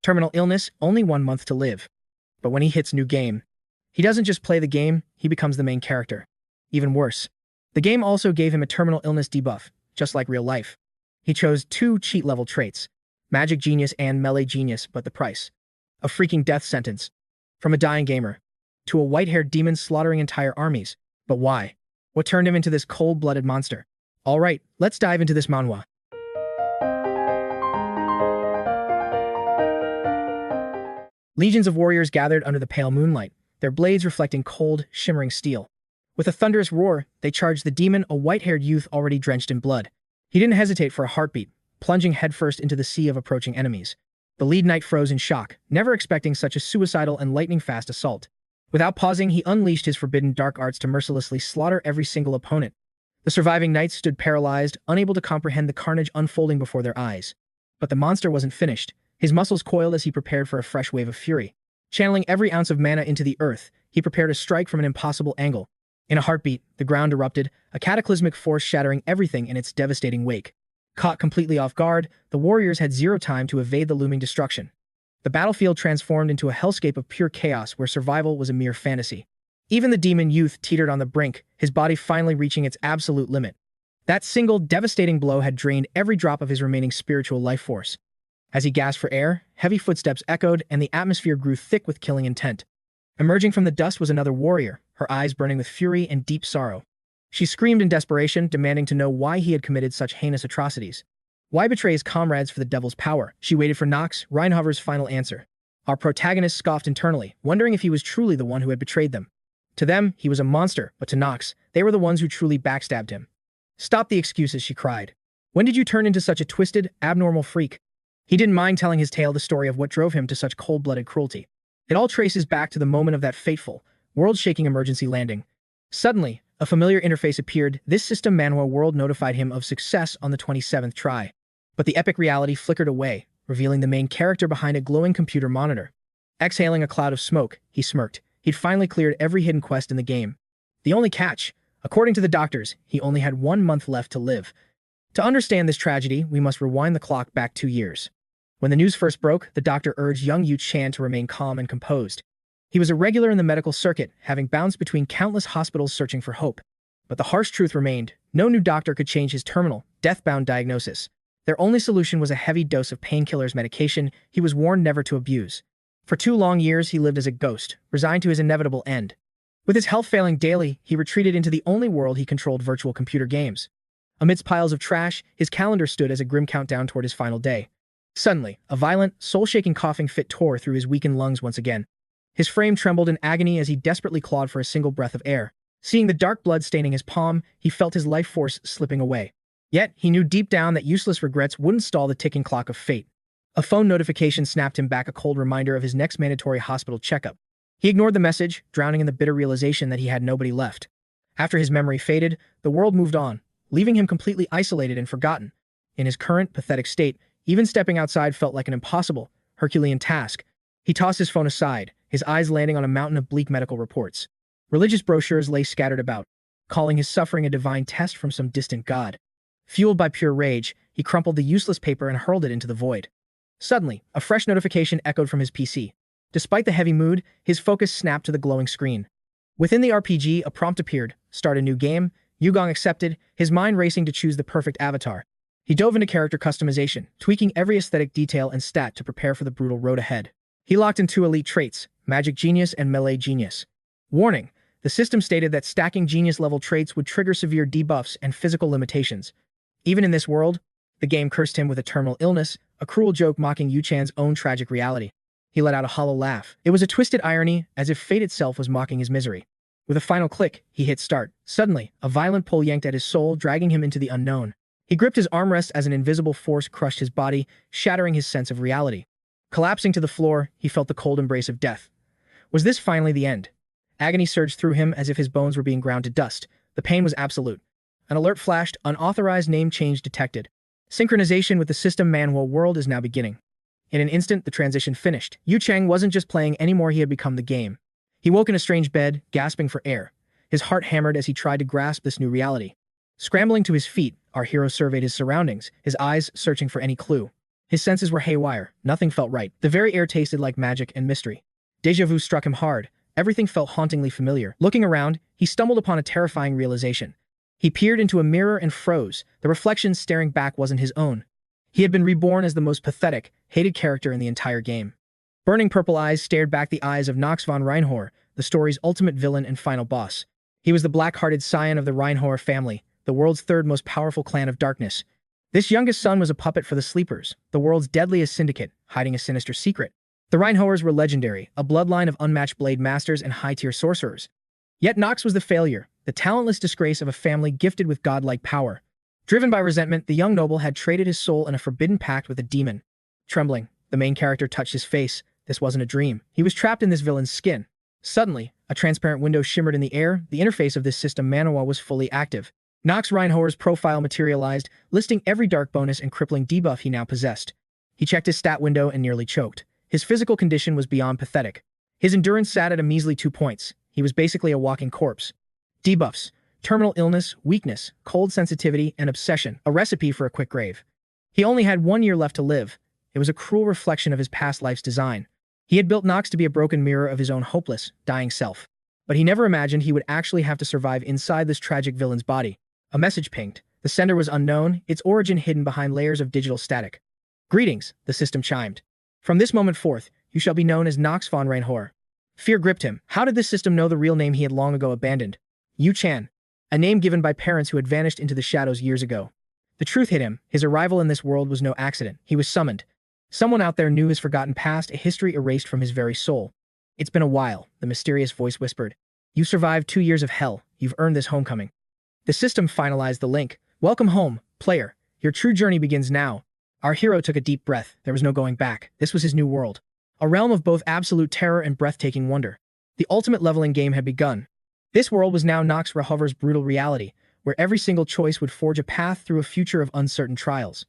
Terminal illness, only 1 month to live. But when he hits new game, he doesn't just play the game, he becomes the main character. Even worse, the game also gave him a terminal illness debuff, just like real life. He chose 2 cheat-level traits, Magic Genius and Melee Genius, but the price. A freaking death sentence. From a dying gamer, to a white-haired demon slaughtering entire armies. But why? What turned him into this cold-blooded monster? Alright, let's dive into this manhwa. Legions of warriors gathered under the pale moonlight, their blades reflecting cold, shimmering steel. With a thunderous roar, they charged the demon, a white-haired youth already drenched in blood. He didn't hesitate for a heartbeat, plunging headfirst into the sea of approaching enemies. The lead knight froze in shock, never expecting such a suicidal and lightning-fast assault. Without pausing, he unleashed his forbidden dark arts to mercilessly slaughter every single opponent. The surviving knights stood paralyzed, unable to comprehend the carnage unfolding before their eyes. But the monster wasn't finished. His muscles coiled as he prepared for a fresh wave of fury. Channeling every ounce of mana into the earth, he prepared a strike from an impossible angle. In a heartbeat, the ground erupted, a cataclysmic force shattering everything in its devastating wake. Caught completely off guard, the warriors had zero time to evade the looming destruction. The battlefield transformed into a hellscape of pure chaos where survival was a mere fantasy. Even the demon youth teetered on the brink, his body finally reaching its absolute limit. That single, devastating blow had drained every drop of his remaining spiritual life force. As he gasped for air, heavy footsteps echoed and the atmosphere grew thick with killing intent. Emerging from the dust was another warrior, her eyes burning with fury and deep sorrow. She screamed in desperation, demanding to know why he had committed such heinous atrocities. Why betray his comrades for the devil's power? She waited for Knox Reinhover's final answer. Our protagonist scoffed internally, wondering if he was truly the one who had betrayed them. To them, he was a monster, but to Knox, they were the ones who truly backstabbed him. Stop the excuses, she cried. When did you turn into such a twisted, abnormal freak? He didn't mind telling his tale, the story of what drove him to such cold-blooded cruelty. It all traces back to the moment of that fateful, world-shaking emergency landing. Suddenly, a familiar interface appeared. This system Manhwa world notified him of success on the 27th try. But the epic reality flickered away, revealing the main character behind a glowing computer monitor. Exhaling a cloud of smoke, he smirked. He'd finally cleared every hidden quest in the game. The only catch, according to the doctors, he only had 1 month left to live. To understand this tragedy, we must rewind the clock back 2 years. When the news first broke, the doctor urged young Yu-Chan to remain calm and composed. He was a regular in the medical circuit, having bounced between countless hospitals searching for hope. But the harsh truth remained. No new doctor could change his terminal, death-bound diagnosis. Their only solution was a heavy dose of painkillers medication he was warned never to abuse. For 2 long years, he lived as a ghost, resigned to his inevitable end. With his health failing daily, he retreated into the only world he controlled: virtual computer games. Amidst piles of trash, his calendar stood as a grim countdown toward his final day. Suddenly, a violent, soul-shaking coughing fit tore through his weakened lungs once again. His frame trembled in agony as he desperately clawed for a single breath of air. Seeing the dark blood staining his palm, he felt his life force slipping away. Yet, he knew deep down that useless regrets wouldn't stall the ticking clock of fate. A phone notification snapped him back, a cold reminder of his next mandatory hospital checkup. He ignored the message, drowning in the bitter realization that he had nobody left. After his memory faded, the world moved on, leaving him completely isolated and forgotten. In his current, pathetic state, even stepping outside felt like an impossible, Herculean task. He tossed his phone aside, his eyes landing on a mountain of bleak medical reports. Religious brochures lay scattered about, calling his suffering a divine test from some distant god. Fueled by pure rage, he crumpled the useless paper and hurled it into the void. Suddenly, a fresh notification echoed from his PC. Despite the heavy mood, his focus snapped to the glowing screen. Within the RPG, a prompt appeared: start a new game. Yugong accepted, his mind racing to choose the perfect avatar. He dove into character customization, tweaking every aesthetic detail and stat to prepare for the brutal road ahead. He locked in 2 elite traits, Magic Genius and Melee Genius. Warning: the system stated that stacking genius-level traits would trigger severe debuffs and physical limitations. Even in this world, the game cursed him with a terminal illness, a cruel joke mocking Yu-Chan's own tragic reality. He let out a hollow laugh. It was a twisted irony, as if fate itself was mocking his misery. With a final click, he hit start. Suddenly, a violent pull yanked at his soul, dragging him into the unknown. He gripped his armrest as an invisible force crushed his body, shattering his sense of reality. Collapsing to the floor, he felt the cold embrace of death. Was this finally the end? Agony surged through him as if his bones were being ground to dust. The pain was absolute. An alert flashed: unauthorized name change detected. Synchronization with the system Manhwa world is now beginning. In an instant, the transition finished. Yu-Chang wasn't just playing anymore, he had become the game. He woke in a strange bed, gasping for air. His heart hammered as he tried to grasp this new reality. Scrambling to his feet, our hero surveyed his surroundings, his eyes searching for any clue. His senses were haywire. Nothing felt right. The very air tasted like magic and mystery. Déjà vu struck him hard. Everything felt hauntingly familiar. Looking around, he stumbled upon a terrifying realization. He peered into a mirror and froze. The reflection staring back wasn't his own. He had been reborn as the most pathetic, hated character in the entire game. Burning purple eyes stared back the eyes of Knox von Reinhover, the story's ultimate villain and final boss. He was the black-hearted scion of the Reinhover family, the world's third most powerful clan of darkness. This youngest son was a puppet for the Sleepers, the world's deadliest syndicate, hiding a sinister secret. The Reinhovers were legendary, a bloodline of unmatched blade masters and high-tier sorcerers. Yet Knox was the failure, the talentless disgrace of a family gifted with godlike power. Driven by resentment, the young noble had traded his soul in a forbidden pact with a demon. Trembling, the main character touched his face. This wasn't a dream. He was trapped in this villain's skin. Suddenly, a transparent window shimmered in the air. The interface of this system Manhwa was fully active. Knox Reinhover's profile materialized, listing every dark bonus and crippling debuff he now possessed. He checked his stat window and nearly choked. His physical condition was beyond pathetic. His endurance sat at a measly 2 points. He was basically a walking corpse. Debuffs: terminal illness, weakness, cold sensitivity, and obsession, a recipe for a quick grave. He only had 1 year left to live. It was a cruel reflection of his past life's design. He had built Knox to be a broken mirror of his own hopeless, dying self. But he never imagined he would actually have to survive inside this tragic villain's body. A message pinged. The sender was unknown, its origin hidden behind layers of digital static. "Greetings," the system chimed. "From this moment forth, you shall be known as Knox von Reinhover." Fear gripped him. How did this system know the real name he had long ago abandoned? Yu Chan. A name given by parents who had vanished into the shadows years ago. The truth hit him. His arrival in this world was no accident. He was summoned. Someone out there knew his forgotten past, a history erased from his very soul. "It's been a while," the mysterious voice whispered. "You survived 2 years of hell. You've earned this homecoming." The system finalized the link. "Welcome home, player. Your true journey begins now." Our hero took a deep breath. There was no going back. This was his new world. A realm of both absolute terror and breathtaking wonder. The ultimate leveling game had begun. This world was now Knox Reinhover's brutal reality, where every single choice would forge a path through a future of uncertain trials.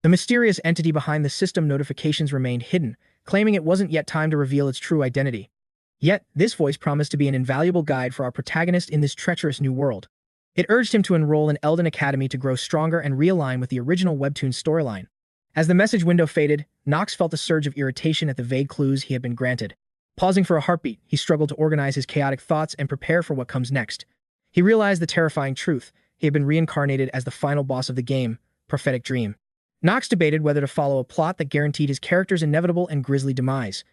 The mysterious entity behind the system notifications remained hidden, claiming it wasn't yet time to reveal its true identity. Yet, this voice promised to be an invaluable guide for our protagonist in this treacherous new world. It urged him to enroll in Elden Academy to grow stronger and realign with the original webtoon storyline. As the message window faded, Knox felt a surge of irritation at the vague clues he had been granted. Pausing for a heartbeat, he struggled to organize his chaotic thoughts and prepare for what comes next. He realized the terrifying truth. He had been reincarnated as the final boss of the game, Prophetic Dream. Knox debated whether to follow a plot that guaranteed his character's inevitable and grisly demise.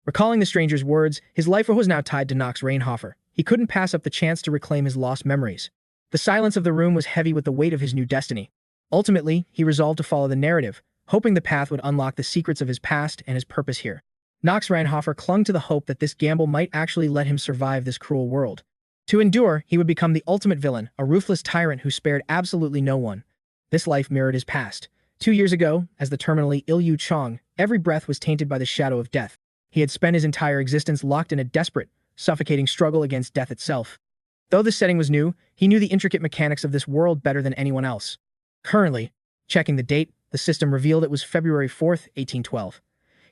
Recalling the stranger's words, his life was now tied to Knox Reinhover. He couldn't pass up the chance to reclaim his lost memories. The silence of the room was heavy with the weight of his new destiny. Ultimately, he resolved to follow the narrative, hoping the path would unlock the secrets of his past and his purpose here. Knox Reinhover clung to the hope that this gamble might actually let him survive this cruel world. To endure, he would become the ultimate villain, a ruthless tyrant who spared absolutely no one. This life mirrored his past. 2 years ago, as the terminally ill Yu Chang, every breath was tainted by the shadow of death. He had spent his entire existence locked in a desperate, suffocating struggle against death itself. Though the setting was new, he knew the intricate mechanics of this world better than anyone else. Currently, checking the date, the system revealed it was February 4th, 1812.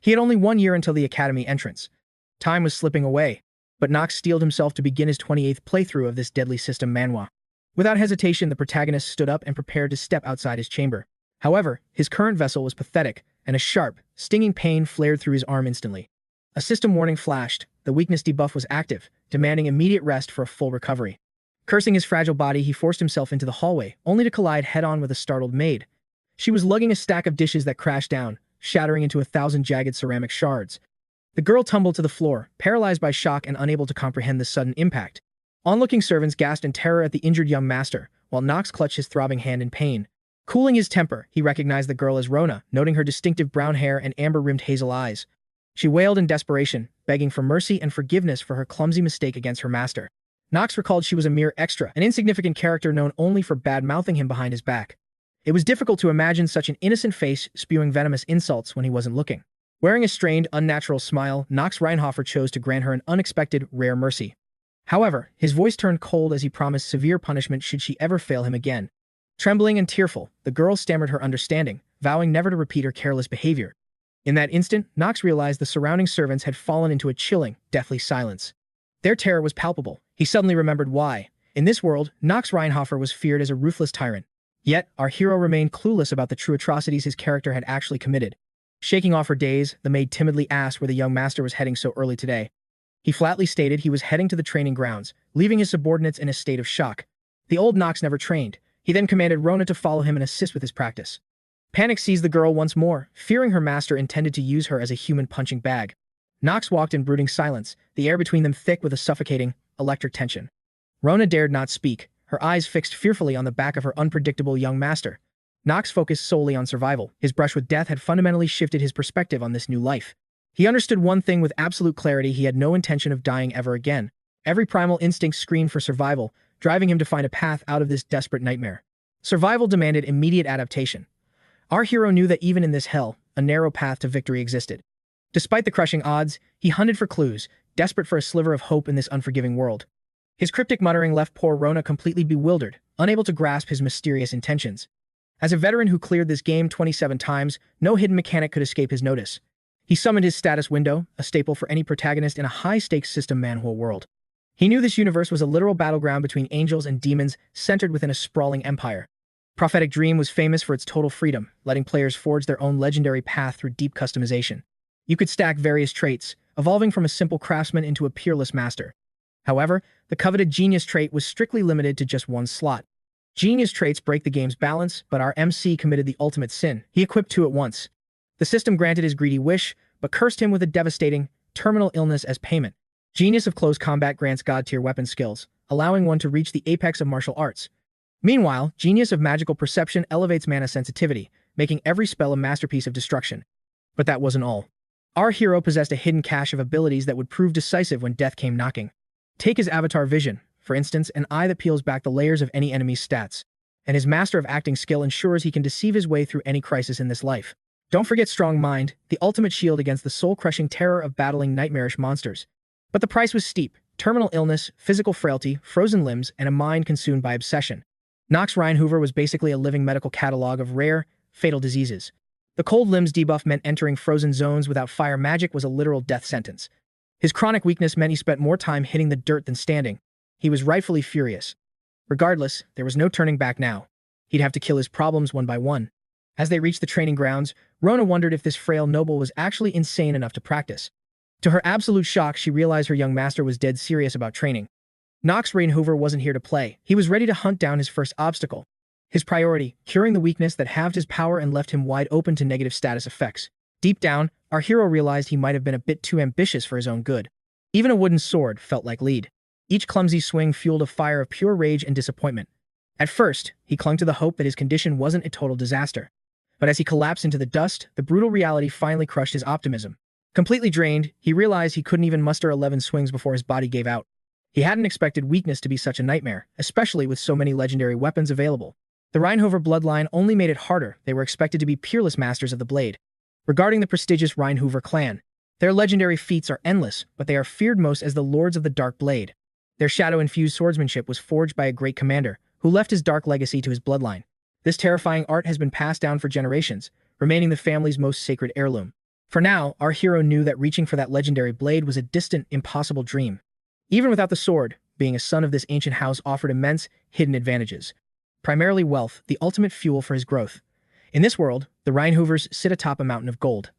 He had only 1 year until the academy entrance. Time was slipping away, but Knox steeled himself to begin his 28th playthrough of this deadly system Manhwa. Without hesitation, the protagonist stood up and prepared to step outside his chamber. However, his current vessel was pathetic, and a sharp, stinging pain flared through his arm instantly. A system warning flashed. The weakness debuff was active, demanding immediate rest for a full recovery. Cursing his fragile body, he forced himself into the hallway, only to collide head-on with a startled maid. She was lugging a stack of dishes that crashed down, shattering into 1,000 jagged ceramic shards. The girl tumbled to the floor, paralyzed by shock and unable to comprehend the sudden impact. Onlooking servants gasped in terror at the injured young master, while Knox clutched his throbbing hand in pain. Cooling his temper, he recognized the girl as Rona, noting her distinctive brown hair and amber-rimmed hazel eyes. She wailed in desperation, begging for mercy and forgiveness for her clumsy mistake against her master. Knox recalled she was a mere extra, an insignificant character known only for bad-mouthing him behind his back. It was difficult to imagine such an innocent face spewing venomous insults when he wasn't looking. Wearing a strained, unnatural smile, Knox Reinhover chose to grant her an unexpected, rare mercy. However, his voice turned cold as he promised severe punishment should she ever fail him again. Trembling and tearful, the girl stammered her understanding, vowing never to repeat her careless behavior. In that instant, Knox realized the surrounding servants had fallen into a chilling, deathly silence. Their terror was palpable. He suddenly remembered why. In this world, Knox Reinhover was feared as a ruthless tyrant. Yet, our hero remained clueless about the true atrocities his character had actually committed. Shaking off her daze, the maid timidly asked where the young master was heading so early today. He flatly stated he was heading to the training grounds, leaving his subordinates in a state of shock. The old Knox never trained. He then commanded Rona to follow him and assist with his practice. Panic seized the girl once more, fearing her master intended to use her as a human punching bag. Knox walked in brooding silence, the air between them thick with a suffocating, electric tension. Rona dared not speak, her eyes fixed fearfully on the back of her unpredictable young master. Knox focused solely on survival. His brush with death had fundamentally shifted his perspective on this new life. He understood one thing with absolute clarity: he had no intention of dying ever again. Every primal instinct screamed for survival, driving him to find a path out of this desperate nightmare. Survival demanded immediate adaptation. Our hero knew that even in this hell, a narrow path to victory existed. Despite the crushing odds, he hunted for clues, desperate for a sliver of hope in this unforgiving world. His cryptic muttering left poor Rona completely bewildered, unable to grasp his mysterious intentions. As a veteran who cleared this game 27 times, no hidden mechanic could escape his notice. He summoned his status window, a staple for any protagonist in a high-stakes system Manhwa world. He knew this universe was a literal battleground between angels and demons, centered within a sprawling empire. Prophetic Dream was famous for its total freedom, letting players forge their own legendary path through deep customization. You could stack various traits, evolving from a simple craftsman into a peerless master. However, the coveted genius trait was strictly limited to just one slot. Genius traits break the game's balance, but our MC committed the ultimate sin. He equipped two at once. The system granted his greedy wish, but cursed him with a devastating, terminal illness as payment. Genius of Close Combat grants God-tier weapon skills, allowing one to reach the apex of martial arts. Meanwhile, Genius of Magical Perception elevates mana sensitivity, making every spell a masterpiece of destruction. But that wasn't all. Our hero possessed a hidden cache of abilities that would prove decisive when death came knocking. Take his avatar vision, for instance, an eye that peels back the layers of any enemy's stats. And his master of acting skill ensures he can deceive his way through any crisis in this life. Don't forget Strong Mind, the ultimate shield against the soul-crushing terror of battling nightmarish monsters. But the price was steep: terminal illness, physical frailty, frozen limbs, and a mind consumed by obsession. Knox Reinhover was basically a living medical catalog of rare, fatal diseases. The cold limbs debuff meant entering frozen zones without fire magic was a literal death sentence. His chronic weakness meant he spent more time hitting the dirt than standing. He was rightfully furious. Regardless, there was no turning back now. He'd have to kill his problems one by one. As they reached the training grounds, Rona wondered if this frail noble was actually insane enough to practice. To her absolute shock, she realized her young master was dead serious about training. Knox Reinhover wasn't here to play. He was ready to hunt down his first obstacle. His priority, curing the weakness that halved his power and left him wide open to negative status effects. Deep down, our hero realized he might have been a bit too ambitious for his own good. Even a wooden sword felt like lead. Each clumsy swing fueled a fire of pure rage and disappointment. At first, he clung to the hope that his condition wasn't a total disaster. But as he collapsed into the dust, the brutal reality finally crushed his optimism. Completely drained, he realized he couldn't even muster 11 swings before his body gave out. He hadn't expected weakness to be such a nightmare, especially with so many legendary weapons available. The Reinhover bloodline only made it harder. They were expected to be peerless masters of the blade. Regarding the prestigious Reinhover clan, their legendary feats are endless, but they are feared most as the Lords of the Dark Blade. Their shadow-infused swordsmanship was forged by a great commander, who left his dark legacy to his bloodline. This terrifying art has been passed down for generations, remaining the family's most sacred heirloom. For now, our hero knew that reaching for that legendary blade was a distant, impossible dream. Even without the sword, being a son of this ancient house offered immense, hidden advantages. Primarily wealth, the ultimate fuel for his growth. In this world, the Reinhovers sit atop a mountain of gold.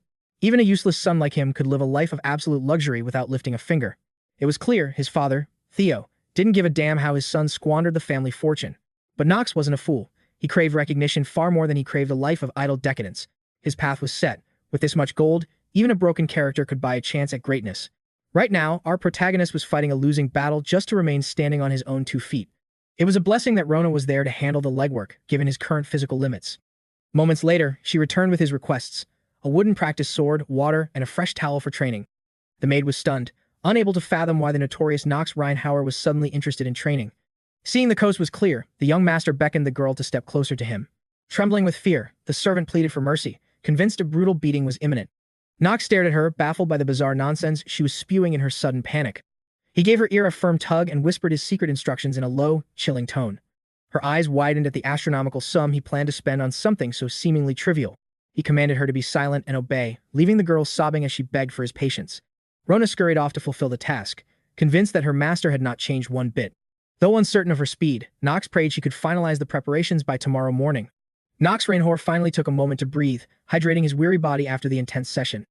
Even a useless son like him could live a life of absolute luxury without lifting a finger. It was clear his father, Theo, didn't give a damn how his son squandered the family fortune. But Knox wasn't a fool. He craved recognition far more than he craved a life of idle decadence. His path was set. With this much gold, even a broken character could buy a chance at greatness. Right now, our protagonist was fighting a losing battle just to remain standing on his own 2 feet. It was a blessing that Rona was there to handle the legwork, given his current physical limits. Moments later, she returned with his requests: a wooden practice sword, water, and a fresh towel for training. The maid was stunned, unable to fathom why the notorious Knox Reinhover was suddenly interested in training. Seeing the coast was clear, the young master beckoned the girl to step closer to him. Trembling with fear, the servant pleaded for mercy, convinced a brutal beating was imminent. Knox stared at her, baffled by the bizarre nonsense she was spewing in her sudden panic. He gave her ear a firm tug and whispered his secret instructions in a low, chilling tone. Her eyes widened at the astronomical sum he planned to spend on something so seemingly trivial. He commanded her to be silent and obey, leaving the girl sobbing as she begged for his patience. Rona scurried off to fulfill the task, convinced that her master had not changed one bit. Though uncertain of her speed, Knox prayed she could finalize the preparations by tomorrow morning. Knox Reinhover finally took a moment to breathe, hydrating his weary body after the intense session.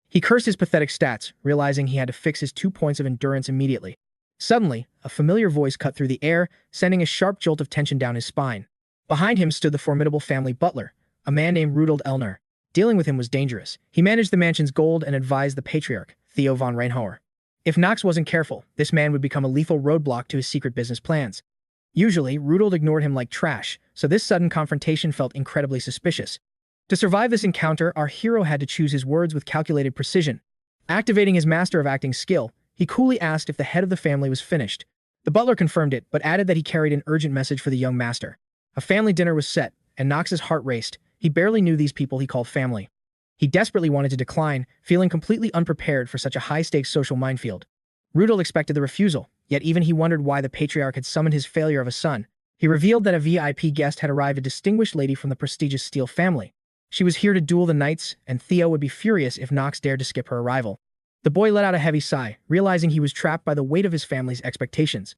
He cursed his pathetic stats, realizing he had to fix his 2 points of endurance immediately. Suddenly, a familiar voice cut through the air, sending a sharp jolt of tension down his spine. Behind him stood the formidable family butler, a man named 𝗧𝗶𝗿𝗺. Dealing with him was dangerous. He managed the mansion's gold and advised the patriarch, Theo von Reinhover. If Knox wasn't careful, this man would become a lethal roadblock to his secret business plans. Usually, 𝗧𝗶𝗿𝗺 ignored him like trash, so this sudden confrontation felt incredibly suspicious. To survive this encounter, our hero had to choose his words with calculated precision. Activating his master of acting skill, he coolly asked if the head of the family was finished. The butler confirmed it, but added that he carried an urgent message for the young master. A family dinner was set, and Knox's heart raced. He barely knew these people he called family. He desperately wanted to decline, feeling completely unprepared for such a high-stakes social minefield. 𝗧𝗶𝗿𝗺 expected the refusal, yet even he wondered why the patriarch had summoned his failure of a son. He revealed that a VIP guest had arrived, a distinguished lady from the prestigious Steele family. She was here to duel the knights, and Theo would be furious if Knox dared to skip her arrival. The boy let out a heavy sigh, realizing he was trapped by the weight of his family's expectations.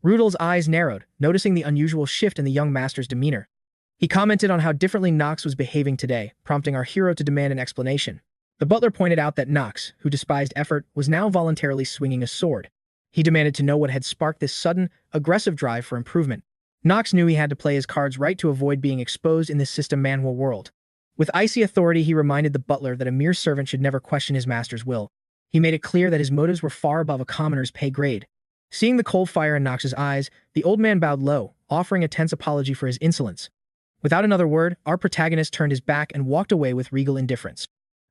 𝗧𝗶𝗿𝗺's eyes narrowed, noticing the unusual shift in the young master's demeanor. He commented on how differently Knox was behaving today, prompting our hero to demand an explanation. The butler pointed out that Knox, who despised effort, was now voluntarily swinging a sword. He demanded to know what had sparked this sudden, aggressive drive for improvement. Knox knew he had to play his cards right to avoid being exposed in this system Manhwa world. With icy authority, he reminded the butler that a mere servant should never question his master's will. He made it clear that his motives were far above a commoner's pay grade. Seeing the cold fire in Knox's eyes, the old man bowed low, offering a tense apology for his insolence. Without another word, our protagonist turned his back and walked away with regal indifference.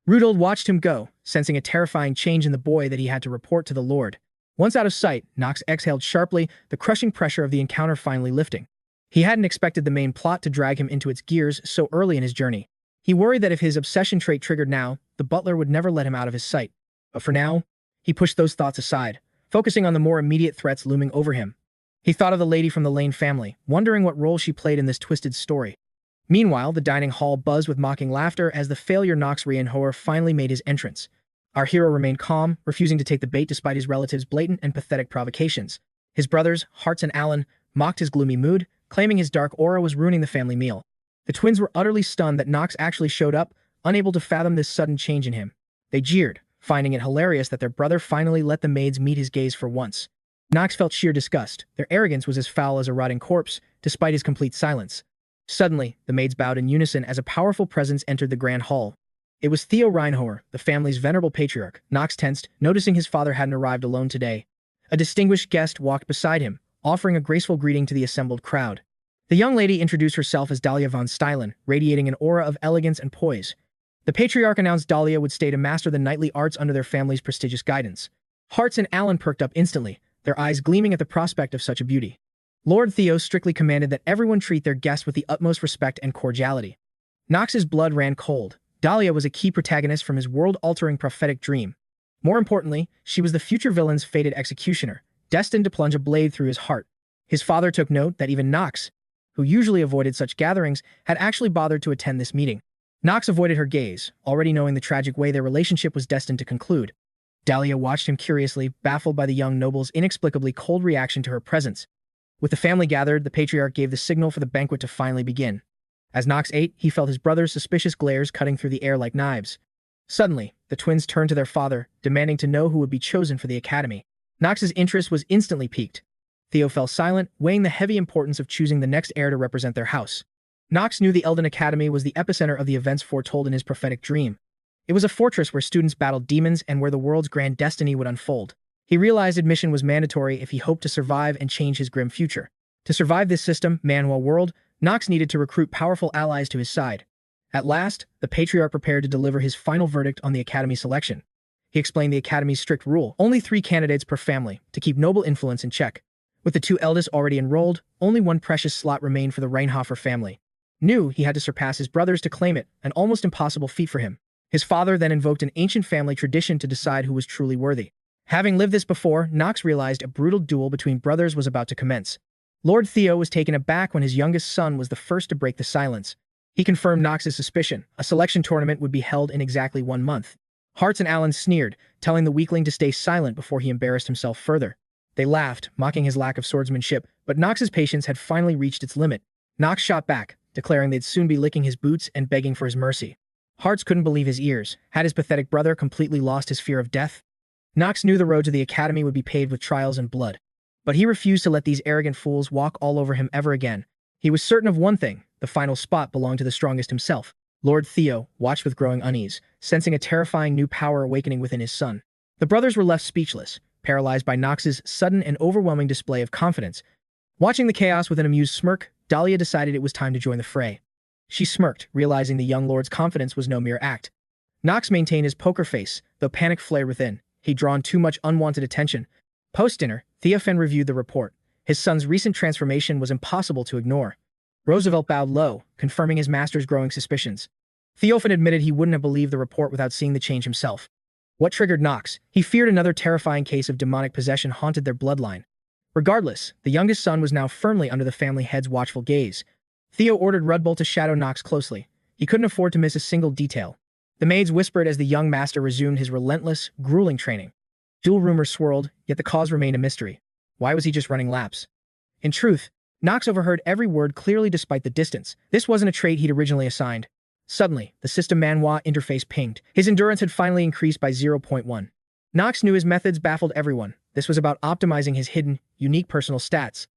𝗧𝗶𝗿𝗺 watched him go, sensing a terrifying change in the boy that he had to report to the Lord. Once out of sight, Knox exhaled sharply, the crushing pressure of the encounter finally lifting. He hadn't expected the main plot to drag him into its gears so early in his journey. He worried that if his obsession trait triggered now, the butler would never let him out of his sight. But for now, he pushed those thoughts aside, focusing on the more immediate threats looming over him. He thought of the lady from the Lane family, wondering what role she played in this twisted story. Meanwhile, the dining hall buzzed with mocking laughter as the failure Knox Reinhover finally made his entrance. Our hero remained calm, refusing to take the bait despite his relatives' blatant and pathetic provocations. His brothers, Hartz and Alan, mocked his gloomy mood, claiming his dark aura was ruining the family meal. The twins were utterly stunned that Knox actually showed up, unable to fathom this sudden change in him. They jeered, finding it hilarious that their brother finally let the maids meet his gaze for once. Knox felt sheer disgust. Their arrogance was as foul as a rotting corpse, despite his complete silence. Suddenly, the maids bowed in unison as a powerful presence entered the grand hall. It was Theo Reinhover, the family's venerable patriarch. Knox tensed, noticing his father hadn't arrived alone today. A distinguished guest walked beside him, offering a graceful greeting to the assembled crowd. The young lady introduced herself as 𝗧𝗶𝗿𝗺𝗺 von 𝗧𝗨, radiating an aura of elegance and poise. The patriarch announced 𝗧𝗶𝗿𝗺 would stay to master the knightly arts under their family's prestigious guidance. Hartz and Alan perked up instantly, their eyes gleaming at the prospect of such a beauty. Lord Theo strictly commanded that everyone treat their guests with the utmost respect and cordiality. Knox's blood ran cold. 𝗧𝗶𝗿𝗺 was a key protagonist from his world-altering prophetic dream. More importantly, she was the future villain's fated executioner, destined to plunge a blade through his heart. His father took note that even Knox, who usually avoided such gatherings, had actually bothered to attend this meeting. Knox avoided her gaze, already knowing the tragic way their relationship was destined to conclude. 𝗧𝗶𝗿𝗺 watched him curiously, baffled by the young noble's inexplicably cold reaction to her presence. With the family gathered, the patriarch gave the signal for the banquet to finally begin. As Knox ate, he felt his brother's suspicious glares cutting through the air like knives. Suddenly, the twins turned to their father, demanding to know who would be chosen for the academy. Knox's interest was instantly piqued. Theo fell silent, weighing the heavy importance of choosing the next heir to represent their house. Knox knew the Elden Academy was the epicenter of the events foretold in his prophetic dream. It was a fortress where students battled demons and where the world's grand destiny would unfold. He realized admission was mandatory if he hoped to survive and change his grim future. To survive this system, Manhwa world, Knox needed to recruit powerful allies to his side. At last, the patriarch prepared to deliver his final verdict on the academy selection. He explained the academy's strict rule, only 3 candidates per family, to keep noble influence in check. With the 2 eldest already enrolled, only 1 precious slot remained for the Reinhover family. Knew he had to surpass his brothers to claim it, an almost impossible feat for him. His father then invoked an ancient family tradition to decide who was truly worthy. Having lived this before, Knox realized a brutal duel between brothers was about to commence. Lord Theo was taken aback when his youngest son was the first to break the silence. He confirmed Knox's suspicion. A selection tournament would be held in exactly 1 month. Hartz and Alan sneered, telling the weakling to stay silent before he embarrassed himself further. They laughed, mocking his lack of swordsmanship, but Knox's patience had finally reached its limit. Knox shot back, declaring they'd soon be licking his boots and begging for his mercy. Hearts couldn't believe his ears. Had his pathetic brother completely lost his fear of death? Knox knew the road to the academy would be paved with trials and blood. But he refused to let these arrogant fools walk all over him ever again. He was certain of one thing: the final spot belonged to the strongest himself. Lord Theo watched with growing unease, sensing a terrifying new power awakening within his son. The brothers were left speechless, paralyzed by Knox's sudden and overwhelming display of confidence. Watching the chaos with an amused smirk, Dahlia decided it was time to join the fray. She smirked, realizing the young lord's confidence was no mere act. Knox maintained his poker face, though panic flared within. He'd drawn too much unwanted attention. Post-dinner, Theophan reviewed the report. His son's recent transformation was impossible to ignore. Roosevelt bowed low, confirming his master's growing suspicions. Theophan admitted he wouldn't have believed the report without seeing the change himself. What triggered Knox? He feared another terrifying case of demonic possession haunted their bloodline. Regardless, the youngest son was now firmly under the family head's watchful gaze. Theo ordered Rudbull to shadow Knox closely. He couldn't afford to miss a single detail. The maids whispered as the young master resumed his relentless, grueling training. Dual rumors swirled, yet the cause remained a mystery. Why was he just running laps? In truth, Knox overheard every word clearly despite the distance. This wasn't a trait he'd originally assigned. Suddenly, the system Manhwa interface pinged. His endurance had finally increased by 0.1. Knox knew his methods baffled everyone. This was about optimizing his hidden, unique personal stats.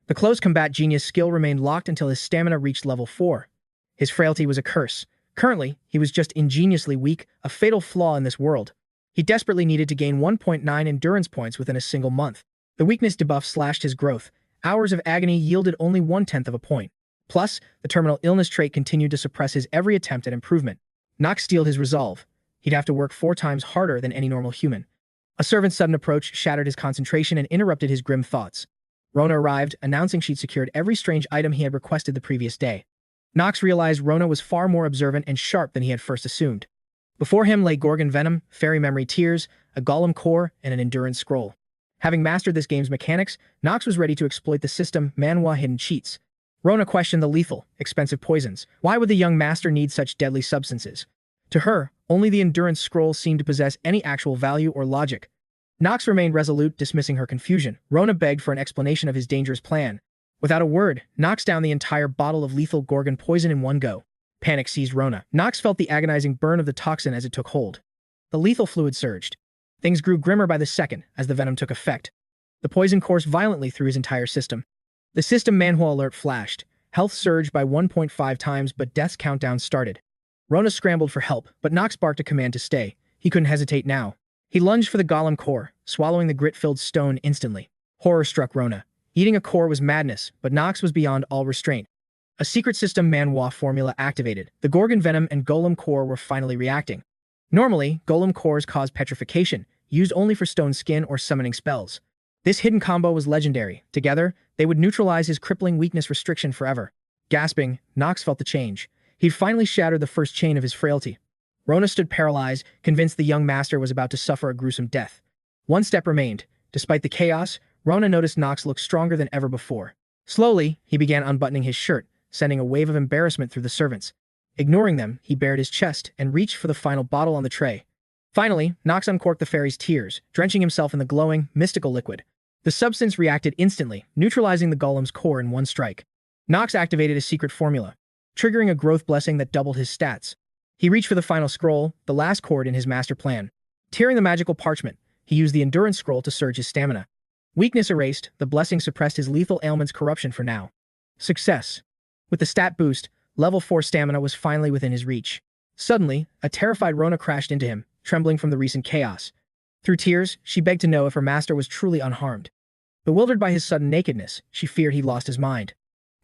The close combat genius skill remained locked until his stamina reached level 4. His frailty was a curse. Currently, he was just ingeniously weak, a fatal flaw in this world. He desperately needed to gain 1.9 endurance points within a single month. The weakness debuff slashed his growth. Hours of agony yielded only 1/10 of a point. Plus, the terminal illness trait continued to suppress his every attempt at improvement. Knox steeled his resolve. He'd have to work 4 times harder than any normal human. A servant's sudden approach shattered his concentration and interrupted his grim thoughts. Rona arrived, announcing she'd secured every strange item he had requested the previous day. Knox realized Rona was far more observant and sharp than he had first assumed. Before him lay Gorgon Venom, Fairy Memory Tears, a Golem Core, and an Endurance Scroll. Having mastered this game's mechanics, Knox was ready to exploit the system Manhwa hidden cheats. Rona questioned the lethal, expensive poisons. Why would the young master need such deadly substances? To her, only the Endurance Scroll seemed to possess any actual value or logic. Knox remained resolute, dismissing her confusion. Rona begged for an explanation of his dangerous plan. Without a word, Knox downed the entire bottle of lethal Gorgon poison in one go. Panic seized Rona. Knox felt the agonizing burn of the toxin as it took hold. The lethal fluid surged. Things grew grimmer by the second as the venom took effect. The poison coursed violently through his entire system. The system Manhwa alert flashed. Health surged by 1.5 times, but death's countdown started. Rona scrambled for help, but Knox barked a command to stay. He couldn't hesitate now. He lunged for the Golem Core, swallowing the grit-filled stone instantly. Horror struck Rona. Eating a core was madness, but Knox was beyond all restraint. A secret system Manhwa formula activated. The Gorgon Venom and Golem Core were finally reacting. Normally, Golem Cores cause petrification, used only for stone skin or summoning spells. This hidden combo was legendary. Together, they would neutralize his crippling weakness restriction forever. Gasping, Knox felt the change. He'd finally shattered the first chain of his frailty. Rona stood paralyzed, convinced the young master was about to suffer a gruesome death. One step remained. Despite the chaos, Rona noticed Knox looked stronger than ever before. Slowly, he began unbuttoning his shirt, sending a wave of embarrassment through the servants. Ignoring them, he bared his chest and reached for the final bottle on the tray. Finally, Knox uncorked the fairy's tears, drenching himself in the glowing, mystical liquid. The substance reacted instantly, neutralizing the golem's core in one strike. Knox activated a secret formula, triggering a growth blessing that doubled his stats. He reached for the final scroll, the last chord in his master plan. Tearing the magical parchment, he used the endurance scroll to surge his stamina. Weakness erased, the blessing suppressed his lethal ailment's corruption for now. Success. With the stat boost, level 4 stamina was finally within his reach. Suddenly, a terrified Rona crashed into him, trembling from the recent chaos. Through tears, she begged to know if her master was truly unharmed. Bewildered by his sudden nakedness, she feared he'd lost his mind.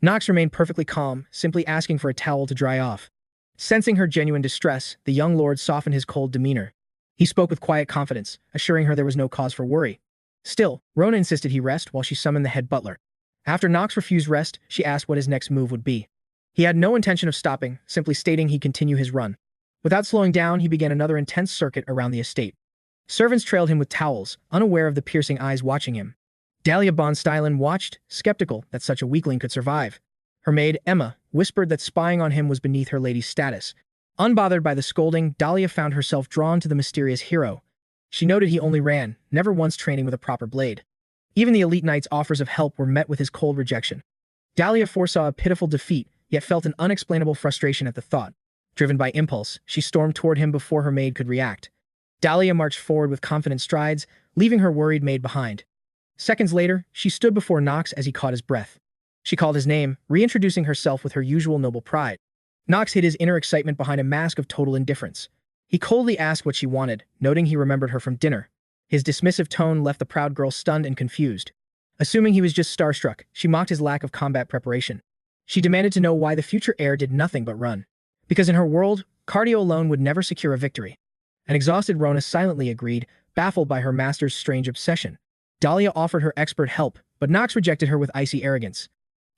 Knox remained perfectly calm, simply asking for a towel to dry off. Sensing her genuine distress, the young lord softened his cold demeanor. He spoke with quiet confidence, assuring her there was no cause for worry. Still, Rona insisted he rest while she summoned the head butler. After Knox refused rest, she asked what his next move would be. He had no intention of stopping, simply stating he'd continue his run. Without slowing down, he began another intense circuit around the estate. Servants trailed him with towels, unaware of the piercing eyes watching him. Dahlia von Stylen watched, skeptical that such a weakling could survive. Her maid, Emma, whispered that spying on him was beneath her lady's status. Unbothered by the scolding, Dahlia found herself drawn to the mysterious hero. She noted he only ran, never once training with a proper blade. Even the elite knight's offers of help were met with his cold rejection. Dahlia foresaw a pitiful defeat, yet felt an unexplainable frustration at the thought. Driven by impulse, she stormed toward him before her maid could react. Dahlia marched forward with confident strides, leaving her worried maid behind. Seconds later, she stood before Knox as he caught his breath. She called his name, reintroducing herself with her usual noble pride. Knox hid his inner excitement behind a mask of total indifference. He coldly asked what she wanted, noting he remembered her from dinner. His dismissive tone left the proud girl stunned and confused. Assuming he was just starstruck, she mocked his lack of combat preparation. She demanded to know why the future heir did nothing but run. Because in her world, cardio alone would never secure a victory. An exhausted Rona silently agreed, baffled by her master's strange obsession. Dahlia offered her expert help, but Knox rejected her with icy arrogance.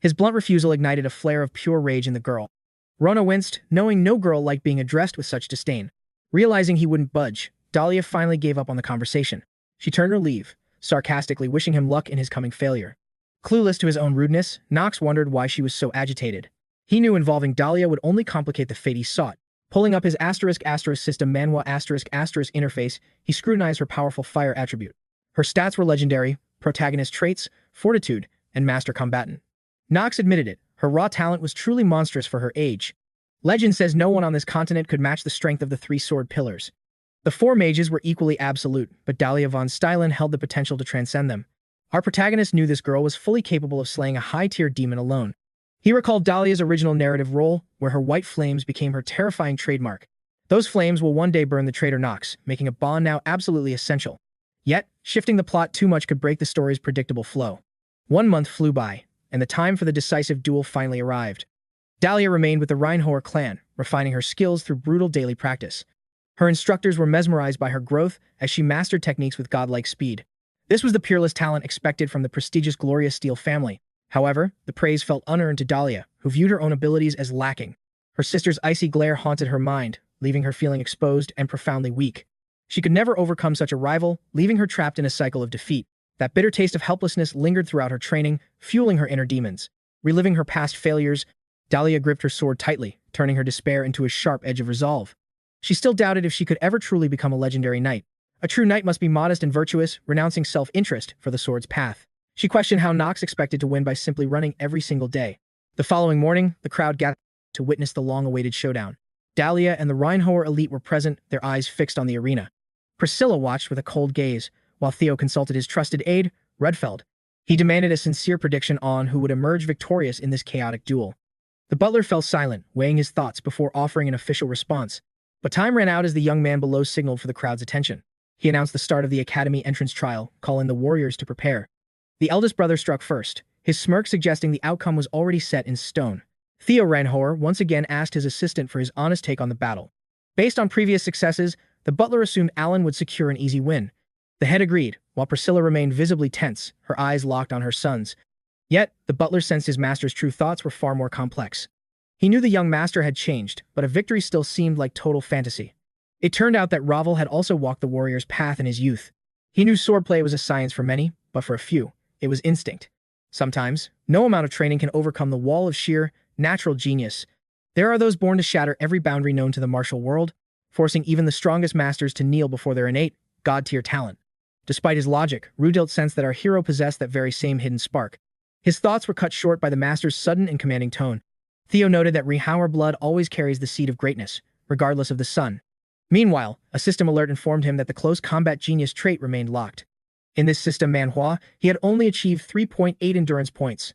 His blunt refusal ignited a flare of pure rage in the girl. Rona winced, knowing no girl liked being addressed with such disdain. Realizing he wouldn't budge, Dahlia finally gave up on the conversation. She turned to leave, sarcastically wishing him luck in his coming failure. Clueless to his own rudeness, Knox wondered why she was so agitated. He knew involving Dahlia would only complicate the fate he sought. Pulling up his *** system Manhwa *** interface, he scrutinized her powerful fire attribute. Her stats were legendary, protagonist traits, fortitude, and master combatant. Knox admitted it, her raw talent was truly monstrous for her age. Legend says no one on this continent could match the strength of the three sword pillars. The four mages were equally absolute, but Dahlia von Stylen held the potential to transcend them. Our protagonist knew this girl was fully capable of slaying a high-tier demon alone. He recalled Dahlia's original narrative role, where her white flames became her terrifying trademark. Those flames will one day burn the traitor Knox, making a bond now absolutely essential. Yet, shifting the plot too much could break the story's predictable flow. 1 month flew by, and the time for the decisive duel finally arrived. Dahlia remained with the Reinhover clan, refining her skills through brutal daily practice. Her instructors were mesmerized by her growth as she mastered techniques with godlike speed. This was the peerless talent expected from the prestigious Gloria Steele family. However, the praise felt unearned to Dahlia, who viewed her own abilities as lacking. Her sister's icy glare haunted her mind, leaving her feeling exposed and profoundly weak. She could never overcome such a rival, leaving her trapped in a cycle of defeat. That bitter taste of helplessness lingered throughout her training, fueling her inner demons. Reliving her past failures, Dahlia gripped her sword tightly, turning her despair into a sharp edge of resolve. She still doubted if she could ever truly become a legendary knight. A true knight must be modest and virtuous, renouncing self-interest for the sword's path. She questioned how Knox expected to win by simply running every single day. The following morning, the crowd gathered to witness the long-awaited showdown. Dahlia and the Reinhover elite were present, their eyes fixed on the arena. Priscilla watched with a cold gaze, while Theo consulted his trusted aide, 𝗏𝗏𝗏. He demanded a sincere prediction on who would emerge victorious in this chaotic duel. The butler fell silent, weighing his thoughts before offering an official response. But time ran out as the young man below signaled for the crowd's attention. He announced the start of the academy entrance trial, calling the warriors to prepare. The eldest brother struck first, his smirk suggesting the outcome was already set in stone. Theo Reinhover once again asked his assistant for his honest take on the battle. Based on previous successes, the butler assumed Alan would secure an easy win. The head agreed, while Priscilla remained visibly tense, her eyes locked on her son's. Yet, the butler sensed his master's true thoughts were far more complex. He knew the young master had changed, but a victory still seemed like total fantasy. It turned out that Ravel had also walked the warrior's path in his youth. He knew swordplay was a science for many, but for a few, it was instinct. Sometimes, no amount of training can overcome the wall of sheer, natural genius. There are those born to shatter every boundary known to the martial world, forcing even the strongest masters to kneel before their innate, god-tier talent. Despite his logic, Rudelt sensed that our hero possessed that very same hidden spark. His thoughts were cut short by the master's sudden and commanding tone. Theo noted that Reinhover blood always carries the seed of greatness, regardless of the sun. Meanwhile, a system alert informed him that the close combat genius trait remained locked. In this system Manhwa, he had only achieved 3.8 endurance points.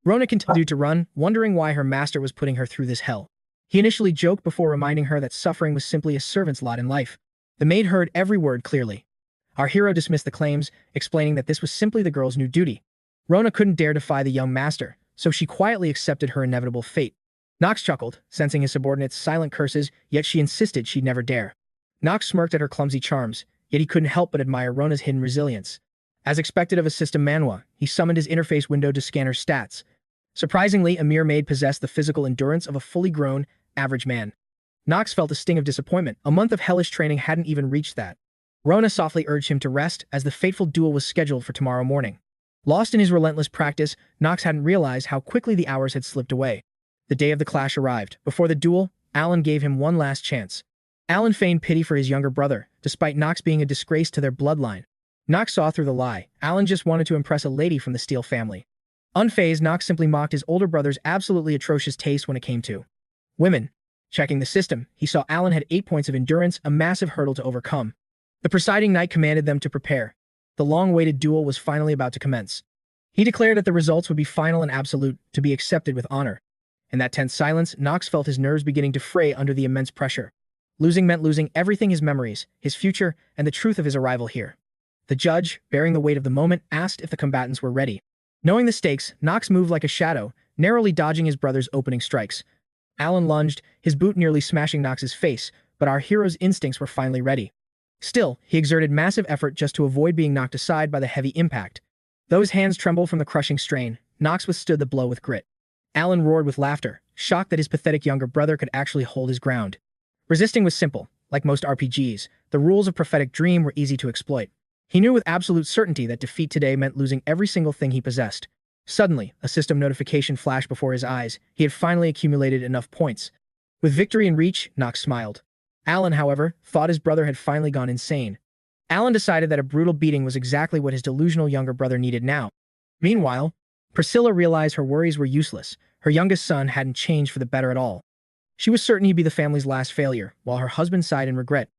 Rona continued to run, wondering why her master was putting her through this hell. He initially joked before reminding her that suffering was simply a servant's lot in life. The maid heard every word clearly. Our hero dismissed the claims, explaining that this was simply the girl's new duty. Rona couldn't dare defy the young master, so she quietly accepted her inevitable fate. Knox chuckled, sensing his subordinate's silent curses, yet she insisted she'd never dare. Knox smirked at her clumsy charms, yet he couldn't help but admire Rona's hidden resilience. As expected of a system Manhwa, he summoned his interface window to scan her stats. Surprisingly, a mere maid possessed the physical endurance of a fully grown, average man. Knox felt a sting of disappointment. A month of hellish training hadn't even reached that. Rona softly urged him to rest as the fateful duel was scheduled for tomorrow morning. Lost in his relentless practice, Knox hadn't realized how quickly the hours had slipped away. The day of the clash arrived. Before the duel, Alan gave him one last chance. Alan feigned pity for his younger brother, despite Knox being a disgrace to their bloodline. Knox saw through the lie. Alan just wanted to impress a lady from the Steele family. Unfazed, Knox simply mocked his older brother's absolutely atrocious taste when it came to women. Checking the system, he saw Alan had 8 points of endurance, a massive hurdle to overcome. The presiding knight commanded them to prepare. The long-awaited duel was finally about to commence. He declared that the results would be final and absolute, to be accepted with honor. In that tense silence, Knox felt his nerves beginning to fray under the immense pressure. Losing meant losing everything: his memories, his future, and the truth of his arrival here. The judge, bearing the weight of the moment, asked if the combatants were ready. Knowing the stakes, Knox moved like a shadow, narrowly dodging his brother's opening strikes. Alan lunged, his boot nearly smashing Knox's face, but our hero's instincts were finally ready. Still, he exerted massive effort just to avoid being knocked aside by the heavy impact. Though his hands trembled from the crushing strain, Knox withstood the blow with grit. Alan roared with laughter, shocked that his pathetic younger brother could actually hold his ground. Resisting was simple. Like most RPGs, the rules of Prophetic Dream were easy to exploit. He knew with absolute certainty that defeat today meant losing every single thing he possessed. Suddenly, a system notification flashed before his eyes. He had finally accumulated enough points. With victory in reach, Knox smiled. Alan, however, thought his brother had finally gone insane. Alan decided that a brutal beating was exactly what his delusional younger brother needed now. Meanwhile, Priscilla realized her worries were useless. Her youngest son hadn't changed for the better at all. She was certain he'd be the family's last failure, while her husband sighed in regret.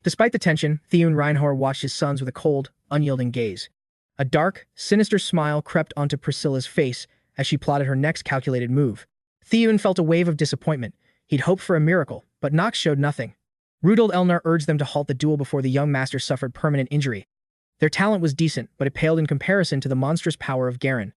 Despite the tension, Knox Reinhover watched his sons with a cold, unyielding gaze. A dark, sinister smile crept onto Priscilla's face as she plotted her next calculated move. Knox felt a wave of disappointment. He'd hoped for a miracle, but Knox showed nothing. Rudolf Elnar urged them to halt the duel before the young master suffered permanent injury. Their talent was decent, but it paled in comparison to the monstrous power of Garen.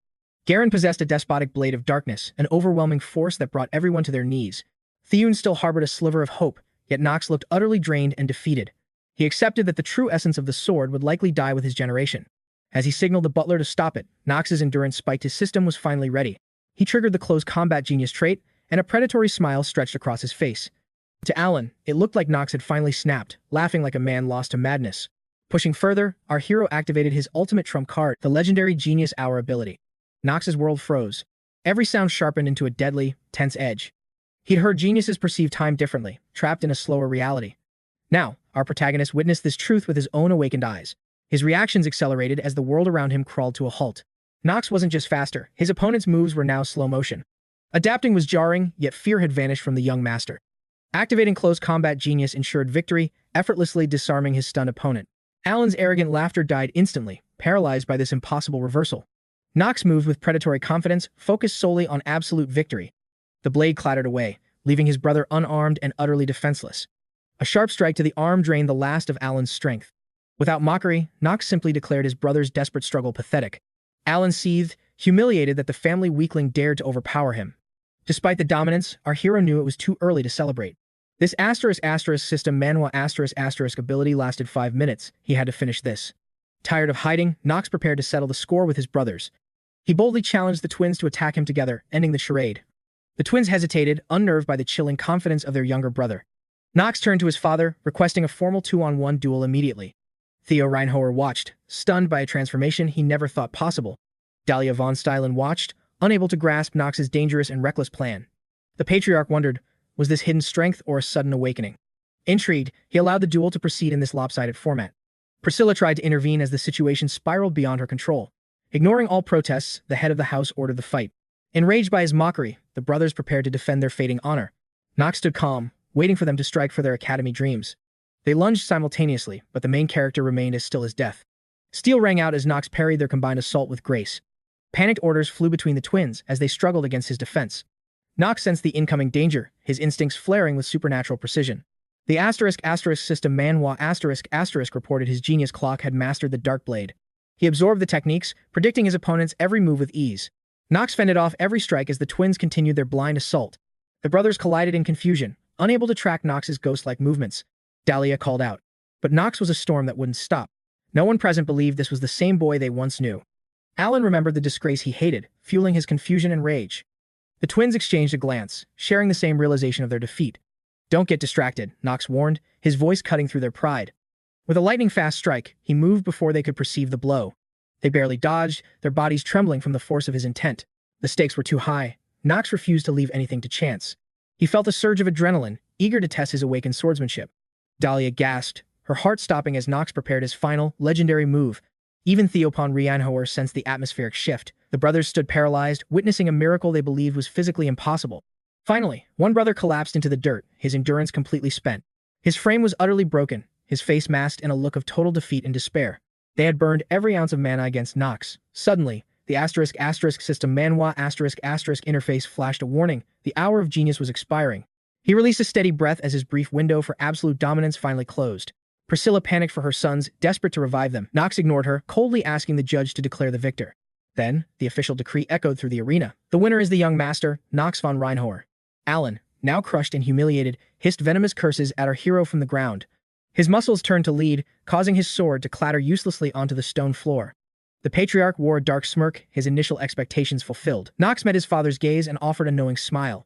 Garen possessed a despotic blade of darkness, an overwhelming force that brought everyone to their knees. Knox still harbored a sliver of hope, yet Knox looked utterly drained and defeated. He accepted that the true essence of the sword would likely die with his generation. As he signaled the butler to stop it, Knox's endurance spiked. His system was finally ready. He triggered the close combat genius trait, and a predatory smile stretched across his face. To Alan, it looked like Knox had finally snapped, laughing like a man lost to madness. Pushing further, our hero activated his ultimate trump card, the legendary Genius Hour ability. Knox's world froze. Every sound sharpened into a deadly, tense edge. He'd heard geniuses perceive time differently, trapped in a slower reality. Now, our protagonist witnessed this truth with his own awakened eyes. His reactions accelerated as the world around him crawled to a halt. Knox wasn't just faster, his opponent's moves were now slow motion. Adapting was jarring, yet fear had vanished from the young master. Activating close combat genius ensured victory, effortlessly disarming his stunned opponent. Alan's arrogant laughter died instantly, paralyzed by this impossible reversal. Knox moved with predatory confidence, focused solely on absolute victory. The blade clattered away, leaving his brother unarmed and utterly defenseless. A sharp strike to the arm drained the last of Alan's strength. Without mockery, Knox simply declared his brother's desperate struggle pathetic. Alan seethed, humiliated that the family weakling dared to overpower him. Despite the dominance, our hero knew it was too early to celebrate. This system Manhwa ability lasted 5 minutes. He had to finish this. Tired of hiding, Knox prepared to settle the score with his brothers. He boldly challenged the twins to attack him together, ending the charade. The twins hesitated, unnerved by the chilling confidence of their younger brother. Knox turned to his father, requesting a formal 2-on-1 duel immediately. Reinhover watched, stunned by a transformation he never thought possible. Dahlia von Stylen watched, unable to grasp Knox's dangerous and reckless plan. The patriarch wondered, was this hidden strength or a sudden awakening? Intrigued, he allowed the duel to proceed in this lopsided format. Priscilla tried to intervene as the situation spiraled beyond her control. Ignoring all protests, the head of the house ordered the fight. Enraged by his mockery, the brothers prepared to defend their fading honor. Knox stood calm, waiting for them to strike for their academy dreams. They lunged simultaneously, but the main character remained as still as death. Steel rang out as Knox parried their combined assault with grace. Panicked orders flew between the twins as they struggled against his defense. Knox sensed the incoming danger, his instincts flaring with supernatural precision. The system Manhwa reported his genius clock had mastered the dark blade. He absorbed the techniques, predicting his opponent's every move with ease. Knox fended off every strike as the twins continued their blind assault. The brothers collided in confusion, unable to track Knox's ghost-like movements. Dahlia called out. But Knox was a storm that wouldn't stop. No one present believed this was the same boy they once knew. Alan remembered the disgrace he hated, fueling his confusion and rage. The twins exchanged a glance, sharing the same realization of their defeat. Don't get distracted, Knox warned, his voice cutting through their pride. With a lightning-fast strike, he moved before they could perceive the blow. They barely dodged, their bodies trembling from the force of his intent. The stakes were too high. Knox refused to leave anything to chance. He felt a surge of adrenaline, eager to test his awakened swordsmanship. Dahlia gasped, her heart stopping as Knox prepared his final, legendary move. Even Reinhover sensed the atmospheric shift, The brothers stood paralyzed, witnessing a miracle they believed was physically impossible. Finally, one brother collapsed into the dirt, his endurance completely spent. His frame was utterly broken, his face masked in a look of total defeat and despair. They had burned every ounce of mana against Knox. Suddenly, the *** system Manhwa *** interface flashed a warning. The hour of genius was expiring. He released a steady breath as his brief window for absolute dominance finally closed. Priscilla panicked for her sons, desperate to revive them. Knox ignored her, coldly asking the judge to declare the victor. Then, the official decree echoed through the arena. The winner is the young master, Knox von Reinhover. Alan, now crushed and humiliated, hissed venomous curses at our hero from the ground. His muscles turned to lead, causing his sword to clatter uselessly onto the stone floor. The patriarch wore a dark smirk, his initial expectations fulfilled. Knox met his father's gaze and offered a knowing smile.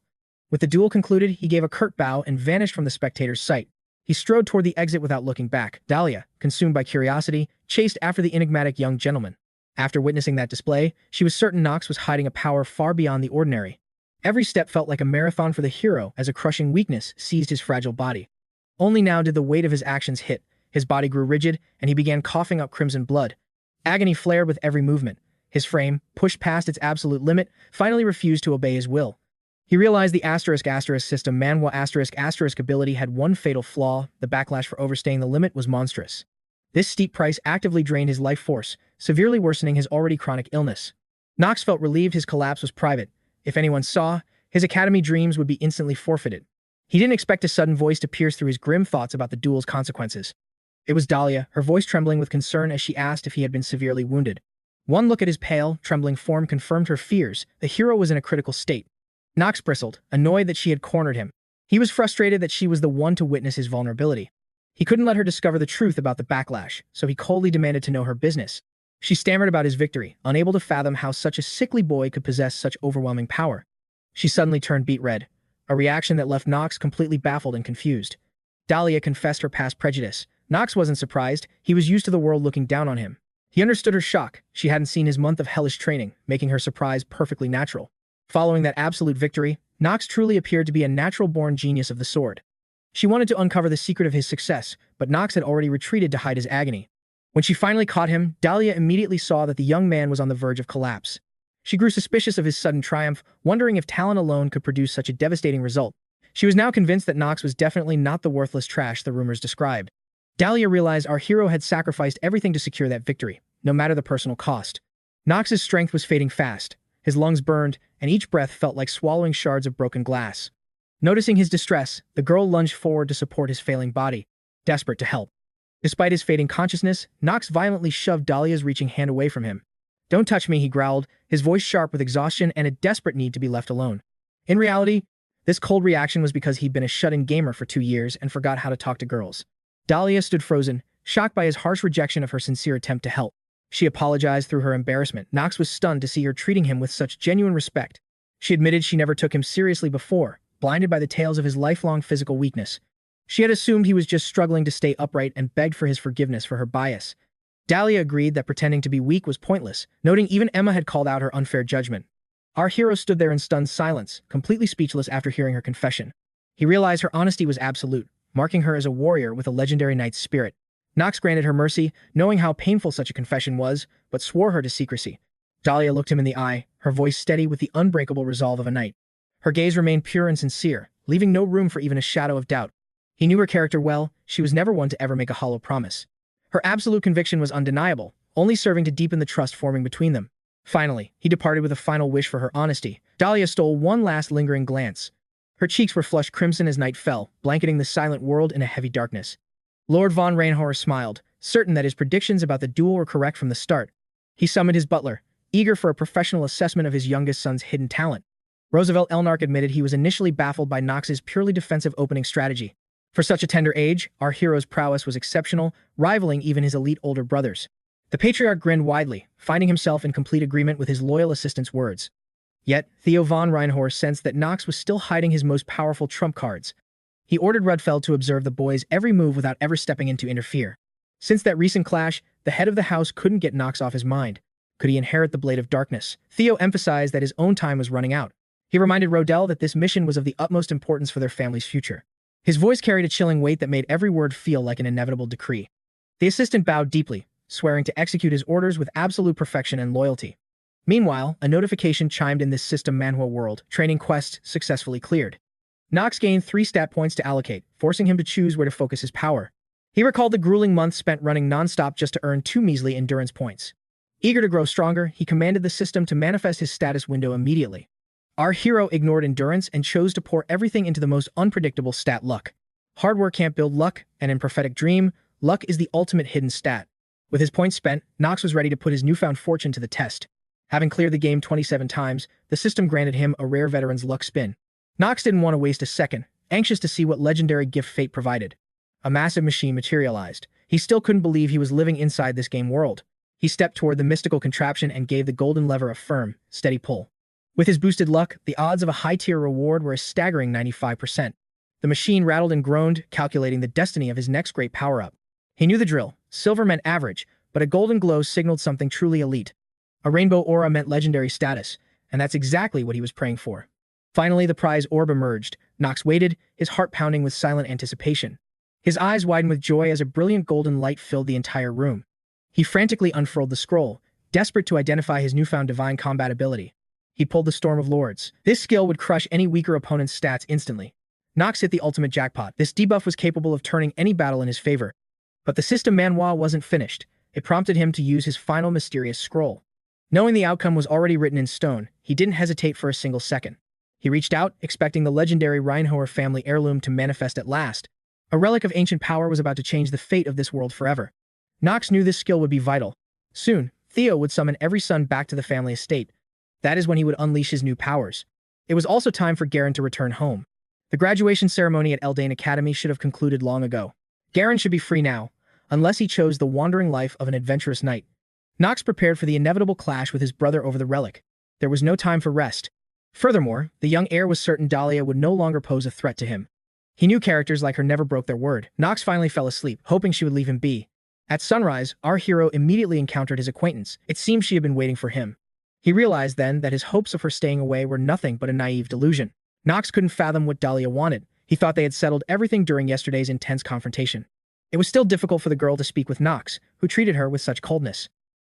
With the duel concluded, he gave a curt bow and vanished from the spectator's sight. He strode toward the exit without looking back. Dahlia, consumed by curiosity, chased after the enigmatic young gentleman. After witnessing that display, she was certain Knox was hiding a power far beyond the ordinary. Every step felt like a marathon for the hero as a crushing weakness seized his fragile body. Only now did the weight of his actions hit. His body grew rigid, and he began coughing up crimson blood. Agony flared with every movement. His frame, pushed past its absolute limit, finally refused to obey his will. He realized the *** system Manhwa *** ability had one fatal flaw. The backlash for overstaying the limit was monstrous. This steep price actively drained his life force, severely worsening his already chronic illness. Knox felt relieved his collapse was private. If anyone saw, his academy dreams would be instantly forfeited. He didn't expect a sudden voice to pierce through his grim thoughts about the duel's consequences. It was Dahlia, her voice trembling with concern as she asked if he had been severely wounded. One look at his pale, trembling form confirmed her fears. The hero was in a critical state. Knox bristled, annoyed that she had cornered him. He was frustrated that she was the one to witness his vulnerability. He couldn't let her discover the truth about the backlash, so he coldly demanded to know her business. She stammered about his victory, unable to fathom how such a sickly boy could possess such overwhelming power. She suddenly turned beet red, a reaction that left Knox completely baffled and confused. Dahlia confessed her past prejudice. Knox wasn't surprised. He was used to the world looking down on him. He understood her shock. She hadn't seen his month of hellish training, making her surprise perfectly natural. Following that absolute victory, Knox truly appeared to be a natural-born genius of the sword. She wanted to uncover the secret of his success, but Knox had already retreated to hide his agony. When she finally caught him, Dahlia immediately saw that the young man was on the verge of collapse. She grew suspicious of his sudden triumph, wondering if talent alone could produce such a devastating result. She was now convinced that Knox was definitely not the worthless trash the rumors described. Dahlia realized our hero had sacrificed everything to secure that victory, no matter the personal cost. Knox's strength was fading fast. His lungs burned, and each breath felt like swallowing shards of broken glass. Noticing his distress, the girl lunged forward to support his failing body, desperate to help. Despite his fading consciousness, Knox violently shoved Dahlia's reaching hand away from him. "Don't touch me," he growled, his voice sharp with exhaustion and a desperate need to be left alone. In reality, this cold reaction was because he'd been a shut-in gamer for 2 years and forgot how to talk to girls. Dahlia stood frozen, shocked by his harsh rejection of her sincere attempt to help. She apologized through her embarrassment. Knox was stunned to see her treating him with such genuine respect. She admitted she never took him seriously before, blinded by the tales of his lifelong physical weakness. She had assumed he was just struggling to stay upright and begged for his forgiveness for her bias. Dahlia agreed that pretending to be weak was pointless, noting even Emma had called out her unfair judgment. Our hero stood there in stunned silence, completely speechless after hearing her confession. He realized her honesty was absolute, marking her as a warrior with a legendary knight's spirit. Knox granted her mercy, knowing how painful such a confession was, but swore her to secrecy. Dahlia looked him in the eye, her voice steady with the unbreakable resolve of a knight. Her gaze remained pure and sincere, leaving no room for even a shadow of doubt. He knew her character well. She was never one to ever make a hollow promise. Her absolute conviction was undeniable, only serving to deepen the trust forming between them. Finally, he departed with a final wish for her honesty. Dahlia stole one last lingering glance. Her cheeks were flushed crimson as night fell, blanketing the silent world in a heavy darkness. Lord von Reinhover smiled, certain that his predictions about the duel were correct from the start. He summoned his butler, eager for a professional assessment of his youngest son's hidden talent. Roosevelt Elnark admitted he was initially baffled by Knox's purely defensive opening strategy. For such a tender age, our hero's prowess was exceptional, rivaling even his elite older brothers. The patriarch grinned widely, finding himself in complete agreement with his loyal assistant's words. Yet, Theo von Reinhover sensed that Knox was still hiding his most powerful trump cards. He ordered Rudfeld to observe the boy's every move without ever stepping in to interfere. Since that recent clash, the head of the house couldn't get Knox off his mind. Could he inherit the Blade of Darkness? Theo emphasized that his own time was running out. He reminded Rodell that this mission was of the utmost importance for their family's future. His voice carried a chilling weight that made every word feel like an inevitable decree. The assistant bowed deeply, swearing to execute his orders with absolute perfection and loyalty. Meanwhile, a notification chimed in this system Manhwa world. Training quest successfully cleared. Knox gained 3 stat points to allocate, forcing him to choose where to focus his power. He recalled the grueling months spent running non-stop just to earn 2 measly endurance points. Eager to grow stronger, he commanded the system to manifest his status window immediately. Our hero ignored endurance and chose to pour everything into the most unpredictable stat, luck. Hard work can't build luck, and in Prophetic Dream, luck is the ultimate hidden stat. With his points spent, Knox was ready to put his newfound fortune to the test. Having cleared the game 27 times, the system granted him a rare veteran's luck spin. Knox didn't want to waste a second, anxious to see what legendary gift fate provided. A massive machine materialized. He still couldn't believe he was living inside this game world. He stepped toward the mystical contraption and gave the golden lever a firm, steady pull. With his boosted luck, the odds of a high-tier reward were a staggering 95%. The machine rattled and groaned, calculating the destiny of his next great power-up. He knew the drill. Silver meant average, but a golden glow signaled something truly elite. A rainbow aura meant legendary status, and that's exactly what he was praying for. Finally, the prize orb emerged. Knox waited, his heart pounding with silent anticipation. His eyes widened with joy as a brilliant golden light filled the entire room. He frantically unfurled the scroll, desperate to identify his newfound divine combat ability. He pulled the Storm of Lords. This skill would crush any weaker opponent's stats instantly. Knox hit the ultimate jackpot. This debuff was capable of turning any battle in his favor. But the system Manhwa wasn't finished. It prompted him to use his final mysterious scroll. Knowing the outcome was already written in stone, he didn't hesitate for a single second. He reached out, expecting the legendary Reinhover family heirloom to manifest at last. A relic of ancient power was about to change the fate of this world forever. Knox knew this skill would be vital. Soon, Theo would summon every son back to the family estate. That is when he would unleash his new powers. It was also time for Garen to return home. The graduation ceremony at 𝗧𝗶𝗿 Academy should have concluded long ago. Garen should be free now, unless he chose the wandering life of an adventurous knight. Knox prepared for the inevitable clash with his brother over the relic. There was no time for rest. Furthermore, the young heir was certain Dahlia would no longer pose a threat to him. He knew characters like her never broke their word. Knox finally fell asleep, hoping she would leave him be. At sunrise, our hero immediately encountered his acquaintance. It seemed she had been waiting for him. He realized then that his hopes of her staying away were nothing but a naive delusion. Knox couldn't fathom what Dahlia wanted. He thought they had settled everything during yesterday's intense confrontation. It was still difficult for the girl to speak with Knox, who treated her with such coldness.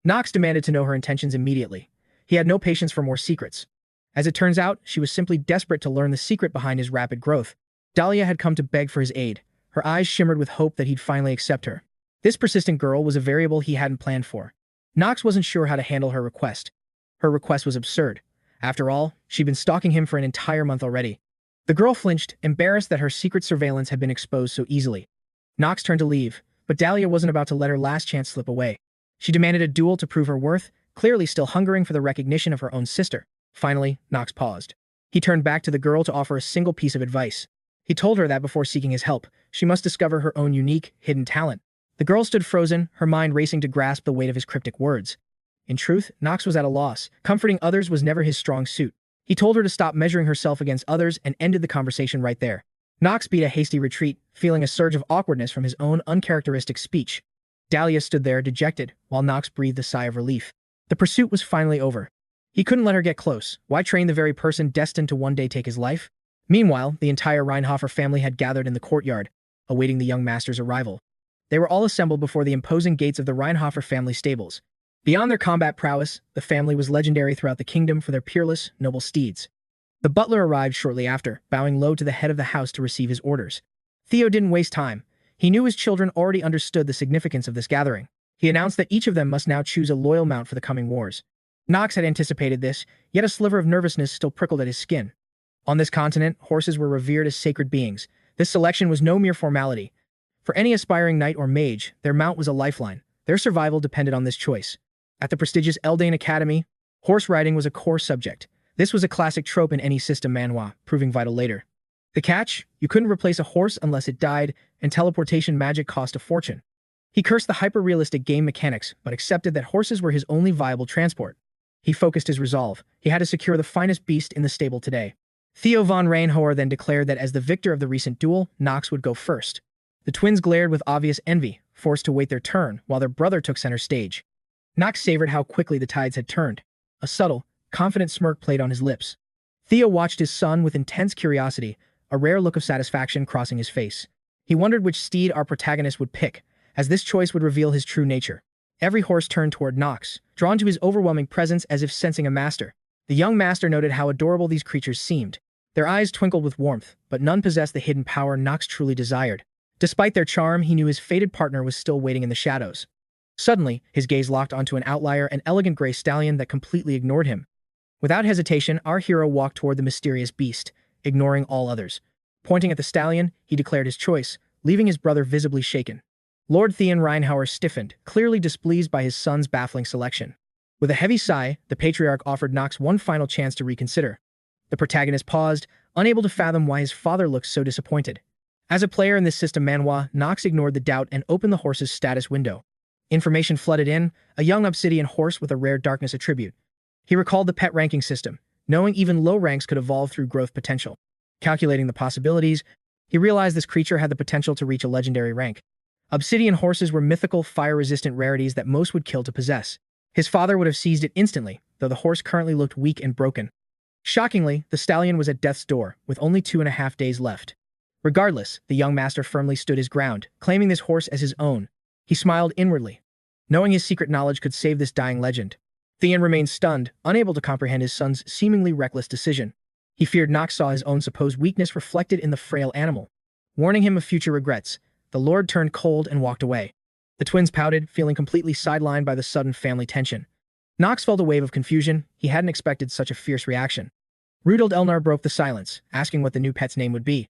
Knox demanded to know her intentions immediately. He had no patience for more secrets. As it turns out, she was simply desperate to learn the secret behind his rapid growth. Dahlia had come to beg for his aid. Her eyes shimmered with hope that he'd finally accept her. This persistent girl was a variable he hadn't planned for. Knox wasn't sure how to handle her request. Her request was absurd. After all, she'd been stalking him for an entire month already. The girl flinched, embarrassed that her secret surveillance had been exposed so easily. Knox turned to leave, but Dahlia wasn't about to let her last chance slip away. She demanded a duel to prove her worth, clearly still hungering for the recognition of her own sister. Finally, Knox paused. He turned back to the girl to offer a single piece of advice. He told her that before seeking his help, she must discover her own unique, hidden talent. The girl stood frozen, her mind racing to grasp the weight of his cryptic words. In truth, Knox was at a loss. Comforting others was never his strong suit. He told her to stop measuring herself against others and ended the conversation right there. Knox beat a hasty retreat, feeling a surge of awkwardness from his own uncharacteristic speech. Dahlia stood there, dejected, while Knox breathed a sigh of relief. The pursuit was finally over. He couldn't let her get close. Why train the very person destined to one day take his life? Meanwhile, the entire Reinhover family had gathered in the courtyard, awaiting the young master's arrival. They were all assembled before the imposing gates of the Reinhover family stables. Beyond their combat prowess, the family was legendary throughout the kingdom for their peerless, noble steeds. The butler arrived shortly after, bowing low to the head of the house to receive his orders. Theo didn't waste time. He knew his children already understood the significance of this gathering. He announced that each of them must now choose a loyal mount for the coming wars. Knox had anticipated this, yet a sliver of nervousness still prickled at his skin. On this continent, horses were revered as sacred beings. This selection was no mere formality. For any aspiring knight or mage, their mount was a lifeline. Their survival depended on this choice. At the prestigious 𝗧𝗶𝗿 Academy, horse riding was a core subject. This was a classic trope in any system Manhwa, proving vital later. The catch? You couldn't replace a horse unless it died, and teleportation magic cost a fortune. He cursed the hyper-realistic game mechanics, but accepted that horses were his only viable transport. He focused his resolve. He had to secure the finest beast in the stable today. Theo von Reinhover then declared that as the victor of the recent duel, Knox would go first. The twins glared with obvious envy, forced to wait their turn, while their brother took center stage. Knox savored how quickly the tides had turned. A subtle, confident smirk played on his lips. Theo watched his son with intense curiosity, a rare look of satisfaction crossing his face. He wondered which steed our protagonist would pick, as this choice would reveal his true nature. Every horse turned toward Knox, drawn to his overwhelming presence as if sensing a master. The young master noted how adorable these creatures seemed. Their eyes twinkled with warmth, but none possessed the hidden power Knox truly desired. Despite their charm, he knew his fated partner was still waiting in the shadows. Suddenly, his gaze locked onto an outlier, an elegant gray stallion that completely ignored him. Without hesitation, our hero walked toward the mysterious beast, ignoring all others. Pointing at the stallion, he declared his choice, leaving his brother visibly shaken. Lord Reinhover stiffened, clearly displeased by his son's baffling selection. With a heavy sigh, the patriarch offered Knox one final chance to reconsider. The protagonist paused, unable to fathom why his father looked so disappointed. As a player in this system Manhwa, Knox ignored the doubt and opened the horse's status window. Information flooded in, a young obsidian horse with a rare darkness attribute. He recalled the pet ranking system, knowing even low ranks could evolve through growth potential. Calculating the possibilities, he realized this creature had the potential to reach a legendary rank. Obsidian horses were mythical, fire-resistant rarities that most would kill to possess. His father would have seized it instantly, though the horse currently looked weak and broken. Shockingly, the stallion was at death's door, with only 2.5 days left. Regardless, the young master firmly stood his ground, claiming this horse as his own. He smiled inwardly, knowing his secret knowledge could save this dying legend. Theon remained stunned, unable to comprehend his son's seemingly reckless decision. He feared Knox saw his own supposed weakness reflected in the frail animal. Warning him of future regrets, the lord turned cold and walked away. The twins pouted, feeling completely sidelined by the sudden family tension. Knox felt a wave of confusion. He hadn't expected such a fierce reaction. Rudolf Elnar broke the silence, asking what the new pet's name would be.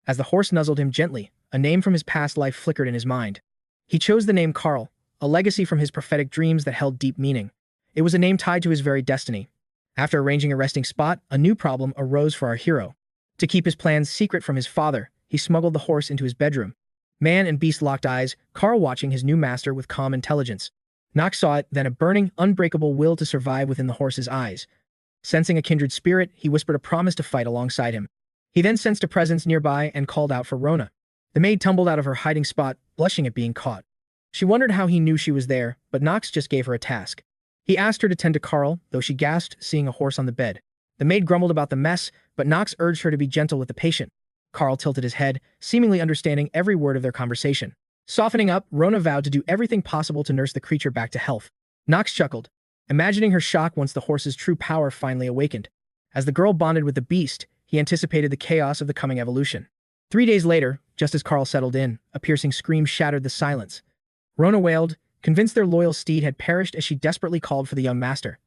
As the horse nuzzled him gently, a name from his past life flickered in his mind. He chose the name Karl, a legacy from his prophetic dreams that held deep meaning. It was a name tied to his very destiny. After arranging a resting spot, a new problem arose for our hero. To keep his plans secret from his father, he smuggled the horse into his bedroom. Man and beast locked eyes, Karl watching his new master with calm intelligence. Knox saw it, then a burning, unbreakable will to survive within the horse's eyes. Sensing a kindred spirit, he whispered a promise to fight alongside him. He then sensed a presence nearby and called out for Rona. The maid tumbled out of her hiding spot, blushing at being caught. She wondered how he knew she was there, but Knox just gave her a task. He asked her to tend to Karl, though she gasped, seeing a horse on the bed. The maid grumbled about the mess, but Knox urged her to be gentle with the patient. Karl tilted his head, seemingly understanding every word of their conversation. Softening up, Rona vowed to do everything possible to nurse the creature back to health. Knox chuckled, imagining her shock once the horse's true power finally awakened. As the girl bonded with the beast, he anticipated the chaos of the coming evolution. 3 days later, just as Karl settled in, a piercing scream shattered the silence. Rona wailed, convinced their loyal steed had perished as she desperately called for the young master.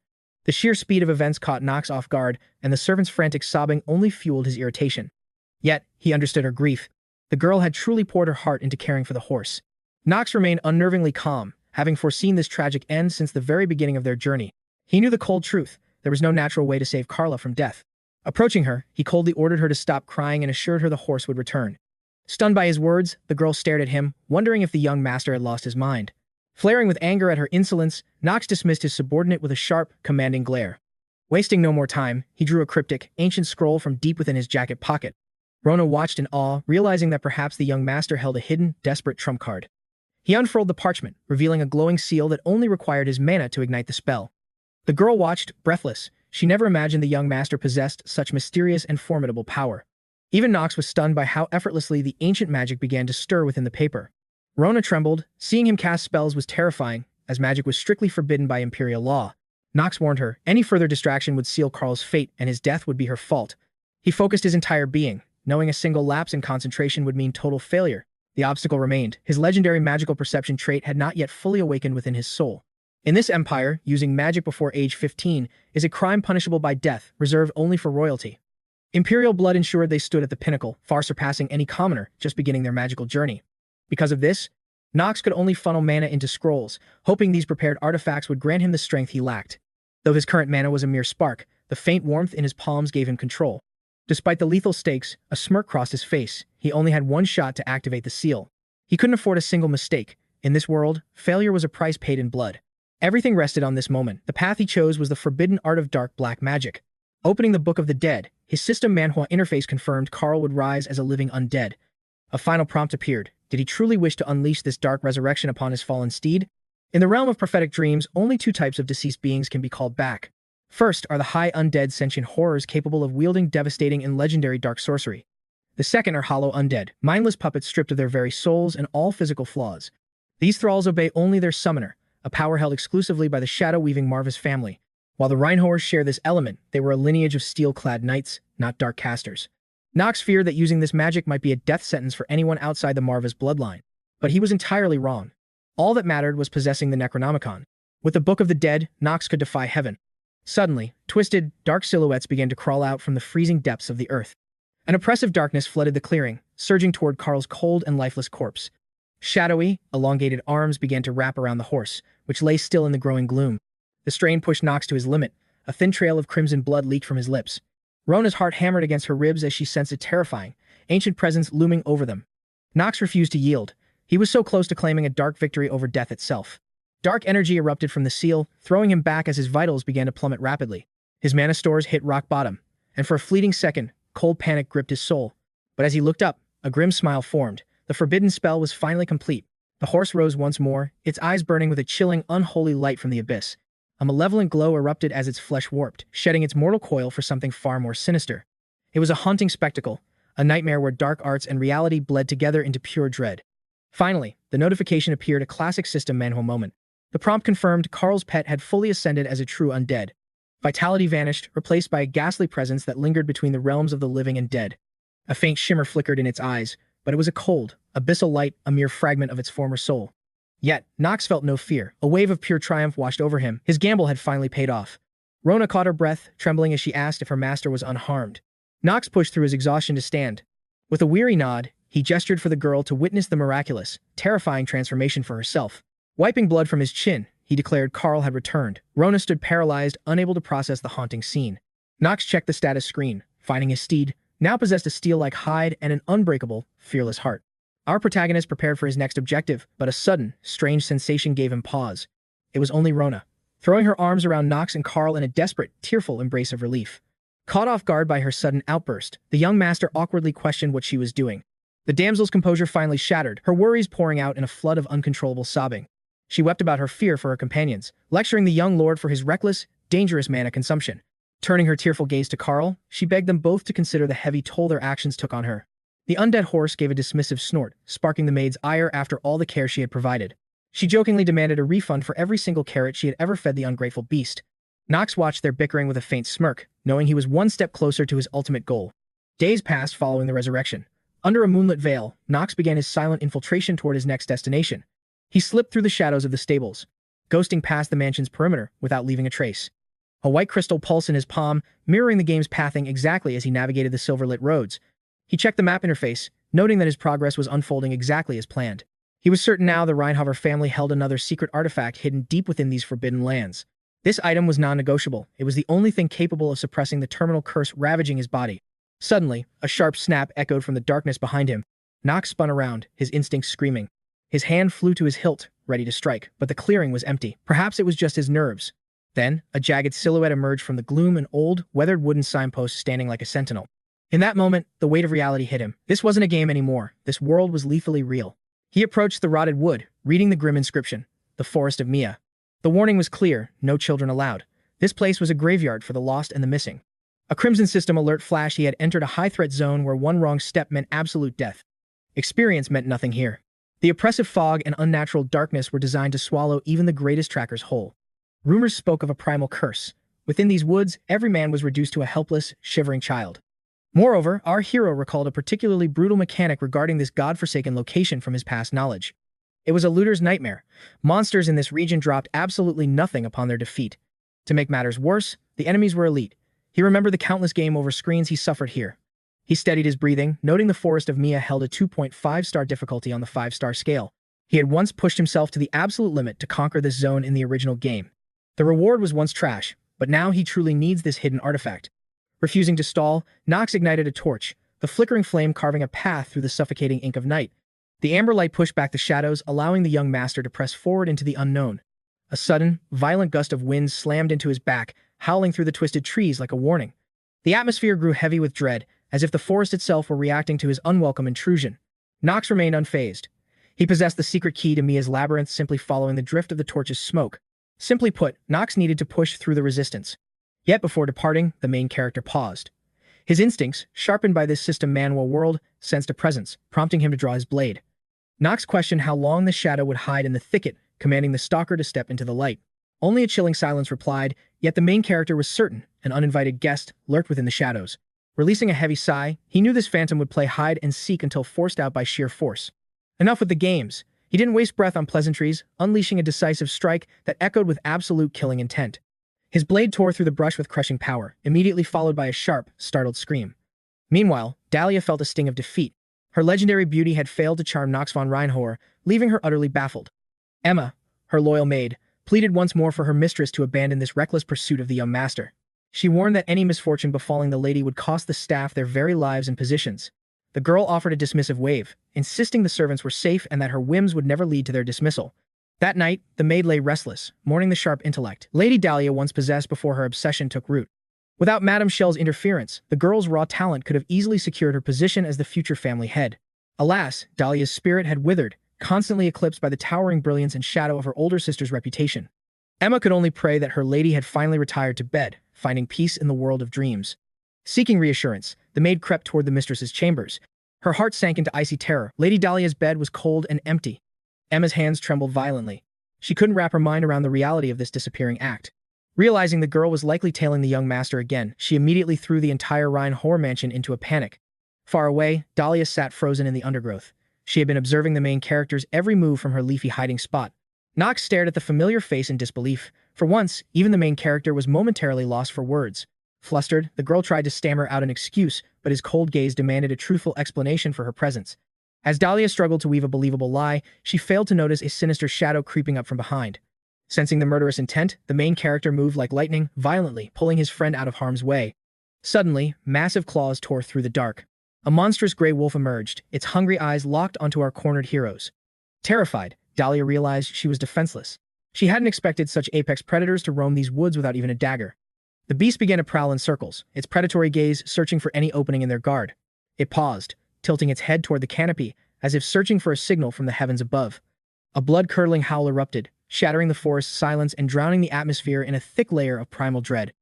The sheer speed of events caught Knox off guard, and the servant's frantic sobbing only fueled his irritation. Yet, he understood her grief. The girl had truly poured her heart into caring for the horse. Knox remained unnervingly calm, having foreseen this tragic end since the very beginning of their journey. He knew the cold truth. There was no natural way to save Karla from death. Approaching her, he coldly ordered her to stop crying and assured her the horse would return. Stunned by his words, the girl stared at him, wondering if the young master had lost his mind. Flaring with anger at her insolence, Knox dismissed his subordinate with a sharp, commanding glare. Wasting no more time, he drew a cryptic, ancient scroll from deep within his jacket pocket. Rona watched in awe, realizing that perhaps the young master held a hidden, desperate trump card. He unfurled the parchment, revealing a glowing seal that only required his mana to ignite the spell. The girl watched, breathless. She never imagined the young master possessed such mysterious and formidable power. Even Knox was stunned by how effortlessly the ancient magic began to stir within the paper. Rona trembled. Seeing him cast spells was terrifying, as magic was strictly forbidden by imperial law. Knox warned her, any further distraction would seal Karl's fate, and his death would be her fault. He focused his entire being, knowing a single lapse in concentration would mean total failure. The obstacle remained. His legendary magical perception trait had not yet fully awakened within his soul. In this empire, using magic before age 15 is a crime punishable by death, reserved only for royalty. Imperial blood ensured they stood at the pinnacle, far surpassing any commoner just beginning their magical journey. Because of this, Knox could only funnel mana into scrolls, hoping these prepared artifacts would grant him the strength he lacked. Though his current mana was a mere spark, the faint warmth in his palms gave him control. Despite the lethal stakes, a smirk crossed his face. He only had one shot to activate the seal. He couldn't afford a single mistake. In this world, failure was a price paid in blood. Everything rested on this moment. The path he chose was the forbidden art of dark black magic. Opening the Book of the Dead, his system Manhwa interface confirmed Karl would rise as a living undead. A final prompt appeared. Did he truly wish to unleash this dark resurrection upon his fallen steed? In the realm of prophetic dreams, only 2 types of deceased beings can be called back. First are the high undead sentient horrors capable of wielding devastating and legendary dark sorcery. The second are hollow undead, mindless puppets stripped of their very souls and all physical flaws. These thralls obey only their summoner, a power held exclusively by the shadow-weaving Marva's family. While the Reinhovers share this element, they were a lineage of steel-clad knights, not dark casters. Knox feared that using this magic might be a death sentence for anyone outside the Marva's bloodline. But he was entirely wrong. All that mattered was possessing the Necronomicon. With the Book of the Dead, Knox could defy heaven. Suddenly, twisted, dark silhouettes began to crawl out from the freezing depths of the earth. An oppressive darkness flooded the clearing, surging toward Carl's cold and lifeless corpse. Shadowy, elongated arms began to wrap around the horse, which lay still in the growing gloom. The strain pushed Knox to his limit. A thin trail of crimson blood leaked from his lips. Rona's heart hammered against her ribs as she sensed a terrifying, ancient presence looming over them. Knox refused to yield. He was so close to claiming a dark victory over death itself. Dark energy erupted from the seal, throwing him back as his vitals began to plummet rapidly. His mana stores hit rock bottom, and for a fleeting second, cold panic gripped his soul. But as he looked up, a grim smile formed. The forbidden spell was finally complete. The horse rose once more, its eyes burning with a chilling, unholy light from the abyss. A malevolent glow erupted as its flesh warped, shedding its mortal coil for something far more sinister. It was a haunting spectacle, a nightmare where dark arts and reality bled together into pure dread. Finally, the notification appeared, a classic system Manhwa moment. The prompt confirmed Carl's pet had fully ascended as a true undead. Vitality vanished, replaced by a ghastly presence that lingered between the realms of the living and dead. A faint shimmer flickered in its eyes, but it was a cold, abyssal light, a mere fragment of its former soul. Yet, Knox felt no fear. A wave of pure triumph washed over him. His gamble had finally paid off. Rona caught her breath, trembling as she asked if her master was unharmed. Knox pushed through his exhaustion to stand. With a weary nod, he gestured for the girl to witness the miraculous, terrifying transformation for herself. Wiping blood from his chin, he declared Carl had returned. Rona stood paralyzed, unable to process the haunting scene. Knox checked the status screen, finding his steed now possessed a steel-like hide and an unbreakable, fearless heart. Our protagonist prepared for his next objective, but a sudden, strange sensation gave him pause. It was only Rona, throwing her arms around Knox and Carl in a desperate, tearful embrace of relief. Caught off guard by her sudden outburst, the young master awkwardly questioned what she was doing. The damsel's composure finally shattered, her worries pouring out in a flood of uncontrollable sobbing. She wept about her fear for her companions, lecturing the young lord for his reckless, dangerous mana consumption. Turning her tearful gaze to Carl, she begged them both to consider the heavy toll their actions took on her. The undead horse gave a dismissive snort, sparking the maid's ire after all the care she had provided. She jokingly demanded a refund for every single carrot she had ever fed the ungrateful beast. Knox watched their bickering with a faint smirk, knowing he was one step closer to his ultimate goal. Days passed following the resurrection. Under a moonlit veil, Knox began his silent infiltration toward his next destination. He slipped through the shadows of the stables, ghosting past the mansion's perimeter without leaving a trace. A white crystal pulsed in his palm, mirroring the game's pathing exactly as he navigated the silver-lit roads. He checked the map interface, noting that his progress was unfolding exactly as planned. He was certain now the Reinhover family held another secret artifact hidden deep within these forbidden lands. This item was non-negotiable. It was the only thing capable of suppressing the terminal curse ravaging his body. Suddenly, a sharp snap echoed from the darkness behind him. Knox spun around, his instincts screaming. His hand flew to his hilt, ready to strike, but the clearing was empty. Perhaps it was just his nerves. Then, a jagged silhouette emerged from the gloom, an old, weathered wooden signpost standing like a sentinel. In that moment, the weight of reality hit him. This wasn't a game anymore. This world was lethally real. He approached the rotted wood, reading the grim inscription, "The Forest of 𝗦𝘆𝘀𝗃." The warning was clear, no children allowed. This place was a graveyard for the lost and the missing. A crimson system alert flashed. He had entered a high-threat zone where one wrong step meant absolute death. Experience meant nothing here. The oppressive fog and unnatural darkness were designed to swallow even the greatest trackers whole. Rumors spoke of a primal curse. Within these woods, every man was reduced to a helpless, shivering child. Moreover, our hero recalled a particularly brutal mechanic regarding this god-forsaken location from his past knowledge. It was a looter's nightmare. Monsters in this region dropped absolutely nothing upon their defeat. To make matters worse, the enemies were elite. He remembered the countless game-over screens he suffered here. He steadied his breathing, noting the Forest of 𝗦𝘆𝘀𝗃 held a 2.5-star difficulty on the 5-star scale. He had once pushed himself to the absolute limit to conquer this zone in the original game. The reward was once trash, but now he truly needs this hidden artifact. Refusing to stall, Knox ignited a torch, the flickering flame carving a path through the suffocating ink of night. The amber light pushed back the shadows, allowing the young master to press forward into the unknown. A sudden, violent gust of wind slammed into his back, howling through the twisted trees like a warning. The atmosphere grew heavy with dread, as if the forest itself were reacting to his unwelcome intrusion. Knox remained unfazed. He possessed the secret key to 𝗦𝘆𝘀𝑃𝐿abyrinth, simply following the drift of the torch's smoke. Simply put, Knox needed to push through the resistance. Yet before departing, the main character paused. His instincts, sharpened by this system Manhwa world, sensed a presence, prompting him to draw his blade. Knox questioned how long the shadow would hide in the thicket, commanding the stalker to step into the light. Only a chilling silence replied, yet the main character was certain an uninvited guest lurked within the shadows. Releasing a heavy sigh, he knew this phantom would play hide and seek until forced out by sheer force. Enough with the games. He didn't waste breath on pleasantries, unleashing a decisive strike that echoed with absolute killing intent. His blade tore through the brush with crushing power, immediately followed by a sharp, startled scream. Meanwhile, Dahlia felt a sting of defeat. Her legendary beauty had failed to charm Knox von Reinhover, leaving her utterly baffled. Emma, her loyal maid, pleaded once more for her mistress to abandon this reckless pursuit of the young master. She warned that any misfortune befalling the lady would cost the staff their very lives and positions. The girl offered a dismissive wave, insisting the servants were safe and that her whims would never lead to their dismissal. That night, the maid lay restless, mourning the sharp intellect Lady Dahlia once possessed before her obsession took root. Without Madame Shell's interference, the girl's raw talent could have easily secured her position as the future family head. Alas, Dahlia's spirit had withered, constantly eclipsed by the towering brilliance and shadow of her older sister's reputation. Emma could only pray that her lady had finally retired to bed, finding peace in the world of dreams. Seeking reassurance, the maid crept toward the mistress's chambers. Her heart sank into icy terror. Lady Dahlia's bed was cold and empty. Emma's hands trembled violently. She couldn't wrap her mind around the reality of this disappearing act. Realizing the girl was likely tailing the young master again, she immediately threw the entire Reinhover mansion into a panic. Far away, Dahlia sat frozen in the undergrowth. She had been observing the main character's every move from her leafy hiding spot. Knox stared at the familiar face in disbelief. For once, even the main character was momentarily lost for words. Flustered, the girl tried to stammer out an excuse, but his cold gaze demanded a truthful explanation for her presence. As Dahlia struggled to weave a believable lie, she failed to notice a sinister shadow creeping up from behind. Sensing the murderous intent, the main character moved like lightning, violently, pulling his friend out of harm's way. Suddenly, massive claws tore through the dark. A monstrous gray wolf emerged, its hungry eyes locked onto our cornered heroes. Terrified, Dahlia realized she was defenseless. She hadn't expected such apex predators to roam these woods without even a dagger. The beast began to prowl in circles, its predatory gaze searching for any opening in their guard. It paused, tilting its head toward the canopy, as if searching for a signal from the heavens above. A blood-curdling howl erupted, shattering the forest's silence and drowning the atmosphere in a thick layer of primal dread.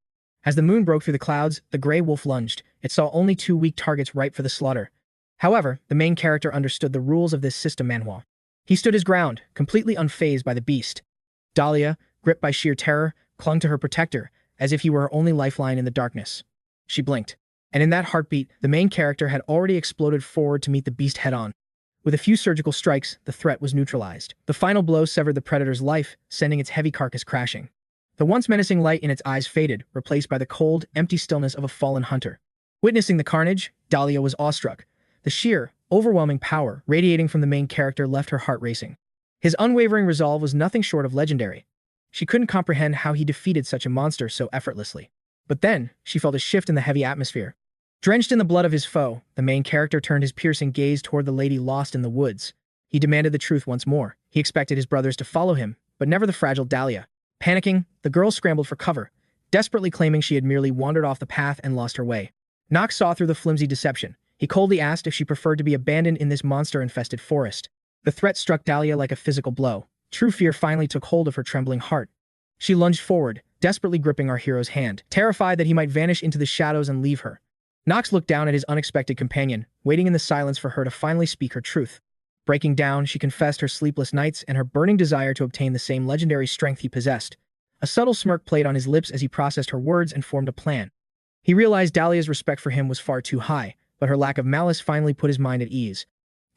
As the moon broke through the clouds, the gray wolf lunged. It saw only two weak targets ripe for the slaughter. However, the main character understood the rules of this system Manhwa. He stood his ground, completely unfazed by the beast. Dahlia, gripped by sheer terror, clung to her protector, as if he were her only lifeline in the darkness. She blinked, and in that heartbeat, the main character had already exploded forward to meet the beast head-on. With a few surgical strikes, the threat was neutralized. The final blow severed the predator's life, sending its heavy carcass crashing. The once menacing light in its eyes faded, replaced by the cold, empty stillness of a fallen hunter. Witnessing the carnage, Dahlia was awestruck. The sheer, overwhelming power radiating from the main character left her heart racing. His unwavering resolve was nothing short of legendary. She couldn't comprehend how he defeated such a monster so effortlessly. But then, she felt a shift in the heavy atmosphere. Drenched in the blood of his foe, the main character turned his piercing gaze toward the lady lost in the woods. He demanded the truth once more. He expected his brothers to follow him, but never the fragile Dahlia. Panicking, the girl scrambled for cover, desperately claiming she had merely wandered off the path and lost her way. Knox saw through the flimsy deception. He coldly asked if she preferred to be abandoned in this monster-infested forest. The threat struck Dahlia like a physical blow. True fear finally took hold of her trembling heart. She lunged forward, desperately gripping our hero's hand, terrified that he might vanish into the shadows and leave her. Knox looked down at his unexpected companion, waiting in the silence for her to finally speak her truth. Breaking down, she confessed her sleepless nights and her burning desire to obtain the same legendary strength he possessed. A subtle smirk played on his lips as he processed her words and formed a plan. He realized Dahlia's respect for him was far too high, but her lack of malice finally put his mind at ease.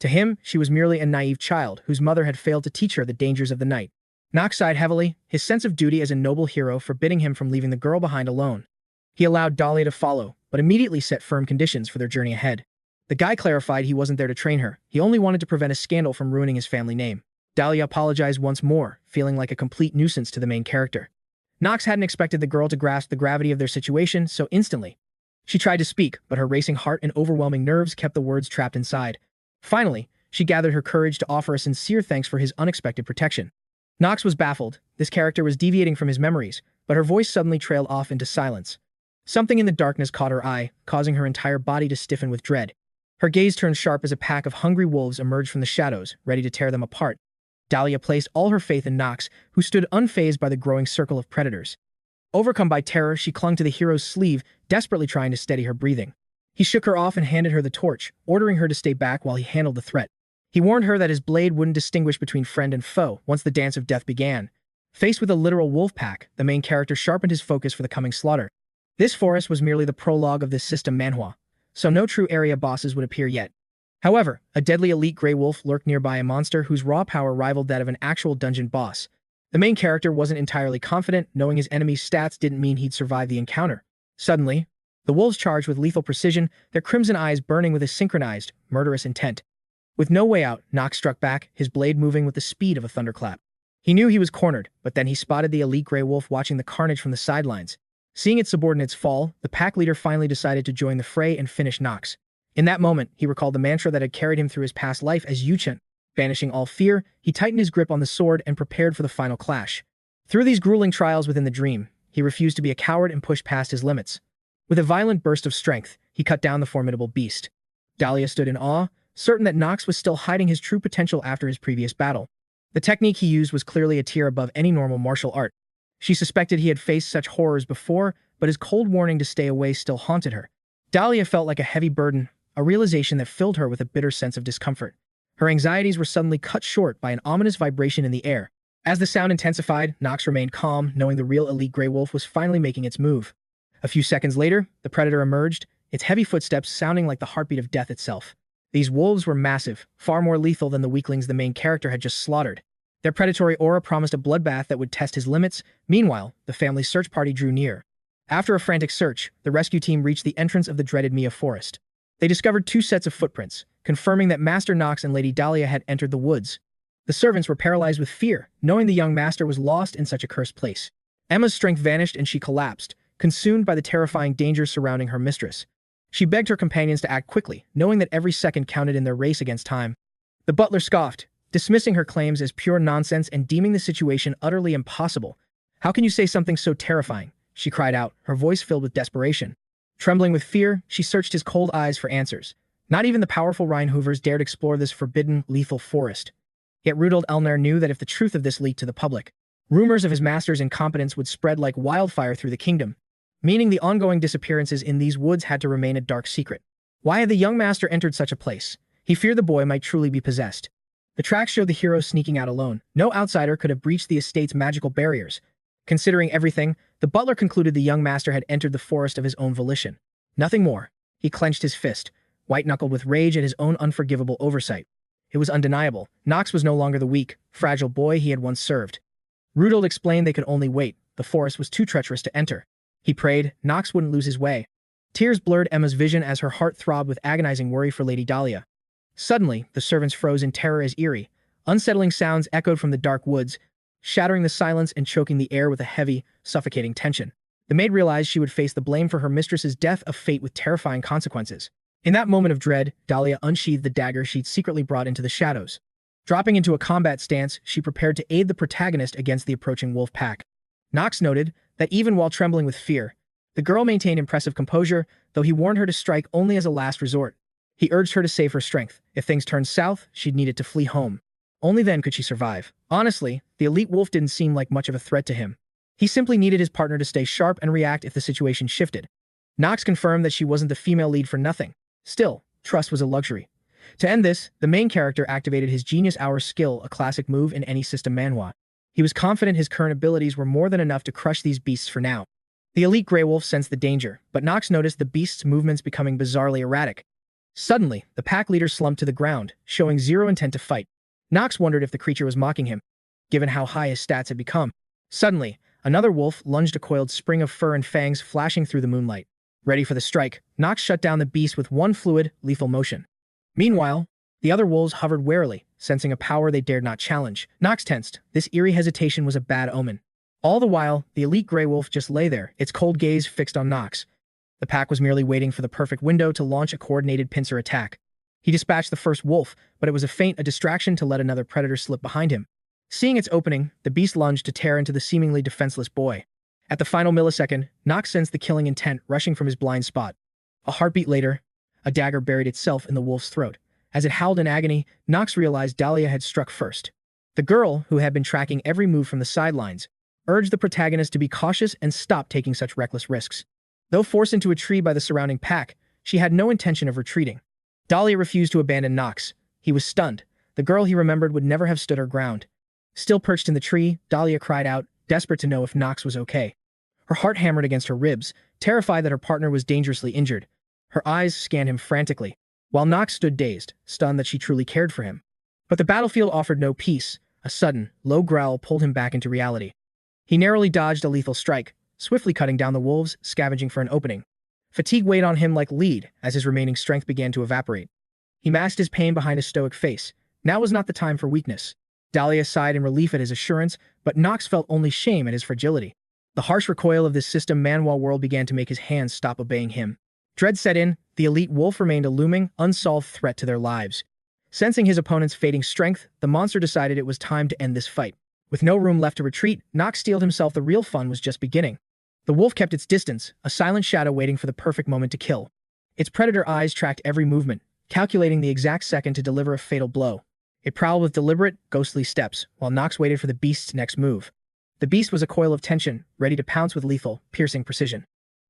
To him, she was merely a naive child whose mother had failed to teach her the dangers of the night. Knox sighed heavily, his sense of duty as a noble hero forbidding him from leaving the girl behind alone. He allowed Dahlia to follow, but immediately set firm conditions for their journey ahead. The guy clarified he wasn't there to train her, he only wanted to prevent a scandal from ruining his family name. Dahlia apologized once more, feeling like a complete nuisance to the main character. Knox hadn't expected the girl to grasp the gravity of their situation so instantly. She tried to speak, but her racing heart and overwhelming nerves kept the words trapped inside. Finally, she gathered her courage to offer a sincere thanks for his unexpected protection. Knox was baffled. This character was deviating from his memories, but her voice suddenly trailed off into silence. Something in the darkness caught her eye, causing her entire body to stiffen with dread. Her gaze turned sharp as a pack of hungry wolves emerged from the shadows, ready to tear them apart. Dahlia placed all her faith in Knox, who stood unfazed by the growing circle of predators. Overcome by terror, she clung to the hero's sleeve, desperately trying to steady her breathing. He shook her off and handed her the torch, ordering her to stay back while he handled the threat. He warned her that his blade wouldn't distinguish between friend and foe once the dance of death began. Faced with a literal wolf pack, the main character sharpened his focus for the coming slaughter. This forest was merely the prologue of this system Manhwa, so no true area bosses would appear yet. However, a deadly elite grey wolf lurked nearby, a monster whose raw power rivaled that of an actual dungeon boss. The main character wasn't entirely confident, knowing his enemy's stats didn't mean he'd survive the encounter. Suddenly, the wolves charged with lethal precision, their crimson eyes burning with a synchronized, murderous intent. With no way out, Knox struck back, his blade moving with the speed of a thunderclap. He knew he was cornered, but then he spotted the elite grey wolf watching the carnage from the sidelines. Seeing its subordinates fall, the pack leader finally decided to join the fray and finish Knox. In that moment, he recalled the mantra that had carried him through his past life as 𝗧𝗀𝗁. Banishing all fear, he tightened his grip on the sword and prepared for the final clash. Through these grueling trials within the dream, he refused to be a coward and pushed past his limits. With a violent burst of strength, he cut down the formidable beast. Dahlia stood in awe, certain that Knox was still hiding his true potential after his previous battle. The technique he used was clearly a tier above any normal martial art. She suspected he had faced such horrors before, but his cold warning to stay away still haunted her. Dahlia felt like a heavy burden, a realization that filled her with a bitter sense of discomfort. Her anxieties were suddenly cut short by an ominous vibration in the air. As the sound intensified, Knox remained calm, knowing the real elite grey wolf was finally making its move. A few seconds later, the predator emerged, its heavy footsteps sounding like the heartbeat of death itself. These wolves were massive, far more lethal than the weaklings the main character had just slaughtered. Their predatory aura promised a bloodbath that would test his limits. Meanwhile, the family search party drew near. After a frantic search, the rescue team reached the entrance of the dreaded 𝗦𝘆𝘀𝗁 forest. They discovered 2 sets of footprints, confirming that Master Knox and Lady Dahlia had entered the woods. The servants were paralyzed with fear, knowing the young master was lost in such a cursed place. Emma's strength vanished and she collapsed, consumed by the terrifying dangers surrounding her mistress. She begged her companions to act quickly, knowing that every second counted in their race against time. The butler scoffed, dismissing her claims as pure nonsense and deeming the situation utterly impossible. "How can you say something so terrifying?" she cried out, her voice filled with desperation. Trembling with fear, she searched his cold eyes for answers. Not even the powerful Reinhovers dared explore this forbidden, lethal forest. Yet Rudolf Elner knew that if the truth of this leaked to the public, rumors of his master's incompetence would spread like wildfire through the kingdom, meaning the ongoing disappearances in these woods had to remain a dark secret. Why had the young master entered such a place? He feared the boy might truly be possessed. The tracks showed the hero sneaking out alone. No outsider could have breached the estate's magical barriers. Considering everything, the butler concluded the young master had entered the forest of his own volition. Nothing more. He clenched his fist, white-knuckled with rage at his own unforgivable oversight. It was undeniable. Knox was no longer the weak, fragile boy he had once served. Rudolf explained they could only wait. The forest was too treacherous to enter. He prayed Knox wouldn't lose his way. Tears blurred Emma's vision as her heart throbbed with agonizing worry for Lady Dahlia. Suddenly, the servants froze in terror as eerie, unsettling sounds echoed from the dark woods, shattering the silence and choking the air with a heavy, suffocating tension. The maid realized she would face the blame for her mistress's death, a fate with terrifying consequences. In that moment of dread, Dahlia unsheathed the dagger she'd secretly brought into the shadows. Dropping into a combat stance, she prepared to aid the protagonist against the approaching wolf pack. Knox noted that even while trembling with fear, the girl maintained impressive composure, though he warned her to strike only as a last resort. He urged her to save her strength. If things turned south, she'd need it to flee home. Only then could she survive. Honestly, the elite wolf didn't seem like much of a threat to him. He simply needed his partner to stay sharp and react if the situation shifted. Knox confirmed that she wasn't the female lead for nothing. Still, trust was a luxury. To end this, the main character activated his Genius Hour skill, a classic move in any system Manhwa. He was confident his current abilities were more than enough to crush these beasts for now. The elite grey wolf sensed the danger, but Knox noticed the beast's movements becoming bizarrely erratic. Suddenly, the pack leader slumped to the ground, showing zero intent to fight. Knox wondered if the creature was mocking him, given how high his stats had become. Suddenly, another wolf lunged, a coiled spring of fur and fangs flashing through the moonlight. Ready for the strike, Knox shut down the beast with one fluid, lethal motion. Meanwhile, the other wolves hovered warily, sensing a power they dared not challenge. Knox tensed. This eerie hesitation was a bad omen. All the while, the elite grey wolf just lay there, its cold gaze fixed on Knox. The pack was merely waiting for the perfect window to launch a coordinated pincer attack. He dispatched the first wolf, but it was a distraction to let another predator slip behind him. Seeing its opening, the beast lunged to tear into the seemingly defenseless boy. At the final millisecond, Knox sensed the killing intent rushing from his blind spot. A heartbeat later, a dagger buried itself in the wolf's throat. As it howled in agony, Knox realized Dahlia had struck first. The girl, who had been tracking every move from the sidelines, urged the protagonist to be cautious and stop taking such reckless risks. Though forced into a tree by the surrounding pack, she had no intention of retreating. Dahlia refused to abandon Knox. He was stunned. the girl he remembered would never have stood her ground. Still perched in the tree, Dahlia cried out, desperate to know if Knox was okay. Her heart hammered against her ribs, terrified that her partner was dangerously injured. Her eyes scanned him frantically, while Knox stood dazed, stunned that she truly cared for him. But the battlefield offered no peace. A sudden, low growl pulled him back into reality. He narrowly dodged a lethal strike, swiftly cutting down the wolves, scavenging for an opening. Fatigue weighed on him like lead as his remaining strength began to evaporate. He masked his pain behind a stoic face. Now was not the time for weakness. Dahlia sighed in relief at his assurance, but Knox felt only shame at his fragility. The harsh recoil of this system Manhwa world began to make his hands stop obeying him. Dread set in, the elite wolf remained a looming, unsolved threat to their lives. Sensing his opponent's fading strength, the monster decided it was time to end this fight. With no room left to retreat, Knox steeled himself the real fun was just beginning. The wolf kept its distance, a silent shadow waiting for the perfect moment to kill. Its predator eyes tracked every movement, calculating the exact second to deliver a fatal blow. It prowled with deliberate, ghostly steps, while Knox waited for the beast's next move. The beast was a coil of tension, ready to pounce with lethal, piercing precision.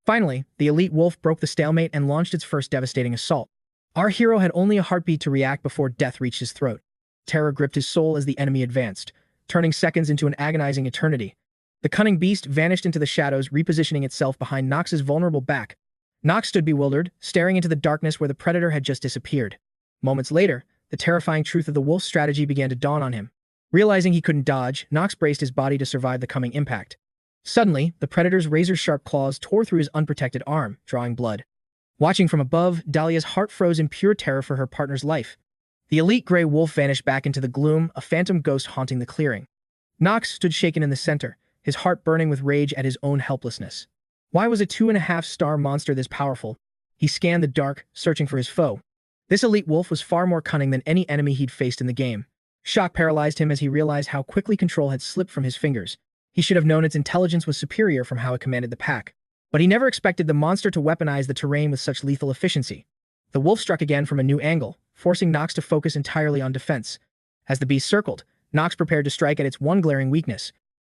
Finally, the elite wolf broke the stalemate and launched its first devastating assault. Our hero had only a heartbeat to react before death reached his throat. Terror gripped his soul as the enemy advanced, turning seconds into an agonizing eternity. The cunning beast vanished into the shadows, repositioning itself behind Knox's vulnerable back. Knox stood bewildered, staring into the darkness where the predator had just disappeared. Moments later, the terrifying truth of the wolf's strategy began to dawn on him. Realizing he couldn't dodge, Knox braced his body to survive the coming impact. Suddenly, the predator's razor-sharp claws tore through his unprotected arm, drawing blood. Watching from above, Dahlia's heart froze in pure terror for her partner's life. The elite gray wolf vanished back into the gloom, a phantom ghost haunting the clearing. Knox stood shaken in the center, his heart burning with rage at his own helplessness. Why was a 2.5-star monster this powerful? He scanned the dark, searching for his foe. This elite wolf was far more cunning than any enemy he'd faced in the game. Shock paralyzed him as he realized how quickly control had slipped from his fingers. He should have known its intelligence was superior from how it commanded the pack. But he never expected the monster to weaponize the terrain with such lethal efficiency. The wolf struck again from a new angle, forcing Knox to focus entirely on defense. As the beast circled, Knox prepared to strike at its one glaring weakness.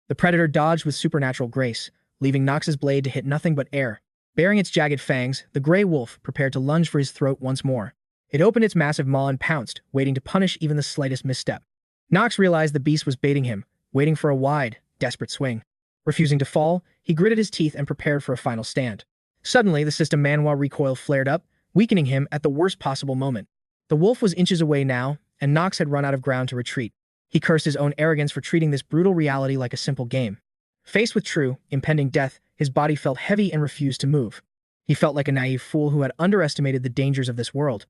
The predator dodged with supernatural grace, leaving Knox's blade to hit nothing but air. Baring its jagged fangs, the gray wolf prepared to lunge for his throat once more. It opened its massive maw and pounced, waiting to punish even the slightest misstep. Knox realized the beast was baiting him, waiting for a wide, desperate swing. Refusing to fall, he gritted his teeth and prepared for a final stand. Suddenly, the system Manhwa recoil flared up, weakening him at the worst possible moment. The wolf was inches away now, and Knox had run out of ground to retreat. He cursed his own arrogance for treating this brutal reality like a simple game. Faced with true, impending death, his body felt heavy and refused to move. He felt like a naive fool who had underestimated the dangers of this world.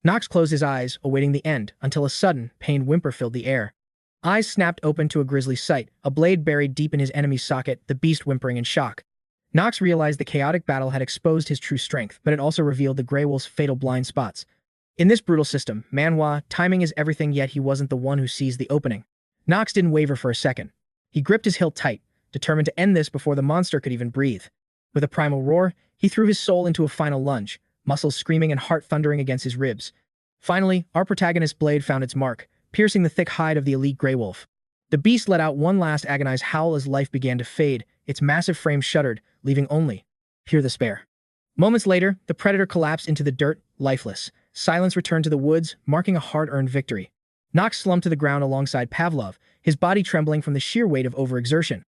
Knox closed his eyes, awaiting the end, until a sudden, pained whimper filled the air. Eyes snapped open to a grisly sight, a blade buried deep in his enemy's socket, the beast whimpering in shock. Knox realized the chaotic battle had exposed his true strength, but it also revealed the Grey Wolf's fatal blind spots. In this brutal system, Manhwa, timing is everything, yet he wasn't the one who seized the opening. Knox didn't waver for a second. He gripped his hilt tight, determined to end this before the monster could even breathe. With a primal roar, he threw his soul into a final lunge, muscles screaming and heart thundering against his ribs. Finally, our protagonist's blade found its mark, piercing the thick hide of the elite Grey Wolf. The beast let out one last agonized howl as life began to fade, its massive frame shuddered, leaving only pure despair. Moments later, the predator collapsed into the dirt, lifeless. Silence returned to the woods, marking a hard-earned victory. Knox slumped to the ground alongside Pavlov, his body trembling from the sheer weight of overexertion.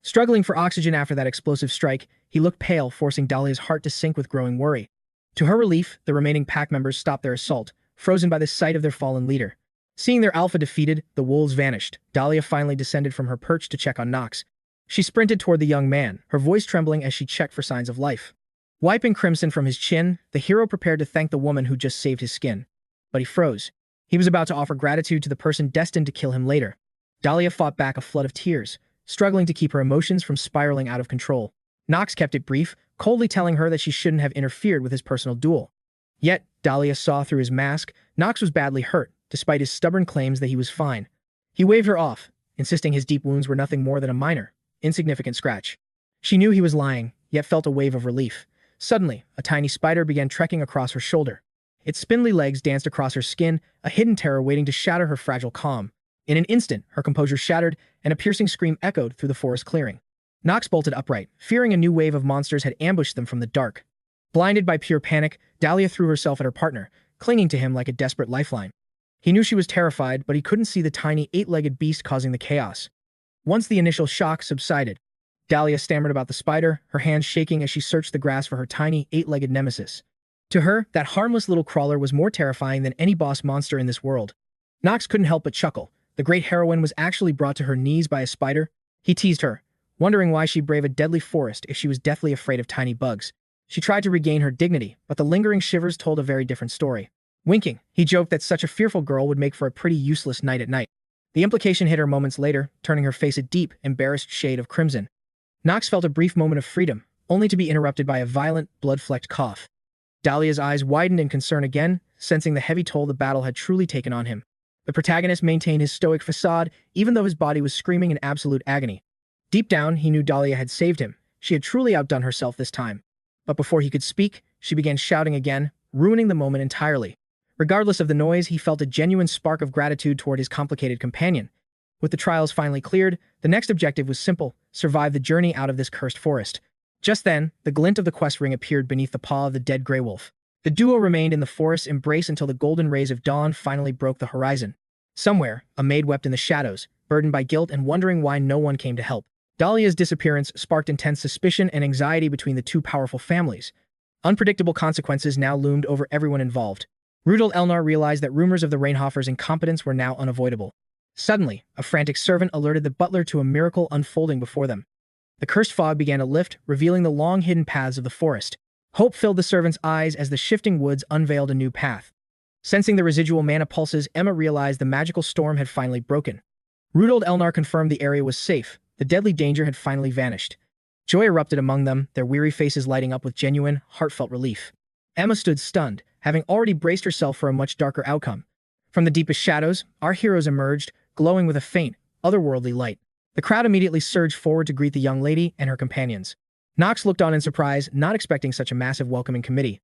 Struggling for oxygen after that explosive strike, he looked pale, forcing Dahlia's heart to sink with growing worry. To her relief, the remaining pack members stopped their assault, frozen by the sight of their fallen leader. Seeing their alpha defeated, the wolves vanished. Dahlia finally descended from her perch to check on Knox. She sprinted toward the young man, her voice trembling as she checked for signs of life. Wiping crimson from his chin, the hero prepared to thank the woman who just saved his skin. But he froze. He was about to offer gratitude to the person destined to kill him later. Dahlia fought back a flood of tears, struggling to keep her emotions from spiraling out of control. Knox kept it brief, coldly telling her that she shouldn't have interfered with his personal duel. Yet, Dahlia saw through his mask. Knox was badly hurt, despite his stubborn claims that he was fine. He waved her off, insisting his deep wounds were nothing more than a minor, insignificant scratch. She knew he was lying, yet felt a wave of relief. Suddenly, a tiny spider began trekking across her shoulder. Its spindly legs danced across her skin, a hidden terror waiting to shatter her fragile calm. In an instant, her composure shattered, and a piercing scream echoed through the forest clearing. Knox bolted upright, fearing a new wave of monsters had ambushed them from the dark. Blinded by pure panic, Dahlia threw herself at her partner, clinging to him like a desperate lifeline. He knew she was terrified, but he couldn't see the tiny eight-legged beast causing the chaos. Once the initial shock subsided, Dahlia stammered about the spider, her hands shaking as she searched the grass for her tiny, eight-legged nemesis. To her, that harmless little crawler was more terrifying than any boss monster in this world. Knox couldn't help but chuckle. The great heroine was actually brought to her knees by a spider. He teased her, wondering why she'd brave a deadly forest if she was deathly afraid of tiny bugs. She tried to regain her dignity, but the lingering shivers told a very different story. Winking, he joked that such a fearful girl would make for a pretty useless night at night. The implication hit her moments later, turning her face a deep, embarrassed shade of crimson. Knox felt a brief moment of freedom, only to be interrupted by a violent, blood-flecked cough. Dahlia's eyes widened in concern again, sensing the heavy toll the battle had truly taken on him. The protagonist maintained his stoic facade, even though his body was screaming in absolute agony. Deep down, he knew Dahlia had saved him. She had truly outdone herself this time. But before he could speak, she began shouting again, ruining the moment entirely. Regardless of the noise, he felt a genuine spark of gratitude toward his complicated companion. With the trials finally cleared, the next objective was simple: survive the journey out of this cursed forest. Just then, the glint of the quest ring appeared beneath the paw of the dead grey wolf. The duo remained in the forest's embrace until the golden rays of dawn finally broke the horizon. Somewhere, a maid wept in the shadows, burdened by guilt and wondering why no one came to help. Dahlia's disappearance sparked intense suspicion and anxiety between the two powerful families. Unpredictable consequences now loomed over everyone involved. Rudolf Elnar realized that rumors of the Reinhofers' incompetence were now unavoidable. Suddenly, a frantic servant alerted the butler to a miracle unfolding before them. The cursed fog began to lift, revealing the long-hidden paths of the forest. Hope filled the servant's eyes as the shifting woods unveiled a new path. Sensing the residual mana pulses, Emma realized the magical storm had finally broken. Rudolf Elnar confirmed the area was safe. The deadly danger had finally vanished. Joy erupted among them, their weary faces lighting up with genuine, heartfelt relief. Emma stood stunned, having already braced herself for a much darker outcome. From the deepest shadows, our heroes emerged, glowing with a faint, otherworldly light. The crowd immediately surged forward to greet the young lady and her companions. Knox looked on in surprise, not expecting such a massive welcoming committee.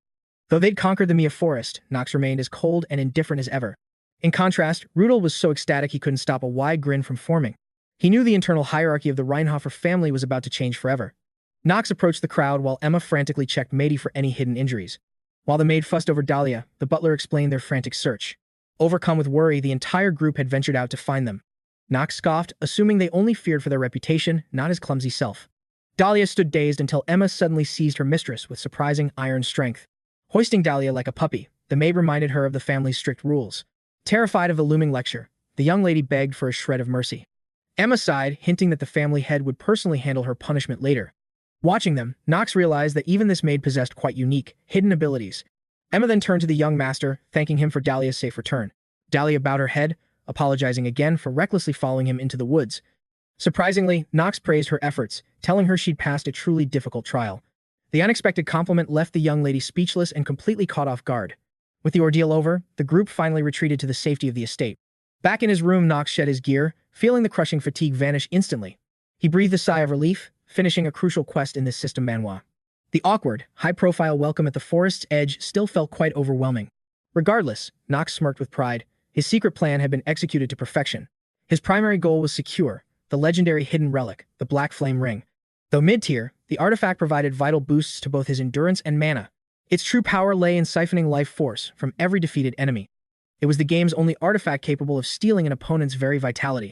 Though they'd conquered the Mia forest, Knox remained as cold and indifferent as ever. In contrast, Rudolf was so ecstatic he couldn't stop a wide grin from forming. He knew the internal hierarchy of the Reinhofer family was about to change forever. Knox approached the crowd while Emma frantically checked Matey for any hidden injuries. While the maid fussed over Dahlia, the butler explained their frantic search. Overcome with worry, the entire group had ventured out to find them. Knox scoffed, assuming they only feared for their reputation, not his clumsy self. Dahlia stood dazed until Emma suddenly seized her mistress with surprising iron strength. Hoisting Dahlia like a puppy, the maid reminded her of the family's strict rules. Terrified of the looming lecture, the young lady begged for a shred of mercy. Emma sighed, hinting that the family head would personally handle her punishment later. Watching them, Knox realized that even this maid possessed quite unique, hidden abilities. Emma then turned to the young master, thanking him for Dahlia's safe return. Dahlia bowed her head, apologizing again for recklessly following him into the woods. Surprisingly, Knox praised her efforts, telling her she'd passed a truly difficult trial. The unexpected compliment left the young lady speechless and completely caught off guard. With the ordeal over, the group finally retreated to the safety of the estate. Back in his room, Knox shed his gear, feeling the crushing fatigue vanish instantly. He breathed a sigh of relief, finishing a crucial quest in this system Manhwa. The awkward, high-profile welcome at the forest's edge still felt quite overwhelming. Regardless, Knox smirked with pride. His secret plan had been executed to perfection. His primary goal was secure, the legendary hidden relic, the Black Flame Ring. Though mid-tier, the artifact provided vital boosts to both his endurance and mana. Its true power lay in siphoning life force from every defeated enemy. It was the game's only artifact capable of stealing an opponent's very vitality.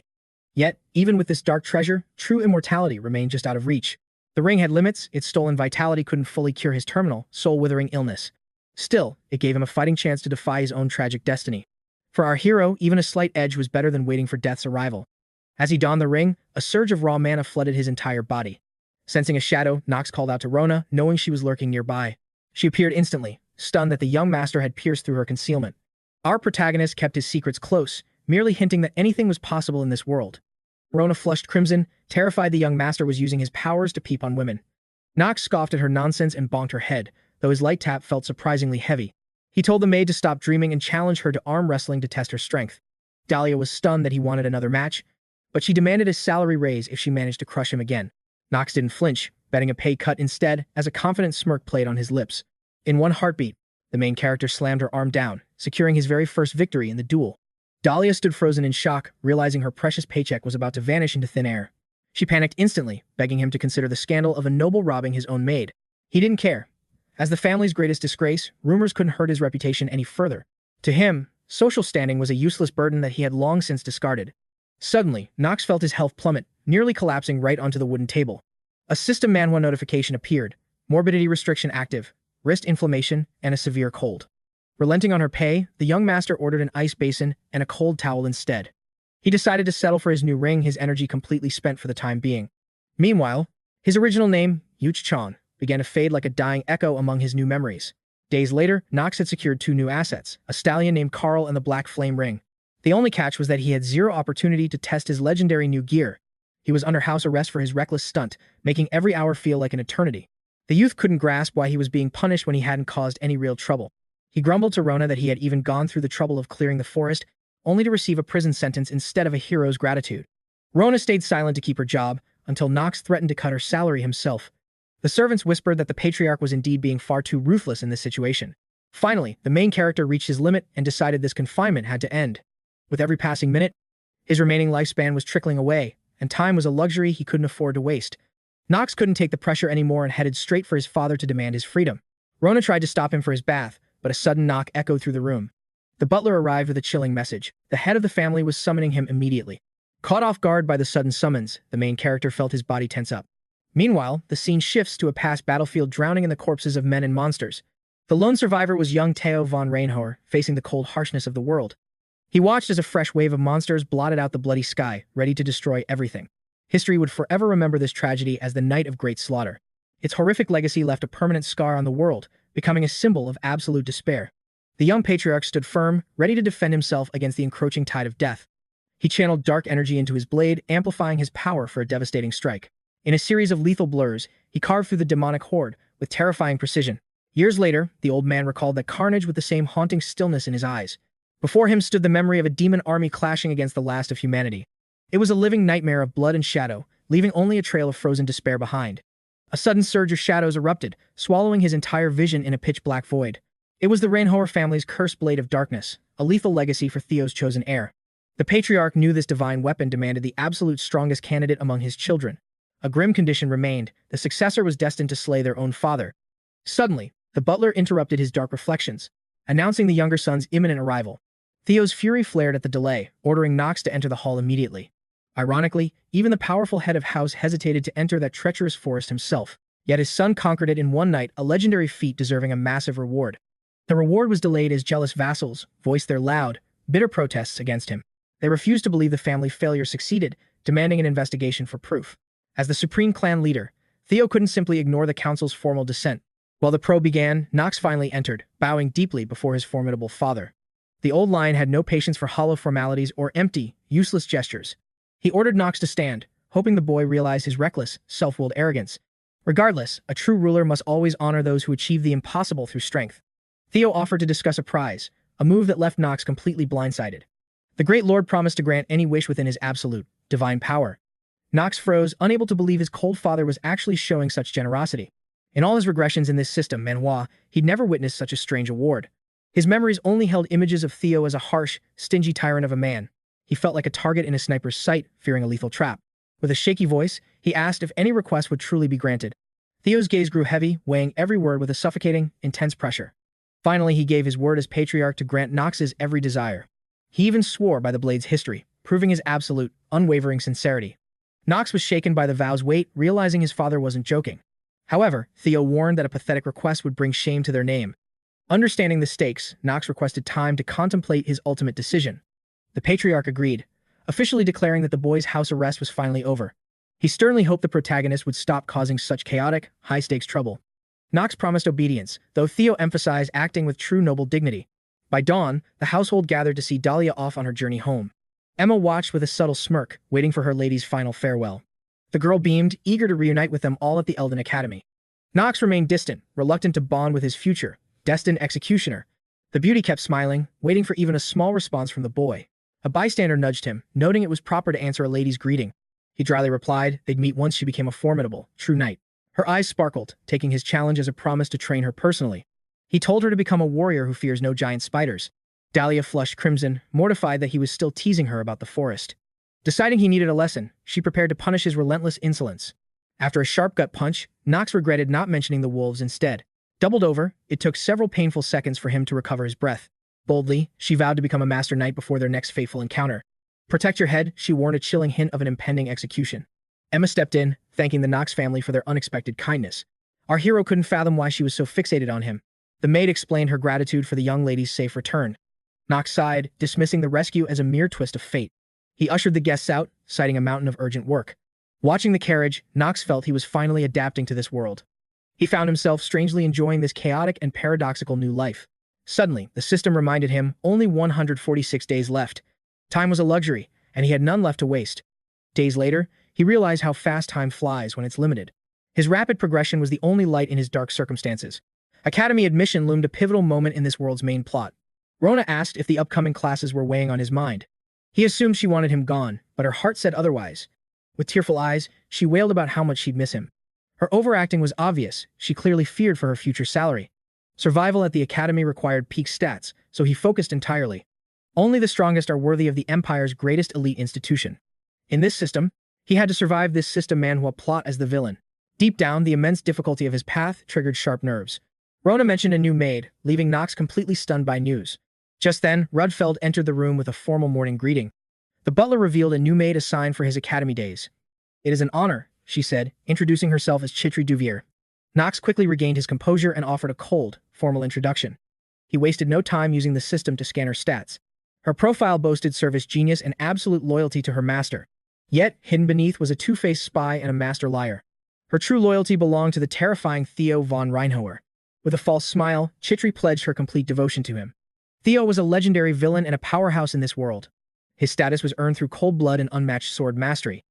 Yet, even with this dark treasure, true immortality remained just out of reach. The ring had limits, its stolen vitality couldn't fully cure his terminal, soul-withering illness. Still, it gave him a fighting chance to defy his own tragic destiny. For our hero, even a slight edge was better than waiting for death's arrival. As he donned the ring, a surge of raw mana flooded his entire body. Sensing a shadow, Knox called out to Rona, knowing she was lurking nearby. She appeared instantly, stunned that the young master had pierced through her concealment. Our protagonist kept his secrets close, merely hinting that anything was possible in this world. Rona flushed crimson, terrified the young master was using his powers to peep on women. Knox scoffed at her nonsense and bonked her head, though his light tap felt surprisingly heavy. He told the maid to stop dreaming and challenged her to arm wrestling to test her strength. Dahlia was stunned that he wanted another match, but she demanded a salary raise if she managed to crush him again. Knox didn't flinch, betting a pay cut instead, as a confident smirk played on his lips. In one heartbeat, the main character slammed her arm down, securing his very first victory in the duel. Dahlia stood frozen in shock, realizing her precious paycheck was about to vanish into thin air. She panicked instantly, begging him to consider the scandal of a noble robbing his own maid. He didn't care. As the family's greatest disgrace, rumors couldn't hurt his reputation any further. To him, Social standing was a useless burden that he had long since discarded. Suddenly, Knox felt his health plummet, nearly collapsing right onto the wooden table. A system Manhwa notification appeared. Morbidity restriction active, wrist inflammation, and a severe cold. Relenting on her pay, the young master ordered an ice basin and a cold towel instead. He decided to settle for his new ring, his energy completely spent for the time being. Meanwhile, his original name, 𝗧𝗶𝗲𝗺, began to fade like a dying echo among his new memories. Days later, Knox had secured 2 new assets, a stallion named Carl and the Black Flame Ring. The only catch was that he had zero opportunity to test his legendary new gear. He was under house arrest for his reckless stunt, making every hour feel like an eternity. The youth couldn't grasp why he was being punished when he hadn't caused any real trouble. He grumbled to Rona that he had even gone through the trouble of clearing the forest, only to receive a prison sentence instead of a hero's gratitude. Rona stayed silent to keep her job, until Knox threatened to cut her salary himself. The servants whispered that the patriarch was indeed being far too ruthless in this situation. Finally, the main character reached his limit and decided this confinement had to end. With every passing minute, his remaining lifespan was trickling away, and time was a luxury he couldn't afford to waste. Knox couldn't take the pressure anymore and headed straight for his father to demand his freedom. Rona tried to stop him for his bath, but a sudden knock echoed through the room. The butler arrived with a chilling message. The head of the family was summoning him immediately. Caught off guard by the sudden summons, the main character felt his body tense up. Meanwhile, the scene shifts to a past battlefield drowning in the corpses of men and monsters. The lone survivor was young Theo von Reinhover, facing the cold harshness of the world. He watched as a fresh wave of monsters blotted out the bloody sky, ready to destroy everything. History would forever remember this tragedy as the night of great slaughter. Its horrific legacy left a permanent scar on the world, becoming a symbol of absolute despair. The young patriarch stood firm, ready to defend himself against the encroaching tide of death. He channeled dark energy into his blade, amplifying his power for a devastating strike. In a series of lethal blurs, he carved through the demonic horde with terrifying precision. Years later, the old man recalled that carnage with the same haunting stillness in his eyes. Before him stood the memory of a demon army clashing against the last of humanity. It was a living nightmare of blood and shadow, leaving only a trail of frozen despair behind. A sudden surge of shadows erupted, swallowing his entire vision in a pitch-black void. It was the Reinhover family's cursed blade of darkness, a lethal legacy for Theo's chosen heir. The patriarch knew this divine weapon demanded the absolute strongest candidate among his children. A grim condition remained: the successor was destined to slay their own father. Suddenly, the butler interrupted his dark reflections, announcing the younger son's imminent arrival. Theo's fury flared at the delay, ordering Knox to enter the hall immediately. Ironically, even the powerful head of house hesitated to enter that treacherous forest himself. Yet his son conquered it in one night, a legendary feat deserving a massive reward. The reward was delayed as jealous vassals voiced their loud, bitter protests against him. They refused to believe the family failure succeeded, demanding an investigation for proof. As the supreme clan leader, Theo couldn't simply ignore the council's formal dissent. While the probe began, Knox finally entered, bowing deeply before his formidable father. The old lion had no patience for hollow formalities or empty, useless gestures. He ordered Knox to stand, hoping the boy realized his reckless, self-willed arrogance. Regardless, a true ruler must always honor those who achieve the impossible through strength. Theo offered to discuss a prize, a move that left Knox completely blindsided. The great lord promised to grant any wish within his absolute, divine power. Knox froze, unable to believe his cold father was actually showing such generosity. In all his regressions in this system, Manhwa, he'd never witnessed such a strange award. His memories only held images of Theo as a harsh, stingy tyrant of a man. He felt like a target in a sniper's sight, fearing a lethal trap. With a shaky voice, he asked if any request would truly be granted. Theo's gaze grew heavy, weighing every word with a suffocating, intense pressure. Finally, he gave his word as patriarch to grant Knox's every desire. He even swore by the blade's history, proving his absolute, unwavering sincerity. Knox was shaken by the vow's weight, realizing his father wasn't joking. However, Theo warned that a pathetic request would bring shame to their name. Understanding the stakes, Knox requested time to contemplate his ultimate decision. The patriarch agreed, officially declaring that the boy's house arrest was finally over. He sternly hoped the protagonist would stop causing such chaotic, high-stakes trouble. Knox promised obedience, though Theo emphasized acting with true noble dignity. By dawn, the household gathered to see Dahlia off on her journey home. Emma watched with a subtle smirk, waiting for her lady's final farewell. The girl beamed, eager to reunite with them all at the Elden Academy. Knox remained distant, reluctant to bond with his future, destined executioner. The beauty kept smiling, waiting for even a small response from the boy. A bystander nudged him, noting it was proper to answer a lady's greeting. He dryly replied they'd meet once she became a formidable, true knight. Her eyes sparkled, taking his challenge as a promise to train her personally. He told her to become a warrior who fears no giant spiders. Dahlia flushed crimson, mortified that he was still teasing her about the forest. Deciding he needed a lesson, she prepared to punish his relentless insolence. After a sharp gut punch, Knox regretted not mentioning the wolves instead. Doubled over, it took several painful seconds for him to recover his breath. Boldly, she vowed to become a master knight before their next fateful encounter. Protect your head, she warned, a chilling hint of an impending execution. Emma stepped in, thanking the Knox family for their unexpected kindness. Our hero couldn't fathom why she was so fixated on him. The maid explained her gratitude for the young lady's safe return. Knox sighed, dismissing the rescue as a mere twist of fate. He ushered the guests out, citing a mountain of urgent work. Watching the carriage, Knox felt he was finally adapting to this world. He found himself strangely enjoying this chaotic and paradoxical new life. Suddenly, the system reminded him only 146 days left. Time was a luxury, and he had none left to waste. Days later, he realized how fast time flies when it's limited. His rapid progression was the only light in his dark circumstances. Academy admission loomed a pivotal moment in this world's main plot. Rona asked if the upcoming classes were weighing on his mind. He assumed she wanted him gone, but her heart said otherwise. With tearful eyes, she wailed about how much she'd miss him. Her overacting was obvious. She clearly feared for her future salary. Survival at the academy required peak stats, so he focused entirely. Only the strongest are worthy of the Empire's greatest elite institution. In this system, he had to survive this system Manhwa plot as the villain. Deep down, the immense difficulty of his path triggered sharp nerves. Rona mentioned a new maid, leaving Knox completely stunned by news. Just then, Rudfeld entered the room with a formal morning greeting. The butler revealed a new maid assigned for his academy days. "It is an honor," she said, introducing herself as 𝗧𝗶𝗲𝗿 DEVOURS. Knox quickly regained his composure and offered a cold, formal introduction. He wasted no time using the system to scan her stats. Her profile boasted service genius and absolute loyalty to her master. Yet, hidden beneath was a two-faced spy and a master liar. Her true loyalty belonged to the terrifying Theo von Reinhover. With a false smile, 𝗧𝗶𝗲𝗿 pledged her complete devotion to him. Theo was a legendary villain and a powerhouse in this world. His status was earned through cold blood and unmatched sword mastery.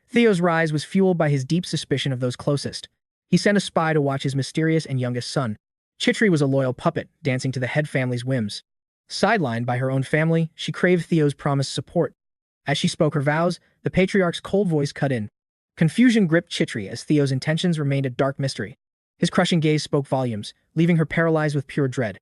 Theo's rise was fueled by his deep suspicion of those closest. He sent a spy to watch his mysterious and youngest son. 𝗧𝗶𝗏 was a loyal puppet, dancing to the head family's whims. Sidelined by her own family, she craved Theo's promised support. As she spoke her vows, the patriarch's cold voice cut in. Confusion gripped 𝗧𝗏𝗏 as Theo's intentions remained a dark mystery. His crushing gaze spoke volumes, leaving her paralyzed with pure dread.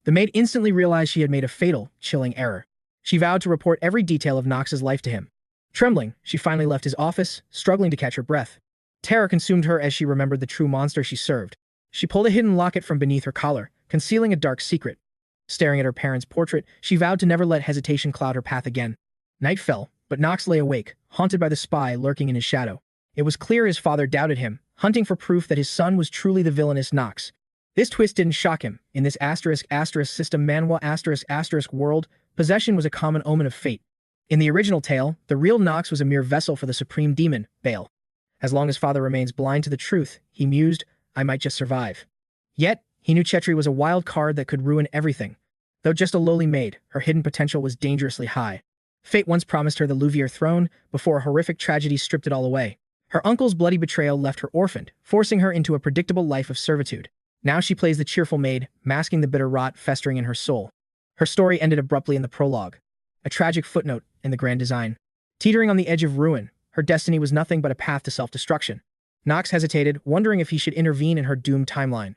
The maid instantly realized she had made a fatal, chilling error. She vowed to report every detail of Knox's life to him. Trembling, she finally left his office, struggling to catch her breath. Terror consumed her as she remembered the true monster she served. She pulled a hidden locket from beneath her collar, concealing a dark secret. Staring at her parents' portrait, she vowed to never let hesitation cloud her path again. Night fell, but Knox lay awake, haunted by the spy lurking in his shadow. It was clear his father doubted him, hunting for proof that his son was truly the villainous Knox. This twist didn't shock him. In this *** system Manhwa *** world, possession was a common omen of fate. In the original tale, the real Knox was a mere vessel for the supreme demon, 𝗏𝗏. As long as father remains blind to the truth, he mused, I might just survive. Yet, he knew 𝗧𝗏𝗏 was a wild card that could ruin everything. Though just a lowly maid, her hidden potential was dangerously high. Fate once promised her the 𝗧𝗏𝗏 throne, before a horrific tragedy stripped it all away. Her uncle's bloody betrayal left her orphaned, forcing her into a predictable life of servitude. Now she plays the cheerful maid, masking the bitter rot festering in her soul. Her story ended abruptly in the prologue. A tragic footnote in the grand design. Teetering on the edge of ruin, her destiny was nothing but a path to self-destruction. Knox hesitated, wondering if he should intervene in her doomed timeline.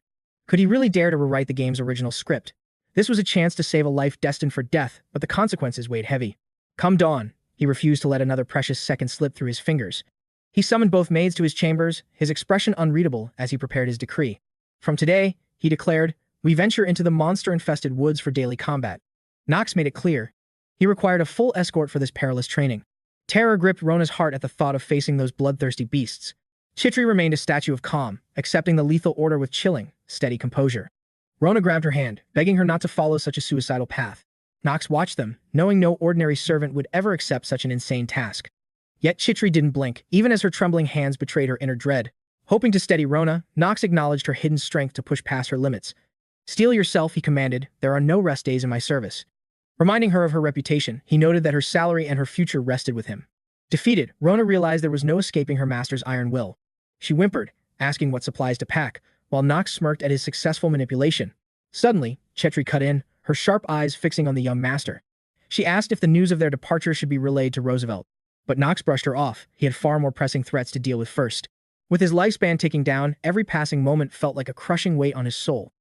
Could he really dare to rewrite the game's original script? This was a chance to save a life destined for death, but the consequences weighed heavy. Come dawn, he refused to let another precious second slip through his fingers. He summoned both maids to his chambers, his expression unreadable as he prepared his decree. From today, he declared, we venture into the monster-infested woods for daily combat. Knox made it clear. He required a full escort for this perilous training. Terror gripped Rona's heart at the thought of facing those bloodthirsty beasts. 𝗧𝗏𝗏𝗏 remained a statue of calm, accepting the lethal order with chilling, steady composure. Rona grabbed her hand, begging her not to follow such a suicidal path. Knox watched them, knowing no ordinary servant would ever accept such an insane task. Yet 𝗧𝗏𝗏𝗏 didn't blink, even as her trembling hands betrayed her inner dread. Hoping to steady Rona, Knox acknowledged her hidden strength to push past her limits. Steel yourself, he commanded, there are no rest days in my service. Reminding her of her reputation, he noted that her salary and her future rested with him. Defeated, Rona realized there was no escaping her master's iron will. She whimpered, asking what supplies to pack, while Knox smirked at his successful manipulation. Suddenly, 𝗧𝗏𝗏𝗏 cut in, her sharp eyes fixing on the young master. She asked if the news of their departure should be relayed to Roosevelt. But Knox brushed her off. He had far more pressing threats to deal with first. With his lifespan ticking down, every passing moment felt like a crushing weight on his soul.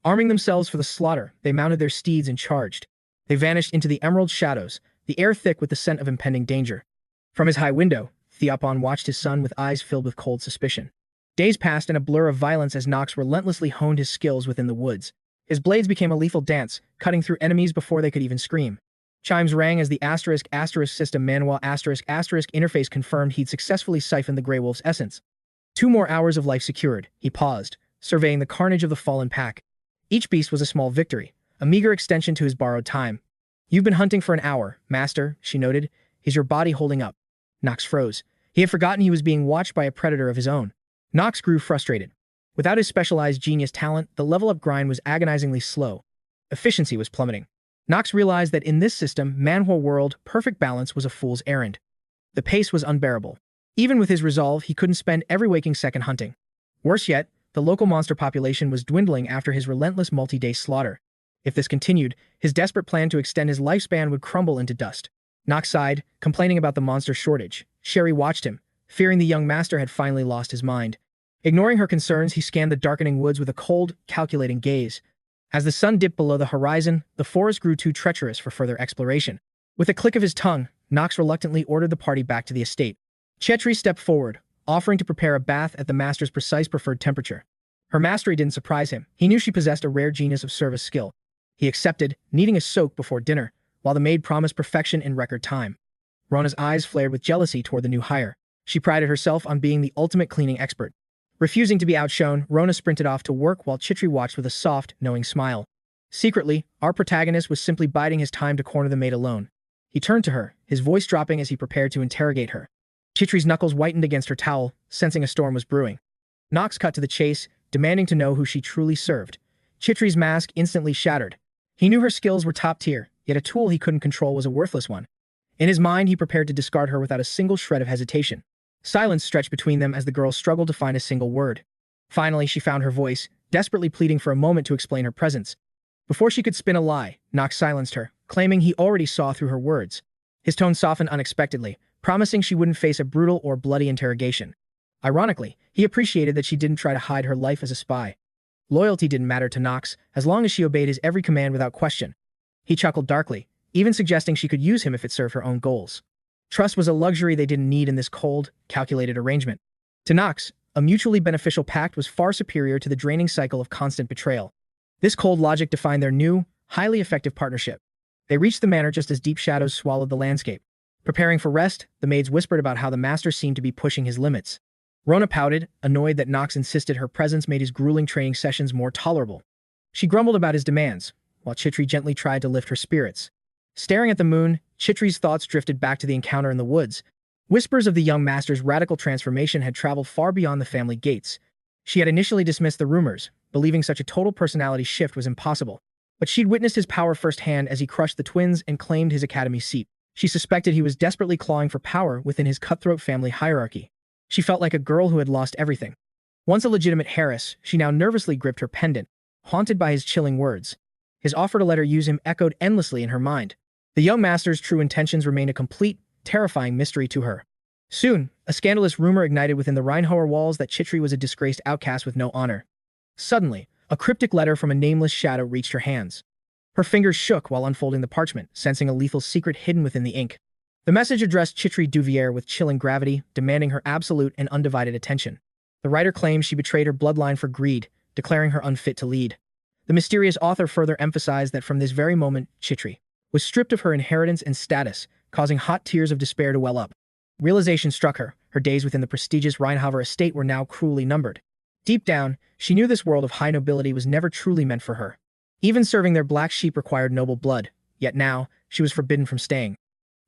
Arming themselves for the slaughter, they mounted their steeds and charged. They vanished into the emerald shadows, the air thick with the scent of impending danger. From his high window, 𝗧𝗏𝗏𝗏 watched his son with eyes filled with cold suspicion. Days passed in a blur of violence as Knox relentlessly honed his skills within the woods. His blades became a lethal dance, cutting through enemies before they could even scream. Chimes rang as the **** system Manhwa **** interface confirmed he'd successfully siphoned the Grey Wolf's essence. 2 more hours of life secured. He paused, surveying the carnage of the fallen pack. Each beast was a small victory, a meager extension to his borrowed time. "You've been hunting for an hour, Master," she noted. "Is your body holding up?" Knox froze. He had forgotten he was being watched by a predator of his own. Knox grew frustrated. Without his specialized genius talent, the level-up grind was agonizingly slow. Efficiency was plummeting. Knox realized that in this system, Manhwa world, perfect balance was a fool's errand. The pace was unbearable. Even with his resolve, he couldn't spend every waking second hunting. Worse yet, the local monster population was dwindling after his relentless multi-day slaughter. If this continued, his desperate plan to extend his lifespan would crumble into dust. Knox sighed, complaining about the monster shortage. Sherry watched him, fearing the young master had finally lost his mind. Ignoring her concerns, he scanned the darkening woods with a cold, calculating gaze. As the sun dipped below the horizon, the forest grew too treacherous for further exploration. With a click of his tongue, Knox reluctantly ordered the party back to the estate. 𝗧𝗶𝗲𝗿 stepped forward, offering to prepare a bath at the master's precise preferred temperature. Her mastery didn't surprise him. He knew she possessed a rare genius of service skill. He accepted, needing a soak before dinner, while the maid promised perfection in record time. Rona's eyes flared with jealousy toward the new hire. She prided herself on being the ultimate cleaning expert. Refusing to be outshone, Rona sprinted off to work while 𝗧𝗶𝗲𝗿 watched with a soft, knowing smile. Secretly, our protagonist was simply biding his time to corner the maid alone. He turned to her, his voice dropping as he prepared to interrogate her. 𝗧𝗶𝗲𝗿's knuckles whitened against her towel, sensing a storm was brewing. Knox cut to the chase, demanding to know who she truly served. 𝗧𝗶𝗲𝗿's mask instantly shattered. He knew her skills were top tier, yet a tool he couldn't control was a worthless one. In his mind, he prepared to discard her without a single shred of hesitation. Silence stretched between them as the girl struggled to find a single word. Finally, she found her voice, desperately pleading for a moment to explain her presence. Before she could spin a lie, Knox silenced her, claiming he already saw through her words. His tone softened unexpectedly, promising she wouldn't face a brutal or bloody interrogation. Ironically, he appreciated that she didn't try to hide her life as a spy. Loyalty didn't matter to Knox, as long as she obeyed his every command without question. He chuckled darkly, even suggesting she could use him if it served her own goals. Trust was a luxury they didn't need in this cold, calculated arrangement. To Knox, a mutually beneficial pact was far superior to the draining cycle of constant betrayal. This cold logic defined their new, highly effective partnership. They reached the manor just as deep shadows swallowed the landscape. Preparing for rest, the maids whispered about how the master seemed to be pushing his limits. Rona pouted, annoyed that Knox insisted her presence made his grueling training sessions more tolerable. She grumbled about his demands, while 𝗧𝗶𝗿𝗿 gently tried to lift her spirits. Staring at the moon, 𝗧𝗶𝗿𝗏's thoughts drifted back to the encounter in the woods. Whispers of the young master's radical transformation had traveled far beyond the family gates. She had initially dismissed the rumors, believing such a total personality shift was impossible. But she'd witnessed his power firsthand as he crushed the twins and claimed his academy seat. She suspected he was desperately clawing for power within his cutthroat family hierarchy. She felt like a girl who had lost everything. Once a legitimate heiress, she now nervously gripped her pendant, haunted by his chilling words. His offer to let her use him echoed endlessly in her mind. The young master's true intentions remained a complete, terrifying mystery to her. Soon, a scandalous rumor ignited within the Reinhover walls that 𝗧𝗶𝗿𝗏 was a disgraced outcast with no honor. Suddenly, a cryptic letter from a nameless shadow reached her hands. Her fingers shook while unfolding the parchment, sensing a lethal secret hidden within the ink. The message addressed 𝗧𝗶𝗏𝗼 DEVOURS with chilling gravity, demanding her absolute and undivided attention. The writer claimed she betrayed her bloodline for greed, declaring her unfit to lead. The mysterious author further emphasized that from this very moment, 𝗧𝗶𝗏𝗼 was stripped of her inheritance and status, causing hot tears of despair to well up. Realization struck her. Her days within the prestigious Reinhover estate were now cruelly numbered. Deep down, she knew this world of high nobility was never truly meant for her. Even serving their black sheep required noble blood, yet now, she was forbidden from staying.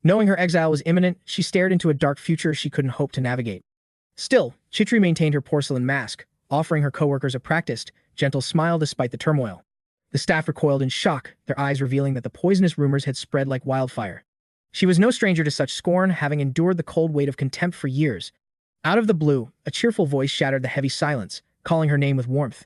Knowing her exile was imminent, she stared into a dark future she couldn't hope to navigate. Still, 𝗧𝗶𝗏𝗼 maintained her porcelain mask, offering her coworkers a practiced, gentle smile despite the turmoil. The staff recoiled in shock, their eyes revealing that the poisonous rumors had spread like wildfire. She was no stranger to such scorn, having endured the cold weight of contempt for years. Out of the blue, a cheerful voice shattered the heavy silence, calling her name with warmth.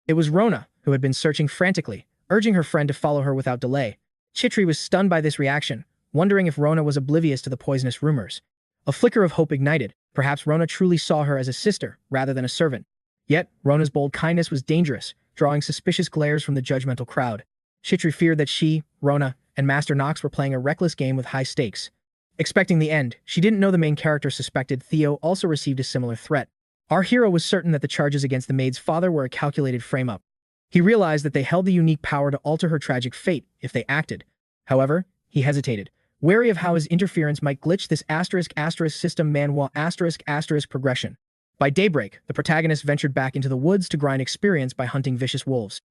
It was Rona, who had been searching frantically, urging her friend to follow her without delay. 𝗧𝗶𝗏𝗼 was stunned by this reaction, wondering if Rona was oblivious to the poisonous rumors. A flicker of hope ignited. Perhaps Rona truly saw her as a sister, rather than a servant. Yet, Rona's bold kindness was dangerous, drawing suspicious glares from the judgmental crowd. 𝗧𝗶𝗏𝗼 feared that she, Rona, and Master Knox were playing a reckless game with high stakes. Expecting the end, she didn't know the main character suspected 𝗧𝗏 also received a similar threat. Our hero was certain that the charges against the maid's father were a calculated frame-up. He realized that they held the unique power to alter her tragic fate if they acted. However, he hesitated, wary of how his interference might glitch this *** system Manhwa *** progression. By daybreak, the protagonist ventured back into the woods to grind experience by hunting vicious wolves.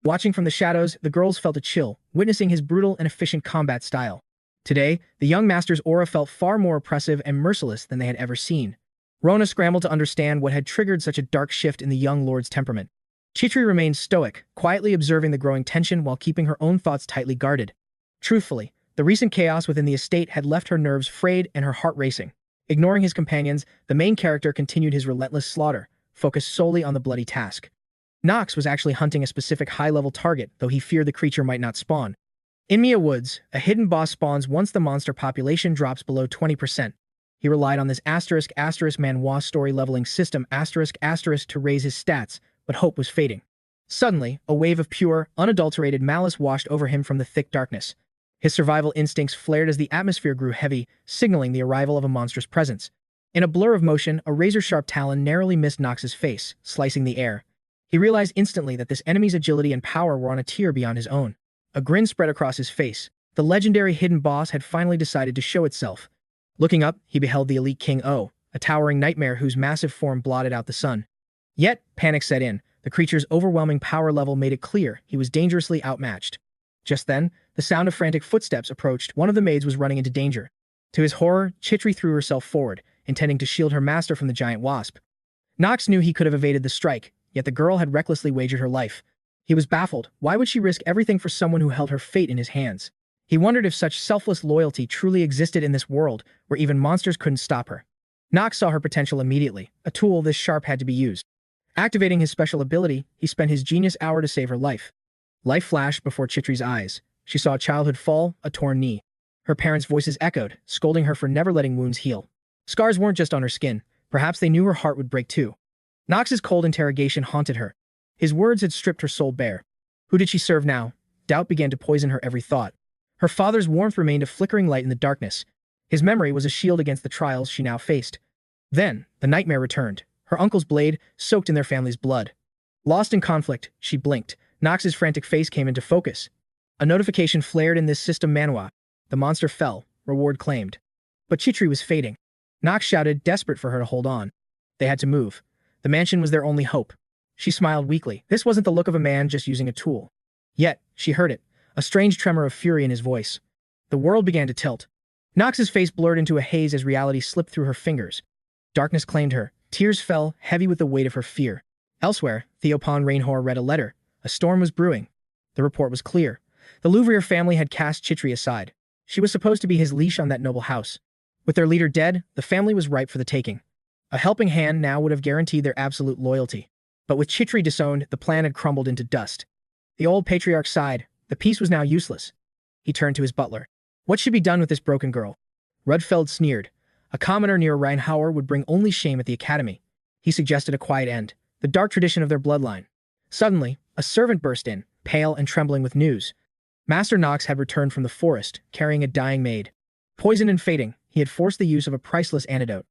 Watching from the shadows, the girls felt a chill, witnessing his brutal and efficient combat style. Today, the young master's aura felt far more oppressive and merciless than they had ever seen. Rona scrambled to understand what had triggered such a dark shift in the young lord's temperament. 𝗧𝗲𝗏 remained stoic, quietly observing the growing tension while keeping her own thoughts tightly guarded. Truthfully, the recent chaos within the estate had left her nerves frayed and her heart racing. Ignoring his companions, the main character continued his relentless slaughter, focused solely on the bloody task. Knox was actually hunting a specific high-level target, though he feared the creature might not spawn. In 𝗬𝘀𝗀 Woods, a hidden boss spawns once the monster population drops below 20%. He relied on this *** Manhwa story leveling system *** to raise his stats, but hope was fading. Suddenly, a wave of pure, unadulterated malice washed over him from the thick darkness. His survival instincts flared as the atmosphere grew heavy, signaling the arrival of a monstrous presence. In a blur of motion, a razor-sharp talon narrowly missed Knox's face, slicing the air. He realized instantly that this enemy's agility and power were on a tier beyond his own. A grin spread across his face. The legendary hidden boss had finally decided to show itself. Looking up, he beheld the elite King O, a towering nightmare whose massive form blotted out the sun. Yet, panic set in. The creature's overwhelming power level made it clear he was dangerously outmatched. Just then, the sound of frantic footsteps approached. One of the maids was running into danger. To his horror, 𝗧𝗏𝗏 threw herself forward, intending to shield her master from the giant wasp. Knox knew he could have evaded the strike, yet the girl had recklessly wagered her life. He was baffled. Why would she risk everything for someone who held her fate in his hands? He wondered if such selfless loyalty truly existed in this world, where even monsters couldn't stop her. Knox saw her potential immediately. A tool this sharp had to be used. Activating his special ability, he spent his genius hour to save her life. Life flashed before 𝗧𝗏𝗏's eyes. She saw a childhood fall, a torn knee. Her parents' voices echoed, scolding her for never letting wounds heal. Scars weren't just on her skin. Perhaps they knew her heart would break too. Knox's cold interrogation haunted her. His words had stripped her soul bare. Who did she serve now? Doubt began to poison her every thought. Her father's warmth remained a flickering light in the darkness. His memory was a shield against the trials she now faced. Then, the nightmare returned. Her uncle's blade, soaked in their family's blood. Lost in conflict, she blinked. Knox's frantic face came into focus. A notification flared in this system Manhwa. The monster fell, reward claimed. But 𝗧𝗏𝗏 was fading. Knox shouted, desperate for her to hold on. They had to move. The mansion was their only hope. She smiled weakly. This wasn't the look of a man just using a tool. Yet, she heard it, a strange tremor of fury in his voice. The world began to tilt. Knox's face blurred into a haze as reality slipped through her fingers. Darkness claimed her. Tears fell, heavy with the weight of her fear. Elsewhere, Chang Reinhover read a letter. A storm was brewing. The report was clear. The Louvrier family had cast 𝗧𝗏𝗏 aside. She was supposed to be his leash on that noble house. With their leader dead, the family was ripe for the taking. A helping hand now would have guaranteed their absolute loyalty. But with 𝗧𝗏𝗏 disowned, the plan had crumbled into dust. The old patriarch sighed. The peace was now useless. He turned to his butler. What should be done with this broken girl? Rudfeld sneered. A commoner near Reinhover would bring only shame at the academy. He suggested a quiet end, the dark tradition of their bloodline. Suddenly, a servant burst in, pale and trembling with news. Master Knox had returned from the forest, carrying a dying maid. Poisoned and fading, he had forced the use of a priceless antidote.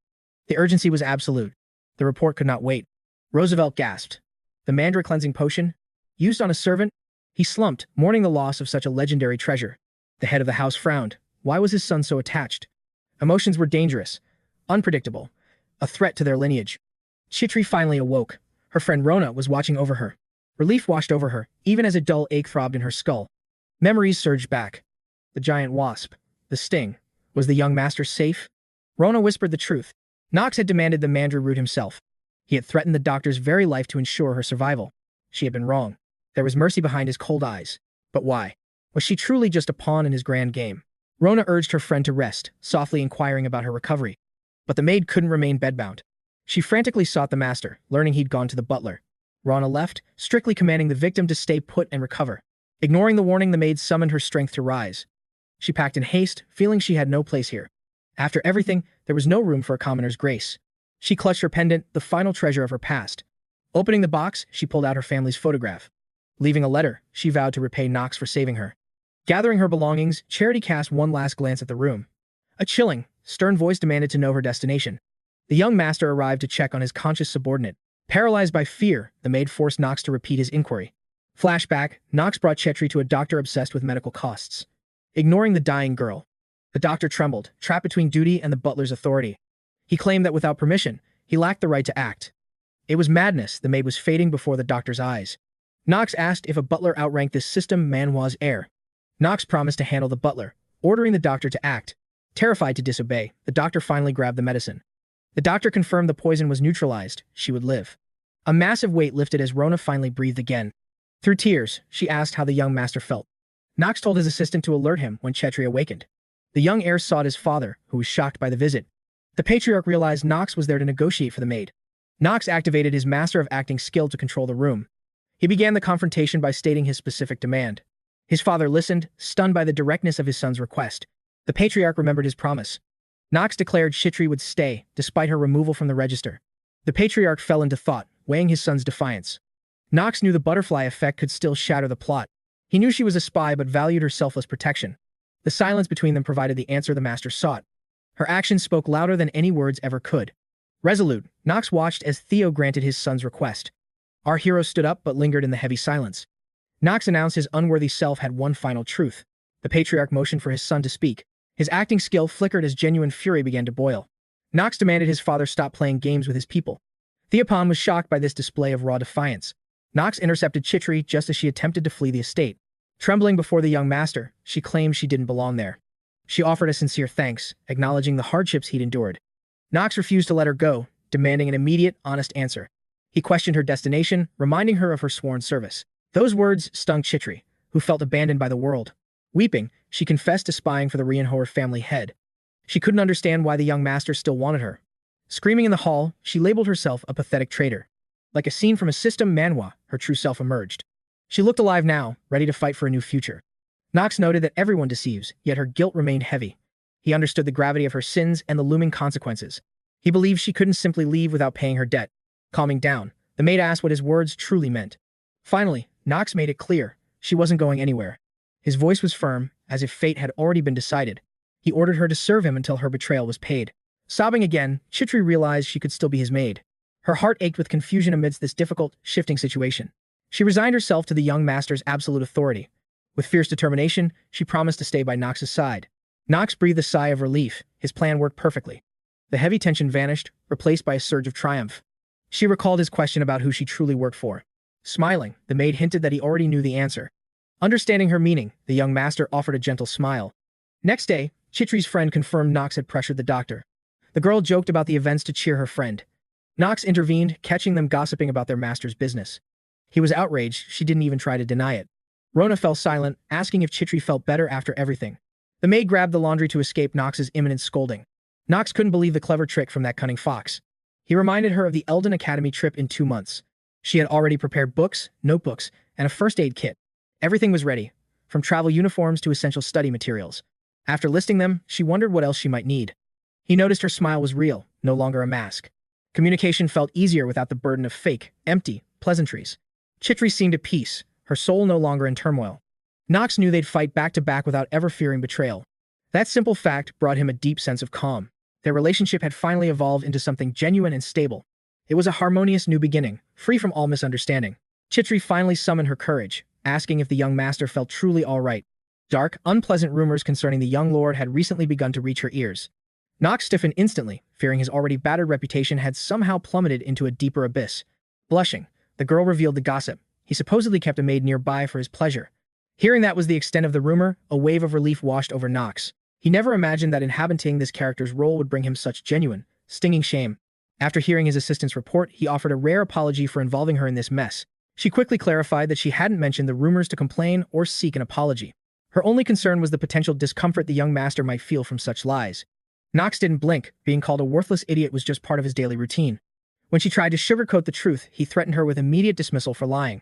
The urgency was absolute. The report could not wait. Roosevelt gasped. The Mandarin cleansing potion? Used on a servant? He slumped, mourning the loss of such a legendary treasure. The head of the house frowned. Why was his son so attached? Emotions were dangerous, unpredictable, a threat to their lineage. 𝗧𝗏𝗏 finally awoke. Her friend Rona was watching over her. Relief washed over her, even as a dull ache throbbed in her skull. Memories surged back. The giant wasp. The sting. Was the young master safe? Rona whispered the truth. Knox had demanded the Mandarin root himself. He had threatened the doctor's very life to ensure her survival. She had been wrong. There was mercy behind his cold eyes. But why? Was she truly just a pawn in his grand game? Rona urged her friend to rest, softly inquiring about her recovery. But the maid couldn't remain bedbound. She frantically sought the master, learning he'd gone to the butler. Rona left, strictly commanding the victim to stay put and recover. Ignoring the warning, the maid summoned her strength to rise. She packed in haste, feeling she had no place here. After everything, there was no room for a commoner's grace. She clutched her pendant, the final treasure of her past. Opening the box, she pulled out her family's photograph. Leaving a letter, she vowed to repay Knox for saving her. Gathering her belongings, Charity cast one last glance at the room. A chilling, stern voice demanded to know her destination. The young master arrived to check on his conscious subordinate. Paralyzed by fear, the maid forced Knox to repeat his inquiry. Flashback, Knox brought Chetri to a doctor obsessed with medical costs. Ignoring the dying girl, the doctor trembled, trapped between duty and the butler's authority. He claimed that without permission, he lacked the right to act. It was madness. The maid was fading before the doctor's eyes. Knox asked if a butler outranked this system Manhwa's heir. Knox promised to handle the butler, ordering the doctor to act. Terrified to disobey, the doctor finally grabbed the medicine. The doctor confirmed the poison was neutralized. She would live. A massive weight lifted as Rona finally breathed again. Through tears, she asked how the young master felt. Knox told his assistant to alert him when Chetri awakened. The young heir sought his father, who was shocked by the visit. The patriarch realized Knox was there to negotiate for the maid. Knox activated his master of acting skill to control the room. He began the confrontation by stating his specific demand. His father listened, stunned by the directness of his son's request. The patriarch remembered his promise. Knox declared Chetri would stay, despite her removal from the register. The patriarch fell into thought, weighing his son's defiance. Knox knew the butterfly effect could still shatter the plot. He knew she was a spy but valued her selfless protection. The silence between them provided the answer the master sought. Her actions spoke louder than any words ever could. Resolute, Knox watched as Theo granted his son's request. Our hero stood up but lingered in the heavy silence. Knox announced his unworthy self had one final truth. The patriarch motioned for his son to speak. His acting skill flickered as genuine fury began to boil. Knox demanded his father stop playing games with his people. 𝗧𝗶𝗲𝗿 was shocked by this display of raw defiance. Knox intercepted Chetri just as she attempted to flee the estate. Trembling before the young master, she claimed she didn't belong there. She offered a sincere thanks, acknowledging the hardships he'd endured. Knox refused to let her go, demanding an immediate, honest answer. He questioned her destination, reminding her of her sworn service. Those words stung Chetri, who felt abandoned by the world. Weeping, she confessed to spying for the Reinhover family head. She couldn't understand why the young master still wanted her. Screaming in the hall, she labeled herself a pathetic traitor. Like a scene from a system Manhwa, her true self emerged. She looked alive now, ready to fight for a new future. Knox noted that everyone deceives, yet her guilt remained heavy. He understood the gravity of her sins and the looming consequences. He believed she couldn't simply leave without paying her debt. Calming down, the maid asked what his words truly meant. Finally, Knox made it clear, she wasn't going anywhere. His voice was firm, as if fate had already been decided. He ordered her to serve him until her betrayal was paid. Sobbing again, Chetri realized she could still be his maid. Her heart ached with confusion amidst this difficult, shifting situation. She resigned herself to the young master's absolute authority. With fierce determination, she promised to stay by Knox's side. Knox breathed a sigh of relief. His plan worked perfectly. The heavy tension vanished, replaced by a surge of triumph. She recalled his question about who she truly worked for. Smiling, the maid hinted that he already knew the answer. Understanding her meaning, the young master offered a gentle smile. Next day, Chetri's friend confirmed Knox had pressured the doctor. The girl joked about the events to cheer her friend. Knox intervened, catching them gossiping about their master's business. He was outraged. She didn't even try to deny it. Rona fell silent, asking if Chetri felt better after everything. The maid grabbed the laundry to escape Knox's imminent scolding. Knox couldn't believe the clever trick from that cunning fox. He reminded her of the Eldon Academy trip in 2 months. She had already prepared books, notebooks, and a first aid kit. Everything was ready, from travel uniforms to essential study materials. After listing them, she wondered what else she might need. He noticed her smile was real, no longer a mask. Communication felt easier without the burden of fake, empty pleasantries. Chetri seemed at peace, her soul no longer in turmoil. Knox knew they'd fight back-to-back without ever fearing betrayal. That simple fact brought him a deep sense of calm. Their relationship had finally evolved into something genuine and stable. It was a harmonious new beginning, free from all misunderstanding. Chetri finally summoned her courage, asking if the young master felt truly all right. Dark, unpleasant rumors concerning the young lord had recently begun to reach her ears. Knox stiffened instantly, fearing his already battered reputation had somehow plummeted into a deeper abyss. Blushing, the girl revealed the gossip. He supposedly kept a maid nearby for his pleasure. Hearing that was the extent of the rumor, a wave of relief washed over Knox. He never imagined that inhabiting this character's role would bring him such genuine, stinging shame. After hearing his assistant's report, he offered a rare apology for involving her in this mess. She quickly clarified that she hadn't mentioned the rumors to complain or seek an apology. Her only concern was the potential discomfort the young master might feel from such lies. Knox didn't blink. Being called a worthless idiot was just part of his daily routine. When she tried to sugarcoat the truth, he threatened her with immediate dismissal for lying.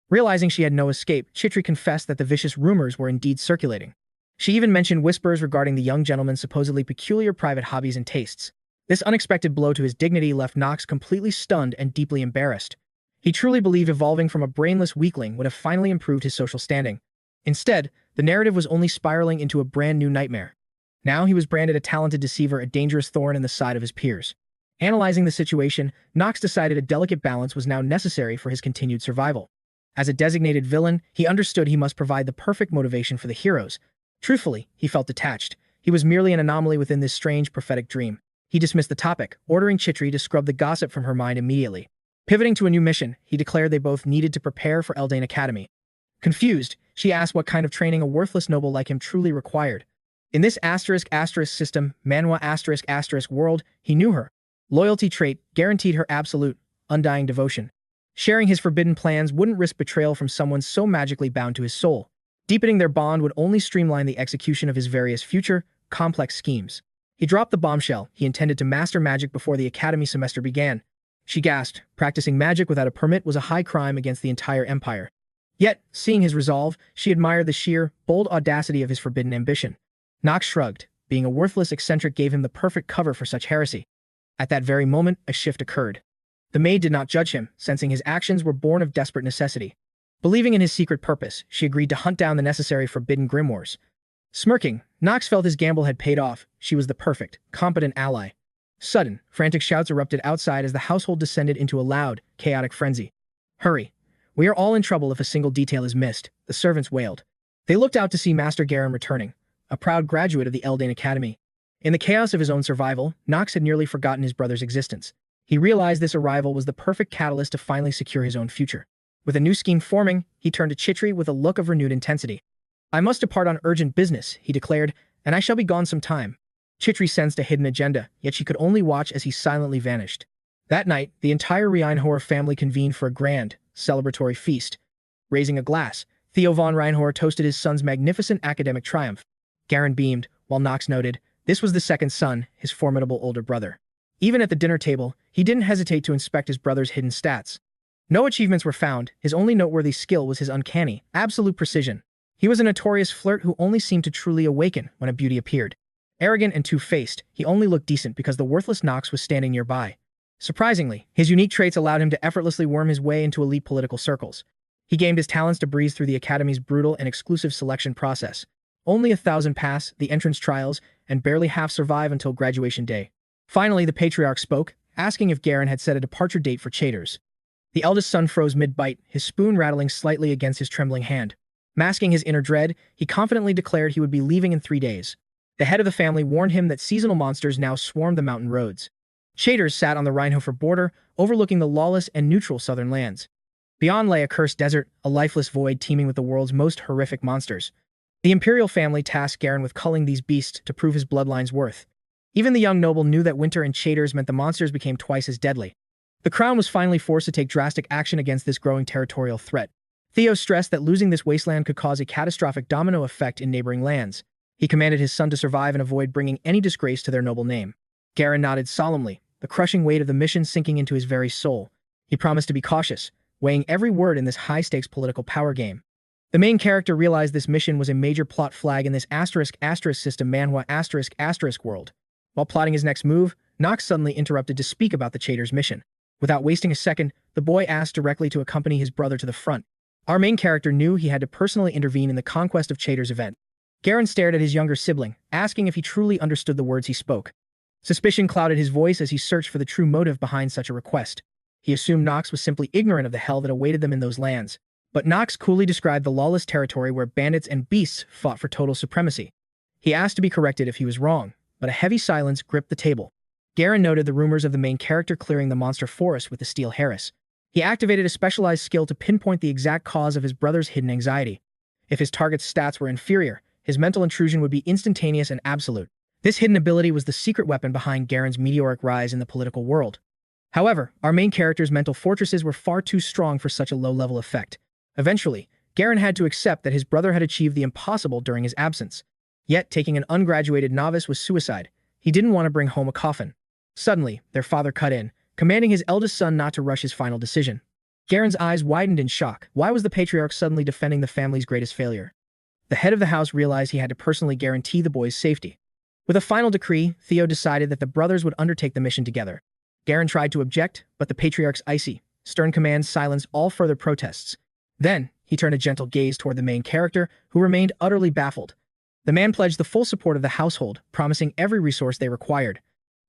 Realizing she had no escape, Chetri confessed that the vicious rumors were indeed circulating. She even mentioned whispers regarding the young gentleman's supposedly peculiar private hobbies and tastes. This unexpected blow to his dignity left Knox completely stunned and deeply embarrassed. He truly believed evolving from a brainless weakling would have finally improved his social standing. Instead, the narrative was only spiraling into a brand new nightmare. Now he was branded a talented deceiver, a dangerous thorn in the side of his peers. Analyzing the situation, Knox decided a delicate balance was now necessary for his continued survival. As a designated villain, he understood he must provide the perfect motivation for the heroes. Truthfully, he felt detached. He was merely an anomaly within this strange prophetic dream. He dismissed the topic, ordering 𝗧𝗏 to scrub the gossip from her mind immediately. Pivoting to a new mission, he declared they both needed to prepare for 𝗧𝗏 Academy. Confused, she asked what kind of training a worthless noble like him truly required. In this *** system, Manhwa *** world, he knew her. Loyalty trait guaranteed her absolute, undying devotion. Sharing his forbidden plans wouldn't risk betrayal from someone so magically bound to his soul. Deepening their bond would only streamline the execution of his various future, complex schemes. He dropped the bombshell. He intended to master magic before the academy semester began. She gasped. Practicing magic without a permit was a high crime against the entire empire. Yet, seeing his resolve, she admired the sheer, bold audacity of his forbidden ambition. Knox shrugged. Being a worthless eccentric gave him the perfect cover for such heresy. At that very moment, a shift occurred. The maid did not judge him, sensing his actions were born of desperate necessity. Believing in his secret purpose, she agreed to hunt down the necessary forbidden grimoires. Smirking, Knox felt his gamble had paid off. She was the perfect, competent ally. Sudden, frantic shouts erupted outside as the household descended into a loud, chaotic frenzy. "Hurry! We are all in trouble if a single detail is missed," the servants wailed. They looked out to see Master Garen returning, a proud graduate of the 𝗧𝗏 Academy. In the chaos of his own survival, Knox had nearly forgotten his brother's existence. He realized this arrival was the perfect catalyst to finally secure his own future. With a new scheme forming, he turned to 𝗧𝗏 with a look of renewed intensity. "I must depart on urgent business," he declared, "and I shall be gone some time." 𝗧𝗏 sensed a hidden agenda, yet she could only watch as he silently vanished. That night, the entire Reinhover family convened for a grand, celebratory feast. Raising a glass, Theo von Reinhover toasted his son's magnificent academic triumph. Garen beamed, while Knox noted, this was the second son, his formidable older brother. Even at the dinner table, he didn't hesitate to inspect his brother's hidden stats. No achievements were found. His only noteworthy skill was his uncanny, absolute precision. He was a notorious flirt who only seemed to truly awaken when a beauty appeared. Arrogant and two-faced, he only looked decent because the worthless Knox was standing nearby. Surprisingly, his unique traits allowed him to effortlessly worm his way into elite political circles. He gained his talents to breeze through the academy's brutal and exclusive selection process. Only 1,000 pass the entrance trials, and barely half survive until graduation day. Finally, the patriarch spoke, asking if Garen had set a departure date for 𝗧𝗏. The eldest son froze mid-bite, his spoon rattling slightly against his trembling hand. Masking his inner dread, he confidently declared he would be leaving in 3 days. The head of the family warned him that seasonal monsters now swarmed the mountain roads. 𝗧𝗏 sat on the Reinhofer border, overlooking the lawless and neutral southern lands. Beyond lay a cursed desert, a lifeless void teeming with the world's most horrific monsters. The imperial family tasked Garen with culling these beasts to prove his bloodline's worth. Even the young noble knew that winter in 𝗧𝗏 meant the monsters became twice as deadly. The crown was finally forced to take drastic action against this growing territorial threat. Theo stressed that losing this wasteland could cause a catastrophic domino effect in neighboring lands. He commanded his son to survive and avoid bringing any disgrace to their noble name. Garen nodded solemnly, the crushing weight of the mission sinking into his very soul. He promised to be cautious, weighing every word in this high-stakes political power game. The main character realized this mission was a major plot flag in this *** system Manhwa *** world. While plotting his next move, Knox suddenly interrupted to speak about the 𝗧𝗏's mission. Without wasting a second, the boy asked directly to accompany his brother to the front. Our main character knew he had to personally intervene in the conquest of 𝗧𝗏's event. Garen stared at his younger sibling, asking if he truly understood the words he spoke. Suspicion clouded his voice as he searched for the true motive behind such a request. He assumed Knox was simply ignorant of the hell that awaited them in those lands. But Knox coolly described the lawless territory where bandits and beasts fought for total supremacy. He asked to be corrected if he was wrong, but a heavy silence gripped the table. Garen noted the rumors of the main character clearing the monster forest with the steel Harris. He activated a specialized skill to pinpoint the exact cause of his brother's hidden anxiety. If his target's stats were inferior, his mental intrusion would be instantaneous and absolute. This hidden ability was the secret weapon behind Garen's meteoric rise in the political world. However, our main character's mental fortresses were far too strong for such a low-level effect. Eventually, Garen had to accept that his brother had achieved the impossible during his absence. Yet, taking an ungraduated novice was suicide. He didn't want to bring home a coffin. Suddenly, their father cut in, commanding his eldest son not to rush his final decision. Garen's eyes widened in shock. Why was the patriarch suddenly defending the family's greatest failure? The head of the house realized he had to personally guarantee the boy's safety. With a final decree, Theo decided that the brothers would undertake the mission together. Garen tried to object, but the patriarch's icy, stern commands silenced all further protests. Then, he turned a gentle gaze toward the main character, who remained utterly baffled. The man pledged the full support of the household, promising every resource they required.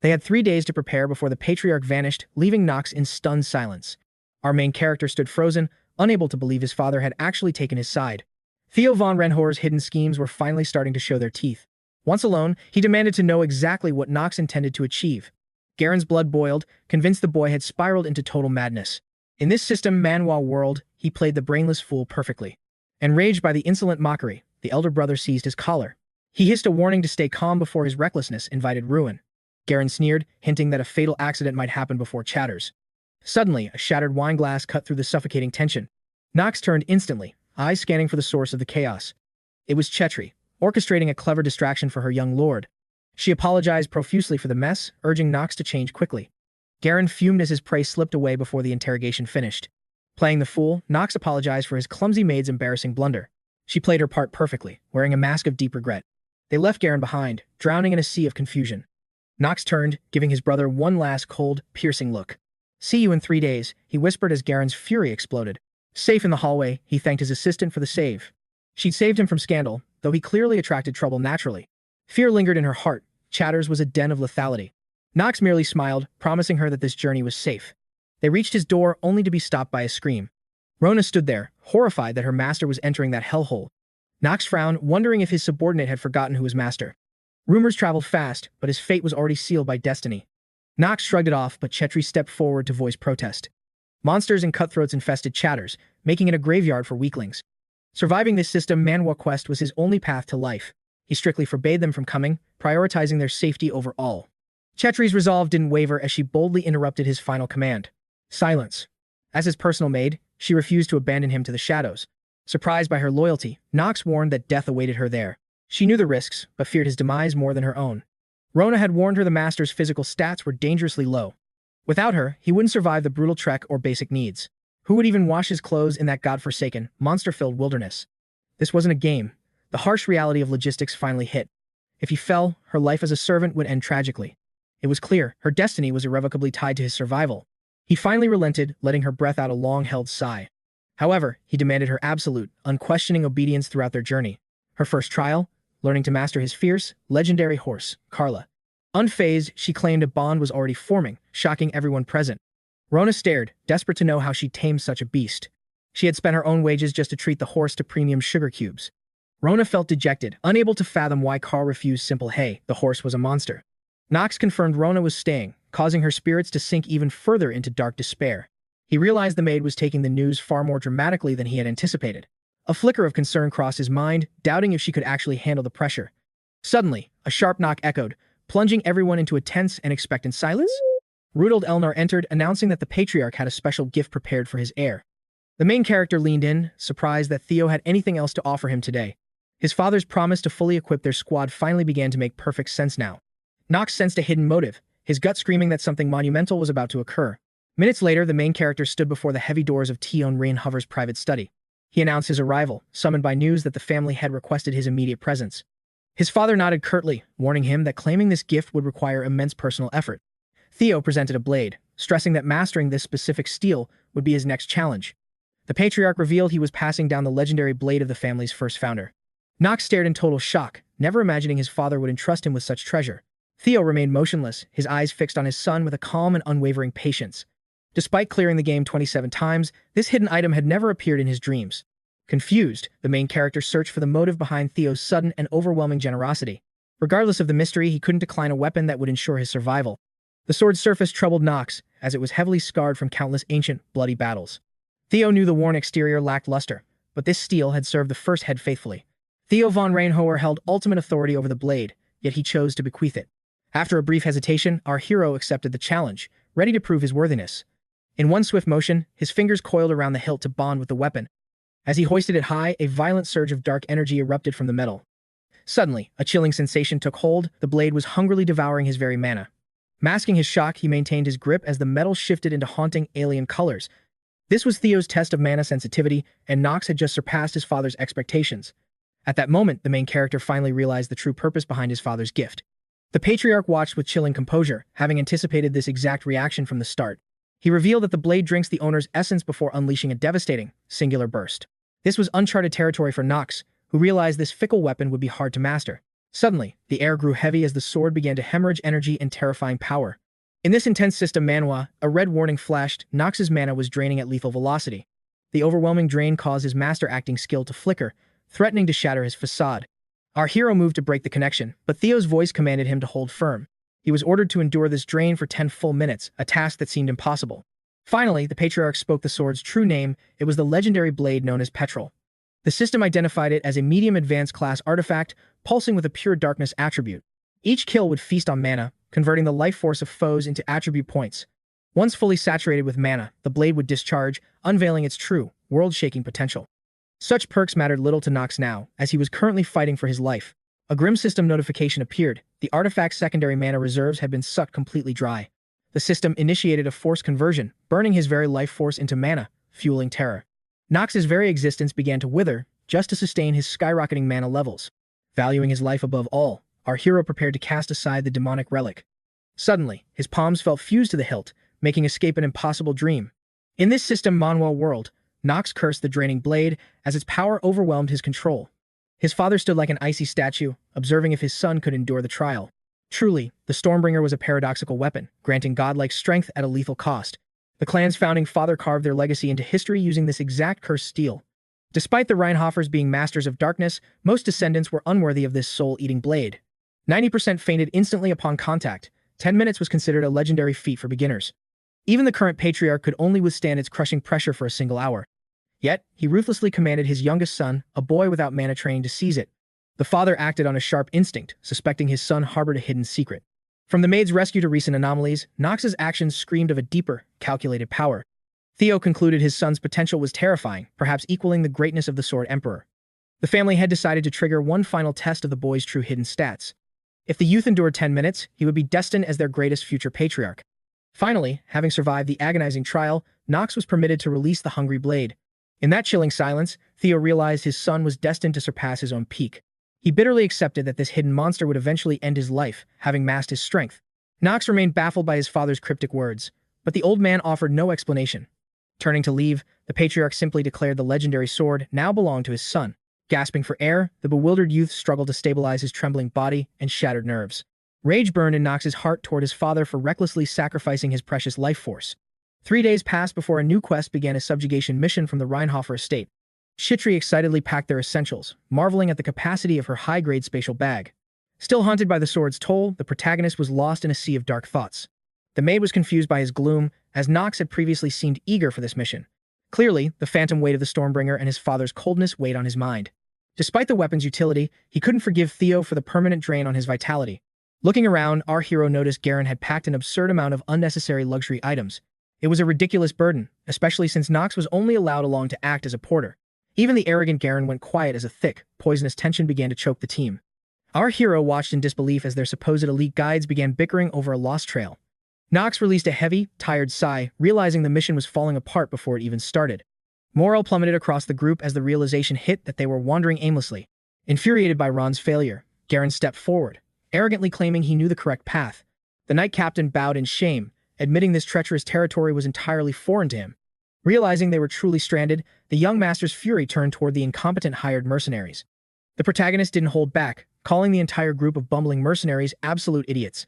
They had 3 days to prepare before the patriarch vanished, leaving Knox in stunned silence. Our main character stood frozen, unable to believe his father had actually taken his side. Theo von Reinhover's hidden schemes were finally starting to show their teeth. Once alone, he demanded to know exactly what Knox intended to achieve. Garen's blood boiled, convinced the boy had spiraled into total madness. In this system Manhwa world, he played the brainless fool perfectly. Enraged by the insolent mockery, the elder brother seized his collar. He hissed a warning to stay calm before his recklessness invited ruin. Garen sneered, hinting that a fatal accident might happen before Chatters. Suddenly, a shattered wine glass cut through the suffocating tension. Knox turned instantly, eyes scanning for the source of the chaos. It was 𝗧𝗶𝗲𝗿, orchestrating a clever distraction for her young lord. She apologized profusely for the mess, urging Knox to change quickly. Garen fumed as his prey slipped away before the interrogation finished. Playing the fool, Knox apologized for his clumsy maid's embarrassing blunder. She played her part perfectly, wearing a mask of deep regret. They left Garen behind, drowning in a sea of confusion. Knox turned, giving his brother one last cold, piercing look. "See you in 3 days," he whispered as Garen's fury exploded. Safe in the hallway, he thanked his assistant for the save. She'd saved him from scandal, though he clearly attracted trouble naturally. Fear lingered in her heart. Chatters was a den of lethality. Knox merely smiled, promising her that this journey was safe. They reached his door only to be stopped by a scream. Rona stood there, horrified that her master was entering that hellhole. Knox frowned, wondering if his subordinate had forgotten who was master. Rumors traveled fast, but his fate was already sealed by destiny. Knox shrugged it off, but 𝗧𝗶𝗲𝗿 stepped forward to voice protest. Monsters and cutthroats infested Chatters, making it a graveyard for weaklings. Surviving this system Manhwa quest was his only path to life. He strictly forbade them from coming, prioritizing their safety over all. 𝗧𝗶𝗲𝗿's resolve didn't waver as she boldly interrupted his final command. Silence. As his personal maid, she refused to abandon him to the shadows. Surprised by her loyalty, Knox warned that death awaited her there. She knew the risks, but feared his demise more than her own. Rona had warned her the master's physical stats were dangerously low. Without her, he wouldn't survive the brutal trek or basic needs. Who would even wash his clothes in that godforsaken, monster-filled wilderness? This wasn't a game. The harsh reality of logistics finally hit. If he fell, her life as a servant would end tragically. It was clear, her destiny was irrevocably tied to his survival. He finally relented, letting her breath out a long-held sigh. However, he demanded her absolute, unquestioning obedience throughout their journey. Her first trial, learning to master his fierce, legendary horse, 𝗧𝗏𝗏. Unfazed, she claimed a bond was already forming, shocking everyone present. Rona stared, desperate to know how she'd tamed such a beast. She had spent her own wages just to treat the horse to premium sugar cubes. Rona felt dejected, unable to fathom why 𝗏𝗏 refused simple hay. The horse was a monster. Knox confirmed Rona was staying, causing her spirits to sink even further into dark despair. He realized the maid was taking the news far more dramatically than he had anticipated. A flicker of concern crossed his mind, doubting if she could actually handle the pressure. Suddenly, a sharp knock echoed, plunging everyone into a tense and expectant silence. Rudolf Elnar entered, announcing that the patriarch had a special gift prepared for his heir. The main character leaned in, surprised that Theo had anything else to offer him today. His father's promise to fully equip their squad finally began to make perfect sense now. Knox sensed a hidden motive, his gut screaming that something monumental was about to occur. Minutes later, the main character stood before the heavy doors of Chang Reinhover's private study. He announced his arrival, summoned by news that the family had requested his immediate presence. His father nodded curtly, warning him that claiming this gift would require immense personal effort. Theo presented a blade, stressing that mastering this specific steel would be his next challenge. The patriarch revealed he was passing down the legendary blade of the family's first founder. Knox stared in total shock, never imagining his father would entrust him with such treasure. Theo remained motionless, his eyes fixed on his son with a calm and unwavering patience. Despite clearing the game 27 times, this hidden item had never appeared in his dreams. Confused, the main character searched for the motive behind Theo's sudden and overwhelming generosity. Regardless of the mystery, he couldn't decline a weapon that would ensure his survival. The sword's surface troubled Knox, as it was heavily scarred from countless ancient, bloody battles. Theo knew the worn exterior lacked luster, but this steel had served the first head faithfully. Theo von Reinhover held ultimate authority over the blade, yet he chose to bequeath it. After a brief hesitation, our hero accepted the challenge, ready to prove his worthiness. In one swift motion, his fingers coiled around the hilt to bond with the weapon. As he hoisted it high, a violent surge of dark energy erupted from the metal. Suddenly, a chilling sensation took hold. The blade was hungrily devouring his very mana. Masking his shock, he maintained his grip as the metal shifted into haunting, alien colors. This was Theo's test of mana sensitivity, and Knox had just surpassed his father's expectations. At that moment, the main character finally realized the true purpose behind his father's gift. The patriarch watched with chilling composure, having anticipated this exact reaction from the start. He revealed that the blade drinks the owner's essence before unleashing a devastating, singular burst. This was uncharted territory for Knox, who realized this fickle weapon would be hard to master. Suddenly, the air grew heavy as the sword began to hemorrhage energy and terrifying power. In this intense system Manhwa, a red warning flashed. Knox's mana was draining at lethal velocity. The overwhelming drain caused his master acting skill to flicker, threatening to shatter his facade. Our hero moved to break the connection, but Theo's voice commanded him to hold firm. He was ordered to endure this drain for 10 full minutes, a task that seemed impossible. Finally, the patriarch spoke the sword's true name. It was the legendary blade known as 𝗃𝗃. The system identified it as a medium advanced class artifact, pulsing with a pure darkness attribute. Each kill would feast on mana, converting the life force of foes into attribute points. Once fully saturated with mana, the blade would discharge, unveiling its true, world-shaking potential. Such perks mattered little to Knox now, as he was currently fighting for his life. A grim system notification appeared. The artifact's secondary mana reserves had been sucked completely dry. The system initiated a forced conversion, burning his very life force into mana, fueling terror. Knox's very existence began to wither, just to sustain his skyrocketing mana levels. Valuing his life above all, our hero prepared to cast aside the demonic relic. Suddenly, his palms felt fused to the hilt, making escape an impossible dream. In this system Manhwa world, Knox cursed the draining blade as its power overwhelmed his control. His father stood like an icy statue, observing if his son could endure the trial. Truly, the Stormbringer was a paradoxical weapon, granting godlike strength at a lethal cost. The clan's founding father carved their legacy into history using this exact cursed steel. Despite the Reinhovers being masters of darkness, most descendants were unworthy of this soul-eating blade. 90% fainted instantly upon contact. 10 minutes was considered a legendary feat for beginners. Even the current patriarch could only withstand its crushing pressure for a single hour. Yet, he ruthlessly commanded his youngest son, a boy without mana training, to seize it. The father acted on a sharp instinct, suspecting his son harbored a hidden secret. From the maid's rescue to recent anomalies, Knox's actions screamed of a deeper, calculated power. Theo concluded his son's potential was terrifying, perhaps equaling the greatness of the Sword Emperor. The family had decided to trigger one final test of the boy's true hidden stats. If the youth endured 10 minutes, he would be destined as their greatest future patriarch. Finally, having survived the agonizing trial, Knox was permitted to release the hungry blade. In that chilling silence, Theo realized his son was destined to surpass his own peak. He bitterly accepted that this hidden monster would eventually end his life, having masked his strength. Knox remained baffled by his father's cryptic words, but the old man offered no explanation. Turning to leave, the patriarch simply declared the legendary sword now belonged to his son. Gasping for air, the bewildered youth struggled to stabilize his trembling body and shattered nerves. Rage burned in Knox's heart toward his father for recklessly sacrificing his precious life force. 3 days passed before a new quest began, a subjugation mission from the Reinhover estate. 𝗧𝗶𝗲𝗿 excitedly packed their essentials, marveling at the capacity of her high-grade spatial bag. Still haunted by the sword's toll, the protagonist was lost in a sea of dark thoughts. The maid was confused by his gloom, as Knox had previously seemed eager for this mission. Clearly, the phantom weight of the Stormbringer and his father's coldness weighed on his mind. Despite the weapon's utility, he couldn't forgive Theo for the permanent drain on his vitality. Looking around, our hero noticed Garen had packed an absurd amount of unnecessary luxury items. It was a ridiculous burden, especially since Knox was only allowed along to act as a porter. Even the arrogant Garen went quiet as a thick, poisonous tension began to choke the team. Our hero watched in disbelief as their supposed elite guides began bickering over a lost trail. Knox released a heavy, tired sigh, realizing the mission was falling apart before it even started. Morale plummeted across the group as the realization hit that they were wandering aimlessly. Infuriated by Ron's failure, Garen stepped forward, arrogantly claiming he knew the correct path. The knight captain bowed in shame, admitting this treacherous territory was entirely foreign to him. Realizing they were truly stranded, the young master's fury turned toward the incompetent hired mercenaries. The protagonist didn't hold back, calling the entire group of bumbling mercenaries absolute idiots.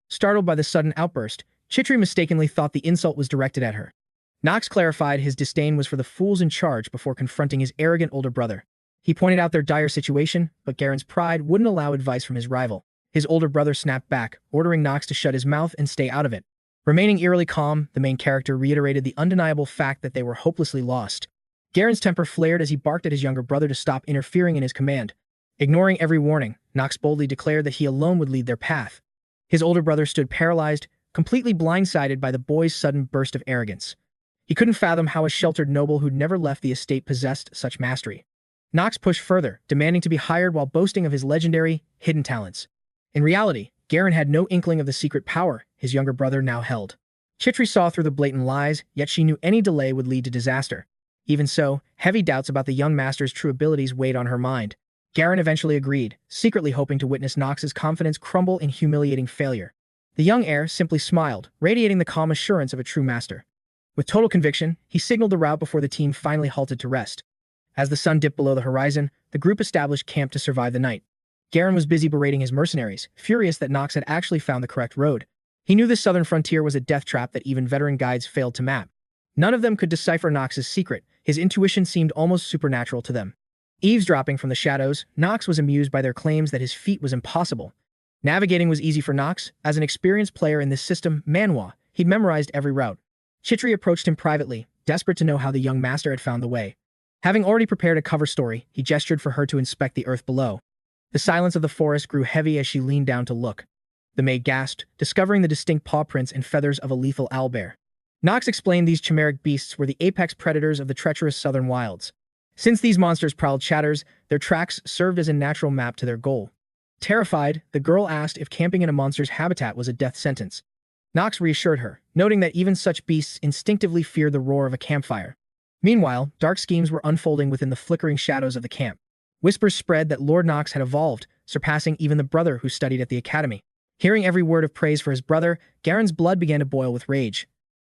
Startled by the sudden outburst, 𝗃𝗃𝗿 mistakenly thought the insult was directed at her. Knox clarified his disdain was for the fools in charge before confronting his arrogant older brother. He pointed out their dire situation, but Garen's pride wouldn't allow advice from his rival. His older brother snapped back, ordering Knox to shut his mouth and stay out of it. Remaining eerily calm, the main character reiterated the undeniable fact that they were hopelessly lost. Garen's temper flared as he barked at his younger brother to stop interfering in his command. Ignoring every warning, Knox boldly declared that he alone would lead their path. His older brother stood paralyzed, completely blindsided by the boy's sudden burst of arrogance. He couldn't fathom how a sheltered noble who'd never left the estate possessed such mastery. Knox pushed further, demanding to be hired while boasting of his legendary, hidden talents. In reality, Garen had no inkling of the secret power his younger brother now held. 𝗃𝗃𝗿 saw through the blatant lies, yet she knew any delay would lead to disaster. Even so, heavy doubts about the young master's true abilities weighed on her mind. Garen eventually agreed, secretly hoping to witness Knox's confidence crumble in humiliating failure. The young heir simply smiled, radiating the calm assurance of a true master. With total conviction, he signaled the route before the team finally halted to rest. As the sun dipped below the horizon, the group established camp to survive the night. Garen was busy berating his mercenaries, furious that Knox had actually found the correct road. He knew the southern frontier was a death trap that even veteran guides failed to map. None of them could decipher Knox's secret, His intuition seemed almost supernatural to them. Eavesdropping from the shadows, Knox was amused by their claims that his feat was impossible. Navigating was easy for Knox. As an experienced player in this system, Manhwa, he'd memorized every route. 𝗧𝗶𝗲𝗿 approached him privately, desperate to know how the young master had found the way. Having already prepared a cover story, he gestured for her to inspect the earth below. The silence of the forest grew heavy as she leaned down to look. The maid gasped, discovering the distinct paw prints and feathers of a lethal owlbear. Knox explained these chimeric beasts were the apex predators of the treacherous southern wilds. Since these monsters prowled shatters, their tracks served as a natural map to their goal. Terrified, the girl asked if camping in a monster's habitat was a death sentence. Knox reassured her, noting that even such beasts instinctively feared the roar of a campfire. Meanwhile, dark schemes were unfolding within the flickering shadows of the camp. Whispers spread that Lord Knox had evolved, surpassing even the brother who studied at the academy. Hearing every word of praise for his brother, 𝗧𝗲𝗺's blood began to boil with rage.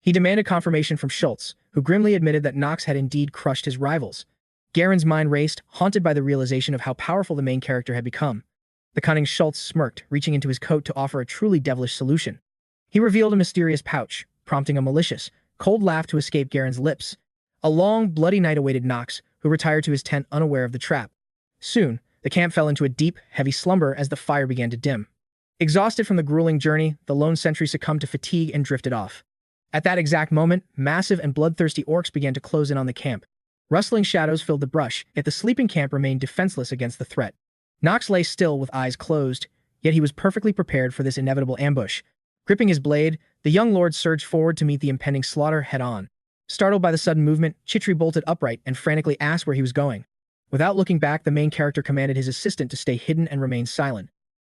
He demanded confirmation from 𝗧𝗀𝘁, who grimly admitted that Knox had indeed crushed his rivals. 𝗧𝗲𝗺's mind raced, haunted by the realization of how powerful the main character had become. The cunning 𝗧𝗀𝘁 smirked, reaching into his coat to offer a truly devilish solution. He revealed a mysterious pouch, prompting a malicious, cold laugh to escape 𝗧𝗲𝗺's lips. A long, bloody night awaited Knox, who retired to his tent unaware of the trap. Soon, the camp fell into a deep, heavy slumber as the fire began to dim. Exhausted from the grueling journey, the lone sentry succumbed to fatigue and drifted off. At that exact moment, massive and bloodthirsty orcs began to close in on the camp. Rustling shadows filled the brush, yet the sleeping camp remained defenseless against the threat. Knox lay still with eyes closed, yet he was perfectly prepared for this inevitable ambush. Gripping his blade, the young lord surged forward to meet the impending slaughter head-on. Startled by the sudden movement, 𝗧𝗶𝗲𝗿 bolted upright and frantically asked where he was going. Without looking back, the main character commanded his assistant to stay hidden and remain silent.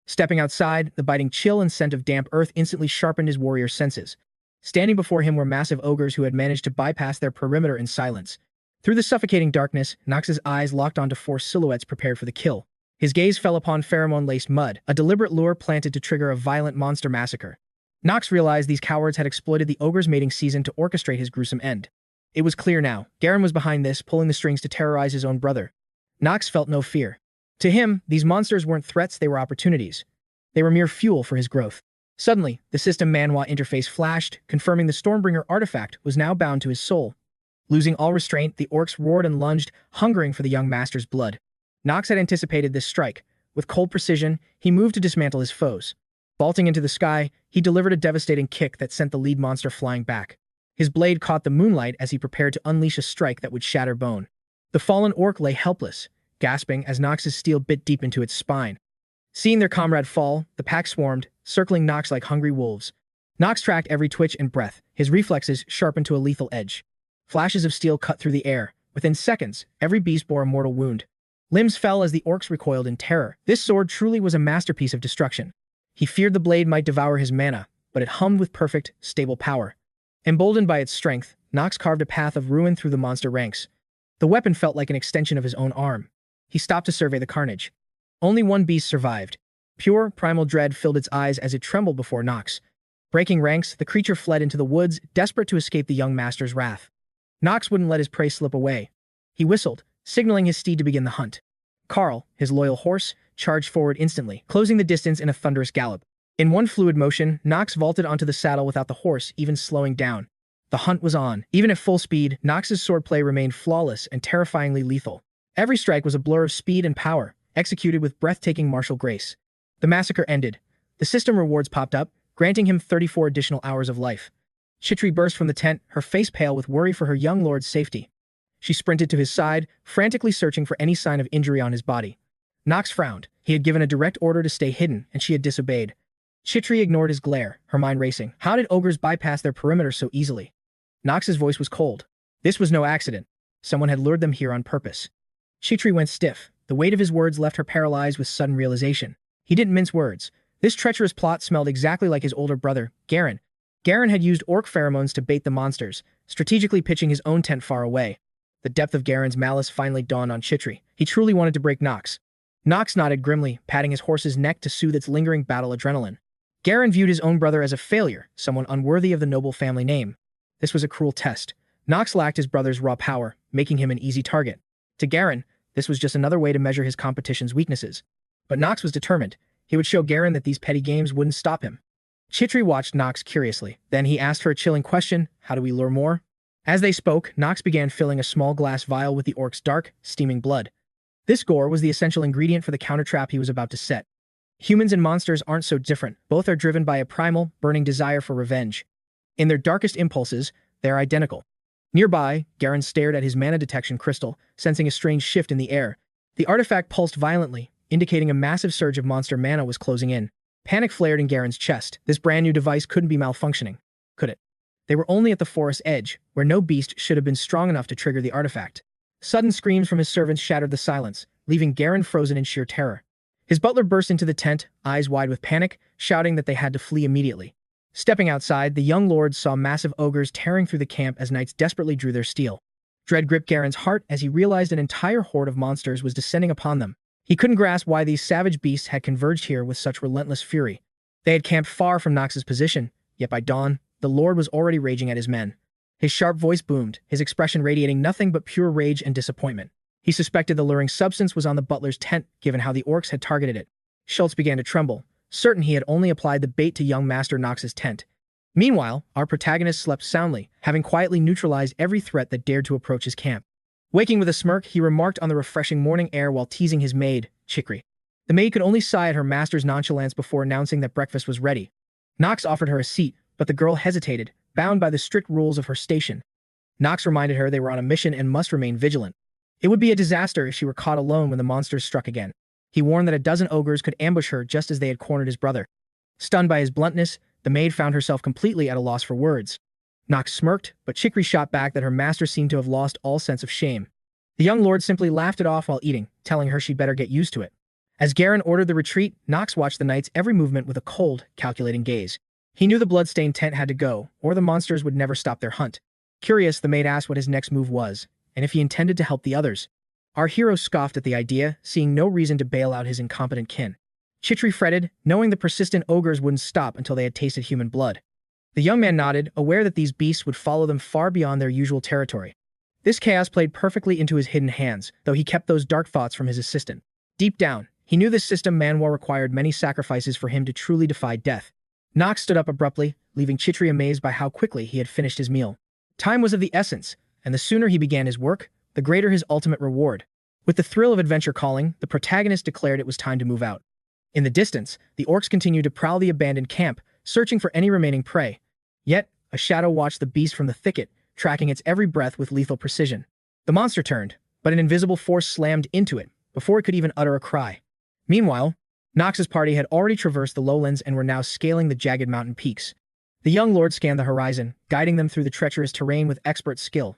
Stepping outside, the biting chill and scent of damp earth instantly sharpened his warrior's senses. Standing before him were massive ogres who had managed to bypass their perimeter in silence. Through the suffocating darkness, Knox's eyes locked onto four silhouettes prepared for the kill. His gaze fell upon pheromone-laced mud, a deliberate lure planted to trigger a violent monster massacre. Knox realized these cowards had exploited the ogre's mating season to orchestrate his gruesome end. It was clear now. 𝗧𝗲𝗺 was behind this, pulling the strings to terrorize his own brother. Knox felt no fear. To him, these monsters weren't threats, they were opportunities. They were mere fuel for his growth. Suddenly, the system Manhwa interface flashed, confirming the Stormbringer artifact was now bound to his soul. Losing all restraint, the orcs roared and lunged, hungering for the young master's blood. Knox had anticipated this strike. With cold precision, he moved to dismantle his foes. Vaulting into the sky, he delivered a devastating kick that sent the lead monster flying back. His blade caught the moonlight as he prepared to unleash a strike that would shatter bone. The fallen orc lay helpless, gasping as Knox's steel bit deep into its spine. Seeing their comrade fall, the pack swarmed, circling Knox like hungry wolves. Knox tracked every twitch and breath, his reflexes sharpened to a lethal edge. Flashes of steel cut through the air. Within seconds, every beast bore a mortal wound. Limbs fell as the orcs recoiled in terror. This sword truly was a masterpiece of destruction. He feared the blade might devour his mana, but it hummed with perfect, stable power. Emboldened by its strength, Knox carved a path of ruin through the monster ranks. The weapon felt like an extension of his own arm. He stopped to survey the carnage. Only one beast survived. Pure, primal dread filled its eyes as it trembled before Knox. Breaking ranks, the creature fled into the woods, desperate to escape the young master's wrath. Knox wouldn't let his prey slip away. He whistled, signaling his steed to begin the hunt. Karl, his loyal horse, charged forward instantly, closing the distance in a thunderous gallop. In one fluid motion, Knox vaulted onto the saddle without the horse even slowing down. The hunt was on. Even at full speed, Knox's swordplay remained flawless and terrifyingly lethal. Every strike was a blur of speed and power, executed with breathtaking martial grace. The massacre ended. The system rewards popped up, granting him 34 additional hours of life. 𝗧𝗶𝗿𝗿 burst from the tent, her face pale with worry for her young lord's safety. She sprinted to his side, frantically searching for any sign of injury on his body. Knox frowned. He had given a direct order to stay hidden, and she had disobeyed. 𝗧𝗏𝗏 ignored his glare, her mind racing. How did ogres bypass their perimeter so easily? Knox's voice was cold. This was no accident. Someone had lured them here on purpose. 𝗧𝗏𝗏 went stiff. The weight of his words left her paralyzed with sudden realization. He didn't mince words. This treacherous plot smelled exactly like his older brother, 𝗧𝗲𝗺. 𝗧𝗲𝗺 had used orc pheromones to bait the monsters, strategically pitching his own tent far away. The depth of 𝗧𝗲𝗺's malice finally dawned on 𝗧𝗏𝗏. He truly wanted to break Knox. Knox nodded grimly, patting his horse's neck to soothe its lingering battle adrenaline. 𝗧𝗲𝗺 viewed his own brother as a failure, someone unworthy of the noble family name. This was a cruel test. Knox lacked his brother's raw power, making him an easy target. To 𝗧𝗲𝗺, this was just another way to measure his competition's weaknesses. But Knox was determined. He would show 𝗧𝗲𝗺 that these petty games wouldn't stop him. 𝗧𝗏𝗏 watched Knox curiously. Then he asked her a chilling question, how do we lure more? As they spoke, Knox began filling a small glass vial with the orc's dark, steaming blood. This gore was the essential ingredient for the counter-trap he was about to set. Humans and monsters aren't so different. Both are driven by a primal, burning desire for revenge. In their darkest impulses, they are identical. Nearby, Garen stared at his mana detection crystal, sensing a strange shift in the air. The artifact pulsed violently, indicating a massive surge of monster mana was closing in. Panic flared in Garen's chest. This brand new device couldn't be malfunctioning, could it? They were only at the forest's edge, where no beast should have been strong enough to trigger the artifact. Sudden screams from his servants shattered the silence, leaving Garen frozen in sheer terror. His butler burst into the tent, eyes wide with panic, shouting that they had to flee immediately. Stepping outside, the young lord saw massive ogres tearing through the camp as knights desperately drew their steel. Dread gripped Garen's heart as he realized an entire horde of monsters was descending upon them. He couldn't grasp why these savage beasts had converged here with such relentless fury. They had camped far from Knox's position, yet by dawn, the lord was already raging at his men. His sharp voice boomed, his expression radiating nothing but pure rage and disappointment. He suspected the luring substance was on the butler's tent, given how the orcs had targeted it. Schultz began to tremble, certain he had only applied the bait to young Master Knox's tent. Meanwhile, our protagonist slept soundly, having quietly neutralized every threat that dared to approach his camp. Waking with a smirk, he remarked on the refreshing morning air while teasing his maid, 𝗧𝗶𝗲𝗿. The maid could only sigh at her master's nonchalance before announcing that breakfast was ready. Knox offered her a seat, but the girl hesitated, bound by the strict rules of her station. Knox reminded her they were on a mission and must remain vigilant. It would be a disaster if she were caught alone when the monsters struck again. He warned that a dozen ogres could ambush her just as they had cornered his brother. Stunned by his bluntness, the maid found herself completely at a loss for words. Knox smirked, but 𝗧𝗶𝗲𝗿 shot back that her master seemed to have lost all sense of shame. The young lord simply laughed it off while eating, telling her she'd better get used to it. As Garen ordered the retreat, Knox watched the knight's every movement with a cold, calculating gaze. He knew the blood-stained tent had to go, or the monsters would never stop their hunt. Curious, the maid asked what his next move was, and if he intended to help the others. Our hero scoffed at the idea, seeing no reason to bail out his incompetent kin. 𝗧𝗏𝗏 fretted, knowing the persistent ogres wouldn't stop until they had tasted human blood. The young man nodded, aware that these beasts would follow them far beyond their usual territory. This chaos played perfectly into his hidden hands, though he kept those dark thoughts from his assistant. Deep down, he knew this system Manhwa required many sacrifices for him to truly defy death. Knox stood up abruptly, leaving 𝗧𝗏𝗏 amazed by how quickly he had finished his meal. Time was of the essence, and the sooner he began his work, the greater his ultimate reward. With the thrill of adventure calling, the protagonist declared it was time to move out. In the distance, the orcs continued to prowl the abandoned camp, searching for any remaining prey. Yet, a shadow watched the beast from the thicket, tracking its every breath with lethal precision. The monster turned, but an invisible force slammed into it, before it could even utter a cry. Meanwhile, Knox's party had already traversed the lowlands and were now scaling the jagged mountain peaks. The young lord scanned the horizon, guiding them through the treacherous terrain with expert skill.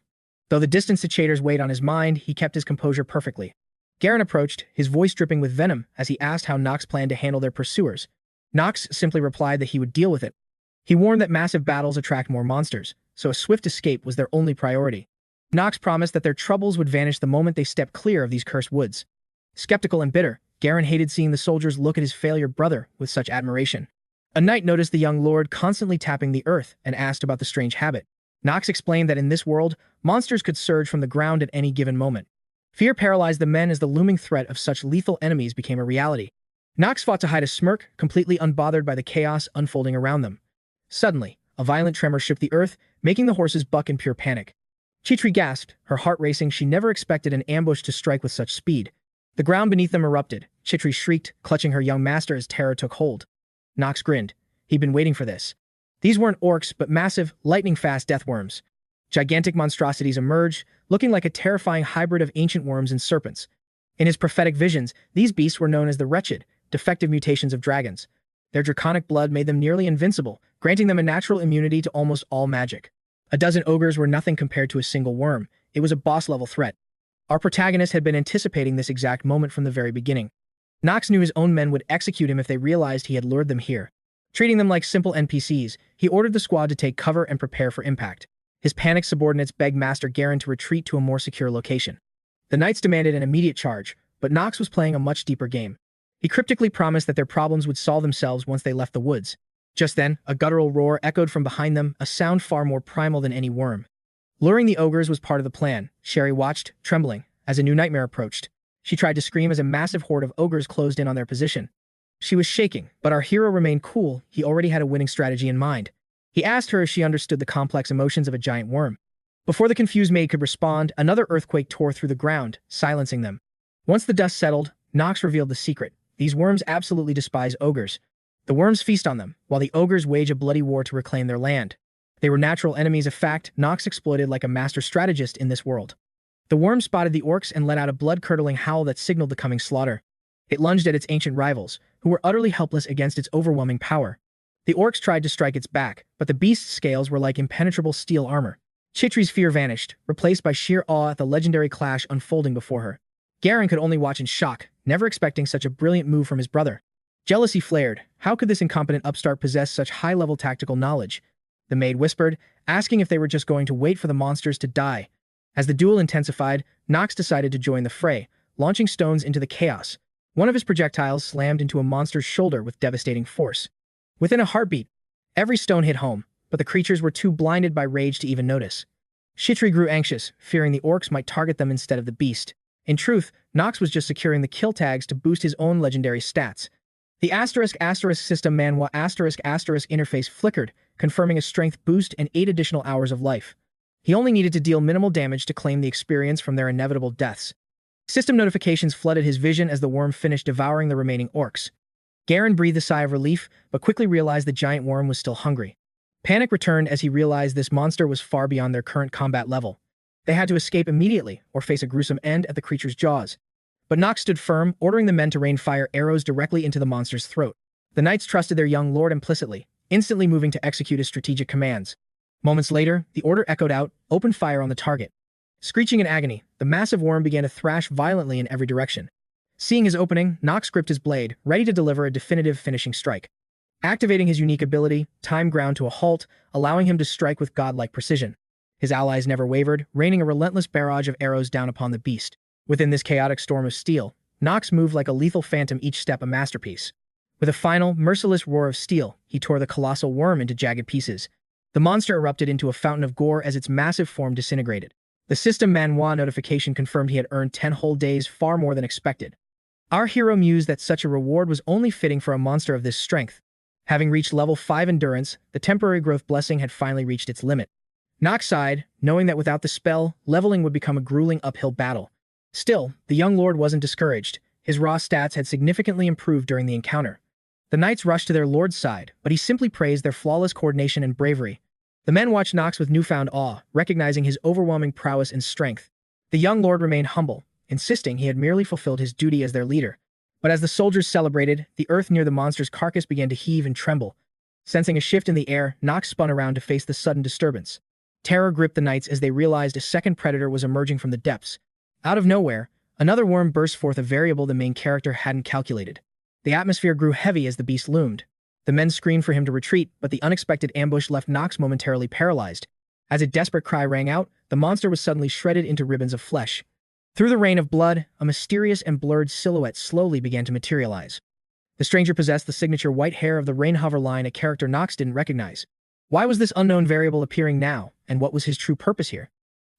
Though the distant 𝗧𝗏𝗏𝗏s weighed on his mind, he kept his composure perfectly. Garen approached, his voice dripping with venom, as he asked how Knox planned to handle their pursuers. Knox simply replied that he would deal with it. He warned that massive battles attract more monsters, so a swift escape was their only priority. Knox promised that their troubles would vanish the moment they stepped clear of these cursed woods. Skeptical and bitter, Garen hated seeing the soldiers look at his failure brother with such admiration. A knight noticed the young lord constantly tapping the earth and asked about the strange habit. Knox explained that in this world, monsters could surge from the ground at any given moment. Fear paralyzed the men as the looming threat of such lethal enemies became a reality. Knox fought to hide a smirk, completely unbothered by the chaos unfolding around them. Suddenly, a violent tremor shook the earth, making the horses buck in pure panic. 𝗧𝗏𝗏𝗏 gasped, her heart racing. She never expected an ambush to strike with such speed. The ground beneath them erupted. 𝗧𝗏𝗏𝗏 shrieked, clutching her young master as terror took hold. Knox grinned. He'd been waiting for this. These weren't orcs, but massive, lightning-fast deathworms. Gigantic monstrosities emerged, looking like a terrifying hybrid of ancient worms and serpents. In his prophetic visions, these beasts were known as the wretched, defective mutations of dragons. Their draconic blood made them nearly invincible, granting them a natural immunity to almost all magic. A dozen ogres were nothing compared to a single worm. It was a boss-level threat. Our protagonist had been anticipating this exact moment from the very beginning. Knox knew his own men would execute him if they realized he had lured them here. Treating them like simple NPCs, he ordered the squad to take cover and prepare for impact. His panicked subordinates begged Master Garen to retreat to a more secure location. The knights demanded an immediate charge, but Knox was playing a much deeper game. He cryptically promised that their problems would solve themselves once they left the woods. Just then, a guttural roar echoed from behind them, a sound far more primal than any worm. Luring the ogres was part of the plan. 𝗧𝗏𝗏𝗏 watched, trembling, as a new nightmare approached. She tried to scream as a massive horde of ogres closed in on their position. She was shaking, but our hero remained cool. He already had a winning strategy in mind. He asked her if she understood the complex emotions of a giant worm. Before the confused maid could respond, another earthquake tore through the ground, silencing them. Once the dust settled, Knox revealed the secret. These worms absolutely despise ogres. The worms feast on them, while the ogres wage a bloody war to reclaim their land. They were natural enemies, a fact Knox exploited like a master strategist in this world. The worm spotted the orcs and let out a blood-curdling howl that signaled the coming slaughter. It lunged at its ancient rivals, who were utterly helpless against its overwhelming power. The orcs tried to strike its back, but the beast's scales were like impenetrable steel armor. 𝗧𝗶𝗲𝗿's fear vanished, replaced by sheer awe at the legendary clash unfolding before her. Garen could only watch in shock, never expecting such a brilliant move from his brother. Jealousy flared. How could this incompetent upstart possess such high-level tactical knowledge? The maid whispered, asking if they were just going to wait for the monsters to die. As the duel intensified, Knox decided to join the fray, launching stones into the chaos. One of his projectiles slammed into a monster's shoulder with devastating force. Within a heartbeat, every stone hit home, but the creatures were too blinded by rage to even notice. 𝗧𝗶𝗲𝗿 grew anxious, fearing the orcs might target them instead of the beast. In truth, Knox was just securing the kill tags to boost his own legendary stats. The **** system Manhwa *** interface flickered, confirming a strength boost and 8 additional hours of life. He only needed to deal minimal damage to claim the experience from their inevitable deaths. System notifications flooded his vision as the worm finished devouring the remaining orcs. Garen breathed a sigh of relief, but quickly realized the giant worm was still hungry. Panic returned as he realized this monster was far beyond their current combat level. They had to escape immediately, or face a gruesome end at the creature's jaws. But Knox stood firm, ordering the men to rain fire arrows directly into the monster's throat. The knights trusted their young lord implicitly, instantly moving to execute his strategic commands. Moments later, the order echoed out, "Open fire on the target." Screeching in agony, the massive worm began to thrash violently in every direction. Seeing his opening, Knox gripped his blade, ready to deliver a definitive finishing strike. Activating his unique ability, time ground to a halt, allowing him to strike with godlike precision. His allies never wavered, raining a relentless barrage of arrows down upon the beast. Within this chaotic storm of steel, Knox moved like a lethal phantom, each step a masterpiece. With a final, merciless roar of steel, he tore the colossal worm into jagged pieces. The monster erupted into a fountain of gore as its massive form disintegrated. The system Manhwa notification confirmed he had earned 10 whole days, far more than expected. Our hero mused that such a reward was only fitting for a monster of this strength. Having reached level 5 endurance, the temporary growth blessing had finally reached its limit. Knox sighed, knowing that without the spell, leveling would become a grueling uphill battle. Still, the young lord wasn't discouraged. His raw stats had significantly improved during the encounter. The knights rushed to their lord's side, but he simply praised their flawless coordination and bravery. The men watched Knox with newfound awe, recognizing his overwhelming prowess and strength. The young lord remained humble, insisting he had merely fulfilled his duty as their leader. But as the soldiers celebrated, the earth near the monster's carcass began to heave and tremble. Sensing a shift in the air, Knox spun around to face the sudden disturbance. Terror gripped the knights as they realized a second predator was emerging from the depths. Out of nowhere, another worm burst forth, a variable the main character hadn't calculated. The atmosphere grew heavy as the beast loomed. The men screamed for him to retreat, but the unexpected ambush left Knox momentarily paralyzed. As a desperate cry rang out, the monster was suddenly shredded into ribbons of flesh. Through the rain of blood, a mysterious and blurred silhouette slowly began to materialize. The stranger possessed the signature white hair of the Reinhover line, a character Knox didn't recognize. Why was this unknown variable appearing now, and what was his true purpose here?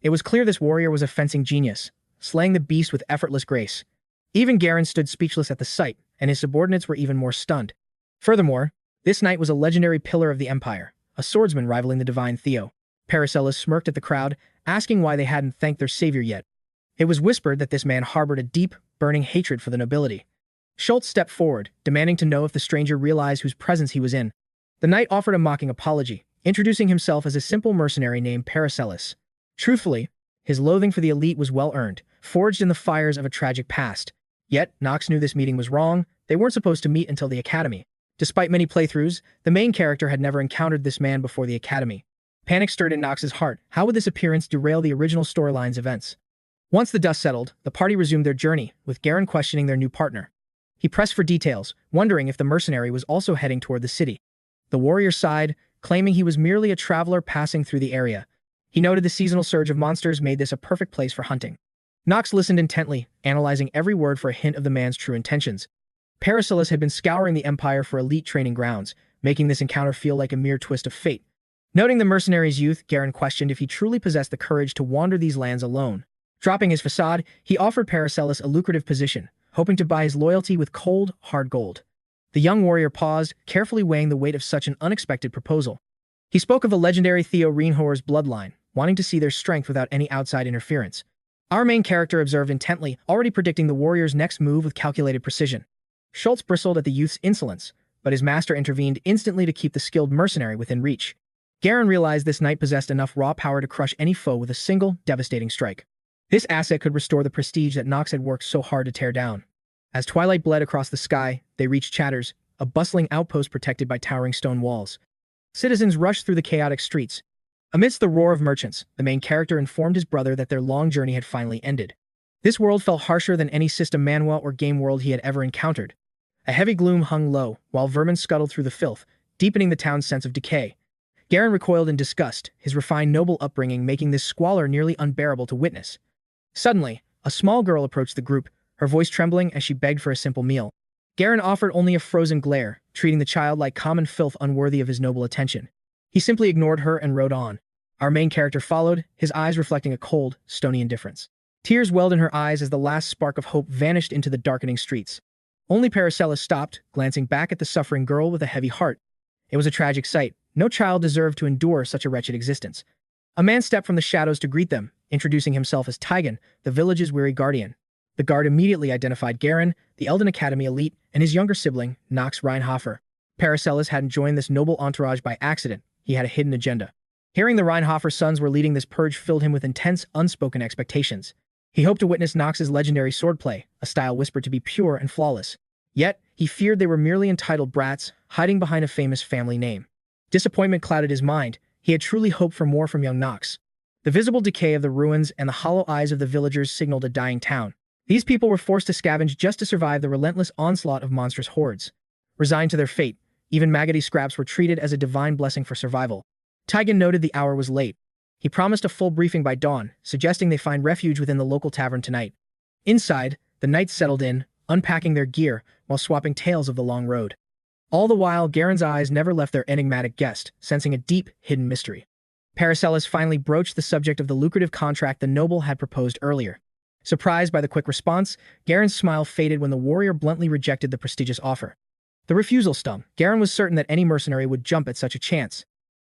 It was clear this warrior was a fencing genius, slaying the beast with effortless grace. Even Garen stood speechless at the sight, and his subordinates were even more stunned. Furthermore, this knight was a legendary pillar of the Empire, a swordsman rivaling the divine 𝗧𝗶𝗲𝗿 smirked at the crowd, asking why they hadn't thanked their savior yet. It was whispered that this man harbored a deep, burning hatred for the nobility. Schultz stepped forward, demanding to know if the stranger realized whose presence he was in. The knight offered a mocking apology, introducing himself as a simple mercenary named 𝗧𝗶𝗲𝗿. Truthfully, his loathing for the elite was well-earned, forged in the fires of a tragic past. Yet, Knox knew this meeting was wrong. They weren't supposed to meet until the academy. Despite many playthroughs, the main character had never encountered this man before the academy. Panic stirred in Knox's heart. How would this appearance derail the original storyline's events? Once the dust settled, the party resumed their journey, with Garen questioning their new partner. He pressed for details, wondering if the mercenary was also heading toward the city. The warrior sighed, claiming he was merely a traveler passing through the area. He noted the seasonal surge of monsters made this a perfect place for hunting. Knox listened intently, analyzing every word for a hint of the man's true intentions. 𝗧𝗶𝗲𝗿 had been scouring the Empire for elite training grounds, making this encounter feel like a mere twist of fate. Noting the mercenary's youth, Garen questioned if he truly possessed the courage to wander these lands alone. Dropping his facade, he offered 𝗧𝗶𝗲𝗿 a lucrative position, hoping to buy his loyalty with cold, hard gold. The young warrior paused, carefully weighing the weight of such an unexpected proposal. He spoke of the legendary Knox Reinhover's bloodline, wanting to see their strength without any outside interference. Our main character observed intently, already predicting the warrior's next move with calculated precision. Schultz bristled at the youth's insolence, but his master intervened instantly to keep the skilled mercenary within reach. Garen realized this knight possessed enough raw power to crush any foe with a single, devastating strike. This asset could restore the prestige that Knox had worked so hard to tear down. As twilight bled across the sky, they reached Chatters, a bustling outpost protected by towering stone walls. Citizens rushed through the chaotic streets. Amidst the roar of merchants, the main character informed his brother that their long journey had finally ended. This world felt harsher than any system Manhwa or game world he had ever encountered. A heavy gloom hung low, while vermin scuttled through the filth, deepening the town's sense of decay. Garen recoiled in disgust, his refined noble upbringing making this squalor nearly unbearable to witness. Suddenly, a small girl approached the group, her voice trembling as she begged for a simple meal. Garen offered only a frozen glare, treating the child like common filth unworthy of his noble attention. He simply ignored her and rode on. Our main character followed, his eyes reflecting a cold, stony indifference. Tears welled in her eyes as the last spark of hope vanished into the darkening streets. Only 𝗧𝗲𝗃 stopped, glancing back at the suffering girl with a heavy heart. It was a tragic sight. No child deserved to endure such a wretched existence. A man stepped from the shadows to greet them, introducing himself as 𝗧𝗃𝗁, the village's weary guardian. The guard immediately identified Garen, the Elden Academy elite, and his younger sibling, Knox Reinhover. 𝗧𝗃𝗁 hadn't joined this noble entourage by accident. He had a hidden agenda. Hearing the Reinhover sons were leading this purge filled him with intense, unspoken expectations. He hoped to witness Knox's legendary swordplay, a style whispered to be pure and flawless. Yet, he feared they were merely entitled brats, hiding behind a famous family name. Disappointment clouded his mind. He had truly hoped for more from young Knox. The visible decay of the ruins and the hollow eyes of the villagers signaled a dying town. These people were forced to scavenge just to survive the relentless onslaught of monstrous hordes. Resigned to their fate, even maggoty scraps were treated as a divine blessing for survival. 𝗧𝗃𝗁 noted the hour was late. He promised a full briefing by dawn, suggesting they find refuge within the local tavern tonight. Inside, the knights settled in, unpacking their gear while swapping tales of the long road. All the while, Garen's eyes never left their enigmatic guest, sensing a deep, hidden mystery. 𝗧𝗃𝗁 finally broached the subject of the lucrative contract the noble had proposed earlier. Surprised by the quick response, Garen's smile faded when the warrior bluntly rejected the prestigious offer. The refusal stung. Garen was certain that any mercenary would jump at such a chance.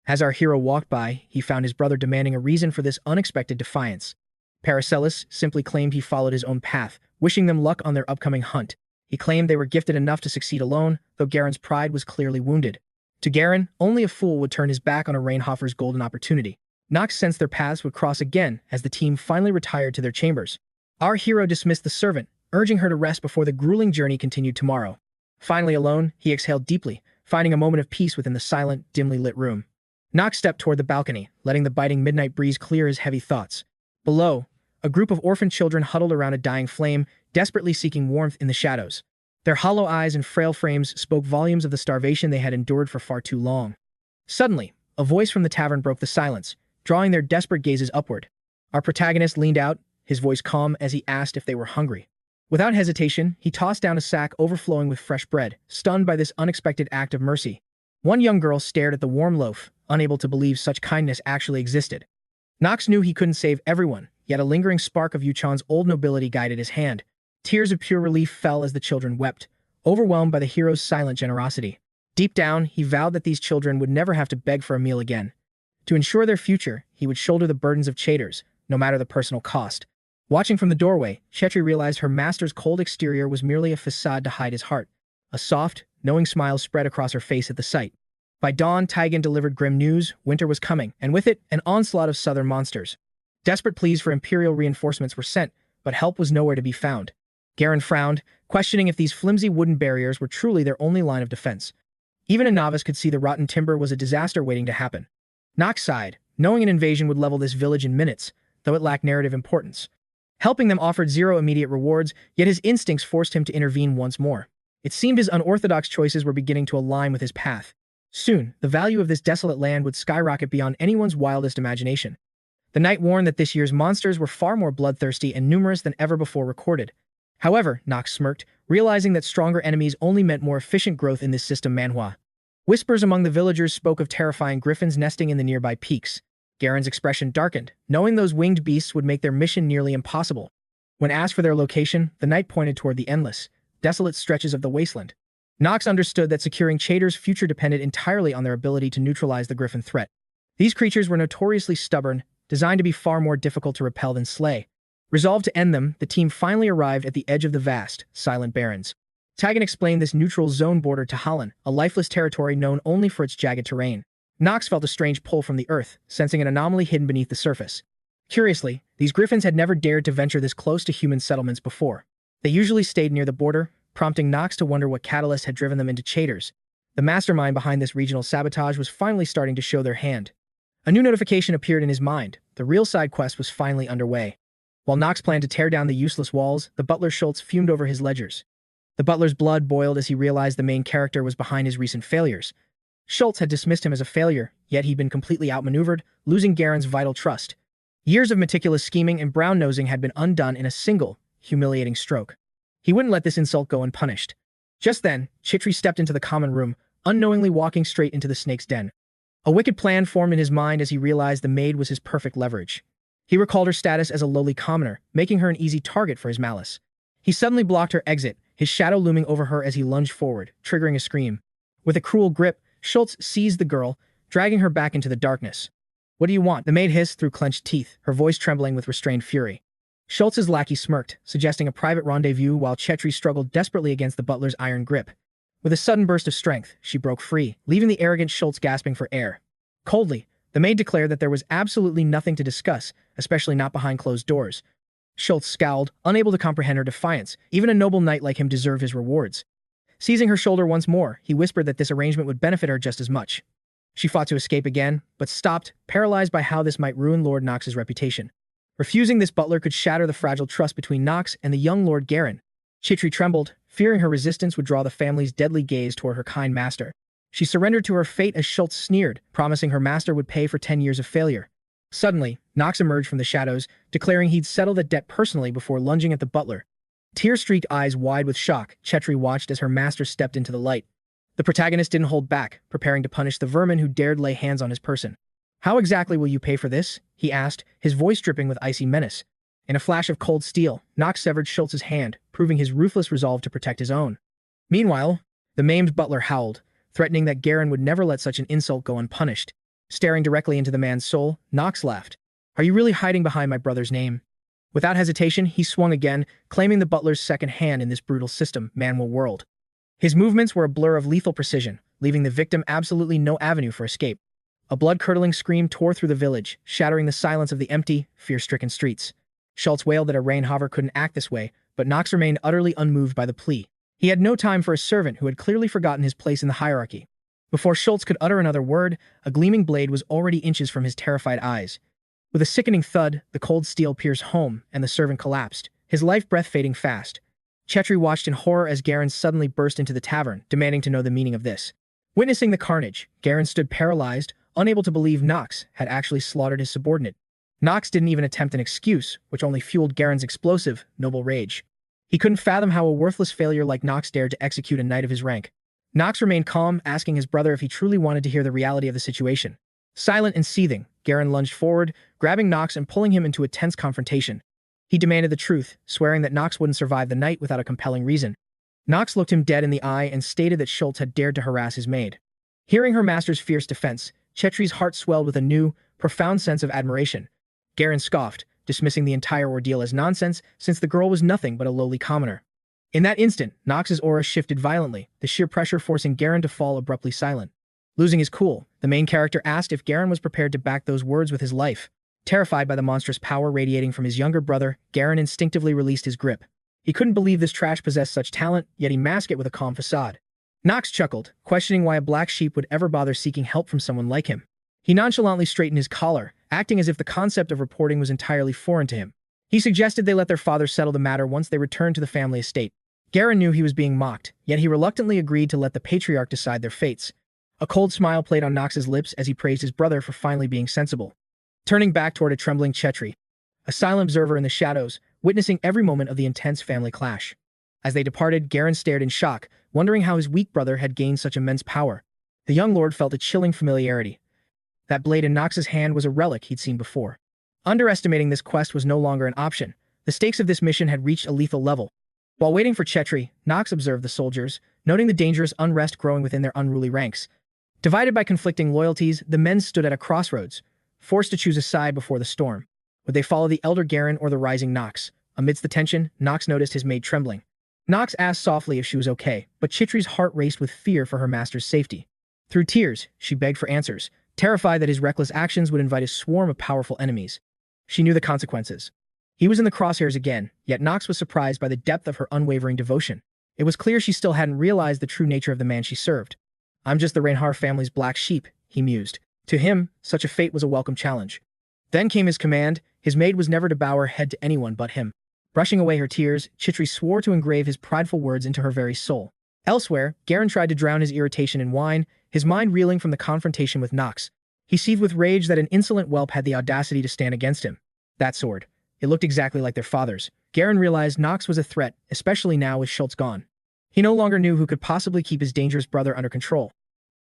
As our hero walked by, he found his brother demanding a reason for this unexpected defiance. 𝗧𝗃𝗁 simply claimed he followed his own path, wishing them luck on their upcoming hunt. He claimed they were gifted enough to succeed alone, though Garen's pride was clearly wounded. To Garen, only a fool would turn his back on a Reinhover's golden opportunity. Knox sensed their paths would cross again as the team finally retired to their chambers. Our hero dismissed the servant, urging her to rest before the grueling journey continued tomorrow. Finally alone, he exhaled deeply, finding a moment of peace within the silent, dimly lit room. Knox stepped toward the balcony, letting the biting midnight breeze clear his heavy thoughts. Below, a group of orphaned children huddled around a dying flame, desperately seeking warmth in the shadows. Their hollow eyes and frail frames spoke volumes of the starvation they had endured for far too long. Suddenly, a voice from the tavern broke the silence, drawing their desperate gazes upward. Our protagonist leaned out, his voice calm as he asked if they were hungry. Without hesitation, he tossed down a sack overflowing with fresh bread, stunned by this unexpected act of mercy. One young girl stared at the warm loaf, unable to believe such kindness actually existed. Knox knew he couldn't save everyone, yet a lingering spark of Yu-chan's old nobility guided his hand. Tears of pure relief fell as the children wept, overwhelmed by the hero's silent generosity. Deep down, he vowed that these children would never have to beg for a meal again. To ensure their future, he would shoulder the burdens of Chatters, no matter the personal cost. Watching from the doorway, 𝗧𝗃𝗁 realized her master's cold exterior was merely a facade to hide his heart. A soft, knowing smile spread across her face at the sight. By dawn, 𝗧𝗃𝗁 delivered grim news. Winter was coming, and with it, an onslaught of southern monsters. Desperate pleas for imperial reinforcements were sent, but help was nowhere to be found. Garen frowned, questioning if these flimsy wooden barriers were truly their only line of defense. Even a novice could see the rotten timber was a disaster waiting to happen. Knox sighed, knowing an invasion would level this village in minutes, though it lacked narrative importance. Helping them offered zero immediate rewards, yet his instincts forced him to intervene once more. It seemed his unorthodox choices were beginning to align with his path. Soon, the value of this desolate land would skyrocket beyond anyone's wildest imagination. The knight warned that this year's monsters were far more bloodthirsty and numerous than ever before recorded. However, Knox smirked, realizing that stronger enemies only meant more efficient growth in this system Manhwa. Whispers among the villagers spoke of terrifying griffins nesting in the nearby peaks. Garen's expression darkened, knowing those winged beasts would make their mission nearly impossible. When asked for their location, the knight pointed toward the endless, desolate stretches of the wasteland. Knox understood that securing Chatters' future depended entirely on their ability to neutralize the griffin threat. These creatures were notoriously stubborn, designed to be far more difficult to repel than slay. Resolved to end them, the team finally arrived at the edge of the vast, silent barrens. Tagan explained this neutral zone bordered 𝗧𝗏, a lifeless territory known only for its jagged terrain. Knox felt a strange pull from the earth, sensing an anomaly hidden beneath the surface. Curiously, these griffins had never dared to venture this close to human settlements before. They usually stayed near the border, prompting Knox to wonder what catalyst had driven them into 𝗧𝗏s. The mastermind behind this regional sabotage was finally starting to show their hand. A new notification appeared in his mind. The real side quest was finally underway. While Knox planned to tear down the useless walls, the butler 𝗧𝗏 fumed over his ledgers. The butler's blood boiled as he realized the main character was behind his recent failures. 𝗧𝗏 had dismissed him as a failure, yet he'd been completely outmaneuvered, losing Garen's vital trust. Years of meticulous scheming and brown-nosing had been undone in a single, humiliating stroke. He wouldn't let this insult go unpunished. Just then, 𝗧𝗏 stepped into the common room, unknowingly walking straight into the snake's den. A wicked plan formed in his mind as he realized the maid was his perfect leverage. He recalled her status as a lowly commoner, making her an easy target for his malice. He suddenly blocked her exit, his shadow looming over her as he lunged forward, triggering a scream. With a cruel grip, 𝗧𝗏 seized the girl, dragging her back into the darkness. "What do you want?" the maid hissed through clenched teeth, her voice trembling with restrained fury. 𝗧𝗏's lackey smirked, suggesting a private rendezvous while 𝗧𝗏 struggled desperately against the butler's iron grip. With a sudden burst of strength, she broke free, leaving the arrogant 𝗧𝗏 gasping for air. Coldly, the maid declared that there was absolutely nothing to discuss, especially not behind closed doors. 𝗧𝗏 scowled, unable to comprehend her defiance. Even a noble knight like him deserved his rewards. Seizing her shoulder once more, he whispered that this arrangement would benefit her just as much. She fought to escape again, but stopped, paralyzed by how this might ruin Lord Knox's reputation. Refusing this butler could shatter the fragile trust between Knox and the young Lord Garen. 𝗧𝗏 trembled, fearing her resistance would draw the family's deadly gaze toward her kind master. She surrendered to her fate as 𝗧𝗏 sneered, promising her master would pay for 10 years of failure. Suddenly, Knox emerged from the shadows, declaring he'd settle the debt personally before lunging at the butler. Tear-streaked eyes wide with shock, 𝗧𝗏 watched as her master stepped into the light. The protagonist didn't hold back, preparing to punish the vermin who dared lay hands on his person. "How exactly will you pay for this?" he asked, his voice dripping with icy menace. In a flash of cold steel, Knox severed 𝗧𝗏's hand, proving his ruthless resolve to protect his own. Meanwhile, the maimed butler howled, threatening that Garen would never let such an insult go unpunished. Staring directly into the man's soul, Knox laughed. "Are you really hiding behind my brother's name?" Without hesitation, he swung again, claiming the butler's second hand in this brutal system, Manhwa world. His movements were a blur of lethal precision, leaving the victim absolutely no avenue for escape. A blood-curdling scream tore through the village, shattering the silence of the empty, fear-stricken streets. 𝗧𝗏 wailed that a Reinhover couldn't act this way, but Knox remained utterly unmoved by the plea. He had no time for a servant who had clearly forgotten his place in the hierarchy. Before 𝗧𝗏 could utter another word, a gleaming blade was already inches from his terrified eyes. With a sickening thud, the cold steel pierced home, and the servant collapsed, his life breath fading fast. 𝗧𝗏 watched in horror as Garen suddenly burst into the tavern, demanding to know the meaning of this. Witnessing the carnage, Garen stood paralyzed, unable to believe Knox had actually slaughtered his subordinate. Knox didn't even attempt an excuse, which only fueled Garen's explosive, noble rage. He couldn't fathom how a worthless failure like Knox dared to execute a knight of his rank. Knox remained calm, asking his brother if he truly wanted to hear the reality of the situation. Silent and seething, Garen lunged forward, grabbing Knox and pulling him into a tense confrontation. He demanded the truth, swearing that Knox wouldn't survive the night without a compelling reason. Knox looked him dead in the eye and stated that 𝗧𝗏 had dared to harass his maid. Hearing her master's fierce defense, 𝗧𝗏's heart swelled with a new, profound sense of admiration. Garen scoffed, dismissing the entire ordeal as nonsense since the girl was nothing but a lowly commoner. In that instant, Knox's aura shifted violently, the sheer pressure forcing Garen to fall abruptly silent. Losing his cool, the main character asked if Garen was prepared to back those words with his life. Terrified by the monstrous power radiating from his younger brother, Garen instinctively released his grip. He couldn't believe this trash possessed such talent, yet he masked it with a calm facade. Knox chuckled, questioning why a black sheep would ever bother seeking help from someone like him. He nonchalantly straightened his collar, acting as if the concept of reporting was entirely foreign to him. He suggested they let their father settle the matter once they returned to the family estate. Garen knew he was being mocked, yet he reluctantly agreed to let the patriarch decide their fates. A cold smile played on Knox's lips as he praised his brother for finally being sensible. Turning back toward a trembling 𝗧𝗏, a silent observer in the shadows, witnessing every moment of the intense family clash. As they departed, Garen stared in shock, wondering how his weak brother had gained such immense power. The young lord felt a chilling familiarity. That blade in Knox's hand was a relic he'd seen before. Underestimating this quest was no longer an option. The stakes of this mission had reached a lethal level. While waiting for 𝗧𝗏, Knox observed the soldiers, noting the dangerous unrest growing within their unruly ranks. Divided by conflicting loyalties, the men stood at a crossroads. forced to choose a side before the storm. Would they follow the elder Garen or the rising Knox? Amidst the tension, Knox noticed his maid trembling. Knox asked softly if she was okay, but Chhitri's heart raced with fear for her master's safety. Through tears, she begged for answers, terrified that his reckless actions would invite a swarm of powerful enemies. She knew the consequences. He was in the crosshairs again, yet Knox was surprised by the depth of her unwavering devotion. It was clear she still hadn't realized the true nature of the man she served. "I'm just the Reinhardt family's black sheep," he mused. To him, such a fate was a welcome challenge. Then came his command. His maid was never to bow her head to anyone but him. Brushing away her tears, Chhitri swore to engrave his prideful words into her very soul. Elsewhere, Garen tried to drown his irritation in wine, his mind reeling from the confrontation with Knox. He seethed with rage that an insolent whelp had the audacity to stand against him. That sword. It looked exactly like their father's. Garen realized Knox was a threat, especially now with Schultz gone. He no longer knew who could possibly keep his dangerous brother under control.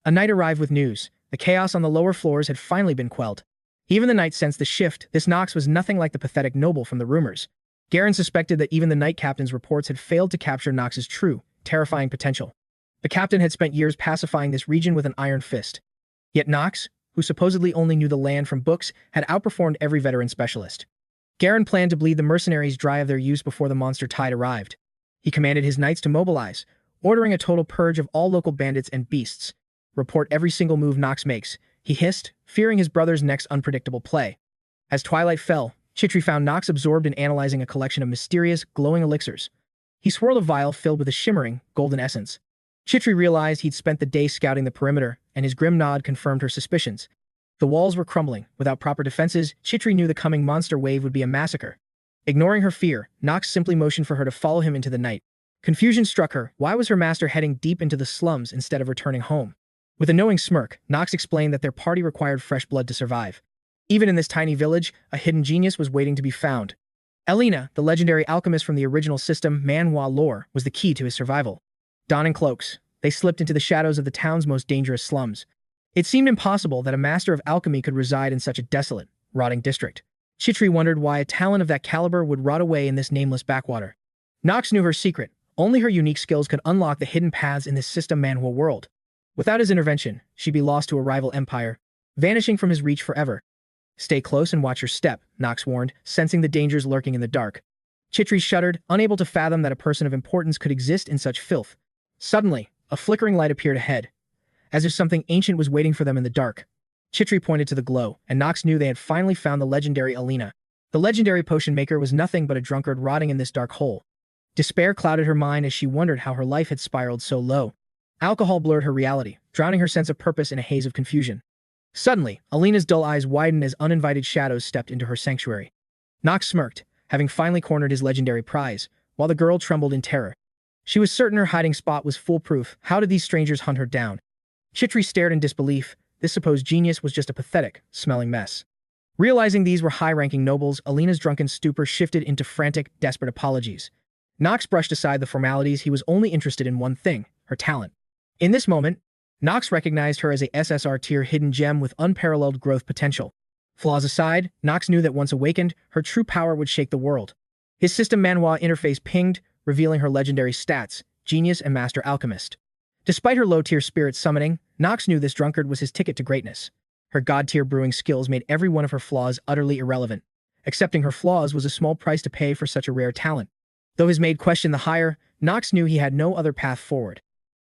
A knight arrived with news. The chaos on the lower floors had finally been quelled. Even the knight sensed the shift. This Knox was nothing like the pathetic noble from the rumors. Garen suspected that even the knight captain's reports had failed to capture Knox's true, terrifying potential. The captain had spent years pacifying this region with an iron fist. Yet Knox, who supposedly only knew the land from books, had outperformed every veteran specialist. Garen planned to bleed the mercenaries dry of their use before the monster tide arrived. He commanded his knights to mobilize, ordering a total purge of all local bandits and beasts. "Report every single move Knox makes," he hissed, fearing his brother's next unpredictable play. As twilight fell, Chhitri found Knox absorbed in analyzing a collection of mysterious, glowing elixirs. He swirled a vial filled with a shimmering, golden essence. Chhitri realized he'd spent the day scouting the perimeter, and his grim nod confirmed her suspicions. The walls were crumbling. Without proper defenses, Chhitri knew the coming monster wave would be a massacre. Ignoring her fear, Knox simply motioned for her to follow him into the night. Confusion struck her. Why was her master heading deep into the slums instead of returning home? With a knowing smirk, Knox explained that their party required fresh blood to survive. Even in this tiny village, a hidden genius was waiting to be found. Elena, the legendary alchemist from the original system Manhwa lore, was the key to his survival. Donning cloaks, they slipped into the shadows of the town's most dangerous slums. It seemed impossible that a master of alchemy could reside in such a desolate, rotting district. Chhitri wondered why a talent of that caliber would rot away in this nameless backwater. Knox knew her secret. Only her unique skills could unlock the hidden paths in this system Manhwa world. Without his intervention, she'd be lost to a rival empire, vanishing from his reach forever. "Stay close and watch your step," Knox warned, sensing the dangers lurking in the dark. Chhitri shuddered, unable to fathom that a person of importance could exist in such filth. Suddenly, a flickering light appeared ahead, as if something ancient was waiting for them in the dark. Chhitri pointed to the glow, and Knox knew they had finally found the legendary Elena. The legendary potion maker was nothing but a drunkard rotting in this dark hole. Despair clouded her mind as she wondered how her life had spiraled so low. Alcohol blurred her reality, drowning her sense of purpose in a haze of confusion. Suddenly, Elena's dull eyes widened as uninvited shadows stepped into her sanctuary. Knox smirked, having finally cornered his legendary prize, while the girl trembled in terror. She was certain her hiding spot was foolproof. How did these strangers hunt her down? Chhitri stared in disbelief. This supposed genius was just a pathetic, smelling mess. Realizing these were high-ranking nobles, Elena's drunken stupor shifted into frantic, desperate apologies. Knox brushed aside the formalities. He was only interested in one thing, her talent. In this moment, Knox recognized her as a SSR-tier hidden gem with unparalleled growth potential. Flaws aside, Knox knew that once awakened, her true power would shake the world. His system Manhwa interface pinged, revealing her legendary stats, Genius and Master Alchemist. Despite her low-tier spirit summoning, Knox knew this drunkard was his ticket to greatness. Her god-tier brewing skills made every one of her flaws utterly irrelevant. Accepting her flaws was a small price to pay for such a rare talent. Though his maid questioned the hire, Knox knew he had no other path forward.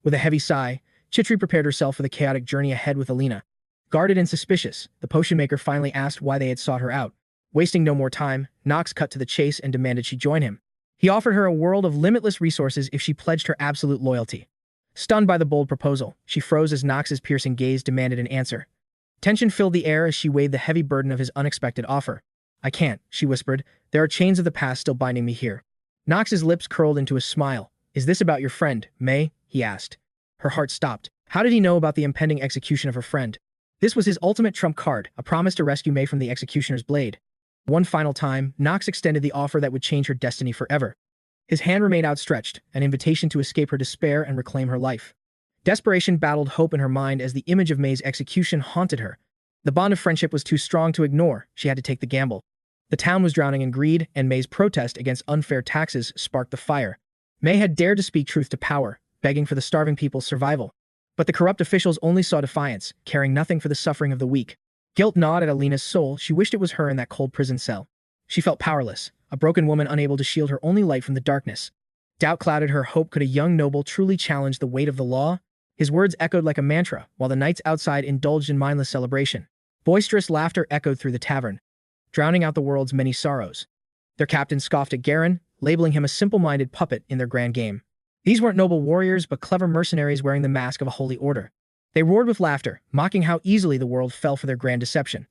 With a heavy sigh, Chhitri prepared herself for the chaotic journey ahead with Elena. Guarded and suspicious, the potion maker finally asked why they had sought her out. Wasting no more time, Knox cut to the chase and demanded she join him. He offered her a world of limitless resources if she pledged her absolute loyalty. Stunned by the bold proposal, she froze as Knox's piercing gaze demanded an answer. Tension filled the air as she weighed the heavy burden of his unexpected offer. "I can't," she whispered. "There are chains of the past still binding me here." Knox's lips curled into a smile. "Is this about your friend, May?" he asked. Her heart stopped. How did he know about the impending execution of her friend? This was his ultimate trump card, a promise to rescue May from the executioner's blade. One final time, Knox extended the offer that would change her destiny forever. His hand remained outstretched, an invitation to escape her despair and reclaim her life. Desperation battled hope in her mind as the image of May's execution haunted her. The bond of friendship was too strong to ignore. She had to take the gamble. The town was drowning in greed, and May's protest against unfair taxes sparked the fire. May had dared to speak truth to power, begging for the starving people's survival. But the corrupt officials only saw defiance, caring nothing for the suffering of the weak. Guilt gnawed at Alina's soul. She wished it was her in that cold prison cell. She felt powerless, a broken woman unable to shield her only light from the darkness. Doubt clouded her hope. Could a young noble truly challenge the weight of the law? His words echoed like a mantra, while the knights outside indulged in mindless celebration. Boisterous laughter echoed through the tavern, drowning out the world's many sorrows. Their captain scoffed at Garen, labeling him a simple-minded puppet in their grand game. These weren't noble warriors, but clever mercenaries wearing the mask of a holy order. They roared with laughter, mocking how easily the world fell for their grand deception.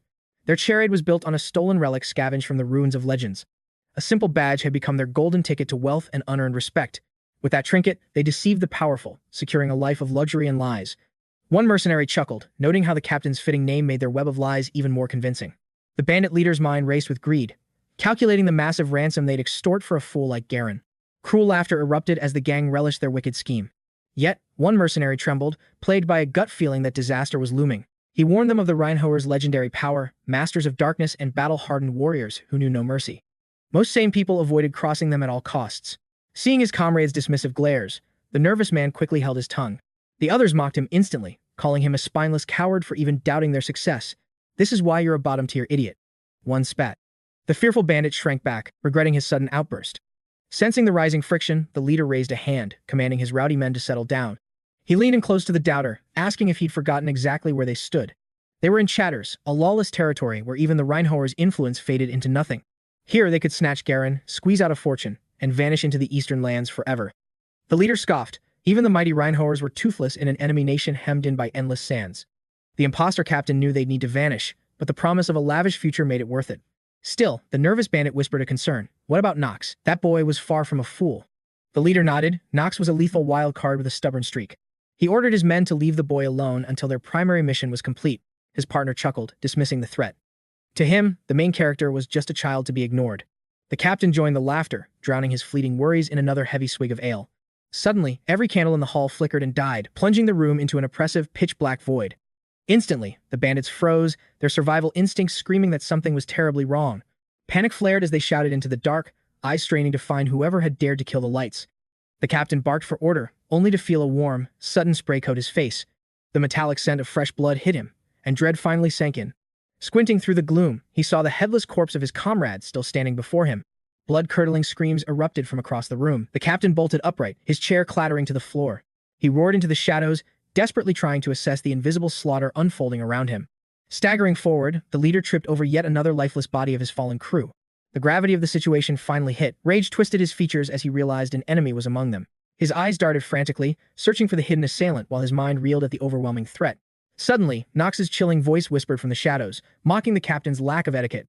Their chariot was built on a stolen relic scavenged from the ruins of legends. A simple badge had become their golden ticket to wealth and unearned respect. With that trinket, they deceived the powerful, securing a life of luxury and lies. One mercenary chuckled, noting how the captain's fitting name made their web of lies even more convincing. The bandit leader's mind raced with greed, calculating the massive ransom they'd extort for a fool like Garen. Cruel laughter erupted as the gang relished their wicked scheme. Yet, one mercenary trembled, plagued by a gut feeling that disaster was looming. He warned them of the Reinhovers' legendary power, masters of darkness and battle-hardened warriors who knew no mercy. Most sane people avoided crossing them at all costs. Seeing his comrades' dismissive glares, the nervous man quickly held his tongue. The others mocked him instantly, calling him a spineless coward for even doubting their success. "This is why you're a bottom-tier idiot." One spat. The fearful bandit shrank back, regretting his sudden outburst. Sensing the rising friction, the leader raised a hand, commanding his rowdy men to settle down. He leaned in close to the doubter, asking if he'd forgotten exactly where they stood. They were in Chatters, a lawless territory where even the Reinhover's influence faded into nothing. Here they could snatch Garen, squeeze out a fortune, and vanish into the eastern lands forever. The leader scoffed. Even the mighty Reinhovers were toothless in an enemy nation hemmed in by endless sands. The imposter captain knew they'd need to vanish, but the promise of a lavish future made it worth it. Still, the nervous bandit whispered a concern. What about Knox? That boy was far from a fool. The leader nodded. Knox was a lethal wild card with a stubborn streak. He ordered his men to leave the boy alone until their primary mission was complete. His partner chuckled, dismissing the threat. To him, the main character was just a child to be ignored. The captain joined the laughter, drowning his fleeting worries in another heavy swig of ale. Suddenly, every candle in the hall flickered and died, plunging the room into an oppressive, pitch-black void. Instantly, the bandits froze, their survival instincts screaming that something was terribly wrong. Panic flared as they shouted into the dark, eyes straining to find whoever had dared to kill the lights. The captain barked for order, only to feel a warm, sudden spray coat his face. The metallic scent of fresh blood hit him, and dread finally sank in. Squinting through the gloom, he saw the headless corpse of his comrade still standing before him. Blood-curdling screams erupted from across the room. The captain bolted upright, his chair clattering to the floor. He roared into the shadows, desperately trying to assess the invisible slaughter unfolding around him. Staggering forward, the leader tripped over yet another lifeless body of his fallen crew. The gravity of the situation finally hit. Rage twisted his features as he realized an enemy was among them. His eyes darted frantically, searching for the hidden assailant while his mind reeled at the overwhelming threat. Suddenly, Knox's chilling voice whispered from the shadows, mocking the captain's lack of etiquette.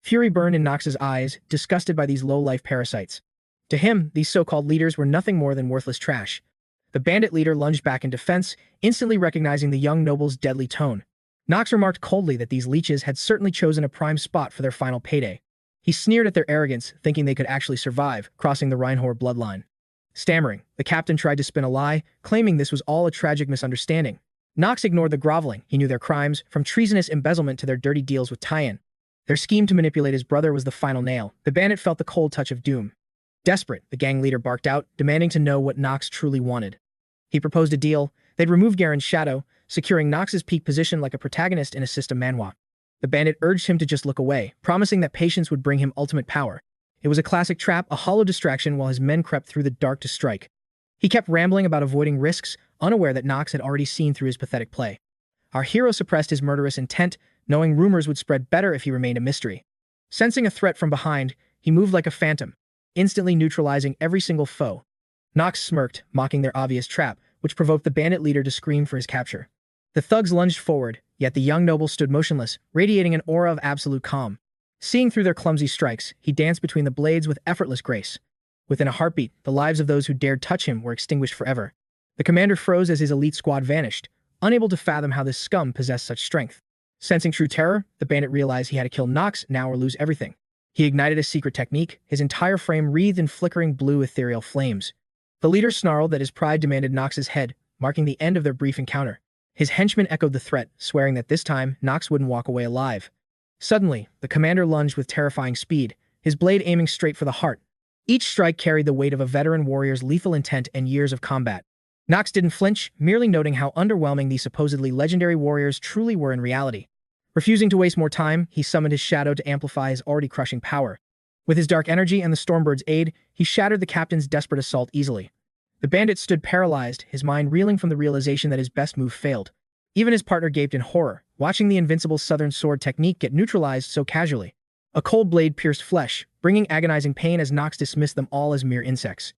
Fury burned in Knox's eyes, disgusted by these low-life parasites. To him, these so-called leaders were nothing more than worthless trash. The bandit leader lunged back in defense, instantly recognizing the young noble's deadly tone. Knox remarked coldly that these leeches had certainly chosen a prime spot for their final payday. He sneered at their arrogance, thinking they could actually survive, crossing the Reinhover bloodline. Stammering, the captain tried to spin a lie, claiming this was all a tragic misunderstanding. Knox ignored the groveling. He knew their crimes, from treasonous embezzlement to their dirty deals with Tyan. Their scheme to manipulate his brother was the final nail. The bandit felt the cold touch of doom. Desperate, the gang leader barked out, demanding to know what Knox truly wanted. He proposed a deal. They'd remove Garen's shadow, securing Knox's peak position like a protagonist in a system Manhwa. The bandit urged him to just look away, promising that patience would bring him ultimate power. It was a classic trap, a hollow distraction while his men crept through the dark to strike. He kept rambling about avoiding risks, unaware that Knox had already seen through his pathetic play. Our hero suppressed his murderous intent, knowing rumors would spread better if he remained a mystery. Sensing a threat from behind, he moved like a phantom, instantly neutralizing every single foe. Knox smirked, mocking their obvious trap, which provoked the bandit leader to scream for his capture. The thugs lunged forward, yet the young noble stood motionless, radiating an aura of absolute calm. Seeing through their clumsy strikes, he danced between the blades with effortless grace. Within a heartbeat, the lives of those who dared touch him were extinguished forever. The commander froze as his elite squad vanished, unable to fathom how this scum possessed such strength. Sensing true terror, the bandit realized he had to kill Knox now or lose everything. He ignited a secret technique, his entire frame wreathed in flickering blue ethereal flames. The leader snarled that his pride demanded Knox's head, marking the end of their brief encounter. His henchmen echoed the threat, swearing that this time Knox wouldn't walk away alive. Suddenly, the commander lunged with terrifying speed, his blade aiming straight for the heart. Each strike carried the weight of a veteran warrior's lethal intent and years of combat. Knox didn't flinch, merely noting how underwhelming these supposedly legendary warriors truly were in reality. Refusing to waste more time, he summoned his shadow to amplify his already crushing power. With his dark energy and the Stormbird's aid, he shattered the captain's desperate assault easily. The bandit stood paralyzed, his mind reeling from the realization that his best move failed. Even his partner gaped in horror, watching the invincible Southern Sword technique get neutralized so casually. A cold blade pierced flesh, bringing agonizing pain as Knox dismissed them all as mere insects.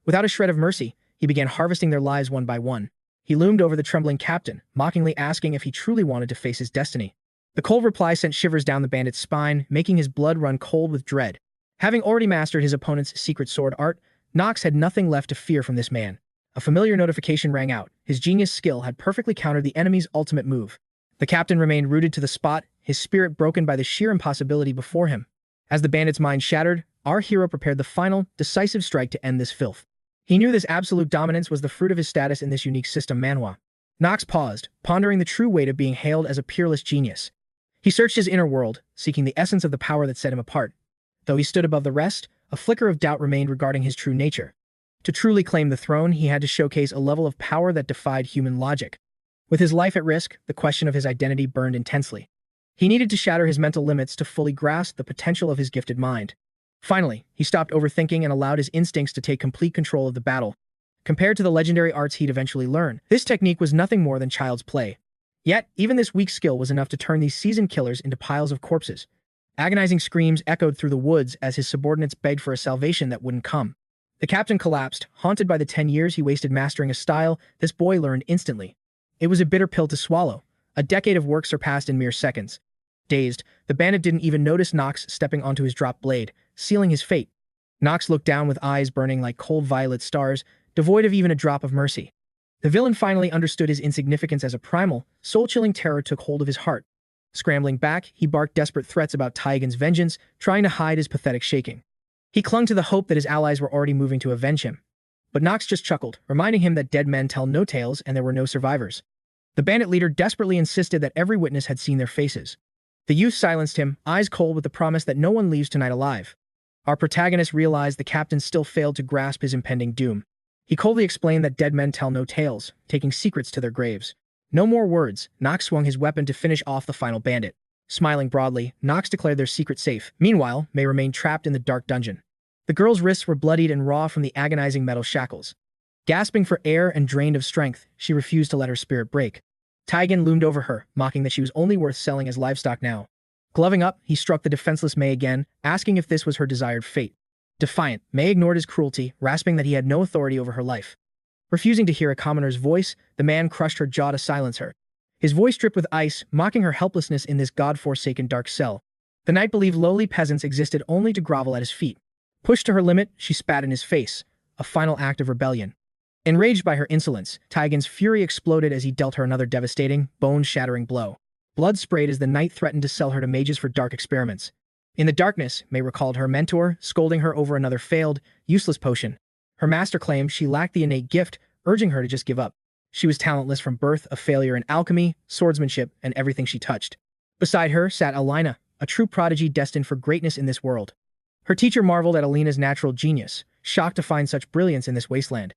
Without a shred of mercy, he began harvesting their lives one by one. He loomed over the trembling captain, mockingly asking if he truly wanted to face his destiny. The cold reply sent shivers down the bandit's spine, making his blood run cold with dread. Having already mastered his opponent's secret sword art, Knox had nothing left to fear from this man. A familiar notification rang out. His genius skill had perfectly countered the enemy's ultimate move. The captain remained rooted to the spot, his spirit broken by the sheer impossibility before him. As the bandit's mind shattered, our hero prepared the final, decisive strike to end this filth. He knew this absolute dominance was the fruit of his status in this unique system Manhwa. Knox paused, pondering the true weight of being hailed as a peerless genius. He searched his inner world, seeking the essence of the power that set him apart. Though he stood above the rest, a flicker of doubt remained regarding his true nature. To truly claim the throne, he had to showcase a level of power that defied human logic. With his life at risk, the question of his identity burned intensely. He needed to shatter his mental limits to fully grasp the potential of his gifted mind. Finally, he stopped overthinking and allowed his instincts to take complete control of the battle. Compared to the legendary arts he'd eventually learn, this technique was nothing more than child's play. Yet, even this weak skill was enough to turn these seasoned killers into piles of corpses. Agonizing screams echoed through the woods as his subordinates begged for a salvation that wouldn't come. The captain collapsed, haunted by the 10 years he wasted mastering a style this boy learned instantly. It was a bitter pill to swallow. A decade of work surpassed in mere seconds. Dazed, the bandit didn't even notice Knox stepping onto his dropped blade, sealing his fate. Knox looked down with eyes burning like cold violet stars, devoid of even a drop of mercy. The villain finally understood his insignificance as a primal, soul-chilling terror took hold of his heart. Scrambling back, he barked desperate threats about 𝗧𝗶𝗲𝗿's vengeance, trying to hide his pathetic shaking. He clung to the hope that his allies were already moving to avenge him. But Knox just chuckled, reminding him that dead men tell no tales and there were no survivors. The bandit leader desperately insisted that every witness had seen their faces. The youth silenced him, eyes cold with the promise that no one leaves tonight alive. Our protagonist realized the captain still failed to grasp his impending doom. He coldly explained that dead men tell no tales, taking secrets to their graves. No more words, Knox swung his weapon to finish off the final bandit. Smiling broadly, Knox declared their secret safe. Meanwhile, May remained trapped in the dark dungeon. The girl's wrists were bloodied and raw from the agonizing metal shackles. Gasping for air and drained of strength, she refused to let her spirit break. 𝗧𝗶𝗲𝗿 loomed over her, mocking that she was only worth selling as livestock now. Gloving up, he struck the defenseless May again, asking if this was her desired fate. Defiant, May ignored his cruelty, rasping that he had no authority over her life. Refusing to hear a commoner's voice, the man crushed her jaw to silence her. His voice dripped with ice, mocking her helplessness in this god-forsaken dark cell. The knight believed lowly peasants existed only to grovel at his feet. Pushed to her limit, she spat in his face, a final act of rebellion. Enraged by her insolence, 𝗧𝗶𝗲𝗿's fury exploded as he dealt her another devastating, bone-shattering blow. Blood sprayed as the knight threatened to sell her to mages for dark experiments. In the darkness, May recalled her mentor, scolding her over another failed, useless potion. Her master claimed she lacked the innate gift, urging her to just give up. She was talentless from birth, a failure in alchemy, swordsmanship, and everything she touched. Beside her sat Alina, a true prodigy destined for greatness in this world. Her teacher marveled at Alina's natural genius, shocked to find such brilliance in this wasteland.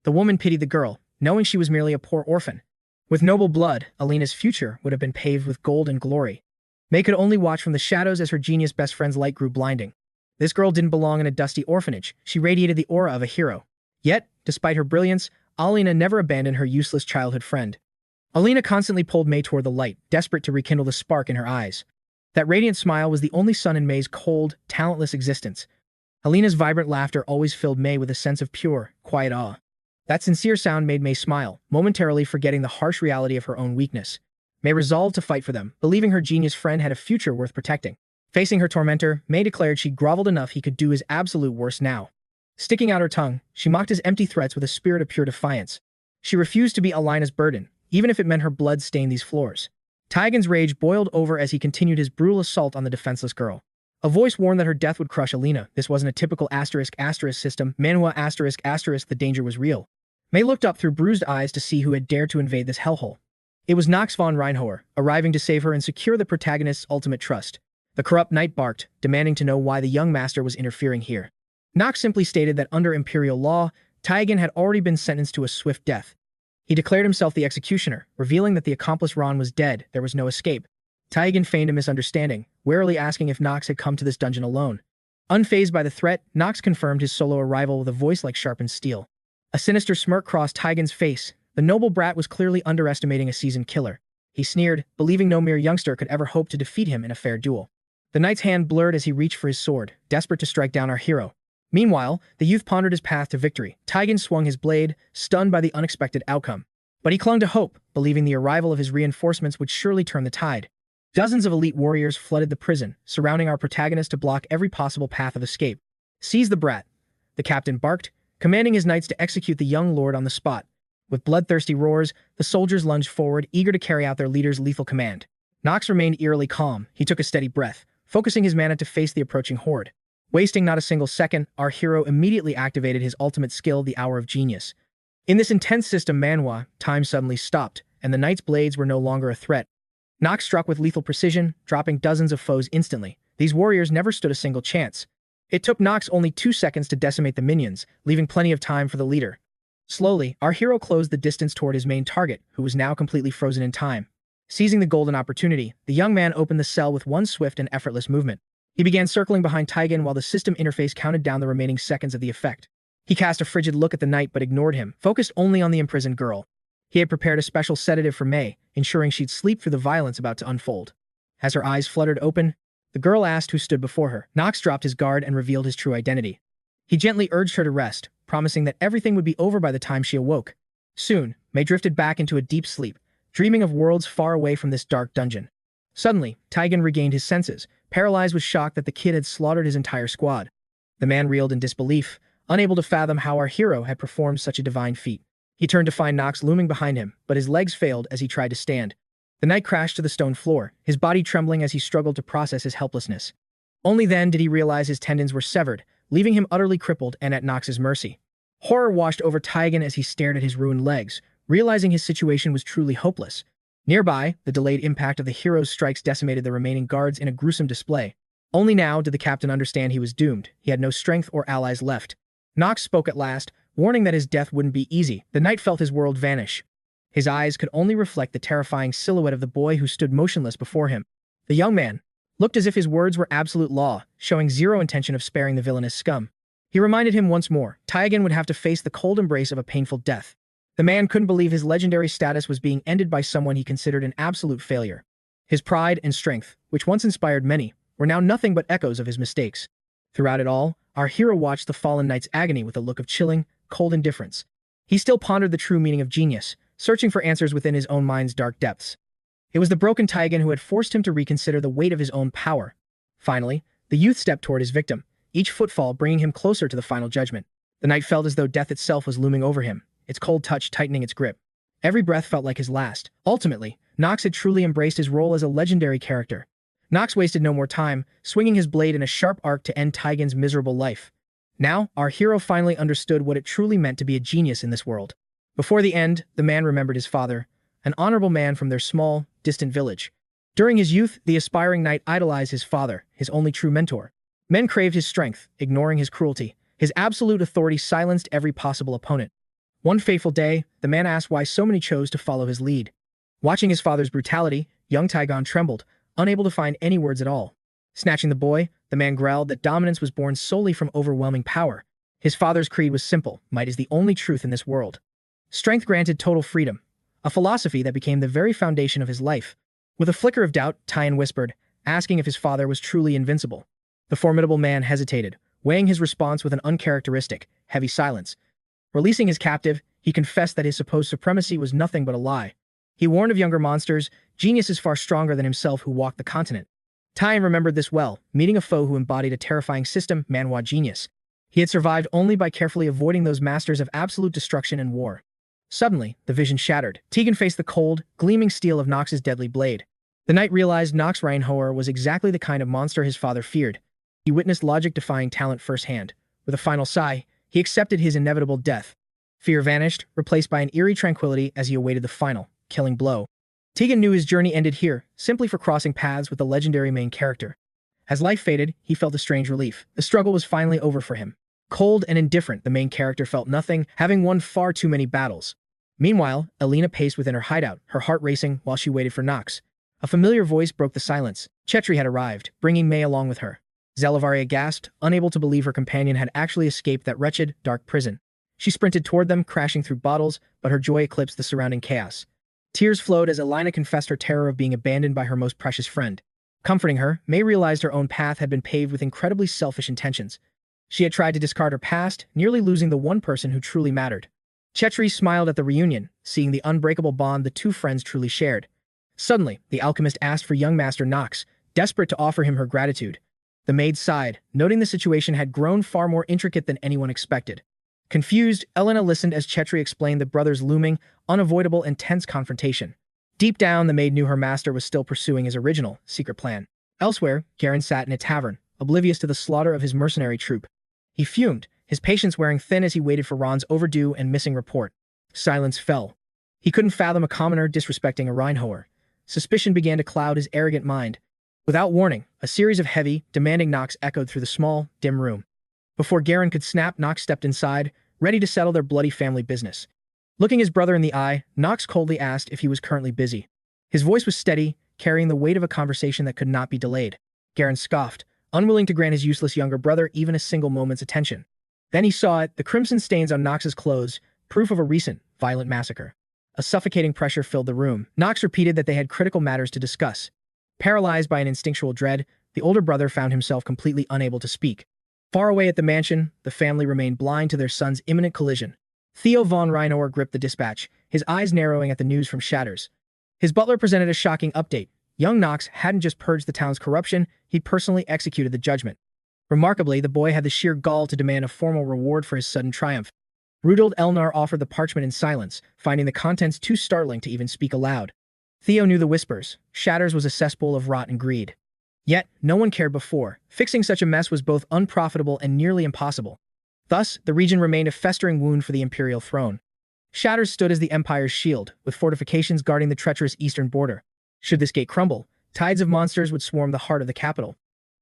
The woman pitied the girl, knowing she was merely a poor orphan. With noble blood, Alina's future would have been paved with gold and glory. May could only watch from the shadows as her genius best friend's light grew blinding. This girl didn't belong in a dusty orphanage. She radiated the aura of a hero. Yet, despite her brilliance, Alina never abandoned her useless childhood friend. Alina constantly pulled May toward the light, desperate to rekindle the spark in her eyes. That radiant smile was the only sun in May's cold, talentless existence. Alina's vibrant laughter always filled May with a sense of pure, quiet awe. That sincere sound made May smile, momentarily forgetting the harsh reality of her own weakness. May resolved to fight for them, believing her genius friend had a future worth protecting. Facing her tormentor, May declared she groveled enough he could do his absolute worst now. Sticking out her tongue, she mocked his empty threats with a spirit of pure defiance. She refused to be Alina's burden, even if it meant her blood stained these floors. 𝗧𝗶𝗲𝗿's rage boiled over as he continued his brutal assault on the defenseless girl. A voice warned that her death would crush Alina. This wasn't a typical *** system. Manhwa ***, the danger was real. May looked up through bruised eyes to see who had dared to invade this hellhole. It was Knox Reinhover, arriving to save her and secure the protagonist's ultimate trust. The corrupt knight barked, demanding to know why the young master was interfering here. Knox simply stated that under imperial law, 𝗧𝗶𝗲𝗿 had already been sentenced to a swift death. He declared himself the executioner, revealing that the accomplice Ron was dead, there was no escape. Taigen feigned a misunderstanding, warily asking if Knox had come to this dungeon alone. Unfazed by the threat, Knox confirmed his solo arrival with a voice like sharpened steel. A sinister smirk crossed Taigen's face. The noble brat was clearly underestimating a seasoned killer. He sneered, believing no mere youngster could ever hope to defeat him in a fair duel. The knight's hand blurred as he reached for his sword, desperate to strike down our hero. Meanwhile, the youth pondered his path to victory. Taigen swung his blade, stunned by the unexpected outcome. But he clung to hope, believing the arrival of his reinforcements would surely turn the tide. Dozens of elite warriors flooded the prison, surrounding our protagonist to block every possible path of escape. "Seize the brat," the captain barked, commanding his knights to execute the young lord on the spot. With bloodthirsty roars, the soldiers lunged forward, eager to carry out their leader's lethal command. Knox remained eerily calm. He took a steady breath, focusing his mana to face the approaching horde. Wasting not a single second, our hero immediately activated his ultimate skill, the Hour of Genius. In this intense system Manhwa, time suddenly stopped, and the knight's blades were no longer a threat. Knox struck with lethal precision, dropping dozens of foes instantly. These warriors never stood a single chance. It took Knox only 2 seconds to decimate the minions, leaving plenty of time for the leader. Slowly, our hero closed the distance toward his main target, who was now completely frozen in time. Seizing the golden opportunity, the young man opened the cell with one swift and effortless movement. He began circling behind Taigen while the system interface counted down the remaining seconds of the effect. He cast a frigid look at the knight but ignored him, focused only on the imprisoned girl. He had prepared a special sedative for May, ensuring she'd sleep through the violence about to unfold. As her eyes fluttered open, the girl asked who stood before her. Knox dropped his guard and revealed his true identity. He gently urged her to rest, promising that everything would be over by the time she awoke. Soon, May drifted back into a deep sleep, dreaming of worlds far away from this dark dungeon. Suddenly, Taigen regained his senses, paralyzed with shock that the kid had slaughtered his entire squad. The man reeled in disbelief, unable to fathom how our hero had performed such a divine feat. He turned to find Knox looming behind him, but his legs failed as he tried to stand. The knight crashed to the stone floor, his body trembling as he struggled to process his helplessness. Only then did he realize his tendons were severed, leaving him utterly crippled and at Knox's mercy. Horror washed over Taigen as he stared at his ruined legs, realizing his situation was truly hopeless. Nearby, the delayed impact of the hero's strikes decimated the remaining guards in a gruesome display. Only now did the captain understand he was doomed. He had no strength or allies left. Knox spoke at last, warning that his death wouldn't be easy. The knight felt his world vanish. His eyes could only reflect the terrifying silhouette of the boy who stood motionless before him. The young man looked as if his words were absolute law, showing zero intention of sparing the villainous scum. He reminded him once more, Taigen would have to face the cold embrace of a painful death. The man couldn't believe his legendary status was being ended by someone he considered an absolute failure. His pride and strength, which once inspired many, were now nothing but echoes of his mistakes. Throughout it all, our hero watched the fallen knight's agony with a look of chilling, cold indifference. He still pondered the true meaning of genius, searching for answers within his own mind's dark depths. It was the broken Taigen who had forced him to reconsider the weight of his own power. Finally, the youth stepped toward his victim, each footfall bringing him closer to the final judgment. The knight felt as though death itself was looming over him, its cold touch tightening its grip. Every breath felt like his last. Ultimately, Knox had truly embraced his role as a legendary character. Knox wasted no more time, swinging his blade in a sharp arc to end Taigen's miserable life. Now, our hero finally understood what it truly meant to be a genius in this world. Before the end, the man remembered his father, an honorable man from their small, distant village. During his youth, the aspiring knight idolized his father, his only true mentor. Men craved his strength, ignoring his cruelty. His absolute authority silenced every possible opponent. One fateful day, the man asked why so many chose to follow his lead. Watching his father's brutality, young Taigen trembled, unable to find any words at all. Snatching the boy, the man growled that dominance was born solely from overwhelming power. His father's creed was simple: might is the only truth in this world. Strength granted total freedom, a philosophy that became the very foundation of his life. With a flicker of doubt, Taigen whispered, asking if his father was truly invincible. The formidable man hesitated, weighing his response with an uncharacteristic, heavy silence. Releasing his captive, he confessed that his supposed supremacy was nothing but a lie. He warned of younger monsters, geniuses far stronger than himself who walked the continent. Taigen remembered this well, meeting a foe who embodied a terrifying system, Manhwa genius. He had survived only by carefully avoiding those masters of absolute destruction and war. Suddenly, the vision shattered. Taigen faced the cold, gleaming steel of Knox's deadly blade. The knight realized Knox Reinhover was exactly the kind of monster his father feared. He witnessed logic-defying talent firsthand. With a final sigh, he accepted his inevitable death. Fear vanished, replaced by an eerie tranquility as he awaited the final, killing blow. Taigen knew his journey ended here, simply for crossing paths with the legendary main character. As life faded, he felt a strange relief. The struggle was finally over for him. Cold and indifferent, the main character felt nothing, having won far too many battles. Meanwhile, Alina paced within her hideout, her heart racing while she waited for Knox. A familiar voice broke the silence. 𝗧𝗏𝗃 had arrived, bringing 𝗦𝘆𝘀𝘁𝗁 along with her. 𝗧𝗶𝗲𝗿 gasped, unable to believe her companion had actually escaped that wretched, dark prison. She sprinted toward them, crashing through bottles, but her joy eclipsed the surrounding chaos. Tears flowed as 𝗠𝗁 confessed her terror of being abandoned by her most precious friend. Comforting her, 𝗦𝘆𝘀 realized her own path had been paved with incredibly selfish intentions. She had tried to discard her past, nearly losing the one person who truly mattered. 𝗧𝗏𝗃 smiled at the reunion, seeing the unbreakable bond the two friends truly shared. Suddenly, the alchemist asked for young Master Knox, desperate to offer him her gratitude. The maid sighed, noting the situation had grown far more intricate than anyone expected. Confused, 𝗠𝗁 listened as 𝗧𝗏𝗃 explained the brothers' looming, unavoidable and tense confrontation. Deep down, the maid knew her master was still pursuing his original, secret plan. Elsewhere, Garen sat in a tavern, oblivious to the slaughter of his mercenary troop. He fumed, his patience wearing thin as he waited for Ron's overdue and missing report. Silence fell. He couldn't fathom a commoner disrespecting a Reinhover. Suspicion began to cloud his arrogant mind. Without warning, a series of heavy, demanding knocks echoed through the small, dim room. Before Garen could snap, Knox stepped inside, ready to settle their bloody family business. Looking his brother in the eye, Knox coldly asked if he was currently busy. His voice was steady, carrying the weight of a conversation that could not be delayed. Garen scoffed, unwilling to grant his useless younger brother even a single moment's attention. Then he saw it, the crimson stains on Knox's clothes, proof of a recent, violent massacre. A suffocating pressure filled the room. Knox repeated that they had critical matters to discuss. Paralyzed by an instinctual dread, the older brother found himself completely unable to speak. Far away at the mansion, the family remained blind to their son's imminent collision. Theo von Reinhover gripped the dispatch, his eyes narrowing at the news from 𝗧𝗏𝗃. His butler presented a shocking update. Young Knox hadn't just purged the town's corruption, he'd personally executed the judgment. Remarkably, the boy had the sheer gall to demand a formal reward for his sudden triumph. Rudolf Elnar offered the parchment in silence, finding the contents too startling to even speak aloud. Theo knew the whispers. 𝗧𝗏𝗃's was a cesspool of rot and greed. Yet, no one cared before. Fixing such a mess was both unprofitable and nearly impossible. Thus, the region remained a festering wound for the imperial throne. 𝗧𝗏𝗃 stood as the empire's shield, with fortifications guarding the treacherous eastern border. Should this gate crumble, tides of monsters would swarm the heart of the capital.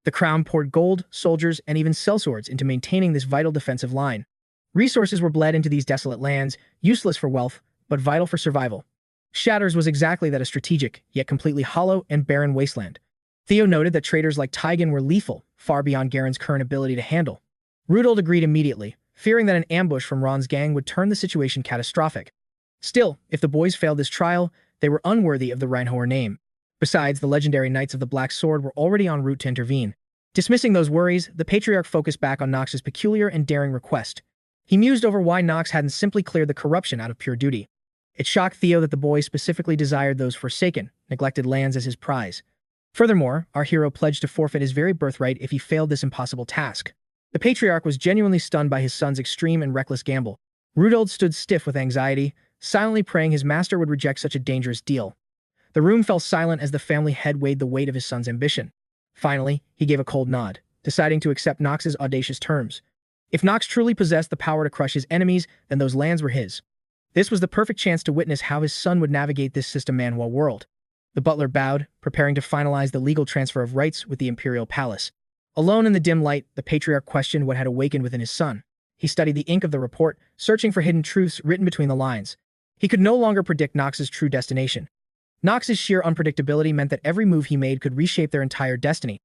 The crown poured gold, soldiers, and even sellswords into maintaining this vital defensive line. Resources were bled into these desolate lands, useless for wealth, but vital for survival. 𝗧𝗏𝗃's was exactly that, a strategic, yet completely hollow and barren wasteland. Theo noted that traders like Taigen were lethal, far beyond Garen's current ability to handle. Rudolf agreed immediately, fearing that an ambush from Ron's gang would turn the situation catastrophic. Still, if the boys failed this trial, they were unworthy of the Reinhover name. Besides, the legendary Knights of the Black Sword were already en route to intervene. Dismissing those worries, the Patriarch focused back on Knox's peculiar and daring request. He mused over why Knox hadn't simply cleared the corruption out of pure duty. It shocked Theo that the boy specifically desired those forsaken, neglected lands as his prize. Furthermore, our hero pledged to forfeit his very birthright if he failed this impossible task. The Patriarch was genuinely stunned by his son's extreme and reckless gamble. Rudolf stood stiff with anxiety, silently praying his master would reject such a dangerous deal. The room fell silent as the family head weighed the weight of his son's ambition. Finally, he gave a cold nod, deciding to accept Knox's audacious terms. If Knox truly possessed the power to crush his enemies, then those lands were his. This was the perfect chance to witness how his son would navigate this system Manhwa world. The butler bowed, preparing to finalize the legal transfer of rights with the imperial palace. Alone in the dim light, the Patriarch questioned what had awakened within his son. He studied the ink of the report, searching for hidden truths written between the lines. He could no longer predict Knox's true destination. Knox's sheer unpredictability meant that every move he made could reshape their entire destiny.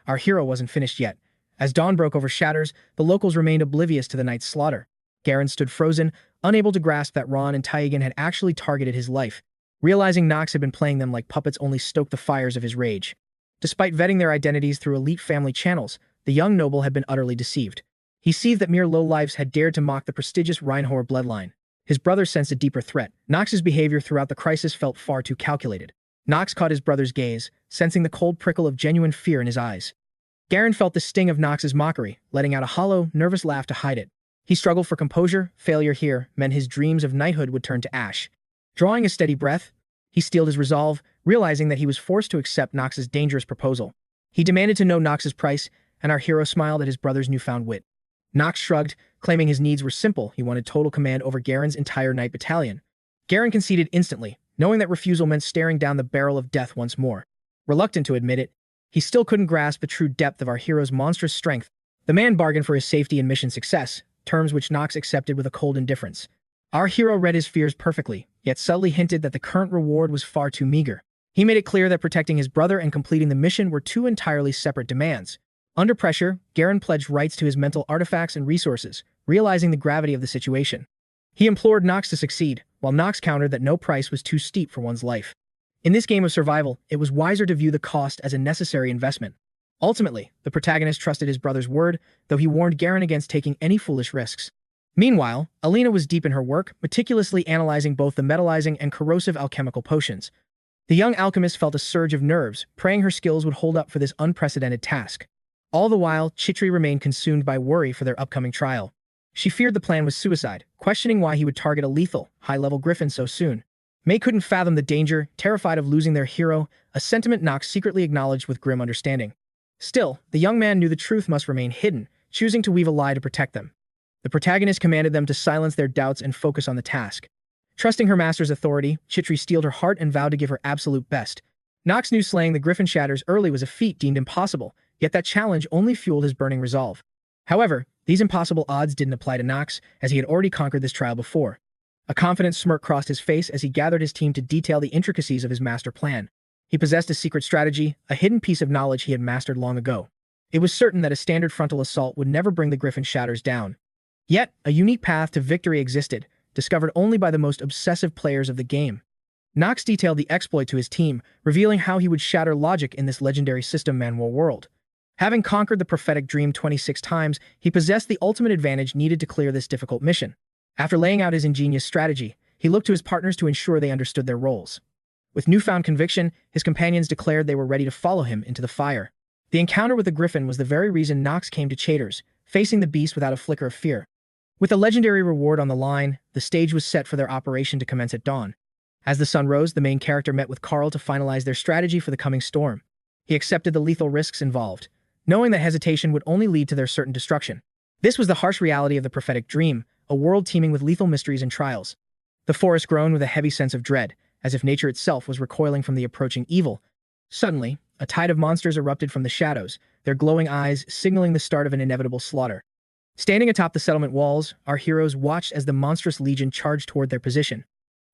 Our hero wasn't finished yet. As dawn broke over 𝗧𝗏𝗃, the locals remained oblivious to the night's slaughter. Garen stood frozen, unable to grasp that Ron and Taigen had actually targeted his life. Realizing Knox had been playing them like puppets only stoked the fires of his rage. Despite vetting their identities through elite family channels, the young noble had been utterly deceived. He seethed that mere lowlifes had dared to mock the prestigious Reinhover bloodline. His brother sensed a deeper threat. Knox's behavior throughout the crisis felt far too calculated. Knox caught his brother's gaze, sensing the cold prickle of genuine fear in his eyes. Garen felt the sting of Knox's mockery, letting out a hollow, nervous laugh to hide it. He struggled for composure. Failure here meant his dreams of knighthood would turn to ash. Drawing a steady breath, he steeled his resolve, realizing that he was forced to accept Knox's dangerous proposal. He demanded to know Knox's price, and our hero smiled at his brother's newfound wit. Knox shrugged, claiming his needs were simple. He wanted total command over Garen's entire knight battalion. Garen conceded instantly, knowing that refusal meant staring down the barrel of death once more. Reluctant to admit it, he still couldn't grasp the true depth of our hero's monstrous strength. The man bargained for his safety and mission success, terms which Knox accepted with a cold indifference. Our hero read his fears perfectly, yet subtly hinted that the current reward was far too meager. He made it clear that protecting his brother and completing the mission were two entirely separate demands. Under pressure, Garen pledged rights to his mental artifacts and resources, realizing the gravity of the situation. He implored Knox to succeed, while Knox countered that no price was too steep for one's life. In this game of survival, it was wiser to view the cost as a necessary investment. Ultimately, the protagonist trusted his brother's word, though he warned Garen against taking any foolish risks. Meanwhile, Alina was deep in her work, meticulously analyzing both the metallizing and corrosive alchemical potions. The young alchemist felt a surge of nerves, praying her skills would hold up for this unprecedented task. All the while, 𝗧𝗲𝗏 remained consumed by worry for their upcoming trial. She feared the plan was suicide, questioning why he would target a lethal, high-level griffin so soon. May couldn't fathom the danger, terrified of losing their hero, a sentiment Knox secretly acknowledged with grim understanding. Still, the young man knew the truth must remain hidden, choosing to weave a lie to protect them. The protagonist commanded them to silence their doubts and focus on the task. Trusting her master's authority, 𝗧𝗏𝗏 steeled her heart and vowed to give her absolute best. Knox knew slaying the griffin shatters early was a feat deemed impossible, yet that challenge only fueled his burning resolve. However, these impossible odds didn't apply to Knox, as he had already conquered this trial before. A confident smirk crossed his face as he gathered his team to detail the intricacies of his master plan. He possessed a secret strategy, a hidden piece of knowledge he had mastered long ago. It was certain that a standard frontal assault would never bring the griffin shatters down. Yet, a unique path to victory existed, discovered only by the most obsessive players of the game. Knox detailed the exploit to his team, revealing how he would shatter logic in this legendary system Manhwa world. Having conquered the prophetic dream 26 times, he possessed the ultimate advantage needed to clear this difficult mission. After laying out his ingenious strategy, he looked to his partners to ensure they understood their roles. With newfound conviction, his companions declared they were ready to follow him into the fire. The encounter with the griffin was the very reason Knox came to 𝗧𝗏𝗏𝗏s, facing the beast without a flicker of fear. With a legendary reward on the line, the stage was set for their operation to commence at dawn. As the sun rose, the main character met with Karl to finalize their strategy for the coming storm. He accepted the lethal risks involved, knowing that hesitation would only lead to their certain destruction. This was the harsh reality of the prophetic dream, a world teeming with lethal mysteries and trials. The forest groaned with a heavy sense of dread, as if nature itself was recoiling from the approaching evil. Suddenly, a tide of monsters erupted from the shadows, their glowing eyes signaling the start of an inevitable slaughter. Standing atop the settlement walls, our heroes watched as the monstrous legion charged toward their position.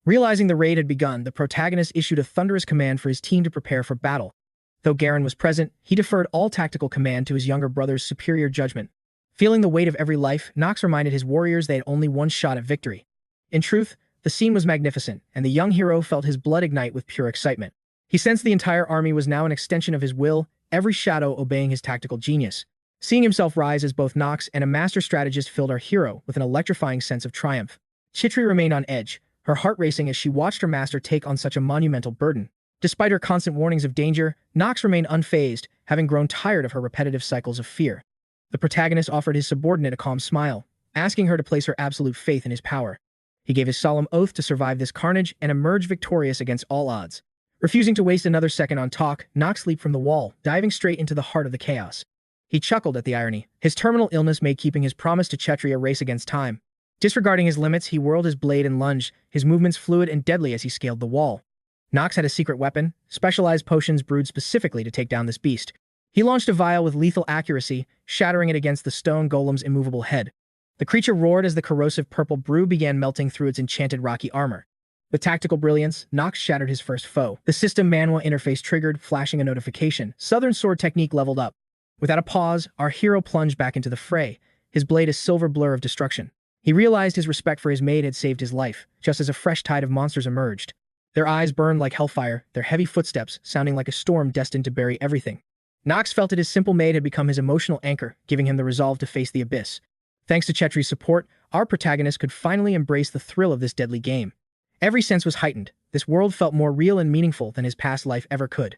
Realizing the raid had begun, the protagonist issued a thunderous command for his team to prepare for battle. Though Garen was present, he deferred all tactical command to his younger brother's superior judgment. Feeling the weight of every life, Knox reminded his warriors they had only one shot at victory. In truth, the scene was magnificent, and the young hero felt his blood ignite with pure excitement. He sensed the entire army was now an extension of his will, every shadow obeying his tactical genius. Seeing himself rise as both Knox and a master strategist filled our hero with an electrifying sense of triumph. 𝗧𝗏𝗏𝗏 remained on edge, her heart racing as she watched her master take on such a monumental burden. Despite her constant warnings of danger, Knox remained unfazed, having grown tired of her repetitive cycles of fear. The protagonist offered his subordinate a calm smile, asking her to place her absolute faith in his power. He gave his solemn oath to survive this carnage and emerge victorious against all odds. Refusing to waste another second on talk, Knox leaped from the wall, diving straight into the heart of the chaos. He chuckled at the irony. His terminal illness made keeping his promise to 𝗧𝗏𝗏𝗏 a race against time. Disregarding his limits, he whirled his blade and lunged, his movements fluid and deadly as he scaled the wall. Knox had a secret weapon, specialized potions brewed specifically to take down this beast. He launched a vial with lethal accuracy, shattering it against the stone golem's immovable head. The creature roared as the corrosive purple brew began melting through its enchanted rocky armor. With tactical brilliance, Knox shattered his first foe. The system Manhwa interface triggered, flashing a notification. Southern sword technique leveled up. Without a pause, our hero plunged back into the fray, his blade a silver blur of destruction. He realized his respect for his mate had saved his life, just as a fresh tide of monsters emerged. Their eyes burned like hellfire, their heavy footsteps sounding like a storm destined to bury everything. Knox felt that his simple mate had become his emotional anchor, giving him the resolve to face the abyss. Thanks to 𝗧𝗏𝗏𝗏's support, our protagonist could finally embrace the thrill of this deadly game. Every sense was heightened. This world felt more real and meaningful than his past life ever could.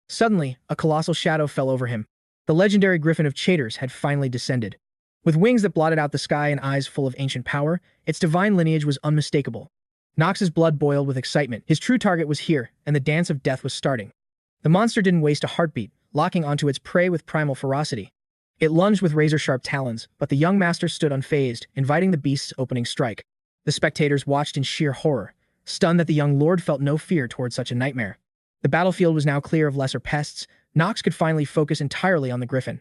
Suddenly, a colossal shadow fell over him. The legendary griffin of 𝗧𝗏𝗏𝗏s had finally descended. With wings that blotted out the sky and eyes full of ancient power, its divine lineage was unmistakable. Knox's blood boiled with excitement. His true target was here, and the dance of death was starting. The monster didn't waste a heartbeat, locking onto its prey with primal ferocity. It lunged with razor-sharp talons, but the young master stood unfazed, inviting the beast's opening strike. The spectators watched in sheer horror, stunned that the young lord felt no fear toward such a nightmare. The battlefield was now clear of lesser pests. Knox could finally focus entirely on the griffin.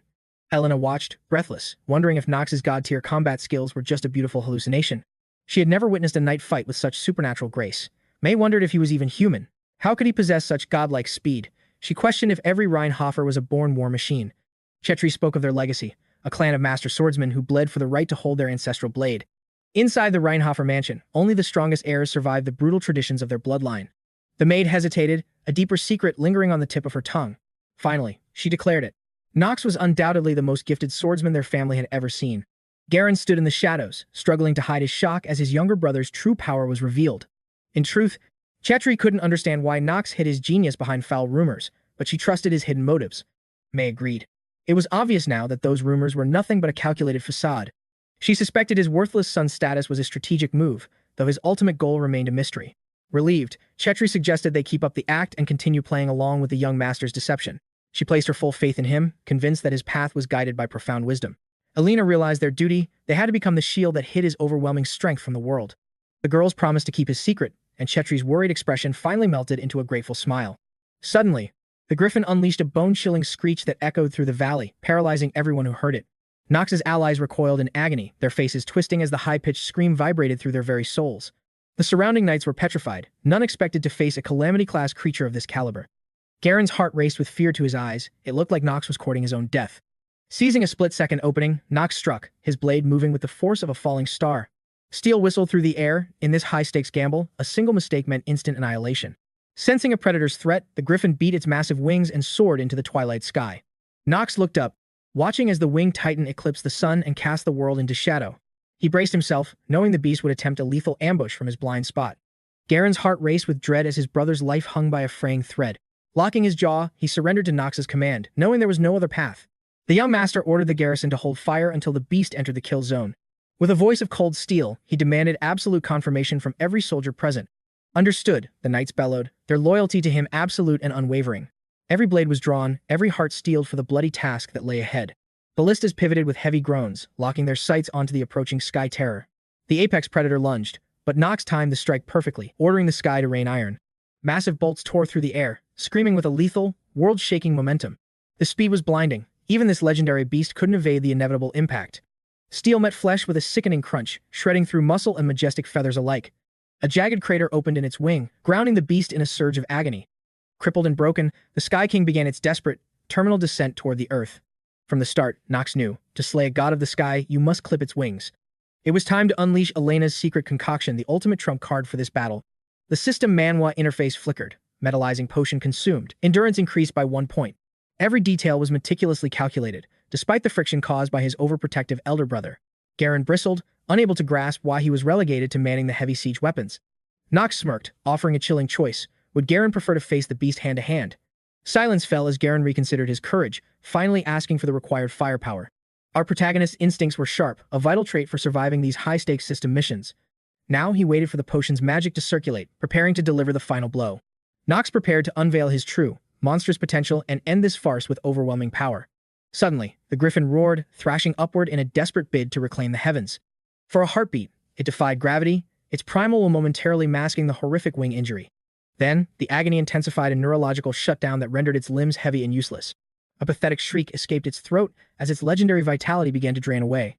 Alina watched, breathless, wondering if Knox's god-tier combat skills were just a beautiful hallucination. She had never witnessed a knight fight with such supernatural grace. May wondered if he was even human. How could he possess such godlike speed? She questioned if every Reinhover was a born war machine. 𝗧𝗏 spoke of their legacy, a clan of master swordsmen who bled for the right to hold their ancestral blade. Inside the Reinhover mansion, only the strongest heirs survived the brutal traditions of their bloodline. The maid hesitated, a deeper secret lingering on the tip of her tongue. Finally, she declared it. Knox was undoubtedly the most gifted swordsman their family had ever seen. Garen stood in the shadows, struggling to hide his shock as his younger brother's true power was revealed. In truth, 𝗧𝗏 couldn't understand why Knox hid his genius behind foul rumors, but she trusted his hidden motives. May agreed. It was obvious now that those rumors were nothing but a calculated facade. She suspected his worthless son's status was a strategic move, though his ultimate goal remained a mystery. Relieved, 𝗧𝗏 suggested they keep up the act and continue playing along with the young master's deception. She placed her full faith in him, convinced that his path was guided by profound wisdom. Alina realized their duty. They had to become the shield that hid his overwhelming strength from the world. The girls promised to keep his secret, and 𝗧𝗏's worried expression finally melted into a grateful smile. Suddenly, the griffin unleashed a bone-chilling screech that echoed through the valley, paralyzing everyone who heard it. Knox's allies recoiled in agony, their faces twisting as the high-pitched scream vibrated through their very souls. The surrounding knights were petrified, none expected to face a calamity-class creature of this caliber. Garen's heart raced with fear to his eyes. It looked like Knox was courting his own death. Seizing a split-second opening, Knox struck, his blade moving with the force of a falling star. Steel whistled through the air. In this high-stakes gamble, a single mistake meant instant annihilation. Sensing a predator's threat, the griffin beat its massive wings and soared into the twilight sky. Knox looked up, watching as the winged titan eclipsed the sun and cast the world into shadow. He braced himself, knowing the beast would attempt a lethal ambush from his blind spot. Garen's heart raced with dread as his brother's life hung by a fraying thread. Locking his jaw, he surrendered to Knox's command, knowing there was no other path. The young master ordered the garrison to hold fire until the beast entered the kill zone. With a voice of cold steel, he demanded absolute confirmation from every soldier present. Understood, the knights bellowed, their loyalty to him absolute and unwavering. Every blade was drawn, every heart steeled for the bloody task that lay ahead. Ballistas pivoted with heavy groans, locking their sights onto the approaching sky terror. The apex predator lunged, but Knox timed the strike perfectly, ordering the sky to rain iron. Massive bolts tore through the air, screaming with a lethal, world-shaking momentum. The speed was blinding. Even this legendary beast couldn't evade the inevitable impact. Steel met flesh with a sickening crunch, shredding through muscle and majestic feathers alike. A jagged crater opened in its wing, grounding the beast in a surge of agony. Crippled and broken, the Sky King began its desperate, terminal descent toward the earth. From the start, Knox knew, to slay a god of the sky, you must clip its wings. It was time to unleash Elena's secret concoction, the ultimate trump card for this battle. The system Manhwa interface flickered, metallizing potion consumed, endurance increased by 1 point. Every detail was meticulously calculated, despite the friction caused by his overprotective elder brother. Garen bristled, unable to grasp why he was relegated to manning the heavy siege weapons. Knox smirked, offering a chilling choice. Would Garen prefer to face the beast hand-to-hand? Silence fell as Garen reconsidered his courage, finally asking for the required firepower. Our protagonist's instincts were sharp, a vital trait for surviving these high-stakes system missions. Now he waited for the potion's magic to circulate, preparing to deliver the final blow. Knox prepared to unveil his true, monstrous potential and end this farce with overwhelming power. Suddenly, the griffin roared, thrashing upward in a desperate bid to reclaim the heavens. For a heartbeat, it defied gravity, its primal will momentarily masking the horrific wing injury. Then, the agony intensified a neurological shutdown that rendered its limbs heavy and useless. A pathetic shriek escaped its throat as its legendary vitality began to drain away.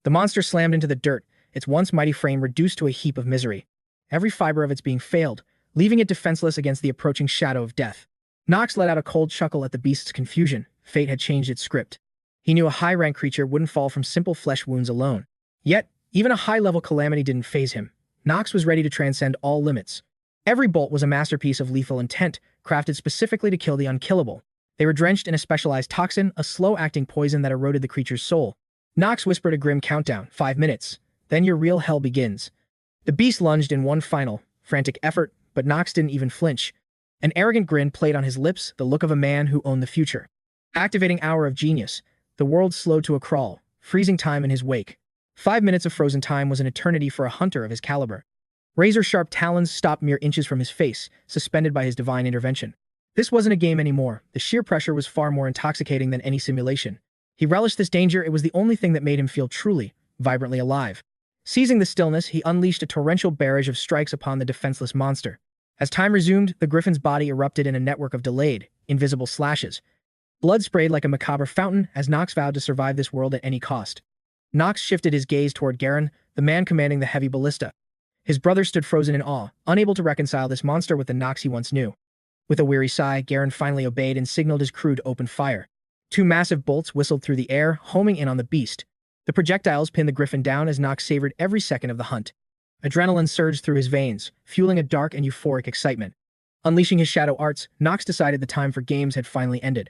The monster slammed into the dirt, its once mighty frame reduced to a heap of misery. Every fiber of its being failed, leaving it defenseless against the approaching shadow of death. Knox let out a cold chuckle at the beast's confusion. Fate had changed its script. He knew a high-rank creature wouldn't fall from simple flesh wounds alone. Yet, even a high-level calamity didn't faze him. Knox was ready to transcend all limits. Every bolt was a masterpiece of lethal intent, crafted specifically to kill the unkillable. They were drenched in a specialized toxin, a slow-acting poison that eroded the creature's soul. Knox whispered a grim countdown, 5 minutes. Then your real hell begins. The beast lunged in one final, frantic effort, but Knox didn't even flinch. An arrogant grin played on his lips, the look of a man who owned the future. Activating Hour of Genius, the world slowed to a crawl, freezing time in his wake. 5 minutes of frozen time was an eternity for a hunter of his caliber. Razor-sharp talons stopped mere inches from his face, suspended by his divine intervention. This wasn't a game anymore. The sheer pressure was far more intoxicating than any simulation. He relished this danger. It was the only thing that made him feel truly, vibrantly alive. Seizing the stillness, he unleashed a torrential barrage of strikes upon the defenseless monster. As time resumed, the griffin's body erupted in a network of delayed, invisible slashes. Blood sprayed like a macabre fountain as Knox vowed to survive this world at any cost. Knox shifted his gaze toward Garen, the man commanding the heavy ballista. His brother stood frozen in awe, unable to reconcile this monster with the Knox he once knew. With a weary sigh, 𝗧𝗏 finally obeyed and signaled his crew to open fire. Two massive bolts whistled through the air, homing in on the beast. The projectiles pinned the griffin down as Knox savored every second of the hunt. Adrenaline surged through his veins, fueling a dark and euphoric excitement. Unleashing his shadow arts, Knox decided the time for games had finally ended.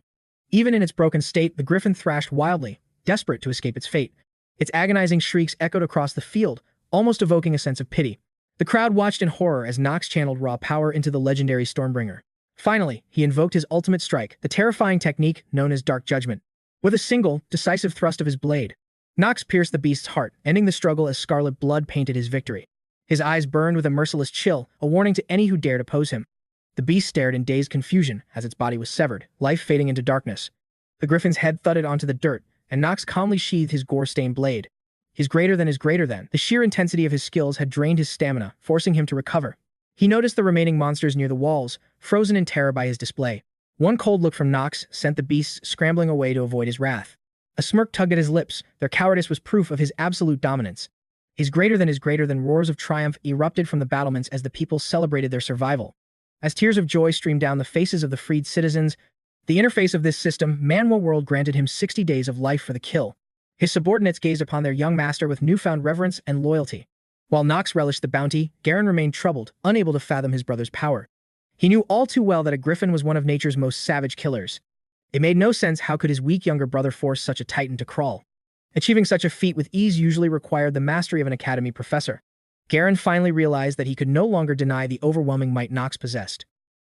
Even in its broken state, the griffin thrashed wildly, desperate to escape its fate. Its agonizing shrieks echoed across the field, almost evoking a sense of pity. The crowd watched in horror as Knox channeled raw power into the legendary Stormbringer. Finally, he invoked his ultimate strike, the terrifying technique known as Dark Judgment. With a single, decisive thrust of his blade, Knox pierced the beast's heart, ending the struggle as scarlet blood painted his victory. His eyes burned with a merciless chill, a warning to any who dared oppose him. The beast stared in dazed confusion as its body was severed, life fading into darkness. The griffin's head thudded onto the dirt, and Knox calmly sheathed his gore-stained blade. His greater than is greater than. The sheer intensity of his skills had drained his stamina, forcing him to recover. He noticed the remaining monsters near the walls, frozen in terror by his display. One cold look from Knox sent the beasts scrambling away to avoid his wrath. A smirk tugged at his lips. Their cowardice was proof of his absolute dominance. His greater than roars of triumph erupted from the battlements as the people celebrated their survival. As tears of joy streamed down the faces of the freed citizens, the interface of this system, Manhwa World, granted him 60 days of life for the kill. His subordinates gazed upon their young master with newfound reverence and loyalty. While Knox relished the bounty, 𝗧𝗏 remained troubled, unable to fathom his brother's power. He knew all too well that a griffin was one of nature's most savage killers. It made no sense how could his weak younger brother force such a titan to crawl. Achieving such a feat with ease usually required the mastery of an academy professor. 𝗧𝗏 finally realized that he could no longer deny the overwhelming might Knox possessed.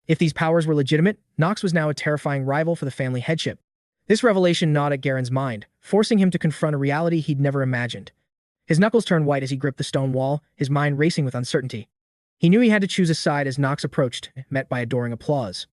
If these powers were legitimate, Knox was now a terrifying rival for the family headship. This revelation gnawed at 𝗧𝗏's mind, forcing him to confront a reality he'd never imagined. His knuckles turned white as he gripped the stone wall, his mind racing with uncertainty. He knew he had to choose a side as Knox approached, met by adoring applause.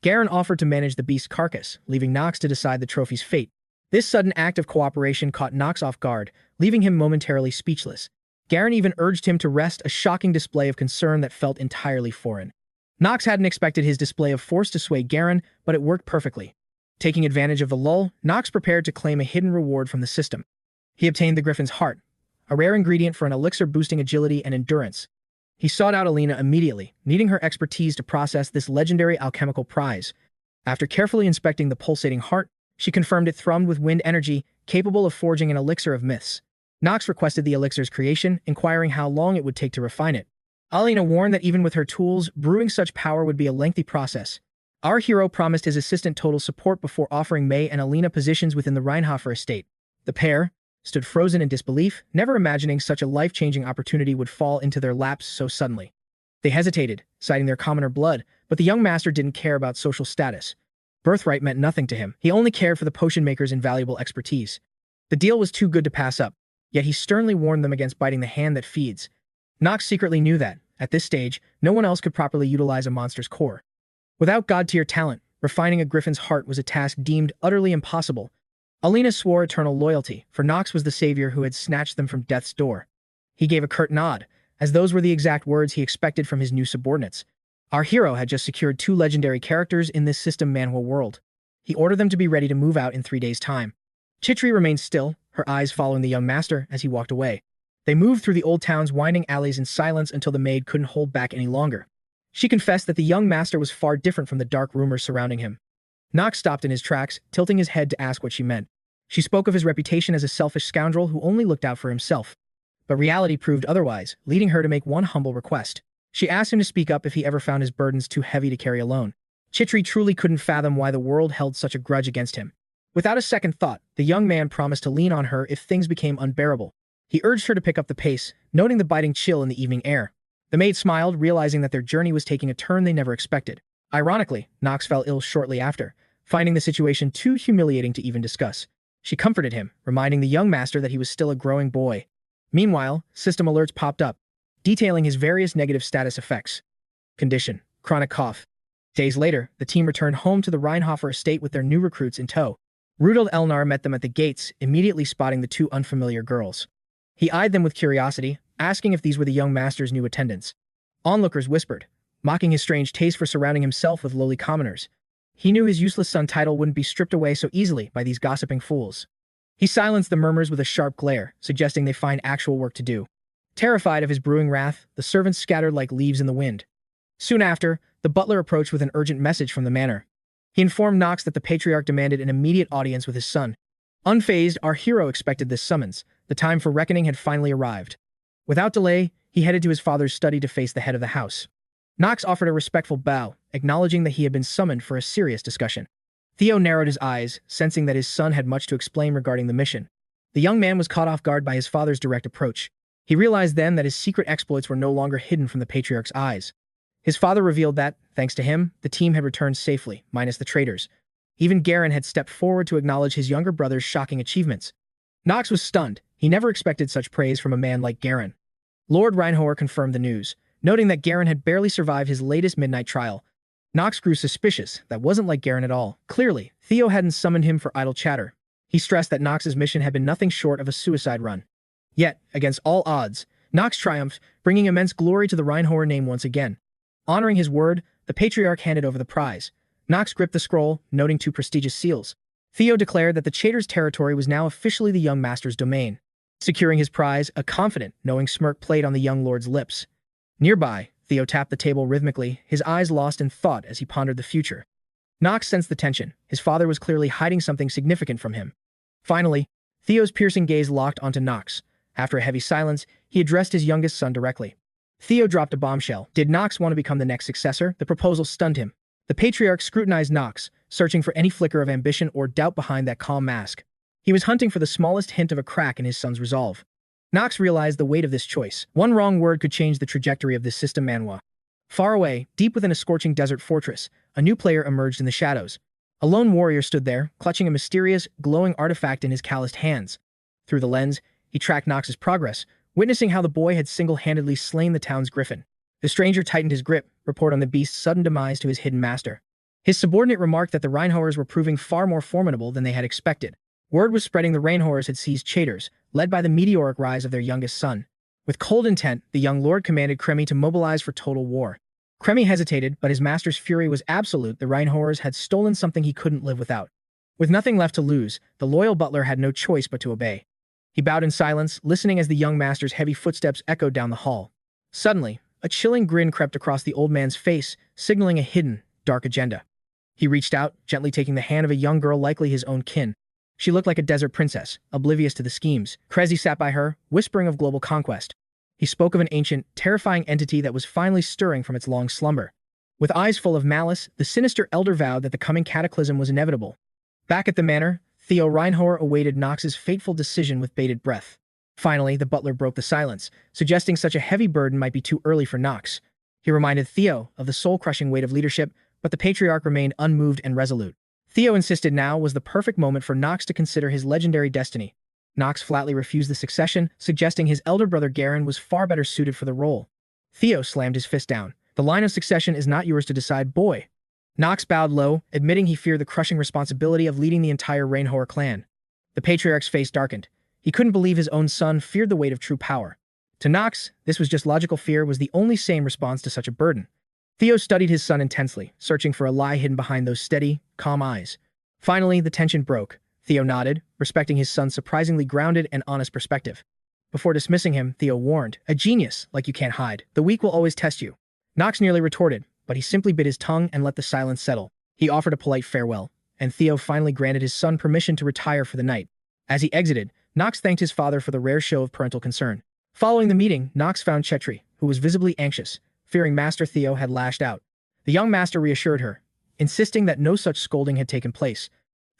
𝗧𝗏 offered to manage the beast's carcass, leaving Knox to decide the trophy's fate. This sudden act of cooperation caught Knox off guard, leaving him momentarily speechless. 𝗧𝗏 even urged him to rest, a shocking display of concern that felt entirely foreign. Knox hadn't expected his display of force to sway 𝗧𝗏, but it worked perfectly. Taking advantage of the lull, Knox prepared to claim a hidden reward from the system. He obtained the griffin's heart, a rare ingredient for an elixir boosting agility and endurance. He sought out Alina immediately, needing her expertise to process this legendary alchemical prize. After carefully inspecting the pulsating heart, she confirmed it thrummed with wind energy, capable of forging an elixir of myths. Knox requested the elixir's creation, inquiring how long it would take to refine it. Alina warned that even with her tools, brewing such power would be a lengthy process. Our hero promised his assistant total support before offering May and Alina positions within the Reinhover estate. The pair stood frozen in disbelief, never imagining such a life-changing opportunity would fall into their laps so suddenly. They hesitated, citing their commoner blood, but the young master didn't care about social status. Birthright meant nothing to him. He only cared for the potion maker's invaluable expertise. The deal was too good to pass up, yet he sternly warned them against biting the hand that feeds. Knox secretly knew that, at this stage, no one else could properly utilize a monster's core. Without god-tier talent, refining a griffin's heart was a task deemed utterly impossible. Alina swore eternal loyalty, for Knox was the savior who had snatched them from death's door. He gave a curt nod, as those were the exact words he expected from his new subordinates. Our hero had just secured 2 legendary characters in this system Manhwa World. He ordered them to be ready to move out in 3 days' time. 𝗧𝗏 remained still, her eyes following the young master as he walked away. They moved through the old town's winding alleys in silence until the maid couldn't hold back any longer. She confessed that the young master was far different from the dark rumors surrounding him. Knox stopped in his tracks, tilting his head to ask what she meant. She spoke of his reputation as a selfish scoundrel who only looked out for himself. But reality proved otherwise, leading her to make one humble request. She asked him to speak up if he ever found his burdens too heavy to carry alone. 𝗧𝗏 truly couldn't fathom why the world held such a grudge against him. Without a second thought, the young man promised to lean on her if things became unbearable. He urged her to pick up the pace, noting the biting chill in the evening air. The maid smiled, realizing that their journey was taking a turn they never expected. Ironically, Knox fell ill shortly after, finding the situation too humiliating to even discuss. She comforted him, reminding the young master that he was still a growing boy. Meanwhile, system alerts popped up, detailing his various negative status effects. Condition: chronic cough. Days later, the team returned home to the Reinhover estate with their new recruits in tow. Rudolf Elnar met them at the gates, immediately spotting the 2 unfamiliar girls. He eyed them with curiosity, asking if these were the young master's new attendants. Onlookers whispered, mocking his strange taste for surrounding himself with lowly commoners. He knew his useless son title wouldn't be stripped away so easily by these gossiping fools. He silenced the murmurs with a sharp glare, suggesting they find actual work to do. Terrified of his brewing wrath, the servants scattered like leaves in the wind. Soon after, the butler approached with an urgent message from the manor. He informed Knox that the patriarch demanded an immediate audience with his son. Unfazed, our hero expected this summons. The time for reckoning had finally arrived. Without delay, he headed to his father's study to face the head of the house. Knox offered a respectful bow, acknowledging that he had been summoned for a serious discussion. Theo narrowed his eyes, sensing that his son had much to explain regarding the mission. The young man was caught off guard by his father's direct approach. He realized then that his secret exploits were no longer hidden from the patriarch's eyes. His father revealed that, thanks to him, the team had returned safely, minus the traitors. Even 𝗧𝗲𝗃 had stepped forward to acknowledge his younger brother's shocking achievements. Knox was stunned. He never expected such praise from a man like 𝗧𝗃. Lord Reinhover confirmed the news, noting that 𝗧𝗃 had barely survived his latest midnight trial. Knox grew suspicious. That wasn't like 𝗧𝗃 at all. Clearly, Theo hadn't summoned him for idle chatter. He stressed that Knox's mission had been nothing short of a suicide run. Yet, against all odds, Knox triumphed, bringing immense glory to the Reinhover name once again. Honoring his word, the patriarch handed over the prize. Knox gripped the scroll, noting 2 prestigious seals. Theo declared that the Chaitor's territory was now officially the young master's domain. Securing his prize, a confident, knowing smirk played on the young lord's lips. Nearby, Theo tapped the table rhythmically, his eyes lost in thought as he pondered the future. Knox sensed the tension. His father was clearly hiding something significant from him. Finally, Theo's piercing gaze locked onto Knox. After a heavy silence, he addressed his youngest son directly. Theo dropped a bombshell. Did Knox want to become the next successor? The proposal stunned him. The patriarch scrutinized Knox, searching for any flicker of ambition or doubt behind that calm mask. He was hunting for the smallest hint of a crack in his son's resolve. Knox realized the weight of this choice. One wrong word could change the trajectory of this system. Manhwa. Far away, deep within a scorching desert fortress, a new player emerged in the shadows. A lone warrior stood there, clutching a mysterious, glowing artifact in his calloused hands. Through the lens, he tracked Knox's progress, witnessing how the boy had single-handedly slain the town's griffin. The stranger tightened his grip, report on the beast's sudden demise to his hidden master. His subordinate remarked that the Reinhovers were proving far more formidable than they had expected. Word was spreading the Reinhovers had seized traitors, led by the meteoric rise of their youngest son. With cold intent, the young lord commanded 𝗧𝗃𝗃 to mobilize for total war. 𝗧𝗃𝗃 hesitated, but his master's fury was absolute. The Reinhovers had stolen something he couldn't live without. With nothing left to lose, the loyal butler had no choice but to obey. He bowed in silence, listening as the young master's heavy footsteps echoed down the hall. Suddenly, a chilling grin crept across the old man's face, signaling a hidden, dark agenda. He reached out, gently taking the hand of a young girl likely his own kin. She looked like a desert princess, oblivious to the schemes. 𝗧𝗃𝗃 sat by her, whispering of global conquest. He spoke of an ancient, terrifying entity that was finally stirring from its long slumber. With eyes full of malice, the sinister elder vowed that the coming cataclysm was inevitable. Back at the manor, Theo Reinhover awaited Knox's fateful decision with bated breath. Finally, the butler broke the silence, suggesting such a heavy burden might be too early for Knox. He reminded Theo of the soul-crushing weight of leadership, but the patriarch remained unmoved and resolute. Theo insisted now was the perfect moment for Knox to consider his legendary destiny. Knox flatly refused the succession, suggesting his elder brother 𝗧𝗃𝗃 was far better suited for the role. Theo slammed his fist down. The line of succession is not yours to decide, boy. Knox bowed low, admitting he feared the crushing responsibility of leading the entire Reinhover clan. The patriarch's face darkened. He couldn't believe his own son feared the weight of true power. To Knox, this was just logical fear was the only sane response to such a burden. Theo studied his son intensely, searching for a lie hidden behind those steady, calm eyes. Finally, the tension broke. Theo nodded, respecting his son's surprisingly grounded and honest perspective. Before dismissing him, Theo warned, "A genius, like you can't hide. The weak will always test you." Knox nearly retorted, but he simply bit his tongue and let the silence settle. He offered a polite farewell, and Theo finally granted his son permission to retire for the night. As he exited, Knox thanked his father for the rare show of parental concern. Following the meeting, Knox found 𝗧𝗃𝗃, who was visibly anxious, fearing Master Theo had lashed out. The young master reassured her, insisting that no such scolding had taken place.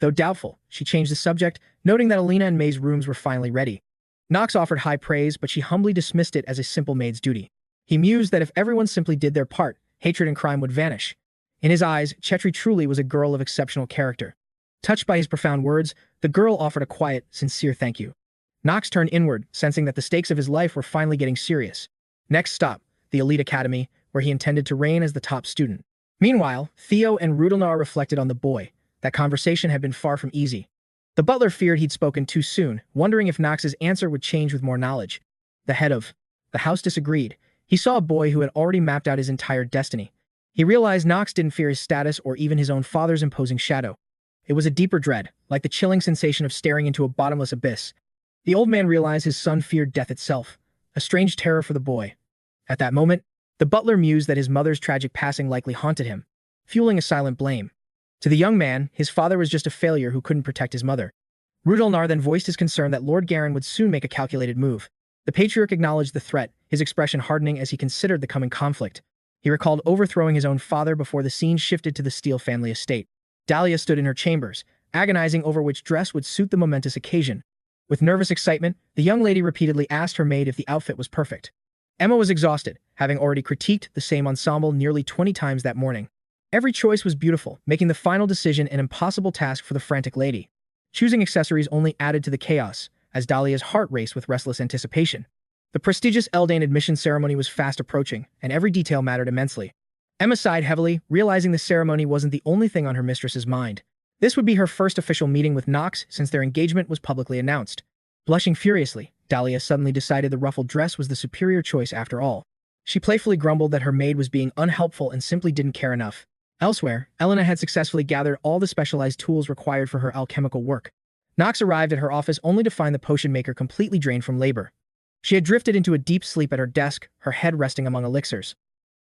Though doubtful, she changed the subject, noting that Alina and May's rooms were finally ready. Knox offered high praise, but she humbly dismissed it as a simple maid's duty. He mused that if everyone simply did their part, hatred and crime would vanish. In his eyes, 𝗧𝗃𝗃 truly was a girl of exceptional character. Touched by his profound words, the girl offered a quiet, sincere thank you. Knox turned inward, sensing that the stakes of his life were finally getting serious. Next stop, the elite academy, where he intended to reign as the top student. Meanwhile, Theo and 𝗏𝗏𝗃 reflected on the boy. That conversation had been far from easy. The butler feared he'd spoken too soon, wondering if Knox's answer would change with more knowledge. The head of the house disagreed. He saw a boy who had already mapped out his entire destiny. He realized Knox didn't fear his status or even his own father's imposing shadow. It was a deeper dread, like the chilling sensation of staring into a bottomless abyss. The old man realized his son feared death itself, a strange terror for the boy. At that moment, The butler mused that his mother's tragic passing likely haunted him, fueling a silent blame. To the young man, his father was just a failure who couldn't protect his mother. Rudolnar then voiced his concern that Lord Garen would soon make a calculated move. The patriarch acknowledged the threat, his expression hardening as he considered the coming conflict. He recalled overthrowing his own father before the scene shifted to the Steele family estate. Dahlia stood in her chambers, agonizing over which dress would suit the momentous occasion. With nervous excitement, the young lady repeatedly asked her maid if the outfit was perfect. Emma was exhausted, having already critiqued the same ensemble nearly 20 times that morning. Every choice was beautiful, making the final decision an impossible task for the frantic lady. Choosing accessories only added to the chaos, as Dahlia's heart raced with restless anticipation. The prestigious Eldane admission ceremony was fast approaching, and every detail mattered immensely. Emma sighed heavily, realizing the ceremony wasn't the only thing on her mistress's mind. This would be her first official meeting with Knox since their engagement was publicly announced. Blushing furiously, Dahlia suddenly decided the ruffled dress was the superior choice after all. She playfully grumbled that her maid was being unhelpful and simply didn't care enough. Elsewhere, Elena had successfully gathered all the specialized tools required for her alchemical work. Knox arrived at her office only to find the potion maker completely drained from labor. She had drifted into a deep sleep at her desk, her head resting among elixirs.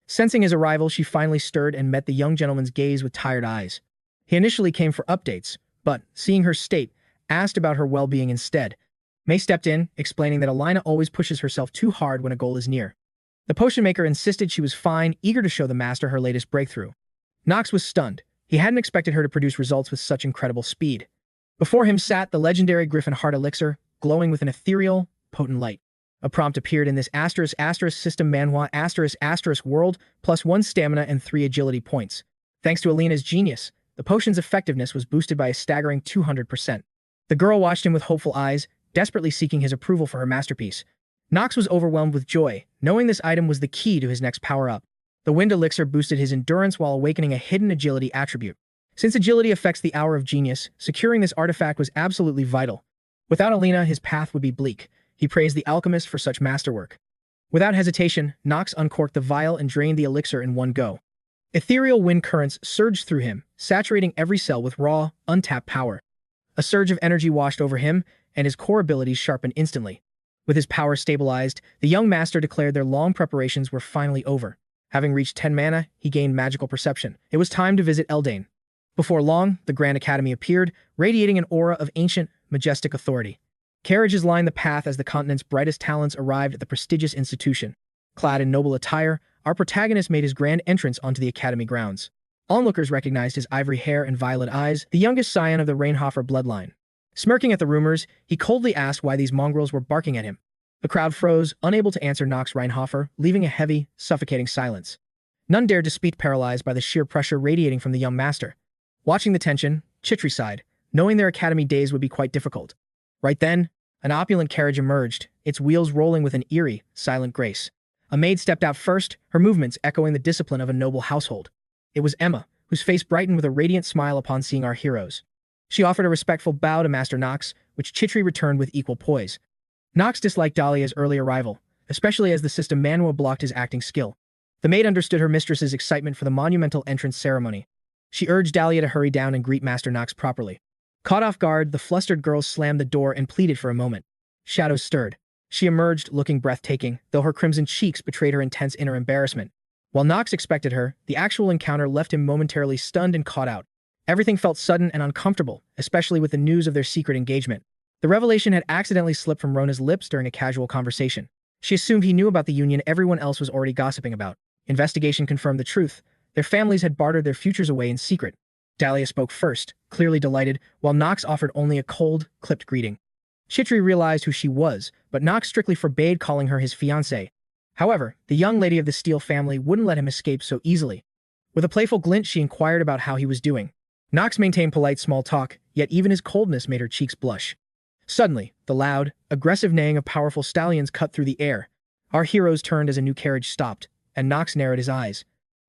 Sensing his arrival, she finally stirred and met the young gentleman's gaze with tired eyes. He initially came for updates, but, seeing her state, asked about her well-being instead. May stepped in, explaining that Elena always pushes herself too hard when a goal is near. The potion maker insisted she was fine, eager to show the master her latest breakthrough. Knox was stunned. He hadn't expected her to produce results with such incredible speed. Before him sat the legendary Griffin Heart Elixir, glowing with an ethereal, potent light. A prompt appeared in this *** system Manhwa *** world, +1 stamina and 3 agility points. Thanks to Elena's genius, the potion's effectiveness was boosted by a staggering 200%. The girl watched him with hopeful eyes, desperately seeking his approval for her masterpiece. Knox was overwhelmed with joy, knowing this item was the key to his next power-up. The Wind Elixir boosted his endurance while awakening a hidden agility attribute. Since agility affects the Hour of Genius, securing this artifact was absolutely vital. Without Elena, his path would be bleak. He praised the alchemist for such masterwork. Without hesitation, Knox uncorked the vial and drained the elixir in one go. Ethereal wind currents surged through him, saturating every cell with raw, untapped power. A surge of energy washed over him, and his core abilities sharpened instantly. With his power stabilized, the young master declared their long preparations were finally over. Having reached 10 mana, he gained magical perception. It was time to visit Eldane. Before long, the Grand Academy appeared, radiating an aura of ancient, majestic authority. Carriages lined the path as the continent's brightest talents arrived at the prestigious institution. Clad in noble attire, our protagonist made his grand entrance onto the academy grounds. Onlookers recognized his ivory hair and violet eyes, the youngest scion of the Reinhover bloodline. Smirking at the rumors, he coldly asked why these mongrels were barking at him. The crowd froze, unable to answer Knox Reinhover, leaving a heavy, suffocating silence. None dared to speak, paralyzed by the sheer pressure radiating from the young master. Watching the tension, 𝗧𝗶𝗲𝗿 sighed, knowing their academy days would be quite difficult. Right then, an opulent carriage emerged, its wheels rolling with an eerie, silent grace. A maid stepped out first, her movements echoing the discipline of a noble household. It was Emma, whose face brightened with a radiant smile upon seeing our heroes. She offered a respectful bow to Master Knox, which 𝗧𝗏𝗏 returned with equal poise. Knox disliked Dahlia's early arrival, especially as the system Manhwa blocked his acting skill. The maid understood her mistress's excitement for the monumental entrance ceremony. She urged Dahlia to hurry down and greet Master Knox properly. Caught off guard, the flustered girl slammed the door and pleaded for a moment. Shadows stirred. She emerged, looking breathtaking, though her crimson cheeks betrayed her intense inner embarrassment. While Knox expected her, the actual encounter left him momentarily stunned and caught out. Everything felt sudden and uncomfortable, especially with the news of their secret engagement. The revelation had accidentally slipped from Rona's lips during a casual conversation. She assumed he knew about the union everyone else was already gossiping about. Investigation confirmed the truth. Their families had bartered their futures away in secret. Dahlia spoke first, clearly delighted, while Knox offered only a cold, clipped greeting. 𝗧𝗏𝗏 realized who she was, but Knox strictly forbade calling her his fiancée. However, the young lady of the Steele family wouldn't let him escape so easily. With a playful glint, she inquired about how he was doing. Knox maintained polite small talk, yet even his coldness made her cheeks blush. Suddenly, the loud, aggressive neighing of powerful stallions cut through the air. Our heroes turned as a new carriage stopped, and Knox narrowed his eyes.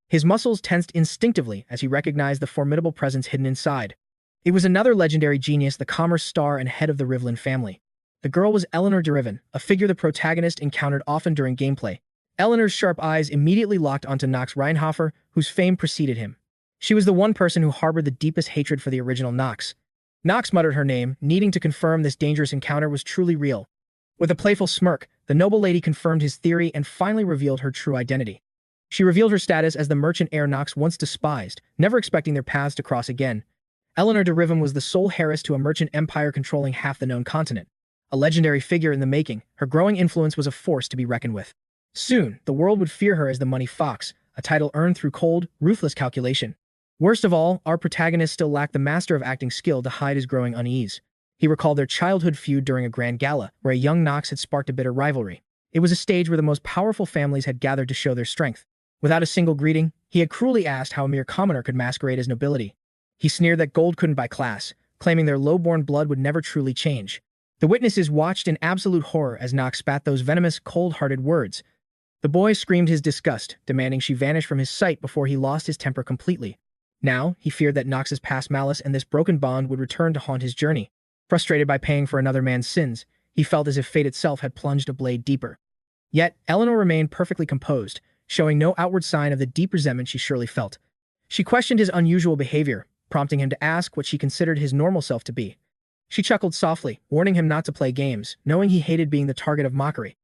His muscles tensed instinctively as he recognized the formidable presence hidden inside. It was another legendary genius, the commerce star and head of the Rivlin family. The girl was Eleanor de Riven, a figure the protagonist encountered often during gameplay. Eleanor's sharp eyes immediately locked onto Knox Reinhover, whose fame preceded him. She was the one person who harbored the deepest hatred for the original Knox. Knox muttered her name, needing to confirm this dangerous encounter was truly real. With a playful smirk, the noble lady confirmed his theory and finally revealed her true identity. She revealed her status as the merchant heir Knox once despised, never expecting their paths to cross again. Eleanor de Rivham was the sole heiress to a merchant empire controlling half the known continent. A legendary figure in the making, her growing influence was a force to be reckoned with. Soon, the world would fear her as the money fox, a title earned through cold, ruthless calculation. Worst of all, our protagonist still lacked the master of acting skill to hide his growing unease. He recalled their childhood feud during a grand gala, where a young Knox had sparked a bitter rivalry. It was a stage where the most powerful families had gathered to show their strength. Without a single greeting, he had cruelly asked how a mere commoner could masquerade as nobility. He sneered that gold couldn't buy class, claiming their low-born blood would never truly change. The witnesses watched in absolute horror as Knox spat those venomous, cold-hearted words. The boy screamed his disgust, demanding she vanish from his sight before he lost his temper completely. Now, he feared that Knox's past malice and this broken bond would return to haunt his journey. Frustrated by paying for another man's sins, he felt as if fate itself had plunged a blade deeper. Yet, Eleanor remained perfectly composed, showing no outward sign of the deep resentment she surely felt. She questioned his unusual behavior, prompting him to ask what she considered his normal self to be. She chuckled softly, warning him not to play games, knowing he hated being the target of mockery.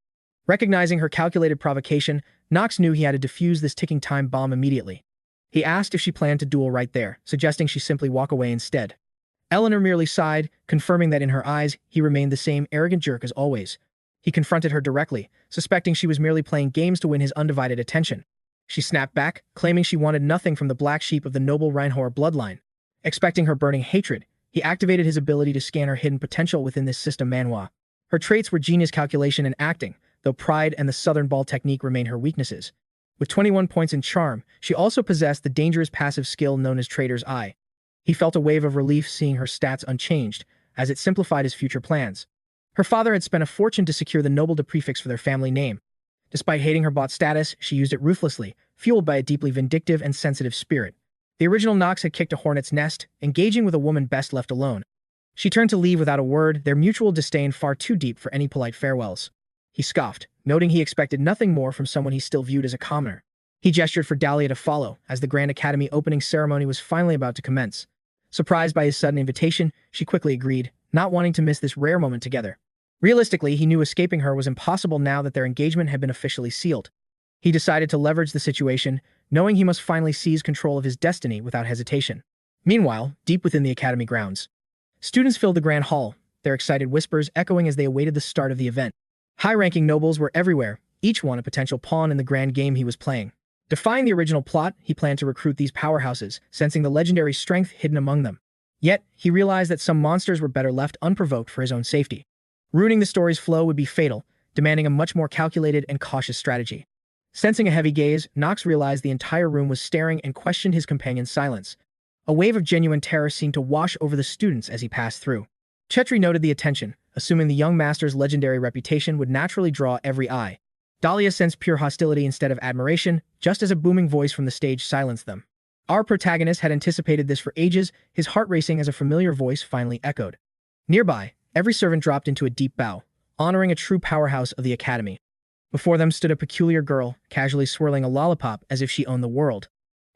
Recognizing her calculated provocation, Knox knew he had to defuse this ticking time bomb immediately. He asked if she planned to duel right there, suggesting she simply walk away instead. Eleanor merely sighed, confirming that in her eyes, he remained the same arrogant jerk as always. He confronted her directly, suspecting she was merely playing games to win his undivided attention. She snapped back, claiming she wanted nothing from the black sheep of the noble Reinhover bloodline. Expecting her burning hatred, he activated his ability to scan her hidden potential within this system Manhwa. Her traits were genius calculation and acting, though pride and the southern ball technique remained her weaknesses. With 21 points in charm, she also possessed the dangerous passive skill known as Trader's Eye. He felt a wave of relief seeing her stats unchanged, as it simplified his future plans. Her father had spent a fortune to secure the noble prefix for their family name. Despite hating her bot status, she used it ruthlessly, fueled by a deeply vindictive and sensitive spirit. The original Knox had kicked a hornet's nest, engaging with a woman best left alone. She turned to leave without a word, their mutual disdain far too deep for any polite farewells. He scoffed, noting he expected nothing more from someone he still viewed as a commoner. He gestured for Dahlia to follow, as the Grand Academy opening ceremony was finally about to commence. Surprised by his sudden invitation, she quickly agreed, not wanting to miss this rare moment together. Realistically, he knew escaping her was impossible now that their engagement had been officially sealed. He decided to leverage the situation, knowing he must finally seize control of his destiny without hesitation. Meanwhile, deep within the academy grounds, students filled the grand hall, their excited whispers echoing as they awaited the start of the event. High-ranking nobles were everywhere, each one a potential pawn in the grand game he was playing. Defying the original plot, he planned to recruit these powerhouses, sensing the legendary strength hidden among them. Yet, he realized that some monsters were better left unprovoked for his own safety. Ruining the story's flow would be fatal, demanding a much more calculated and cautious strategy. Sensing a heavy gaze, Knox realized the entire room was staring and questioned his companion's silence. A wave of genuine terror seemed to wash over the students as he passed through. Chetri noted the attention, assuming the young master's legendary reputation would naturally draw every eye. Dahlia sensed pure hostility instead of admiration, just as a booming voice from the stage silenced them. Our protagonist had anticipated this for ages, his heart racing as a familiar voice finally echoed. Nearby, every servant dropped into a deep bow, honoring a true powerhouse of the academy. Before them stood a peculiar girl, casually swirling a lollipop as if she owned the world.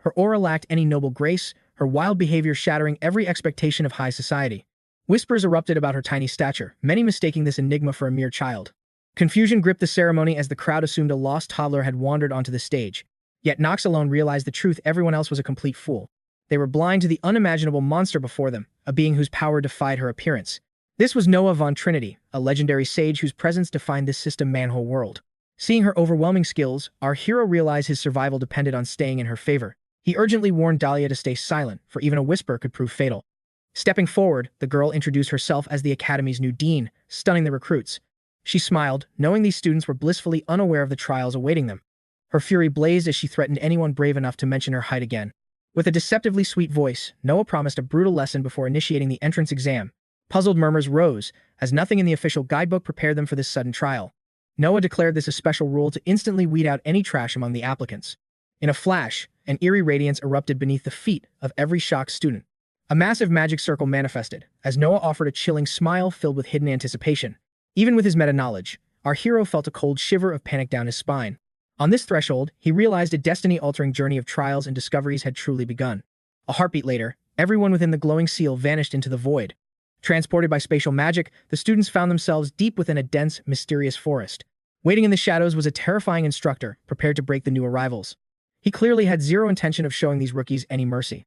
Her aura lacked any noble grace, her wild behavior shattering every expectation of high society. Whispers erupted about her tiny stature, many mistaking this enigma for a mere child. Confusion gripped the ceremony as the crowd assumed a lost toddler had wandered onto the stage. Yet Knox alone realized the truth: everyone else was a complete fool. They were blind to the unimaginable monster before them, a being whose power defied her appearance. This was Noah von Trinity, a legendary sage whose presence defined this system Manhwa world. Seeing her overwhelming skills, our hero realized his survival depended on staying in her favor. He urgently warned Dahlia to stay silent, for even a whisper could prove fatal. Stepping forward, the girl introduced herself as the academy's new dean, stunning the recruits. She smiled, knowing these students were blissfully unaware of the trials awaiting them. Her fury blazed as she threatened anyone brave enough to mention her height again. With a deceptively sweet voice, Noah promised a brutal lesson before initiating the entrance exam. Puzzled murmurs rose, as nothing in the official guidebook prepared them for this sudden trial. Noah declared this a special rule to instantly weed out any trash among the applicants. In a flash, an eerie radiance erupted beneath the feet of every shocked student. A massive magic circle manifested, as Noah offered a chilling smile filled with hidden anticipation. Even with his meta-knowledge, our hero felt a cold shiver of panic down his spine. On this threshold, he realized a destiny-altering journey of trials and discoveries had truly begun. A heartbeat later, everyone within the glowing seal vanished into the void. Transported by spatial magic, the students found themselves deep within a dense, mysterious forest. Waiting in the shadows was a terrifying instructor, prepared to break the new arrivals. He clearly had zero intention of showing these rookies any mercy.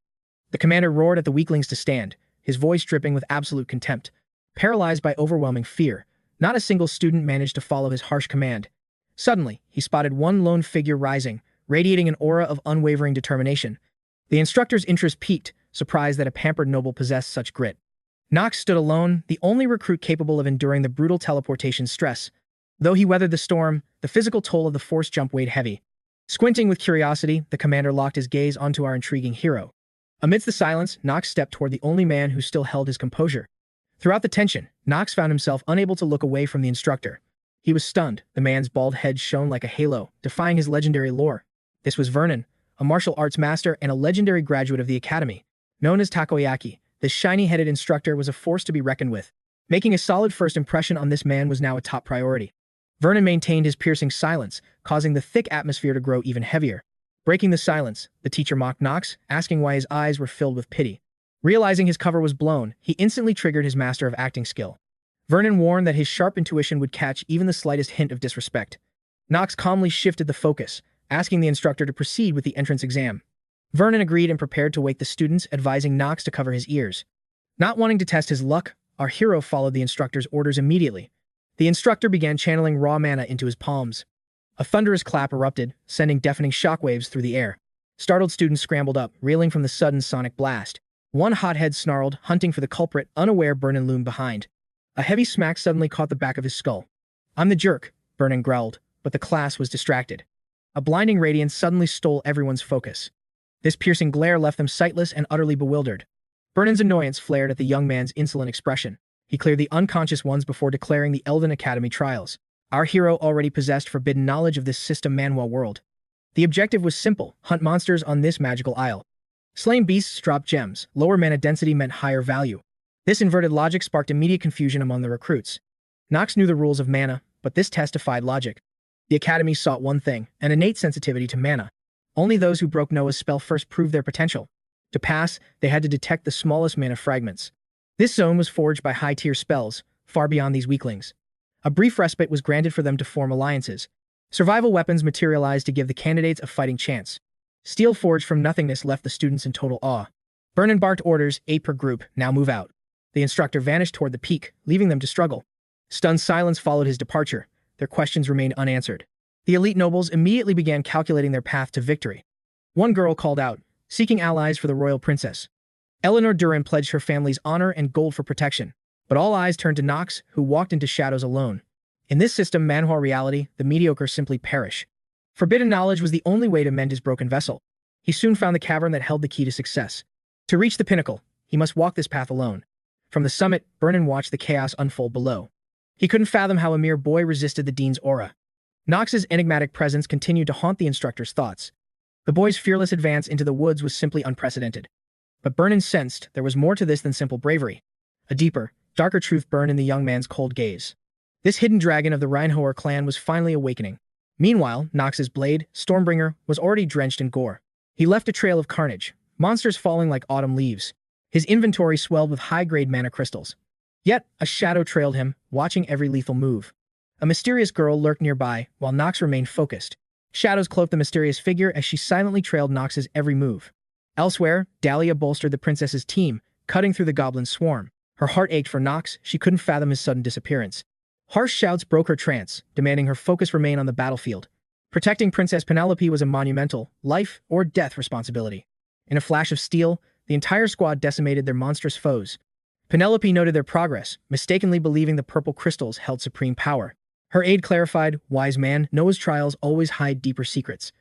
The commander roared at the weaklings to stand, his voice dripping with absolute contempt. Paralyzed by overwhelming fear, not a single student managed to follow his harsh command. Suddenly, he spotted one lone figure rising, radiating an aura of unwavering determination. The instructor's interest piqued, surprised that a pampered noble possessed such grit. Knox stood alone, the only recruit capable of enduring the brutal teleportation stress. Though he weathered the storm, the physical toll of the force jump weighed heavy. Squinting with curiosity, the commander locked his gaze onto our intriguing hero. Amidst the silence, Knox stepped toward the only man who still held his composure. Throughout the tension, Knox found himself unable to look away from the instructor. He was stunned. The man's bald head shone like a halo, defying his legendary lore. This was Vernon, a martial arts master and a legendary graduate of the academy. Known as Takoyaki, this shiny-headed instructor was a force to be reckoned with. Making a solid first impression on this man was now a top priority. Vernon maintained his piercing silence, causing the thick atmosphere to grow even heavier. Breaking the silence, the teacher mocked Knox, asking why his eyes were filled with pity. Realizing his cover was blown, he instantly triggered his master of acting skill. Vernon warned that his sharp intuition would catch even the slightest hint of disrespect. Knox calmly shifted the focus, asking the instructor to proceed with the entrance exam. Vernon agreed and prepared to wake the students, advising Knox to cover his ears. Not wanting to test his luck, our hero followed the instructor's orders immediately. The instructor began channeling raw mana into his palms. A thunderous clap erupted, sending deafening shockwaves through the air. Startled students scrambled up, reeling from the sudden sonic blast. One hothead snarled, hunting for the culprit, unaware Vernon loomed behind. A heavy smack suddenly caught the back of his skull. "I'm the jerk," Vernon growled, but the class was distracted. A blinding radiance suddenly stole everyone's focus. This piercing glare left them sightless and utterly bewildered. Vernon's annoyance flared at the young man's insolent expression. He cleared the unconscious ones before declaring the Elden Academy trials. Our hero already possessed forbidden knowledge of this system Manhwa world. The objective was simple: hunt monsters on this magical isle. Slain beasts dropped gems. Lower mana density meant higher value. This inverted logic sparked immediate confusion among the recruits. Knox knew the rules of mana, but this test defied logic. The Academy sought one thing: an innate sensitivity to mana. Only those who broke Noah's spell first proved their potential. To pass, they had to detect the smallest mana fragments. This zone was forged by high-tier spells, far beyond these weaklings. A brief respite was granted for them to form alliances. Survival weapons materialized to give the candidates a fighting chance. Steel forged from nothingness left the students in total awe. Vernon barked orders, 8 per group, now move out. The instructor vanished toward the peak, leaving them to struggle. Stunned silence followed his departure. Their questions remained unanswered. The elite nobles immediately began calculating their path to victory. One girl called out, seeking allies for the royal princess. Eleanor Duran pledged her family's honor and gold for protection. But all eyes turned to Knox, who walked into shadows alone. In this system, Manhwa reality, the mediocre simply perish. Forbidden knowledge was the only way to mend his broken vessel. He soon found the cavern that held the key to success. To reach the pinnacle, he must walk this path alone. From the summit, Vernon watched the chaos unfold below. He couldn't fathom how a mere boy resisted the dean's aura. Knox's enigmatic presence continued to haunt the instructor's thoughts. The boy's fearless advance into the woods was simply unprecedented. But Vernon sensed there was more to this than simple bravery. A deeper, darker truth burned in the young man's cold gaze. This hidden dragon of the Reinhover clan was finally awakening. Meanwhile, Knox's blade, Stormbringer, was already drenched in gore. He left a trail of carnage, monsters falling like autumn leaves. His inventory swelled with high-grade mana crystals. Yet, a shadow trailed him, watching every lethal move. A mysterious girl lurked nearby, while Knox remained focused. Shadows cloaked the mysterious figure as she silently trailed Knox's every move. Elsewhere, Dahlia bolstered the princess's team, cutting through the goblin swarm. Her heart ached for Knox. She couldn't fathom his sudden disappearance. Harsh shouts broke her trance, demanding her focus remain on the battlefield. Protecting Princess Penelope was a monumental, life-or-death responsibility. In a flash of steel, the entire squad decimated their monstrous foes. Penelope noted their progress, mistakenly believing the purple crystals held supreme power. Her aide clarified, "Wise man, Noah's trials always hide deeper secrets."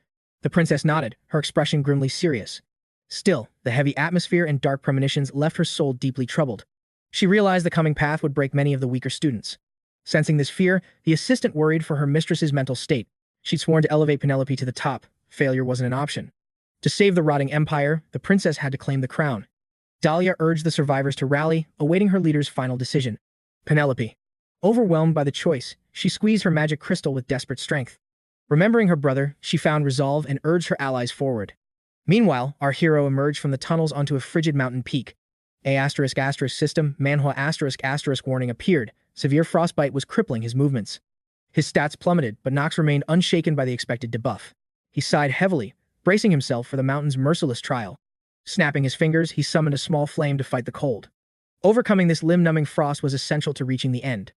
The princess nodded, her expression grimly serious. Still, the heavy atmosphere and dark premonitions left her soul deeply troubled. She realized the coming path would break many of the weaker students. Sensing this fear, the assistant worried for her mistress's mental state. She'd sworn to elevate Penelope to the top. Failure wasn't an option. To save the rotting empire, the princess had to claim the crown. Dahlia urged the survivors to rally, awaiting her leader's final decision. Penelope. Overwhelmed by the choice, she squeezed her magic crystal with desperate strength. Remembering her brother, she found resolve and urged her allies forward. Meanwhile, our hero emerged from the tunnels onto a frigid mountain peak. System, Manhwa warning appeared. Severe frostbite was crippling his movements. His stats plummeted, but Knox remained unshaken by the expected debuff. He sighed heavily, bracing himself for the mountain's merciless trial. Snapping his fingers, he summoned a small flame to fight the cold. Overcoming this limb-numbing frost was essential to reaching the end.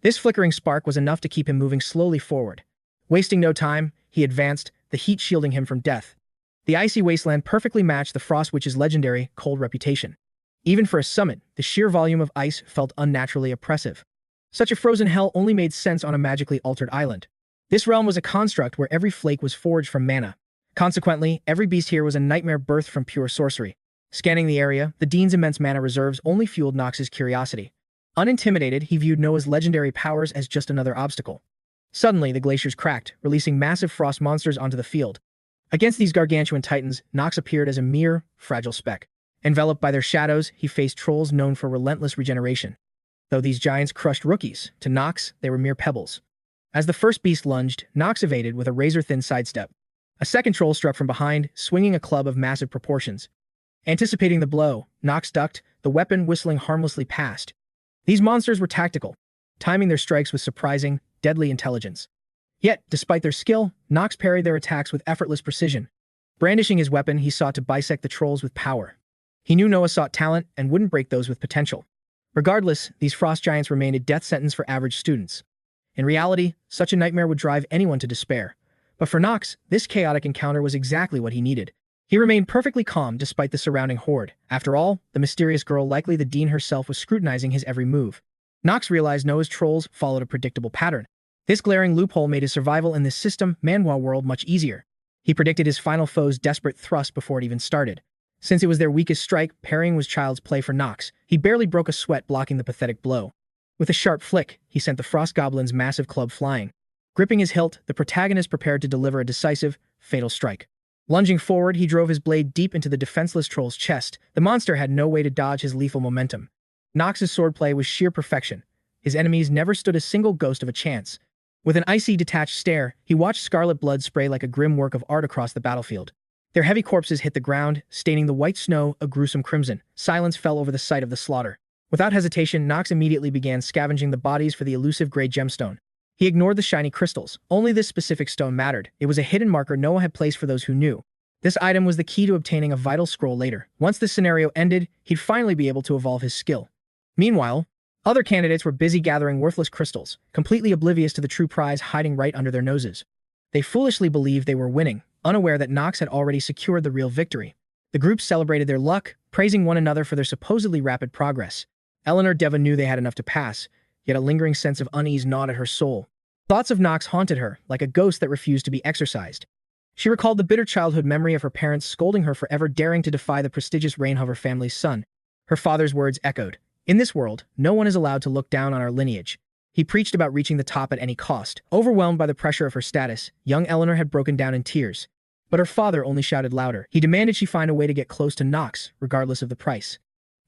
This flickering spark was enough to keep him moving slowly forward. Wasting no time, he advanced, the heat shielding him from death. The icy wasteland perfectly matched the Frost Witch's legendary, cold reputation. Even for a summit, the sheer volume of ice felt unnaturally oppressive. Such a frozen hell only made sense on a magically altered island. This realm was a construct where every flake was forged from mana. Consequently, every beast here was a nightmare birthed from pure sorcery. Scanning the area, the Dean's immense mana reserves only fueled Knox's curiosity. Unintimidated, he viewed Noah's legendary powers as just another obstacle. Suddenly, the glaciers cracked, releasing massive frost monsters onto the field. Against these gargantuan titans, Knox appeared as a mere, fragile speck. Enveloped by their shadows, he faced trolls known for relentless regeneration. Though these giants crushed rookies, to Knox, they were mere pebbles. As the first beast lunged, Knox evaded with a razor-thin sidestep. A second troll struck from behind, swinging a club of massive proportions. Anticipating the blow, Knox ducked, the weapon whistling harmlessly past. These monsters were tactical, timing their strikes with surprising, deadly intelligence. Yet, despite their skill, Knox parried their attacks with effortless precision. Brandishing his weapon, he sought to bisect the trolls with power. He knew Noah sought talent and wouldn't break those with potential. Regardless, these frost giants remained a death sentence for average students. In reality, such a nightmare would drive anyone to despair. But for Knox, this chaotic encounter was exactly what he needed. He remained perfectly calm despite the surrounding horde. After all, the mysterious girl, likely the Dean herself, was scrutinizing his every move. Knox realized Noah's trolls followed a predictable pattern. This glaring loophole made his survival in this system, Manhwa world, much easier. He predicted his final foe's desperate thrust before it even started. Since it was their weakest strike, parrying was child's play for Knox. He barely broke a sweat blocking the pathetic blow. With a sharp flick, he sent the frost goblin's massive club flying. Gripping his hilt, the protagonist prepared to deliver a decisive, fatal strike. Lunging forward, he drove his blade deep into the defenseless troll's chest. The monster had no way to dodge his lethal momentum. Knox's swordplay was sheer perfection. His enemies never stood a single ghost of a chance. With an icy, detached stare, he watched scarlet blood spray like a grim work of art across the battlefield. Their heavy corpses hit the ground, staining the white snow a gruesome crimson. Silence fell over the site of the slaughter. Without hesitation, Knox immediately began scavenging the bodies for the elusive gray gemstone. He ignored the shiny crystals. Only this specific stone mattered. It was a hidden marker Noah had placed for those who knew. This item was the key to obtaining a vital scroll later. Once this scenario ended, he'd finally be able to evolve his skill. Meanwhile, other candidates were busy gathering worthless crystals, completely oblivious to the true prize hiding right under their noses. They foolishly believed they were winning, unaware that Knox had already secured the real victory. The group celebrated their luck, praising one another for their supposedly rapid progress. 𝗧𝗲𝗏 knew they had enough to pass, yet a lingering sense of unease gnawed at her soul. Thoughts of Knox haunted her, like a ghost that refused to be exorcised. She recalled the bitter childhood memory of her parents scolding her for ever daring to defy the prestigious Reinhover family's son. Her father's words echoed. In this world, no one is allowed to look down on our lineage. He preached about reaching the top at any cost. Overwhelmed by the pressure of her status, young Eleanor had broken down in tears. But her father only shouted louder. He demanded she find a way to get close to Knox, regardless of the price.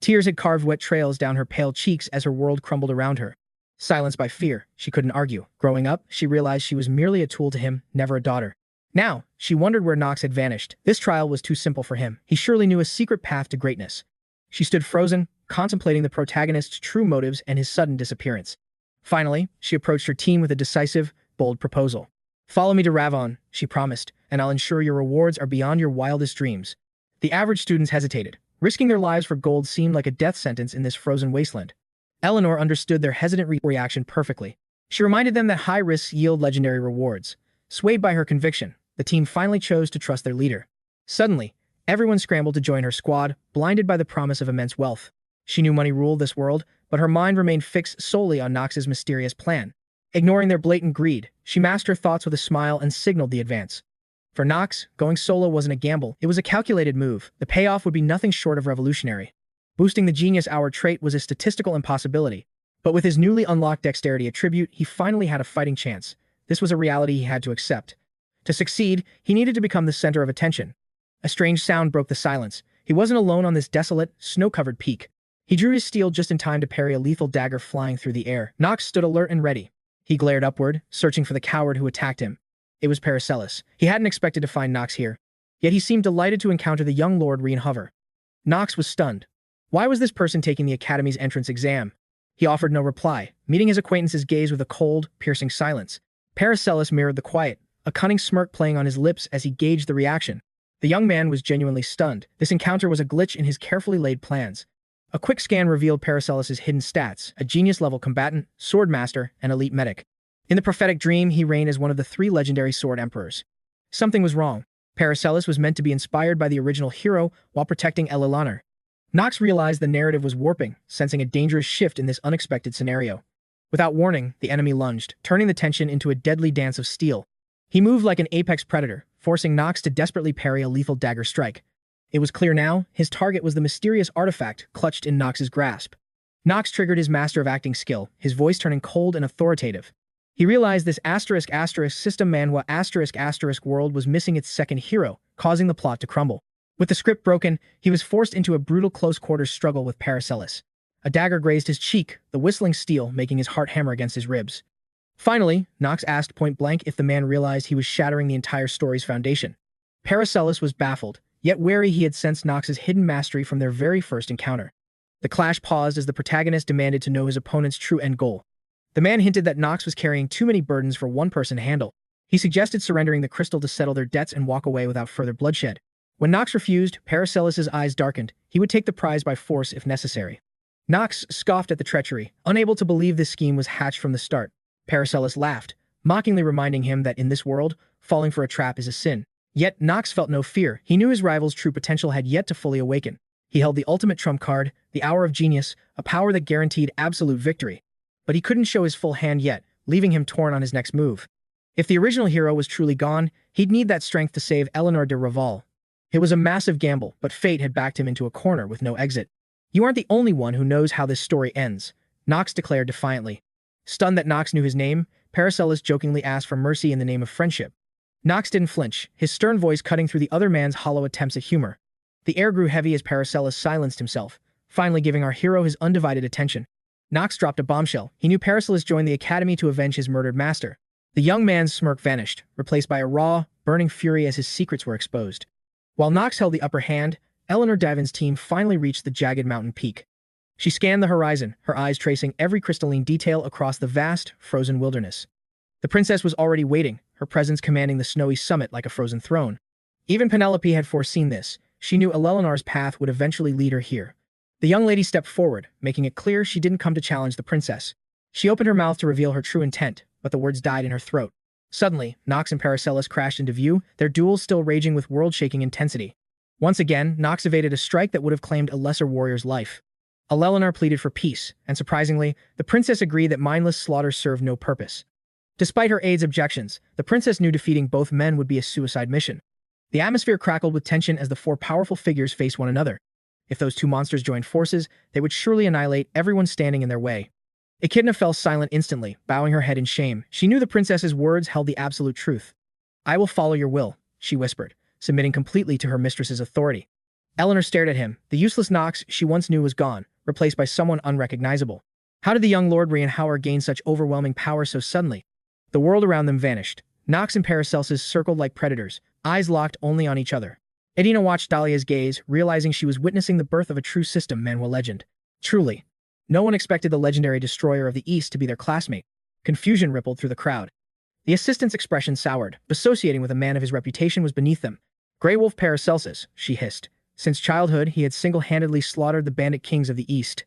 Tears had carved wet trails down her pale cheeks as her world crumbled around her. Silenced by fear, she couldn't argue. Growing up, she realized she was merely a tool to him, never a daughter. Now, she wondered where Knox had vanished. This trial was too simple for him. He surely knew a secret path to greatness. She stood frozen, contemplating the protagonist's true motives and his sudden disappearance. Finally, she approached her team with a decisive, bold proposal. Follow me to Ravon, she promised, and I'll ensure your rewards are beyond your wildest dreams. The average students hesitated. Risking their lives for gold seemed like a death sentence in this frozen wasteland. Eleanor understood their hesitant reaction perfectly. She reminded them that high risks yield legendary rewards. Swayed by her conviction, the team finally chose to trust their leader. Suddenly, everyone scrambled to join her squad, blinded by the promise of immense wealth. She knew money ruled this world, but her mind remained fixed solely on Knox's mysterious plan. Ignoring their blatant greed, she masked her thoughts with a smile and signaled the advance. For Knox, going solo wasn't a gamble, it was a calculated move. The payoff would be nothing short of revolutionary. Boosting the Genius Hour trait was a statistical impossibility, but with his newly unlocked dexterity attribute, he finally had a fighting chance. This was a reality he had to accept. To succeed, he needed to become the center of attention. A strange sound broke the silence. He wasn't alone on this desolate, snow-covered peak. He drew his steel just in time to parry a lethal dagger flying through the air. Knox stood alert and ready. He glared upward, searching for the coward who attacked him. It was 𝗧𝗏𝗏𝗏. He hadn't expected to find Knox here, yet he seemed delighted to encounter the young Lord Reinhover. Knox was stunned. Why was this person taking the Academy's entrance exam? He offered no reply, meeting his acquaintance's gaze with a cold, piercing silence. 𝗧𝗏𝗏𝗏 mirrored the quiet, a cunning smirk playing on his lips as he gauged the reaction. The young man was genuinely stunned. This encounter was a glitch in his carefully laid plans. A quick scan revealed Paracelsus' hidden stats: a genius-level combatant, sword master, and elite medic. In the prophetic dream, he reigned as one of the 3 legendary sword emperors. Something was wrong. Paracelsus was meant to be inspired by the original hero while protecting 𝗧𝗏𝗧𝗏. Knox realized the narrative was warping, sensing a dangerous shift in this unexpected scenario. Without warning, the enemy lunged, turning the tension into a deadly dance of steel. He moved like an apex predator, forcing Knox to desperately parry a lethal dagger strike. It was clear now, his target was the mysterious artifact clutched in Knox's grasp. Knox triggered his master of acting skill, his voice turning cold and authoritative. He realized this *** system Manhwa *** world was missing its second hero, causing the plot to crumble. With the script broken, he was forced into a brutal close-quarters struggle with Paracelsus. A dagger grazed his cheek, the whistling steel making his heart hammer against his ribs. Finally, Knox asked point-blank if the man realized he was shattering the entire story's foundation. Paracelsus was baffled, yet wary. He had sensed Knox's hidden mastery from their very first encounter. The clash paused as the protagonist demanded to know his opponent's true end goal. The man hinted that Knox was carrying too many burdens for one person to handle. He suggested surrendering the crystal to settle their debts and walk away without further bloodshed. When Knox refused, Paracelsus' eyes darkened. He would take the prize by force if necessary. Knox scoffed at the treachery, unable to believe this scheme was hatched from the start. Paracelsus laughed, mockingly reminding him that in this world, falling for a trap is a sin. Yet Knox felt no fear. He knew his rival's true potential had yet to fully awaken. He held the ultimate trump card, the Hour of Genius, a power that guaranteed absolute victory. But he couldn't show his full hand yet, leaving him torn on his next move. If the original hero was truly gone, he'd need that strength to save Eleanor de Reval. It was a massive gamble, but fate had backed him into a corner with no exit. "You aren't the only one who knows how this story ends," Knox declared defiantly. Stunned that Knox knew his name, Paracelsus jokingly asked for mercy in the name of friendship. Knox didn't flinch, his stern voice cutting through the other man's hollow attempts at humor. The air grew heavy as Paracelsus silenced himself, finally giving our hero his undivided attention. Knox dropped a bombshell. He knew Paracelsus joined the academy to avenge his murdered master. The young man's smirk vanished, replaced by a raw, burning fury as his secrets were exposed. While Knox held the upper hand, Eleanor Diven's team finally reached the jagged mountain peak. She scanned the horizon, her eyes tracing every crystalline detail across the vast, frozen wilderness. The princess was already waiting, her presence commanding the snowy summit like a frozen throne. Even Penelope had foreseen this. She knew Eleanor's path would eventually lead her here. The young lady stepped forward, making it clear she didn't come to challenge the princess. She opened her mouth to reveal her true intent, but the words died in her throat. Suddenly, Knox and Paracelsus crashed into view, their duel still raging with world-shaking intensity. Once again, Knox evaded a strike that would have claimed a lesser warrior's life. Eleanor pleaded for peace, and surprisingly, the princess agreed that mindless slaughter served no purpose. Despite her aide's objections, the princess knew defeating both men would be a suicide mission. The atmosphere crackled with tension as the 4 powerful figures faced one another. If those 2 monsters joined forces, they would surely annihilate everyone standing in their way. Echidna fell silent instantly, bowing her head in shame. She knew the princess's words held the absolute truth. "I will follow your will," she whispered, submitting completely to her mistress's authority. Eleanor stared at him. The useless Knox she once knew was gone, replaced by someone unrecognizable. How did the young Lord Reinhover gain such overwhelming power so suddenly? The world around them vanished. Knox and Paracelsus circled like predators, eyes locked only on each other. Edina watched Dahlia's gaze, realizing she was witnessing the birth of a true system Manhwa legend. Truly. No one expected the legendary destroyer of the East to be their classmate. Confusion rippled through the crowd. The assistant's expression soured. Associating with a man of his reputation was beneath them. "Grey Wolf Paracelsus," she hissed. Since childhood, he had single-handedly slaughtered the bandit kings of the East.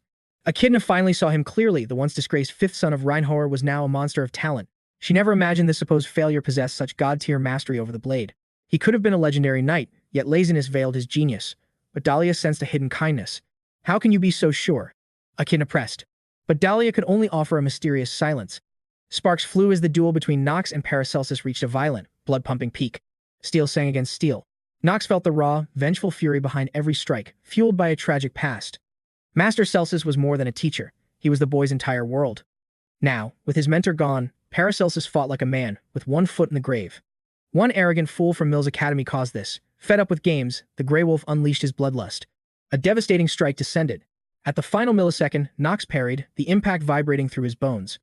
Echidna finally saw him clearly. The once disgraced 5th son of Reinhover was now a monster of talent. She never imagined this supposed failure possessed such god-tier mastery over the blade. He could have been a legendary knight, yet laziness veiled his genius. But Dahlia sensed a hidden kindness. "How can you be so sure?" Echidna pressed. But Dahlia could only offer a mysterious silence. Sparks flew as the duel between Knox and Paracelsus reached a violent, blood-pumping peak. Steel sang against steel. Knox felt the raw, vengeful fury behind every strike, fueled by a tragic past. Master Celsus was more than a teacher. He was the boy's entire world. Now, with his mentor gone, Paracelsus fought like a man, with one foot in the grave. One arrogant fool from Mill's Academy caused this. Fed up with games, the Grey Wolf unleashed his bloodlust. A devastating strike descended. At the final millisecond, Knox parried, the impact vibrating through his bones.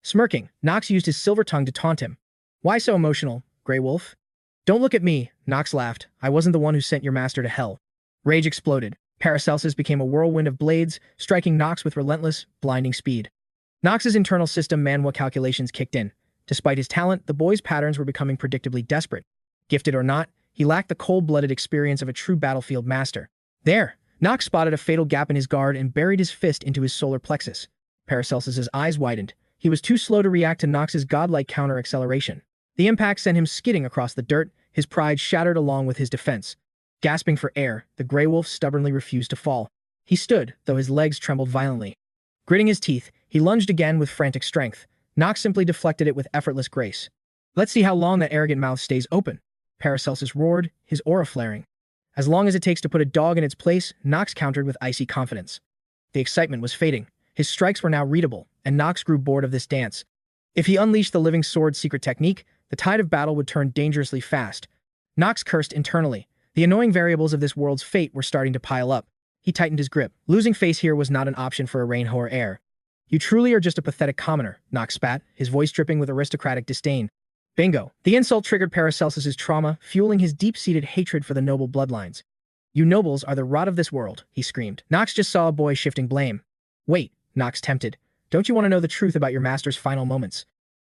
Smirking, Knox used his silver tongue to taunt him. "Why so emotional, Grey Wolf?" "Don't look at me," Knox laughed. "I wasn't the one who sent your master to hell." Rage exploded. Paracelsus became a whirlwind of blades, striking Knox with relentless, blinding speed. Knox's internal system Manhwa calculations kicked in. Despite his talent, the boy's patterns were becoming predictably desperate. Gifted or not, he lacked the cold-blooded experience of a true battlefield master. There, Knox spotted a fatal gap in his guard and buried his fist into his solar plexus. 𝗧𝗃𝗃's eyes widened. He was too slow to react to Knox's godlike counter-acceleration. The impact sent him skidding across the dirt, his pride shattered along with his defense. Gasping for air, the gray wolf stubbornly refused to fall. He stood, though his legs trembled violently. Gritting his teeth, he lunged again with frantic strength. Knox simply deflected it with effortless grace. "Let's see how long that arrogant mouth stays open," 𝗧𝗃𝗃 roared, his aura flaring. "As long as it takes to put a dog in its place," Knox countered with icy confidence. The excitement was fading. His strikes were now readable, and Knox grew bored of this dance. If he unleashed the living sword's secret technique, the tide of battle would turn dangerously fast. Knox cursed internally. The annoying variables of this world's fate were starting to pile up. He tightened his grip. Losing face here was not an option for a Reinhover heir. "You truly are just a pathetic commoner," Knox spat, his voice dripping with aristocratic disdain. Bingo. The insult triggered 𝗧𝗃𝗃's trauma, fueling his deep-seated hatred for the noble bloodlines. "You nobles are the rot of this world," he screamed. Knox just saw a boy shifting blame. "Wait," Knox tempted. "Don't you want to know the truth about your master's final moments?"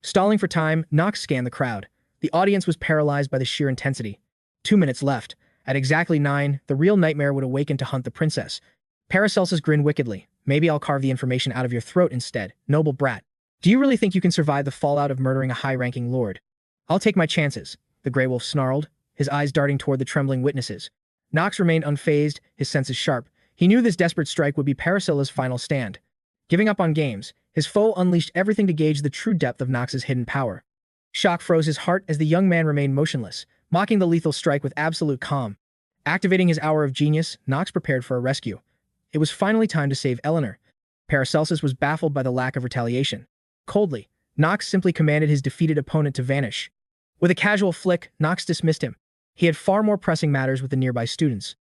Stalling for time, Knox scanned the crowd. The audience was paralyzed by the sheer intensity. 2 minutes left. At exactly 9, the real nightmare would awaken to hunt the princess. 𝗧𝗃𝗃's grinned wickedly. "Maybe I'll carve the information out of your throat instead, noble brat. Do you really think you can survive the fallout of murdering a high-ranking lord?" "I'll take my chances," the Grey Wolf snarled, his eyes darting toward the trembling witnesses. Knox remained unfazed, his senses sharp. He knew this desperate strike would be 𝗧𝗃𝗃's final stand. Giving up on games, his foe unleashed everything to gauge the true depth of Knox's hidden power. Shock froze his heart as the young man remained motionless, mocking the lethal strike with absolute calm. Activating his hour of genius, Knox prepared for a rescue. It was finally time to save Eleanor. 𝗧𝗃𝗃 was baffled by the lack of retaliation. Coldly, Knox simply commanded his defeated opponent to vanish. With a casual flick, Knox dismissed him. He had far more pressing matters with the nearby students.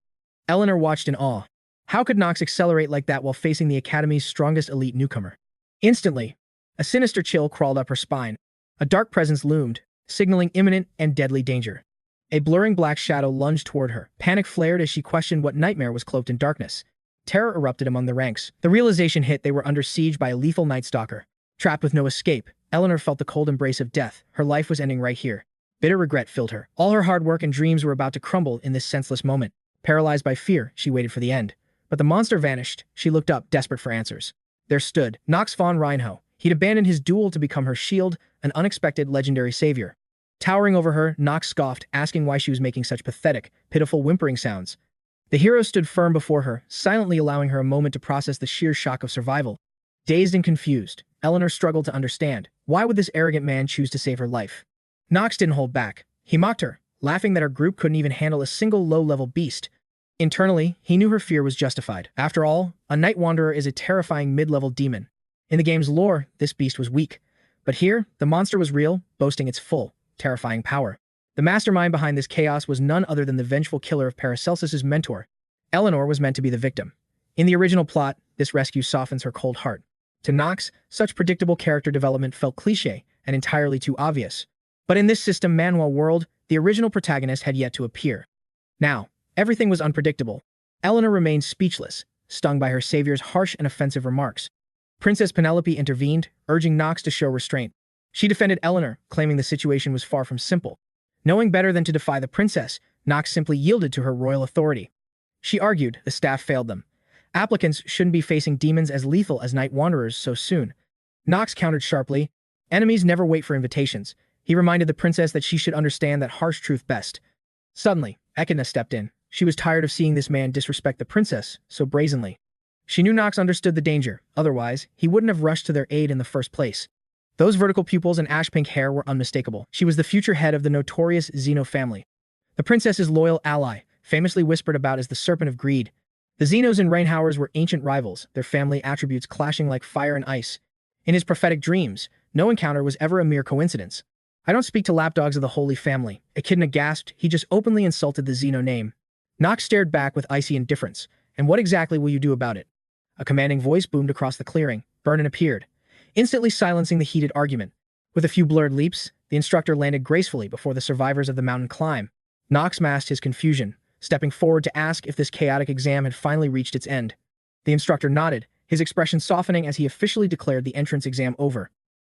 Eleanor watched in awe. How could Knox accelerate like that while facing the Academy's strongest elite newcomer? Instantly, a sinister chill crawled up her spine. A dark presence loomed, signaling imminent and deadly danger. A blurring black shadow lunged toward her. Panic flared as she questioned what nightmare was cloaked in darkness. Terror erupted among the ranks. The realization hit they were under siege by a lethal Night Stalker. Trapped with no escape, Eleanor felt the cold embrace of death. Her life was ending right here. Bitter regret filled her. All her hard work and dreams were about to crumble in this senseless moment. Paralyzed by fear, she waited for the end. But the monster vanished. She looked up, desperate for answers. There stood Knox von Reinhover. He'd abandoned his duel to become her shield, an unexpected legendary savior. Towering over her, Knox scoffed, asking why she was making such pathetic, pitiful whimpering sounds. The hero stood firm before her, silently allowing her a moment to process the sheer shock of survival. Dazed and confused, Eleanor struggled to understand. Why would this arrogant man choose to save her life? Knox didn't hold back. He mocked her, laughing that her group couldn't even handle a single low-level beast. Internally, he knew her fear was justified. After all, a Night Wanderer is a terrifying mid-level demon. In the game's lore, this beast was weak. But here, the monster was real, boasting its full, terrifying power. The mastermind behind this chaos was none other than the vengeful killer of 𝗧𝗃𝗃's mentor. Eleanor was meant to be the victim. In the original plot, this rescue softens her cold heart. To Knox, such predictable character development felt cliché and entirely too obvious. But in this system Manhwa world, the original protagonist had yet to appear. Now, everything was unpredictable. Eleanor remained speechless, stung by her savior's harsh and offensive remarks. Princess Penelope intervened, urging Knox to show restraint. She defended Eleanor, claiming the situation was far from simple. Knowing better than to defy the princess, Knox simply yielded to her royal authority. She argued the staff failed them. Applicants shouldn't be facing demons as lethal as Night Wanderers so soon. Knox countered sharply. Enemies never wait for invitations. He reminded the princess that she should understand that harsh truth best. Suddenly, Echidna stepped in. She was tired of seeing this man disrespect the princess so brazenly. She knew Knox understood the danger. Otherwise, he wouldn't have rushed to their aid in the first place. Those vertical pupils and ash-pink hair were unmistakable. She was the future head of the notorious 𝗧𝗨 family. The princess's loyal ally, famously whispered about as the Serpent of Greed. The 𝗧𝗨s and Reinhovers were ancient rivals, their family attributes clashing like fire and ice. In his prophetic dreams, no encounter was ever a mere coincidence. "I don't speak to lapdogs of the Holy Family," Echidna gasped. He just openly insulted the 𝗧𝗨 name. Knox stared back with icy indifference. "And what exactly will you do about it?" A commanding voice boomed across the clearing. Vernon appeared, instantly silencing the heated argument. With a few blurred leaps, the instructor landed gracefully before the survivors of the mountain climb. Knox masked his confusion, stepping forward to ask if this chaotic exam had finally reached its end. The instructor nodded, his expression softening as he officially declared the entrance exam over.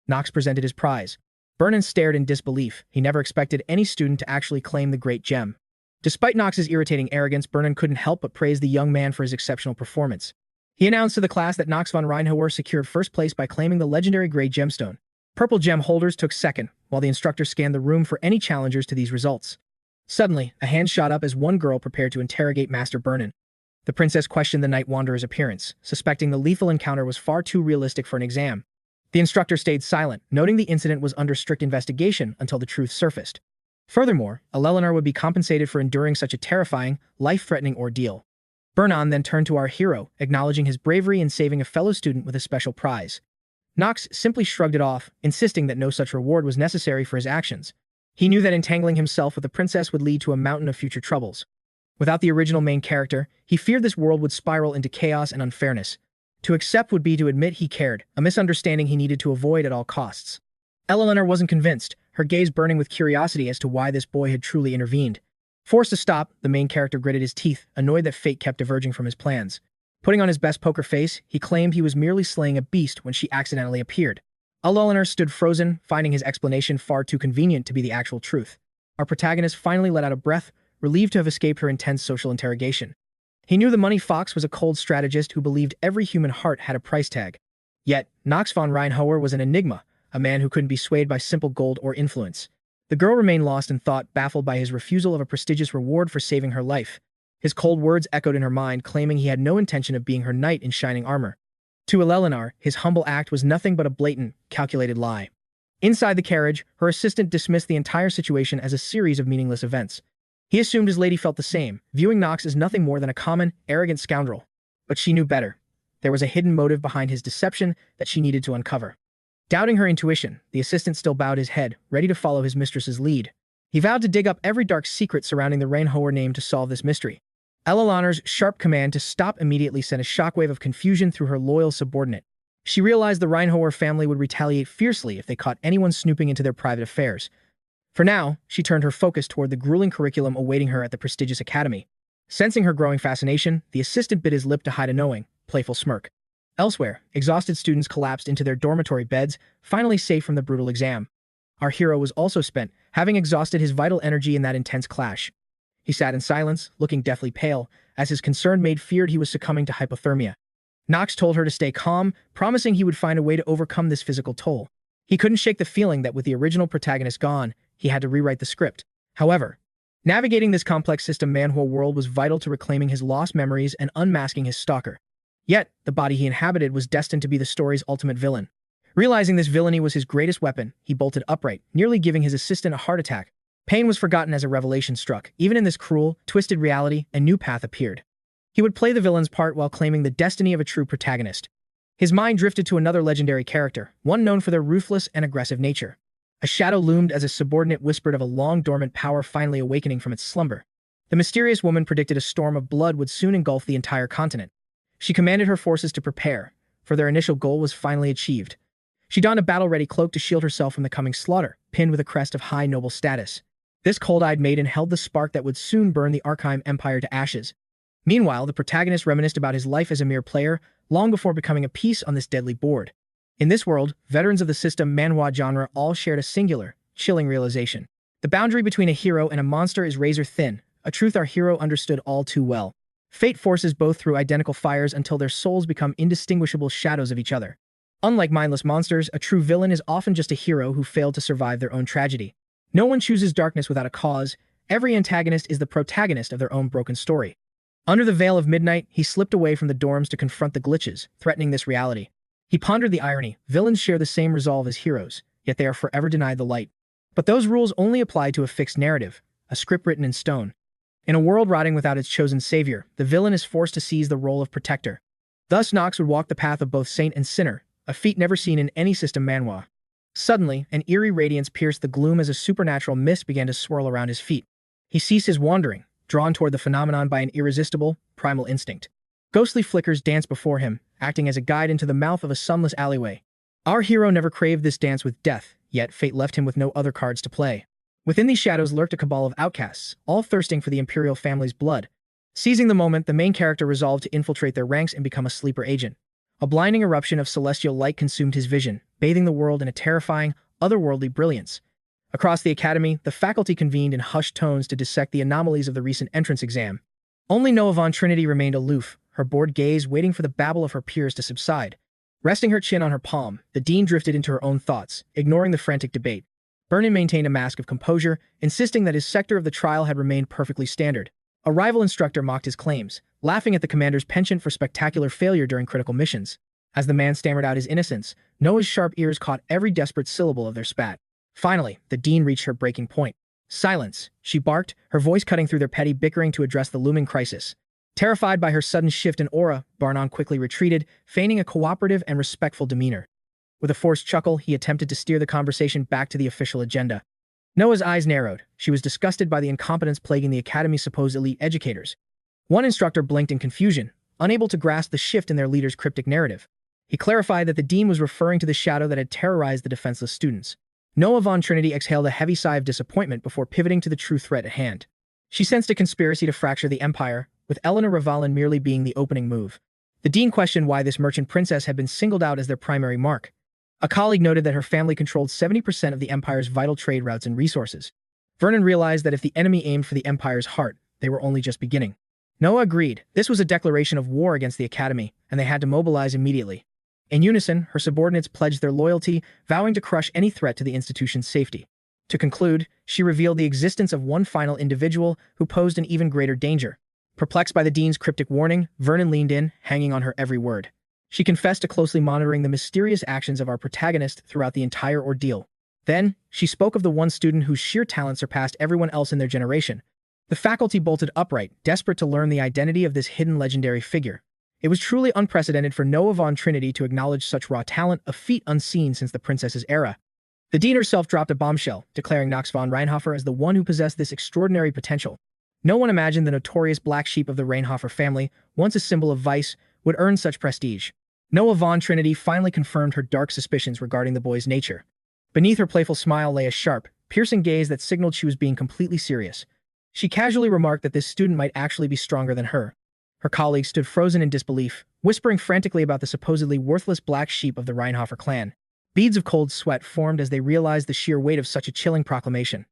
Knox presented his prize. Vernon stared in disbelief. He never expected any student to actually claim the great gem. Despite Knox's irritating arrogance, Burnham couldn't help but praise the young man for his exceptional performance. He announced to the class that Knox von Reinhover secured first place by claiming the legendary gray gemstone. Purple gem holders took second, while the instructor scanned the room for any challengers to these results. Suddenly, a hand shot up as one girl prepared to interrogate Master Burnham. The princess questioned the Night Wanderer's appearance, suspecting the lethal encounter was far too realistic for an exam. The instructor stayed silent, noting the incident was under strict investigation until the truth surfaced. Furthermore, 𝗧𝗲𝗃 would be compensated for enduring such a terrifying, life-threatening ordeal. Burnham then turned to our hero, acknowledging his bravery in saving a fellow student with a special prize. Knox simply shrugged it off, insisting that no such reward was necessary for his actions. He knew that entangling himself with the princess would lead to a mountain of future troubles. Without the original main character, he feared this world would spiral into chaos and unfairness. To accept would be to admit he cared, a misunderstanding he needed to avoid at all costs. 𝗧𝗲𝗃 wasn't convinced, her gaze burning with curiosity as to why this boy had truly intervened. Forced to stop, the main character gritted his teeth, annoyed that fate kept diverging from his plans. Putting on his best poker face, he claimed he was merely slaying a beast when she accidentally appeared. 𝗧𝗲𝗃 stood frozen, finding his explanation far too convenient to be the actual truth. Our protagonist finally let out a breath, relieved to have escaped her intense social interrogation. He knew the money fox was a cold strategist who believed every human heart had a price tag. Yet, Knox von Reinhover was an enigma, a man who couldn't be swayed by simple gold or influence. The girl remained lost in thought, baffled by his refusal of a prestigious reward for saving her life. His cold words echoed in her mind, claiming he had no intention of being her knight in shining armor. To 𝗧𝗲𝗃, his humble act was nothing but a blatant, calculated lie. Inside the carriage, her assistant dismissed the entire situation as a series of meaningless events. He assumed his lady felt the same, viewing Knox as nothing more than a common, arrogant scoundrel. But she knew better. There was a hidden motive behind his deception that she needed to uncover. Doubting her intuition, the assistant still bowed his head, ready to follow his mistress's lead. He vowed to dig up every dark secret surrounding the Reinhover name to solve this mystery. 𝗧𝗲𝗃's sharp command to stop immediately sent a shockwave of confusion through her loyal subordinate. She realized the Reinhover family would retaliate fiercely if they caught anyone snooping into their private affairs. For now, she turned her focus toward the grueling curriculum awaiting her at the prestigious academy. Sensing her growing fascination, the assistant bit his lip to hide a knowing, playful smirk. Elsewhere, exhausted students collapsed into their dormitory beds, finally safe from the brutal exam. Our hero was also spent, having exhausted his vital energy in that intense clash. He sat in silence, looking deathly pale, as his concerned maid feared he was succumbing to hypothermia. Knox told her to stay calm, promising he would find a way to overcome this physical toll. He couldn't shake the feeling that with the original protagonist gone, he had to rewrite the script. However, navigating this complex system Manhwa world was vital to reclaiming his lost memories and unmasking his stalker. Yet, the body he inhabited was destined to be the story's ultimate villain. Realizing this villainy was his greatest weapon, he bolted upright, nearly giving his assistant a heart attack. Pain was forgotten as a revelation struck. Even in this cruel, twisted reality, a new path appeared. He would play the villain's part while claiming the destiny of a true protagonist. His mind drifted to another legendary character, one known for their ruthless and aggressive nature. A shadow loomed as a subordinate whispered of a long-dormant power finally awakening from its slumber. The mysterious woman predicted a storm of blood would soon engulf the entire continent. She commanded her forces to prepare, for their initial goal was finally achieved. She donned a battle-ready cloak to shield herself from the coming slaughter, pinned with a crest of high noble status. This cold-eyed maiden held the spark that would soon burn the Archive Empire to ashes. Meanwhile, the protagonist reminisced about his life as a mere player, long before becoming a piece on this deadly board. In this world, veterans of the system Manhwa genre all shared a singular, chilling realization. The boundary between a hero and a monster is razor thin, a truth our hero understood all too well. Fate forces both through identical fires until their souls become indistinguishable shadows of each other. Unlike mindless monsters, a true villain is often just a hero who failed to survive their own tragedy. No one chooses darkness without a cause. Every antagonist is the protagonist of their own broken story. Under the veil of midnight, he slipped away from the dorms to confront the glitches, threatening this reality. He pondered the irony. Villains share the same resolve as heroes, yet they are forever denied the light. But those rules only apply to a fixed narrative, a script written in stone. In a world rotting without its chosen savior, the villain is forced to seize the role of protector. Thus Knox would walk the path of both saint and sinner, a feat never seen in any system Manhwa. Suddenly, an eerie radiance pierced the gloom as a supernatural mist began to swirl around his feet. He ceased his wandering, drawn toward the phenomenon by an irresistible, primal instinct. Ghostly flickers danced before him, acting as a guide into the mouth of a sunless alleyway. Our hero never craved this dance with death, yet fate left him with no other cards to play. Within these shadows lurked a cabal of outcasts, all thirsting for the imperial family's blood. Seizing the moment, the main character resolved to infiltrate their ranks and become a sleeper agent. A blinding eruption of celestial light consumed his vision, bathing the world in a terrifying, otherworldly brilliance. Across the academy, the faculty convened in hushed tones to dissect the anomalies of the recent entrance exam. Only 𝗃𝗏𝗁 remained aloof, her bored gaze waiting for the babble of her peers to subside. Resting her chin on her palm, the dean drifted into her own thoughts, ignoring the frantic debate. Vernon maintained a mask of composure, insisting that his sector of the trial had remained perfectly standard. A rival instructor mocked his claims, laughing at the commander's penchant for spectacular failure during critical missions. As the man stammered out his innocence, Noah's sharp ears caught every desperate syllable of their spat. Finally, the dean reached her breaking point. "Silence," she barked, her voice cutting through their petty bickering to address the looming crisis. Terrified by her sudden shift in aura, Vernon quickly retreated, feigning a cooperative and respectful demeanor. With a forced chuckle, he attempted to steer the conversation back to the official agenda. Noah's eyes narrowed. She was disgusted by the incompetence plaguing the academy's supposed elite educators. One instructor blinked in confusion, unable to grasp the shift in their leader's cryptic narrative. He clarified that the dean was referring to the shadow that had terrorized the defenseless students. 𝗃𝗏𝗁 exhaled a heavy sigh of disappointment before pivoting to the true threat at hand. She sensed a conspiracy to fracture the empire, with Eleanor Ravalin merely being the opening move. The dean questioned why this merchant princess had been singled out as their primary mark. A colleague noted that her family controlled 70% of the empire's vital trade routes and resources. Vernon realized that if the enemy aimed for the empire's heart, they were only just beginning. Noah agreed. This was a declaration of war against the academy, and they had to mobilize immediately. In unison, her subordinates pledged their loyalty, vowing to crush any threat to the institution's safety. To conclude, she revealed the existence of one final individual who posed an even greater danger. Perplexed by the dean's cryptic warning, Vernon leaned in, hanging on her every word. She confessed to closely monitoring the mysterious actions of our protagonist throughout the entire ordeal. Then, she spoke of the one student whose sheer talent surpassed everyone else in their generation. The faculty bolted upright, desperate to learn the identity of this hidden legendary figure. It was truly unprecedented for 𝗃𝗏𝗁 to acknowledge such raw talent, a feat unseen since the princess's era. The dean herself dropped a bombshell, declaring Knox von Reinhofer as the one who possessed this extraordinary potential. No one imagined the notorious black sheep of the Reinhofer family, once a symbol of vice, would earn such prestige. 𝗃𝗏𝗁 finally confirmed her dark suspicions regarding the boy's nature. Beneath her playful smile lay a sharp, piercing gaze that signaled she was being completely serious. She casually remarked that this student might actually be stronger than her. Her colleagues stood frozen in disbelief, whispering frantically about the supposedly worthless black sheep of the Reinhofer clan. Beads of cold sweat formed as they realized the sheer weight of such a chilling proclamation.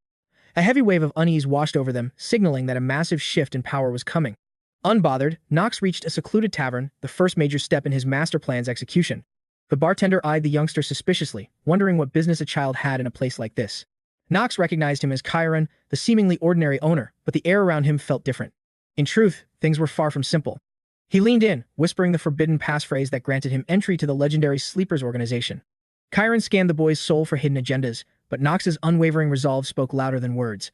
A heavy wave of unease washed over them, signaling that a massive shift in power was coming. Unbothered, Knox reached a secluded tavern, the first major step in his master plan's execution. The bartender eyed the youngster suspiciously, wondering what business a child had in a place like this. Knox recognized him as 𝗂𝗏𝗁, the seemingly ordinary owner, but the air around him felt different. In truth, things were far from simple. He leaned in, whispering the forbidden passphrase that granted him entry to the legendary Sleepers organization. 𝗂𝗏𝗁 scanned the boy's soul for hidden agendas, but Knox's unwavering resolve spoke louder than words.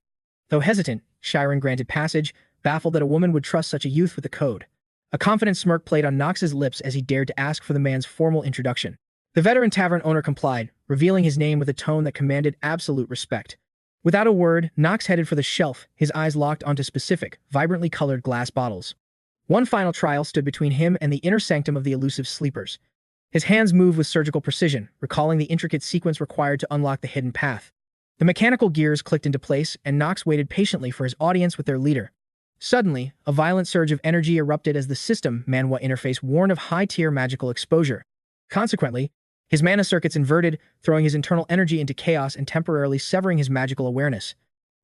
Though hesitant, 𝗂𝗏𝗁 granted passage, baffled that a woman would trust such a youth with a code. A confident smirk played on Knox's lips as he dared to ask for the man's formal introduction. The veteran tavern owner complied, revealing his name with a tone that commanded absolute respect. Without a word, Knox headed for the shelf, his eyes locked onto specific, vibrantly colored glass bottles. One final trial stood between him and the inner sanctum of the elusive Sleepers. His hands moved with surgical precision, recalling the intricate sequence required to unlock the hidden path. The mechanical gears clicked into place, and Knox waited patiently for his audience with their leader. Suddenly, a violent surge of energy erupted as the system Manhwa interface warned of high-tier magical exposure. Consequently, his mana circuits inverted, throwing his internal energy into chaos and temporarily severing his magical awareness.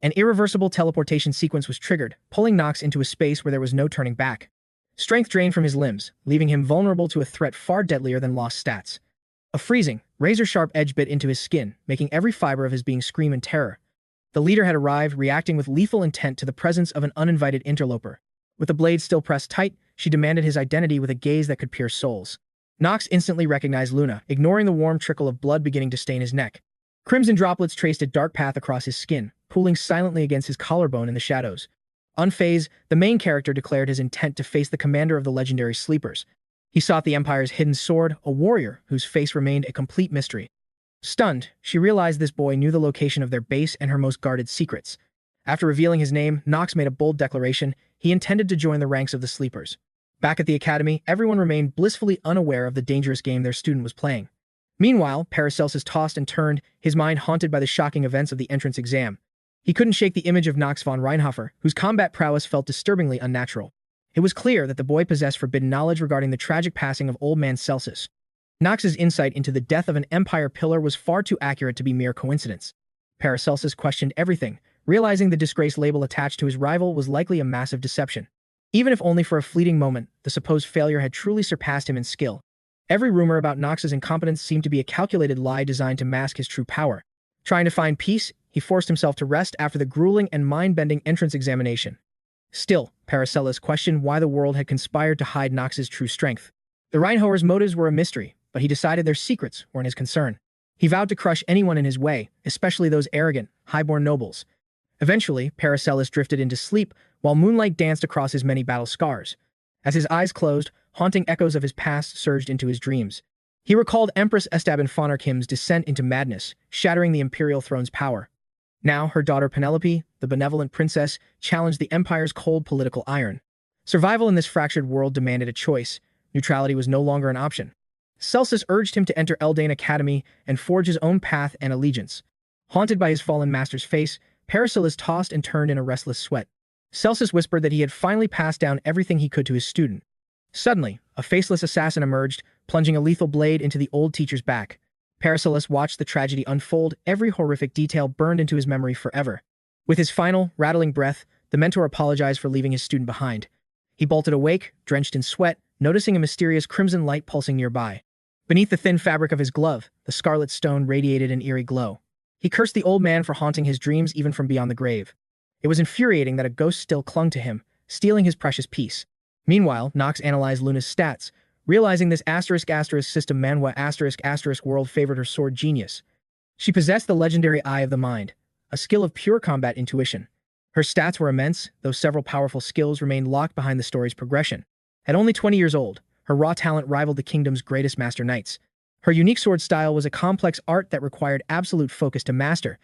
An irreversible teleportation sequence was triggered, pulling Knox into a space where there was no turning back. Strength drained from his limbs, leaving him vulnerable to a threat far deadlier than lost stats. A freezing, razor-sharp edge bit into his skin, making every fiber of his being scream in terror. The leader had arrived, reacting with lethal intent to the presence of an uninvited interloper. With the blade still pressed tight, she demanded his identity with a gaze that could pierce souls. Knox instantly recognized Luna, ignoring the warm trickle of blood beginning to stain his neck. Crimson droplets traced a dark path across his skin, pooling silently against his collarbone in the shadows. Unfazed, the main character declared his intent to face the commander of the legendary Sleepers. He sought the Empire's hidden sword, a warrior whose face remained a complete mystery. Stunned, she realized this boy knew the location of their base and her most guarded secrets. After revealing his name, Knox made a bold declaration. He intended to join the ranks of the Sleepers. Back at the academy, everyone remained blissfully unaware of the dangerous game their student was playing. Meanwhile, Paracelsus tossed and turned, his mind haunted by the shocking events of the entrance exam. He couldn't shake the image of Knox von Reinhofer, whose combat prowess felt disturbingly unnatural. It was clear that the boy possessed forbidden knowledge regarding the tragic passing of old man Celsus. Knox's insight into the death of an Empire pillar was far too accurate to be mere coincidence. Paracelsus questioned everything, realizing the disgrace label attached to his rival was likely a massive deception. Even if only for a fleeting moment, the supposed failure had truly surpassed him in skill. Every rumor about Knox's incompetence seemed to be a calculated lie designed to mask his true power. Trying to find peace, he forced himself to rest after the grueling and mind-bending entrance examination. Still, Paracelsus questioned why the world had conspired to hide Knox's true strength. The Reinhover's motives were a mystery, but he decided their secrets weren't his concern. He vowed to crush anyone in his way, especially those arrogant, high-born nobles. Eventually, Paracelsus drifted into sleep while moonlight danced across his many battle scars. As his eyes closed, haunting echoes of his past surged into his dreams. He recalled Empress 𝗧𝗶𝗲𝗺𝗁's descent into madness, shattering the imperial throne's power. Now, her daughter Penelope, the benevolent princess, challenged the empire's cold political iron. Survival in this fractured world demanded a choice. Neutrality was no longer an option. Celsus urged him to enter Eld Academy and forge his own path and allegiance. Haunted by his fallen master's face, Paracelsus tossed and turned in a restless sweat. Celsus whispered that he had finally passed down everything he could to his student. Suddenly, a faceless assassin emerged, plunging a lethal blade into the old teacher's back. Paracelsus watched the tragedy unfold, every horrific detail burned into his memory forever. With his final, rattling breath, the mentor apologized for leaving his student behind. He bolted awake, drenched in sweat, noticing a mysterious crimson light pulsing nearby. Beneath the thin fabric of his glove, the scarlet stone radiated an eerie glow. He cursed the old man for haunting his dreams even from beyond the grave. It was infuriating that a ghost still clung to him, stealing his precious peace. Meanwhile, Knox analyzed Luna's stats, realizing this *** system Manhwa *** world favored her sword genius. She possessed the legendary Eye of the Mind, a skill of pure combat intuition. Her stats were immense, though several powerful skills remained locked behind the story's progression. At only 20 years old, her raw talent rivaled the kingdom's greatest master knights. Her unique sword style was a complex art that required absolute focus to master.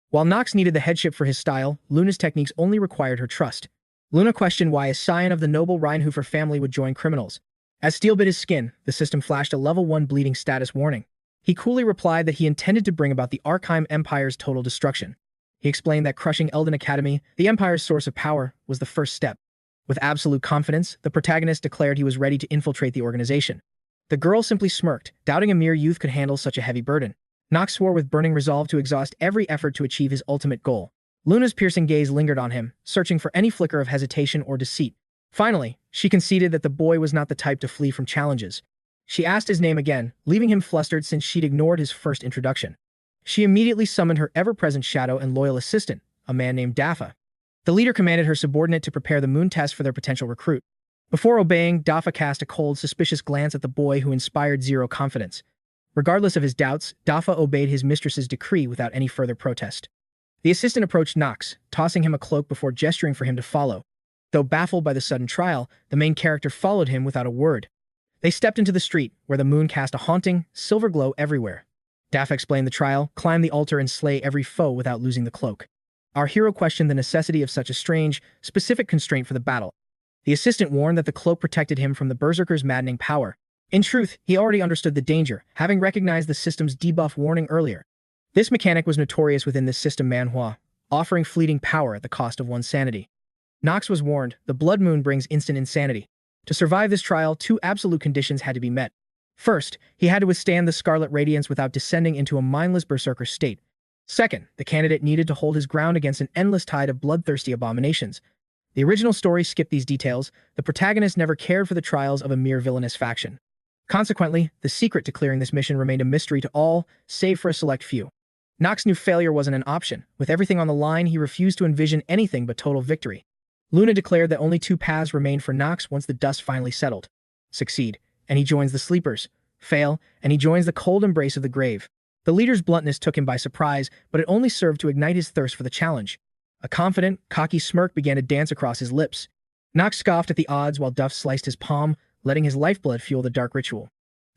While Knox needed the headship for his style, Luna's techniques only required her trust. Luna questioned why a scion of the noble Reinhover family would join criminals. As steel bit his skin, the system flashed a level 1 bleeding status warning. He coolly replied that he intended to bring about the Archheim Empire's total destruction. He explained that crushing Eld Academy, the Empire's source of power, was the first step. With absolute confidence, the protagonist declared he was ready to infiltrate the organization. The girl simply smirked, doubting a mere youth could handle such a heavy burden. Knox swore with burning resolve to exhaust every effort to achieve his ultimate goal. Luna's piercing gaze lingered on him, searching for any flicker of hesitation or deceit. Finally, she conceded that the boy was not the type to flee from challenges. She asked his name again, leaving him flustered since she'd ignored his first introduction. She immediately summoned her ever-present shadow and loyal assistant, a man named 𝗧𝗶𝗲𝗿. The leader commanded her subordinate to prepare the moon test for their potential recruit. Before obeying, 𝗧𝗶𝗲𝗿 cast a cold, suspicious glance at the boy who inspired zero confidence. Regardless of his doubts, 𝗧𝗶𝗲𝗿 obeyed his mistress's decree without any further protest. The assistant approached Knox, tossing him a cloak before gesturing for him to follow. Though baffled by the sudden trial, the main character followed him without a word. They stepped into the street, where the moon cast a haunting, silver glow everywhere. 𝗧𝗶𝗲𝗿 explained the trial, climb the altar and slay every foe without losing the cloak. Our hero questioned the necessity of such a strange, specific constraint for the battle. The assistant warned that the cloak protected him from the berserker's maddening power. In truth, he already understood the danger, having recognized the system's debuff warning earlier. This mechanic was notorious within this system Manhwa, offering fleeting power at the cost of one's sanity. Knox was warned, the blood moon brings instant insanity. To survive this trial, 2 absolute conditions had to be met. First, he had to withstand the scarlet radiance without descending into a mindless berserker state. Second, the candidate needed to hold his ground against an endless tide of bloodthirsty abominations. The original story skipped these details. The protagonist never cared for the trials of a mere villainous faction. Consequently, the secret to clearing this mission remained a mystery to all, save for a select few. Knox knew failure wasn't an option. With everything on the line, he refused to envision anything but total victory. Luna declared that only 2 paths remained for Knox once the dust finally settled. Succeed, and he joins the sleepers. Fail, and he joins the cold embrace of the grave. The leader's bluntness took him by surprise, but it only served to ignite his thirst for the challenge. A confident, cocky smirk began to dance across his lips. Knox scoffed at the odds while 𝗧𝗶𝗿 sliced his palm, letting his lifeblood fuel the dark ritual.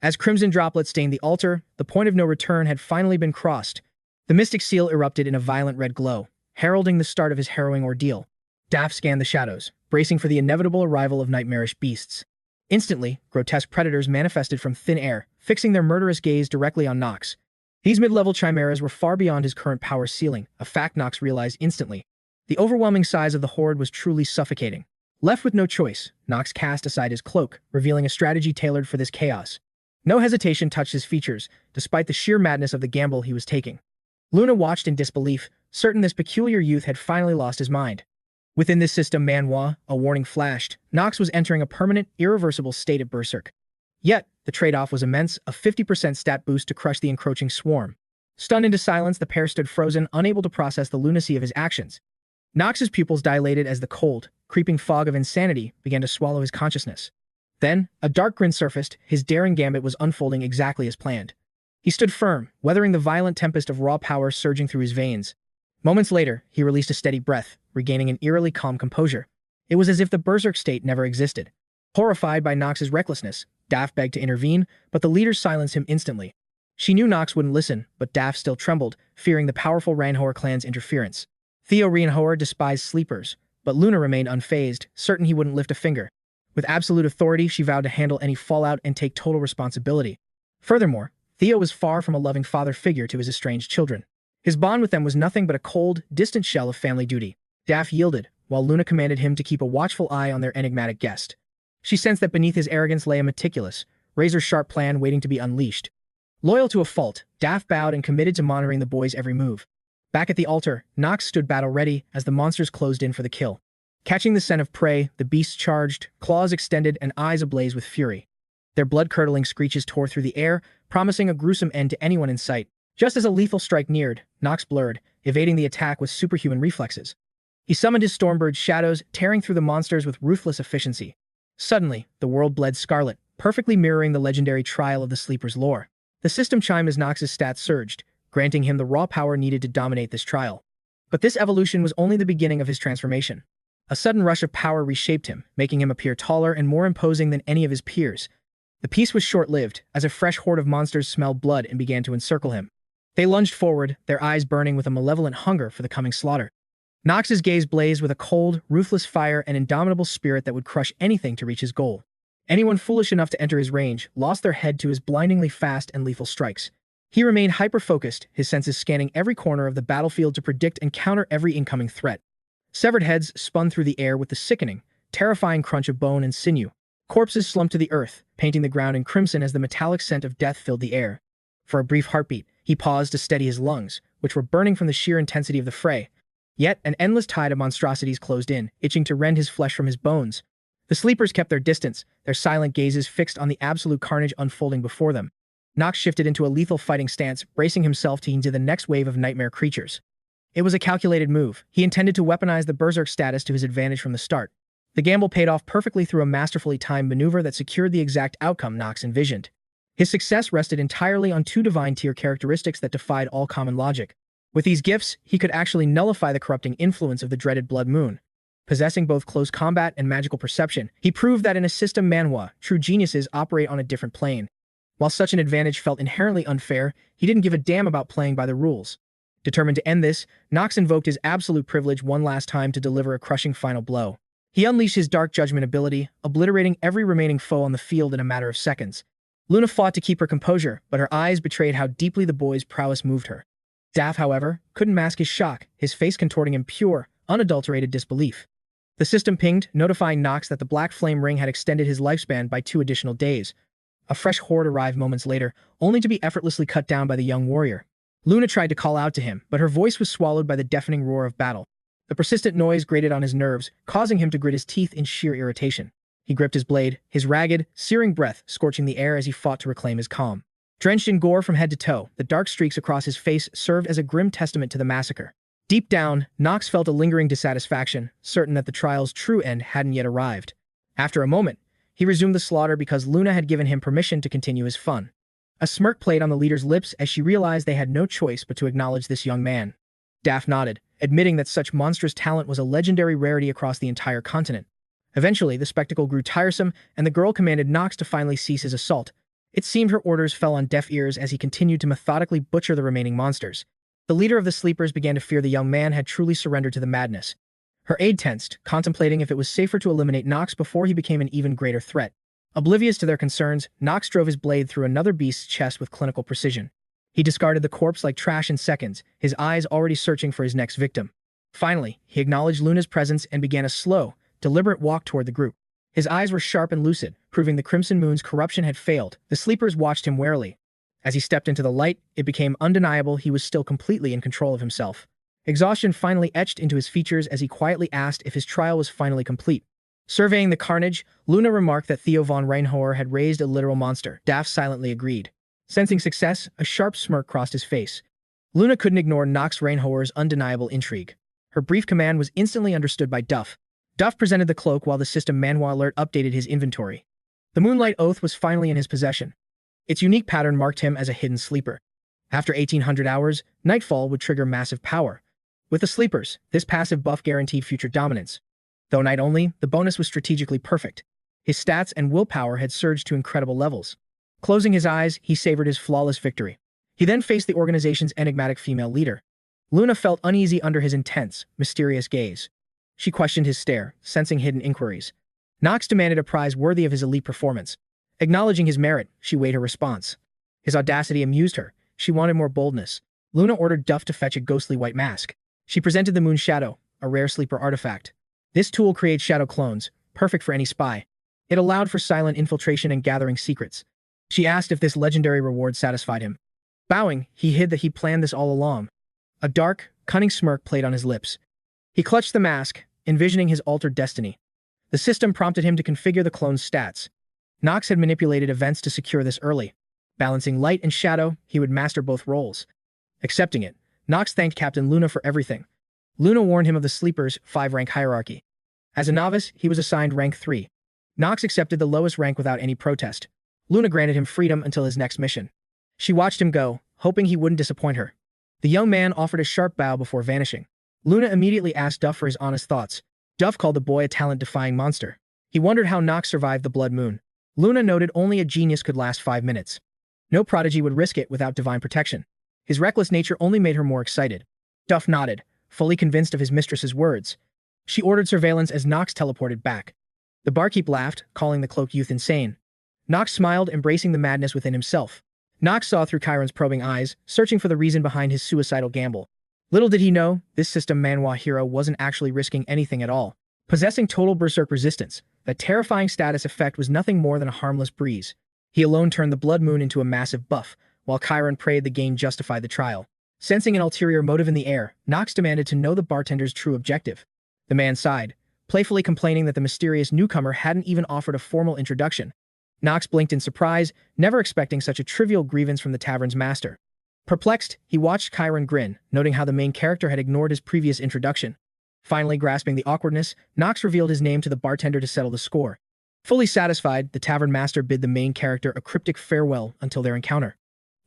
As crimson droplets stained the altar, the point of no return had finally been crossed. The mystic seal erupted in a violent red glow, heralding the start of his harrowing ordeal. 𝗧𝗶𝗿 scanned the shadows, bracing for the inevitable arrival of nightmarish beasts. Instantly, grotesque predators manifested from thin air, fixing their murderous gaze directly on Knox. These mid-level chimeras were far beyond his current power ceiling, a fact Knox realized instantly. The overwhelming size of the horde was truly suffocating. Left with no choice, Knox cast aside his cloak, revealing a strategy tailored for this chaos. No hesitation touched his features, despite the sheer madness of the gamble he was taking. Luna watched in disbelief, certain this peculiar youth had finally lost his mind. Within this system Manhwa, a warning flashed. Knox was entering a permanent, irreversible state of berserk. Yet, the trade-off was immense, a 50% stat boost to crush the encroaching swarm. Stunned into silence, the pair stood frozen, unable to process the lunacy of his actions. Knox's pupils dilated as the cold, creeping fog of insanity began to swallow his consciousness. Then, a dark grin surfaced, his daring gambit was unfolding exactly as planned. He stood firm, weathering the violent tempest of raw power surging through his veins. Moments later, he released a steady breath, regaining an eerily calm composure. It was as if the berserk state never existed. Horrified by Knox's recklessness, Daff begged to intervene, but the leaders silenced him instantly. She knew Knox wouldn't listen, but Daff still trembled, fearing the powerful Reinhover clan's interference. 𝗧𝗶𝗲𝗿 despised sleepers, but Luna remained unfazed, certain he wouldn't lift a finger. With absolute authority, she vowed to handle any fallout and take total responsibility. Furthermore, Theo was far from a loving father figure to his estranged children. His bond with them was nothing but a cold, distant shell of family duty. Daff yielded, while Luna commanded him to keep a watchful eye on their enigmatic guest. She sensed that beneath his arrogance lay a meticulous, razor-sharp plan waiting to be unleashed. Loyal to a fault, Daff bowed and committed to monitoring the boys' every move. Back at the altar, Knox stood battle-ready as the monsters closed in for the kill. Catching the scent of prey, the beasts charged, claws extended and eyes ablaze with fury. Their blood-curdling screeches tore through the air, promising a gruesome end to anyone in sight. Just as a lethal strike neared, Knox blurred, evading the attack with superhuman reflexes. He summoned his Stormbird shadows, tearing through the monsters with ruthless efficiency. Suddenly, the world bled scarlet, perfectly mirroring the legendary trial of the Sleeper's lore. The system chimed as Knox's stats surged, granting him the raw power needed to dominate this trial. But this evolution was only the beginning of his transformation. A sudden rush of power reshaped him, making him appear taller and more imposing than any of his peers. The peace was short-lived, as a fresh horde of monsters smelled blood and began to encircle him. They lunged forward, their eyes burning with a malevolent hunger for the coming slaughter. Knox's gaze blazed with a cold, ruthless fire and indomitable spirit that would crush anything to reach his goal. Anyone foolish enough to enter his range lost their head to his blindingly fast and lethal strikes. He remained hyper-focused, his senses scanning every corner of the battlefield to predict and counter every incoming threat. Severed heads spun through the air with the sickening, terrifying crunch of bone and sinew. Corpses slumped to the earth, painting the ground in crimson as the metallic scent of death filled the air. For a brief heartbeat, he paused to steady his lungs, which were burning from the sheer intensity of the fray. Yet an endless tide of monstrosities closed in, itching to rend his flesh from his bones. The sleepers kept their distance, their silent gazes fixed on the absolute carnage unfolding before them. Knox shifted into a lethal fighting stance, bracing himself to heed to the next wave of nightmare creatures. It was a calculated move. He intended to weaponize the berserk status to his advantage from the start. The gamble paid off perfectly through a masterfully timed maneuver that secured the exact outcome Knox envisioned. His success rested entirely on two divine-tier characteristics that defied all common logic. With these gifts, he could actually nullify the corrupting influence of the dreaded Blood Moon. Possessing both close combat and magical perception, he proved that in a system Manhwa, true geniuses operate on a different plane. While such an advantage felt inherently unfair, he didn't give a damn about playing by the rules. Determined to end this, Knox invoked his absolute privilege one last time to deliver a crushing final blow. He unleashed his Dark Judgment ability, obliterating every remaining foe on the field in a matter of seconds. Luna fought to keep her composure, but her eyes betrayed how deeply the boy's prowess moved her. Daff, however, couldn't mask his shock, his face contorting in pure, unadulterated disbelief. The system pinged, notifying Knox that the Black Flame Ring had extended his lifespan by 2 additional days. A fresh horde arrived moments later, only to be effortlessly cut down by the young warrior. Luna tried to call out to him, but her voice was swallowed by the deafening roar of battle. The persistent noise grated on his nerves, causing him to grit his teeth in sheer irritation. He gripped his blade, his ragged, searing breath scorching the air as he fought to reclaim his calm. Drenched in gore from head to toe, the dark streaks across his face served as a grim testament to the massacre. Deep down, Knox felt a lingering dissatisfaction, certain that the trial's true end hadn't yet arrived. After a moment, he resumed the slaughter because Luna had given him permission to continue his fun. A smirk played on the leader's lips as she realized they had no choice but to acknowledge this young man. Daff nodded, admitting that such monstrous talent was a legendary rarity across the entire continent. Eventually, the spectacle grew tiresome, and the girl commanded Knox to finally cease his assault. It seemed her orders fell on deaf ears as he continued to methodically butcher the remaining monsters. The leader of the sleepers began to fear the young man had truly surrendered to the madness. Her aide tensed, contemplating if it was safer to eliminate Knox before he became an even greater threat. Oblivious to their concerns, Knox drove his blade through another beast's chest with clinical precision. He discarded the corpse like trash in seconds, his eyes already searching for his next victim. Finally, he acknowledged Luna's presence and began a slow, deliberate walk toward the group. His eyes were sharp and lucid, proving the Crimson Moon's corruption had failed. The sleepers watched him warily. As he stepped into the light, it became undeniable he was still completely in control of himself. Exhaustion finally etched into his features as he quietly asked if his trial was finally complete. Surveying the carnage, Luna remarked that Theo von Reinhover had raised a literal monster. Daff silently agreed. Sensing success, a sharp smirk crossed his face. Luna couldn't ignore Knox Reinhover's undeniable intrigue. Her brief command was instantly understood by Duff. Duff presented the cloak while the system Manhwa alert updated his inventory. The Moonlight Oath was finally in his possession. Its unique pattern marked him as a hidden sleeper. After 1800 hours, Nightfall would trigger massive power. With the sleepers, this passive buff guaranteed future dominance. Though night only, the bonus was strategically perfect. His stats and willpower had surged to incredible levels. Closing his eyes, he savored his flawless victory. He then faced the organization's enigmatic female leader. Luna felt uneasy under his intense, mysterious gaze. She questioned his stare, sensing hidden inquiries. Knox demanded a prize worthy of his elite performance. Acknowledging his merit, she weighed her response. His audacity amused her. She wanted more boldness. Luna ordered Duff to fetch a ghostly white mask. She presented the Moon Shadow, a rare sleeper artifact. This tool creates shadow clones, perfect for any spy. It allowed for silent infiltration and gathering secrets. She asked if this legendary reward satisfied him. Bowing, he hid that he planned this all along. A dark, cunning smirk played on his lips. He clutched the mask, envisioning his altered destiny. The system prompted him to configure the clone's stats. Knox had manipulated events to secure this early. Balancing light and shadow, he would master both roles. Accepting it, Knox thanked Captain Luna for everything. Luna warned him of the Sleeper's 5-rank hierarchy. As a novice, he was assigned rank 3. Knox accepted the lowest rank without any protest. Luna granted him freedom until his next mission. She watched him go, hoping he wouldn't disappoint her. The young man offered a sharp bow before vanishing. Luna immediately asked Duff for his honest thoughts. Duff called the boy a talent-defying monster. He wondered how Knox survived the Blood Moon. Luna noted only a genius could last 5 minutes. No prodigy would risk it without divine protection. His reckless nature only made her more excited. Duff nodded, fully convinced of his mistress's words. She ordered surveillance as Knox teleported back. The barkeep laughed, calling the cloaked youth insane. Knox smiled, embracing the madness within himself. Knox saw through Chiron's probing eyes, searching for the reason behind his suicidal gamble. Little did he know, this system Manhwa hero wasn't actually risking anything at all. Possessing total berserk resistance, that terrifying status effect was nothing more than a harmless breeze. He alone turned the Blood Moon into a massive buff, while Chiron prayed the gain justified the trial. Sensing an ulterior motive in the air, Knox demanded to know the bartender's true objective. The man sighed, playfully complaining that the mysterious newcomer hadn't even offered a formal introduction. Knox blinked in surprise, never expecting such a trivial grievance from the tavern's master. Perplexed, he watched Chiron grin, noting how the main character had ignored his previous introduction. Finally grasping the awkwardness, Knox revealed his name to the bartender to settle the score. Fully satisfied, the tavern master bid the main character a cryptic farewell until their encounter.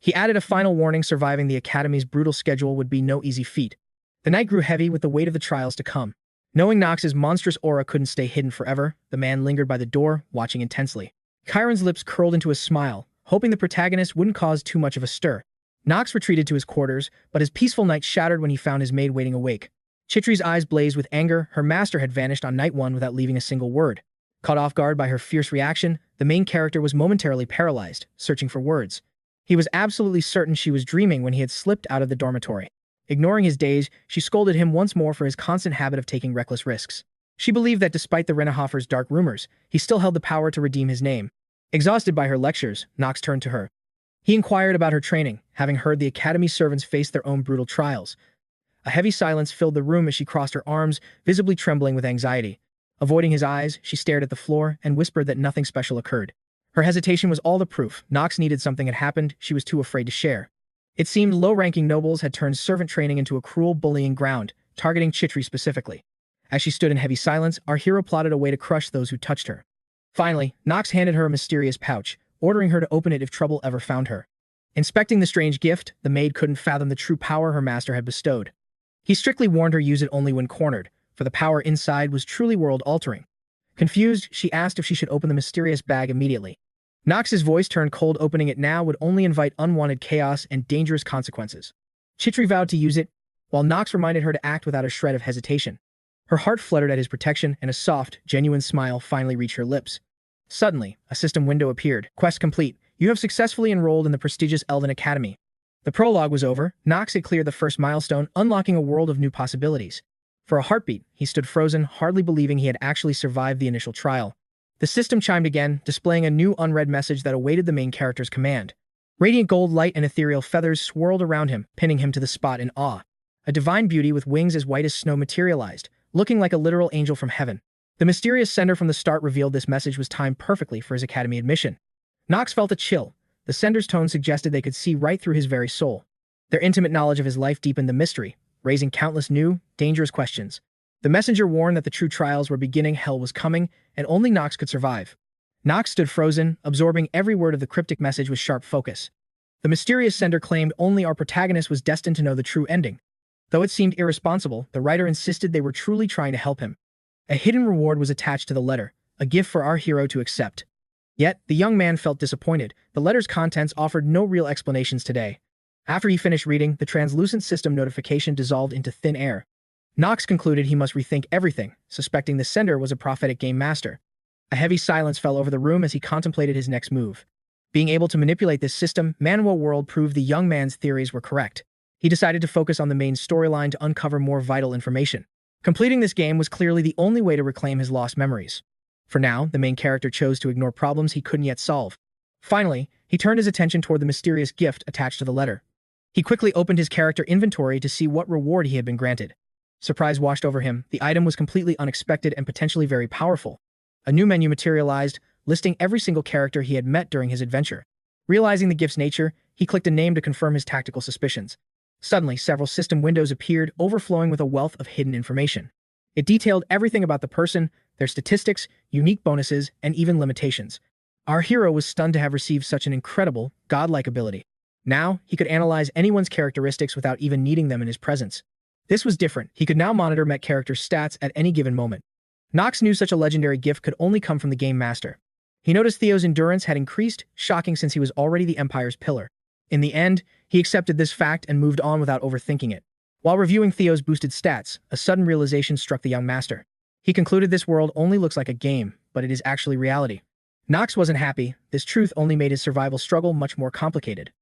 He added a final warning: surviving the Academy's brutal schedule would be no easy feat. The night grew heavy with the weight of the trials to come. Knowing Knox's monstrous aura couldn't stay hidden forever, the man lingered by the door, watching intensely. Chiron's lips curled into a smile, hoping the protagonist wouldn't cause too much of a stir. Knox retreated to his quarters, but his peaceful night shattered when he found his maid waiting awake. Chitri's eyes blazed with anger. Her master had vanished on night 1 without leaving a single word. Caught off guard by her fierce reaction, the main character was momentarily paralyzed, searching for words. He was absolutely certain she was dreaming when he had slipped out of the dormitory. Ignoring his daze, she scolded him once more for his constant habit of taking reckless risks. She believed that despite the Reinhofer's dark rumors, he still held the power to redeem his name. Exhausted by her lectures, Knox turned to her. He inquired about her training, having heard the Academy servants face their own brutal trials. A heavy silence filled the room as she crossed her arms, visibly trembling with anxiety. Avoiding his eyes, she stared at the floor and whispered that nothing special occurred. Her hesitation was all the proof. Knox needed something had happened she was too afraid to share. It seemed low-ranking nobles had turned servant training into a cruel bullying ground, targeting Chitri specifically. As she stood in heavy silence, our hero plotted a way to crush those who touched her. Finally, Knox handed her a mysterious pouch, ordering her to open it if trouble ever found her. Inspecting the strange gift, the maid couldn't fathom the true power her master had bestowed. He strictly warned her use it only when cornered, for the power inside was truly world-altering. Confused, she asked if she should open the mysterious bag immediately. Knox's voice turned cold. Opening it now would only invite unwanted chaos and dangerous consequences. Chitri vowed to use it, while Knox reminded her to act without a shred of hesitation. Her heart fluttered at his protection, and a soft, genuine smile finally reached her lips. Suddenly, a system window appeared. Quest complete. You have successfully enrolled in the prestigious Elven Academy. The prologue was over. Knox had cleared the first milestone, unlocking a world of new possibilities. For a heartbeat, he stood frozen, hardly believing he had actually survived the initial trial. The system chimed again, displaying a new unread message that awaited the main character's command. Radiant gold light and ethereal feathers swirled around him, pinning him to the spot in awe. A divine beauty with wings as white as snow materialized, looking like a literal angel from heaven. The mysterious sender from the start revealed this message was timed perfectly for his academy admission. Knox felt a chill. The sender's tone suggested they could see right through his very soul. Their intimate knowledge of his life deepened the mystery, raising countless new, dangerous questions. The messenger warned that the true trials were beginning, hell was coming, and only Knox could survive. Knox stood frozen, absorbing every word of the cryptic message with sharp focus. The mysterious sender claimed only our protagonist was destined to know the true ending. Though it seemed irresponsible, the writer insisted they were truly trying to help him. A hidden reward was attached to the letter, a gift for our hero to accept. Yet, the young man felt disappointed. The letter's contents offered no real explanations today. After he finished reading, the translucent system notification dissolved into thin air. Knox concluded he must rethink everything, suspecting the sender was a prophetic game master. A heavy silence fell over the room as he contemplated his next move. Being able to manipulate this system, Manhwa World proved the young man's theories were correct. He decided to focus on the main storyline to uncover more vital information. Completing this game was clearly the only way to reclaim his lost memories. For now, the main character chose to ignore problems he couldn't yet solve. Finally, he turned his attention toward the mysterious gift attached to the letter. He quickly opened his character inventory to see what reward he had been granted. Surprise washed over him. The item was completely unexpected and potentially very powerful. A new menu materialized, listing every single character he had met during his adventure. Realizing the gift's nature, he clicked a name to confirm his tactical suspicions. Suddenly, several system windows appeared, overflowing with a wealth of hidden information. It detailed everything about the person, their statistics, unique bonuses, and even limitations. Our hero was stunned to have received such an incredible, godlike ability. Now, he could analyze anyone's characteristics without even needing them in his presence. This was different. He could now monitor Met characters' stats at any given moment. Knox knew such a legendary gift could only come from the game master. He noticed Theo's endurance had increased, shocking since he was already the Empire's pillar. In the end, he accepted this fact and moved on without overthinking it. While reviewing Theo's boosted stats, a sudden realization struck the young master. He concluded this world only looks like a game, but it is actually reality. Knox wasn't happy. This truth only made his survival struggle much more complicated.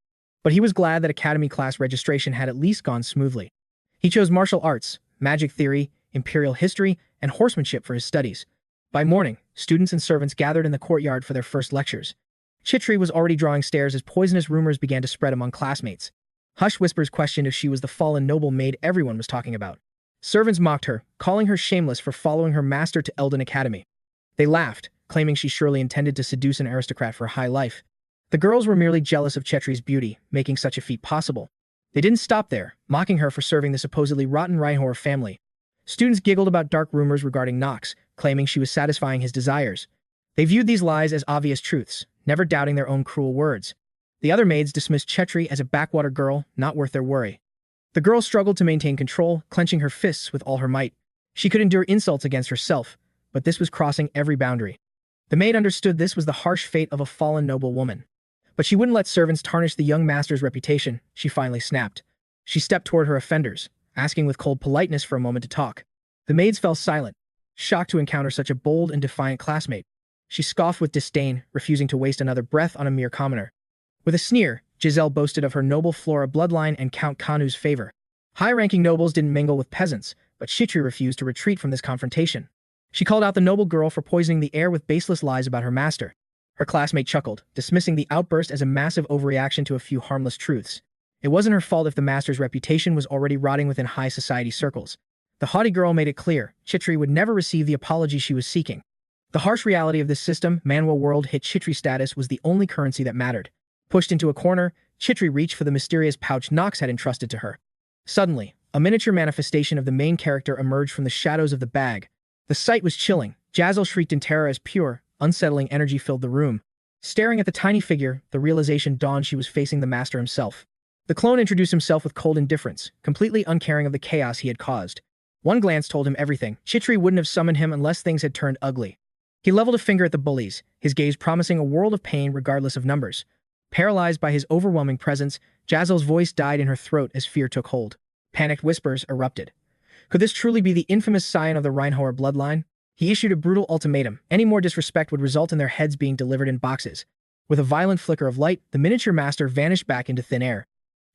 But he was glad that Academy class registration had at least gone smoothly. He chose martial arts, magic theory, imperial history, and horsemanship for his studies. By morning, students and servants gathered in the courtyard for their first lectures. 𝗧𝗲𝗏 was already drawing stares as poisonous rumors began to spread among classmates. Hushed whispers questioned if she was the fallen noble maid everyone was talking about. Servants mocked her, calling her shameless for following her master to Elden Academy. They laughed, claiming she surely intended to seduce an aristocrat for a high life. The girls were merely jealous of 𝗧𝗏𝗏's beauty, making such a feat possible. They didn't stop there, mocking her for serving the supposedly rotten Reinhover family. Students giggled about dark rumors regarding Knox, claiming she was satisfying his desires. They viewed these lies as obvious truths, never doubting their own cruel words. The other maids dismissed 𝗧𝗏𝗏 as a backwater girl, not worth their worry. The girl struggled to maintain control, clenching her fists with all her might. She could endure insults against herself, but this was crossing every boundary. The maid understood this was the harsh fate of a fallen noble woman. But she wouldn't let servants tarnish the young master's reputation. She finally snapped. She stepped toward her offenders, asking with cold politeness for a moment to talk. The maids fell silent, shocked to encounter such a bold and defiant classmate. She scoffed with disdain, refusing to waste another breath on a mere commoner. With a sneer, Giselle boasted of her noble Flora bloodline and Count Kanu's favor. High-ranking nobles didn't mingle with peasants, but 𝗧𝗏𝗏 refused to retreat from this confrontation. She called out the noble girl for poisoning the air with baseless lies about her master. Her classmate chuckled, dismissing the outburst as a massive overreaction to a few harmless truths. It wasn't her fault if the master's reputation was already rotting within high society circles. The haughty girl made it clear, 𝗧𝗏𝗏 would never receive the apology she was seeking. The harsh reality of this system, Manhwa World hit 𝗧𝗏𝗏 status was the only currency that mattered. Pushed into a corner, 𝗧𝗏𝗏 reached for the mysterious pouch Knox had entrusted to her. Suddenly, a miniature manifestation of the main character emerged from the shadows of the bag. The sight was chilling. 𝗧𝗏𝗏 shrieked in terror as pure, unsettling energy filled the room. Staring at the tiny figure, the realization dawned she was facing the master himself. The clone introduced himself with cold indifference, completely uncaring of the chaos he had caused. One glance told him everything. 𝗧𝗏𝗏 wouldn't have summoned him unless things had turned ugly. He leveled a finger at the bullies, his gaze promising a world of pain regardless of numbers. Paralyzed by his overwhelming presence, 𝗧𝗏𝗏's voice died in her throat as fear took hold. Panicked whispers erupted. Could this truly be the infamous scion of the Reinhover bloodline? He issued a brutal ultimatum. Any more disrespect would result in their heads being delivered in boxes. With a violent flicker of light, the miniature master vanished back into thin air.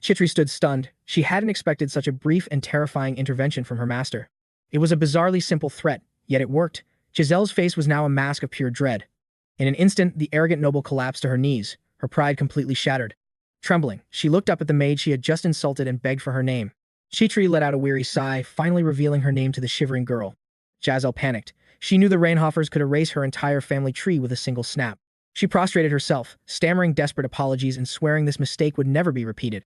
𝗧𝗏𝗏 stood stunned. She hadn't expected such a brief and terrifying intervention from her master. It was a bizarrely simple threat, yet it worked. Giselle's face was now a mask of pure dread. In an instant, the arrogant noble collapsed to her knees, her pride completely shattered. Trembling, she looked up at the maid she had just insulted and begged for her name. 𝗧𝗲𝗃 let out a weary sigh, finally revealing her name to the shivering girl. 𝗧𝗶𝗲𝗿 panicked. She knew the Reinhofers could erase her entire family tree with a single snap. She prostrated herself, stammering desperate apologies and swearing this mistake would never be repeated.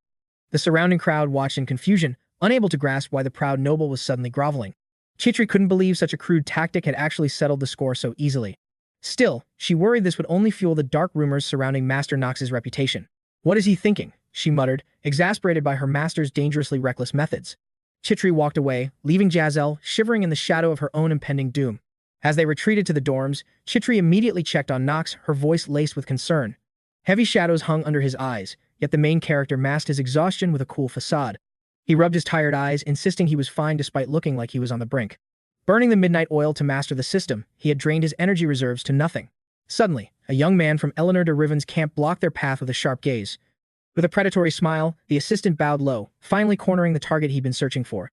The surrounding crowd watched in confusion, unable to grasp why the proud noble was suddenly groveling. 𝗧𝗃 couldn't believe such a crude tactic had actually settled the score so easily. Still, she worried this would only fuel the dark rumors surrounding Master Knox's reputation. What is he thinking? She muttered, exasperated by her master's dangerously reckless methods. 𝗧𝗃 walked away, leaving 𝗧𝗶𝗲 shivering in the shadow of her own impending doom. As they retreated to the dorms, 𝗧𝗃 immediately checked on Knox, her voice laced with concern. Heavy shadows hung under his eyes, yet the main character masked his exhaustion with a cool facade. He rubbed his tired eyes, insisting he was fine despite looking like he was on the brink. Burning the midnight oil to master the system, he had drained his energy reserves to nothing. Suddenly, a young man from 𝗦𝘆𝘀𝘁𝗃 de Riven's camp blocked their path with a sharp gaze. With a predatory smile, the assistant bowed low, finally cornering the target he'd been searching for.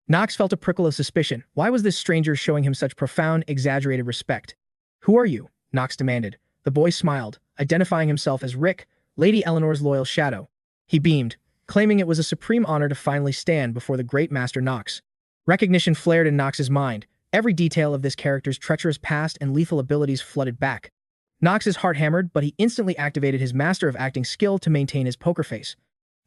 Knox felt a prickle of suspicion. Why was this stranger showing him such profound, exaggerated respect? "Who are you?" Knox demanded. The boy smiled, identifying himself as Rick, Lady Eleanor's loyal shadow. He beamed, claiming it was a supreme honor to finally stand before the great Master Knox. Recognition flared in Knox's mind. Every detail of this character's treacherous past and lethal abilities flooded back. Knox's heart hammered, but he instantly activated his Master of Acting skill to maintain his poker face.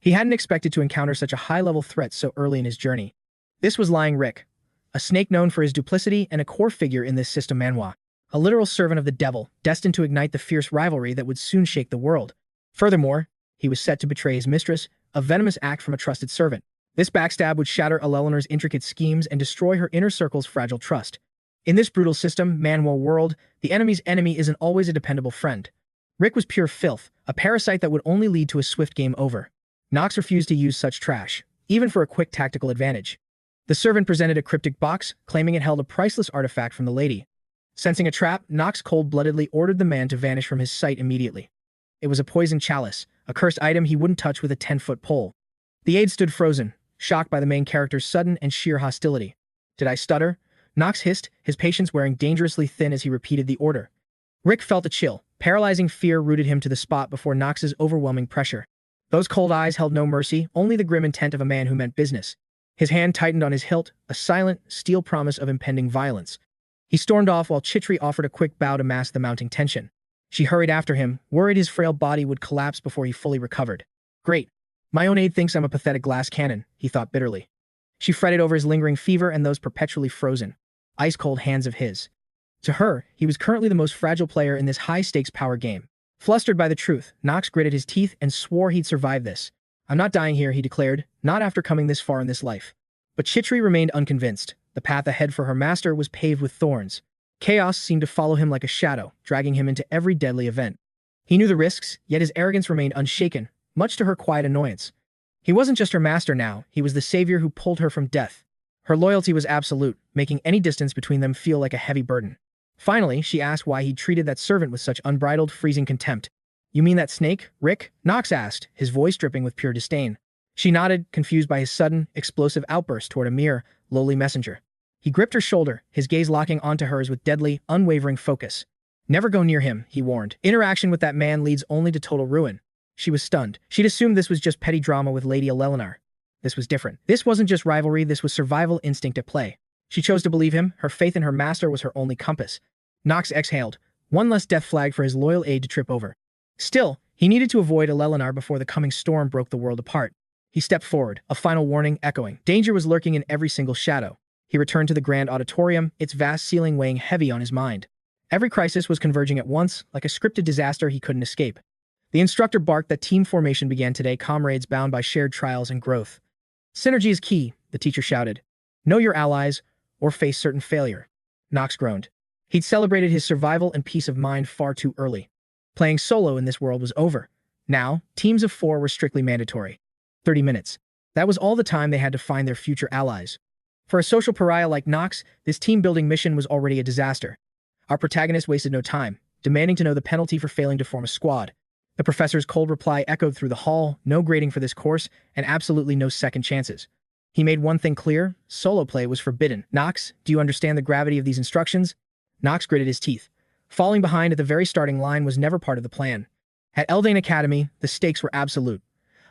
He hadn't expected to encounter such a high-level threat so early in his journey. This was Lying Rick, a snake known for his duplicity and a core figure in this system Manhwa, a literal servant of the devil, destined to ignite the fierce rivalry that would soon shake the world. Furthermore, he was set to betray his mistress, a venomous act from a trusted servant. This backstab would shatter Eleanor's intricate schemes and destroy her inner circle's fragile trust. In this brutal system, Manhwa world, the enemy's enemy isn't always a dependable friend. Rick was pure filth, a parasite that would only lead to a swift game over. Knox refused to use such trash, even for a quick tactical advantage. The servant presented a cryptic box, claiming it held a priceless artifact from the lady. Sensing a trap, Knox cold-bloodedly ordered the man to vanish from his sight immediately. It was a poisoned chalice, a cursed item he wouldn't touch with a 10-foot pole. The aide stood frozen, shocked by the main character's sudden and sheer hostility. "Did I stutter?" Knox hissed, his patience wearing dangerously thin as he repeated the order. Rick felt a chill. Paralyzing fear rooted him to the spot before Knox's overwhelming pressure. Those cold eyes held no mercy, only the grim intent of a man who meant business. His hand tightened on his hilt, a silent, steel promise of impending violence. He stormed off while 𝗧𝗃 offered a quick bow to mask the mounting tension. She hurried after him, worried his frail body would collapse before he fully recovered. Great. My own aide thinks I'm a pathetic glass cannon, he thought bitterly. She fretted over his lingering fever and those perpetually frozen, ice-cold hands of his. To her, he was currently the most fragile player in this high-stakes power game. Flustered by the truth, Knox gritted his teeth and swore he'd survive this. "I'm not dying here," he declared, "not after coming this far in this life." But 𝗧𝗃 remained unconvinced. The path ahead for her master was paved with thorns. Chaos seemed to follow him like a shadow, dragging him into every deadly event. He knew the risks, yet his arrogance remained unshaken, much to her quiet annoyance. He wasn't just her master now, he was the savior who pulled her from death. Her loyalty was absolute, making any distance between them feel like a heavy burden. Finally, she asked why he'd treated that servant with such unbridled, freezing contempt. "You mean that snake, Rick?" Knox asked, his voice dripping with pure disdain. She nodded, confused by his sudden, explosive outburst toward a mere, lowly messenger. He gripped her shoulder, his gaze locking onto hers with deadly, unwavering focus. "Never go near him," he warned. "Interaction with that man leads only to total ruin." She was stunned. She'd assumed this was just petty drama with Lady Eleanor. This was different. This wasn't just rivalry, this was survival instinct at play. She chose to believe him. Her faith in her master was her only compass. Knox exhaled, one less death flag for his loyal aide to trip over. Still, he needed to avoid Eleanor before the coming storm broke the world apart. He stepped forward, a final warning echoing. Danger was lurking in every single shadow. He returned to the grand auditorium, its vast ceiling weighing heavy on his mind. Every crisis was converging at once, like a scripted disaster he couldn't escape. The instructor barked that team formation began today, comrades bound by shared trials and growth. "Synergy is key," the teacher shouted. "Know your allies, or face certain failure." Knox groaned. He'd celebrated his survival and peace of mind far too early. Playing solo in this world was over. Now, teams of 4 were strictly mandatory. 30 minutes. That was all the time they had to find their future allies. For a social pariah like Knox, this team-building mission was already a disaster. Our protagonist wasted no time, demanding to know the penalty for failing to form a squad. The professor's cold reply echoed through the hall, no grading for this course, and absolutely no second chances. He made one thing clear, solo play was forbidden. "Knox, do you understand the gravity of these instructions?" Knox gritted his teeth. Falling behind at the very starting line was never part of the plan. At 𝗦𝘀𝘀𝗁 Academy, the stakes were absolute.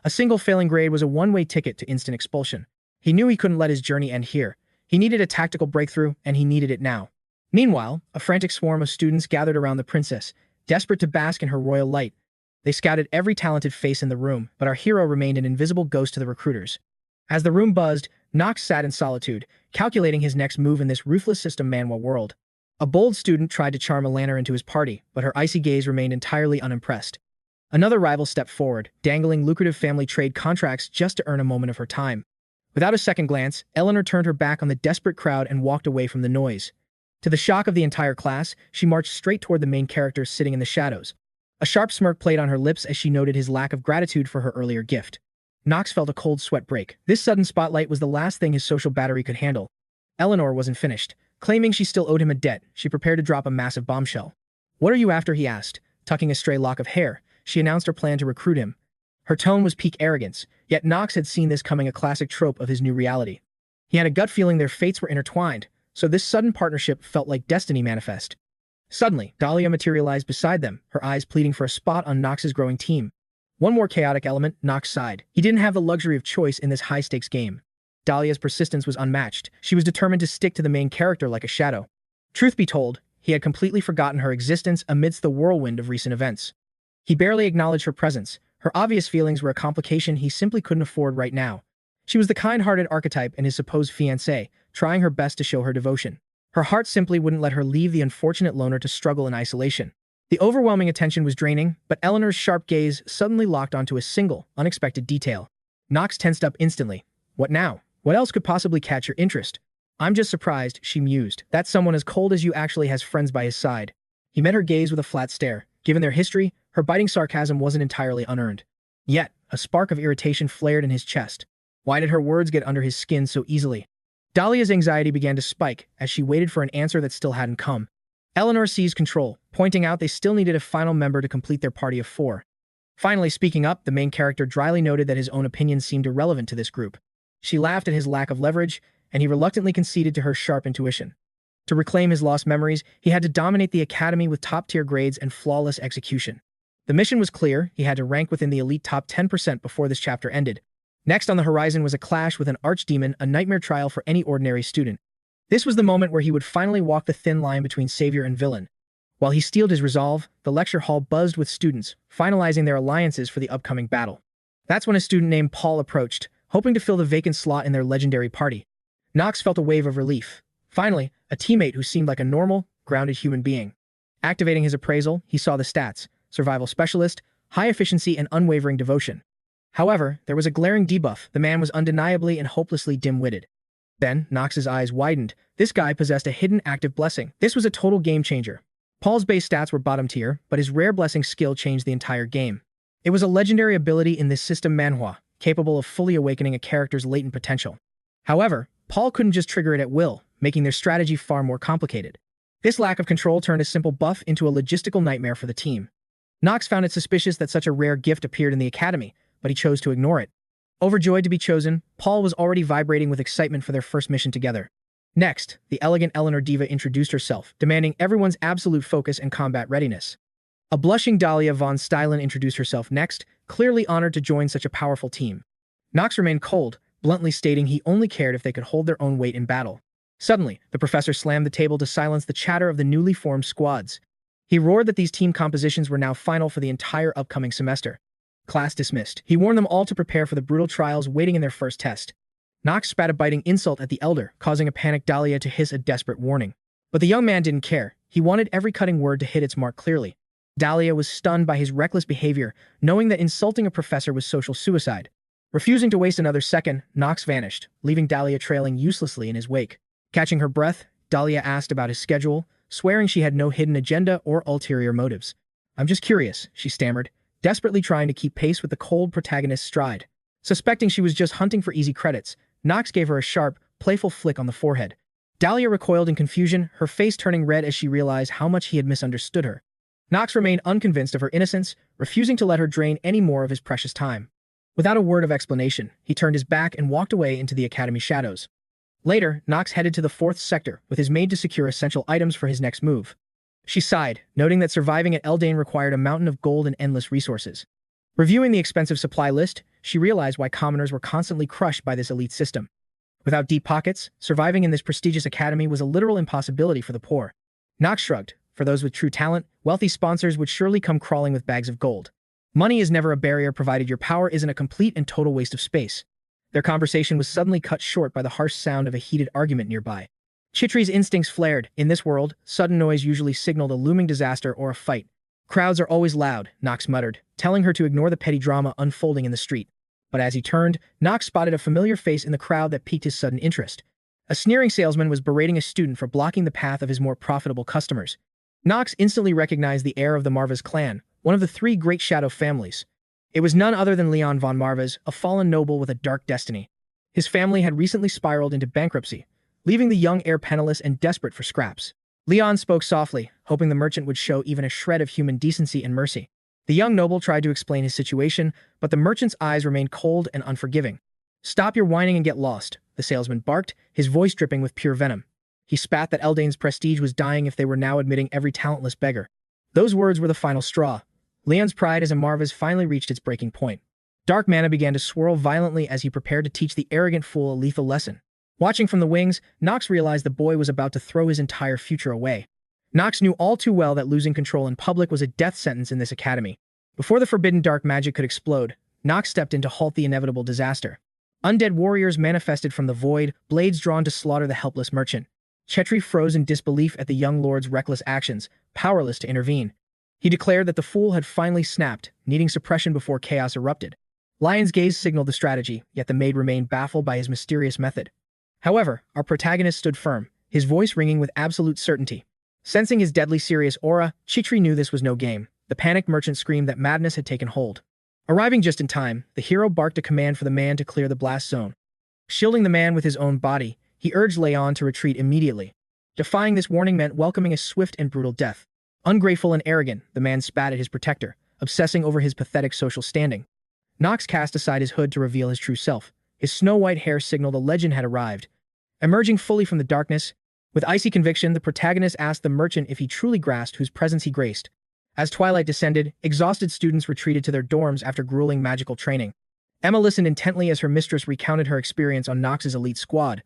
A single failing grade was a one-way ticket to instant expulsion. He knew he couldn't let his journey end here. He needed a tactical breakthrough, and he needed it now. Meanwhile, a frantic swarm of students gathered around the princess, desperate to bask in her royal light. They scouted every talented face in the room, but our hero remained an invisible ghost to the recruiters. As the room buzzed, Knox sat in solitude, calculating his next move in this ruthless system Manhwa world. A bold student tried to charm Alanna into his party, but her icy gaze remained entirely unimpressed. Another rival stepped forward, dangling lucrative family trade contracts just to earn a moment of her time. Without a second glance, Eleanor turned her back on the desperate crowd and walked away from the noise. To the shock of the entire class, she marched straight toward the main character sitting in the shadows. A sharp smirk played on her lips as she noted his lack of gratitude for her earlier gift. Knox felt a cold sweat break. This sudden spotlight was the last thing his social battery could handle. Eleanor wasn't finished. Claiming she still owed him a debt, she prepared to drop a massive bombshell. "What are you after?" he asked. Tucking a stray lock of hair, she announced her plan to recruit him. Her tone was peak arrogance, yet Knox had seen this coming, a classic trope of his new reality. He had a gut feeling their fates were intertwined, so this sudden partnership felt like destiny manifest. Suddenly, Dahlia materialized beside them, her eyes pleading for a spot on Knox's growing team. One more chaotic element, Knox sighed. He didn't have the luxury of choice in this high-stakes game. Dahlia's persistence was unmatched. She was determined to stick to the main character like a shadow. Truth be told, he had completely forgotten her existence amidst the whirlwind of recent events. He barely acknowledged her presence. Her obvious feelings were a complication he simply couldn't afford right now. She was the kind-hearted archetype in his supposed fiancé, trying her best to show her devotion. Her heart simply wouldn't let her leave the unfortunate loner to struggle in isolation. The overwhelming attention was draining, but Eleanor's sharp gaze suddenly locked onto a single, unexpected detail. Knox tensed up instantly. "What now? What else could possibly catch your interest?" "I'm just surprised," she mused, "that someone as cold as you actually has friends by his side." He met her gaze with a flat stare. Given their history, her biting sarcasm wasn't entirely unearned. Yet, a spark of irritation flared in his chest. Why did her words get under his skin so easily? Dahlia's anxiety began to spike as she waited for an answer that still hadn't come. Eleanor seized control, pointing out they still needed a final member to complete their party of 4. Finally speaking up, the main character dryly noted that his own opinion seemed irrelevant to this group. She laughed at his lack of leverage, and he reluctantly conceded to her sharp intuition. To reclaim his lost memories, he had to dominate the academy with top-tier grades and flawless execution. The mission was clear. He had to rank within the elite top 10% before this chapter ended. Next on the horizon was a clash with an archdemon, a nightmare trial for any ordinary student. This was the moment where he would finally walk the thin line between savior and villain. While he steeled his resolve, the lecture hall buzzed with students, finalizing their alliances for the upcoming battle. That's when a student named Paul approached, hoping to fill the vacant slot in their legendary party. Knox felt a wave of relief. Finally, a teammate who seemed like a normal, grounded human being. Activating his appraisal, he saw the stats: survival specialist, high efficiency, and unwavering devotion. However, there was a glaring debuff. The man was undeniably and hopelessly dim-witted. Then, Knox's eyes widened. This guy possessed a hidden active blessing. This was a total game-changer. Paul's base stats were bottom tier, but his rare blessing skill changed the entire game. It was a legendary ability in this system Manhwa, capable of fully awakening a character's latent potential. However, Paul couldn't just trigger it at will, making their strategy far more complicated. This lack of control turned a simple buff into a logistical nightmare for the team. Knox found it suspicious that such a rare gift appeared in the academy, but he chose to ignore it. Overjoyed to be chosen, Paul was already vibrating with excitement for their first mission together. Next, the elegant Eleanor Diva introduced herself, demanding everyone's absolute focus and combat readiness. A blushing Dahlia von Stylen introduced herself next, clearly honored to join such a powerful team. Knox remained cold, bluntly stating he only cared if they could hold their own weight in battle. Suddenly, the professor slammed the table to silence the chatter of the newly formed squads. He roared that these team compositions were now final for the entire upcoming semester. Class dismissed. He warned them all to prepare for the brutal trials waiting in their first test. Knox spat a biting insult at the elder, causing a panicked Dahlia to hiss a desperate warning. But the young man didn't care. He wanted every cutting word to hit its mark clearly. Dahlia was stunned by his reckless behavior, knowing that insulting a professor was social suicide. Refusing to waste another second, Knox vanished, leaving Dahlia trailing uselessly in his wake. Catching her breath, Dahlia asked about his schedule, swearing she had no hidden agenda or ulterior motives. "I'm just curious," she stammered, desperately trying to keep pace with the cold protagonist's stride. Suspecting she was just hunting for easy credits, Knox gave her a sharp, playful flick on the forehead. Dahlia recoiled in confusion, her face turning red as she realized how much he had misunderstood her. Knox remained unconvinced of her innocence, refusing to let her drain any more of his precious time. Without a word of explanation, he turned his back and walked away into the academy shadows. Later, Knox headed to the 4th sector, with his maid to secure essential items for his next move. She sighed, noting that surviving at Eldain required a mountain of gold and endless resources. Reviewing the expensive supply list, she realized why commoners were constantly crushed by this elite system. Without deep pockets, surviving in this prestigious academy was a literal impossibility for the poor. Knox shrugged. For those with true talent, wealthy sponsors would surely come crawling with bags of gold. Money is never a barrier provided your power isn't a complete and total waste of space. Their conversation was suddenly cut short by the harsh sound of a heated argument nearby. 𝗧𝗲𝗄's instincts flared. In this world, sudden noise usually signaled a looming disaster or a fight. Crowds are always loud, Knox muttered, telling her to ignore the petty drama unfolding in the street. But as he turned, Knox spotted a familiar face in the crowd that piqued his sudden interest. A sneering salesman was berating a student for blocking the path of his more profitable customers. Knox instantly recognized the heir of the 𝗧𝗶𝗲𝗿 clan, one of the three great shadow families. It was none other than Leon von 𝗧𝗏, a fallen noble with a dark destiny. His family had recently spiraled into bankruptcy, leaving the young heir penniless and desperate for scraps. Leon spoke softly, hoping the merchant would show even a shred of human decency and mercy. The young noble tried to explain his situation, but the merchant's eyes remained cold and unforgiving. "Stop your whining and get lost," the salesman barked, his voice dripping with pure venom. He spat that Eldane's prestige was dying if they were now admitting every talentless beggar. Those words were the final straw. Leon's pride as a 𝗧𝗏𝗏 finally reached its breaking point. Dark mana began to swirl violently as he prepared to teach the arrogant fool a lethal lesson. Watching from the wings, Knox realized the boy was about to throw his entire future away. Knox knew all too well that losing control in public was a death sentence in this academy. Before the forbidden dark magic could explode, Knox stepped in to halt the inevitable disaster. Undead warriors manifested from the void, blades drawn to slaughter the helpless merchant. 𝗧𝗲𝗄 froze in disbelief at the young lord's reckless actions, powerless to intervene. He declared that the fool had finally snapped, needing suppression before chaos erupted. Lion's gaze signaled the strategy, yet the maid remained baffled by his mysterious method. However, our protagonist stood firm, his voice ringing with absolute certainty. Sensing his deadly serious aura, 𝗧𝗲𝗄 knew this was no game. The panicked merchant screamed that madness had taken hold. Arriving just in time, the hero barked a command for the man to clear the blast zone. Shielding the man with his own body, he urged Leon to retreat immediately. Defying this warning meant welcoming a swift and brutal death. Ungrateful and arrogant, the man spat at his protector, obsessing over his pathetic social standing. Knox cast aside his hood to reveal his true self. His snow-white hair signaled a legend had arrived. Emerging fully from the darkness, with icy conviction, the protagonist asked the merchant if he truly grasped whose presence he graced. As twilight descended, exhausted students retreated to their dorms after grueling magical training. Emma listened intently as her mistress recounted her experience on Knox's elite squad.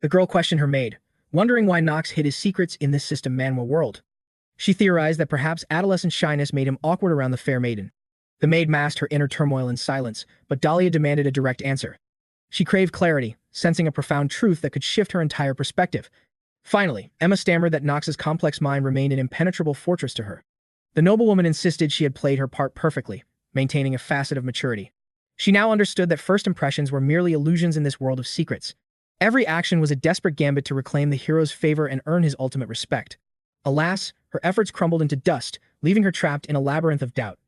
The girl questioned her maid, wondering why Knox hid his secrets in this system Manhwa world. She theorized that perhaps adolescent shyness made him awkward around the fair maiden. The maid masked her inner turmoil in silence, but Dahlia demanded a direct answer. She craved clarity, sensing a profound truth that could shift her entire perspective. Finally, Emma stammered that Knox's complex mind remained an impenetrable fortress to her. The noblewoman insisted she had played her part perfectly, maintaining a facet of maturity. She now understood that first impressions were merely illusions in this world of secrets. Every action was a desperate gambit to reclaim the hero's favor and earn his ultimate respect. Alas, her efforts crumbled into dust, leaving her trapped in a labyrinth of doubt.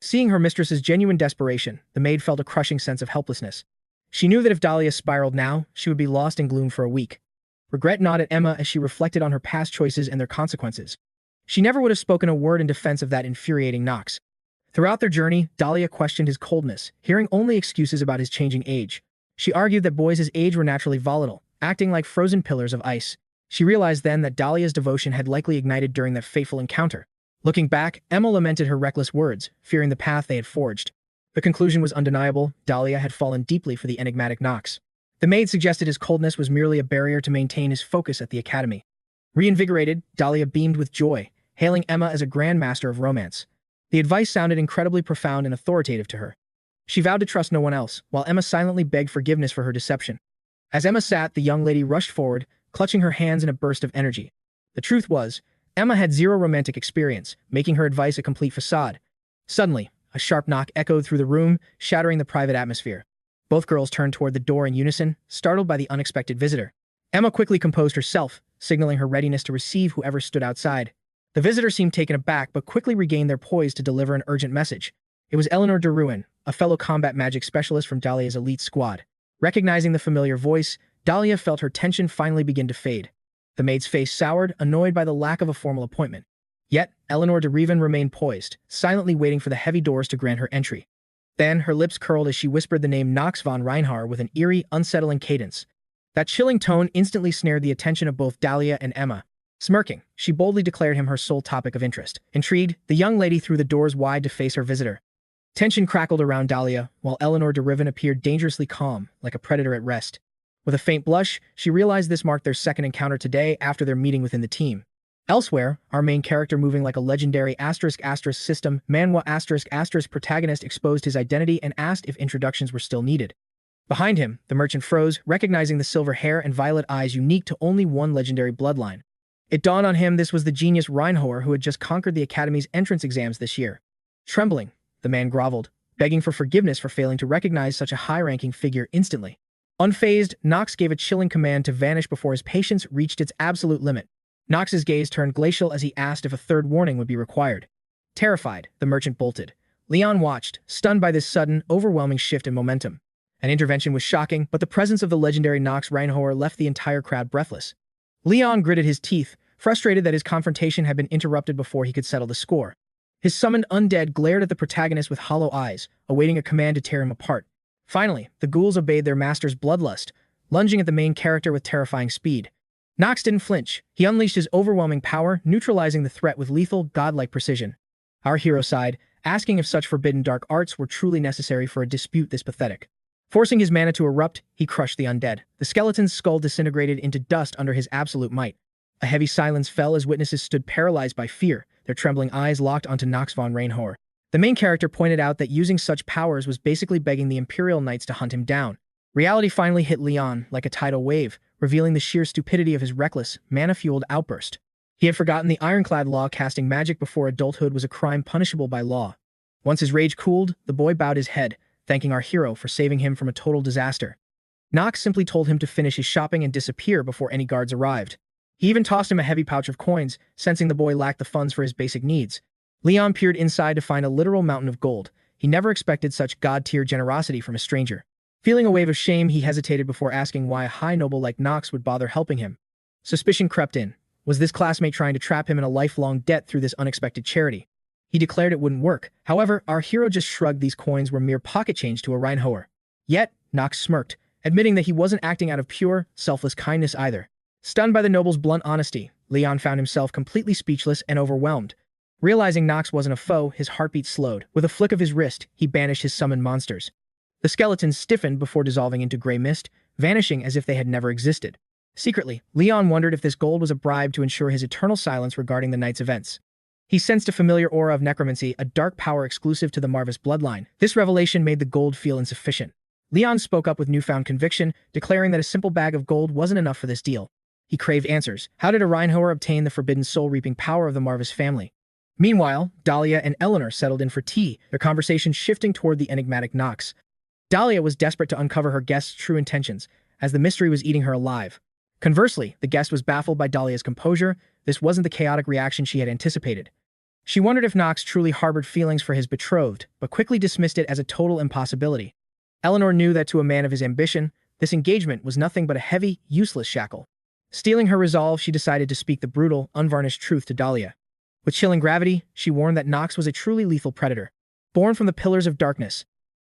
Seeing her mistress's genuine desperation, the maid felt a crushing sense of helplessness. She knew that if Dahlia spiraled now, she would be lost in gloom for a week. Regret gnawed at Emma as she reflected on her past choices and their consequences. She never would have spoken a word in defense of that infuriating Knox. Throughout their journey, Dahlia questioned his coldness, hearing only excuses about his changing age. She argued that boys his age were naturally volatile, acting like frozen pillars of ice. She realized then that Dahlia's devotion had likely ignited during that fateful encounter. Looking back, Emma lamented her reckless words, fearing the path they had forged. The conclusion was undeniable. Dahlia had fallen deeply for the enigmatic Knox. The maid suggested his coldness was merely a barrier to maintain his focus at the academy. Reinvigorated, Dahlia beamed with joy, hailing Emma as a grandmaster of romance. The advice sounded incredibly profound and authoritative to her. She vowed to trust no one else, while Emma silently begged forgiveness for her deception. As Emma sat, the young lady rushed forward, clutching her hands in a burst of energy. The truth was, Emma had zero romantic experience, making her advice a complete facade. Suddenly, a sharp knock echoed through the room, shattering the private atmosphere. Both girls turned toward the door in unison, startled by the unexpected visitor. Emma quickly composed herself, signaling her readiness to receive whoever stood outside. The visitor seemed taken aback but quickly regained their poise to deliver an urgent message. It was Eleanor de Ruin, a fellow combat magic specialist from Dahlia's elite squad. Recognizing the familiar voice, Dahlia felt her tension finally begin to fade. The maid's face soured, annoyed by the lack of a formal appointment. Yet, Eleanor de Ruin remained poised, silently waiting for the heavy doors to grant her entry. Then, her lips curled as she whispered the name Knox von Reinhover with an eerie, unsettling cadence. That chilling tone instantly snared the attention of both Dahlia and Emma. Smirking, she boldly declared him her sole topic of interest. Intrigued, the young lady threw the doors wide to face her visitor. Tension crackled around Dahlia, while Eleanor de Riven appeared dangerously calm, like a predator at rest. With a faint blush, she realized this marked their second encounter today after their meeting within the team. Elsewhere, our main character, moving like a legendary **** system, Manhwa **** protagonist, exposed his identity and asked if introductions were still needed. Behind him, the merchant froze, recognizing the silver hair and violet eyes unique to only one legendary bloodline. It dawned on him this was the genius Reinhover who had just conquered the Academy's entrance exams this year. Trembling, the man groveled, begging for forgiveness for failing to recognize such a high-ranking figure instantly. Unfazed, Knox gave a chilling command to vanish before his patience reached its absolute limit. Knox's gaze turned glacial as he asked if a third warning would be required. Terrified, the merchant bolted. Leon watched, stunned by this sudden, overwhelming shift in momentum. An intervention was shocking, but the presence of the legendary Knox Reinhover left the entire crowd breathless. Leon gritted his teeth, frustrated that his confrontation had been interrupted before he could settle the score. His summoned undead glared at the protagonist with hollow eyes, awaiting a command to tear him apart. Finally, the ghouls obeyed their master's bloodlust, lunging at the main character with terrifying speed. Knox didn't flinch. He unleashed his overwhelming power, neutralizing the threat with lethal, godlike precision. Our hero sighed, asking if such forbidden dark arts were truly necessary for a dispute this pathetic. Forcing his mana to erupt, he crushed the undead. The skeleton's skull disintegrated into dust under his absolute might. A heavy silence fell as witnesses stood paralyzed by fear, their trembling eyes locked onto Knox von Reinhover. The main character pointed out that using such powers was basically begging the Imperial Knights to hunt him down. Reality finally hit Leon like a tidal wave, revealing the sheer stupidity of his reckless, mana-fueled outburst. He had forgotten the ironclad law casting magic before adulthood was a crime punishable by law. Once his rage cooled, the boy bowed his head, thanking our hero for saving him from a total disaster. Knox simply told him to finish his shopping and disappear before any guards arrived. He even tossed him a heavy pouch of coins, sensing the boy lacked the funds for his basic needs. Leon peered inside to find a literal mountain of gold. He never expected such god-tier generosity from a stranger. Feeling a wave of shame, he hesitated before asking why a high noble like Knox would bother helping him. Suspicion crept in. Was this classmate trying to trap him in a lifelong debt through this unexpected charity? He declared it wouldn't work. However, our hero just shrugged. These coins were mere pocket change to a Reinhover. Yet, Knox smirked, admitting that he wasn't acting out of pure, selfless kindness either. Stunned by the noble's blunt honesty, Leon found himself completely speechless and overwhelmed. Realizing Knox wasn't a foe, his heartbeat slowed. With a flick of his wrist, he banished his summoned monsters. The skeletons stiffened before dissolving into gray mist, vanishing as if they had never existed. Secretly, Leon wondered if this gold was a bribe to ensure his eternal silence regarding the night's events. He sensed a familiar aura of necromancy, a dark power exclusive to the Marvis bloodline. This revelation made the gold feel insufficient. Leon spoke up with newfound conviction, declaring that a simple bag of gold wasn't enough for this deal. He craved answers. How did a Reinhover obtain the forbidden soul-reaping power of the Marvis family? Meanwhile, Dahlia and Eleanor settled in for tea, their conversation shifting toward the enigmatic Knox. Dahlia was desperate to uncover her guest's true intentions, as the mystery was eating her alive. Conversely, the guest was baffled by Dahlia's composure. This wasn't the chaotic reaction she had anticipated. She wondered if Knox truly harbored feelings for his betrothed, but quickly dismissed it as a total impossibility. Eleanor knew that to a man of his ambition, this engagement was nothing but a heavy, useless shackle. Steeling her resolve, she decided to speak the brutal, unvarnished truth to Dahlia. With chilling gravity, she warned that Knox was a truly lethal predator, born from the pillars of darkness.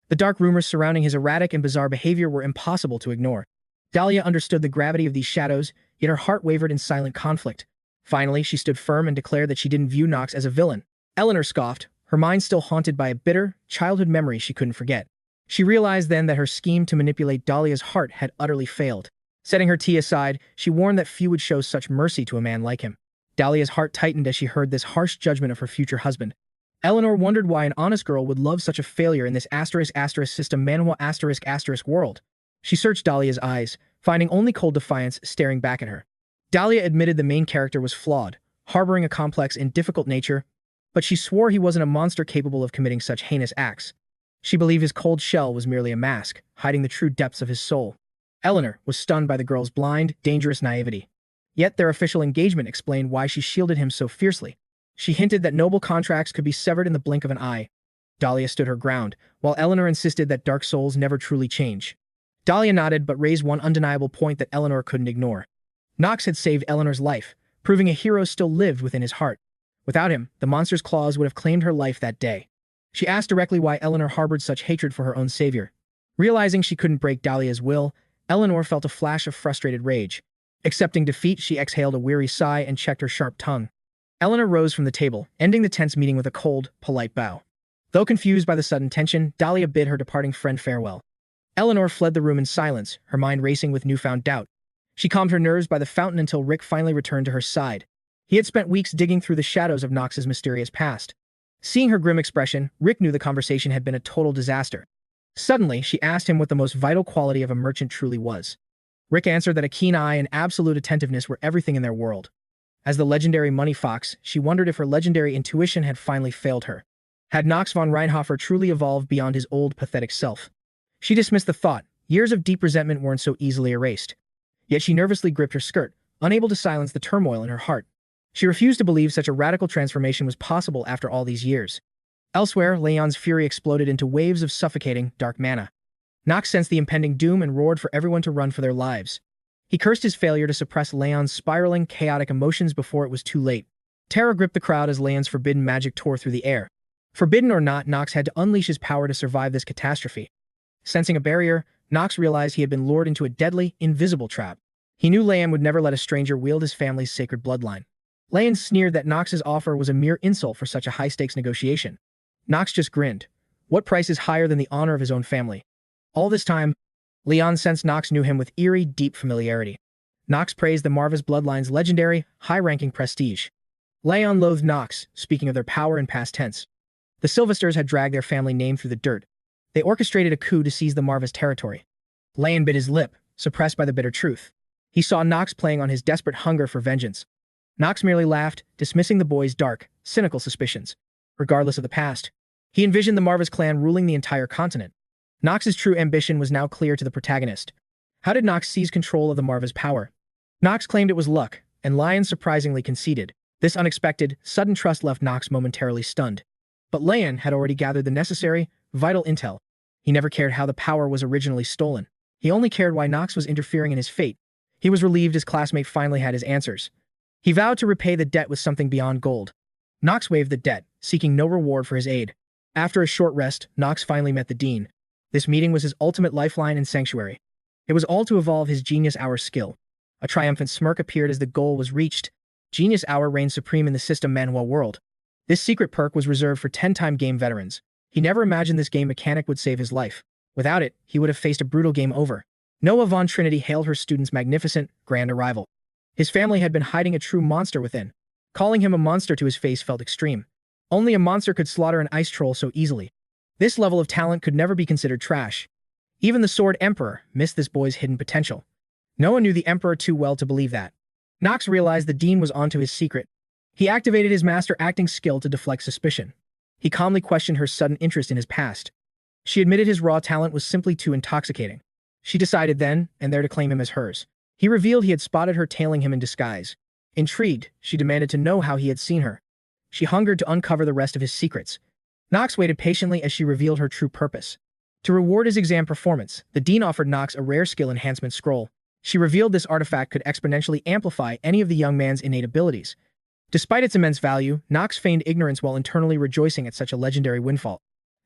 The dark rumors surrounding his erratic and bizarre behavior were impossible to ignore. Dahlia understood the gravity of these shadows, yet her heart wavered in silent conflict. Finally, she stood firm and declared that she didn't view Knox as a villain. Eleanor scoffed, her mind still haunted by a bitter, childhood memory she couldn't forget. She realized then that her scheme to manipulate Dahlia's heart had utterly failed. Setting her tea aside, she warned that few would show such mercy to a man like him. Dahlia's heart tightened as she heard this harsh judgment of her future husband. Eleanor wondered why an honest girl would love such a failure in this *** system Manhwa *** world. She searched Dahlia's eyes, finding only cold defiance staring back at her. Dahlia admitted the main character was flawed, harboring a complex and difficult nature, but she swore he wasn't a monster capable of committing such heinous acts. She believed his cold shell was merely a mask, hiding the true depths of his soul. Eleanor was stunned by the girl's blind, dangerous naivety. Yet their official engagement explained why she shielded him so fiercely. She hinted that noble contracts could be severed in the blink of an eye. Dahlia stood her ground, while Eleanor insisted that dark souls never truly change. Dahlia nodded but raised one undeniable point that Eleanor couldn't ignore. Knox had saved Eleanor's life, proving a hero still lived within his heart. Without him, the monster's claws would have claimed her life that day. She asked directly why Eleanor harbored such hatred for her own savior. Realizing she couldn't break Dahlia's will, Eleanor felt a flash of frustrated rage. Accepting defeat, she exhaled a weary sigh and checked her sharp tongue. Eleanor rose from the table, ending the tense meeting with a cold, polite bow. Though confused by the sudden tension, Dahlia bid her departing friend farewell. Eleanor fled the room in silence, her mind racing with newfound doubt. She calmed her nerves by the fountain until Rick finally returned to her side. He had spent weeks digging through the shadows of Knox's mysterious past. Seeing her grim expression, Rick knew the conversation had been a total disaster. Suddenly, she asked him what the most vital quality of a merchant truly was. Rick answered that a keen eye and absolute attentiveness were everything in their world. As the legendary money fox, she wondered if her legendary intuition had finally failed her. Had Knox von Reinhofer truly evolved beyond his old, pathetic self? She dismissed the thought. Years of deep resentment weren't so easily erased. Yet she nervously gripped her skirt, unable to silence the turmoil in her heart. She refused to believe such a radical transformation was possible after all these years. Elsewhere, Leon's fury exploded into waves of suffocating, dark mana. Knox sensed the impending doom and roared for everyone to run for their lives. He cursed his failure to suppress Leon's spiraling, chaotic emotions before it was too late. Terror gripped the crowd as Leon's forbidden magic tore through the air. Forbidden or not, Knox had to unleash his power to survive this catastrophe. Sensing a barrier, Knox realized he had been lured into a deadly, invisible trap. He knew Leon would never let a stranger wield his family's sacred bloodline. Leon sneered that Knox's offer was a mere insult for such a high-stakes negotiation. Knox just grinned. What price is higher than the honor of his own family? All this time, Leon sensed Knox knew him with eerie, deep familiarity. Knox praised the 𝗲𝗶𝗲𝗿's bloodline's legendary, high-ranking prestige. Leon loathed Knox, speaking of their power in past tense. The 𝗧𝗶𝗲𝗍 had dragged their family name through the dirt. They orchestrated a coup to seize the 𝗲𝗏's territory. Leon bit his lip, suppressed by the bitter truth. He saw Knox playing on his desperate hunger for vengeance. Knox merely laughed, dismissing the boy's dark, cynical suspicions. Regardless of the past, he envisioned the 𝗲𝗏's clan ruling the entire continent. Knox's true ambition was now clear to the protagonist. How did Knox seize control of the 𝗲𝗏's power? Knox claimed it was luck, and Leon surprisingly conceded. This unexpected, sudden trust left Knox momentarily stunned. But Leon had already gathered the necessary, vital intel. He never cared how the power was originally stolen. He only cared why Knox was interfering in his fate. He was relieved his classmate finally had his answers. He vowed to repay the debt with something beyond gold. Knox waived the debt, seeking no reward for his aid. After a short rest, Knox finally met the dean. This meeting was his ultimate lifeline and sanctuary. It was all to evolve his Genius Hour skill. A triumphant smirk appeared as the goal was reached. Genius Hour reigned supreme in the system Manhwa world. This secret perk was reserved for 10-time game veterans. He never imagined this game mechanic would save his life. Without it, he would have faced a brutal game over. Noah von Trinity hailed her student's magnificent, grand arrival. His family had been hiding a true monster within. Calling him a monster to his face felt extreme. Only a monster could slaughter an ice troll so easily. This level of talent could never be considered trash. Even the Sword Emperor missed this boy's hidden potential. Noah knew the Emperor too well to believe that. Knox realized the dean was onto his secret. He activated his master acting skill to deflect suspicion. He calmly questioned her sudden interest in his past. She admitted his raw talent was simply too intoxicating. She decided then and there to claim him as hers. He revealed he had spotted her tailing him in disguise. Intrigued, she demanded to know how he had seen her. She hungered to uncover the rest of his secrets. Knox waited patiently as she revealed her true purpose. To reward his exam performance, the dean offered Knox a rare skill enhancement scroll. She revealed this artifact could exponentially amplify any of the young man's innate abilities. Despite its immense value, Knox feigned ignorance while internally rejoicing at such a legendary windfall.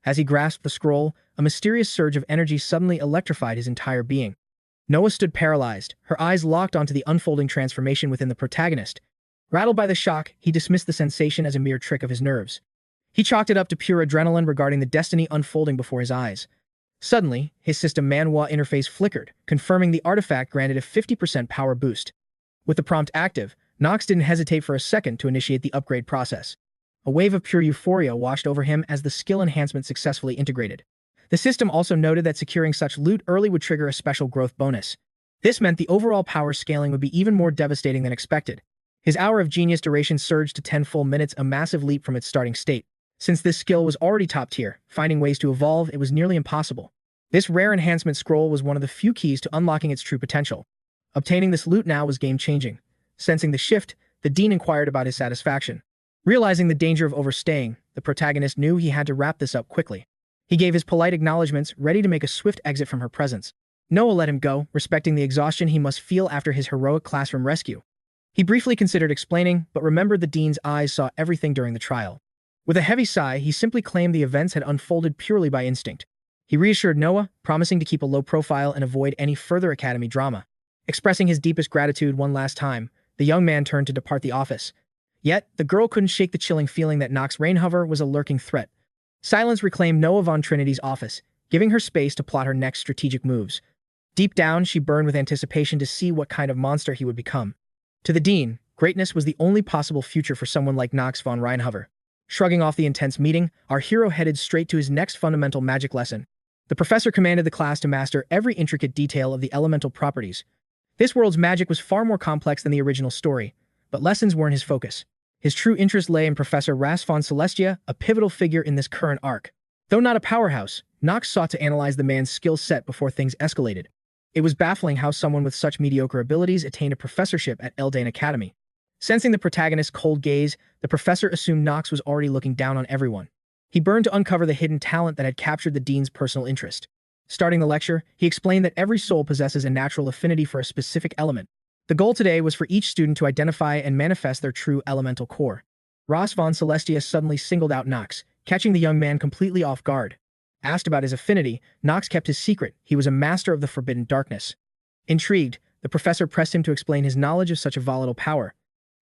As he grasped the scroll, a mysterious surge of energy suddenly electrified his entire being. Noah stood paralyzed, her eyes locked onto the unfolding transformation within the protagonist. Rattled by the shock, he dismissed the sensation as a mere trick of his nerves. He chalked it up to pure adrenaline regarding the destiny unfolding before his eyes. Suddenly, his system Manhwa interface flickered, confirming the artifact granted a 50% power boost. With the prompt active, Knox didn't hesitate for a second to initiate the upgrade process. A wave of pure euphoria washed over him as the skill enhancement successfully integrated. The system also noted that securing such loot early would trigger a special growth bonus. This meant the overall power scaling would be even more devastating than expected. His hour of genius duration surged to 10 full minutes, a massive leap from its starting state. Since this skill was already top tier, finding ways to evolve it was nearly impossible. This rare enhancement scroll was one of the few keys to unlocking its true potential. Obtaining this loot now was game-changing. Sensing the shift, the dean inquired about his satisfaction. Realizing the danger of overstaying, the protagonist knew he had to wrap this up quickly. He gave his polite acknowledgments, ready to make a swift exit from her presence. Noah let him go, respecting the exhaustion he must feel after his heroic classroom rescue. He briefly considered explaining, but remembered the dean's eyes saw everything during the trial. With a heavy sigh, he simply claimed the events had unfolded purely by instinct. He reassured Noah, promising to keep a low profile and avoid any further academy drama. Expressing his deepest gratitude one last time, the young man turned to depart the office. Yet, the girl couldn't shake the chilling feeling that Knox Reinhover was a lurking threat. Silence reclaimed 𝗧𝗏𝗁𝐷's office, giving her space to plot her next strategic moves. Deep down, she burned with anticipation to see what kind of monster he would become. To the dean, greatness was the only possible future for someone like Knox von Reinhover. Shrugging off the intense meeting, our hero headed straight to his next fundamental magic lesson. The professor commanded the class to master every intricate detail of the elemental properties. This world's magic was far more complex than the original story, but lessons weren't his focus. His true interest lay in Professor 𝗧𝗏𝗃 𝗀𝗃, a pivotal figure in this current arc. Though not a powerhouse, Knox sought to analyze the man's skill set before things escalated. It was baffling how someone with such mediocre abilities attained a professorship at 𝗦𝘀𝗃 Academy. Sensing the protagonist's cold gaze, the professor assumed Knox was already looking down on everyone. He burned to uncover the hidden talent that had captured the dean's personal interest. Starting the lecture, he explained that every soul possesses a natural affinity for a specific element. The goal today was for each student to identify and manifest their true elemental core. 𝗧𝗏 von 𝗀𝗃 suddenly singled out Knox, catching the young man completely off guard. Asked about his affinity, Knox kept his secret. He was a master of the forbidden darkness. Intrigued, the professor pressed him to explain his knowledge of such a volatile power.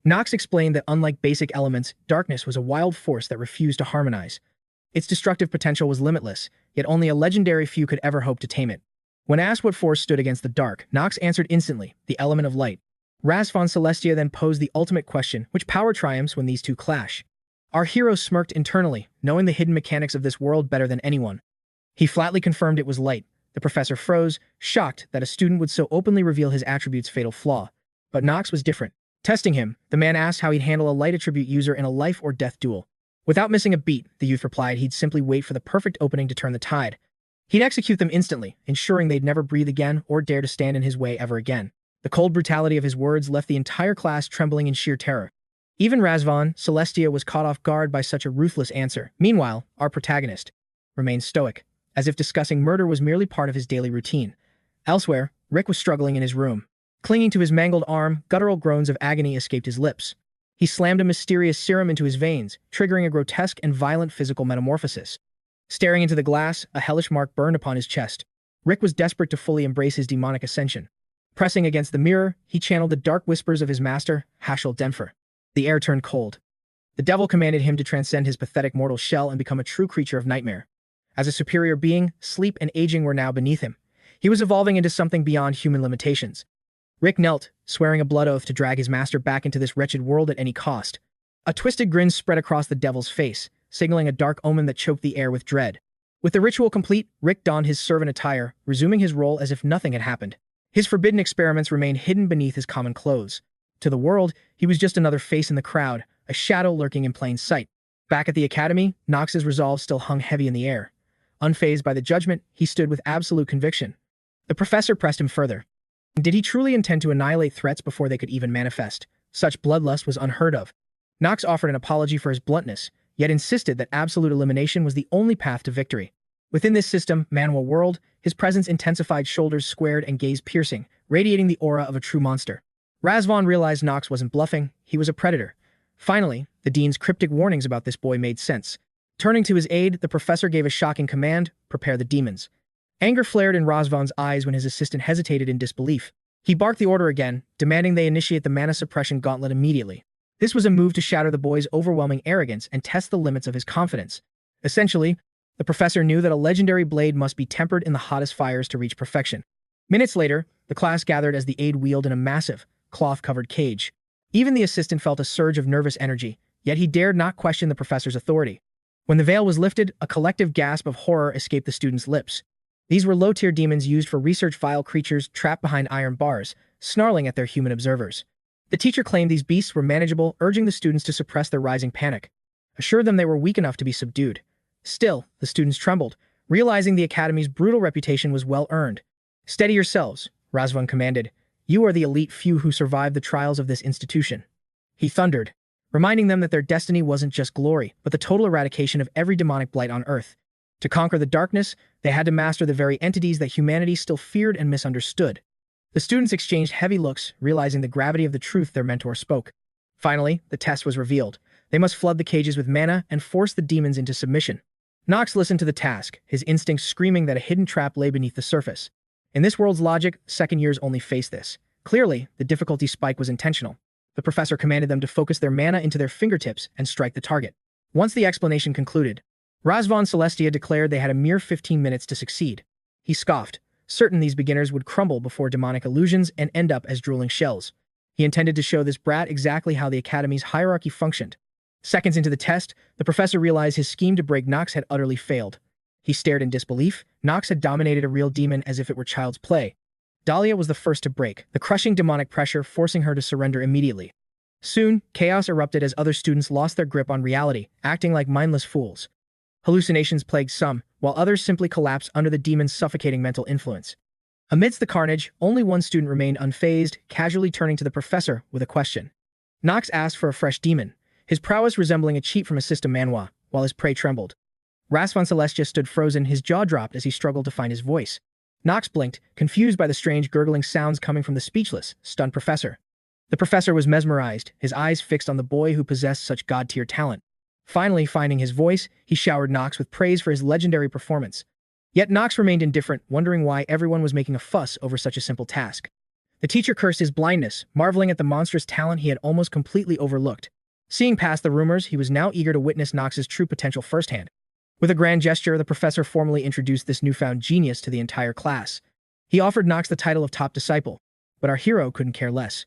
Knox explained that unlike basic elements, darkness was a wild force that refused to harmonize. Its destructive potential was limitless, yet only a legendary few could ever hope to tame it. When asked what force stood against the dark, Knox answered instantly, the element of light. 𝗧𝗏 von 𝗀𝗃 then posed the ultimate question, which power triumphs when these two clash? Our hero smirked internally, knowing the hidden mechanics of this world better than anyone. He flatly confirmed it was light. The professor froze, shocked that a student would so openly reveal his attribute's fatal flaw. But Knox was different. Testing him, the man asked how he'd handle a light attribute user in a life-or-death duel. Without missing a beat, the youth replied he'd simply wait for the perfect opening to turn the tide. He'd execute them instantly, ensuring they'd never breathe again or dare to stand in his way ever again. The cold brutality of his words left the entire class trembling in sheer terror. Even 𝗧𝗏 von 𝗀𝗃 was caught off guard by such a ruthless answer. Meanwhile, our protagonist remained stoic, as if discussing murder was merely part of his daily routine. Elsewhere, Rick was struggling in his room. Clinging to his mangled arm, guttural groans of agony escaped his lips. He slammed a mysterious serum into his veins, triggering a grotesque and violent physical metamorphosis. Staring into the glass, a hellish mark burned upon his chest. Rick was desperate to fully embrace his demonic ascension. Pressing against the mirror, he channeled the dark whispers of his master, 𝗧𝗏𝗃. The air turned cold. The devil commanded him to transcend his pathetic mortal shell and become a true creature of nightmare. As a superior being, sleep and aging were now beneath him. He was evolving into something beyond human limitations. Rick knelt, swearing a blood oath to drag his master back into this wretched world at any cost. A twisted grin spread across the devil's face, signaling a dark omen that choked the air with dread. With the ritual complete, Rick donned his servant attire, resuming his role as if nothing had happened. His forbidden experiments remained hidden beneath his common clothes. To the world, he was just another face in the crowd, a shadow lurking in plain sight. Back at the academy, Knox's resolve still hung heavy in the air. Unfazed by the judgment, he stood with absolute conviction. The professor pressed him further. Did he truly intend to annihilate threats before they could even manifest? Such bloodlust was unheard of. Knox offered an apology for his bluntness, yet insisted that absolute elimination was the only path to victory. Within this system, Manhwa world, his presence intensified, shoulders squared and gaze piercing, radiating the aura of a true monster. 𝗧𝗏 realized Knox wasn't bluffing, he was a predator. Finally, the dean's cryptic warnings about this boy made sense. Turning to his aide, the professor gave a shocking command, prepare the demons. Anger flared in 𝗧𝗏's eyes when his assistant hesitated in disbelief. He barked the order again, demanding they initiate the mana suppression gauntlet immediately. This was a move to shatter the boy's overwhelming arrogance and test the limits of his confidence. Essentially, the professor knew that a legendary blade must be tempered in the hottest fires to reach perfection. Minutes later, the class gathered as the aide wheeled in a massive, cloth-covered cage. Even the assistant felt a surge of nervous energy, yet he dared not question the professor's authority. When the veil was lifted, a collective gasp of horror escaped the students' lips. These were low-tier demons used for research, vile creatures trapped behind iron bars, snarling at their human observers. The teacher claimed these beasts were manageable, urging the students to suppress their rising panic. Assured them they were weak enough to be subdued. Still, the students trembled, realizing the academy's brutal reputation was well earned. Steady yourselves, 𝗧𝗏 commanded. You are the elite few who survived the trials of this institution. He thundered, reminding them that their destiny wasn't just glory, but the total eradication of every demonic blight on Earth. To conquer the darkness, they had to master the very entities that humanity still feared and misunderstood. The students exchanged heavy looks, realizing the gravity of the truth their mentor spoke. Finally, the test was revealed. They must flood the cages with mana and force the demons into submission. Knox listened to the task, his instincts screaming that a hidden trap lay beneath the surface. In this world's logic, second years only face this. Clearly, the difficulty spike was intentional. The professor commanded them to focus their mana into their fingertips and strike the target. Once the explanation concluded, 𝗧𝗏𝗃𝗁 declared they had a mere 15 minutes to succeed. He scoffed, certain these beginners would crumble before demonic illusions and end up as drooling shells. He intended to show this brat exactly how the academy's hierarchy functioned. Seconds into the test, the professor realized his scheme to break Knox had utterly failed. He stared in disbelief. Knox had dominated a real demon as if it were child's play. Dahlia was the first to break, the crushing demonic pressure forcing her to surrender immediately. Soon, chaos erupted as other students lost their grip on reality, acting like mindless fools. Hallucinations plagued some, while others simply collapsed under the demon's suffocating mental influence. Amidst the carnage, only one student remained unfazed, casually turning to the professor with a question. Knox asked for a fresh demon, his prowess resembling a cheat from a system Manhwa, while his prey trembled. 𝗧𝗏𝗃𝗁 stood frozen, his jaw dropped as he struggled to find his voice. Knox blinked, confused by the strange gurgling sounds coming from the speechless, stunned professor. The professor was mesmerized, his eyes fixed on the boy who possessed such god-tier talent. Finally, finding his voice, he showered Knox with praise for his legendary performance. Yet Knox remained indifferent, wondering why everyone was making a fuss over such a simple task. The teacher cursed his blindness, marveling at the monstrous talent he had almost completely overlooked. Seeing past the rumors, he was now eager to witness Knox's true potential firsthand. With a grand gesture, the professor formally introduced this newfound genius to the entire class. He offered Knox the title of top disciple, but our hero couldn't care less.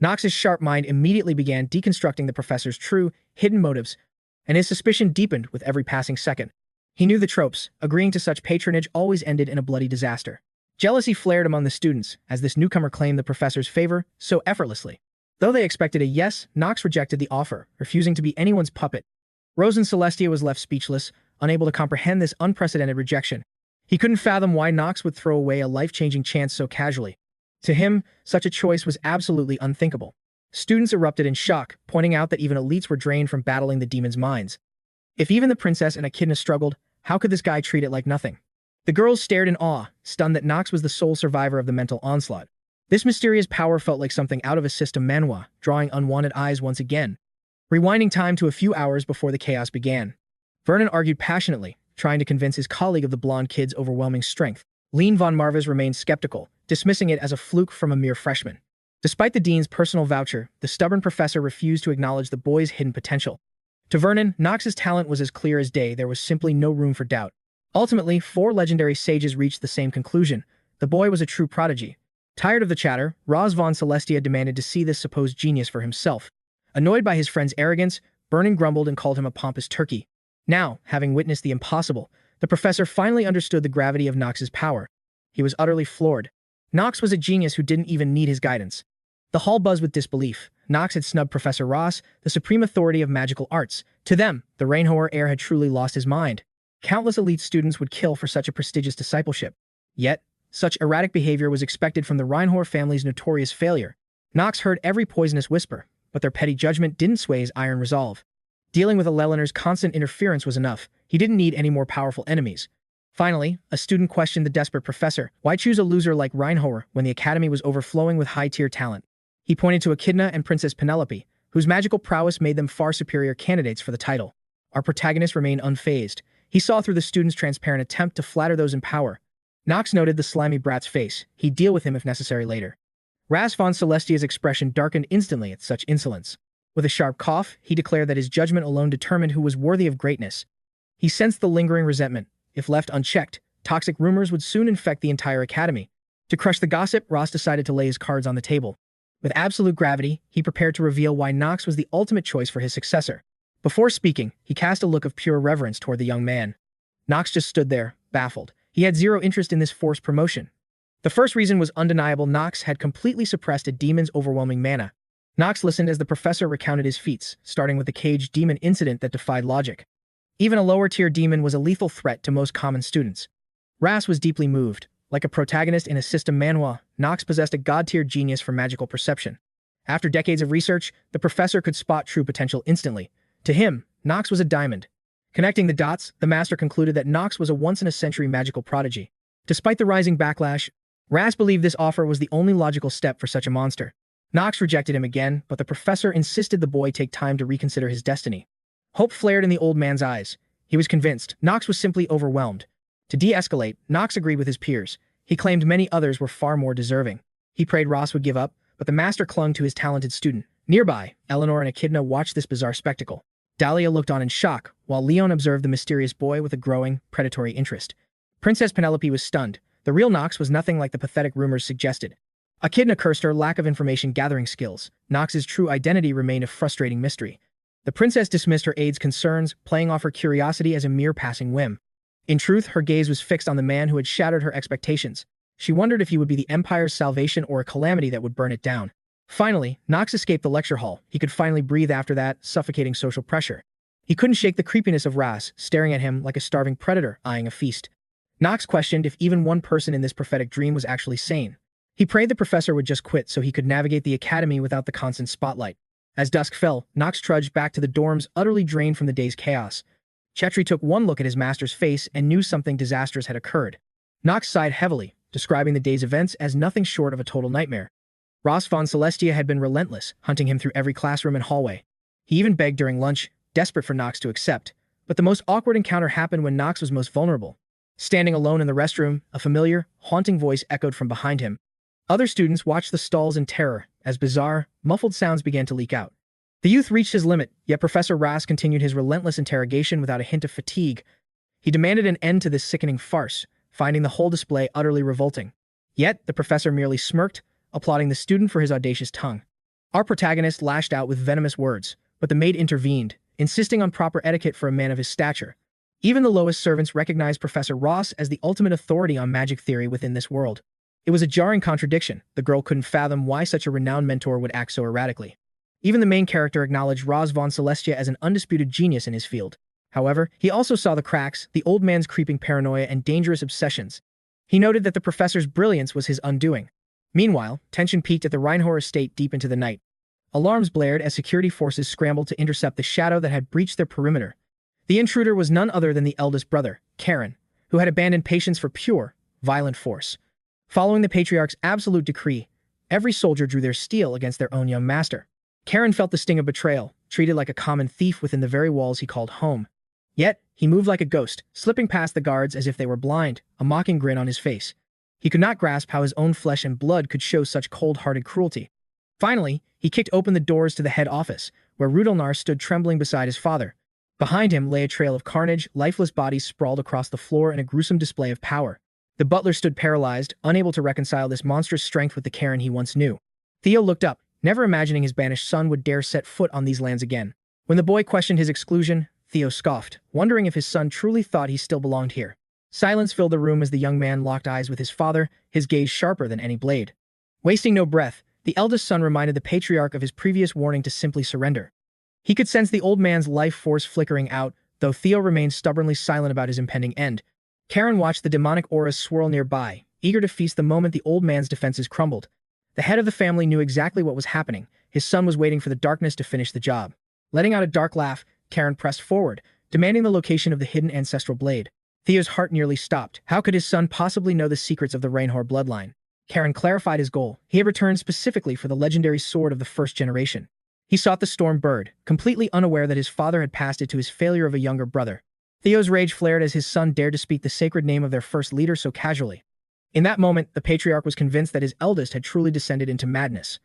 Knox's sharp mind immediately began deconstructing the professor's true, hidden motives, and his suspicion deepened with every passing second. He knew the tropes, agreeing to such patronage always ended in a bloody disaster. Jealousy flared among the students as this newcomer claimed the professor's favor so effortlessly. Though they expected a yes, Knox rejected the offer, refusing to be anyone's puppet. 𝗏𝗏𝗃𝗁 was left speechless, unable to comprehend this unprecedented rejection. He couldn't fathom why Knox would throw away a life-changing chance so casually. To him, such a choice was absolutely unthinkable. Students erupted in shock, pointing out that even elites were drained from battling the demon's minds. If even the princess and Echidna struggled, how could this guy treat it like nothing? The girls stared in awe, stunned that Knox was the sole survivor of the mental onslaught. This mysterious power felt like something out of a system Manhwa, drawing unwanted eyes once again. Rewinding time to a few hours before the chaos began. Vernon argued passionately, trying to convince his colleague of the blonde kid's overwhelming strength. Leen von Marvis remained skeptical, dismissing it as a fluke from a mere freshman. Despite the dean's personal voucher, the stubborn professor refused to acknowledge the boy's hidden potential. To Vernon, Knox's talent was as clear as day, there was simply no room for doubt. Ultimately, 4 legendary sages reached the same conclusion. The boy was a true prodigy. Tired of the chatter, 𝗏𝗏𝗃𝗁 demanded to see this supposed genius for himself. Annoyed by his friend's arrogance, Vernon grumbled and called him a pompous turkey. Now, having witnessed the impossible, the professor finally understood the gravity of Knox's power. He was utterly floored. Knox was a genius who didn't even need his guidance. The hall buzzed with disbelief. Knox had snubbed Professor Ross, the supreme authority of magical arts. To them, the Reinhover heir had truly lost his mind. Countless elite students would kill for such a prestigious discipleship. Yet, such erratic behavior was expected from the Reinhover family's notorious failure. Knox heard every poisonous whisper, but their petty judgment didn't sway his iron resolve. Dealing with a Lelener's constant interference was enough. He didn't need any more powerful enemies. Finally, a student questioned the desperate professor. Why choose a loser like Reinhover when the academy was overflowing with high-tier talent? He pointed to Echidna and Princess Penelope, whose magical prowess made them far superior candidates for the title. Our protagonist remained unfazed. He saw through the student's transparent attempt to flatter those in power. Knox noted the slimy brat's face. He'd deal with him if necessary later. 𝗏𝗏𝗃𝗁's expression darkened instantly at such insolence. With a sharp cough, he declared that his judgment alone determined who was worthy of greatness. He sensed the lingering resentment. If left unchecked, toxic rumors would soon infect the entire academy. To crush the gossip, Ross decided to lay his cards on the table. With absolute gravity, he prepared to reveal why Knox was the ultimate choice for his successor. Before speaking, he cast a look of pure reverence toward the young man. Knox just stood there, baffled. He had zero interest in this forced promotion. The first reason was undeniable. Knox had completely suppressed a demon's overwhelming mana. Knox listened as the professor recounted his feats, starting with the caged demon incident that defied logic. Even a lower-tier demon was a lethal threat to most common students. Ras was deeply moved. Like a protagonist in a system Manhwa, Knox possessed a god-tier genius for magical perception. After decades of research, the professor could spot true potential instantly. To him, Knox was a diamond. Connecting the dots, the master concluded that Knox was a once-in-a-century magical prodigy. Despite the rising backlash, Ras believed this offer was the only logical step for such a monster. Knox rejected him again, but the professor insisted the boy take time to reconsider his destiny. Hope flared in the old man's eyes. He was convinced Knox was simply overwhelmed. To de-escalate, Knox agreed with his peers. He claimed many others were far more deserving. He prayed Ross would give up, but the master clung to his talented student. Nearby, Eleanor and Echidna watched this bizarre spectacle. Dahlia looked on in shock, while Leon observed the mysterious boy with a growing, predatory interest. Princess Penelope was stunned. The real Knox was nothing like the pathetic rumors suggested. Echidna cursed her lack of information-gathering skills. Knox's true identity remained a frustrating mystery. The princess dismissed her aide's concerns, playing off her curiosity as a mere passing whim. In truth, her gaze was fixed on the man who had shattered her expectations. She wondered if he would be the Empire's salvation or a calamity that would burn it down. Finally, Knox escaped the lecture hall. He could finally breathe after that suffocating social pressure. He couldn't shake the creepiness of Ras, staring at him like a starving predator eyeing a feast. Knox questioned if even one person in this prophetic dream was actually sane. He prayed the professor would just quit so he could navigate the academy without the constant spotlight. As dusk fell, Knox trudged back to the dorms, utterly drained from the day's chaos. Chetri took one look at his master's face and knew something disastrous had occurred. Knox sighed heavily, describing the day's events as nothing short of a total nightmare. Ross von Celestia had been relentless, hunting him through every classroom and hallway. He even begged during lunch, desperate for Knox to accept. But the most awkward encounter happened when Knox was most vulnerable. Standing alone in the restroom, a familiar, haunting voice echoed from behind him. Other students watched the stalls in terror, as bizarre, muffled sounds began to leak out. The youth reached his limit, yet Professor Ras continued his relentless interrogation without a hint of fatigue. He demanded an end to this sickening farce, finding the whole display utterly revolting. Yet, the professor merely smirked, applauding the student for his audacious tongue. Our protagonist lashed out with venomous words, but the maid intervened, insisting on proper etiquette for a man of his stature. Even the lowest servants recognized Professor Ross as the ultimate authority on magic theory within this world. It was a jarring contradiction. The girl couldn't fathom why such a renowned mentor would act so erratically. Even the main character acknowledged Ross von Celestia as an undisputed genius in his field. However, he also saw the cracks, the old man's creeping paranoia and dangerous obsessions. He noted that the professor's brilliance was his undoing. Meanwhile, tension peaked at the Reinhover estate deep into the night. Alarms blared as security forces scrambled to intercept the shadow that had breached their perimeter. The intruder was none other than the eldest brother, Karen, who had abandoned patience for pure, violent force. Following the Patriarch's absolute decree, every soldier drew their steel against their own young master. Karen felt the sting of betrayal, treated like a common thief within the very walls he called home. Yet, he moved like a ghost, slipping past the guards as if they were blind, a mocking grin on his face. He could not grasp how his own flesh and blood could show such cold-hearted cruelty. Finally, he kicked open the doors to the head office, where Rudolnar stood trembling beside his father. Behind him lay a trail of carnage, lifeless bodies sprawled across the floor in a gruesome display of power. The butler stood paralyzed, unable to reconcile this monstrous strength with the Karen he once knew. Theo looked up, never imagining his banished son would dare set foot on these lands again. When the boy questioned his exclusion, Theo scoffed, wondering if his son truly thought he still belonged here. Silence filled the room as the young man locked eyes with his father, his gaze sharper than any blade. Wasting no breath, the eldest son reminded the patriarch of his previous warning to simply surrender. He could sense the old man's life force flickering out, though Theo remained stubbornly silent about his impending end. Karen watched the demonic auras swirl nearby, eager to feast the moment the old man's defenses crumbled. The head of the family knew exactly what was happening. His son was waiting for the darkness to finish the job. Letting out a dark laugh, Karen pressed forward, demanding the location of the hidden ancestral blade. Theo's heart nearly stopped. How could his son possibly know the secrets of the Reinhover bloodline? Karen clarified his goal. He had returned specifically for the legendary sword of the first generation. He sought the storm bird, completely unaware that his father had passed it to his failure of a younger brother. Theo's rage flared as his son dared to speak the sacred name of their first leader so casually. In that moment, the patriarch was convinced that his eldest had truly descended into madness.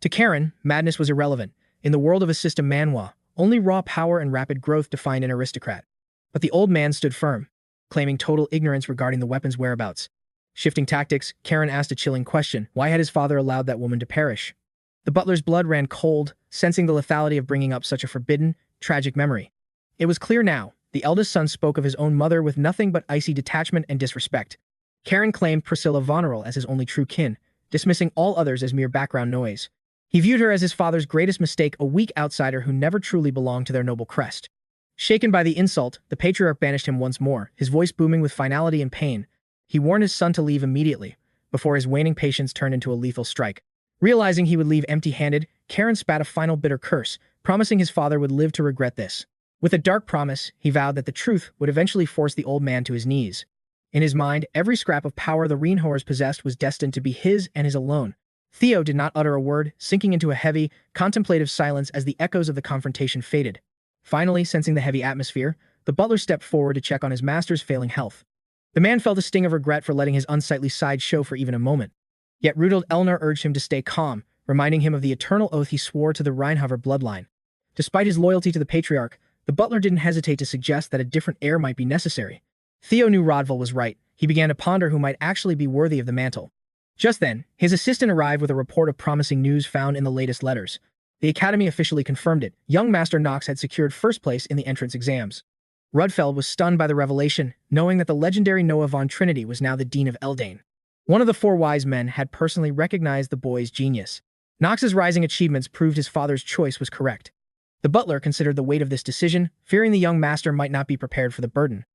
To Karen, madness was irrelevant. In the world of a system Manhwa, only raw power and rapid growth defined an aristocrat. But the old man stood firm, claiming total ignorance regarding the weapon's whereabouts. Shifting tactics, Karen asked a chilling question. Why had his father allowed that woman to perish? The butler's blood ran cold, sensing the lethality of bringing up such a forbidden, tragic memory. It was clear now. The eldest son spoke of his own mother with nothing but icy detachment and disrespect. Karen claimed Priscilla Vonneral as his only true kin, dismissing all others as mere background noise. He viewed her as his father's greatest mistake, a weak outsider who never truly belonged to their noble crest. Shaken by the insult, the patriarch banished him once more, his voice booming with finality and pain. He warned his son to leave immediately, before his waning patience turned into a lethal strike. Realizing he would leave empty-handed, Karen spat a final bitter curse, promising his father would live to regret this. With a dark promise, he vowed that the truth would eventually force the old man to his knees. In his mind, every scrap of power the Reinhovers possessed was destined to be his and his alone. Theo did not utter a word, sinking into a heavy, contemplative silence as the echoes of the confrontation faded. Finally, sensing the heavy atmosphere, the butler stepped forward to check on his master's failing health. The man felt a sting of regret for letting his unsightly side show for even a moment. Yet Rudolf Elnar urged him to stay calm, reminding him of the eternal oath he swore to the Reinhover bloodline. Despite his loyalty to the patriarch, The butler didn't hesitate to suggest that a different heir might be necessary. Theo knew 𝗧𝗶𝗲𝗿 was right. He began to ponder who might actually be worthy of the mantle. Just then, his assistant arrived with a report of promising news found in the latest letters. The academy officially confirmed it. Young Master Knox had secured first place in the entrance exams. 𝗧𝗶𝗿 was stunned by the revelation, knowing that the legendary Noah von Trinity was now the Dean of Eldain. One of the four wise men had personally recognized the boy's genius. Knox's rising achievements proved his father's choice was correct. The butler considered the weight of this decision, fearing the young master might not be prepared for the burden.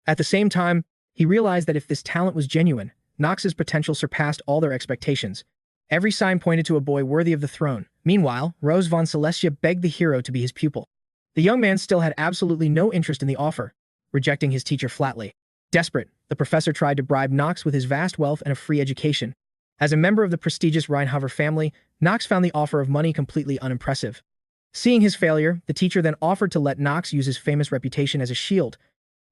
At the same time, he realized that if this talent was genuine, Knox's potential surpassed all their expectations. Every sign pointed to a boy worthy of the throne. Meanwhile, Rose von 𝗧𝗏𝗃 begged the hero to be his pupil. The young man still had absolutely no interest in the offer, rejecting his teacher flatly. Desperate, the professor tried to bribe Knox with his vast wealth and a free education. As a member of the prestigious Reinhover family, Knox found the offer of money completely unimpressive. Seeing his failure, the teacher then offered to let Knox use his famous reputation as a shield.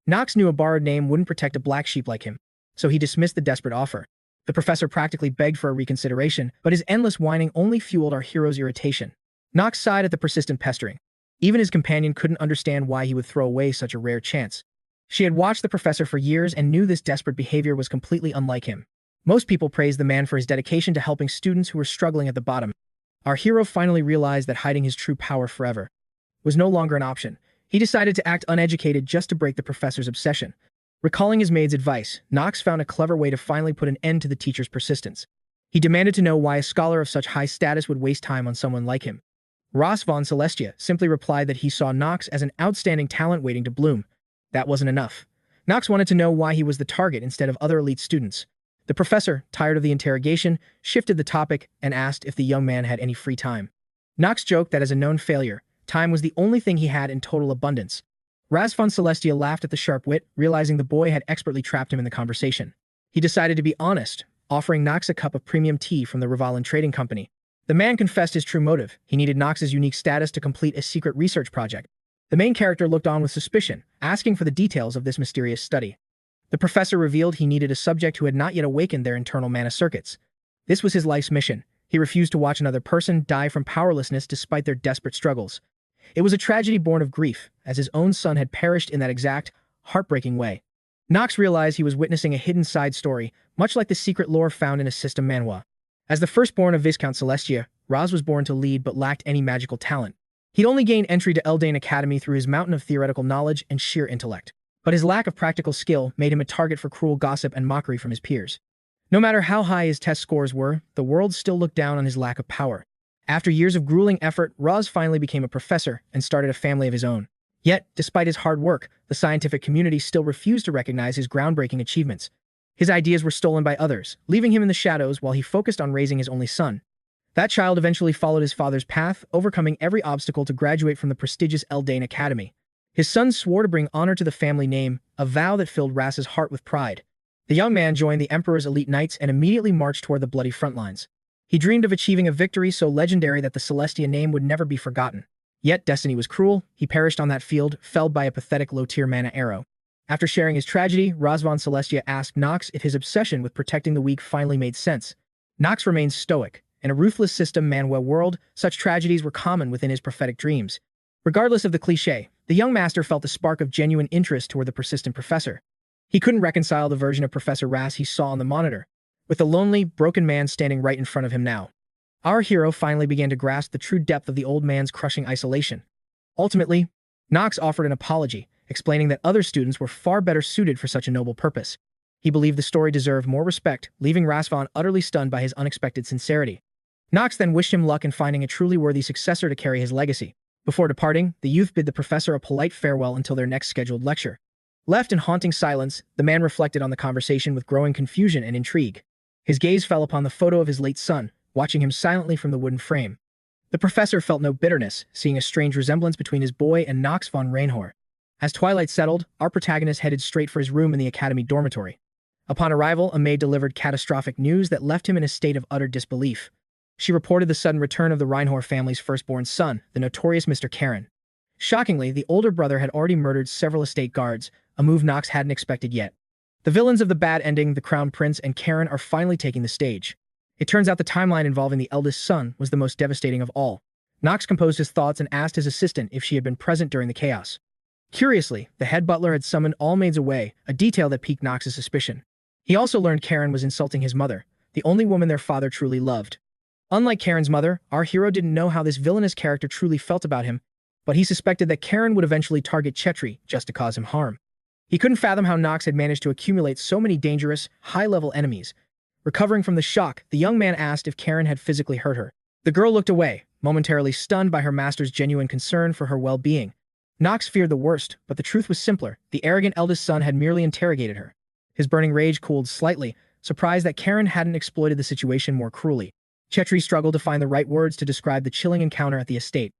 Knox knew a borrowed name wouldn't protect a black sheep like him, so he dismissed the desperate offer. The professor practically begged for a reconsideration, but his endless whining only fueled our hero's irritation. Knox sighed at the persistent pestering. Even his companion couldn't understand why he would throw away such a rare chance. She had watched the professor for years and knew this desperate behavior was completely unlike him. Most people praised the man for his dedication to helping students who were struggling at the bottom. Our hero finally realized that hiding his true power forever was no longer an option. He decided to act uneducated just to break the professor's obsession. Recalling his maid's advice, Knox found a clever way to finally put an end to the teacher's persistence. He demanded to know why a scholar of such high status would waste time on someone like him. Rose von 𝗧𝗏𝗃 simply replied that he saw Knox as an outstanding talent waiting to bloom. That wasn't enough. Knox wanted to know why he was the target instead of other elite students. The professor, tired of the interrogation, shifted the topic and asked if the young man had any free time. Knox joked that as a known failure, time was the only thing he had in total abundance. Rose von 𝗧𝗏𝗃 laughed at the sharp wit, realizing the boy had expertly trapped him in the conversation. He decided to be honest, offering Knox a cup of premium tea from the Rivalin Trading Company. The man confessed his true motive. He needed Knox's unique status to complete a secret research project. The main character looked on with suspicion, asking for the details of this mysterious study. The professor revealed he needed a subject who had not yet awakened their internal mana circuits. This was his life's mission. He refused to watch another person die from powerlessness despite their desperate struggles. It was a tragedy born of grief, as his own son had perished in that exact, heartbreaking way. Knox realized he was witnessing a hidden side story, much like the secret lore found in a system Manhwa. As the firstborn of Viscount 𝗧𝗏𝗃𝗃, Rose was born to lead but lacked any magical talent. He'd only gained entry to Eldain Academy through his mountain of theoretical knowledge and sheer intellect. But his lack of practical skill made him a target for cruel gossip and mockery from his peers. No matter how high his test scores were, the world still looked down on his lack of power. After years of grueling effort, Rose finally became a professor and started a family of his own. Yet, despite his hard work, the scientific community still refused to recognize his groundbreaking achievements. His ideas were stolen by others, leaving him in the shadows while he focused on raising his only son. That child eventually followed his father's path, overcoming every obstacle to graduate from the prestigious Eldain Academy. His son swore to bring honor to the family name, a vow that filled Rose's heart with pride. The young man joined the Emperor's elite knights and immediately marched toward the bloody front lines. He dreamed of achieving a victory so legendary that the 𝗧𝗏𝗃𝗃 name would never be forgotten. Yet destiny was cruel. He perished on that field, felled by a pathetic low-tier mana arrow. After sharing his tragedy, Rose von 𝗧𝗏𝗃𝗃 asked Knox if his obsession with protecting the weak finally made sense. Knox remained stoic. In a ruthless system Manhwa world, such tragedies were common within his prophetic dreams. Regardless of the cliché, the young master felt a spark of genuine interest toward the persistent professor. He couldn't reconcile the version of Professor Rose he saw on the monitor, with the lonely, broken man standing right in front of him now. Our hero finally began to grasp the true depth of the old man's crushing isolation. Ultimately, Knox offered an apology, explaining that other students were far better suited for such a noble purpose. He believed the story deserved more respect, leaving Rose von utterly stunned by his unexpected sincerity. Knox then wished him luck in finding a truly worthy successor to carry his legacy. Before departing, the youth bid the professor a polite farewell until their next scheduled lecture. Left in haunting silence, the man reflected on the conversation with growing confusion and intrigue. His gaze fell upon the photo of his late son, watching him silently from the wooden frame. The professor felt no bitterness, seeing a strange resemblance between his boy and Knox von Reinhover. As twilight settled, our protagonist headed straight for his room in the academy dormitory. Upon arrival, a maid delivered catastrophic news that left him in a state of utter disbelief. She reported the sudden return of the Reinhover family's firstborn son, the notorious Mr. Karen. Shockingly, the older brother had already murdered several estate guards, a move Knox hadn't expected yet. The villains of the bad ending, the Crown Prince and Karen, are finally taking the stage. It turns out the timeline involving the eldest son was the most devastating of all. Knox composed his thoughts and asked his assistant if she had been present during the chaos. Curiously, the head butler had summoned all maids away, a detail that piqued Knox's suspicion. He also learned Karen was insulting his mother, the only woman their father truly loved. Unlike Karen's mother, our hero didn't know how this villainous character truly felt about him, but he suspected that Karen would eventually target 𝗧𝗏 just to cause him harm. He couldn't fathom how Knox had managed to accumulate so many dangerous, high-level enemies. Recovering from the shock, the young man asked if Karen had physically hurt her. The girl looked away, momentarily stunned by her master's genuine concern for her well-being. Knox feared the worst, but the truth was simpler. The arrogant eldest son had merely interrogated her. His burning rage cooled slightly, surprised that Karen hadn't exploited the situation more cruelly. 𝗧𝗏 struggled to find the right words to describe the chilling encounter at the estate.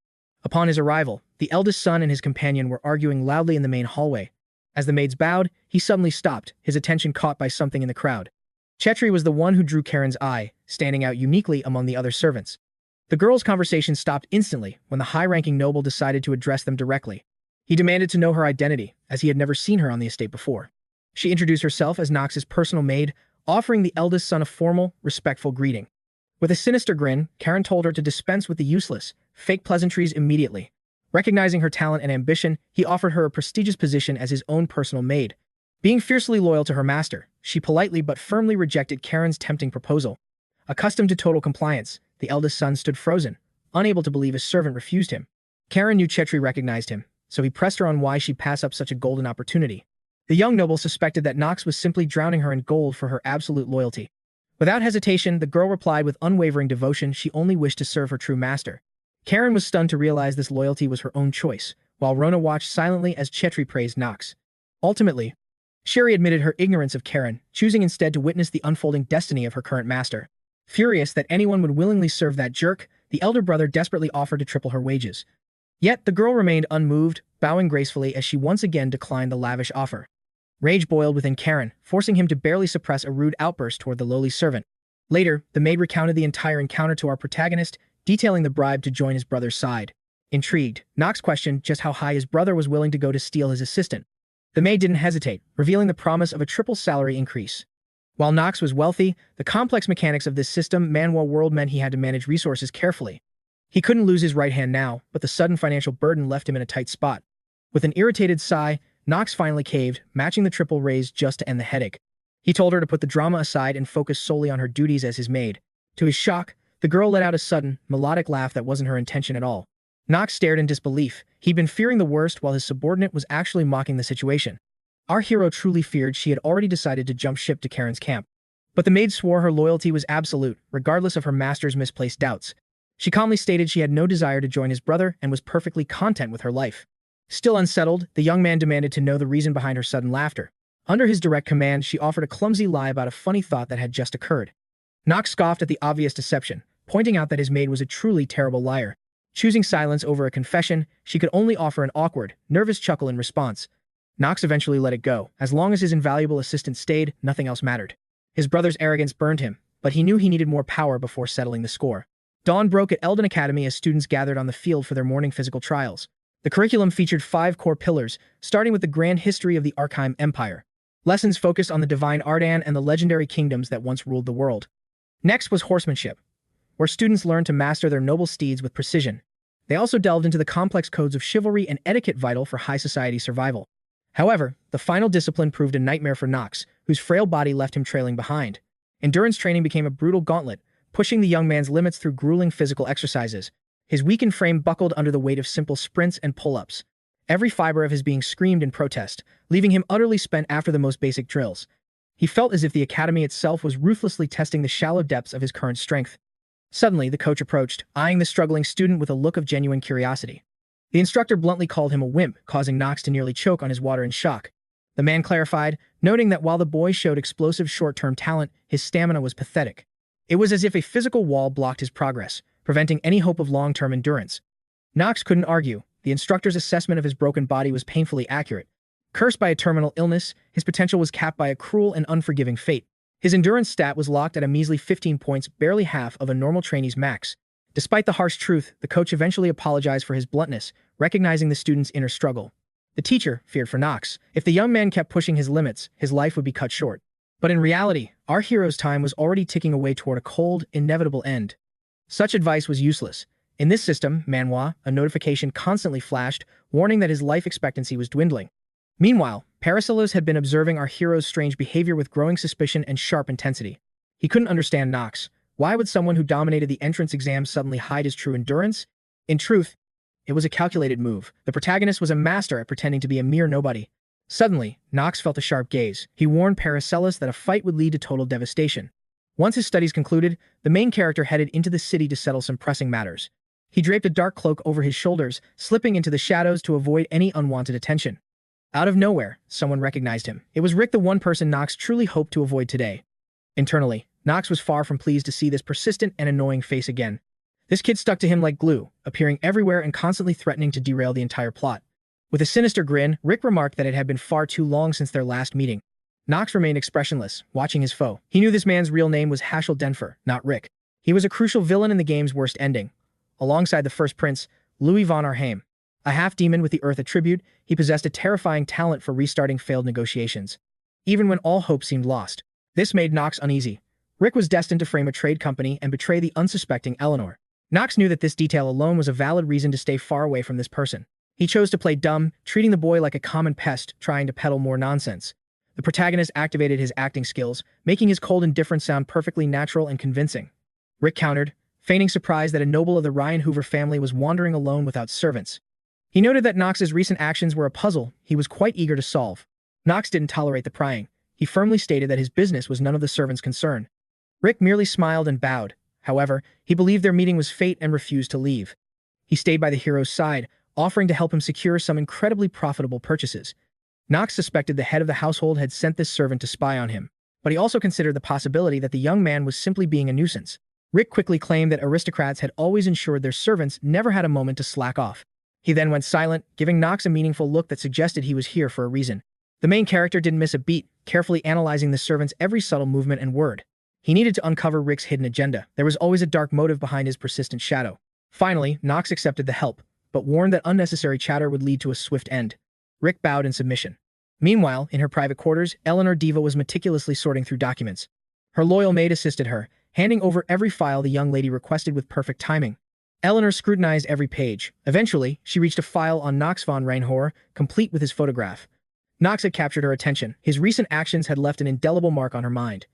Upon his arrival, the eldest son and his companion were arguing loudly in the main hallway. As the maids bowed, he suddenly stopped, his attention caught by something in the crowd. 𝗧𝗏 was the one who drew Karen's eye, standing out uniquely among the other servants. The girls' conversation stopped instantly when the high-ranking noble decided to address them directly. He demanded to know her identity, as he had never seen her on the estate before. She introduced herself as Knox's personal maid, offering the eldest son a formal, respectful greeting. With a sinister grin, Karen told her to dispense with the useless, fake pleasantries immediately. Recognizing her talent and ambition, he offered her a prestigious position as his own personal maid. Being fiercely loyal to her master, she politely but firmly rejected Karen's tempting proposal. Accustomed to total compliance, the eldest son stood frozen, unable to believe his servant refused him. Karen knew 𝗧𝗏 recognized him, so he pressed her on why she'd pass up such a golden opportunity. The young noble suspected that Knox was simply drowning her in gold for her absolute loyalty. Without hesitation, the girl replied with unwavering devotion she only wished to serve her true master. Karen was stunned to realize this loyalty was her own choice, while Rona watched silently as 𝗧𝗏 praised Knox. Ultimately, Sherry admitted her ignorance of Karen, choosing instead to witness the unfolding destiny of her current master. Furious that anyone would willingly serve that jerk, the elder brother desperately offered to triple her wages. Yet the girl remained unmoved, bowing gracefully as she once again declined the lavish offer. Rage boiled within Karen, forcing him to barely suppress a rude outburst toward the lowly servant. Later, the maid recounted the entire encounter to our protagonist, detailing the bribe to join his brother's side. Intrigued, Knox questioned just how high his brother was willing to go to steal his assistant. The maid didn't hesitate, revealing the promise of a triple salary increase. While Knox was wealthy, the complex mechanics of this system Manhwa world meant he had to manage resources carefully. He couldn't lose his right hand now, but the sudden financial burden left him in a tight spot. With an irritated sigh, Knox finally caved, matching the triple raise just to end the headache. He told her to put the drama aside and focus solely on her duties as his maid. To his shock, the girl let out a sudden, melodic laugh that wasn't her intention at all. Knox stared in disbelief. He'd been fearing the worst while his subordinate was actually mocking the situation. Our hero truly feared she had already decided to jump ship to Karen's camp. But the maid swore her loyalty was absolute, regardless of her master's misplaced doubts. She calmly stated she had no desire to join his brother and was perfectly content with her life. Still unsettled, the young man demanded to know the reason behind her sudden laughter. Under his direct command, she offered a clumsy lie about a funny thought that had just occurred. Knox scoffed at the obvious deception, pointing out that his maid was a truly terrible liar. Choosing silence over a confession, she could only offer an awkward, nervous chuckle in response. Knox eventually let it go. As long as his invaluable assistant stayed, nothing else mattered. His brother's arrogance burned him, but he knew he needed more power before settling the score. Dawn broke at Eldon Academy as students gathered on the field for their morning physical trials. The curriculum featured 5 core pillars, starting with the grand history of the Archeim Empire. Lessons focused on the divine Ardan and the legendary kingdoms that once ruled the world. Next was horsemanship, where students learned to master their noble steeds with precision. They also delved into the complex codes of chivalry and etiquette vital for high society survival. However, the final discipline proved a nightmare for Knox, whose frail body left him trailing behind. Endurance training became a brutal gauntlet, pushing the young man's limits through grueling physical exercises. His weakened frame buckled under the weight of simple sprints and pull-ups. Every fiber of his being screamed in protest, leaving him utterly spent after the most basic drills. He felt as if the academy itself was ruthlessly testing the shallow depths of his current strength. Suddenly, the coach approached, eyeing the struggling student with a look of genuine curiosity. The instructor bluntly called him a wimp, causing Knox to nearly choke on his water in shock. The man clarified, noting that while the boy showed explosive short-term talent, his stamina was pathetic. It was as if a physical wall blocked his progress, preventing any hope of long-term endurance. Knox couldn't argue. The instructor's assessment of his broken body was painfully accurate. Cursed by a terminal illness, his potential was capped by a cruel and unforgiving fate. His endurance stat was locked at a measly 15 points, barely half of a normal trainee's max. Despite the harsh truth, the coach eventually apologized for his bluntness, recognizing the student's inner struggle. The teacher feared for Knox. If the young man kept pushing his limits, his life would be cut short. But in reality, our hero's time was already ticking away toward a cold, inevitable end. Such advice was useless. In this system, Manhwa, a notification constantly flashed, warning that his life expectancy was dwindling. Meanwhile, 𝗧𝗶𝗲𝗿 had been observing our hero's strange behavior with growing suspicion and sharp intensity. He couldn't understand Knox. Why would someone who dominated the entrance exam suddenly hide his true endurance? In truth, it was a calculated move. The protagonist was a master at pretending to be a mere nobody. Suddenly, Knox felt a sharp gaze. He warned 𝗧𝗶𝗲𝗍 that a fight would lead to total devastation. Once his studies concluded, the main character headed into the city to settle some pressing matters. He draped a dark cloak over his shoulders, slipping into the shadows to avoid any unwanted attention. Out of nowhere, someone recognized him. It was Rick, the one person Knox truly hoped to avoid today. Internally, Knox was far from pleased to see this persistent and annoying face again. This kid stuck to him like glue, appearing everywhere and constantly threatening to derail the entire plot. With a sinister grin, Rick remarked that it had been far too long since their last meeting. Knox remained expressionless, watching his foe. He knew this man's real name was 𝗧𝗶𝗲𝗍, not Rick. He was a crucial villain in the game's worst ending. Alongside the first prince, Louis von Arnheim. A half-demon with the Earth attribute, he possessed a terrifying talent for restarting failed negotiations, even when all hope seemed lost. This made Knox uneasy. Rick was destined to frame a trade company and betray the unsuspecting Eleanor. Knox knew that this detail alone was a valid reason to stay far away from this person. He chose to play dumb, treating the boy like a common pest, trying to peddle more nonsense. The protagonist activated his acting skills, making his cold indifference sound perfectly natural and convincing. Rick countered, feigning surprise that a noble of the Reinhover family was wandering alone without servants. He noted that Knox's recent actions were a puzzle he was quite eager to solve. Knox didn't tolerate the prying. He firmly stated that his business was none of the servants' concern. Rick merely smiled and bowed. However, he believed their meeting was fate and refused to leave. He stayed by the hero's side, offering to help him secure some incredibly profitable purchases. Knox suspected the head of the household had sent this servant to spy on him, but he also considered the possibility that the young man was simply being a nuisance. Rick quickly claimed that aristocrats had always ensured their servants never had a moment to slack off. He then went silent, giving Knox a meaningful look that suggested he was here for a reason. The main character didn't miss a beat, carefully analyzing the servant's every subtle movement and word. He needed to uncover Rick's hidden agenda. There was always a dark motive behind his persistent shadow. Finally, Knox accepted the help, but warned that unnecessary chatter would lead to a swift end. Rick bowed in submission. Meanwhile, in her private quarters, Eleanor Diva was meticulously sorting through documents. Her loyal maid assisted her, handing over every file the young lady requested with perfect timing. Eleanor scrutinized every page. Eventually, she reached a file on Knox von Reinhover, complete with his photograph. Knox had captured her attention. His recent actions had left an indelible mark on her mind.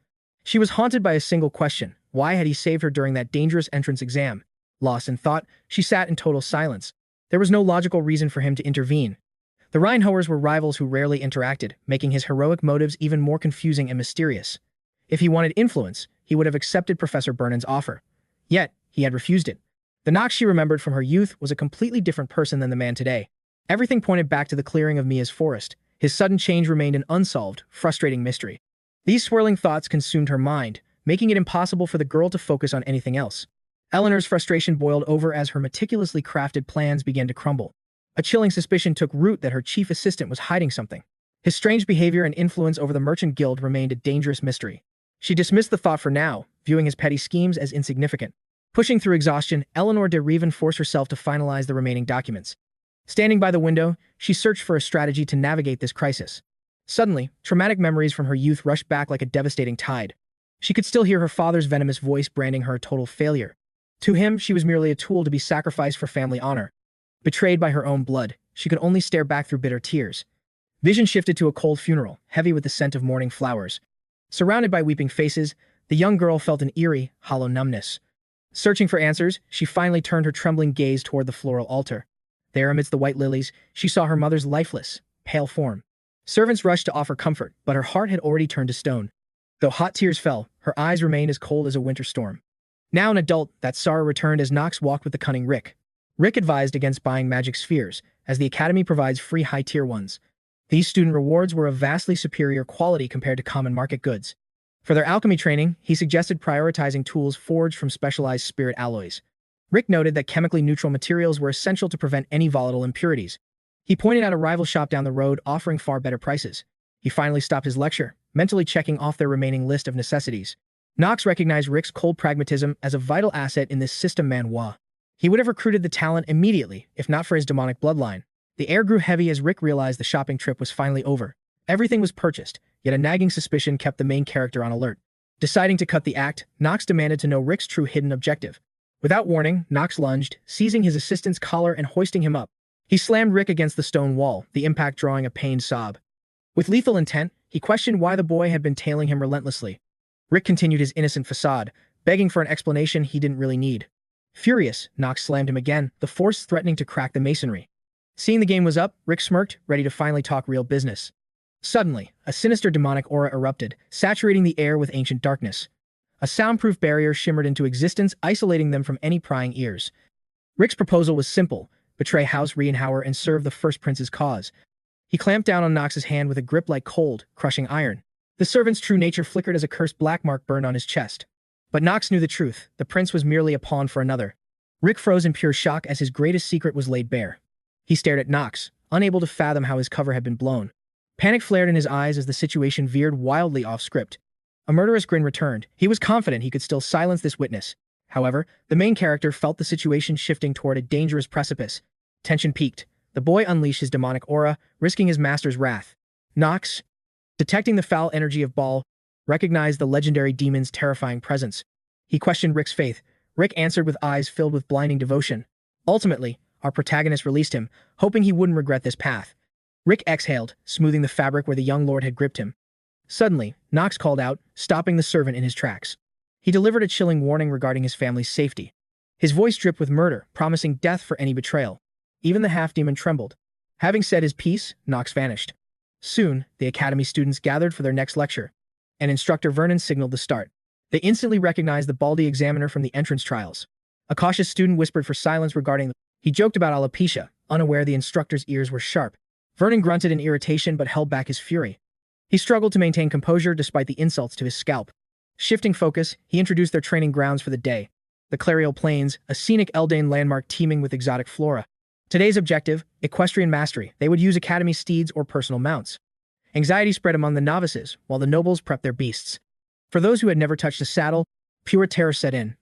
She was haunted by a single question. Why had he saved her during that dangerous entrance exam? Lost in thought, she sat in total silence. There was no logical reason for him to intervene. The Reinhovers were rivals who rarely interacted, making his heroic motives even more confusing and mysterious. If he wanted influence, he would have accepted Professor Burnham's offer. Yet, he had refused it. The Knox she remembered from her youth was a completely different person than the man today. Everything pointed back to the clearing of Mia's forest. His sudden change remained an unsolved, frustrating mystery. These swirling thoughts consumed her mind, making it impossible for the girl to focus on anything else. Eleanor's frustration boiled over as her meticulously crafted plans began to crumble. A chilling suspicion took root that her chief assistant was hiding something. His strange behavior and influence over the merchant guild remained a dangerous mystery. She dismissed the thought for now, viewing his petty schemes as insignificant. Pushing through exhaustion, Eleanor de Reven forced herself to finalize the remaining documents. Standing by the window, she searched for a strategy to navigate this crisis. Suddenly, traumatic memories from her youth rushed back like a devastating tide. She could still hear her father's venomous voice branding her a total failure. To him, she was merely a tool to be sacrificed for family honor. Betrayed by her own blood, she could only stare back through bitter tears. Vision shifted to a cold funeral, heavy with the scent of morning flowers. Surrounded by weeping faces, the young girl felt an eerie, hollow numbness. Searching for answers, she finally turned her trembling gaze toward the floral altar. There, amidst the white lilies, she saw her mother's lifeless, pale form. Servants rushed to offer comfort, but her heart had already turned to stone. Though hot tears fell, her eyes remained as cold as a winter storm. Now an adult, that sorrow returned as Knox walked with the cunning Rick. Rick advised against buying magic spheres, as the Academy provides free high-tier ones. These student rewards were of vastly superior quality compared to common market goods. For their alchemy training, he suggested prioritizing tools forged from specialized spirit alloys. Rick noted that chemically neutral materials were essential to prevent any volatile impurities. He pointed out a rival shop down the road offering far better prices. He finally stopped his lecture, mentally checking off their remaining list of necessities. Knox recognized Rick's cold pragmatism as a vital asset in this system Manhwa. He would have recruited the talent immediately, if not for his demonic bloodline. The air grew heavy as Rick realized the shopping trip was finally over. Everything was purchased, yet a nagging suspicion kept the main character on alert. Deciding to cut the act, Knox demanded to know Rick's true hidden objective. Without warning, Knox lunged, seizing his assistant's collar and hoisting him up. He slammed Rick against the stone wall, the impact drawing a pained sob. With lethal intent, he questioned why the boy had been tailing him relentlessly. Rick continued his innocent facade, begging for an explanation he didn't really need. Furious, Knox slammed him again, the force threatening to crack the masonry. Seeing the game was up, Rick smirked, ready to finally talk real business. Suddenly, a sinister demonic aura erupted, saturating the air with ancient darkness. A soundproof barrier shimmered into existence, isolating them from any prying ears. Rick's proposal was simple: betray House Reinhover and serve the First Prince's cause. He clamped down on Knox's hand with a grip like cold, crushing iron. The servant's true nature flickered as a cursed black mark burned on his chest. But Knox knew the truth: the prince was merely a pawn for another. Rick froze in pure shock as his greatest secret was laid bare. He stared at Knox, unable to fathom how his cover had been blown. Panic flared in his eyes as the situation veered wildly off script. A murderous grin returned. He was confident he could still silence this witness. However, the main character felt the situation shifting toward a dangerous precipice. Tension peaked. The boy unleashed his demonic aura, risking his master's wrath. Knox, detecting the foul energy of 𝗶𝗲𝗿, recognized the legendary demon's terrifying presence. He questioned Rick's faith. Rick answered with eyes filled with blinding devotion. Ultimately, our protagonist released him, hoping he wouldn't regret this path. Rick exhaled, smoothing the fabric where the young lord had gripped him. Suddenly, Knox called out, stopping the servant in his tracks. He delivered a chilling warning regarding his family's safety. His voice dripped with murder, promising death for any betrayal. Even the half-demon trembled. Having said his piece, Knox vanished. Soon, the academy students gathered for their next lecture, and Instructor Vernon signaled the start. They instantly recognized the baldy examiner from the entrance trials. A cautious student whispered for silence regarding He joked about alopecia, unaware the instructor's ears were sharp. Vernon grunted in irritation but held back his fury. He struggled to maintain composure despite the insults to his scalp. Shifting focus, he introduced their training grounds for the day. The Clarial Plains, a scenic Eldane landmark teeming with exotic flora. Today's objective: equestrian mastery. They would use academy steeds or personal mounts. Anxiety spread among the novices, while the nobles prepped their beasts. For those who had never touched a saddle, pure terror set in.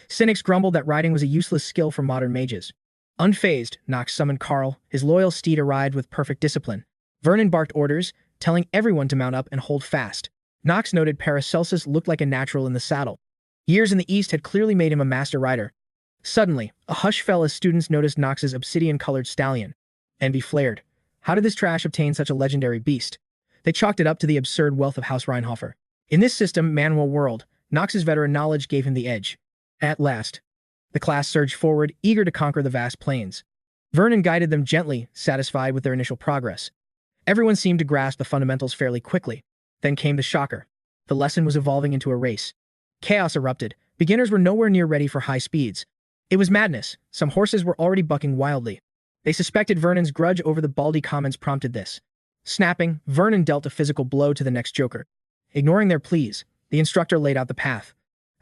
Cynics grumbled that riding was a useless skill for modern mages. Unfazed, Knox summoned Carl. His loyal steed arrived with perfect discipline. Vernon barked orders, telling everyone to mount up and hold fast. Knox noted Paracelsus looked like a natural in the saddle. Years in the East had clearly made him a master rider. Suddenly, a hush fell as students noticed Knox's obsidian-colored stallion. Envy flared. How did this trash obtain such a legendary beast? They chalked it up to the absurd wealth of House Reinhover. In this system, Manhwa world, Knox's veteran knowledge gave him the edge. At last, the class surged forward, eager to conquer the vast plains. Vernon guided them gently, satisfied with their initial progress. Everyone seemed to grasp the fundamentals fairly quickly. Then came the shocker. The lesson was evolving into a race. Chaos erupted. Beginners were nowhere near ready for high speeds. It was madness. Some horses were already bucking wildly. They suspected Vernon's grudge over the baldy comments prompted this. Snapping, Vernon dealt a physical blow to the next joker. Ignoring their pleas, the instructor laid out the path.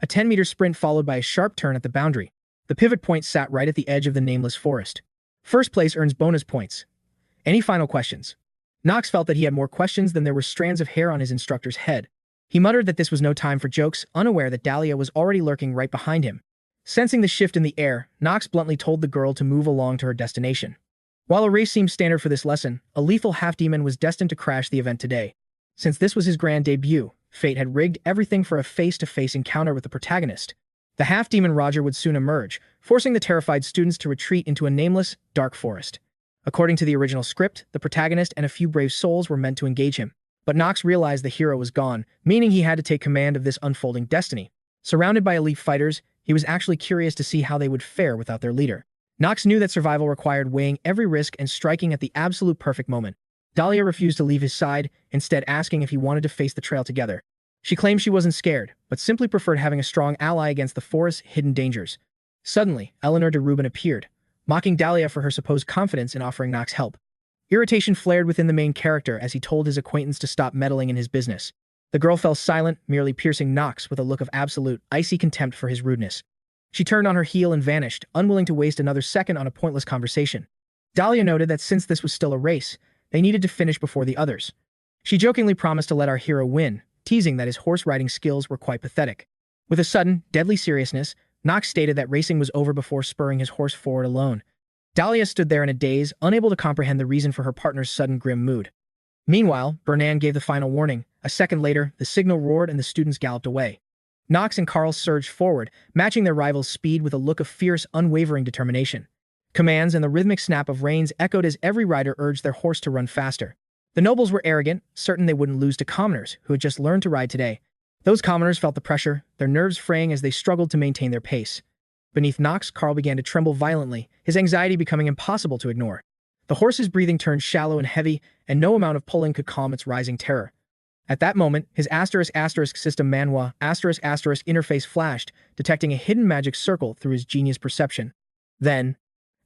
A 10-meter sprint followed by a sharp turn at the boundary. The pivot point sat right at the edge of the nameless forest. First place earns bonus points. Any final questions? Knox felt that he had more questions than there were strands of hair on his instructor's head. He muttered that this was no time for jokes, unaware that Dahlia was already lurking right behind him. Sensing the shift in the air, Knox bluntly told the girl to move along to her destination. While a race seemed standard for this lesson, a lethal half-demon was destined to crash the event today. Since this was his grand debut, fate had rigged everything for a face-to-face encounter with the protagonist. The half-demon Roger would soon emerge, forcing the terrified students to retreat into a nameless, dark forest. According to the original script, the protagonist and a few brave souls were meant to engage him. But Knox realized the hero was gone, meaning he had to take command of this unfolding destiny. Surrounded by elite fighters, he was actually curious to see how they would fare without their leader. Knox knew that survival required weighing every risk and striking at the absolute perfect moment. Dahlia refused to leave his side, instead asking if he wanted to face the trail together. She claimed she wasn't scared, but simply preferred having a strong ally against the forest's hidden dangers. Suddenly, Eleanor de Rubin appeared, mocking Dahlia for her supposed confidence in offering Knox help. Irritation flared within the main character as he told his acquaintance to stop meddling in his business. The girl fell silent, merely piercing Knox with a look of absolute, icy contempt for his rudeness. She turned on her heel and vanished, unwilling to waste another second on a pointless conversation. Dahlia noted that since this was still a race, they needed to finish before the others. She jokingly promised to let our hero win, teasing that his horse-riding skills were quite pathetic. With a sudden, deadly seriousness, Knox stated that racing was over before spurring his horse forward alone. Dahlia stood there in a daze, unable to comprehend the reason for her partner's sudden grim mood. Meanwhile, Bernan gave the final warning. A second later, the signal roared and the students galloped away. Knox and Carl surged forward, matching their rivals' speed with a look of fierce, unwavering determination. Commands and the rhythmic snap of reins echoed as every rider urged their horse to run faster. The nobles were arrogant, certain they wouldn't lose to commoners who had just learned to ride today. Those commoners felt the pressure, their nerves fraying as they struggled to maintain their pace. Beneath Knox, Carl began to tremble violently, his anxiety becoming impossible to ignore. The horse's breathing turned shallow and heavy, and no amount of pulling could calm its rising terror. At that moment, his *** system Manhwa *** interface flashed, detecting a hidden magic circle through his genius perception. Then,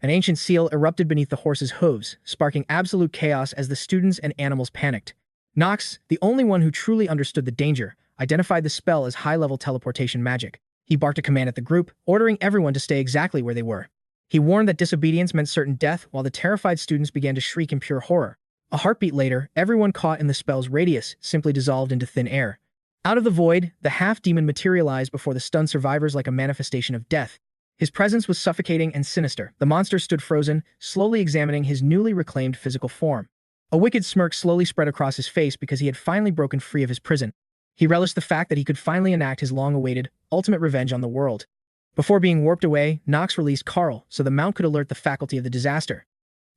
an ancient seal erupted beneath the horse's hooves, sparking absolute chaos as the students and animals panicked. Knox, the only one who truly understood the danger, identified the spell as high-level teleportation magic. He barked a command at the group, ordering everyone to stay exactly where they were. He warned that disobedience meant certain death, while the terrified students began to shriek in pure horror. A heartbeat later, everyone caught in the spell's radius simply dissolved into thin air. Out of the void, the half-demon materialized before the stunned survivors like a manifestation of death. His presence was suffocating and sinister. The monster stood frozen, slowly examining his newly reclaimed physical form. A wicked smirk slowly spread across his face because he had finally broken free of his prison. He relished the fact that he could finally enact his long-awaited, ultimate revenge on the world. Before being warped away, Knox released Carl so the mount could alert the faculty of the disaster.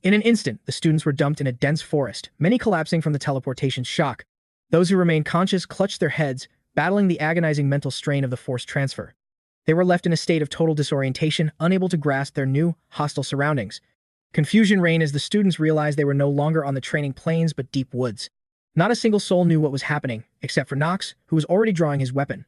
In an instant, the students were dumped in a dense forest, many collapsing from the teleportation shock. Those who remained conscious clutched their heads, battling the agonizing mental strain of the forced transfer. They were left in a state of total disorientation, unable to grasp their new, hostile surroundings. Confusion reigned as the students realized they were no longer on the training plains but deep woods. Not a single soul knew what was happening, except for Knox, who was already drawing his weapon.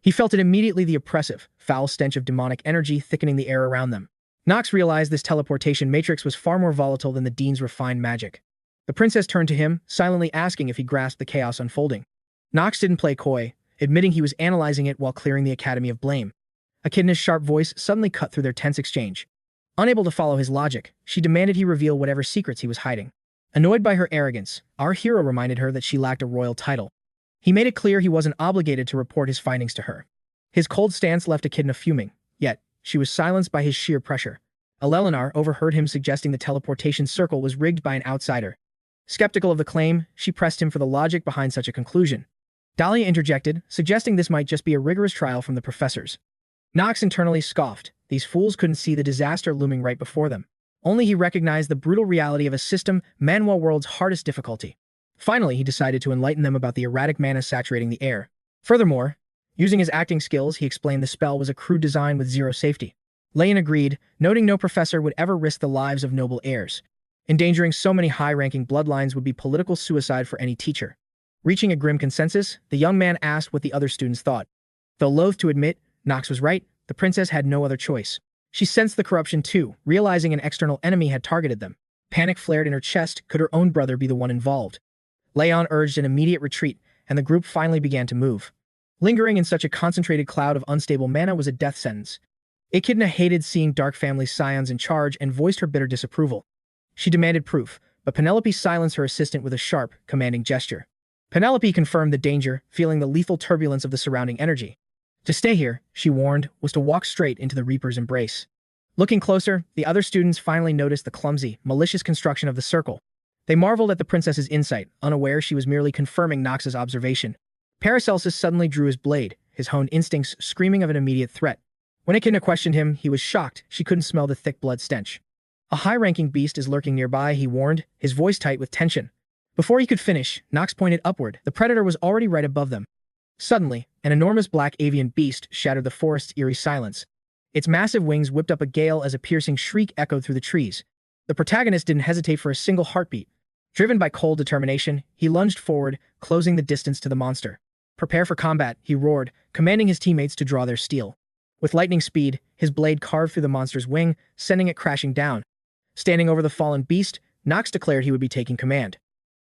He felt it immediately, the oppressive, foul stench of demonic energy thickening the air around them. Knox realized this teleportation matrix was far more volatile than the Dean's refined magic. The princess turned to him, silently asking if he grasped the chaos unfolding. Knox didn't play coy, admitting he was analyzing it while clearing the Academy of blame. Echidna's sharp voice suddenly cut through their tense exchange. Unable to follow his logic, she demanded he reveal whatever secrets he was hiding. Annoyed by her arrogance, our hero reminded her that she lacked a royal title. He made it clear he wasn't obligated to report his findings to her. His cold stance left Echidna fuming, yet she was silenced by his sheer pressure. 𝗧𝗲 overheard him suggesting the teleportation circle was rigged by an outsider. Skeptical of the claim, she pressed him for the logic behind such a conclusion. Dahlia interjected, suggesting this might just be a rigorous trial from the professors. Knox internally scoffed. These fools couldn't see the disaster looming right before them. Only he recognized the brutal reality of a system, Manhwa world's hardest difficulty. Finally, he decided to enlighten them about the erratic mana saturating the air. Furthermore, using his acting skills, he explained the spell was a crude design with zero safety. Leyen agreed, noting no professor would ever risk the lives of noble heirs. Endangering so many high-ranking bloodlines would be political suicide for any teacher. Reaching a grim consensus, the young man asked what the other students thought. Though loath to admit, Knox was right, the princess had no other choice. She sensed the corruption too, realizing an external enemy had targeted them. Panic flared in her chest. Could her own brother be the one involved? Leon urged an immediate retreat, and the group finally began to move. Lingering in such a concentrated cloud of unstable mana was a death sentence. Echidna hated seeing Dark Family's scions in charge and voiced her bitter disapproval. She demanded proof, but Penelope silenced her assistant with a sharp, commanding gesture. Penelope confirmed the danger, feeling the lethal turbulence of the surrounding energy. To stay here, she warned, was to walk straight into the Reaper's embrace. Looking closer, the other students finally noticed the clumsy, malicious construction of the circle. They marveled at the princess's insight, unaware she was merely confirming Knox's observation. Paracelsus suddenly drew his blade, his honed instincts screaming of an immediate threat. When Echidna questioned him, he was shocked she couldn't smell the thick blood stench. A high-ranking beast is lurking nearby, he warned, his voice tight with tension. Before he could finish, Knox pointed upward. The predator was already right above them. Suddenly, an enormous black avian beast shattered the forest's eerie silence. Its massive wings whipped up a gale as a piercing shriek echoed through the trees. The protagonist didn't hesitate for a single heartbeat. Driven by cold determination, he lunged forward, closing the distance to the monster. Prepare for combat, he roared, commanding his teammates to draw their steel. With lightning speed, his blade carved through the monster's wing, sending it crashing down. Standing over the fallen beast, Knox declared he would be taking command.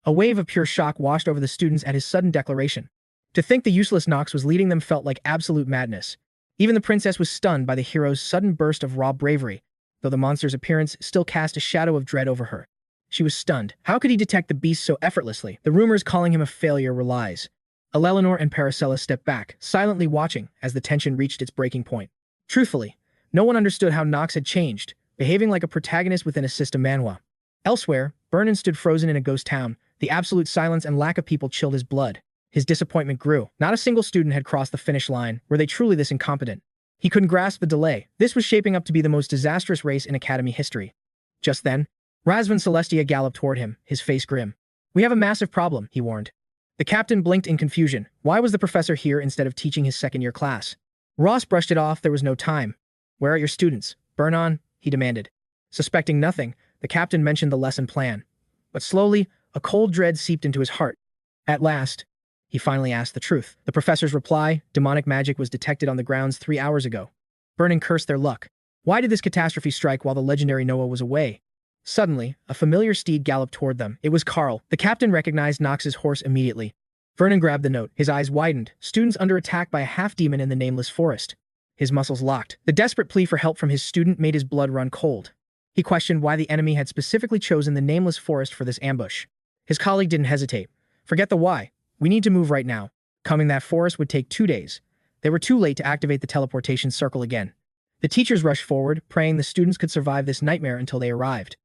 A wave of pure shock washed over the students at his sudden declaration. To think the useless Knox was leading them felt like absolute madness. Even the princess was stunned by the hero's sudden burst of raw bravery, though the monster's appearance still cast a shadow of dread over her. She was stunned. How could he detect the beast so effortlessly? The rumors calling him a failure were lies. 𝗧𝗲 and Paracelsus stepped back, silently watching as the tension reached its breaking point. Truthfully, no one understood how Knox had changed, behaving like a protagonist within a system Manhwa. Elsewhere, Vernon stood frozen in a ghost town. The absolute silence and lack of people chilled his blood. His disappointment grew. Not a single student had crossed the finish line. Were they truly this incompetent? He couldn't grasp the delay. This was shaping up to be the most disastrous race in Academy history. Just then, 𝗧𝗶𝗲𝗿 galloped toward him, his face grim. "We have a massive problem," he warned. The captain blinked in confusion. Why was the professor here instead of teaching his second-year class? Ross brushed it off. There was no time. "Where are your students? Burn on," he demanded. Suspecting nothing, the captain mentioned the lesson plan. But slowly, a cold dread seeped into his heart. At last, he finally asked the truth. The professor's reply: demonic magic was detected on the grounds 3 hours ago. Burning cursed their luck. Why did this catastrophe strike while the legendary 𝗏𝘍 was away? Suddenly, a familiar steed galloped toward them. It was Carl. The captain recognized Knox's horse immediately. Vernon grabbed the note. His eyes widened. Students under attack by a half-demon in the nameless forest. His muscles locked. The desperate plea for help from his student made his blood run cold. He questioned why the enemy had specifically chosen the nameless forest for this ambush. His colleague didn't hesitate. "Forget the why. We need to move right now." Coming that forest would take 2 days. They were too late to activate the teleportation circle again. The teachers rushed forward, praying the students could survive this nightmare until they arrived.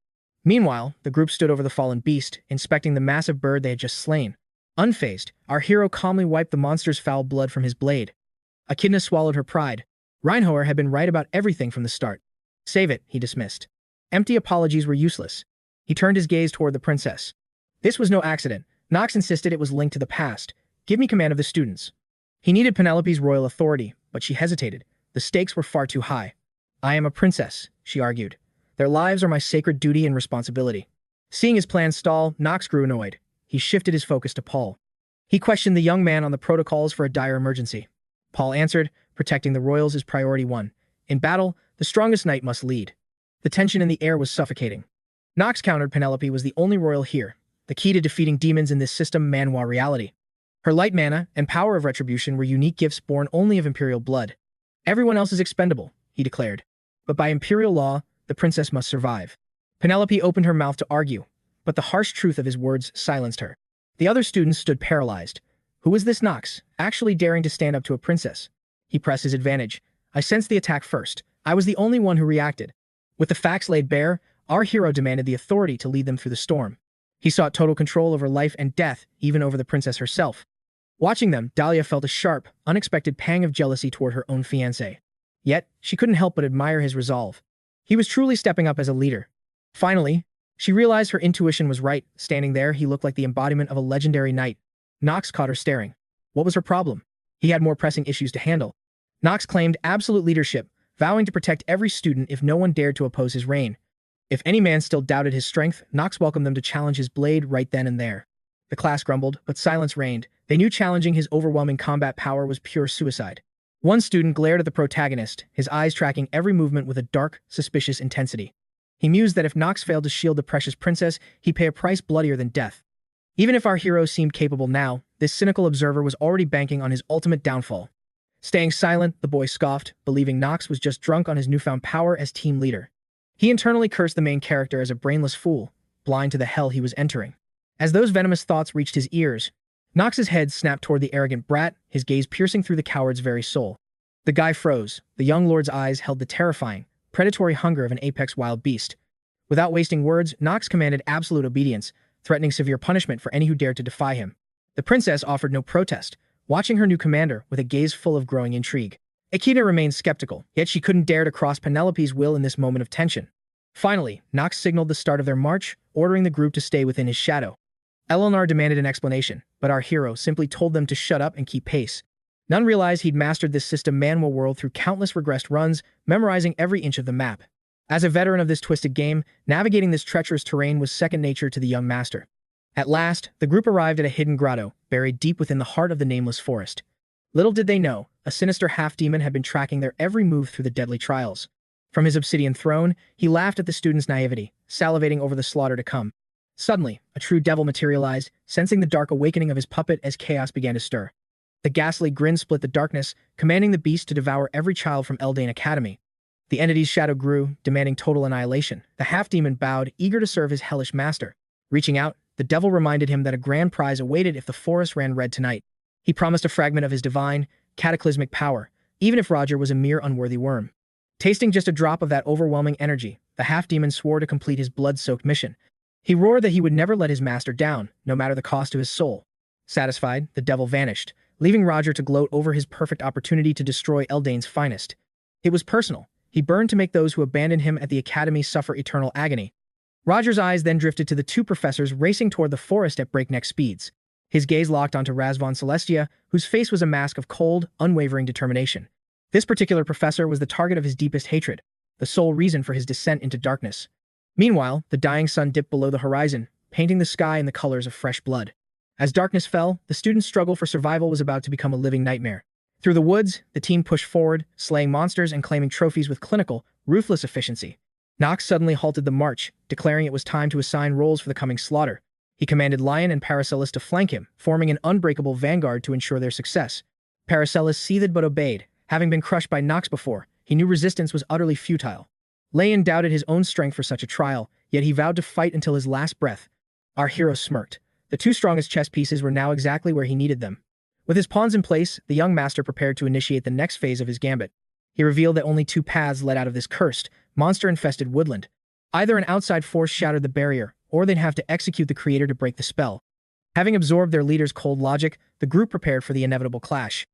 Meanwhile, the group stood over the fallen beast, inspecting the massive bird they had just slain. Unfazed, our hero calmly wiped the monster's foul blood from his blade. Echidna swallowed her pride. Reinhover had been right about everything from the start. "Save it," he dismissed. Empty apologies were useless. He turned his gaze toward the princess. This was no accident. Knox insisted it was linked to the past. "Give me command of the students." He needed Penelope's royal authority, but she hesitated. The stakes were far too high. "I am a princess," she argued. "Their lives are my sacred duty and responsibility." Seeing his plan stall, Knox grew annoyed. He shifted his focus to Paul. He questioned the young man on the protocols for a dire emergency. Paul answered, "Protecting the royals is priority 1. In battle, the strongest knight must lead." The tension in the air was suffocating. Knox countered Penelope was the only royal here, the key to defeating demons in this system Manhwa reality. Her light mana and power of retribution were unique gifts born only of imperial blood. "Everyone else is expendable," he declared. "But by imperial law, the princess must survive." Penelope opened her mouth to argue, but the harsh truth of his words silenced her. The other students stood paralyzed. Who was this Knox, actually daring to stand up to a princess? He pressed his advantage. "I sensed the attack first. I was the only one who reacted." With the facts laid bare, our hero demanded the authority to lead them through the storm. He sought total control over life and death, even over the princess herself. Watching them, Dahlia felt a sharp, unexpected pang of jealousy toward her own fiancé. Yet, she couldn't help but admire his resolve. He was truly stepping up as a leader. Finally, she realized her intuition was right. Standing there, he looked like the embodiment of a legendary knight. Knox caught her staring. What was her problem? He had more pressing issues to handle. Knox claimed absolute leadership, vowing to protect every student if no one dared to oppose his reign. If any man still doubted his strength, Knox welcomed them to challenge his blade right then and there. The class grumbled, but silence reigned. They knew challenging his overwhelming combat power was pure suicide. One student glared at the protagonist, his eyes tracking every movement with a dark, suspicious intensity. He mused that if Knox failed to shield the precious princess, he'd pay a price bloodier than death. Even if our hero seemed capable now, this cynical observer was already banking on his ultimate downfall. Staying silent, the boy scoffed, believing Knox was just drunk on his newfound power as team leader. He internally cursed the main character as a brainless fool, blind to the hell he was entering. As those venomous thoughts reached his ears, Knox's head snapped toward the arrogant brat, his gaze piercing through the coward's very soul. The guy froze. The young lord's eyes held the terrifying, predatory hunger of an apex wild beast. Without wasting words, Knox commanded absolute obedience, threatening severe punishment for any who dared to defy him. The princess offered no protest, watching her new commander with a gaze full of growing intrigue. Echidna remained skeptical, yet she couldn't dare to cross Penelope's will in this moment of tension. Finally, Knox signaled the start of their march, ordering the group to stay within his shadow. Eleanor demanded an explanation, but our hero simply told them to shut up and keep pace. None realized he'd mastered this system Manhwa world through countless regressed runs, memorizing every inch of the map. As a veteran of this twisted game, navigating this treacherous terrain was second nature to the young master. At last, the group arrived at a hidden grotto, buried deep within the heart of the nameless forest. Little did they know, a sinister half-demon had been tracking their every move through the deadly trials. From his obsidian throne, he laughed at the students' naivety, salivating over the slaughter to come. Suddenly, a true devil materialized, sensing the dark awakening of his puppet as chaos began to stir. The ghastly grin split the darkness, commanding the beast to devour every child from 𝗏𝘍𝗁 Academy. The entity's shadow grew, demanding total annihilation. The half-demon bowed, eager to serve his hellish master. Reaching out, the devil reminded him that a grand prize awaited if the forest ran red tonight. He promised a fragment of his divine, cataclysmic power, even if Roger was a mere unworthy worm. Tasting just a drop of that overwhelming energy, the half-demon swore to complete his blood-soaked mission. He roared that he would never let his master down, no matter the cost to his soul. Satisfied, the devil vanished, leaving Roger to gloat over his perfect opportunity to destroy Eldane's finest. It was personal. He burned to make those who abandoned him at the academy suffer eternal agony. Roger's eyes then drifted to the two professors racing toward the forest at breakneck speeds. His gaze locked onto Ras von Celestia, whose face was a mask of cold, unwavering determination. This particular professor was the target of his deepest hatred, the sole reason for his descent into darkness. Meanwhile, the dying sun dipped below the horizon, painting the sky in the colors of fresh blood. As darkness fell, the students' struggle for survival was about to become a living nightmare. Through the woods, the team pushed forward, slaying monsters and claiming trophies with clinical, ruthless efficiency. Knox suddenly halted the march, declaring it was time to assign roles for the coming slaughter. He commanded Lion and Paracelsus to flank him, forming an unbreakable vanguard to ensure their success. Paracelsus seethed but obeyed. Having been crushed by Knox before, he knew resistance was utterly futile. Lion doubted his own strength for such a trial, yet he vowed to fight until his last breath. Our hero smirked. The two strongest chess pieces were now exactly where he needed them. With his pawns in place, the young master prepared to initiate the next phase of his gambit. He revealed that only two paths led out of this cursed, monster-infested woodland. Either an outside force shattered the barrier, or they'd have to execute the creator to break the spell. Having absorbed their leader's cold logic, the group prepared for the inevitable clash.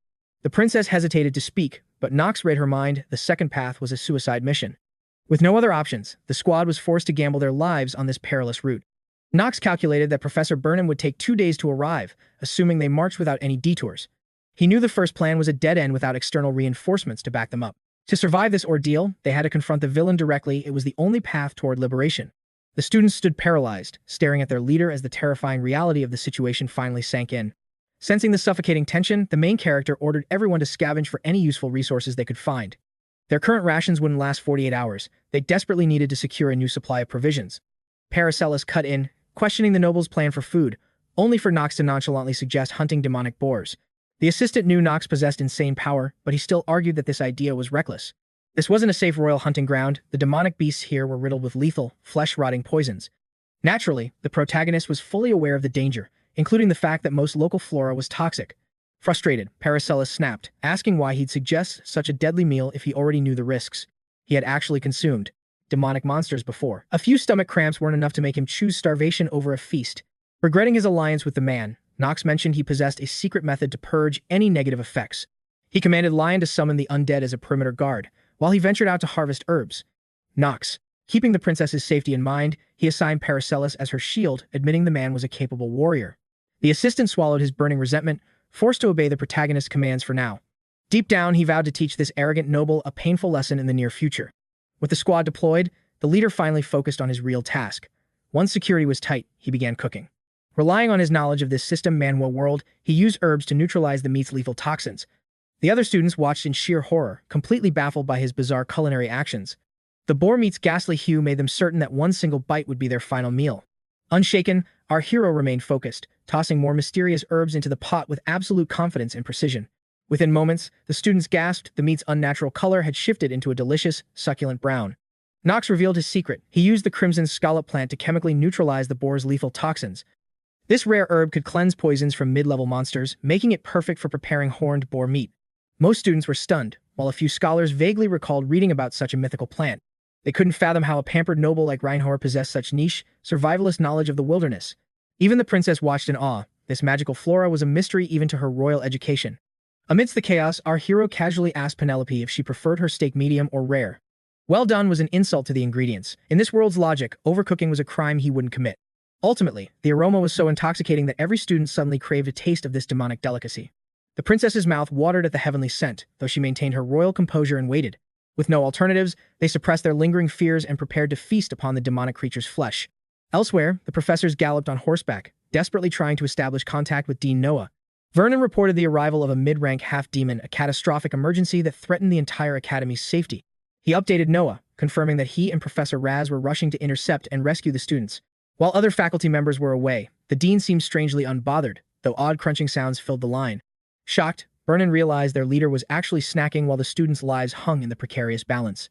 The princess hesitated to speak, but Knox read her mind. The second path was a suicide mission. With no other options, the squad was forced to gamble their lives on this perilous route. Knox calculated that Professor Burnham would take 2 days to arrive, assuming they marched without any detours. He knew the first plan was a dead end without external reinforcements to back them up. To survive this ordeal, they had to confront the villain directly. It was the only path toward liberation. The students stood paralyzed, staring at their leader as the terrifying reality of the situation finally sank in. Sensing the suffocating tension, the main character ordered everyone to scavenge for any useful resources they could find. Their current rations wouldn't last 48 hours. They desperately needed to secure a new supply of provisions. Paracelsus cut in, questioning the noble's plan for food, only for Knox to nonchalantly suggest hunting demonic boars. The assistant knew Knox possessed insane power, but he still argued that this idea was reckless. This wasn't a safe royal hunting ground. The demonic beasts here were riddled with lethal, flesh-rotting poisons. Naturally, the protagonist was fully aware of the danger, including the fact that most local flora was toxic. Frustrated, Paracelsus snapped, asking why he'd suggest such a deadly meal if he already knew the risks. He had actually consumed demonic monsters before. A few stomach cramps weren't enough to make him choose starvation over a feast. Regretting his alliance with the man, Knox mentioned he possessed a secret method to purge any negative effects. He commanded Lion to summon the undead as a perimeter guard, while he ventured out to harvest herbs. Knox, keeping the princess's safety in mind, he assigned Paracelsus as her shield, admitting the man was a capable warrior. The assistant swallowed his burning resentment, forced to obey the protagonist's commands for now. Deep down, he vowed to teach this arrogant noble a painful lesson in the near future. With the squad deployed, the leader finally focused on his real task. Once security was tight, he began cooking. Relying on his knowledge of this system Manhwa world, he used herbs to neutralize the meat's lethal toxins. The other students watched in sheer horror, completely baffled by his bizarre culinary actions. The boar meat's ghastly hue made them certain that one single bite would be their final meal. Unshaken, our hero remained focused, tossing more mysterious herbs into the pot with absolute confidence and precision. Within moments, the students gasped. The meat's unnatural color had shifted into a delicious, succulent brown. Knox revealed his secret. He used the crimson scallop plant to chemically neutralize the boar's lethal toxins. This rare herb could cleanse poisons from mid-level monsters, making it perfect for preparing horned boar meat. Most students were stunned, while a few scholars vaguely recalled reading about such a mythical plant. They couldn't fathom how a pampered noble like Reinhover possessed such niche, survivalist knowledge of the wilderness. Even the princess watched in awe. This magical flora was a mystery even to her royal education. Amidst the chaos, our hero casually asked Penelope if she preferred her steak medium or rare. Well done was an insult to the ingredients. In this world's logic, overcooking was a crime he wouldn't commit. Ultimately, the aroma was so intoxicating that every student suddenly craved a taste of this demonic delicacy. The princess's mouth watered at the heavenly scent, though she maintained her royal composure and waited. With no alternatives, they suppressed their lingering fears and prepared to feast upon the demonic creature's flesh. Elsewhere, the professors galloped on horseback, desperately trying to establish contact with Dean Noah. Vernon reported the arrival of a mid-rank half-demon, a catastrophic emergency that threatened the entire academy's safety. He updated Noah, confirming that he and Professor Raz were rushing to intercept and rescue the students. While other faculty members were away, the dean seemed strangely unbothered, though odd crunching sounds filled the line. Shocked, Vernon realized their leader was actually snacking while the students' lives hung in the precarious balance.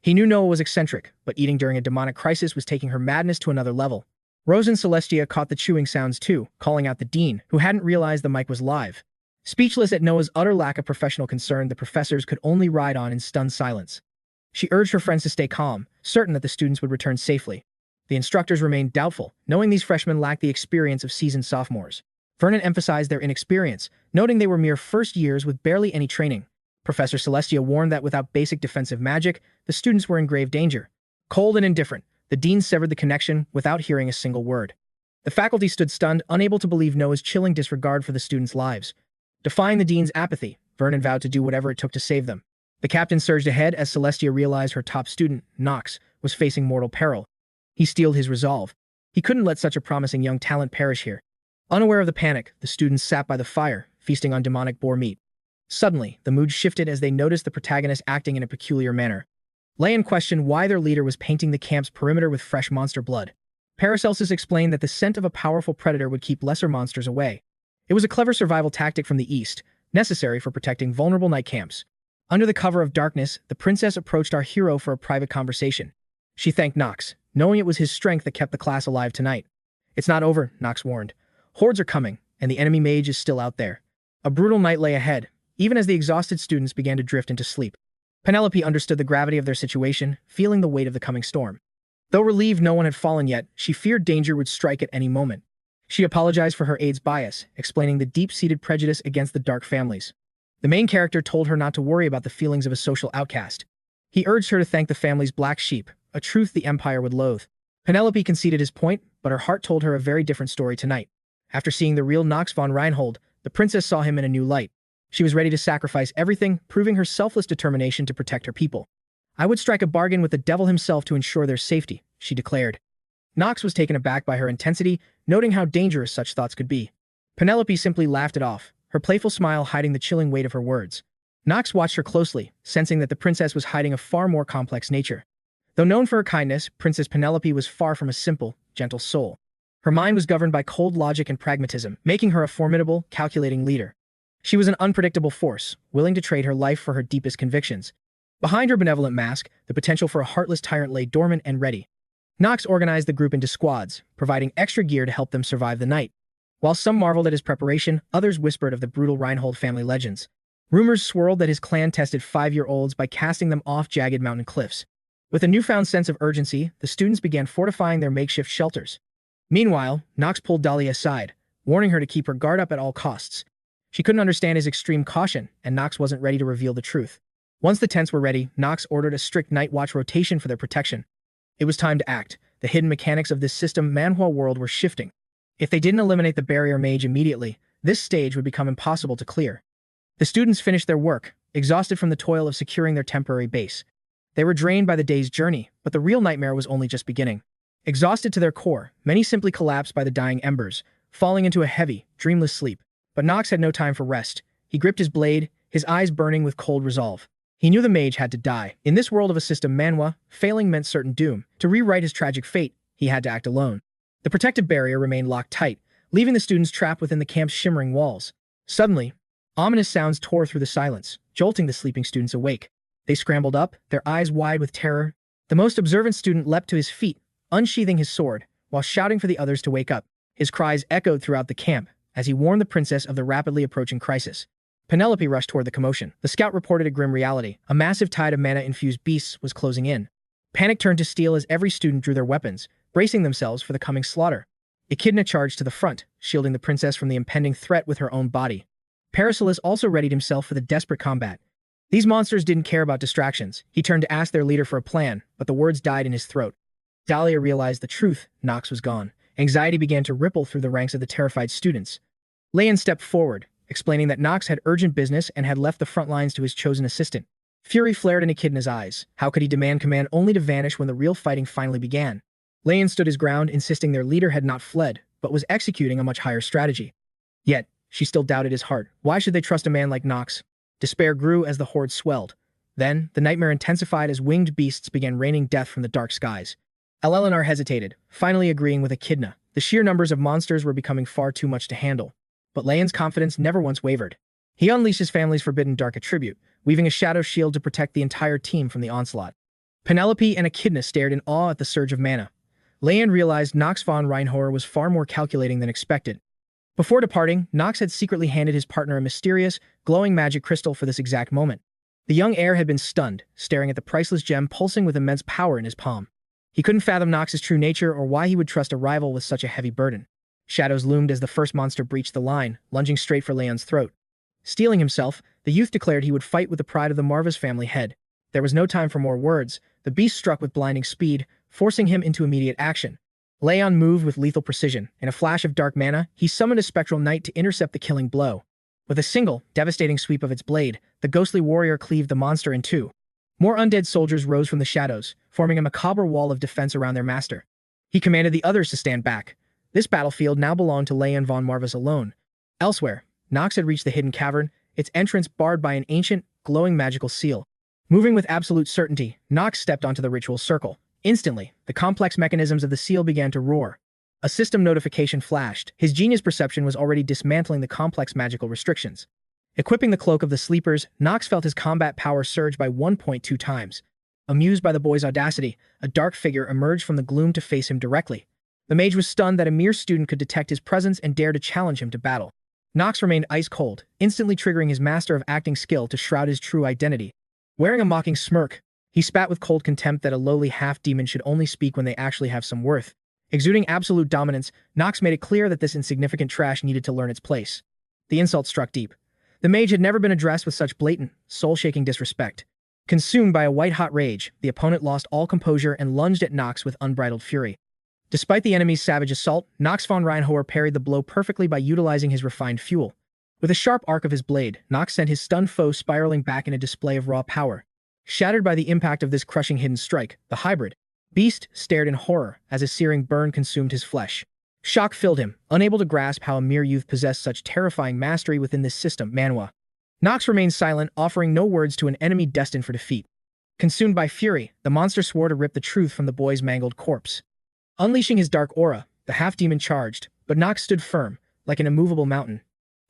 He knew Noah was eccentric, but eating during a demonic crisis was taking her madness to another level. Rose and Celestia caught the chewing sounds too, calling out the dean, who hadn't realized the mic was live. Speechless at Noah's utter lack of professional concern, the professors could only ride on in stunned silence. She urged her friends to stay calm, certain that the students would return safely. The instructors remained doubtful, knowing these freshmen lacked the experience of seasoned sophomores. Vernon emphasized their inexperience, noting they were mere first years with barely any training. Professor 𝗧𝗶𝗲𝗿 warned that without basic defensive magic, the students were in grave danger. Cold and indifferent, the dean severed the connection without hearing a single word. The faculty stood stunned, unable to believe Noah's chilling disregard for the students' lives. Defying the dean's apathy, Vernon vowed to do whatever it took to save them. The captain surged ahead as 𝗧𝗶𝗲𝗿 realized her top student, Knox, was facing mortal peril. He steeled his resolve. He couldn't let such a promising young talent perish here. Unaware of the panic, the students sat by the fire, feasting on demonic boar meat. Suddenly, the mood shifted as they noticed the protagonist acting in a peculiar manner. 𝗧𝗏 questioned why their leader was painting the camp's perimeter with fresh monster blood. Paracelsus explained that the scent of a powerful predator would keep lesser monsters away. It was a clever survival tactic from the east, necessary for protecting vulnerable night camps. Under the cover of darkness, the princess approached our hero for a private conversation. She thanked Knox, knowing it was his strength that kept the class alive tonight. "It's not over," Knox warned. "Hordes are coming, and the enemy mage is still out there." A brutal night lay ahead, even as the exhausted students began to drift into sleep. Penelope understood the gravity of their situation, feeling the weight of the coming storm. Though relieved no one had fallen yet, she feared danger would strike at any moment. She apologized for her aide's bias, explaining the deep-seated prejudice against the dark families. The main character told her not to worry about the feelings of a social outcast. He urged her to thank the family's black sheep, a truth the Empire would loathe. Penelope conceded his point, but her heart told her a very different story tonight. After seeing the real Knox von Reinhold, the princess saw him in a new light. She was ready to sacrifice everything, proving her selfless determination to protect her people. "I would strike a bargain with the devil himself to ensure their safety," she declared. Knox was taken aback by her intensity, noting how dangerous such thoughts could be. Penelope simply laughed it off, her playful smile hiding the chilling weight of her words. Knox watched her closely, sensing that the princess was hiding a far more complex nature. Though known for her kindness, Princess Penelope was far from a simple, gentle soul. Her mind was governed by cold logic and pragmatism, making her a formidable, calculating leader. She was an unpredictable force, willing to trade her life for her deepest convictions. Behind her benevolent mask, the potential for a heartless tyrant lay dormant and ready. Knox organized the group into squads, providing extra gear to help them survive the night. While some marveled at his preparation, others whispered of the brutal Reinhold family legends. Rumors swirled that his clan tested 5-year-olds by casting them off jagged mountain cliffs. With a newfound sense of urgency, the students began fortifying their makeshift shelters. Meanwhile, Knox pulled 𝗧𝗏𝗿 aside, warning her to keep her guard up at all costs. She couldn't understand his extreme caution, and Knox wasn't ready to reveal the truth. Once the tents were ready, Knox ordered a strict night watch rotation for their protection. It was time to act. The hidden mechanics of this system Manhwa world were shifting. If they didn't eliminate the barrier mage immediately, this stage would become impossible to clear. The students finished their work, exhausted from the toil of securing their temporary base. They were drained by the day's journey, but the real nightmare was only just beginning. Exhausted to their core, many simply collapsed by the dying embers, falling into a heavy, dreamless sleep. But Knox had no time for rest. He gripped his blade, his eyes burning with cold resolve. He knew the mage had to die. In this world of a system Manhwa, failing meant certain doom. To rewrite his tragic fate, he had to act alone. The protective barrier remained locked tight, leaving the students trapped within the camp's shimmering walls. Suddenly, ominous sounds tore through the silence, jolting the sleeping students awake. They scrambled up, their eyes wide with terror. The most observant student leapt to his feet, unsheathing his sword, while shouting for the others to wake up. His cries echoed throughout the camp, as he warned the princess of the rapidly approaching crisis. Penelope rushed toward the commotion. The scout reported a grim reality. A massive tide of mana-infused beasts was closing in. Panic turned to steel as every student drew their weapons, bracing themselves for the coming slaughter. Echidna charged to the front, shielding the princess from the impending threat with her own body. Paracelsus also readied himself for the desperate combat. These monsters didn't care about distractions. He turned to ask their leader for a plan, but the words died in his throat. 𝗧𝗏𝗿 realized the truth. Knox was gone. Anxiety began to ripple through the ranks of the terrified students. 𝗏𝗏 stepped forward, explaining that Knox had urgent business and had left the front lines to his chosen assistant. Fury flared in Echidna's eyes. How could he demand command only to vanish when the real fighting finally began? 𝗏𝗏 stood his ground, insisting their leader had not fled, but was executing a much higher strategy. Yet, she still doubted his heart. Why should they trust a man like Knox? Despair grew as the horde swelled. Then, the nightmare intensified as winged beasts began raining death from the dark skies. 𝗧𝗏𝗿 hesitated, finally agreeing with Echidna. The sheer numbers of monsters were becoming far too much to handle. But 𝗏𝗏's confidence never once wavered. He unleashed his family's forbidden dark attribute, weaving a shadow shield to protect the entire team from the onslaught. Penelope and Echidna stared in awe at the surge of mana. 𝗏𝗏 realized Knox von Reinhover was far more calculating than expected. Before departing, Knox had secretly handed his partner a mysterious, glowing magic crystal for this exact moment. The young heir had been stunned, staring at the priceless gem pulsing with immense power in his palm. He couldn't fathom Knox's true nature or why he would trust a rival with such a heavy burden. Shadows loomed as the first monster breached the line, lunging straight for Leon's throat. Steeling himself, the youth declared he would fight with the pride of the 𝗲𝗏𝗃 family head. There was no time for more words. The beast struck with blinding speed, forcing him into immediate action. Leon moved with lethal precision. In a flash of dark mana, he summoned a spectral knight to intercept the killing blow. With a single, devastating sweep of its blade, the ghostly warrior cleaved the monster in two. More undead soldiers rose from the shadows, forming a macabre wall of defense around their master. He commanded the others to stand back. This battlefield now belonged to Leon von 𝗲𝗏𝗃 alone. Elsewhere, Knox had reached the hidden cavern, its entrance barred by an ancient, glowing magical seal. Moving with absolute certainty, Knox stepped onto the ritual circle. Instantly, the complex mechanisms of the seal began to roar. A system notification flashed. His genius perception was already dismantling the complex magical restrictions. Equipping the cloak of the sleepers, Knox felt his combat power surge by 1.2 times. Amused by the boy's audacity, a dark figure emerged from the gloom to face him directly. The mage was stunned that a mere student could detect his presence and dare to challenge him to battle. Knox remained ice-cold, instantly triggering his master of acting skill to shroud his true identity. Wearing a mocking smirk, he spat with cold contempt that a lowly half-demon should only speak when they actually have some worth. Exuding absolute dominance, Knox made it clear that this insignificant trash needed to learn its place. The insult struck deep. The mage had never been addressed with such blatant, soul-shaking disrespect. Consumed by a white-hot rage, the opponent lost all composure and lunged at Knox with unbridled fury. Despite the enemy's savage assault, Knox von Reinhover parried the blow perfectly by utilizing his refined fuel. With a sharp arc of his blade, Knox sent his stunned foe spiraling back in a display of raw power. Shattered by the impact of this crushing hidden strike, the hybrid beast stared in horror as a searing burn consumed his flesh. Shock filled him, unable to grasp how a mere youth possessed such terrifying mastery within this system, Manhwa. Knox remained silent, offering no words to an enemy destined for defeat. Consumed by fury, the monster swore to rip the truth from the boy's mangled corpse. Unleashing his dark aura, the half-demon charged, but Knox stood firm, like an immovable mountain.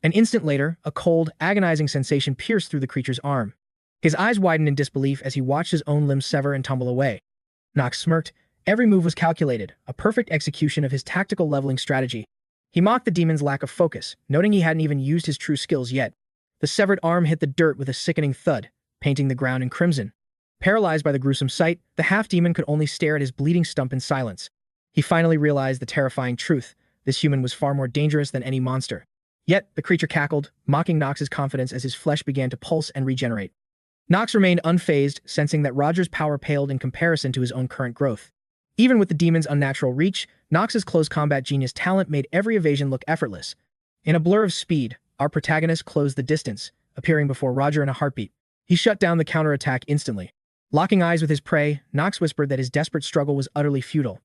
An instant later, a cold, agonizing sensation pierced through the creature's arm. His eyes widened in disbelief as he watched his own limbs sever and tumble away. Knox smirked. Every move was calculated, a perfect execution of his tactical leveling strategy. He mocked the demon's lack of focus, noting he hadn't even used his true skills yet. The severed arm hit the dirt with a sickening thud, painting the ground in crimson. Paralyzed by the gruesome sight, the half-demon could only stare at his bleeding stump in silence. He finally realized the terrifying truth. This human was far more dangerous than any monster. Yet, the creature cackled, mocking Knox's confidence as his flesh began to pulse and regenerate. Knox remained unfazed, sensing that Roger's power paled in comparison to his own current growth. Even with the demon's unnatural reach, Knox's close combat genius talent made every evasion look effortless. In a blur of speed, our protagonist closed the distance, appearing before Roger in a heartbeat. He shut down the counterattack instantly. Locking eyes with his prey, Knox whispered that his desperate struggle was utterly futile.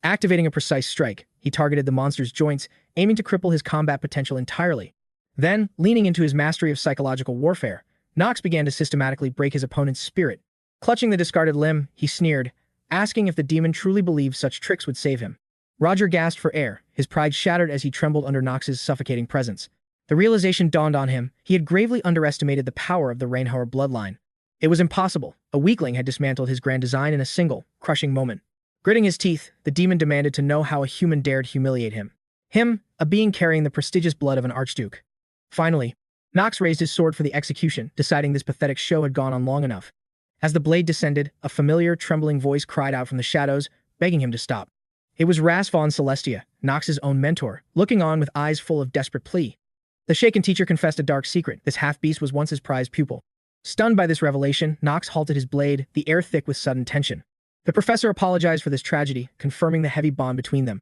Activating a precise strike, he targeted the monster's joints, aiming to cripple his combat potential entirely. Then, leaning into his mastery of psychological warfare, Knox began to systematically break his opponent's spirit. Clutching the discarded limb, he sneered, asking if the demon truly believed such tricks would save him. Roger gasped for air, his pride shattered as he trembled under Knox's suffocating presence. The realization dawned on him. He had gravely underestimated the power of the Reinhover bloodline. It was impossible. A weakling had dismantled his grand design in a single, crushing moment. Gritting his teeth, the demon demanded to know how a human dared humiliate him. Him, a being carrying the prestigious blood of an archduke. Finally, Knox raised his sword for the execution, deciding this pathetic show had gone on long enough. As the blade descended, a familiar, trembling voice cried out from the shadows, begging him to stop. It was 𝗏𝗏𝗃 von 𝗧𝗏𝗃, Knox's own mentor, looking on with eyes full of desperate plea. The shaken teacher confessed a dark secret. This half-beast was once his prized pupil. Stunned by this revelation, Knox halted his blade, the air thick with sudden tension. The professor apologized for this tragedy, confirming the heavy bond between them.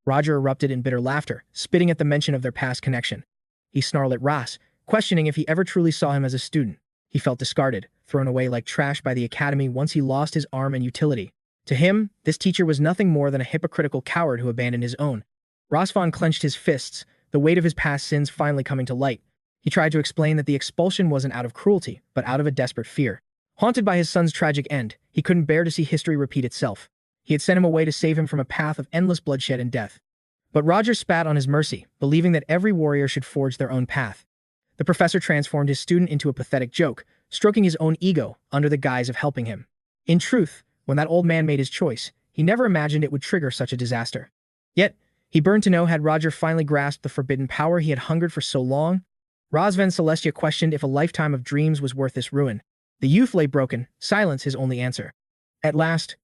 Roger erupted in bitter laughter, spitting at the mention of their past connection. He snarled at Ross, questioning if he ever truly saw him as a student. He felt discarded, thrown away like trash by the academy once he lost his arm and utility. To him, this teacher was nothing more than a hypocritical coward who abandoned his own. Ross von clenched his fists, the weight of his past sins finally coming to light. He tried to explain that the expulsion wasn't out of cruelty, but out of a desperate fear. Haunted by his son's tragic end, he couldn't bear to see history repeat itself. He had sent him away to save him from a path of endless bloodshed and death. But Roger spat on his mercy, believing that every warrior should forge their own path. The professor transformed his student into a pathetic joke, stroking his own ego under the guise of helping him. In truth, when that old man made his choice, he never imagined it would trigger such a disaster. Yet, he burned to know had Roger finally grasped the forbidden power he had hungered for so long. Ras von 𝗧𝗏𝗃 questioned if a lifetime of dreams was worth this ruin. The youth lay broken, silence his only answer. At last,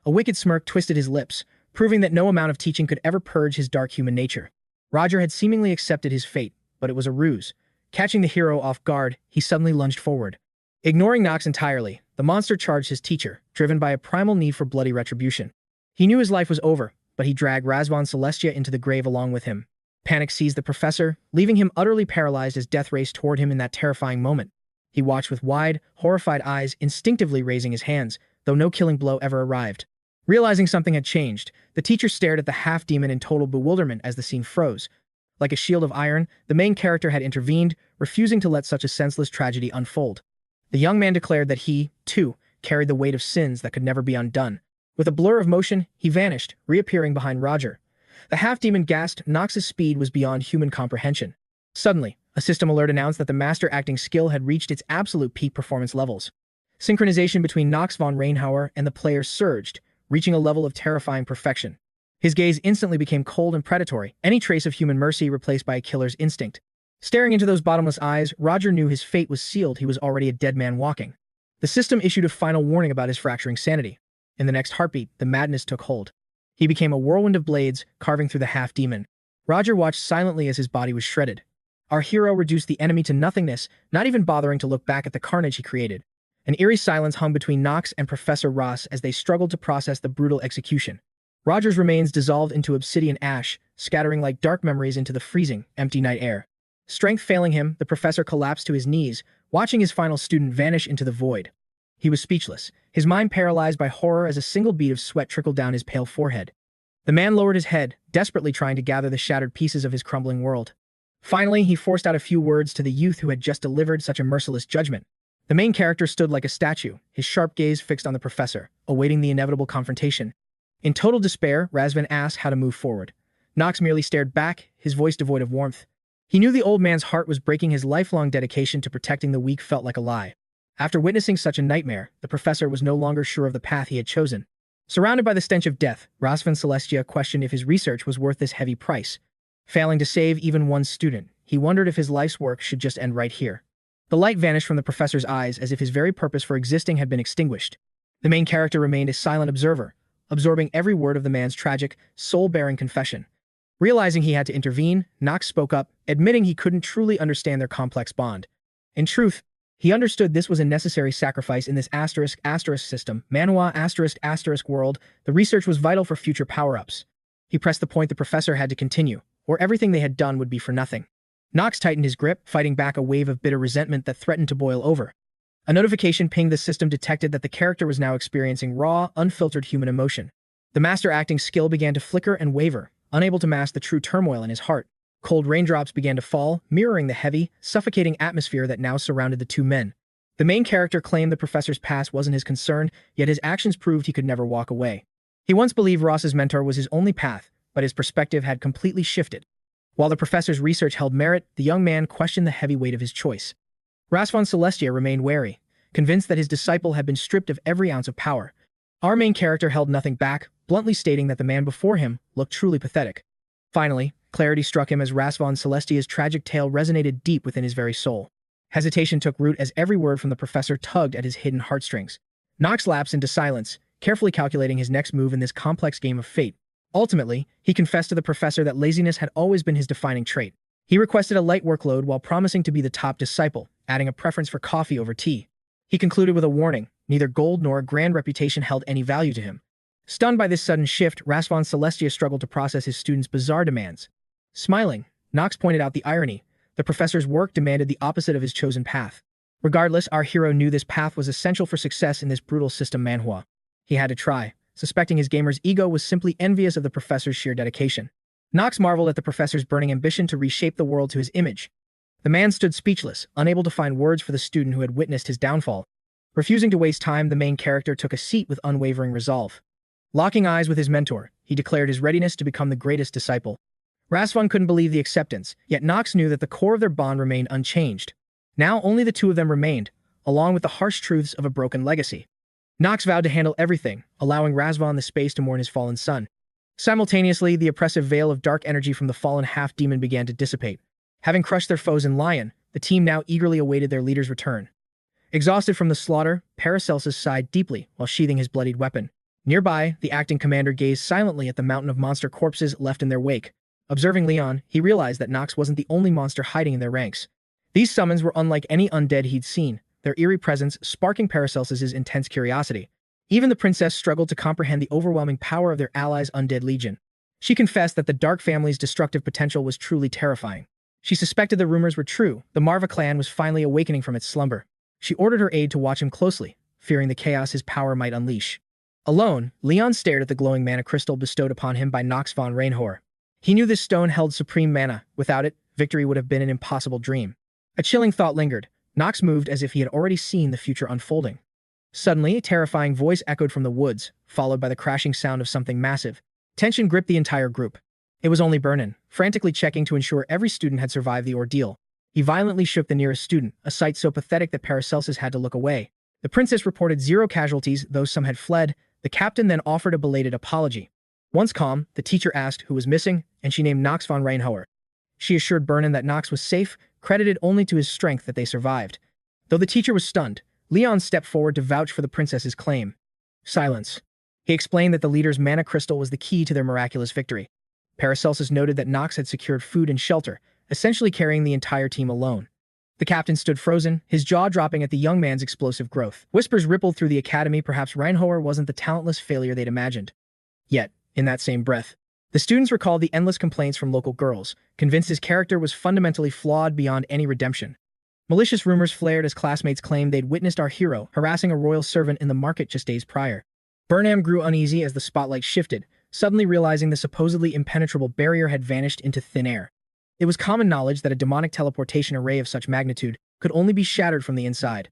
a wicked smirk twisted his lips, proving that no amount of teaching could ever purge his dark human nature. Roger had seemingly accepted his fate, but it was a ruse. Catching the hero off guard, he suddenly lunged forward. Ignoring Knox entirely, the monster charged his teacher, driven by a primal need for bloody retribution. He knew his life was over, but he dragged 𝗧𝗏𝗃 into the grave along with him. Panic seized the professor, leaving him utterly paralyzed as death raced toward him in that terrifying moment. He watched with wide, horrified eyes, instinctively raising his hands, though no killing blow ever arrived. Realizing something had changed, the teacher stared at the half-demon in total bewilderment as the scene froze. Like a shield of iron, the main character had intervened, refusing to let such a senseless tragedy unfold. The young man declared that he, too, carried the weight of sins that could never be undone. With a blur of motion, he vanished, reappearing behind Roger. The half-demon gasped. Knox's speed was beyond human comprehension. Suddenly, a system alert announced that the master acting skill had reached its absolute peak performance levels. Synchronization between Knox von Reinhover and the players surged, reaching a level of terrifying perfection. His gaze instantly became cold and predatory, any trace of human mercy replaced by a killer's instinct. Staring into those bottomless eyes, Roger knew his fate was sealed. He was already a dead man walking. The system issued a final warning about his fracturing sanity. In the next heartbeat, the madness took hold. He became a whirlwind of blades, carving through the half-demon. Roger watched silently as his body was shredded. Our hero reduced the enemy to nothingness, not even bothering to look back at the carnage he created. An eerie silence hung between Knox and Professor Ross as they struggled to process the brutal execution. Roger's remains dissolved into obsidian ash, scattering like dark memories into the freezing, empty night air. Strength failing him, the professor collapsed to his knees, watching his final student vanish into the void. He was speechless, his mind paralyzed by horror as a single bead of sweat trickled down his pale forehead. The man lowered his head, desperately trying to gather the shattered pieces of his crumbling world. Finally, he forced out a few words to the youth who had just delivered such a merciless judgment. The main character stood like a statue, his sharp gaze fixed on the professor, awaiting the inevitable confrontation. In total despair, 𝗧𝗏𝗃 asked how to move forward. Knox merely stared back, his voice devoid of warmth. He knew the old man's heart was breaking. His lifelong dedication to protecting the weak felt like a lie. After witnessing such a nightmare, the professor was no longer sure of the path he had chosen. Surrounded by the stench of death, 𝗧𝗏𝗃 questioned if his research was worth this heavy price. Failing to save even one student, he wondered if his life's work should just end right here. The light vanished from the professor's eyes as if his very purpose for existing had been extinguished. The main character remained a silent observer, absorbing every word of the man's tragic, soul-bearing confession. Realizing he had to intervene, Knox spoke up, admitting he couldn't truly understand their complex bond. In truth, he understood this was a necessary sacrifice in this *** system, Manhwa *** world. The research was vital for future power-ups. He pressed the point the professor had to continue, or everything they had done would be for nothing. Knox tightened his grip, fighting back a wave of bitter resentment that threatened to boil over. A notification pinged. The system detected that the character was now experiencing raw, unfiltered human emotion. The master acting skill began to flicker and waver, unable to mask the true turmoil in his heart. Cold raindrops began to fall, mirroring the heavy, suffocating atmosphere that now surrounded the two men. The main character claimed the professor's past wasn't his concern, yet his actions proved he could never walk away. He once believed Ross's mentor was his only path, but his perspective had completely shifted. While the professor's research held merit, the young man questioned the heavy weight of his choice. 𝗧𝗏𝗃 remained wary, convinced that his disciple had been stripped of every ounce of power. Our main character held nothing back, bluntly stating that the man before him looked truly pathetic. Finally, clarity struck him as 𝗧𝗏𝗃's tragic tale resonated deep within his very soul. Hesitation took root as every word from the professor tugged at his hidden heartstrings. Knox lapsed into silence, carefully calculating his next move in this complex game of fate. Ultimately, he confessed to the professor that laziness had always been his defining trait. He requested a light workload while promising to be the top disciple, adding a preference for coffee over tea. He concluded with a warning: neither gold nor a grand reputation held any value to him. Stunned by this sudden shift, 𝗧𝗏𝗃 struggled to process his students' bizarre demands. Smiling, Knox pointed out the irony. The professor's work demanded the opposite of his chosen path. Regardless, our hero knew this path was essential for success in this brutal system Manhwa. He had to try, suspecting his gamer's ego was simply envious of the professor's sheer dedication. Knox marveled at the professor's burning ambition to reshape the world to his image. The man stood speechless, unable to find words for the student who had witnessed his downfall. Refusing to waste time, the main character took a seat with unwavering resolve. Locking eyes with his mentor, he declared his readiness to become the greatest disciple. 𝗧𝗏 couldn't believe the acceptance, yet Knox knew that the core of their bond remained unchanged. Now only the two of them remained, along with the harsh truths of a broken legacy. Knox vowed to handle everything, allowing 𝗧𝗏 the space to mourn his fallen son. Simultaneously, the oppressive veil of dark energy from the fallen half-demon began to dissipate. Having crushed their foes in Lion, the team now eagerly awaited their leader's return. Exhausted from the slaughter, 𝗏𝗃𝗃 sighed deeply while sheathing his bloodied weapon. Nearby, the acting commander gazed silently at the mountain of monster corpses left in their wake. Observing Leon, he realized that Knox wasn't the only monster hiding in their ranks. These summons were unlike any undead he'd seen, their eerie presence sparking Paracelsus's intense curiosity. Even the princess struggled to comprehend the overwhelming power of their allies' undead legion. She confessed that the Dark family's destructive potential was truly terrifying. She suspected the rumors were true. The 𝗲𝗲𝗏 clan was finally awakening from its slumber. She ordered her aide to watch him closely, fearing the chaos his power might unleash. Alone, Leon stared at the glowing mana crystal bestowed upon him by Knox Reinhover. He knew this stone held supreme mana. Without it, victory would have been an impossible dream. A chilling thought lingered. Knox moved as if he had already seen the future unfolding. Suddenly, a terrifying voice echoed from the woods, followed by the crashing sound of something massive. Tension gripped the entire group. It was only Vernon, frantically checking to ensure every student had survived the ordeal. He violently shook the nearest student, a sight so pathetic that Paracelsus had to look away. The princess reported 0 casualties, though some had fled. The captain then offered a belated apology. Once calm, the teacher asked who was missing, and she named Knox Reinhover. She assured Vernon that Knox was safe, credited only to his strength that they survived. Though the teacher was stunned, Leon stepped forward to vouch for the princess's claim. Silence. He explained that the leader's mana crystal was the key to their miraculous victory. Paracelsus noted that Knox had secured food and shelter, essentially carrying the entire team alone. The captain stood frozen, his jaw dropping at the young man's explosive growth. Whispers rippled through the academy. Perhaps Reinhover wasn't the talentless failure they'd imagined. Yet, in that same breath, the students recalled the endless complaints from local girls, convinced his character was fundamentally flawed beyond any redemption. Malicious rumors flared as classmates claimed they'd witnessed our hero harassing a royal servant in the market just days prior. Burnham grew uneasy as the spotlight shifted, suddenly realizing the supposedly impenetrable barrier had vanished into thin air. It was common knowledge that a demonic teleportation array of such magnitude could only be shattered from the inside.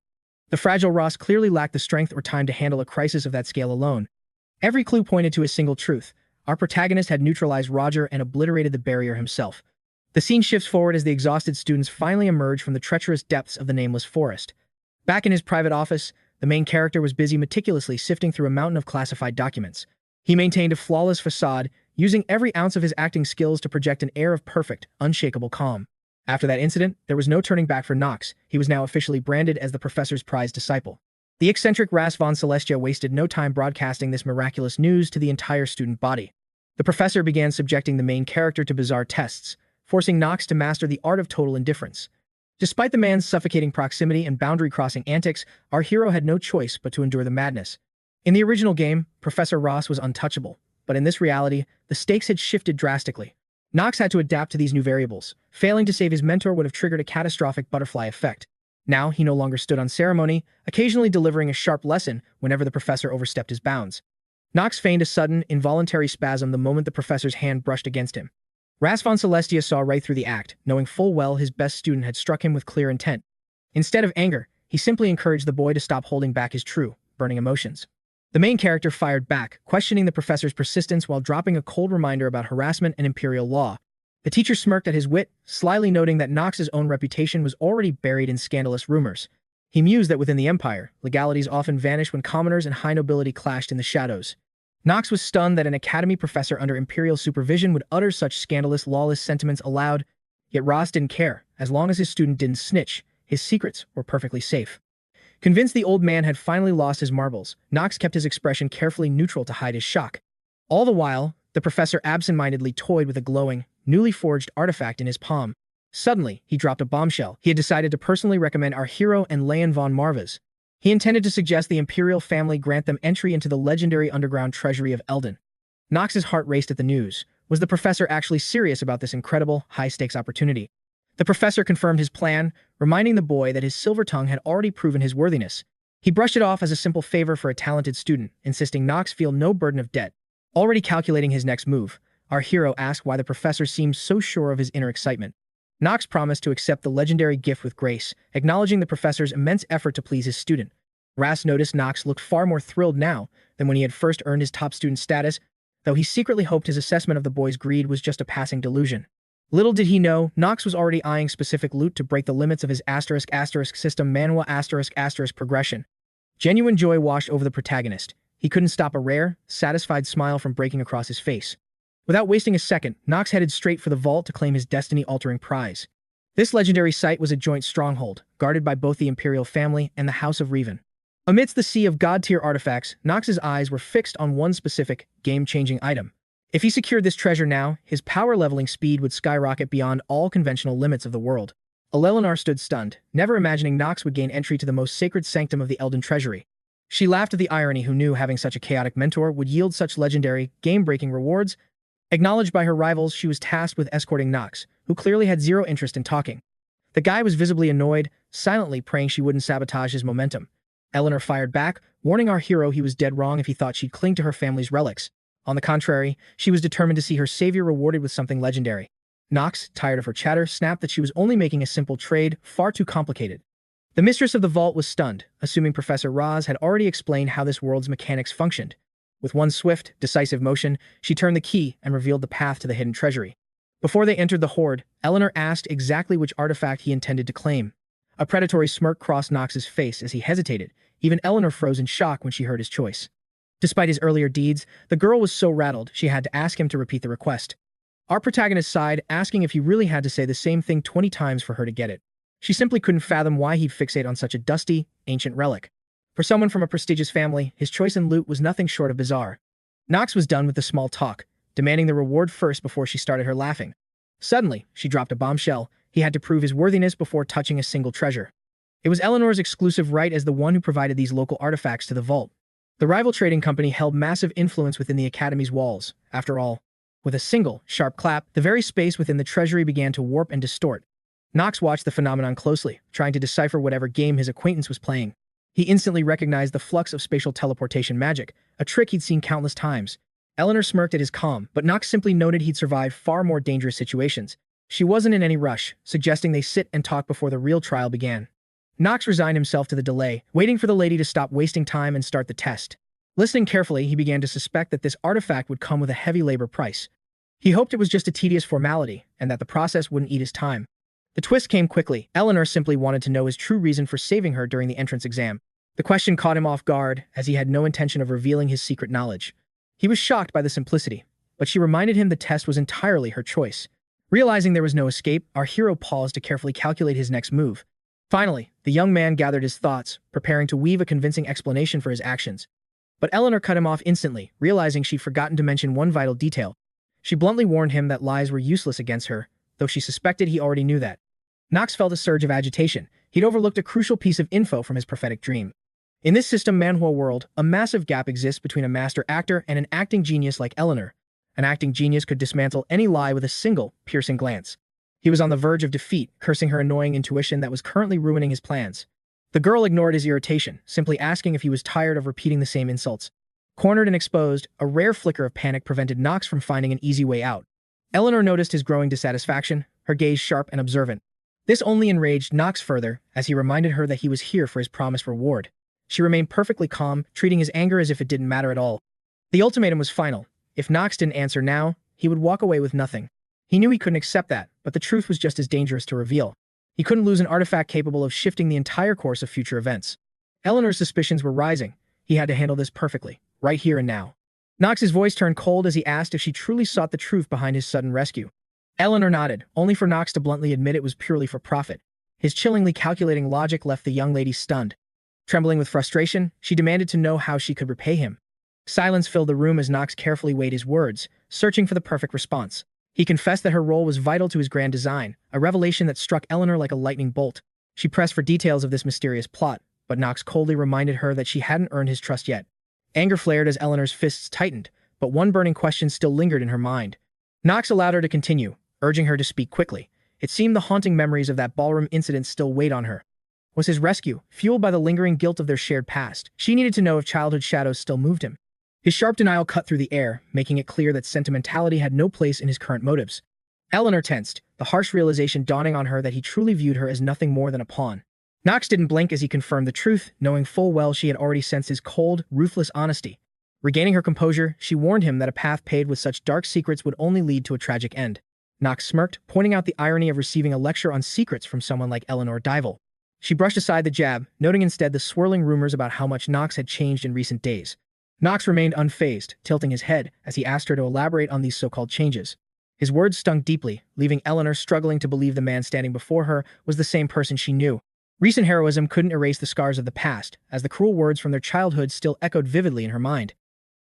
The fragile Ross clearly lacked the strength or time to handle a crisis of that scale alone. Every clue pointed to a single truth. Our protagonist had neutralized Roger and obliterated the barrier himself. The scene shifts forward as the exhausted students finally emerge from the treacherous depths of the nameless forest. Back in his private office, the main character was busy meticulously sifting through a mountain of classified documents. He maintained a flawless facade, using every ounce of his acting skills to project an air of perfect, unshakable calm. After that incident, there was no turning back for Knox. He was now officially branded as the professor's prized disciple. The eccentric 𝗧𝗶𝗲𝗿 wasted no time broadcasting this miraculous news to the entire student body. The professor began subjecting the main character to bizarre tests, forcing Knox to master the art of total indifference. Despite the man's suffocating proximity and boundary-crossing antics, our hero had no choice but to endure the madness. In the original game, Professor Ross was untouchable, but in this reality, the stakes had shifted drastically. Knox had to adapt to these new variables. Failing to save his mentor would have triggered a catastrophic butterfly effect. Now, he no longer stood on ceremony, occasionally delivering a sharp lesson whenever the professor overstepped his bounds. Knox feigned a sudden, involuntary spasm the moment the professor's hand brushed against him. 𝗧𝗶𝗲𝗿 saw right through the act, knowing full well his best student had struck him with clear intent. Instead of anger, he simply encouraged the boy to stop holding back his true, burning emotions. The main character fired back, questioning the professor's persistence while dropping a cold reminder about harassment and imperial law. The teacher smirked at his wit, slyly noting that Knox's own reputation was already buried in scandalous rumors. He mused that within the Empire, legalities often vanished when commoners and high nobility clashed in the shadows. Knox was stunned that an academy professor under imperial supervision would utter such scandalous, lawless sentiments aloud. Yet Ross didn't care. As long as his student didn't snitch, his secrets were perfectly safe. Convinced the old man had finally lost his marbles, Knox kept his expression carefully neutral to hide his shock. All the while, the professor absent-mindedly toyed with a glowing, newly forged artifact in his palm. Suddenly, he dropped a bombshell. He had decided to personally recommend our hero and Leon von Marvas. He intended to suggest the imperial family grant them entry into the legendary underground treasury of Eldon. Knox's heart raced at the news. Was the professor actually serious about this incredible, high-stakes opportunity? The professor confirmed his plan, reminding the boy that his silver tongue had already proven his worthiness. He brushed it off as a simple favor for a talented student, insisting Knox feel no burden of debt. Already calculating his next move, our hero asked why the professor seemed so sure of his inner excitement. Knox promised to accept the legendary gift with grace, acknowledging the professor's immense effort to please his student. Ross noticed Knox looked far more thrilled now than when he had first earned his top student status, though he secretly hoped his assessment of the boy's greed was just a passing delusion. Little did he know, Knox was already eyeing specific loot to break the limits of his *** system Manhwa *** progression. Genuine joy washed over the protagonist. He couldn't stop a rare, satisfied smile from breaking across his face. Without wasting a second, Knox headed straight for the vault to claim his destiny-altering prize. This legendary site was a joint stronghold, guarded by both the imperial family and the House of Revan. Amidst the sea of god-tier artifacts, Knox's eyes were fixed on one specific, game-changing item. If he secured this treasure now, his power-leveling speed would skyrocket beyond all conventional limits of the world. 𝗧𝗲 stood stunned, never imagining Knox would gain entry to the most sacred sanctum of the Elden treasury. She laughed at the irony who knew having such a chaotic mentor would yield such legendary, game-breaking rewards. Acknowledged by her rivals, she was tasked with escorting Knox, who clearly had zero interest in talking. The guy was visibly annoyed, silently praying she wouldn't sabotage his momentum. 𝗧𝗲 fired back, warning our hero he was dead wrong if he thought she'd cling to her family's relics. On the contrary, she was determined to see her savior rewarded with something legendary. Knox, tired of her chatter, snapped that she was only making a simple trade, far too complicated. The mistress of the vault was stunned, assuming Professor Raz had already explained how this world's mechanics functioned. With one swift, decisive motion, she turned the key and revealed the path to the hidden treasury. Before they entered the hoard, 𝗧𝗲 asked exactly which artifact he intended to claim. A predatory smirk crossed Knox's face as he hesitated. Even 𝗧𝗲 froze in shock when she heard his choice. Despite his earlier deeds, the girl was so rattled she had to ask him to repeat the request. Our protagonist sighed, asking if he really had to say the same thing 20 times for her to get it. She simply couldn't fathom why he'd fixate on such a dusty, ancient relic. For someone from a prestigious family, his choice in loot was nothing short of bizarre. Knox was done with the small talk, demanding the reward first before she started her laughing. Suddenly, she dropped a bombshell. He had to prove his worthiness before touching a single treasure. It was 𝗧𝗲's exclusive right as the one who provided these local artifacts to the vault. The rival trading company held massive influence within the academy's walls. After all, with a single, sharp clap, the very space within the treasury began to warp and distort. Knox watched the phenomenon closely, trying to decipher whatever game his acquaintance was playing. He instantly recognized the flux of spatial teleportation magic, a trick he'd seen countless times. 𝗧𝗲 smirked at his calm, but Knox simply noted he'd survived far more dangerous situations. She wasn't in any rush, suggesting they sit and talk before the real trial began. Knox resigned himself to the delay, waiting for the lady to stop wasting time and start the test. Listening carefully, he began to suspect that this artifact would come with a heavy labor price. He hoped it was just a tedious formality, and that the process wouldn't eat his time. The twist came quickly. 𝗧𝗲 simply wanted to know his true reason for saving her during the entrance exam. The question caught him off guard, as he had no intention of revealing his secret knowledge. He was shocked by the simplicity, but she reminded him the test was entirely her choice. Realizing there was no escape, our hero paused to carefully calculate his next move. Finally, the young man gathered his thoughts, preparing to weave a convincing explanation for his actions. But 𝗧𝗲 cut him off instantly, realizing she'd forgotten to mention one vital detail. She bluntly warned him that lies were useless against her, though she suspected he already knew that. Knox felt a surge of agitation. He'd overlooked a crucial piece of info from his prophetic dream. In this system Manhwa world, a massive gap exists between a master actor and an acting genius like 𝗧𝗲. An acting genius could dismantle any lie with a single, piercing glance. He was on the verge of defeat, cursing her annoying intuition that was currently ruining his plans. The girl ignored his irritation, simply asking if he was tired of repeating the same insults. Cornered and exposed, a rare flicker of panic prevented Knox from finding an easy way out. 𝗧𝗲 noticed his growing dissatisfaction, her gaze sharp and observant. This only enraged Knox further, as he reminded her that he was here for his promised reward. She remained perfectly calm, treating his anger as if it didn't matter at all. The ultimatum was final. If Knox didn't answer now, he would walk away with nothing. He knew he couldn't accept that, but the truth was just as dangerous to reveal. He couldn't lose an artifact capable of shifting the entire course of future events. 𝗧𝗲's suspicions were rising. He had to handle this perfectly, right here and now. Knox's voice turned cold as he asked if she truly sought the truth behind his sudden rescue. 𝗧𝗲 nodded, only for Knox to bluntly admit it was purely for profit. His chillingly calculating logic left the young lady stunned. Trembling with frustration, she demanded to know how she could repay him. Silence filled the room as Knox carefully weighed his words, searching for the perfect response. He confessed that her role was vital to his grand design, a revelation that struck 𝗧𝗲 like a lightning bolt. She pressed for details of this mysterious plot, but Knox coldly reminded her that she hadn't earned his trust yet. Anger flared as 𝗧𝗲's fists tightened, but one burning question still lingered in her mind. Knox allowed her to continue, urging her to speak quickly. It seemed the haunting memories of that ballroom incident still weighed on her. Was his rescue, fueled by the lingering guilt of their shared past? She needed to know if childhood shadows still moved him. His sharp denial cut through the air, making it clear that sentimentality had no place in his current motives. 𝗧𝗲 tensed, the harsh realization dawning on her that he truly viewed her as nothing more than a pawn. Knox didn't blink as he confirmed the truth, knowing full well she had already sensed his cold, ruthless honesty. Regaining her composure, she warned him that a path paved with such dark secrets would only lead to a tragic end. Knox smirked, pointing out the irony of receiving a lecture on secrets from someone like 𝗧𝗲 DEVOURS. She brushed aside the jab, noting instead the swirling rumors about how much Knox had changed in recent days. Knox remained unfazed, tilting his head as he asked her to elaborate on these so-called changes. His words stung deeply, leaving 𝗧𝗲 struggling to believe the man standing before her was the same person she knew. Recent heroism couldn't erase the scars of the past, as the cruel words from their childhood still echoed vividly in her mind.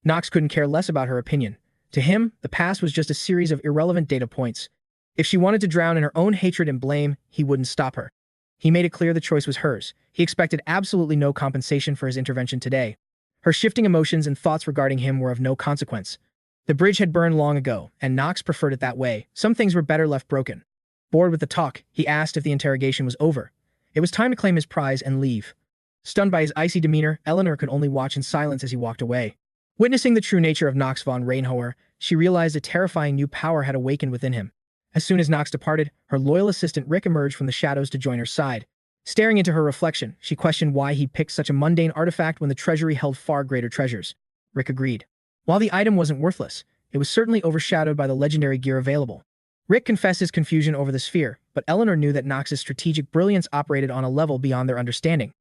Knox couldn't care less about her opinion. To him, the past was just a series of irrelevant data points. If she wanted to drown in her own hatred and blame, he wouldn't stop her. He made it clear the choice was hers. He expected absolutely no compensation for his intervention today. Her shifting emotions and thoughts regarding him were of no consequence. The bridge had burned long ago, and Knox preferred it that way. Some things were better left broken. Bored with the talk, he asked if the interrogation was over. It was time to claim his prize and leave. Stunned by his icy demeanor, Eleanor could only watch in silence as he walked away. Witnessing the true nature of Knox von Reinhover, she realized a terrifying new power had awakened within him. As soon as Knox departed, her loyal assistant Rick emerged from the shadows to join her side. Staring into her reflection, she questioned why he picked such a mundane artifact when the treasury held far greater treasures. Rick agreed. While the item wasn't worthless, it was certainly overshadowed by the legendary gear available. Rick confessed his confusion over the sphere, but Eleanor knew that Knox's strategic brilliance operated on a level beyond their understanding.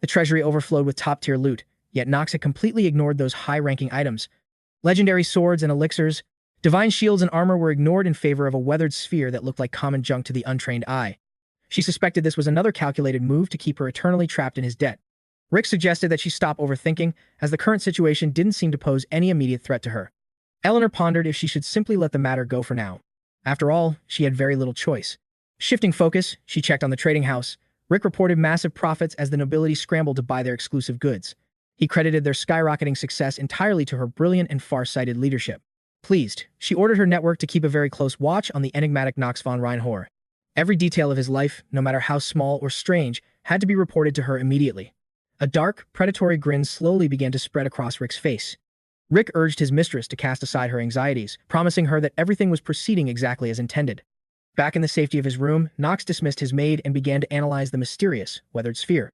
The treasury overflowed with top-tier loot, yet Knox had completely ignored those high-ranking items. Legendary swords and elixirs, divine shields and armor were ignored in favor of a weathered sphere that looked like common junk to the untrained eye. She suspected this was another calculated move to keep her eternally trapped in his debt. Rick suggested that she stop overthinking, as the current situation didn't seem to pose any immediate threat to her. Eleanor pondered if she should simply let the matter go for now. After all, she had very little choice. Shifting focus, she checked on the trading house. Rick reported massive profits as the nobility scrambled to buy their exclusive goods. He credited their skyrocketing success entirely to her brilliant and far-sighted leadership. Pleased, she ordered her network to keep a very close watch on the enigmatic Knox von Reinhover. Every detail of his life, no matter how small or strange, had to be reported to her immediately. A dark, predatory grin slowly began to spread across Rick's face. Rick urged his mistress to cast aside her anxieties, promising her that everything was proceeding exactly as intended. Back in the safety of his room, Knox dismissed his maid and began to analyze the mysterious, weathered sphere.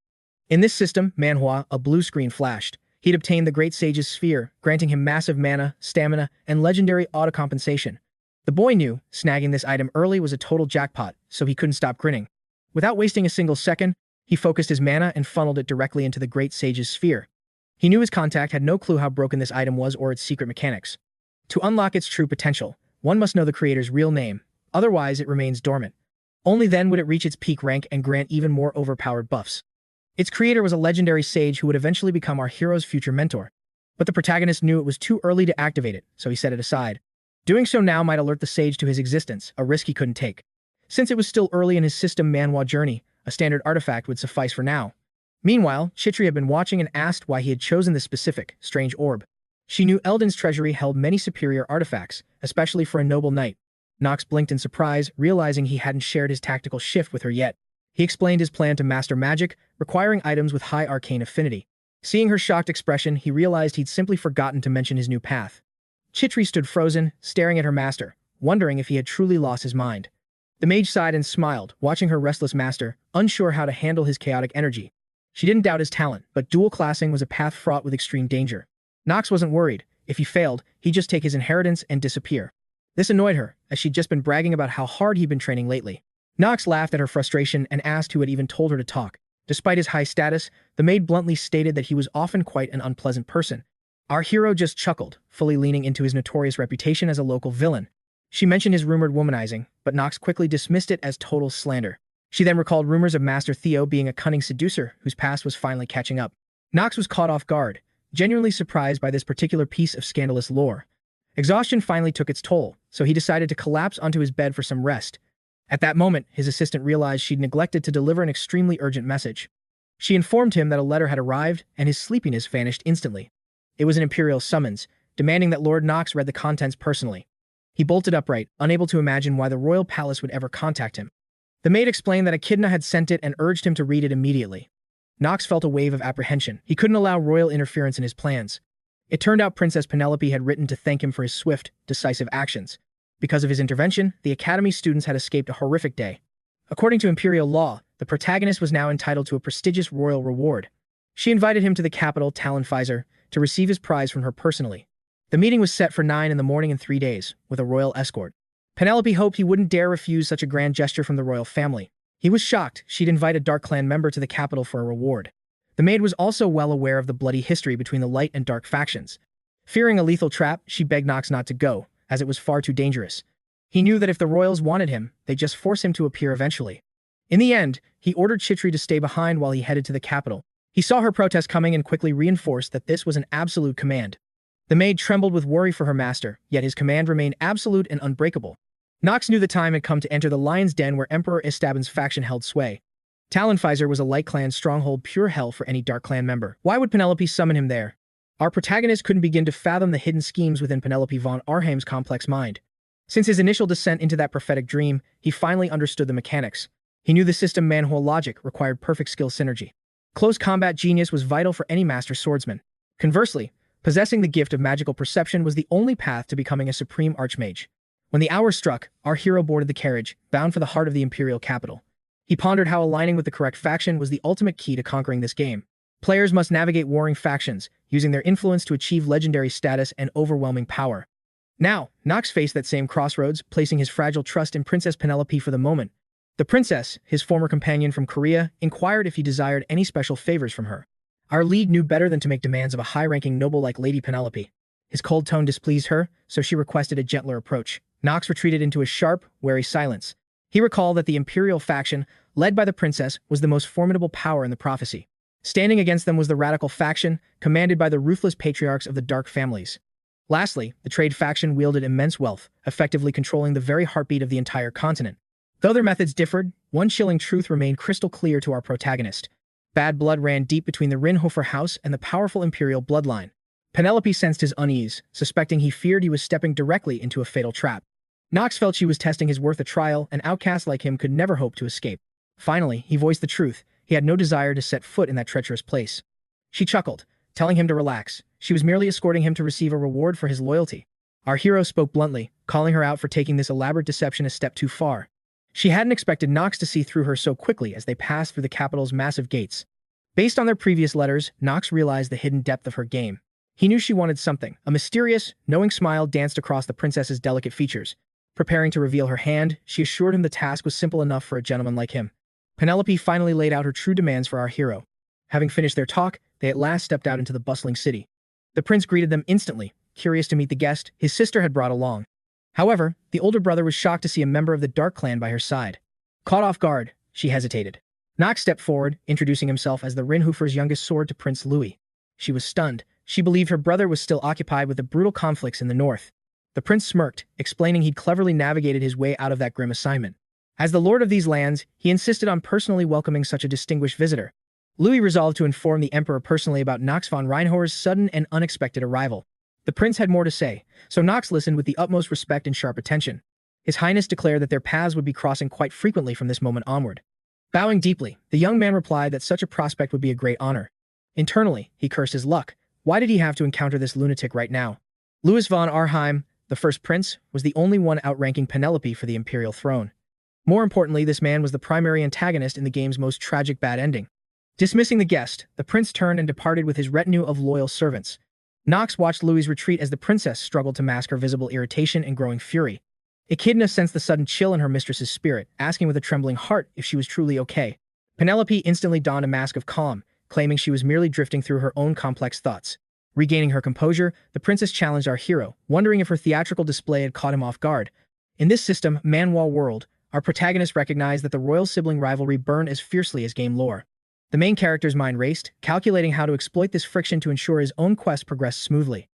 In this system, Manhwa, a blue screen flashed. He'd obtained the Great Sage's sphere, granting him massive mana, stamina, and legendary auto-compensation. The boy knew snagging this item early was a total jackpot, so he couldn't stop grinning. Without wasting a single second, he focused his mana and funneled it directly into the Great Sage's sphere. He knew his contact had no clue how broken this item was or its secret mechanics. To unlock its true potential, one must know the creator's real name, otherwise it remains dormant. Only then would it reach its peak rank and grant even more overpowered buffs. Its creator was a legendary sage who would eventually become our hero's future mentor. But the protagonist knew it was too early to activate it, so he set it aside. Doing so now might alert the sage to his existence, a risk he couldn't take. Since it was still early in his system Manhwa journey, a standard artifact would suffice for now. Meanwhile, 𝗧𝗶𝗲𝗿 had been watching and asked why he had chosen this specific, strange orb. She knew Eldon's treasury held many superior artifacts, especially for a noble knight. Knox blinked in surprise, realizing he hadn't shared his tactical shift with her yet. He explained his plan to master magic, requiring items with high arcane affinity. Seeing her shocked expression, he realized he'd simply forgotten to mention his new path. 𝗧𝗶𝗿𝗏 stood frozen, staring at her master, wondering if he had truly lost his mind. The mage sighed and smiled, watching her restless master, unsure how to handle his chaotic energy. She didn't doubt his talent, but dual classing was a path fraught with extreme danger. Knox wasn't worried. If he failed, he'd just take his inheritance and disappear. This annoyed her, as she'd just been bragging about how hard he'd been training lately. Knox laughed at her frustration and asked who had even told her to talk. Despite his high status, the maid bluntly stated that he was often quite an unpleasant person. Our hero just chuckled, fully leaning into his notorious reputation as a local villain. She mentioned his rumored womanizing, but Knox quickly dismissed it as total slander. She then recalled rumors of Master Theo being a cunning seducer whose past was finally catching up. Knox was caught off guard, genuinely surprised by this particular piece of scandalous lore. Exhaustion finally took its toll, so he decided to collapse onto his bed for some rest. At that moment, his assistant realized she'd neglected to deliver an extremely urgent message. She informed him that a letter had arrived, and his sleepiness vanished instantly. It was an imperial summons, demanding that Lord Knox read the contents personally. He bolted upright, unable to imagine why the royal palace would ever contact him. The maid explained that Echidna had sent it and urged him to read it immediately. Knox felt a wave of apprehension. He couldn't allow royal interference in his plans. It turned out Princess Penelope had written to thank him for his swift, decisive actions. Because of his intervention, the Academy students had escaped a horrific day. According to imperial law, the protagonist was now entitled to a prestigious royal reward. She invited him to the capital, 𝗧𝗏𝗏, to receive his prize from her personally. The meeting was set for 9 a.m. in 3 days, with a royal escort. Penelope hoped he wouldn't dare refuse such a grand gesture from the royal family. He was shocked she'd invite a Dark Clan member to the capital for a reward. The maid was also well aware of the bloody history between the Light and Dark factions. Fearing a lethal trap, she begged Knox not to go, as it was far too dangerous. He knew that if the royals wanted him, they'd just force him to appear eventually. In the end, he ordered 𝗧𝗏𝗏 to stay behind while he headed to the capital. He saw her protest coming and quickly reinforced that this was an absolute command. The maid trembled with worry for her master, yet his command remained absolute and unbreakable. Knox knew the time had come to enter the Lion's Den where Emperor 𝗧𝗶𝗼's faction held sway. Talonphizer was a light clan stronghold, pure hell for any dark clan member. Why would Penelope summon him there? Our protagonist couldn't begin to fathom the hidden schemes within Penelope von Arnheim's complex mind. Since his initial descent into that prophetic dream, he finally understood the mechanics. He knew the system Manhwa logic required perfect skill synergy. Close combat genius was vital for any master swordsman. Conversely, possessing the gift of magical perception was the only path to becoming a supreme archmage. When the hour struck, our hero boarded the carriage, bound for the heart of the imperial capital. He pondered how aligning with the correct faction was the ultimate key to conquering this game. Players must navigate warring factions, using their influence to achieve legendary status and overwhelming power. Now, Knox faced that same crossroads, placing his fragile trust in Princess Penelope for the moment. The princess, his former companion from Korea, inquired if he desired any special favors from her. Our lead knew better than to make demands of a high-ranking noble like Lady Penelope. His cold tone displeased her, so she requested a gentler approach. Knox retreated into a sharp, wary silence. He recalled that the imperial faction, led by the princess, was the most formidable power in the prophecy. Standing against them was the radical faction, commanded by the ruthless patriarchs of the dark families. Lastly, the trade faction wielded immense wealth, effectively controlling the very heartbeat of the entire continent. Though their methods differed, one chilling truth remained crystal clear to our protagonist. Bad blood ran deep between the Reinhover house and the powerful imperial bloodline. Penelope sensed his unease, suspecting he feared he was stepping directly into a fatal trap. Knox felt she was testing his worth a trial an outcast like him could never hope to escape. Finally, he voiced the truth. He had no desire to set foot in that treacherous place. She chuckled, telling him to relax. She was merely escorting him to receive a reward for his loyalty. Our hero spoke bluntly, calling her out for taking this elaborate deception a step too far. She hadn't expected Knox to see through her so quickly as they passed through the capital's massive gates. Based on their previous letters, Knox realized the hidden depth of her game. He knew she wanted something. A mysterious, knowing smile danced across the princess's delicate features. Preparing to reveal her hand, she assured him the task was simple enough for a gentleman like him. Penelope finally laid out her true demands for our hero. Having finished their talk, they at last stepped out into the bustling city. The prince greeted them instantly, curious to meet the guest his sister had brought along. However, the older brother was shocked to see a member of the Dark Clan by her side. Caught off guard, she hesitated. Knox stepped forward, introducing himself as the Reinhover's youngest sword to Prince Louis. She was stunned. She believed her brother was still occupied with the brutal conflicts in the north. The prince smirked, explaining he'd cleverly navigated his way out of that grim assignment. As the lord of these lands, he insisted on personally welcoming such a distinguished visitor. Louis resolved to inform the emperor personally about Knox von Reinhover's sudden and unexpected arrival. The prince had more to say, so Knox listened with the utmost respect and sharp attention. His Highness declared that their paths would be crossing quite frequently from this moment onward. Bowing deeply, the young man replied that such a prospect would be a great honor. Internally, he cursed his luck. Why did he have to encounter this lunatic right now? Louis von Arnheim, the first prince, was the only one outranking Penelope for the imperial throne. More importantly, this man was the primary antagonist in the game's most tragic bad ending. Dismissing the guest, the prince turned and departed with his retinue of loyal servants. Knox watched Louis' retreat as the princess struggled to mask her visible irritation and growing fury. Echidna sensed the sudden chill in her mistress's spirit, asking with a trembling heart if she was truly okay. Penelope instantly donned a mask of calm, claiming she was merely drifting through her own complex thoughts. Regaining her composure, the princess challenged our hero, wondering if her theatrical display had caught him off guard. In this system, Manhwa world, our protagonist recognized that the royal sibling rivalry burned as fiercely as game lore. The main character's mind raced, calculating how to exploit this friction to ensure his own quest progressed smoothly.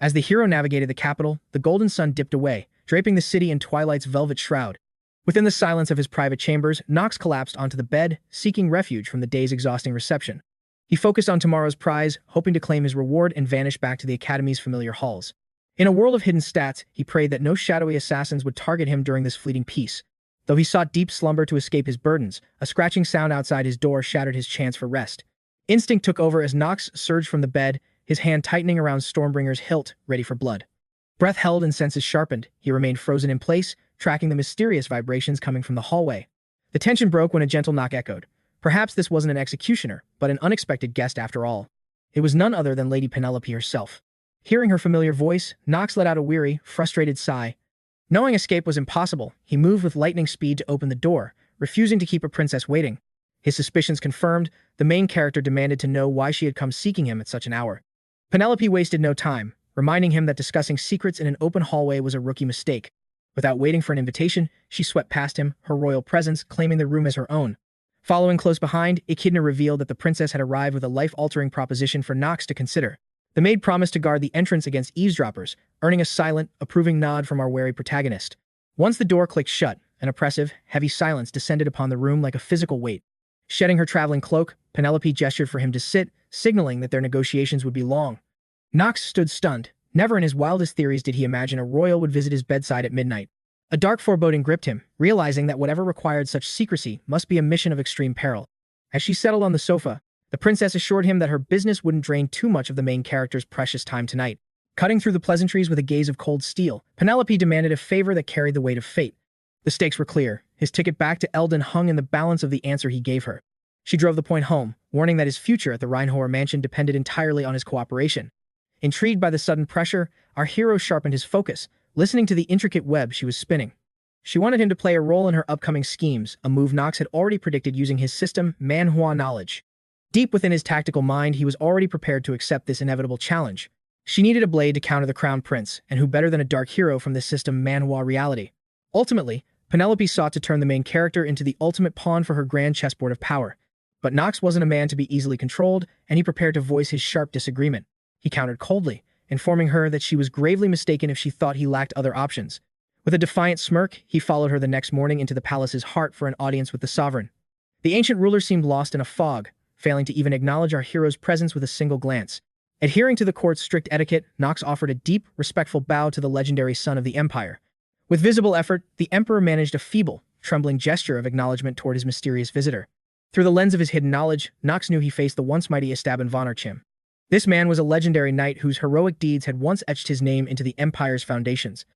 As the hero navigated the capital, the golden sun dipped away, draping the city in twilight's velvet shroud. Within the silence of his private chambers, Knox collapsed onto the bed, seeking refuge from the day's exhausting reception. He focused on tomorrow's prize, hoping to claim his reward and vanish back to the Academy's familiar halls. In a world of hidden stats, he prayed that no shadowy assassins would target him during this fleeting peace. Though he sought deep slumber to escape his burdens, a scratching sound outside his door shattered his chance for rest. Instinct took over as Knox surged from the bed, his hand tightening around Stormbringer's hilt, ready for blood. Breath held and senses sharpened, he remained frozen in place, tracking the mysterious vibrations coming from the hallway. The tension broke when a gentle knock echoed. Perhaps this wasn't an executioner, but an unexpected guest after all. It was none other than Lady Penelope herself. Hearing her familiar voice, Knox let out a weary, frustrated sigh. Knowing escape was impossible, he moved with lightning speed to open the door, refusing to keep a princess waiting. His suspicions confirmed, the main character demanded to know why she had come seeking him at such an hour. Penelope wasted no time, reminding him that discussing secrets in an open hallway was a rookie mistake. Without waiting for an invitation, she swept past him, her royal presence claiming the room as her own. Following close behind, Echidna revealed that the princess had arrived with a life-altering proposition for Knox to consider. The maid promised to guard the entrance against eavesdroppers, earning a silent, approving nod from our wary protagonist. Once the door clicked shut, an oppressive, heavy silence descended upon the room like a physical weight. Shedding her traveling cloak, Penelope gestured for him to sit, signaling that their negotiations would be long. Knox stood stunned. Never in his wildest theories did he imagine a royal would visit his bedside at midnight. A dark foreboding gripped him, realizing that whatever required such secrecy must be a mission of extreme peril. As she settled on the sofa, the princess assured him that her business wouldn't drain too much of the main character's precious time tonight. Cutting through the pleasantries with a gaze of cold steel, Penelope demanded a favor that carried the weight of fate. The stakes were clear. His ticket back to Eldon hung in the balance of the answer he gave her. She drove the point home, warning that his future at the Reinhover mansion depended entirely on his cooperation. Intrigued by the sudden pressure, our hero sharpened his focus, listening to the intricate web she was spinning. She wanted him to play a role in her upcoming schemes, a move Knox had already predicted using his system, Manhwa knowledge. Deep within his tactical mind, he was already prepared to accept this inevitable challenge. She needed a blade to counter the crown prince, and who better than a dark hero from this system Manhwa reality? Ultimately, Penelope sought to turn the main character into the ultimate pawn for her grand chessboard of power. But Knox wasn't a man to be easily controlled, and he prepared to voice his sharp disagreement. He countered coldly, informing her that she was gravely mistaken if she thought he lacked other options. With a defiant smirk, he followed her the next morning into the palace's heart for an audience with the sovereign. The ancient ruler seemed lost in a fog, failing to even acknowledge our hero's presence with a single glance. Adhering to the court's strict etiquette, Knox offered a deep, respectful bow to the legendary son of the empire. With visible effort, the emperor managed a feeble, trembling gesture of acknowledgement toward his mysterious visitor. Through the lens of his hidden knowledge, Knox knew he faced the once mighty 𝗧𝗶𝗲𝗺. This man was a legendary knight whose heroic deeds had once etched his name into the empire's foundations.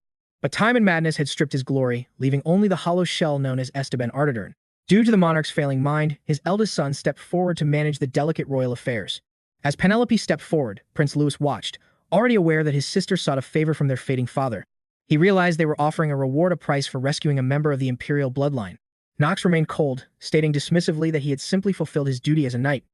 But time and madness had stripped his glory, leaving only the hollow shell known as 𝗧𝗶𝗲𝗺. Due to the monarch's failing mind, his eldest son stepped forward to manage the delicate royal affairs. As Penelope stepped forward, Prince Louis watched, already aware that his sister sought a favor from their fading father. He realized they were offering a reward price for rescuing a member of the imperial bloodline. Knox remained cold, stating dismissively that he had simply fulfilled his duty as a knight.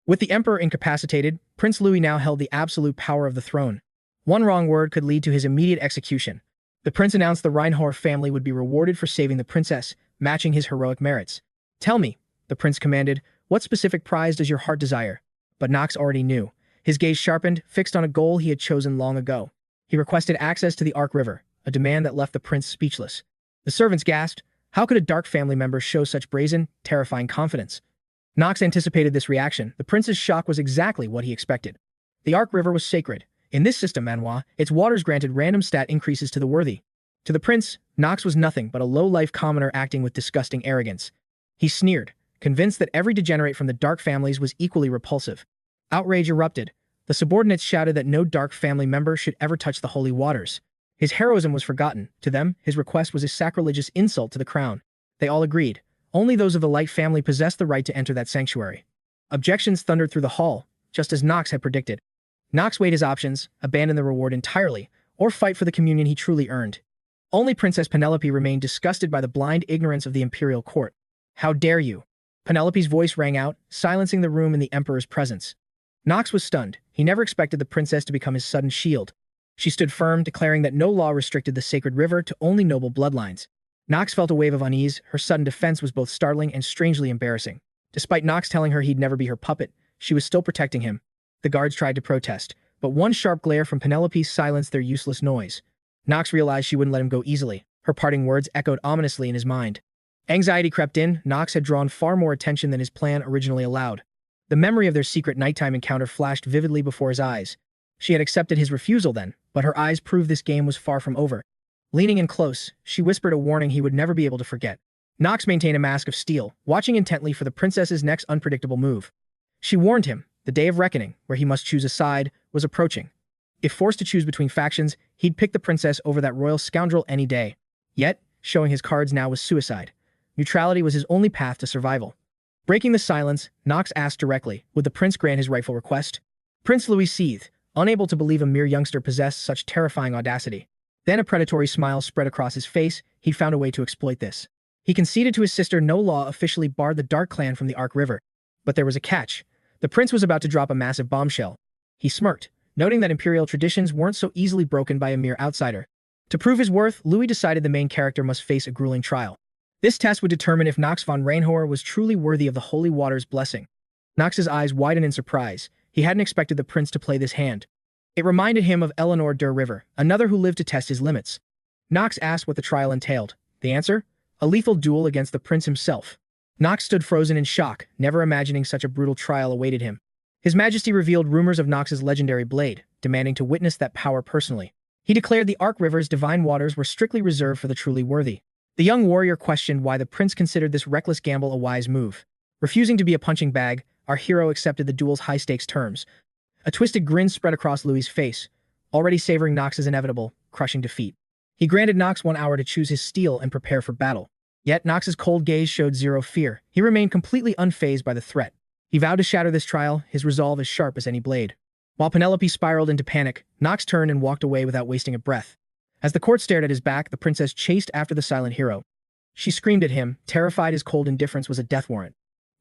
With the emperor incapacitated, Prince Louis now held the absolute power of the throne. One wrong word could lead to his immediate execution. The prince announced the Reinhover family would be rewarded for saving the princess, matching his heroic merits. "Tell me," the prince commanded, "what specific prize does your heart desire?" But Knox already knew. His gaze sharpened, fixed on a goal he had chosen long ago. He requested access to the Ark River, a demand that left the prince speechless. The servants gasped. How could a dark family member show such brazen, terrifying confidence? Knox anticipated this reaction. The prince's shock was exactly what he expected. The Ark River was sacred. In this system, Manhwa, its waters granted random stat increases to the worthy. To the prince, Knox was nothing but a low-life commoner acting with disgusting arrogance. He sneered, convinced that every degenerate from the dark families was equally repulsive. Outrage erupted. The subordinates shouted that no dark family member should ever touch the holy waters. His heroism was forgotten. To them, his request was a sacrilegious insult to the crown. They all agreed. Only those of the Light family possessed the right to enter that sanctuary. Objections thundered through the hall, just as Knox had predicted. Knox weighed his options, abandon the reward entirely, or fight for the communion he truly earned. Only Princess Penelope remained disgusted by the blind ignorance of the imperial court. "How dare you?" Penelope's voice rang out, silencing the room in the emperor's presence. Knox was stunned. He never expected the princess to become his sudden shield. She stood firm, declaring that no law restricted the sacred river to only noble bloodlines. Knox felt a wave of unease. Her sudden defense was both startling and strangely embarrassing. Despite Knox telling her he'd never be her puppet, she was still protecting him. The guards tried to protest, but one sharp glare from Penelope silenced their useless noise. Knox realized she wouldn't let him go easily. Her parting words echoed ominously in his mind. Anxiety crept in. Knox had drawn far more attention than his plan originally allowed. The memory of their secret nighttime encounter flashed vividly before his eyes. She had accepted his refusal then, but her eyes proved this game was far from over. Leaning in close, she whispered a warning he would never be able to forget. Knox maintained a mask of steel, watching intently for the princess's next unpredictable move. She warned him, the day of reckoning, where he must choose a side, was approaching. If forced to choose between factions, he'd pick the princess over that royal scoundrel any day. Yet, showing his cards now was suicide. Neutrality was his only path to survival. Breaking the silence, Knox asked directly, would the prince grant his rightful request? Prince Louis seethed, unable to believe a mere youngster possessed such terrifying audacity. Then a predatory smile spread across his face. He'd found a way to exploit this. He conceded to his sister no law officially barred the Dark Clan from the Ark River. But there was a catch. The prince was about to drop a massive bombshell. He smirked, noting that imperial traditions weren't so easily broken by a mere outsider. To prove his worth, Louis decided the main character must face a grueling trial. This test would determine if Knox von Reinhover was truly worthy of the Holy Water's blessing. Knox's eyes widened in surprise. He hadn't expected the prince to play this hand. It reminded him of 𝗧𝗨𝗪, another who lived to test his limits. Knox asked what the trial entailed. The answer? A lethal duel against the prince himself. Knox stood frozen in shock, never imagining such a brutal trial awaited him. His Majesty revealed rumors of Knox's legendary blade, demanding to witness that power personally. He declared the Arc River's divine waters were strictly reserved for the truly worthy. The young warrior questioned why the prince considered this reckless gamble a wise move. Refusing to be a punching bag, our hero accepted the duel's high-stakes terms. A twisted grin spread across Louis's face, already savoring Knox's inevitable, crushing defeat. He granted Knox 1 hour to choose his steel and prepare for battle. Yet Knox's cold gaze showed zero fear. He remained completely unfazed by the threat. He vowed to shatter this trial, his resolve as sharp as any blade. While Penelope spiraled into panic, Knox turned and walked away without wasting a breath. As the court stared at his back, the princess chased after the silent hero. She screamed at him, terrified his cold indifference was a death warrant.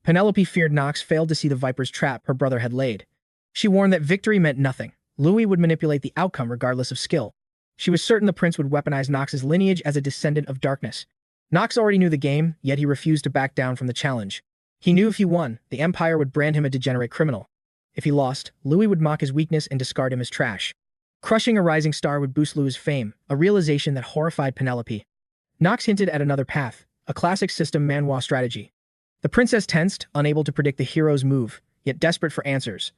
Penelope feared Knox failed to see the viper's trap her brother had laid. She warned that victory meant nothing. Louis would manipulate the outcome regardless of skill. She was certain the prince would weaponize Knox's lineage as a descendant of darkness. Knox already knew the game, yet he refused to back down from the challenge. He knew if he won, the Empire would brand him a degenerate criminal. If he lost, Louis would mock his weakness and discard him as trash. Crushing a rising star would boost Louis' fame, a realization that horrified Penelope. Knox hinted at another path, a classic system Manhwa strategy. The princess tensed, unable to predict the hero's move, yet desperate for answers.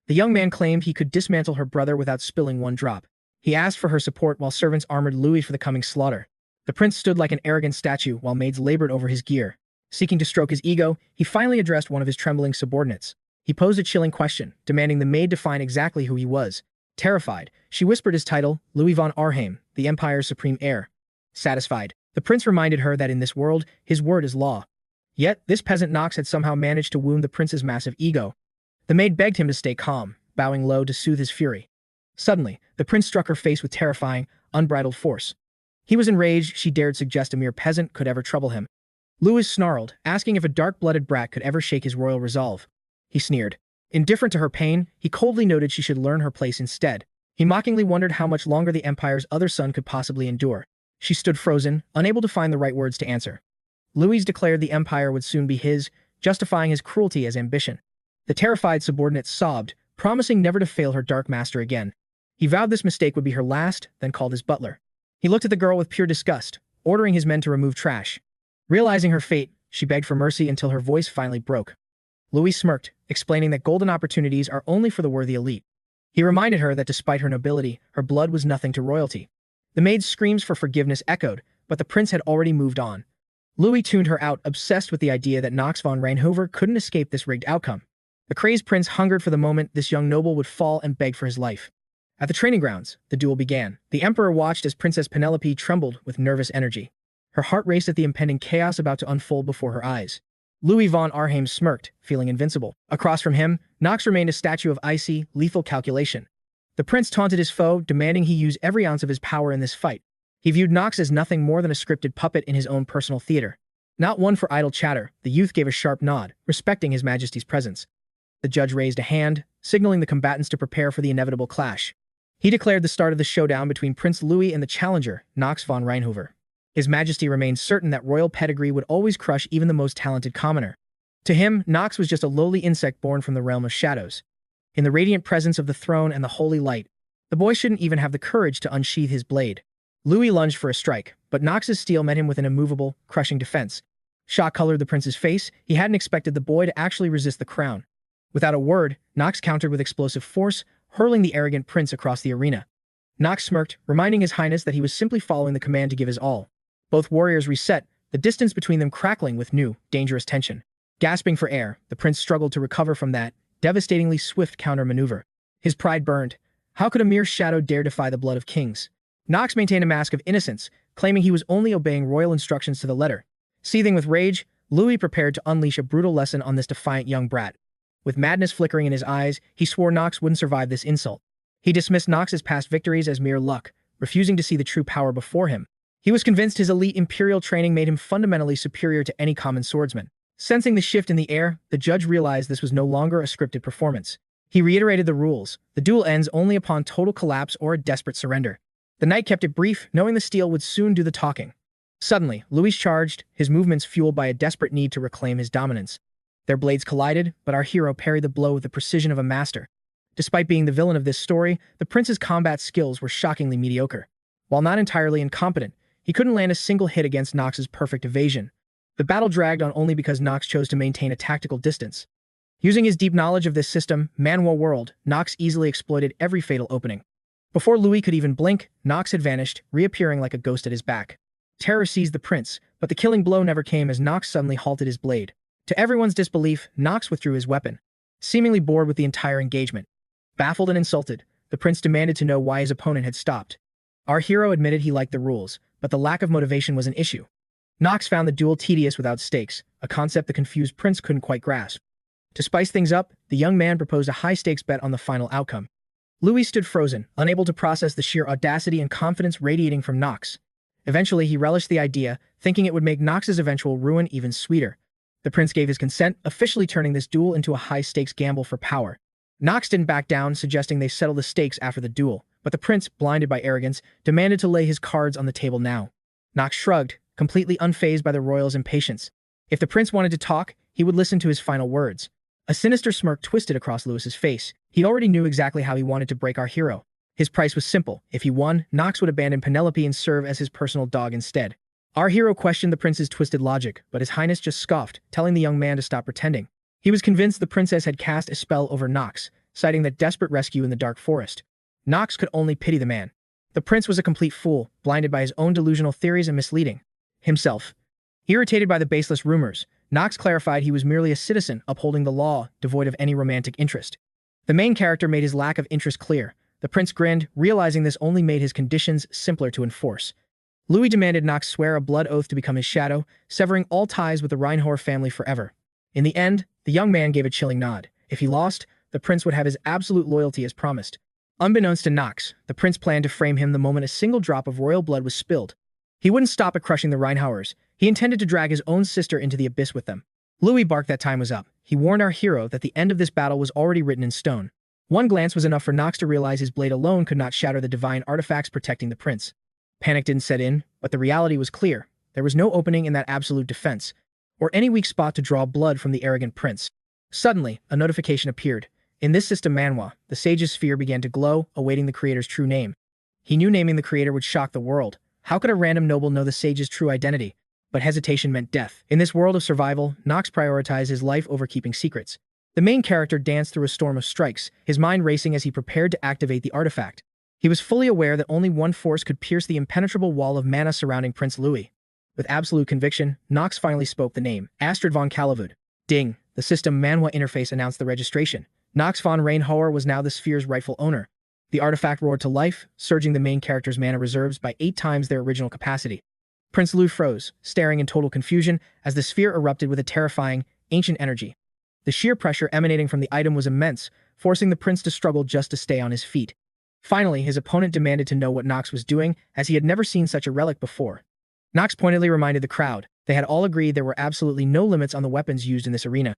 The young man claimed he could dismantle her brother without spilling one drop. He asked for her support while servants armored Louis for the coming slaughter. The prince stood like an arrogant statue while maids labored over his gear. Seeking to stroke his ego, he finally addressed one of his trembling subordinates. He posed a chilling question, demanding the maid define exactly who he was. Terrified, she whispered his title, Louis von Arnheim, the Empire's supreme heir. Satisfied, the prince reminded her that in this world, his word is law. Yet, this peasant Knox had somehow managed to wound the prince's massive ego. The maid begged him to stay calm, bowing low to soothe his fury. Suddenly, the prince struck her face with terrifying, unbridled force. He was enraged she dared suggest a mere peasant could ever trouble him. Louis snarled, asking if a dark-blooded brat could ever shake his royal resolve. He sneered. Indifferent to her pain, he coldly noted she should learn her place instead. He mockingly wondered how much longer the Empire's other son could possibly endure. She stood frozen, unable to find the right words to answer. Louis declared the Empire would soon be his, justifying his cruelty as ambition. The terrified subordinate sobbed, promising never to fail her dark master again. He vowed this mistake would be her last, then called his butler. He looked at the girl with pure disgust, ordering his men to remove trash. Realizing her fate, she begged for mercy until her voice finally broke. Louis smirked, explaining that golden opportunities are only for the worthy elite. He reminded her that despite her nobility, her blood was nothing to royalty. The maid's screams for forgiveness echoed, but the prince had already moved on. Louis tuned her out, obsessed with the idea that Knox von Reinhover couldn't escape this rigged outcome. The crazed prince hungered for the moment this young noble would fall and beg for his life. At the training grounds, the duel began. The emperor watched as Princess Penelope trembled with nervous energy. Her heart raced at the impending chaos about to unfold before her eyes. Louis von Arnheim smirked, feeling invincible. Across from him, Knox remained a statue of icy, lethal calculation. The prince taunted his foe, demanding he use every ounce of his power in this fight. He viewed Knox as nothing more than a scripted puppet in his own personal theater. Not one for idle chatter, the youth gave a sharp nod, respecting his majesty's presence. The judge raised a hand, signaling the combatants to prepare for the inevitable clash. He declared the start of the showdown between Prince Louis and the challenger, Knox von Reinhover. His Majesty remained certain that royal pedigree would always crush even the most talented commoner. To him, Knox was just a lowly insect born from the realm of shadows. In the radiant presence of the throne and the holy light, the boy shouldn't even have the courage to unsheath his blade. Louis lunged for a strike, but Knox's steel met him with an immovable, crushing defense. Shock colored the prince's face. He hadn't expected the boy to actually resist the crown. Without a word, Knox countered with explosive force, hurling the arrogant prince across the arena. Knox smirked, reminding His Highness that he was simply following the command to give his all. Both warriors reset, the distance between them crackling with new, dangerous tension. Gasping for air, the prince struggled to recover from that devastatingly swift counter-maneuver. His pride burned. How could a mere shadow dare defy the blood of kings? Knox maintained a mask of innocence, claiming he was only obeying royal instructions to the letter. Seething with rage, Louis prepared to unleash a brutal lesson on this defiant young brat. With madness flickering in his eyes, he swore Knox wouldn't survive this insult. He dismissed Knox's past victories as mere luck, refusing to see the true power before him. He was convinced his elite imperial training made him fundamentally superior to any common swordsman. Sensing the shift in the air, the judge realized this was no longer a scripted performance. He reiterated the rules. The duel ends only upon total collapse or a desperate surrender. The knight kept it brief, knowing the steel would soon do the talking. Suddenly, Louis charged, his movements fueled by a desperate need to reclaim his dominance. Their blades collided, but our hero parried the blow with the precision of a master. Despite being the villain of this story, the prince's combat skills were shockingly mediocre. While not entirely incompetent, he couldn't land a single hit against Knox's perfect evasion. The battle dragged on only because Knox chose to maintain a tactical distance. Using his deep knowledge of this system, Manhwa world, Knox easily exploited every fatal opening. Before Louis could even blink, Knox had vanished, reappearing like a ghost at his back. Terror seized the prince, but the killing blow never came as Knox suddenly halted his blade. To everyone's disbelief, Knox withdrew his weapon, seemingly bored with the entire engagement. Baffled and insulted, the prince demanded to know why his opponent had stopped. Our hero admitted he liked the rules, but the lack of motivation was an issue. Knox found the duel tedious without stakes, a concept the confused prince couldn't quite grasp. To spice things up, the young man proposed a high-stakes bet on the final outcome. Louis stood frozen, unable to process the sheer audacity and confidence radiating from Knox. Eventually, he relished the idea, thinking it would make Knox's eventual ruin even sweeter. The prince gave his consent, officially turning this duel into a high-stakes gamble for power. Knox didn't back down, suggesting they settle the stakes after the duel, but the prince, blinded by arrogance, demanded to lay his cards on the table now. Knox shrugged, completely unfazed by the royal's impatience. If the prince wanted to talk, he would listen to his final words. A sinister smirk twisted across Louis's face. He already knew exactly how he wanted to break our hero. His price was simple. If he won, Knox would abandon Penelope and serve as his personal dog instead. Our hero questioned the prince's twisted logic, but his highness just scoffed, telling the young man to stop pretending. He was convinced the princess had cast a spell over Knox, citing that desperate rescue in the dark forest. Knox could only pity the man. The prince was a complete fool, blinded by his own delusional theories and misleading himself. Irritated by the baseless rumors, Knox clarified he was merely a citizen upholding the law, devoid of any romantic interest. The main character made his lack of interest clear. The prince grinned, realizing this only made his conditions simpler to enforce. Louis demanded Knox swear a blood oath to become his shadow, severing all ties with the Reinhover family forever. In the end, the young man gave a chilling nod. If he lost, the prince would have his absolute loyalty as promised. Unbeknownst to Knox, the prince planned to frame him the moment a single drop of royal blood was spilled. He wouldn't stop at crushing the Reinhovers. He intended to drag his own sister into the abyss with them. Louis barked that time was up. He warned our hero that the end of this battle was already written in stone. One glance was enough for Knox to realize his blade alone could not shatter the divine artifacts protecting the prince. Panic didn't set in, but the reality was clear. There was no opening in that absolute defense, or any weak spot to draw blood from the arrogant prince. Suddenly, a notification appeared. In this system Manhwa, the sage's sphere began to glow, awaiting the creator's true name. He knew naming the creator would shock the world. How could a random noble know the sage's true identity? But hesitation meant death. In this world of survival, Knox prioritized his life over keeping secrets. The main character danced through a storm of strikes, his mind racing as he prepared to activate the artifact. He was fully aware that only one force could pierce the impenetrable wall of mana surrounding Prince Louis. With absolute conviction, Knox finally spoke the name, 𝗧𝗶𝗲𝗺𝗏. Ding! The system Manhwa interface announced the registration. Knox von Reinhover was now the sphere's rightful owner. The artifact roared to life, surging the main character's mana reserves by 8 times their original capacity. Prince Louis froze, staring in total confusion as the sphere erupted with a terrifying, ancient energy. The sheer pressure emanating from the item was immense, forcing the prince to struggle just to stay on his feet. Finally, his opponent demanded to know what Knox was doing, as he had never seen such a relic before. Knox pointedly reminded the crowd. They had all agreed there were absolutely no limits on the weapons used in this arena.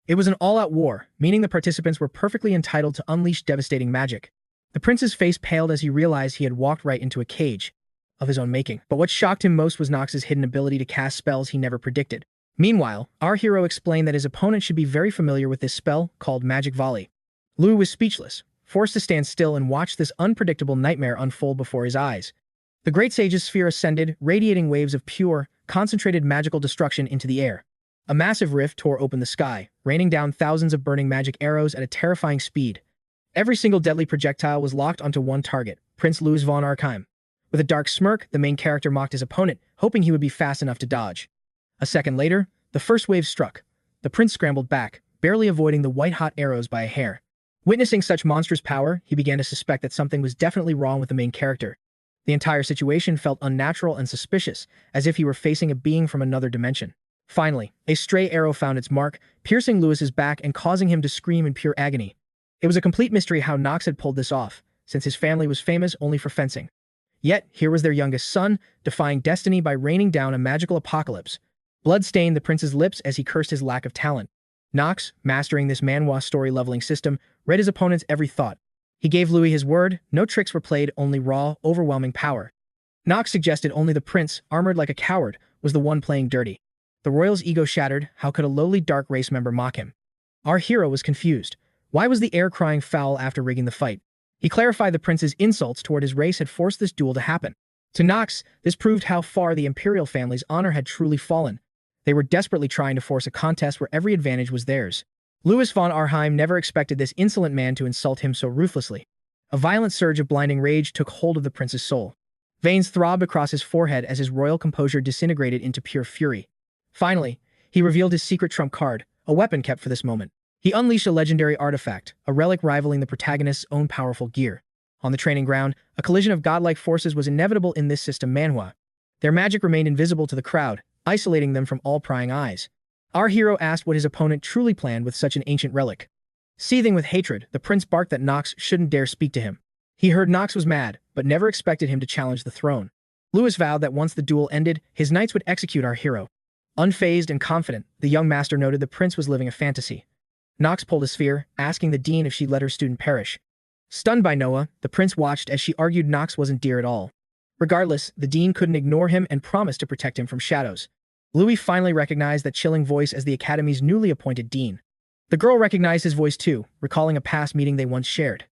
It was an all-out war, meaning the participants were perfectly entitled to unleash devastating magic. The prince's face paled as he realized he had walked right into a cage of his own making. But what shocked him most was Knox's hidden ability to cast spells he never predicted. Meanwhile, our hero explained that his opponent should be very familiar with this spell, called Magic Volley. Louis was speechless, forced to stand still and watch this unpredictable nightmare unfold before his eyes. The great sage's sphere ascended, radiating waves of pure, concentrated magical destruction into the air. A massive rift tore open the sky, raining down thousands of burning magic arrows at a terrifying speed. Every single deadly projectile was locked onto one target, Prince Louis von Reinhover. With a dark smirk, the main character mocked his opponent, hoping he would be fast enough to dodge. A second later, the first wave struck. The prince scrambled back, barely avoiding the white-hot arrows by a hair. Witnessing such monstrous power, he began to suspect that something was definitely wrong with the main character. The entire situation felt unnatural and suspicious, as if he were facing a being from another dimension. Finally, a stray arrow found its mark, piercing Louis's back and causing him to scream in pure agony. It was a complete mystery how Knox had pulled this off, since his family was famous only for fencing. Yet, here was their youngest son, defying destiny by raining down a magical apocalypse. Blood stained the prince's lips as he cursed his lack of talent. Knox, mastering this Manhwa story-leveling system, read his opponent's every thought. He gave Louis his word, no tricks were played, only raw, overwhelming power. Knox suggested only the prince, armored like a coward, was the one playing dirty. The royal's ego shattered. How could a lowly dark race member mock him? Our hero was confused. Why was the heir crying foul after rigging the fight? He clarified the prince's insults toward his race had forced this duel to happen. To Knox, this proved how far the imperial family's honor had truly fallen. They were desperately trying to force a contest where every advantage was theirs. Louis von Arnheim never expected this insolent man to insult him so ruthlessly. A violent surge of blinding rage took hold of the prince's soul. Veins throbbed across his forehead as his royal composure disintegrated into pure fury. Finally, he revealed his secret trump card, a weapon kept for this moment. He unleashed a legendary artifact, a relic rivaling the protagonist's own powerful gear. On the training ground, a collision of godlike forces was inevitable in this system Manhwa. Their magic remained invisible to the crowd, isolating them from all prying eyes. Our hero asked what his opponent truly planned with such an ancient relic. Seething with hatred, the prince barked that Knox shouldn't dare speak to him. He heard Knox was mad, but never expected him to challenge the throne. Louis vowed that once the duel ended, his knights would execute our hero. Unfazed and confident, the young master noted the prince was living a fantasy. Knox pulled a sphere, asking the dean if she'd let her student perish. Stunned by Noah, the prince watched as she argued Knox wasn't dear at all. Regardless, the dean couldn't ignore him and promised to protect him from shadows. Louis finally recognized that chilling voice as the academy's newly appointed dean. The girl recognized his voice too, recalling a past meeting they once shared.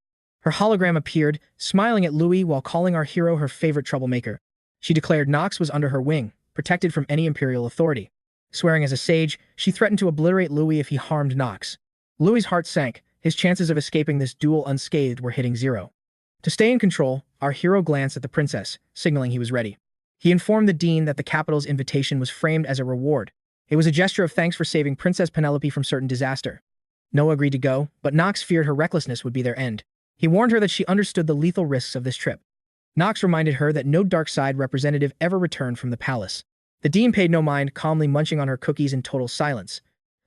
Her hologram appeared, smiling at Louis while calling our hero her favorite troublemaker. She declared Knox was under her wing, protected from any imperial authority. Swearing as a sage, she threatened to obliterate Louis if he harmed Knox. Louis's heart sank. His chances of escaping this duel unscathed were hitting zero. To stay in control, our hero glanced at the princess, signaling he was ready. He informed the dean that the capital's invitation was framed as a reward. It was a gesture of thanks for saving Princess Penelope from certain disaster. Noah agreed to go, but Knox feared her recklessness would be their end. He warned her that she understood the lethal risks of this trip. Knox reminded her that no dark side representative ever returned from the palace. The dean paid no mind, calmly munching on her cookies in total silence.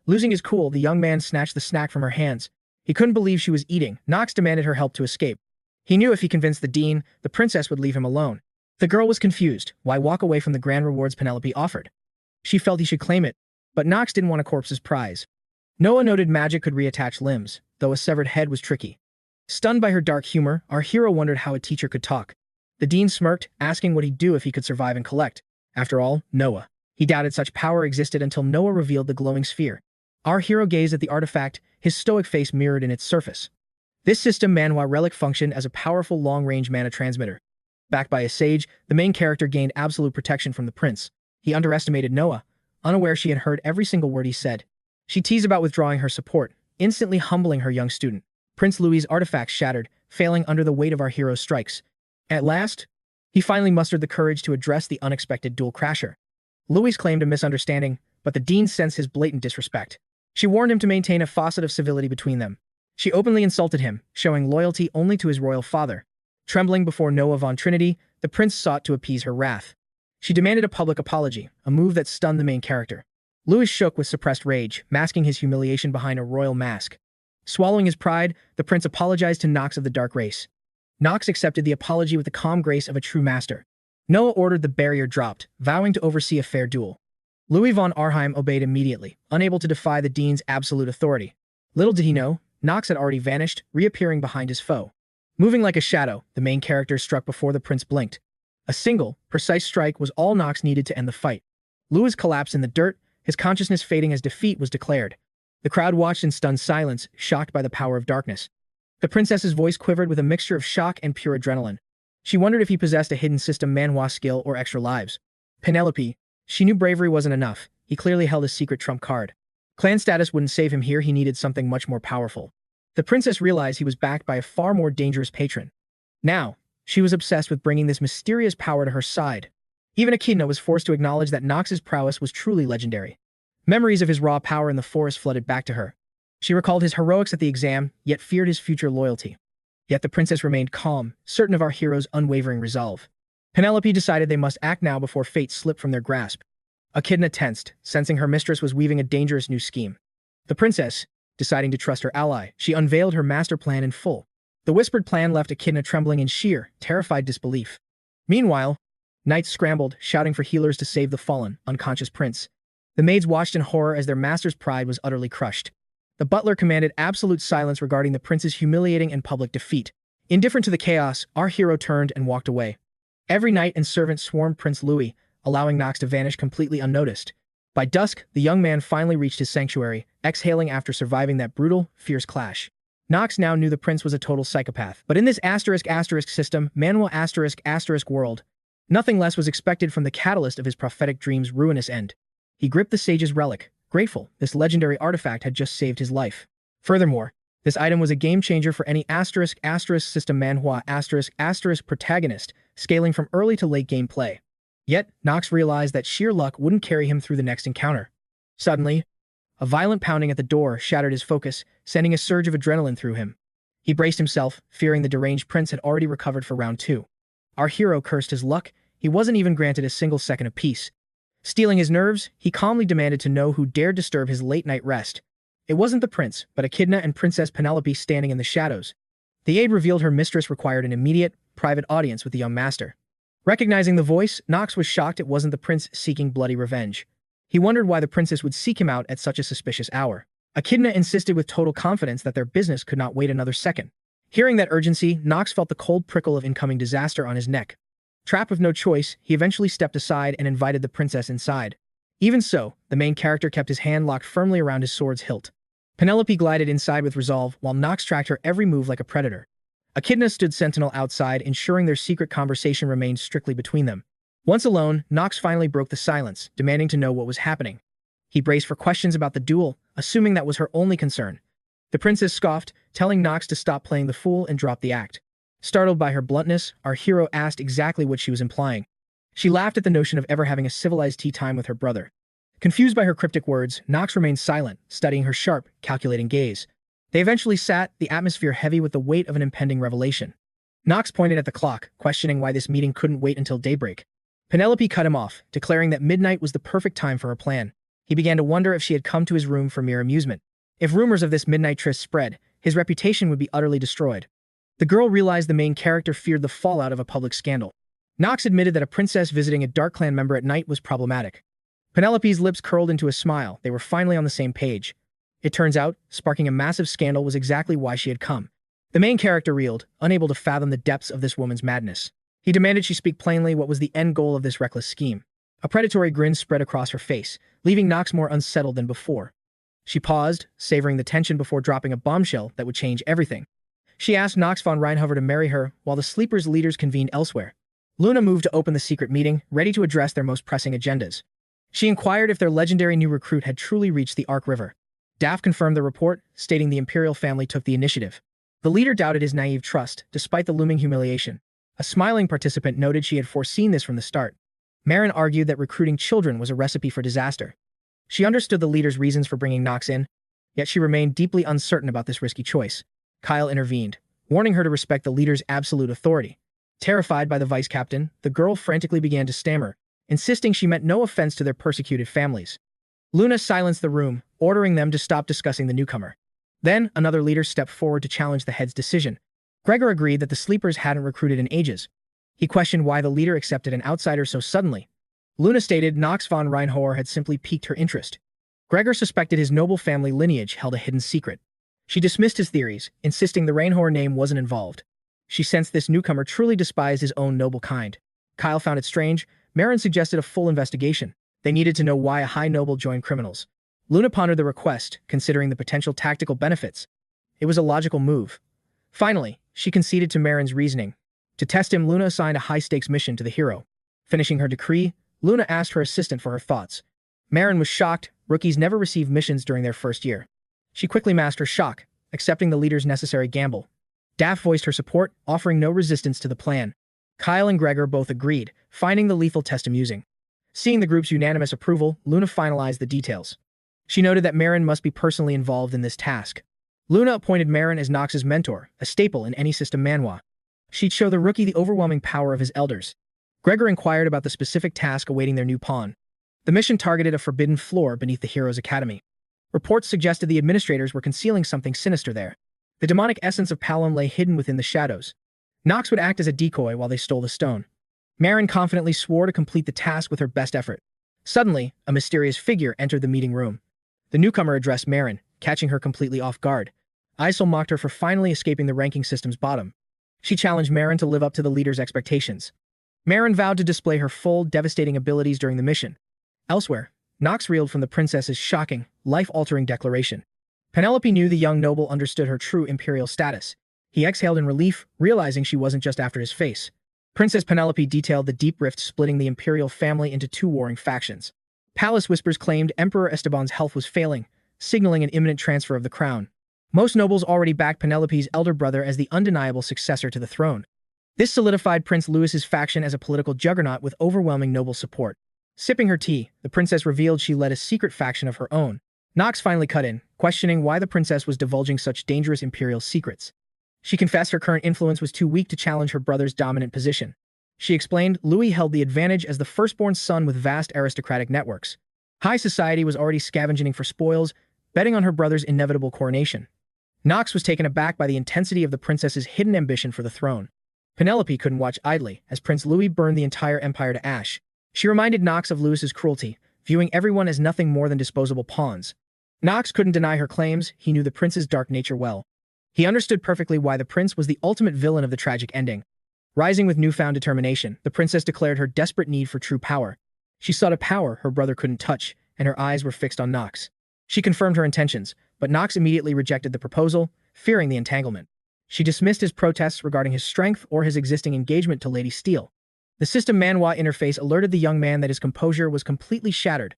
Losing his cool, the young man snatched the snack from her hands. He couldn't believe she was eating. Knox demanded her help to escape. He knew if he convinced the dean, the princess would leave him alone. The girl was confused. Why walk away from the grand rewards Penelope offered? She felt he should claim it, but Knox didn't want a corpse's prize. Noah noted magic could reattach limbs, though a severed head was tricky. Stunned by her dark humor, our hero wondered how a teacher could talk. The dean smirked, asking what he'd do if he could survive and collect. After all, Noah. He doubted such power existed until Noah revealed the glowing sphere. Our hero gazed at the artifact, his stoic face mirrored in its surface. This system Manhwa relic functioned as a powerful long-range mana transmitter. Backed by a sage, the main character gained absolute protection from the prince. He underestimated Noah, unaware she had heard every single word he said. She teased about withdrawing her support, instantly humbling her young student. Prince Louis's artifacts shattered, failing under the weight of our hero's strikes. At last, he finally mustered the courage to address the unexpected dual crasher. Louis claimed a misunderstanding, but the dean sensed his blatant disrespect. She warned him to maintain a facet of civility between them. She openly insulted him, showing loyalty only to his royal father. Trembling before Noah von Trinity, the prince sought to appease her wrath. She demanded a public apology, a move that stunned the main character. Louis shook with suppressed rage, masking his humiliation behind a royal mask. Swallowing his pride, the prince apologized to Knox of the Dark Race. Knox accepted the apology with the calm grace of a true master. Noah ordered the barrier dropped, vowing to oversee a fair duel. Louis von Arnheim obeyed immediately, unable to defy the dean's absolute authority. Little did he know, Knox had already vanished, reappearing behind his foe. Moving like a shadow, the main character struck before the prince blinked. A single, precise strike was all Knox needed to end the fight. Louis collapsed in the dirt, his consciousness fading as defeat was declared. The crowd watched in stunned silence, shocked by the power of darkness. The princess's voice quivered with a mixture of shock and pure adrenaline. She wondered if he possessed a hidden system Manhwa skill or extra lives. Penelope. She knew bravery wasn't enough. He clearly held a secret trump card. Clan status wouldn't save him here, he needed something much more powerful. The princess realized he was backed by a far more dangerous patron. Now, she was obsessed with bringing this mysterious power to her side. Even Echidna was forced to acknowledge that Knox's prowess was truly legendary. Memories of his raw power in the forest flooded back to her. She recalled his heroics at the exam, yet feared his future loyalty. Yet the princess remained calm, certain of our hero's unwavering resolve. Penelope decided they must act now before fate slipped from their grasp. Echidna tensed, sensing her mistress was weaving a dangerous new scheme. The princess, deciding to trust her ally, she unveiled her master plan in full. The whispered plan left Echidna trembling in sheer, terrified disbelief. Meanwhile, knights scrambled, shouting for healers to save the fallen, unconscious prince. The maids watched in horror as their master's pride was utterly crushed. The butler commanded absolute silence regarding the prince's humiliating and public defeat. Indifferent to the chaos, our hero turned and walked away. Every knight and servant swarmed Prince Louis, allowing Knox to vanish completely unnoticed. By dusk, the young man finally reached his sanctuary, exhaling after surviving that brutal, fierce clash. Knox now knew the prince was a total psychopath. But in this *** system, Manhwa *** world, nothing less was expected from the catalyst of his prophetic dream's ruinous end. He gripped the sage's relic, grateful this legendary artifact had just saved his life. Furthermore, this item was a game-changer for any *** system Manhwa *** protagonist, scaling from early to late gameplay. Yet, Knox realized that sheer luck wouldn't carry him through the next encounter. Suddenly, a violent pounding at the door shattered his focus, sending a surge of adrenaline through him. He braced himself, fearing the deranged prince had already recovered for round 2. Our hero cursed his luck. He wasn't even granted a single second of peace. Steeling his nerves, he calmly demanded to know who dared disturb his late-night rest. It wasn't the prince, but Echidna and Princess Penelope standing in the shadows. The aide revealed her mistress required an immediate, private audience with the young master. Recognizing the voice, Knox was shocked it wasn't the prince seeking bloody revenge. He wondered why the princess would seek him out at such a suspicious hour. Echidna insisted with total confidence that their business could not wait another second. Hearing that urgency, Knox felt the cold prickle of incoming disaster on his neck. Trapped with no choice, he eventually stepped aside and invited the princess inside. Even so, the main character kept his hand locked firmly around his sword's hilt. Penelope glided inside with resolve, while Knox tracked her every move like a predator. Echidna stood sentinel outside, ensuring their secret conversation remained strictly between them. Once alone, Knox finally broke the silence, demanding to know what was happening. He braced for questions about the duel, assuming that was her only concern. The princess scoffed, telling Knox to stop playing the fool and drop the act. Startled by her bluntness, our hero asked exactly what she was implying. She laughed at the notion of ever having a civilized tea time with her brother. Confused by her cryptic words, Knox remained silent, studying her sharp, calculating gaze. They eventually sat, the atmosphere heavy with the weight of an impending revelation. Knox pointed at the clock, questioning why this meeting couldn't wait until daybreak. Penelope cut him off, declaring that midnight was the perfect time for her plan. He began to wonder if she had come to his room for mere amusement. If rumors of this midnight tryst spread, his reputation would be utterly destroyed. The girl realized the main character feared the fallout of a public scandal. Knox admitted that a princess visiting a dark clan member at night was problematic. Penelope's lips curled into a smile. They were finally on the same page. It turns out, sparking a massive scandal was exactly why she had come. The main character reeled, unable to fathom the depths of this woman's madness. He demanded she speak plainly what was the end goal of this reckless scheme. A predatory grin spread across her face, leaving Knox more unsettled than before. She paused, savoring the tension before dropping a bombshell that would change everything. She asked Knox von Reinhover to marry her, while the Sleepers' leaders convened elsewhere. Luna moved to open the secret meeting, ready to address their most pressing agendas. She inquired if their legendary new recruit had truly reached the Ark River. Daff confirmed the report, stating the Imperial family took the initiative. The leader doubted his naive trust, despite the looming humiliation. A smiling participant noted she had foreseen this from the start. Marin argued that recruiting children was a recipe for disaster. She understood the leader's reasons for bringing Knox in, yet she remained deeply uncertain about this risky choice. Kyle intervened, warning her to respect the leader's absolute authority. Terrified by the vice captain, the girl frantically began to stammer, insisting she meant no offense to their persecuted families. Luna silenced the room, ordering them to stop discussing the newcomer. Then, another leader stepped forward to challenge the head's decision. Gregor agreed that the Sleepers hadn't recruited in ages. He questioned why the leader accepted an outsider so suddenly. Luna stated Knox von Reinhover had simply piqued her interest. Gregor suspected his noble family lineage held a hidden secret. She dismissed his theories, insisting the Reinhover name wasn't involved. She sensed this newcomer truly despised his own noble kind. Kyle found it strange. Marin suggested a full investigation. They needed to know why a high noble joined criminals. Luna pondered the request, considering the potential tactical benefits. It was a logical move. Finally, she conceded to Marin's reasoning. To test him, Luna assigned a high-stakes mission to the hero. Finishing her decree, Luna asked her assistant for her thoughts. Marin was shocked. Rookies never received missions during their first year. She quickly masked her shock, accepting the leader's necessary gamble. Daff voiced her support, offering no resistance to the plan. Kyle and Gregor both agreed, finding the lethal test amusing. Seeing the group's unanimous approval, Luna finalized the details. She noted that Marin must be personally involved in this task. Luna appointed Marin as Knox's mentor, a staple in any system Manhwa. She'd show the rookie the overwhelming power of his elders. Gregor inquired about the specific task awaiting their new pawn. The mission targeted a forbidden floor beneath the hero's academy. Reports suggested the administrators were concealing something sinister there. The demonic essence of Palom lay hidden within the shadows. Knox would act as a decoy while they stole the stone. Marin confidently swore to complete the task with her best effort. Suddenly, a mysterious figure entered the meeting room. The newcomer addressed Marin, catching her completely off guard. 𝗧𝗶𝗲𝗍 mocked her for finally escaping the ranking system's bottom. She challenged Marin to live up to the leader's expectations. Marin vowed to display her full, devastating abilities during the mission. Elsewhere, Knox reeled from the princess's shocking, life-altering declaration. Penelope knew the young noble understood her true imperial status. He exhaled in relief, realizing she wasn't just after his face. Princess Penelope detailed the deep rift splitting the imperial family into two warring factions. Palace whispers claimed Emperor Esteban's health was failing, signaling an imminent transfer of the crown. Most nobles already backed Penelope's elder brother as the undeniable successor to the throne. This solidified Prince Louis's faction as a political juggernaut with overwhelming noble support. Sipping her tea, the princess revealed she led a secret faction of her own. Knox finally cut in, questioning why the princess was divulging such dangerous imperial secrets. She confessed her current influence was too weak to challenge her brother's dominant position. She explained Louis held the advantage as the firstborn son with vast aristocratic networks. High society was already scavenging for spoils, betting on her brother's inevitable coronation. Knox was taken aback by the intensity of the princess's hidden ambition for the throne. Penelope couldn't watch idly as Prince Louis burned the entire empire to ash. She reminded Knox of Louis's cruelty, viewing everyone as nothing more than disposable pawns. Knox couldn't deny her claims. He knew the prince's dark nature well. He understood perfectly why the prince was the ultimate villain of the tragic ending. Rising with newfound determination, the princess declared her desperate need for true power. She sought a power her brother couldn't touch, and her eyes were fixed on Knox. She confirmed her intentions, but Knox immediately rejected the proposal, fearing the entanglement. She dismissed his protests regarding his strength or his existing engagement to Lady Steele. The system Manhwa interface alerted the young man that his composure was completely shattered.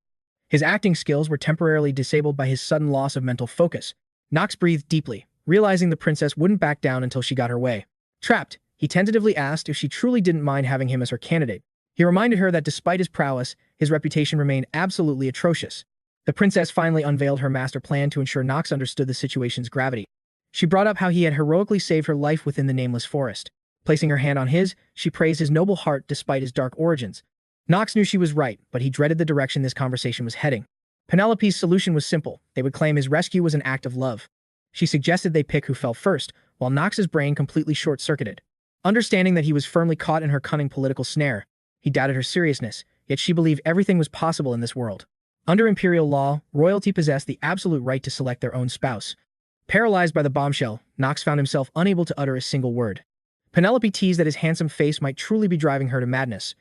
His acting skills were temporarily disabled by his sudden loss of mental focus. Knox breathed deeply, realizing the princess wouldn't back down until she got her way. Trapped, he tentatively asked if she truly didn't mind having him as her candidate. He reminded her that despite his prowess, his reputation remained absolutely atrocious. The princess finally unveiled her master plan to ensure Knox understood the situation's gravity. She brought up how he had heroically saved her life within the nameless forest. Placing her hand on his, she praised his noble heart despite his dark origins. Knox knew she was right, but he dreaded the direction this conversation was heading. Penelope's solution was simple. They would claim his rescue was an act of love. She suggested they pick who fell first, while Knox's brain completely short-circuited. Understanding that he was firmly caught in her cunning political snare, he doubted her seriousness, yet she believed everything was possible in this world. Under imperial law, royalty possessed the absolute right to select their own spouse. Paralyzed by the bombshell, Knox found himself unable to utter a single word. Penelope teased that his handsome face might truly be driving her to madness.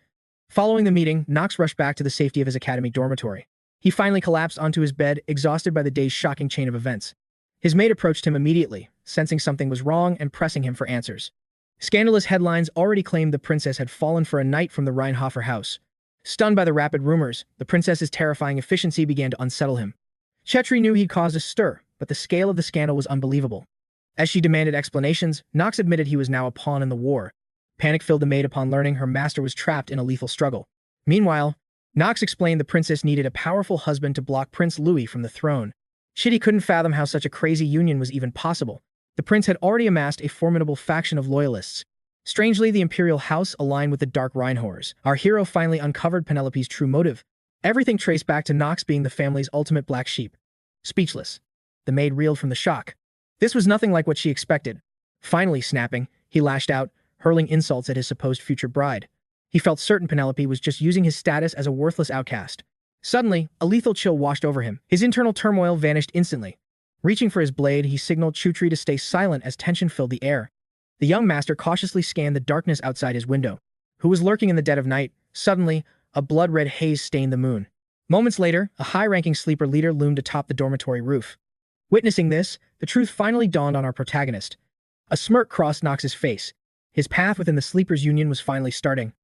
Following the meeting, Knox rushed back to the safety of his academy dormitory. He finally collapsed onto his bed, exhausted by the day's shocking chain of events. His maid approached him immediately, sensing something was wrong and pressing him for answers. Scandalous headlines already claimed the princess had fallen for a knight from the Reinhofer house. Stunned by the rapid rumors, the princess's terrifying efficiency began to unsettle him. Chetri knew he'd caused a stir, but the scale of the scandal was unbelievable. As she demanded explanations, Knox admitted he was now a pawn in the war. Panic filled the maid upon learning her master was trapped in a lethal struggle. Meanwhile, Knox explained the princess needed a powerful husband to block Prince Louis from the throne. He couldn't fathom how such a crazy union was even possible. The prince had already amassed a formidable faction of loyalists. Strangely, the imperial house aligned with the dark Reinhovers. Our hero finally uncovered Penelope's true motive. Everything traced back to Knox being the family's ultimate black sheep. Speechless, the maid reeled from the shock. This was nothing like what she expected. Finally snapping, he lashed out, hurling insults at his supposed future bride. He felt certain Penelope was just using his status as a worthless outcast. Suddenly, a lethal chill washed over him. His internal turmoil vanished instantly. Reaching for his blade, he signaled 𝗧𝗶𝗲𝗿 to stay silent as tension filled the air. The young master cautiously scanned the darkness outside his window. Who was lurking in the dead of night? Suddenly, a blood-red haze stained the moon. Moments later, a high-ranking sleeper leader loomed atop the dormitory roof. Witnessing this, the truth finally dawned on our protagonist. A smirk crossed Knox's face. His path within the Sleepers Union was finally starting.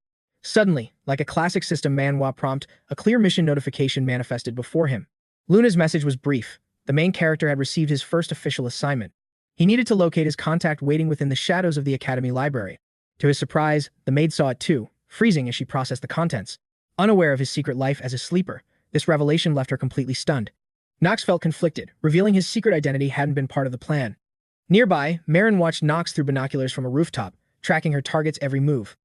Suddenly, like a classic system Manhwa prompt, a clear mission notification manifested before him. Luna's message was brief. The main character had received his first official assignment. He needed to locate his contact waiting within the shadows of the academy library. To his surprise, the maid saw it too, freezing as she processed the contents. Unaware of his secret life as a sleeper, this revelation left her completely stunned. Knox felt conflicted, revealing his secret identity hadn't been part of the plan. Nearby, Marin watched Knox through binoculars from a rooftop, tracking her target's every move.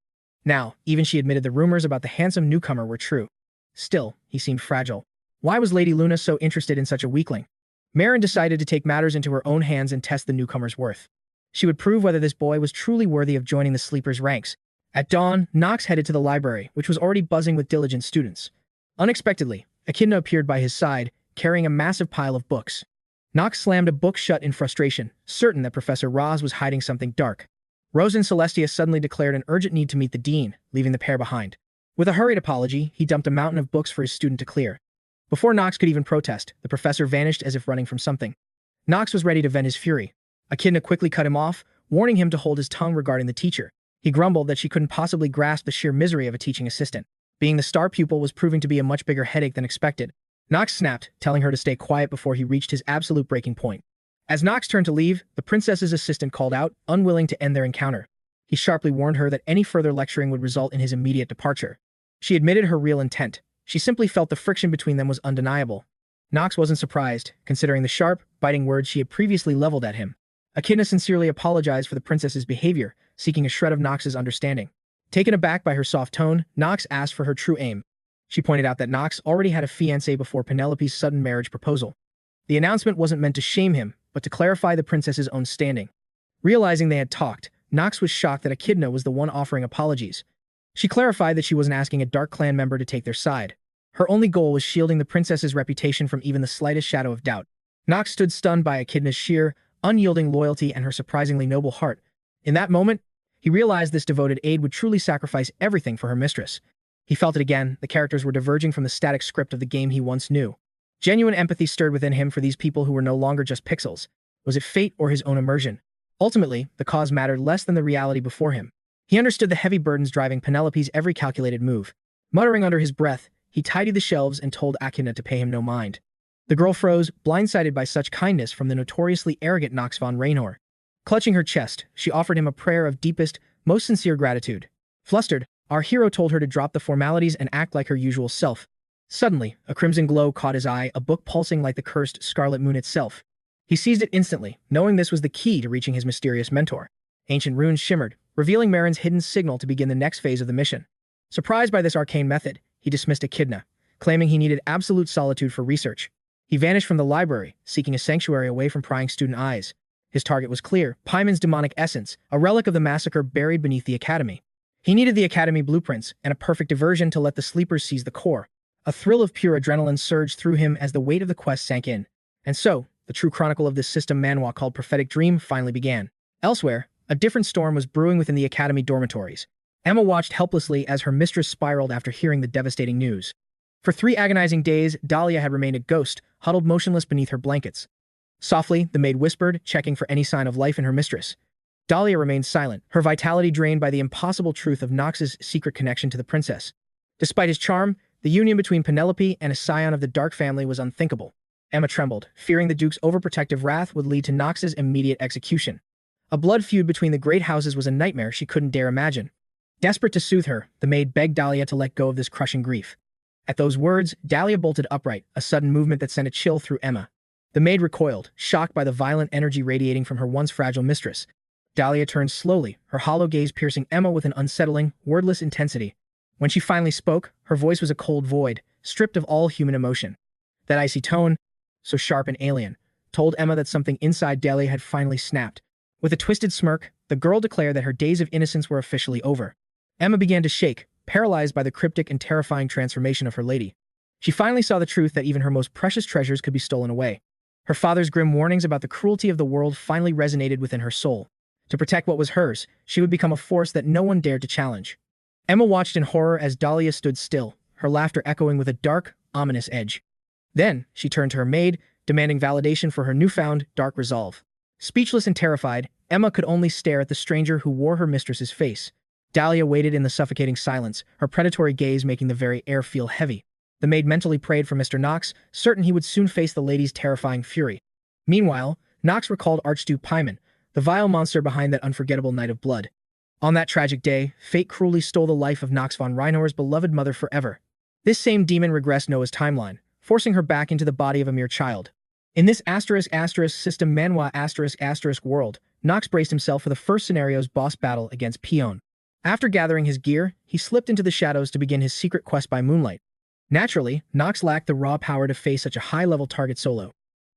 Now, even she admitted the rumors about the handsome newcomer were true. Still, he seemed fragile. Why was Lady Luna so interested in such a weakling? Marin decided to take matters into her own hands and test the newcomer's worth. She would prove whether this boy was truly worthy of joining the Sleepers' ranks. At dawn, Knox headed to the library, which was already buzzing with diligent students. Unexpectedly, Echidna appeared by his side, carrying a massive pile of books. Knox slammed a book shut in frustration, certain that Professor Roz was hiding something dark. Rose and Celestia suddenly declared an urgent need to meet the dean, leaving the pair behind. With a hurried apology, he dumped a mountain of books for his student to clear. Before Knox could even protest, the professor vanished as if running from something. Knox was ready to vent his fury. Echidna quickly cut him off, warning him to hold his tongue regarding the teacher. He grumbled that she couldn't possibly grasp the sheer misery of a teaching assistant. Being the star pupil was proving to be a much bigger headache than expected. Knox snapped, telling her to stay quiet before he reached his absolute breaking point. As Knox turned to leave, the princess's assistant called out, unwilling to end their encounter. He sharply warned her that any further lecturing would result in his immediate departure. She admitted her real intent. She simply felt the friction between them was undeniable. Knox wasn't surprised, considering the sharp, biting words she had previously leveled at him. Echidna sincerely apologized for the princess's behavior, seeking a shred of Knox's understanding. Taken aback by her soft tone, Knox asked for her true aim. She pointed out that Knox already had a fiancé before Penelope's sudden marriage proposal. The announcement wasn't meant to shame him, but to clarify the princess's own standing. Realizing they had talked, Knox was shocked that Echidna was the one offering apologies. She clarified that she wasn't asking a Dark Clan member to take their side. Her only goal was shielding the princess's reputation from even the slightest shadow of doubt. Knox stood stunned by Echidna's sheer, unyielding loyalty and her surprisingly noble heart. In that moment, he realized this devoted aide would truly sacrifice everything for her mistress. He felt it again, the characters were diverging from the static script of the game he once knew. Genuine empathy stirred within him for these people who were no longer just pixels. Was it fate or his own immersion? Ultimately, the cause mattered less than the reality before him. He understood the heavy burdens driving Penelope's every calculated move. Muttering under his breath, he tidied the shelves and told Echidna to pay him no mind. The girl froze, blindsided by such kindness from the notoriously arrogant Knox Reinhover. Clutching her chest, she offered him a prayer of deepest, most sincere gratitude. Flustered, our hero told her to drop the formalities and act like her usual self. Suddenly, a crimson glow caught his eye, a book pulsing like the cursed scarlet moon itself. He seized it instantly, knowing this was the key to reaching his mysterious mentor. Ancient runes shimmered, revealing Marin's hidden signal to begin the next phase of the mission. Surprised by this arcane method, he dismissed Echidna, claiming he needed absolute solitude for research. He vanished from the library, seeking a sanctuary away from prying student eyes. His target was clear, 𝗲𝗻's demonic essence, a relic of the massacre buried beneath the academy. He needed the academy blueprints and a perfect diversion to let the sleepers seize the core. A thrill of pure adrenaline surged through him as the weight of the quest sank in. And so, the true chronicle of this system manhwa called Prophetic Dream finally began. Elsewhere, a different storm was brewing within the academy dormitories. Emma watched helplessly as her mistress spiraled after hearing the devastating news. For 3 agonizing days, Dahlia had remained a ghost, huddled motionless beneath her blankets. Softly, the maid whispered, checking for any sign of life in her mistress. Dahlia remained silent, her vitality drained by the impossible truth of Knox's secret connection to the princess. Despite his charm, the union between Penelope and a scion of the Dark family was unthinkable. Emma trembled, fearing the Duke's overprotective wrath would lead to Knox's immediate execution. A blood feud between the great houses was a nightmare she couldn't dare imagine. Desperate to soothe her, the maid begged Dahlia to let go of this crushing grief. At those words, Dahlia bolted upright, a sudden movement that sent a chill through Emma. The maid recoiled, shocked by the violent energy radiating from her once fragile mistress. Dahlia turned slowly, her hollow gaze piercing Emma with an unsettling, wordless intensity. When she finally spoke, her voice was a cold void, stripped of all human emotion. That icy tone, so sharp and alien, told Emma that something inside Dahlia had finally snapped. With a twisted smirk, the girl declared that her days of innocence were officially over. Emma began to shake, paralyzed by the cryptic and terrifying transformation of her lady. She finally saw the truth that even her most precious treasures could be stolen away. Her father's grim warnings about the cruelty of the world finally resonated within her soul. To protect what was hers, she would become a force that no one dared to challenge. Emma watched in horror as Dahlia stood still, her laughter echoing with a dark, ominous edge. Then, she turned to her maid, demanding validation for her newfound, dark resolve. Speechless and terrified, Emma could only stare at the stranger who wore her mistress's face. Dahlia waited in the suffocating silence, her predatory gaze making the very air feel heavy. The maid mentally prayed for Mr. Knox, certain he would soon face the lady's terrifying fury. Meanwhile, Knox recalled Archduke 𝗲𝗻, the vile monster behind that unforgettable night of blood. On that tragic day, fate cruelly stole the life of Knox Reinhover's beloved mother forever. This same demon regressed Noah's timeline, forcing her back into the body of a mere child. In this ***system manhwa*** world, Knox braced himself for the first scenario's boss battle against 𝗲𝗻. After gathering his gear, he slipped into the shadows to begin his secret quest by moonlight. Naturally, Knox lacked the raw power to face such a high-level target solo.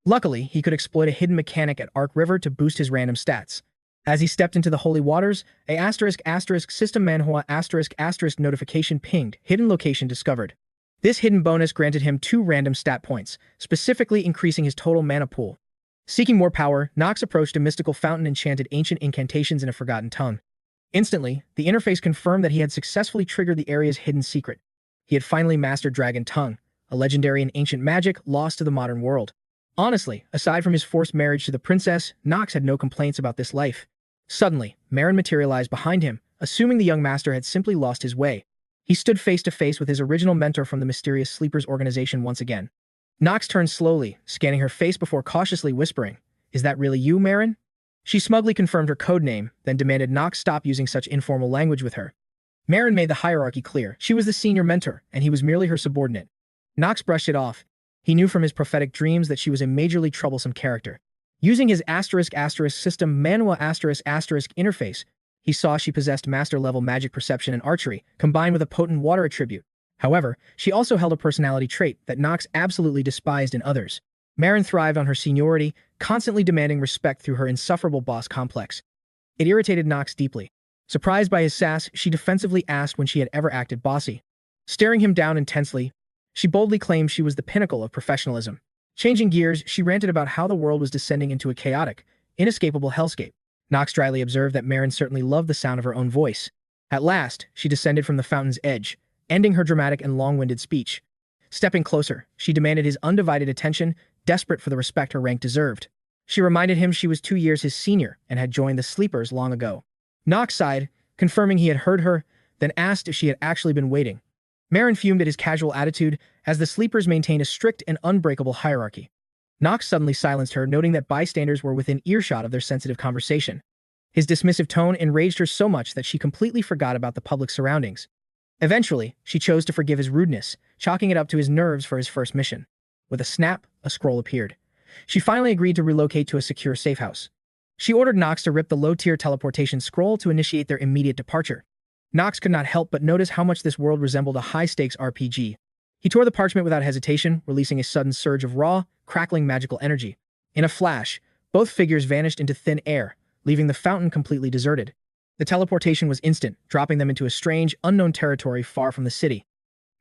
Luckily, he could exploit a hidden mechanic at Arc River to boost his random stats. As he stepped into the holy waters, a ***system manhwa** notification pinged, hidden location discovered. This hidden bonus granted him 2 random stat points, specifically increasing his total mana pool. Seeking more power, Knox approached a mystical fountain and chanted ancient incantations in a forgotten tongue. Instantly, the interface confirmed that he had successfully triggered the area's hidden secret. He had finally mastered Dragon Tongue, a legendary and ancient magic lost to the modern world. Honestly, aside from his forced marriage to the princess, Knox had no complaints about this life. Suddenly, Marin materialized behind him, assuming the young master had simply lost his way. He stood face to face with his original mentor from the mysterious Sleepers organization once again. Knox turned slowly, scanning her face before cautiously whispering, "Is that really you, Marin?" She smugly confirmed her code name, then demanded Knox stop using such informal language with her. Marin made the hierarchy clear. She was the senior mentor, and he was merely her subordinate. Knox brushed it off. He knew from his prophetic dreams that she was a majorly troublesome character. Using his *** system Manhwa *** interface, he saw she possessed master-level magic perception and archery, combined with a potent water attribute. However, she also held a personality trait that Knox absolutely despised in others. Marin thrived on her seniority, constantly demanding respect through her insufferable boss complex. It irritated Knox deeply. Surprised by his sass, she defensively asked when she had ever acted bossy. Staring him down intensely, she boldly claimed she was the pinnacle of professionalism. Changing gears, she ranted about how the world was descending into a chaotic, inescapable hellscape. Knox dryly observed that Marin certainly loved the sound of her own voice. At last, she descended from the fountain's edge, ending her dramatic and long-winded speech. Stepping closer, she demanded his undivided attention, desperate for the respect her rank deserved. She reminded him she was 2 years his senior and had joined the Sleepers long ago. Knox sighed, confirming he had heard her, then asked if she had actually been waiting. Marin fumed at his casual attitude, as the Sleepers maintained a strict and unbreakable hierarchy. Knox suddenly silenced her, noting that bystanders were within earshot of their sensitive conversation. His dismissive tone enraged her so much that she completely forgot about the public surroundings. Eventually, she chose to forgive his rudeness, chalking it up to his nerves for his first mission. With a snap, a scroll appeared. She finally agreed to relocate to a secure safe house. She ordered Knox to rip the low-tier teleportation scroll to initiate their immediate departure. Knox could not help but notice how much this world resembled a high-stakes RPG. He tore the parchment without hesitation, releasing a sudden surge of raw, crackling magical energy. In a flash, both figures vanished into thin air, leaving the fountain completely deserted. The teleportation was instant, dropping them into a strange, unknown territory far from the city.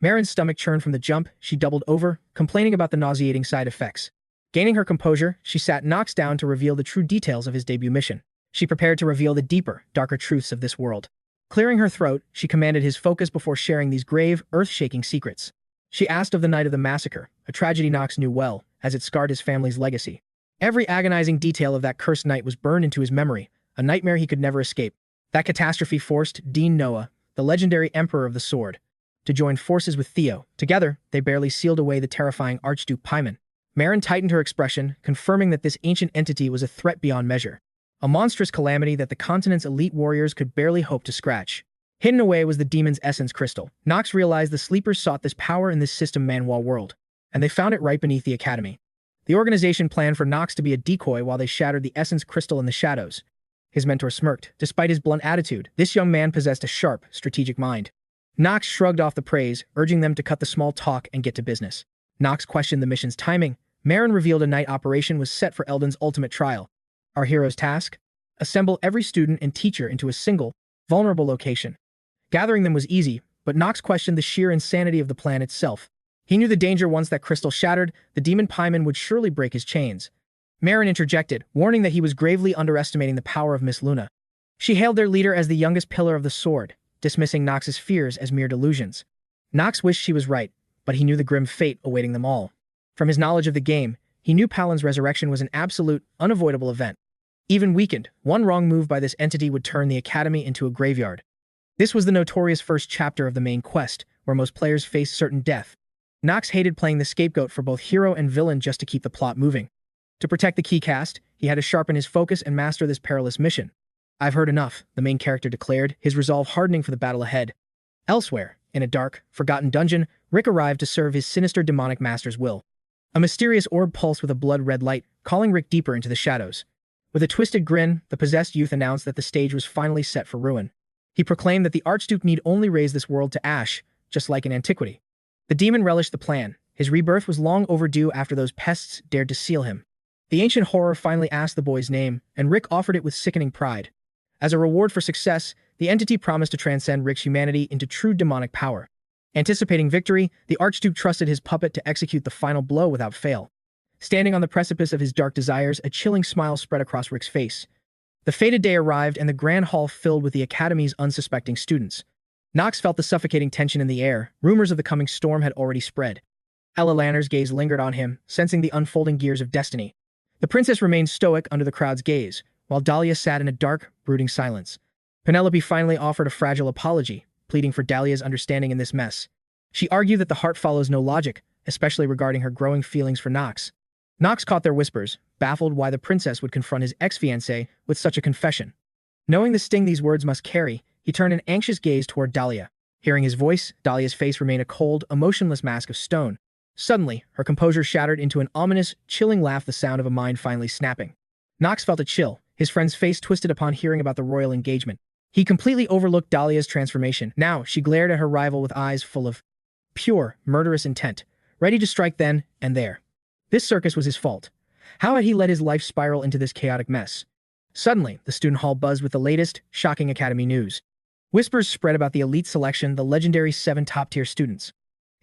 Marin's stomach churned from the jump. She doubled over, complaining about the nauseating side effects. Gaining her composure, she sat Knox down to reveal the true details of his debut mission. She prepared to reveal the deeper, darker truths of this world. Clearing her throat, she commanded his focus before sharing these grave, earth-shaking secrets. She asked of the night of the massacre, a tragedy Knox knew well, as it scarred his family's legacy. Every agonizing detail of that cursed night was burned into his memory, a nightmare he could never escape. That catastrophe forced Dean Noah, the legendary Emperor of the Sword, to join forces with Theo. Together, they barely sealed away the terrifying 𝗧𝗶𝗲𝗿. Marin tightened her expression, confirming that this ancient entity was a threat beyond measure. A monstrous calamity that the continent's elite warriors could barely hope to scratch. Hidden away was the demon's essence crystal. Knox realized the Sleepers sought this power in this system Manhwa world, and they found it right beneath the academy. The organization planned for Knox to be a decoy while they shattered the essence crystal in the shadows. His mentor smirked. Despite his blunt attitude, this young man possessed a sharp, strategic mind. Knox shrugged off the praise, urging them to cut the small talk and get to business. Knox questioned the mission's timing. Marin revealed a night operation was set for Eldon's ultimate trial. Our hero's task? Assemble every student and teacher into a single, vulnerable location. Gathering them was easy, but Knox questioned the sheer insanity of the plan itself. He knew the danger once that crystal shattered, the demon 𝗶𝗲𝗿 would surely break his chains. Marin interjected, warning that he was gravely underestimating the power of Miss Luna. She hailed their leader as the youngest pillar of the sword, dismissing Knox's fears as mere delusions. Knox wished she was right, but he knew the grim fate awaiting them all. From his knowledge of the game, he knew Palin's resurrection was an absolute, unavoidable event. Even weakened, one wrong move by this entity would turn the academy into a graveyard. This was the notorious first chapter of the main quest, where most players faced certain death. Knox hated playing the scapegoat for both hero and villain just to keep the plot moving. To protect the key cast, he had to sharpen his focus and master this perilous mission. "I've heard enough," the main character declared, his resolve hardening for the battle ahead. Elsewhere, in a dark, forgotten dungeon, Rick arrived to serve his sinister demonic master's will. A mysterious orb pulsed with a blood-red light, calling Rick deeper into the shadows. With a twisted grin, the possessed youth announced that the stage was finally set for ruin. He proclaimed that the Archduke need only raise this world to ash, just like in antiquity. The demon relished the plan. His rebirth was long overdue after those pests dared to seal him. The ancient horror finally asked the boy's name, and Rick offered it with sickening pride. As a reward for success, the entity promised to transcend Rick's humanity into true demonic power. Anticipating victory, the Archduke trusted his puppet to execute the final blow without fail. Standing on the precipice of his dark desires, a chilling smile spread across Rick's face. The fated day arrived, and the grand hall filled with the academy's unsuspecting students. Knox felt the suffocating tension in the air. Rumors of the coming storm had already spread. Lanner's gaze lingered on him, sensing the unfolding gears of destiny. The princess remained stoic under the crowd's gaze, while Dahlia sat in a dark, brooding silence. Penelope finally offered a fragile apology, pleading for Dahlia's understanding in this mess. She argued that the heart follows no logic, especially regarding her growing feelings for Knox. Knox caught their whispers, baffled why the princess would confront his ex-fiancée with such a confession. Knowing the sting these words must carry, he turned an anxious gaze toward Dahlia. Hearing his voice, Dahlia's face remained a cold, emotionless mask of stone. Suddenly, her composure shattered into an ominous, chilling laugh, the sound of a mind finally snapping. Knox felt a chill, his friend's face twisted upon hearing about the royal engagement. He completely overlooked Dahlia's transformation. Now, she glared at her rival with eyes full of pure, murderous intent, ready to strike then and there. This circus was his fault. How had he let his life spiral into this chaotic mess? Suddenly, the student hall buzzed with the latest, shocking academy news. Whispers spread about the elite selection, the legendary 7 top-tier students.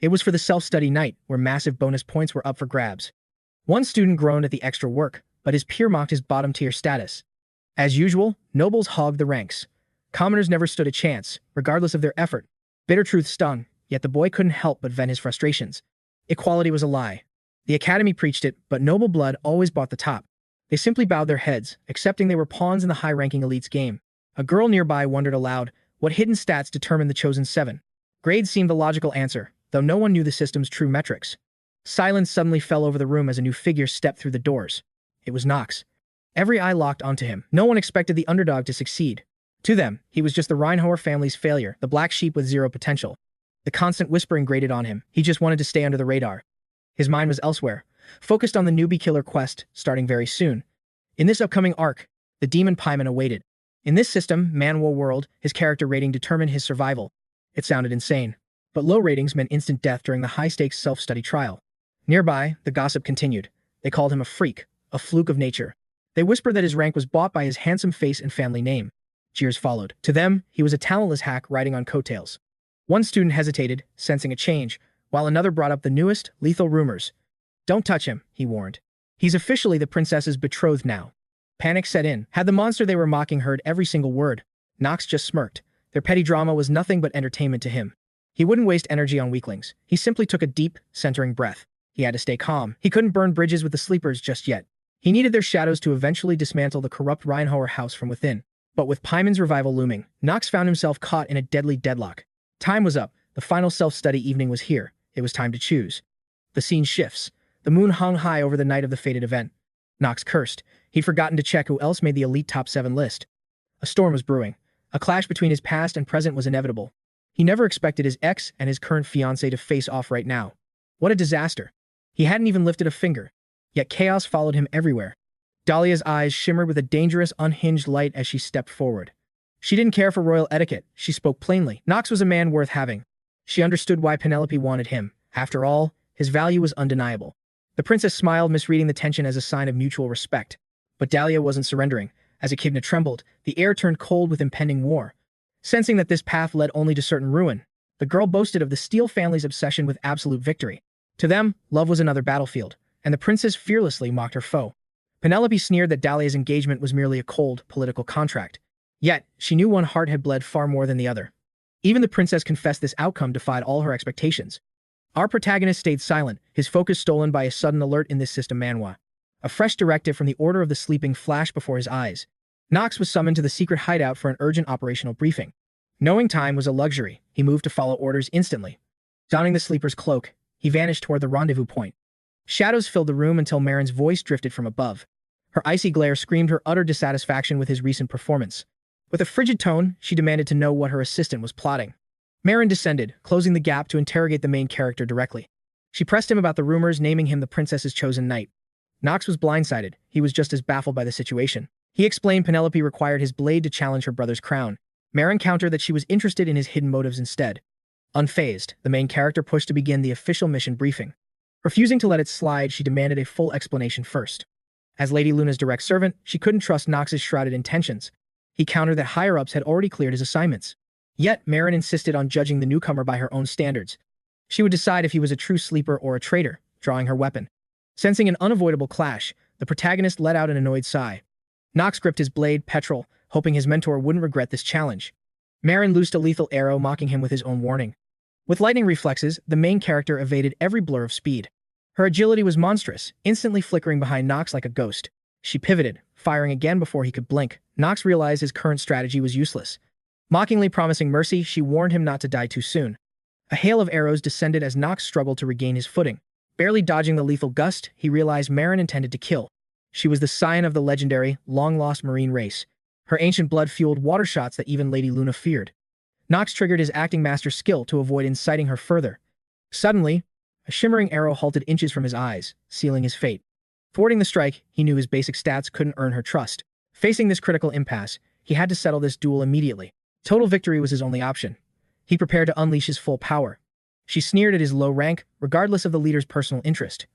It was for the self-study night, where massive bonus points were up for grabs. One student groaned at the extra work, but his peer mocked his bottom-tier status. As usual, nobles hogged the ranks. Commoners never stood a chance, regardless of their effort. Bitter truth stung, yet the boy couldn't help but vent his frustrations. Equality was a lie. The academy preached it, but noble blood always bought the top. They simply bowed their heads, accepting they were pawns in the high-ranking elite's game. A girl nearby wondered aloud, what hidden stats determined the chosen 7? Grades seemed the logical answer, though no one knew the system's true metrics. Silence suddenly fell over the room as a new figure stepped through the doors. It was Knox. Every eye locked onto him. No one expected the underdog to succeed. To them, he was just the Reinhover family's failure, the black sheep with zero potential. The constant whispering grated on him. He just wanted to stay under the radar. His mind was elsewhere, focused on the newbie killer quest, starting very soon. In this upcoming arc, the demon Paimon awaited. In this system, Manhwa world, his character rating determined his survival. It sounded insane, but low ratings meant instant death during the high-stakes self-study trial. Nearby, the gossip continued. They called him a freak, a fluke of nature. They whispered that his rank was bought by his handsome face and family name. Jeers followed. To them, he was a talentless hack riding on coattails. One student hesitated, sensing a change, while another brought up the newest, lethal rumors. Don't touch him, he warned. He's officially the princess's betrothed now. Panic set in. Had the monster they were mocking heard every single word? Knox just smirked. Their petty drama was nothing but entertainment to him. He wouldn't waste energy on weaklings. He simply took a deep, centering breath. He had to stay calm. He couldn't burn bridges with the sleepers just yet. He needed their shadows to eventually dismantle the corrupt Reinhover house from within. But with Paimon's revival looming, Knox found himself caught in a deadly deadlock. Time was up. The final self-study evening was here. It was time to choose. The scene shifts. The moon hung high over the night of the fated event. Knox cursed. He'd forgotten to check who else made the elite top 7 list. A storm was brewing. A clash between his past and present was inevitable. He never expected his ex and his current fiancée to face off right now. What a disaster. He hadn't even lifted a finger. Yet chaos followed him everywhere. Dahlia's eyes shimmered with a dangerous, unhinged light as she stepped forward. She didn't care for royal etiquette. She spoke plainly. Knox was a man worth having. She understood why Penelope wanted him. After all, his value was undeniable. The princess smiled, misreading the tension as a sign of mutual respect. But Dahlia wasn't surrendering. As Echidna trembled, the air turned cold with impending war. Sensing that this path led only to certain ruin, the girl boasted of the Steele family's obsession with absolute victory. To them, love was another battlefield, and the princess fearlessly mocked her foe. Penelope sneered that Dahlia's engagement was merely a cold, political contract. Yet, she knew one heart had bled far more than the other. Even the princess confessed this outcome defied all her expectations. Our protagonist stayed silent, his focus stolen by a sudden alert in this system Manhwa. A fresh directive from the Order of the Sleeping flashed before his eyes. Knox was summoned to the secret hideout for an urgent operational briefing. Knowing time was a luxury, he moved to follow orders instantly. Donning the sleeper's cloak, he vanished toward the rendezvous point. Shadows filled the room until Marin's voice drifted from above. Her icy glare screamed her utter dissatisfaction with his recent performance. With a frigid tone, she demanded to know what her assistant was plotting. Marin descended, closing the gap to interrogate the main character directly. She pressed him about the rumors, naming him the princess's chosen knight. Knox was blindsided. He was just as baffled by the situation. He explained Penelope required his blade to challenge her brother's crown. Marin countered that she was interested in his hidden motives instead. Unfazed, the main character pushed to begin the official mission briefing. Refusing to let it slide, she demanded a full explanation first. As Lady Luna's direct servant, she couldn't trust Knox's shrouded intentions. He countered that higher-ups had already cleared his assignments. Yet, Marin insisted on judging the newcomer by her own standards. She would decide if he was a true sleeper or a traitor, drawing her weapon. Sensing an unavoidable clash, the protagonist let out an annoyed sigh. Knox gripped his blade, petrol, hoping his mentor wouldn't regret this challenge. Marin loosed a lethal arrow, mocking him with his own warning. With lightning reflexes, the main character evaded every blur of speed. Her agility was monstrous, instantly flickering behind Knox like a ghost. She pivoted, firing again before he could blink. Knox realized his current strategy was useless. Mockingly promising mercy, she warned him not to die too soon. A hail of arrows descended as Knox struggled to regain his footing. Barely dodging the lethal gust, he realized Mayrin intended to kill. She was the scion of the legendary, long-lost marine race. Her ancient blood fueled water shots that even Lady Luna feared. Knox triggered his acting master skill to avoid inciting her further. Suddenly, a shimmering arrow halted inches from his eyes, sealing his fate. Thwarting the strike, he knew his basic stats couldn't earn her trust. Facing this critical impasse, he had to settle this duel immediately. Total victory was his only option. He prepared to unleash his full power. She sneered at his low rank, regardless of the leader's personal interest.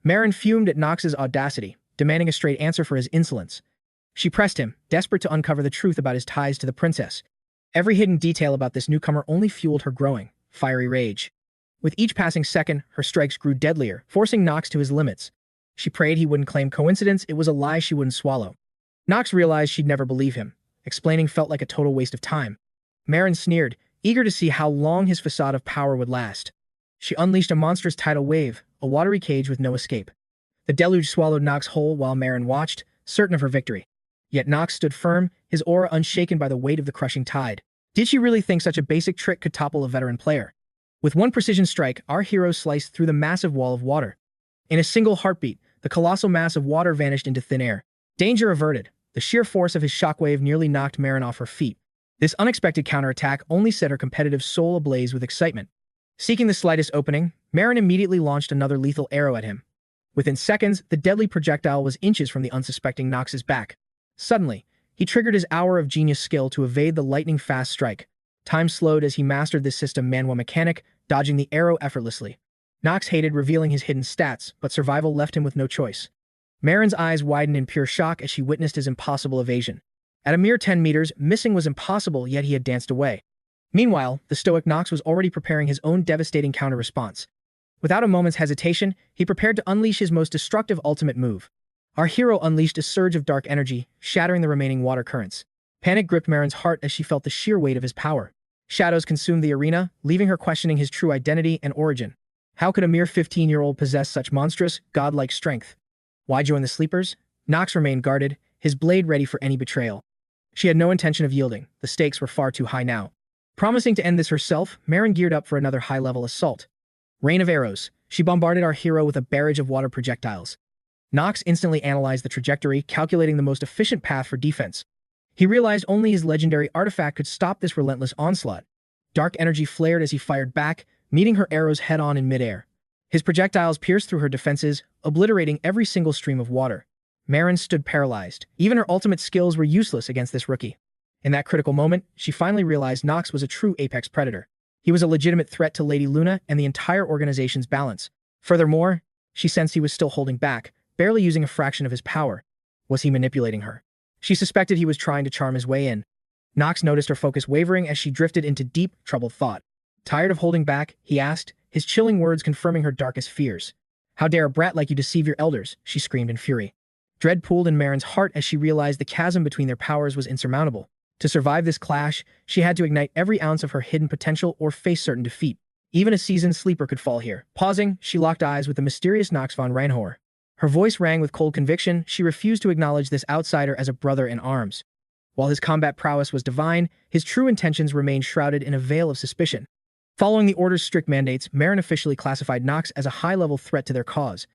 Mayrin fumed at Knox's audacity, demanding a straight answer for his insolence. She pressed him, desperate to uncover the truth about his ties to the princess. Every hidden detail about this newcomer only fueled her growing, fiery rage. With each passing second, her strikes grew deadlier, forcing Knox to his limits. She prayed he wouldn't claim coincidence. It was a lie she wouldn't swallow. Knox realized she'd never believe him. Explaining felt like a total waste of time. Mayrin sneered, eager to see how long his facade of power would last. She unleashed a monstrous tidal wave, a watery cage with no escape. The deluge swallowed Knox whole while Mayrin watched, certain of her victory. Yet Knox stood firm, his aura unshaken by the weight of the crushing tide. Did she really think such a basic trick could topple a veteran player? With one precision strike, our hero sliced through the massive wall of water. In a single heartbeat, the colossal mass of water vanished into thin air. Danger averted. The sheer force of his shockwave nearly knocked Mayrin off her feet. This unexpected counterattack only set her competitive soul ablaze with excitement. Seeking the slightest opening, Mayrin immediately launched another lethal arrow at him. Within seconds, the deadly projectile was inches from the unsuspecting Knox's back. Suddenly, he triggered his hour of genius skill to evade the lightning-fast strike. Time slowed as he mastered this system Manhwa mechanic, dodging the arrow effortlessly. Knox hated revealing his hidden stats, but survival left him with no choice. Mayrin's eyes widened in pure shock as she witnessed his impossible evasion. At a mere 10 meters, missing was impossible, yet he had danced away. Meanwhile, the stoic Knox was already preparing his own devastating counter-response. Without a moment's hesitation, he prepared to unleash his most destructive ultimate move. Our hero unleashed a surge of dark energy, shattering the remaining water currents. Panic gripped Mayrin's heart as she felt the sheer weight of his power. Shadows consumed the arena, leaving her questioning his true identity and origin. How could a mere 15-year-old possess such monstrous, godlike strength? Why join the sleepers? Knox remained guarded, his blade ready for any betrayal. She had no intention of yielding. The stakes were far too high now. Promising to end this herself, Mayrin geared up for another high-level assault. Rain of arrows. She bombarded our hero with a barrage of water projectiles. Knox instantly analyzed the trajectory, calculating the most efficient path for defense. He realized only his legendary artifact could stop this relentless onslaught. Dark energy flared as he fired back, meeting her arrows head-on in midair. His projectiles pierced through her defenses, obliterating every single stream of water. Mayrin stood paralyzed. Even her ultimate skills were useless against this rookie. In that critical moment, she finally realized Knox was a true apex predator. He was a legitimate threat to Lady Luna and the entire organization's balance. Furthermore, she sensed he was still holding back, barely using a fraction of his power. Was he manipulating her? She suspected he was trying to charm his way in. Knox noticed her focus wavering as she drifted into deep, troubled thought. Tired of holding back, he asked, his chilling words confirming her darkest fears. How dare a brat like you deceive your elders? She screamed in fury. Dread pooled in Mayrin's heart as she realized the chasm between their powers was insurmountable. To survive this clash, she had to ignite every ounce of her hidden potential or face certain defeat. Even a seasoned sleeper could fall here. Pausing, she locked eyes with the mysterious Knox Reinhover. Her voice rang with cold conviction. She refused to acknowledge this outsider as a brother in arms. While his combat prowess was divine, his true intentions remained shrouded in a veil of suspicion. Following the Order's strict mandates, Mayrin officially classified Knox as a high-level threat to their cause.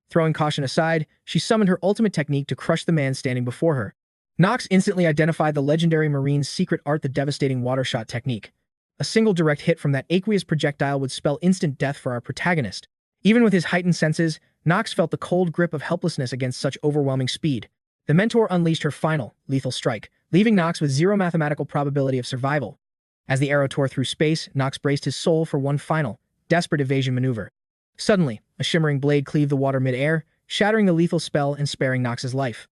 Throwing caution aside, she summoned her ultimate technique to crush the man standing before her. Knox instantly identified the legendary Marine's secret art, the devastating water shot technique. A single direct hit from that aqueous projectile would spell instant death for our protagonist. Even with his heightened senses, Knox felt the cold grip of helplessness against such overwhelming speed. The Mentor unleashed her final, lethal strike, leaving Knox with zero mathematical probability of survival. As the arrow tore through space, Knox braced his soul for one final, desperate evasion maneuver. Suddenly, a shimmering blade cleaved the water mid-air, shattering the lethal spell and sparing Knox's life.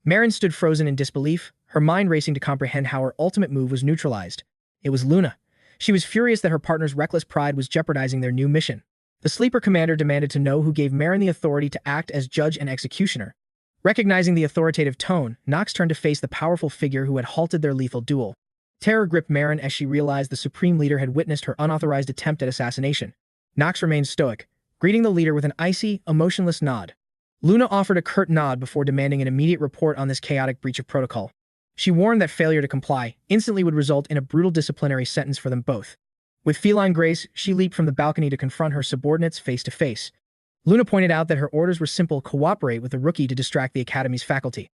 Mayrin stood frozen in disbelief, her mind racing to comprehend how her ultimate move was neutralized. It was Luna. She was furious that her partner's reckless pride was jeopardizing their new mission. The sleeper commander demanded to know who gave Mayrin the authority to act as judge and executioner. Recognizing the authoritative tone, Knox turned to face the powerful figure who had halted their lethal duel. Terror gripped 𝗲𝘀 as she realized the Supreme Leader had witnessed her unauthorized attempt at assassination. Knox remained stoic, greeting the leader with an icy, emotionless nod. Luna offered a curt nod before demanding an immediate report on this chaotic breach of protocol. She warned that failure to comply instantly would result in a brutal disciplinary sentence for them both. With feline grace, she leaped from the balcony to confront her subordinates face to face. Luna pointed out that her orders were simple: cooperate with the rookie to distract the Academy's faculty.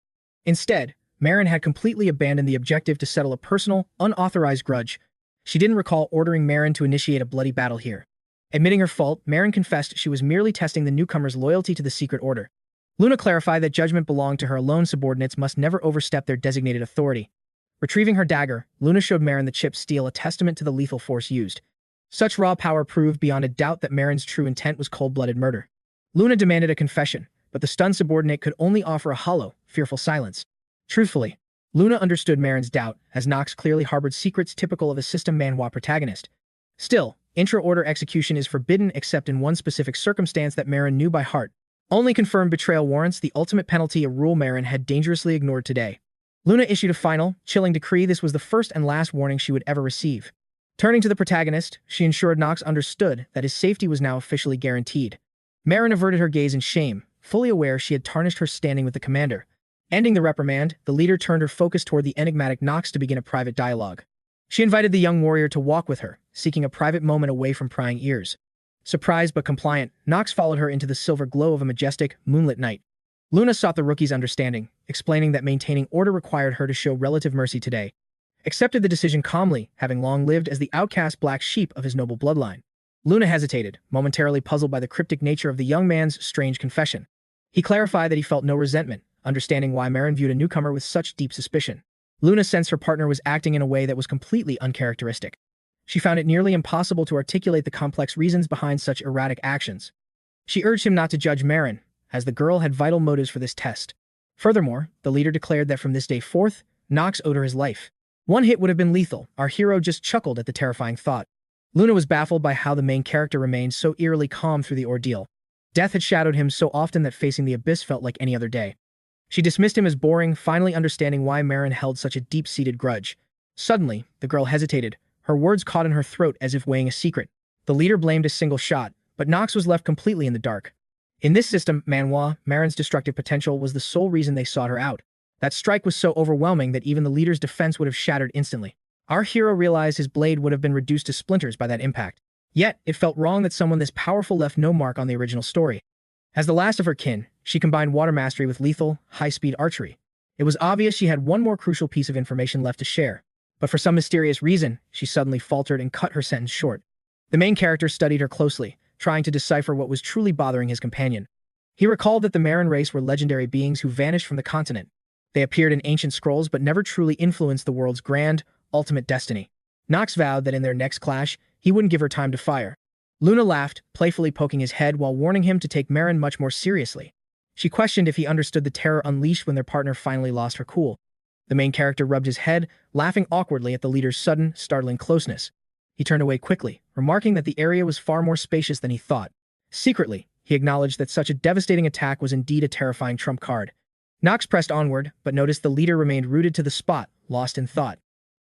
Instead, 𝗲𝘀 had completely abandoned the objective to settle a personal, unauthorized grudge. She didn't recall ordering 𝗲𝘀 to initiate a bloody battle here. Admitting her fault, 𝗲𝘀 confessed she was merely testing the newcomer's loyalty to the secret order. Luna clarified that judgment belonged to her alone. Subordinates must never overstep their designated authority. Retrieving her dagger, Luna showed 𝗲𝘀 the chipped steel, a testament to the lethal force used. Such raw power proved beyond a doubt that 𝗲𝘀's true intent was cold-blooded murder. Luna demanded a confession, but the stunned subordinate could only offer a hollow, fearful silence. Truthfully, Luna understood 𝗲𝘀's doubt, as Knox clearly harbored secrets typical of a system Manhwa protagonist. Still, intra-order execution is forbidden except in one specific circumstance that 𝗲𝘀 knew by heart. Only confirmed betrayal warrants the ultimate penalty, a rule 𝗲𝘀 had dangerously ignored today. Luna issued a final, chilling decree. This was the first and last warning she would ever receive. Turning to the protagonist, she ensured Knox understood that his safety was now officially guaranteed. 𝗲𝘀 averted her gaze in shame, fully aware she had tarnished her standing with the commander. Ending the reprimand, the leader turned her focus toward the enigmatic Knox to begin a private dialogue. She invited the young warrior to walk with her, seeking a private moment away from prying ears. Surprised but compliant, Knox followed her into the silver glow of a majestic, moonlit night. Luna sought the rookie's understanding, explaining that maintaining order required her to show relative mercy today. Accepted the decision calmly, having long lived as the outcast black sheep of his noble bloodline. Luna hesitated, momentarily puzzled by the cryptic nature of the young man's strange confession. He clarified that he felt no resentment, understanding why 𝗲𝘀 viewed a newcomer with such deep suspicion. Luna sensed her partner was acting in a way that was completely uncharacteristic. She found it nearly impossible to articulate the complex reasons behind such erratic actions. She urged him not to judge 𝗲𝘀, as the girl had vital motives for this test. Furthermore, the leader declared that from this day forth, Knox owed her his life. One hit would have been lethal. Our hero just chuckled at the terrifying thought. Luna was baffled by how the main character remained so eerily calm through the ordeal. Death had shadowed him so often that facing the abyss felt like any other day. She dismissed him as boring, finally understanding why 𝗲𝘀 held such a deep-seated grudge. Suddenly, the girl hesitated, her words caught in her throat as if weighing a secret. The leader blamed a single shot, but Knox was left completely in the dark. In this system, Manhwa, 𝗲𝘀's destructive potential was the sole reason they sought her out. That strike was so overwhelming that even the leader's defense would have shattered instantly. Our hero realized his blade would have been reduced to splinters by that impact. Yet, it felt wrong that someone this powerful left no mark on the original story. As the last of her kin, she combined water mastery with lethal, high-speed archery. It was obvious she had one more crucial piece of information left to share. But for some mysterious reason, she suddenly faltered and cut her sentence short. The main character studied her closely, trying to decipher what was truly bothering his companion. He recalled that the 𝗲𝘀 race were legendary beings who vanished from the continent. They appeared in ancient scrolls but never truly influenced the world's grand, ultimate destiny. Knox vowed that in their next clash, he wouldn't give her time to fire. Luna laughed, playfully poking his head while warning him to take 𝗲𝘀 much more seriously. She questioned if he understood the terror unleashed when their partner finally lost her cool. The main character rubbed his head, laughing awkwardly at the leader's sudden, startling closeness. He turned away quickly, remarking that the area was far more spacious than he thought. Secretly, he acknowledged that such a devastating attack was indeed a terrifying trump card. Knox pressed onward, but noticed the leader remained rooted to the spot, lost in thought.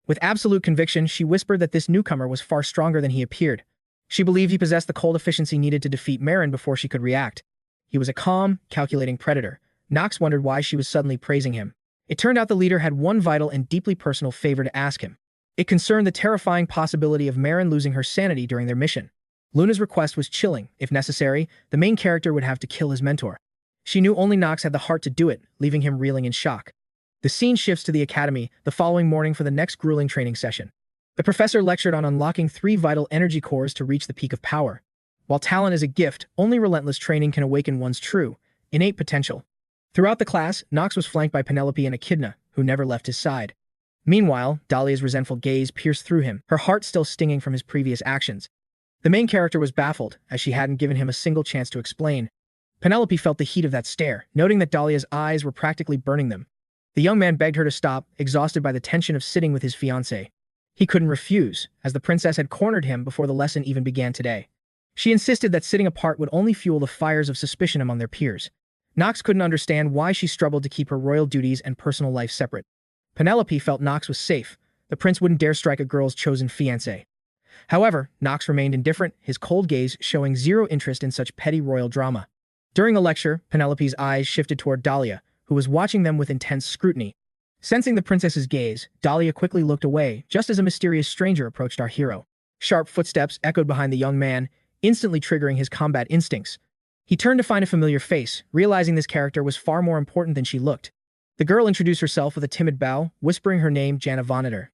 With absolute conviction, she whispered that this newcomer was far stronger than he appeared. She believed he possessed the cold efficiency needed to defeat 𝗲𝘀 before she could react. He was a calm, calculating predator. Knox wondered why she was suddenly praising him. It turned out the leader had one vital and deeply personal favor to ask him. It concerned the terrifying possibility of 𝗲𝘀 losing her sanity during their mission. Luna's request was chilling. If necessary, the main character would have to kill his mentor. She knew only Knox had the heart to do it, leaving him reeling in shock. The scene shifts to the academy the following morning for the next grueling training session. The professor lectured on unlocking 3 vital energy cores to reach the peak of power. While talent is a gift, only relentless training can awaken one's true, innate potential. Throughout the class, Knox was flanked by Penelope and 𝗧𝗶𝗲𝗍, who never left his side. Meanwhile, Dahlia's resentful gaze pierced through him, her heart still stinging from his previous actions. The main character was baffled, as she hadn't given him a single chance to explain. Penelope felt the heat of that stare, noting that Dahlia's eyes were practically burning them. The young man begged her to stop, exhausted by the tension of sitting with his fiancée. He couldn't refuse, as the princess had cornered him before the lesson even began today. She insisted that sitting apart would only fuel the fires of suspicion among their peers. Knox couldn't understand why she struggled to keep her royal duties and personal life separate. Penelope felt Knox was safe, The prince wouldn't dare strike a girl's chosen fiancé. However, Knox remained indifferent, his cold gaze showing zero interest in such petty royal drama. During the lecture, Penelope's eyes shifted toward Dahlia, who was watching them with intense scrutiny. Sensing the princess's gaze, Dahlia quickly looked away, just as a mysterious stranger approached our hero. Sharp footsteps echoed behind the young man, instantly triggering his combat instincts. He turned to find a familiar face, realizing this character was far more important than she looked. The girl introduced herself with a timid bow, whispering her name, 𝗧𝗶𝗲𝗿.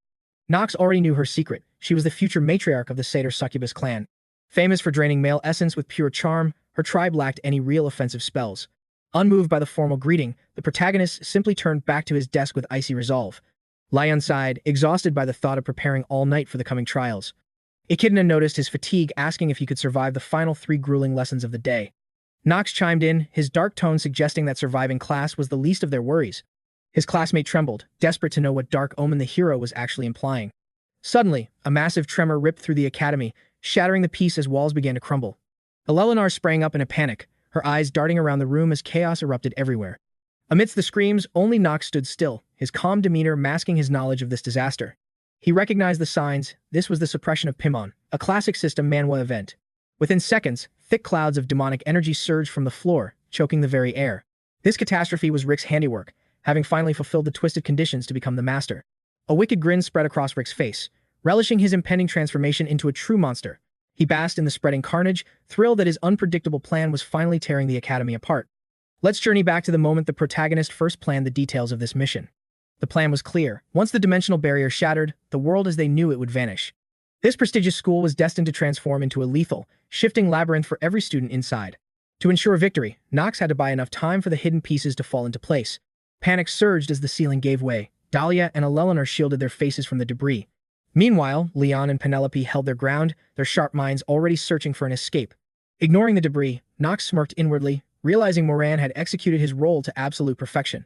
Knox already knew her secret. She was the future matriarch of the 𝗧𝗶𝗲𝗿 clan. Famous for draining male essence with pure charm, her tribe lacked any real offensive spells. Unmoved by the formal greeting, the protagonist simply turned back to his desk with icy resolve. Lion sighed, exhausted by the thought of preparing all night for the coming trials. Echidna noticed his fatigue, asking if he could survive the final 3 grueling lessons of the day. Knox chimed in, his dark tone suggesting that surviving class was the least of their worries. His classmate trembled, desperate to know what dark omen the hero was actually implying. Suddenly, a massive tremor ripped through the academy, shattering the peace as walls began to crumble. 𝗧𝗏𝗃 sprang up in a panic, her eyes darting around the room as chaos erupted everywhere. Amidst the screams, only Knox stood still, his calm demeanor masking his knowledge of this disaster. He recognized the signs. This was the suppression of Pimon, a classic system Manhwa event. Within seconds, thick clouds of demonic energy surged from the floor, choking the very air. This catastrophe was Rick's handiwork, having finally fulfilled the twisted conditions to become the master. A wicked grin spread across Rick's face, relishing his impending transformation into a true monster. He basked in the spreading carnage, thrilled that his unpredictable plan was finally tearing the academy apart. Let's journey back to the moment the protagonist first planned the details of this mission. The plan was clear. Once the dimensional barrier shattered, the world as they knew it would vanish. This prestigious school was destined to transform into a lethal, shifting labyrinth for every student inside. To ensure victory, Knox had to buy enough time for the hidden pieces to fall into place. Panic surged as the ceiling gave way. Dahlia and 𝗧𝗏𝗃 shielded their faces from the debris. Meanwhile, Leon and Penelope held their ground, their sharp minds already searching for an escape. Ignoring the debris, Knox smirked inwardly, realizing Moran had executed his role to absolute perfection.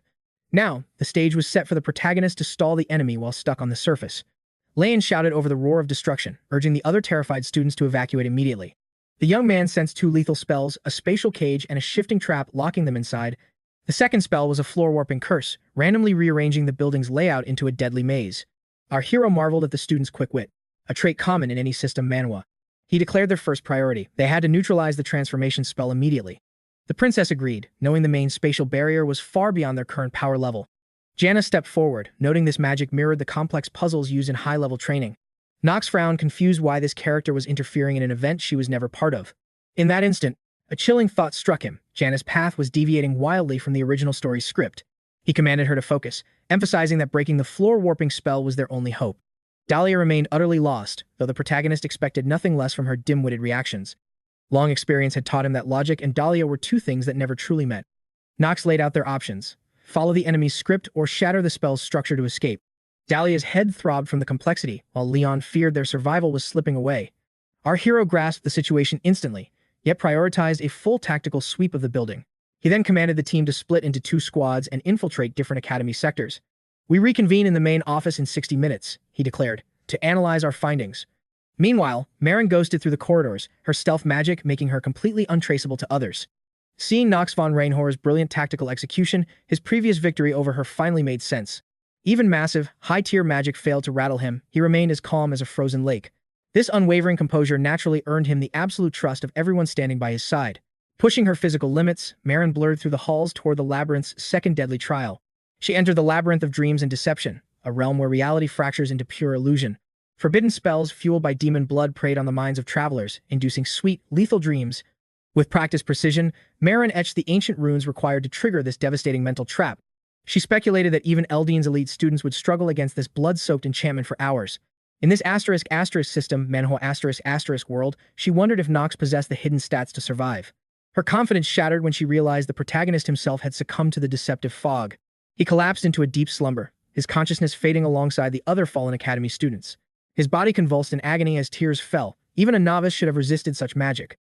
Now, the stage was set for the protagonist to stall the enemy while stuck on the surface. Leon shouted over the roar of destruction, urging the other terrified students to evacuate immediately. The young man sensed 2 lethal spells, a spatial cage and a shifting trap locking them inside. The second spell was a floor-warping curse, randomly rearranging the building's layout into a deadly maze. Our hero marveled at the students' quick wit, a trait common in any system Manhwa. He declared their first priority. They had to neutralize the transformation spell immediately. The princess agreed, knowing the main spatial barrier was far beyond their current power level. Janna stepped forward, noting this magic mirrored the complex puzzles used in high-level training. Knox frowned, confused why this character was interfering in an event she was never part of. In that instant, a chilling thought struck him. Janna's path was deviating wildly from the original story's script. He commanded her to focus, emphasizing that breaking the floor-warping spell was their only hope. Dahlia remained utterly lost, though the protagonist expected nothing less from her dim-witted reactions. Long experience had taught him that logic and Dahlia were 2 things that never truly met. Knox laid out their options: follow the enemy's script or shatter the spell's structure to escape. Dahlia's head throbbed from the complexity, while Leon feared their survival was slipping away. Our hero grasped the situation instantly, yet prioritized a full tactical sweep of the building. He then commanded the team to split into 2 squads and infiltrate different academy sectors. "We reconvene in the main office in 60 minutes, he declared, to analyze our findings. Meanwhile, Marin ghosted through the corridors, her stealth magic making her completely untraceable to others. Seeing Knox von Reinhover's brilliant tactical execution, his previous victory over her finally made sense. Even massive, high-tier magic failed to rattle him. He remained as calm as a frozen lake. This unwavering composure naturally earned him the absolute trust of everyone standing by his side. Pushing her physical limits, Marin blurred through the halls toward the labyrinth's second deadly trial. She entered the labyrinth of dreams and deception, a realm where reality fractures into pure illusion. Forbidden spells fueled by demon blood preyed on the minds of travelers, inducing sweet, lethal dreams. With practiced precision, Marin etched the ancient runes required to trigger this devastating mental trap. She speculated that even Eldine's elite students would struggle against this blood-soaked enchantment for hours. In this **** system, Manhwa *** world, she wondered if Knox possessed the hidden stats to survive. Her confidence shattered when she realized the protagonist himself had succumbed to the deceptive fog. He collapsed into a deep slumber, his consciousness fading alongside the other fallen academy students. His body convulsed in agony as tears fell. Even a novice should have resisted such magic.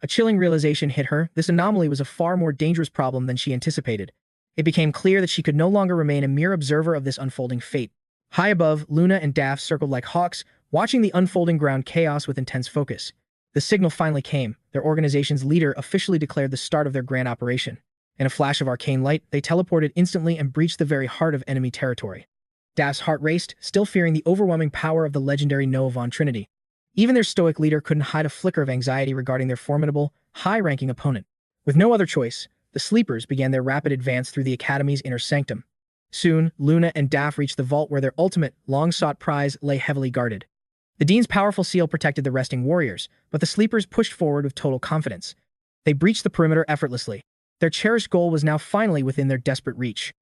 A chilling realization hit her. This anomaly was a far more dangerous problem than she anticipated. It became clear that she could no longer remain a mere observer of this unfolding fate. High above, Luna and Daphne circled like hawks, watching the unfolding ground chaos with intense focus. The signal finally came. Their organization's leader officially declared the start of their grand operation. In a flash of arcane light, they teleported instantly and breached the very heart of enemy territory. Daph's heart raced, still fearing the overwhelming power of the legendary 𝗦𝘆𝘀𝗁𝗁. Even their stoic leader couldn't hide a flicker of anxiety regarding their formidable, high-ranking opponent. With no other choice, the sleepers began their rapid advance through the Academy's inner sanctum. Soon, Luna and Daph reached the vault where their ultimate, long-sought prize lay heavily guarded. The Dean's powerful seal protected the resting warriors, but the sleepers pushed forward with total confidence. They breached the perimeter effortlessly. Their cherished goal was now finally within their desperate reach.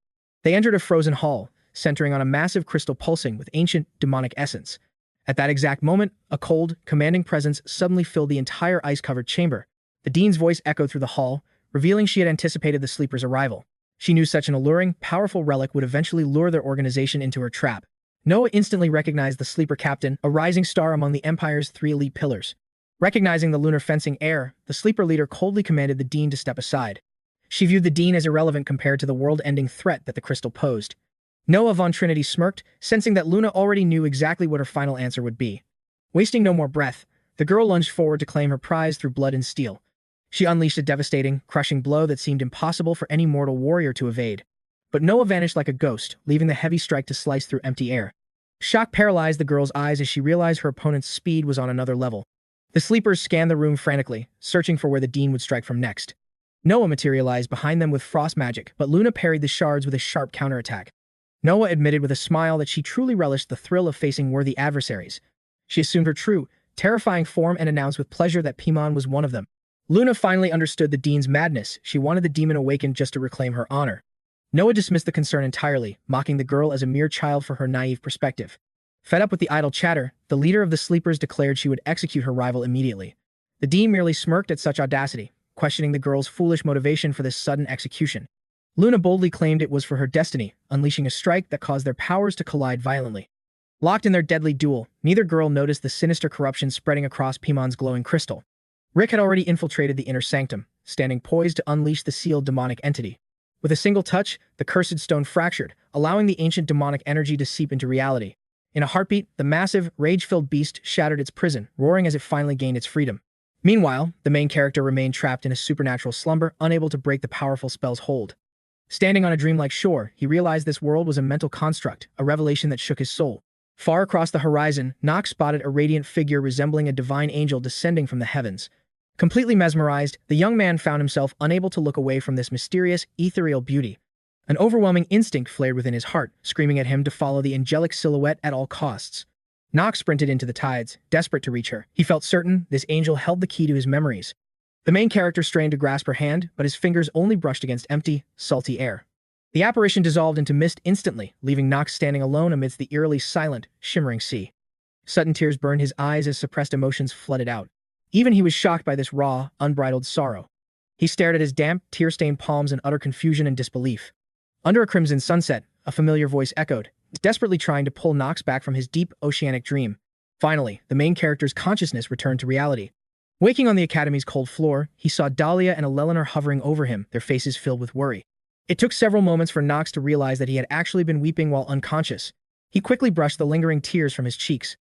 They entered a frozen hall, centering on a massive crystal pulsing with ancient, demonic essence. At that exact moment, a cold, commanding presence suddenly filled the entire ice-covered chamber. The Dean's voice echoed through the hall, revealing she had anticipated the sleepers' arrival. She knew such an alluring, powerful relic would eventually lure their organization into her trap. Noah instantly recognized the sleeper captain, a rising star among the Empire's 3 elite pillars. Recognizing the lunar fencing heir, the sleeper leader coldly commanded the Dean to step aside. She viewed the Dean as irrelevant compared to the world-ending threat that the crystal posed. Noah von Trinity smirked, sensing that Luna already knew exactly what her final answer would be. Wasting no more breath, the girl lunged forward to claim her prize through blood and steel. She unleashed a devastating, crushing blow that seemed impossible for any mortal warrior to evade. But Noah vanished like a ghost, leaving the heavy strike to slice through empty air. Shock paralyzed the girl's eyes as she realized her opponent's speed was on another level. The sleepers scanned the room frantically, searching for where the Dean would strike from next. Noah materialized behind them with frost magic, but Luna parried the shards with a sharp counterattack. Noah admitted with a smile that she truly relished the thrill of facing worthy adversaries. She assumed her true, terrifying form and announced with pleasure that 𝗲𝗲 was one of them. Luna finally understood the Dean's madness. She wanted the demon awakened just to reclaim her honor. Noah dismissed the concern entirely, mocking the girl as a mere child for her naive perspective. Fed up with the idle chatter, the leader of the sleepers declared she would execute her rival immediately. The Dean merely smirked at such audacity, questioning the girl's foolish motivation for this sudden execution. Luna boldly claimed it was for her destiny, unleashing a strike that caused their powers to collide violently. Locked in their deadly duel, neither girl noticed the sinister corruption spreading across 𝗲𝗲's glowing crystal. Rick had already infiltrated the inner sanctum, standing poised to unleash the sealed demonic entity. With a single touch, the cursed stone fractured, allowing the ancient demonic energy to seep into reality. In a heartbeat, the massive, rage-filled beast shattered its prison, roaring as it finally gained its freedom. Meanwhile, the main character remained trapped in a supernatural slumber, unable to break the powerful spell's hold. Standing on a dreamlike shore, he realized this world was a mental construct, a revelation that shook his soul. Far across the horizon, Knox spotted a radiant figure resembling a divine angel descending from the heavens. Completely mesmerized, the young man found himself unable to look away from this mysterious, ethereal beauty. An overwhelming instinct flared within his heart, screaming at him to follow the angelic silhouette at all costs. Knox sprinted into the tides, desperate to reach her. He felt certain this angel held the key to his memories. The main character strained to grasp her hand, but his fingers only brushed against empty, salty air. The apparition dissolved into mist instantly, leaving Knox standing alone amidst the eerily silent, shimmering sea. Sudden tears burned his eyes as suppressed emotions flooded out. Even he was shocked by this raw, unbridled sorrow. He stared at his damp, tear-stained palms in utter confusion and disbelief. Under a crimson sunset, a familiar voice echoed, desperately trying to pull Knox back from his deep, oceanic dream. Finally, the main character's consciousness returned to reality. Waking on the Academy's cold floor, he saw Dahlia and 𝗲𝗀 hovering over him, their faces filled with worry. It took several moments for Knox to realize that he had actually been weeping while unconscious. He quickly brushed the lingering tears from his cheeks.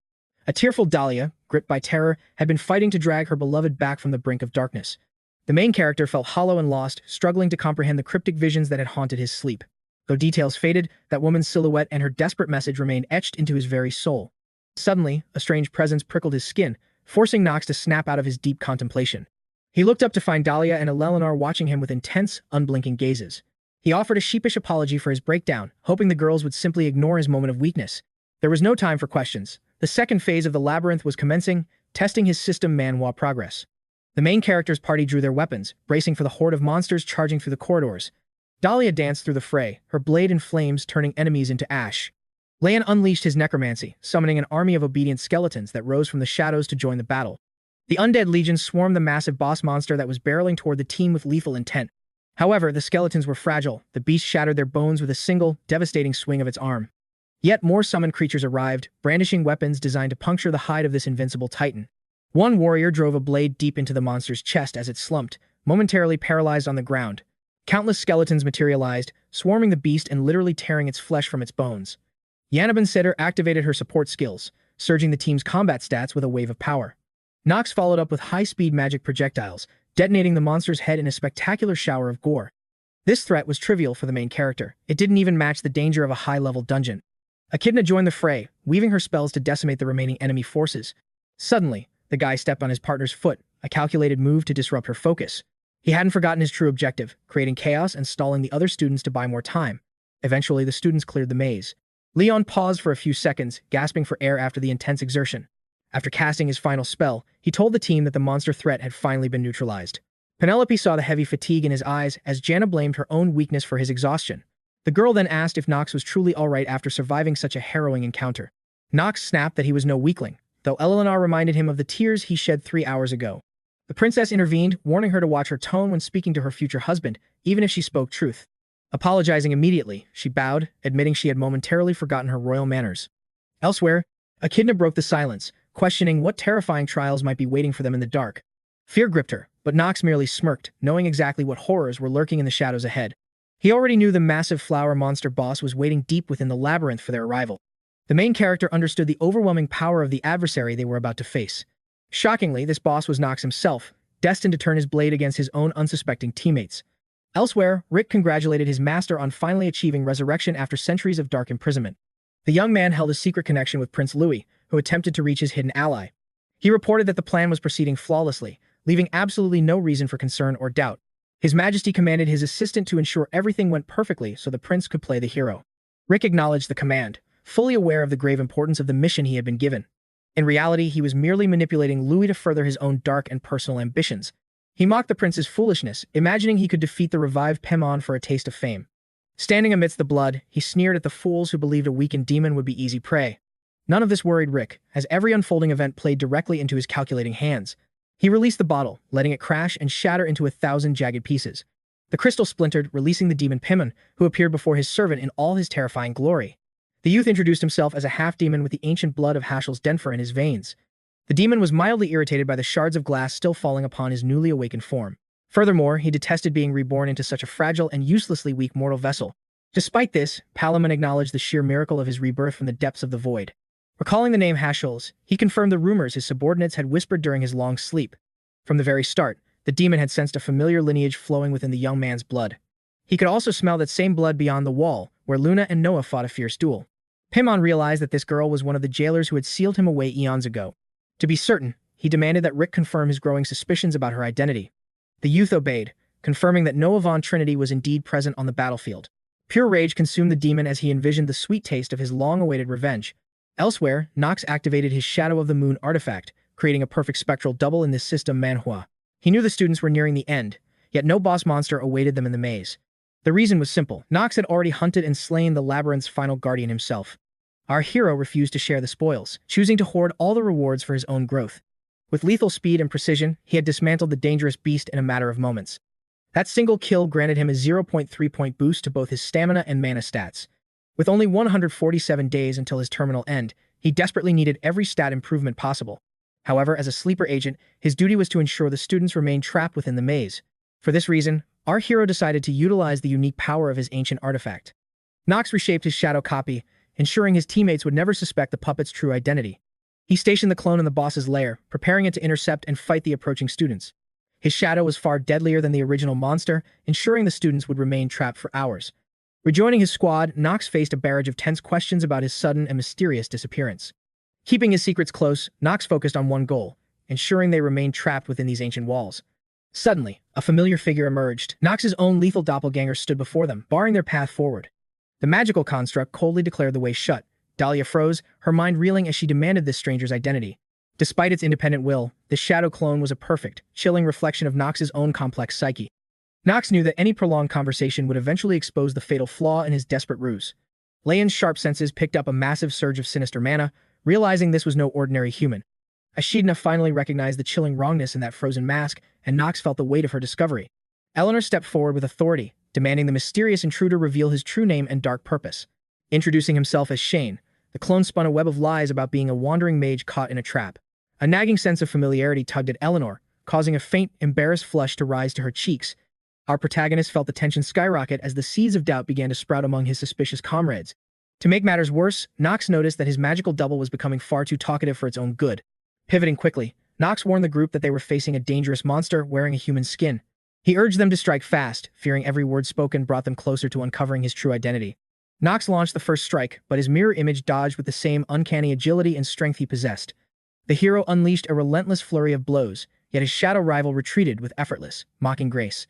A tearful Dahlia, gripped by terror, had been fighting to drag her beloved back from the brink of darkness. The main character felt hollow and lost, struggling to comprehend the cryptic visions that had haunted his sleep. Though details faded, that woman's silhouette and her desperate message remained etched into his very soul. Suddenly, a strange presence prickled his skin, forcing Knox to snap out of his deep contemplation. He looked up to find Dahlia and 𝗲𝗀 watching him with intense, unblinking gazes. He offered a sheepish apology for his breakdown, hoping the girls would simply ignore his moment of weakness. There was no time for questions. The second phase of the labyrinth was commencing, testing his system Manhwa progress. The main character's party drew their weapons, bracing for the horde of monsters charging through the corridors. Dahlia danced through the fray, her blade in flames turning enemies into ash. Lan unleashed his necromancy, summoning an army of obedient skeletons that rose from the shadows to join the battle. The undead legion swarmed the massive boss monster that was barreling toward the team with lethal intent. However, the skeletons were fragile. The beast shattered their bones with a single, devastating swing of its arm. Yet more summoned creatures arrived, brandishing weapons designed to puncture the hide of this invincible titan. One warrior drove a blade deep into the monster's chest as it slumped, momentarily paralyzed on the ground. Countless skeletons materialized, swarming the beast and literally tearing its flesh from its bones. 𝗧𝗏𝗏𝗃 activated her support skills, surging the team's combat stats with a wave of power. Knox followed up with high-speed magic projectiles, detonating the monster's head in a spectacular shower of gore. This threat was trivial for the main character. It didn't even match the danger of a high-level dungeon. Echidna joined the fray, weaving her spells to decimate the remaining enemy forces. Suddenly, the guy stepped on his partner's foot, a calculated move to disrupt her focus. He hadn't forgotten his true objective, creating chaos and stalling the other students to buy more time. Eventually, the students cleared the maze. Leon paused for a few seconds, gasping for air after the intense exertion. After casting his final spell, he told the team that the monster threat had finally been neutralized. Penelope saw the heavy fatigue in his eyes as Jana blamed her own weakness for his exhaustion. The girl then asked if Knox was truly alright after surviving such a harrowing encounter. Knox snapped that he was no weakling, though Eleanor reminded him of the tears he shed 3 hours ago. The princess intervened, warning her to watch her tone when speaking to her future husband, even if she spoke truth. Apologizing immediately, she bowed, admitting she had momentarily forgotten her royal manners. Elsewhere, Echidna broke the silence, questioning what terrifying trials might be waiting for them in the dark. Fear gripped her, but Knox merely smirked, knowing exactly what horrors were lurking in the shadows ahead. He already knew the massive flower monster boss was waiting deep within the labyrinth for their arrival. The main character understood the overwhelming power of the adversary they were about to face. Shockingly, this boss was Knox himself, destined to turn his blade against his own unsuspecting teammates. Elsewhere, Rick congratulated his master on finally achieving resurrection after centuries of dark imprisonment. The young man held a secret connection with Prince Louis, who attempted to reach his hidden ally. He reported that the plan was proceeding flawlessly, leaving absolutely no reason for concern or doubt. His Majesty commanded his assistant to ensure everything went perfectly so the prince could play the hero. Rick acknowledged the command, fully aware of the grave importance of the mission he had been given. In reality, he was merely manipulating Louis to further his own dark and personal ambitions. He mocked the prince's foolishness, imagining he could defeat the revived 𝗃𝗻 for a taste of fame. Standing amidst the blood, he sneered at the fools who believed a weakened demon would be easy prey. None of this worried Rick, as every unfolding event played directly into his calculating hands. He released the bottle, letting it crash and shatter into 1,000 jagged pieces. The crystal splintered, releasing the demon 𝗃𝗻, who appeared before his servant in all his terrifying glory. The youth introduced himself as a half-demon with the ancient blood of 𝗃𝗆𝗄𝗏 in his veins. The demon was mildly irritated by the shards of glass still falling upon his newly awakened form. Furthermore, he detested being reborn into such a fragile and uselessly weak mortal vessel. Despite this, Palamon acknowledged the sheer miracle of his rebirth from the depths of the void. Recalling the name 𝗃𝗆𝗄𝗏, he confirmed the rumors his subordinates had whispered during his long sleep. From the very start, the demon had sensed a familiar lineage flowing within the young man's blood. He could also smell that same blood beyond the wall, where Luna and Noah fought a fierce duel. 𝗃𝗻 realized that this girl was one of the jailers who had sealed him away eons ago. To be certain, he demanded that Rick confirm his growing suspicions about her identity. The youth obeyed, confirming that Noah Von Trinity was indeed present on the battlefield. Pure rage consumed the demon as he envisioned the sweet taste of his long-awaited revenge. Elsewhere, Knox activated his Shadow of the Moon artifact, creating a perfect spectral double in this system Manhwa. He knew the students were nearing the end, yet no boss monster awaited them in the maze. The reason was simple. Knox had already hunted and slain the labyrinth's final guardian himself. Our hero refused to share the spoils, choosing to hoard all the rewards for his own growth. With lethal speed and precision, he had dismantled the dangerous beast in a matter of moments. That single kill granted him a 0.3-point boost to both his stamina and mana stats. With only 147 days until his terminal end, he desperately needed every stat improvement possible. However, as a sleeper agent, his duty was to ensure the students remained trapped within the maze. For this reason, our hero decided to utilize the unique power of his ancient artifact. Knox reshaped his shadow copy, ensuring his teammates would never suspect the puppet's true identity. He stationed the clone in the boss's lair, preparing it to intercept and fight the approaching students. His shadow was far deadlier than the original monster, ensuring the students would remain trapped for hours. Rejoining his squad, Knox faced a barrage of tense questions about his sudden and mysterious disappearance. Keeping his secrets close, Knox focused on one goal, ensuring they remained trapped within these ancient walls. Suddenly, a familiar figure emerged. Knox's own lethal doppelganger stood before them, barring their path forward. The magical construct coldly declared the way shut. Dahlia froze, her mind reeling as she demanded this stranger's identity. Despite its independent will, the shadow clone was a perfect, chilling reflection of Knox's own complex psyche. Knox knew that any prolonged conversation would eventually expose the fatal flaw in his desperate ruse. Leon's sharp senses picked up a massive surge of sinister mana, realizing this was no ordinary human. Echidna finally recognized the chilling wrongness in that frozen mask, and Knox felt the weight of her discovery. Eleanor stepped forward with authority, demanding the mysterious intruder reveal his true name and dark purpose. Introducing himself as Shane, the clone spun a web of lies about being a wandering mage caught in a trap. A nagging sense of familiarity tugged at Eleanor, causing a faint, embarrassed flush to rise to her cheeks. Our protagonist felt the tension skyrocket as the seeds of doubt began to sprout among his suspicious comrades. To make matters worse, Knox noticed that his magical double was becoming far too talkative for its own good. Pivoting quickly, Knox warned the group that they were facing a dangerous monster wearing a human skin. He urged them to strike fast, fearing every word spoken brought them closer to uncovering his true identity. Knox launched the first strike, but his mirror image dodged with the same uncanny agility and strength he possessed. The hero unleashed a relentless flurry of blows, yet his shadow rival retreated with effortless, mocking grace.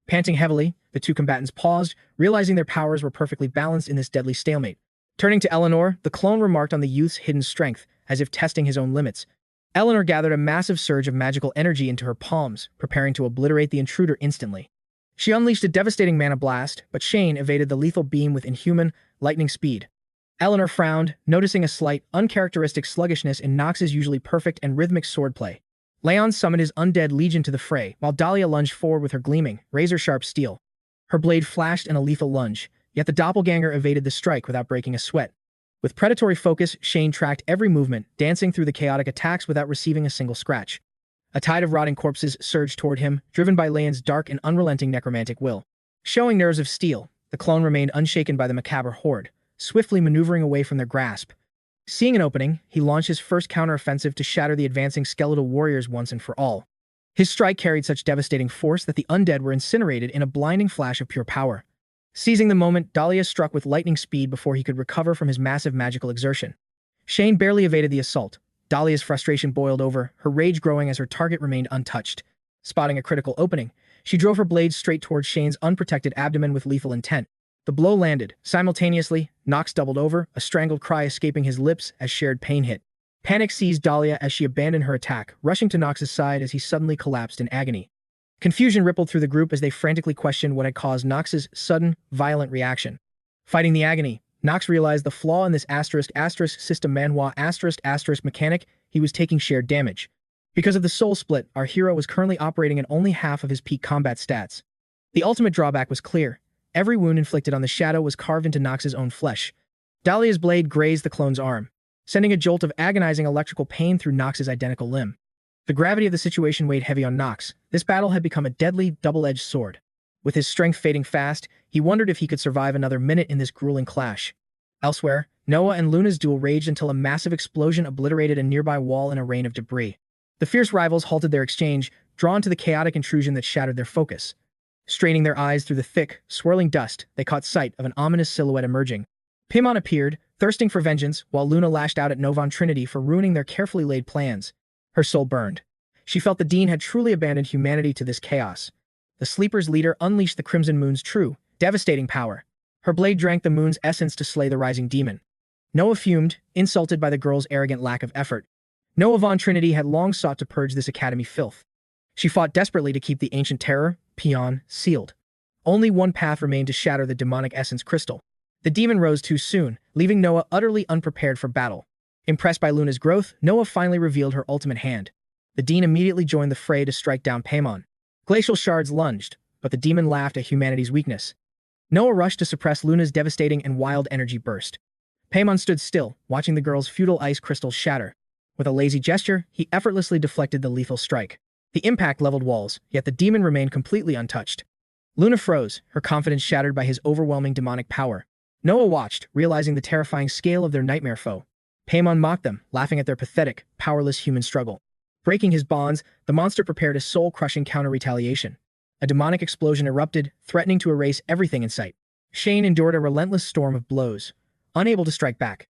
Panting heavily, the two combatants paused, realizing their powers were perfectly balanced in this deadly stalemate. Turning to Eleanor, the clone remarked on the youth's hidden strength, as if testing his own limits. Eleanor gathered a massive surge of magical energy into her palms, preparing to obliterate the intruder instantly. She unleashed a devastating mana blast, but Shane evaded the lethal beam with inhuman, lightning speed. Eleanor frowned, noticing a slight, uncharacteristic sluggishness in Knox's usually perfect and rhythmic swordplay. Leon summoned his undead legion to the fray, while Dahlia lunged forward with her gleaming, razor-sharp steel. Her blade flashed in a lethal lunge, yet the doppelganger evaded the strike without breaking a sweat. With predatory focus, Shane tracked every movement, dancing through the chaotic attacks without receiving a single scratch. A tide of rotting corpses surged toward him, driven by Leon's dark and unrelenting necromantic will. Showing nerves of steel, the clone remained unshaken by the macabre horde, swiftly maneuvering away from their grasp. Seeing an opening, he launched his first counteroffensive to shatter the advancing skeletal warriors once and for all. His strike carried such devastating force that the undead were incinerated in a blinding flash of pure power. Seizing the moment, Dahlia struck with lightning speed before he could recover from his massive magical exertion. Shane barely evaded the assault. Dahlia's frustration boiled over, her rage growing as her target remained untouched. Spotting a critical opening, she drove her blade straight towards Shane's unprotected abdomen with lethal intent. The blow landed. Simultaneously, Knox doubled over, a strangled cry escaping his lips as shared pain hit. Panic seized Dahlia as she abandoned her attack, rushing to Knox's side as he suddenly collapsed in agony. Confusion rippled through the group as they frantically questioned what had caused Knox's sudden, violent reaction. Fighting the agony, Knox realized the flaw in this *** system Manhwa *** mechanic. He was taking shared damage. Because of the soul split, our hero was currently operating at only half of his peak combat stats. The ultimate drawback was clear. Every wound inflicted on the shadow was carved into Knox's own flesh. Dahlia's blade grazed the clone's arm, sending a jolt of agonizing electrical pain through Knox's identical limb. The gravity of the situation weighed heavy on Knox. This battle had become a deadly, double-edged sword. With his strength fading fast, he wondered if he could survive another minute in this grueling clash. Elsewhere, Noah and Luna's duel raged until a massive explosion obliterated a nearby wall in a rain of debris. The fierce rivals halted their exchange, drawn to the chaotic intrusion that shattered their focus. Straining their eyes through the thick, swirling dust, they caught sight of an ominous silhouette emerging. Paimon appeared, thirsting for vengeance, while Luna lashed out at Novon Trinity for ruining their carefully laid plans. Her soul burned. She felt the Dean had truly abandoned humanity to this chaos. The Sleeper's leader unleashed the Crimson Moon's true, devastating power. Her blade drank the moon's essence to slay the rising demon. Noah fumed, insulted by the girl's arrogant lack of effort. Noah Von Trinity had long sought to purge this academy filth. She fought desperately to keep the ancient terror, Peon, sealed. Only one path remained to shatter the demonic essence crystal. The demon rose too soon, leaving Noah utterly unprepared for battle. Impressed by Luna's growth, Noah finally revealed her ultimate hand. The Dean immediately joined the fray to strike down Paimon. Glacial shards lunged, but the demon laughed at humanity's weakness. Noah rushed to suppress Luna's devastating and wild energy burst. Paimon stood still, watching the girl's futile ice crystals shatter. With a lazy gesture, he effortlessly deflected the lethal strike. The impact leveled walls, yet the demon remained completely untouched. Luna froze, her confidence shattered by his overwhelming demonic power. Noah watched, realizing the terrifying scale of their nightmare foe. Paimon mocked them, laughing at their pathetic, powerless human struggle. Breaking his bonds, the monster prepared a soul-crushing counter-retaliation. A demonic explosion erupted, threatening to erase everything in sight. Shane endured a relentless storm of blows, unable to strike back.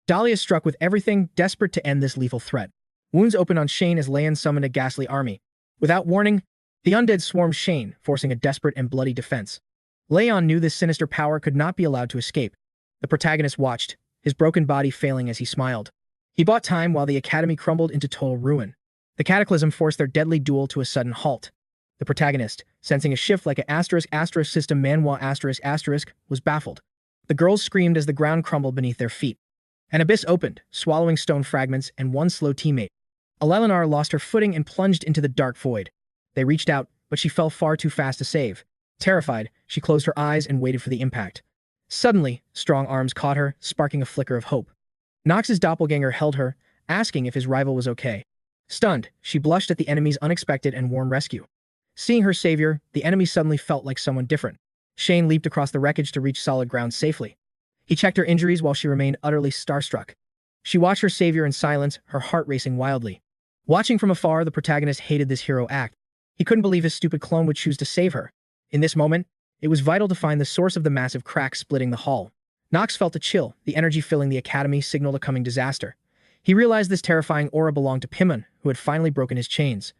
Dahlia struck with everything, desperate to end this lethal threat. Wounds opened on Shane as Leon summoned a ghastly army. Without warning, the undead swarmed Shane, forcing a desperate and bloody defense. Leon knew this sinister power could not be allowed to escape. The protagonist watched, his broken body failing as he smiled. He bought time while the academy crumbled into total ruin. The cataclysm forced their deadly duel to a sudden halt. The protagonist, sensing a shift like a *** system Manhwa ***, was baffled. The girls screamed as the ground crumbled beneath their feet. An abyss opened, swallowing stone fragments and one slow teammate. Eleanor lost her footing and plunged into the dark void. They reached out, but she fell far too fast to save. Terrified, she closed her eyes and waited for the impact. Suddenly, strong arms caught her, sparking a flicker of hope. Knox's doppelganger held her, asking if his rival was okay. Stunned, she blushed at the enemy's unexpected and warm rescue. Seeing her savior, the enemy suddenly felt like someone different. Shane leaped across the wreckage to reach solid ground safely. He checked her injuries while she remained utterly starstruck. She watched her savior in silence, her heart racing wildly. Watching from afar, the protagonist hated this hero act. He couldn't believe his stupid clone would choose to save her. In this moment, it was vital to find the source of the massive crack splitting the hull. Knox felt a chill, the energy filling the academy signaled a coming disaster. He realized this terrifying aura belonged to 𝗵𝗺, who had finally broken his chains.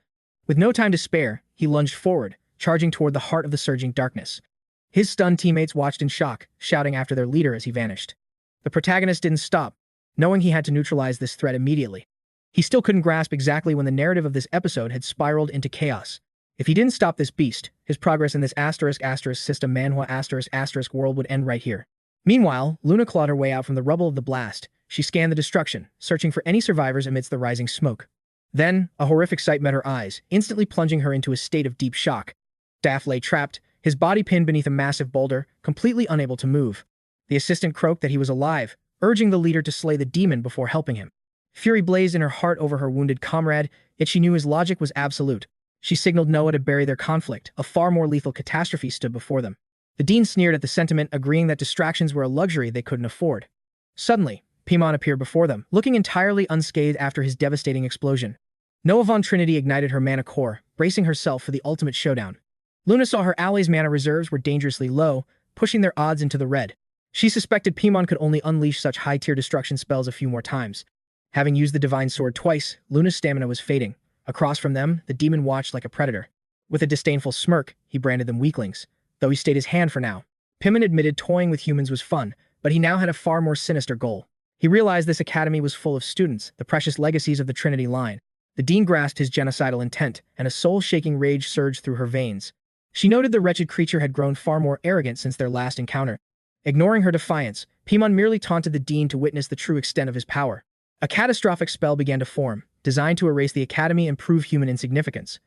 With no time to spare, he lunged forward, charging toward the heart of the surging darkness. His stunned teammates watched in shock, shouting after their leader as he vanished. The protagonist didn't stop, knowing he had to neutralize this threat immediately. He still couldn't grasp exactly when the narrative of this episode had spiraled into chaos. If he didn't stop this beast, his progress in this *** system Manhwa *** world would end right here. Meanwhile, Luna clawed her way out from the rubble of the blast. She scanned the destruction, searching for any survivors amidst the rising smoke. Then, a horrific sight met her eyes, instantly plunging her into a state of deep shock. Daff lay trapped, his body pinned beneath a massive boulder, completely unable to move. The assistant croaked that he was alive, urging the leader to slay the demon before helping him. Fury blazed in her heart over her wounded comrade, yet she knew his logic was absolute. She signaled Noah to bury their conflict. A far more lethal catastrophe stood before them. The dean sneered at the sentiment, agreeing that distractions were a luxury they couldn't afford. Suddenly, 𝗵𝗺 appeared before them, looking entirely unscathed after his devastating explosion. Noah von Trinity ignited her mana core, bracing herself for the ultimate showdown. Luna saw her allies' mana reserves were dangerously low, pushing their odds into the red. She suspected 𝗵𝗺 could only unleash such high-tier destruction spells a few more times. Having used the Divine Sword twice, Luna's stamina was fading. Across from them, the demon watched like a predator. With a disdainful smirk, he branded them weaklings, though he stayed his hand for now. 𝗵𝗺 admitted toying with humans was fun, but he now had a far more sinister goal. He realized this academy was full of students, the precious legacies of the Trinity line. The dean grasped his genocidal intent, and a soul-shaking rage surged through her veins. She noted the wretched creature had grown far more arrogant since their last encounter. Ignoring her defiance, 𝗵𝗺 merely taunted the dean to witness the true extent of his power. A catastrophic spell began to form, designed to erase the academy and prove human insignificance.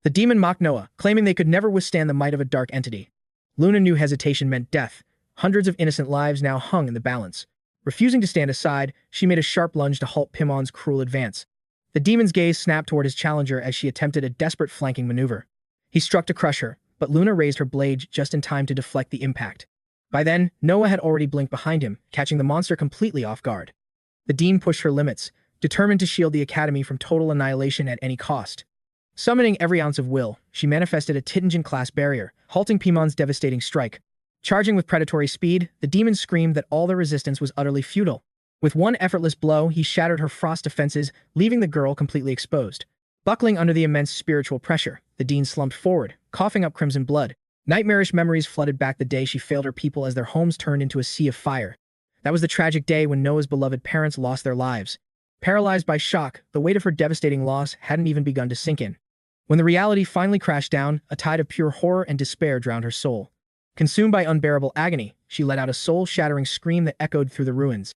The demon mocked Noah, claiming they could never withstand the might of a dark entity. Luna knew hesitation meant death. Hundreds of innocent lives now hung in the balance. Refusing to stand aside, she made a sharp lunge to halt 𝗵𝗺's cruel advance. The demon's gaze snapped toward his challenger as she attempted a desperate flanking maneuver. He struck to crush her, but Luna raised her blade just in time to deflect the impact. By then, Noah had already blinked behind him, catching the monster completely off guard. The dean pushed her limits, determined to shield the academy from total annihilation at any cost. Summoning every ounce of will, she manifested a Titingen-class barrier, halting 𝗵𝗺's devastating strike. Charging with predatory speed, the demon screamed that all their resistance was utterly futile. With one effortless blow, he shattered her frost defenses, leaving the girl completely exposed. Buckling under the immense spiritual pressure, the dean slumped forward, coughing up crimson blood. Nightmarish memories flooded back the day she failed her people as their homes turned into a sea of fire. That was the tragic day when Noah's beloved parents lost their lives. Paralyzed by shock, the weight of her devastating loss hadn't even begun to sink in. When the reality finally crashed down, a tide of pure horror and despair drowned her soul. Consumed by unbearable agony, she let out a soul-shattering scream that echoed through the ruins.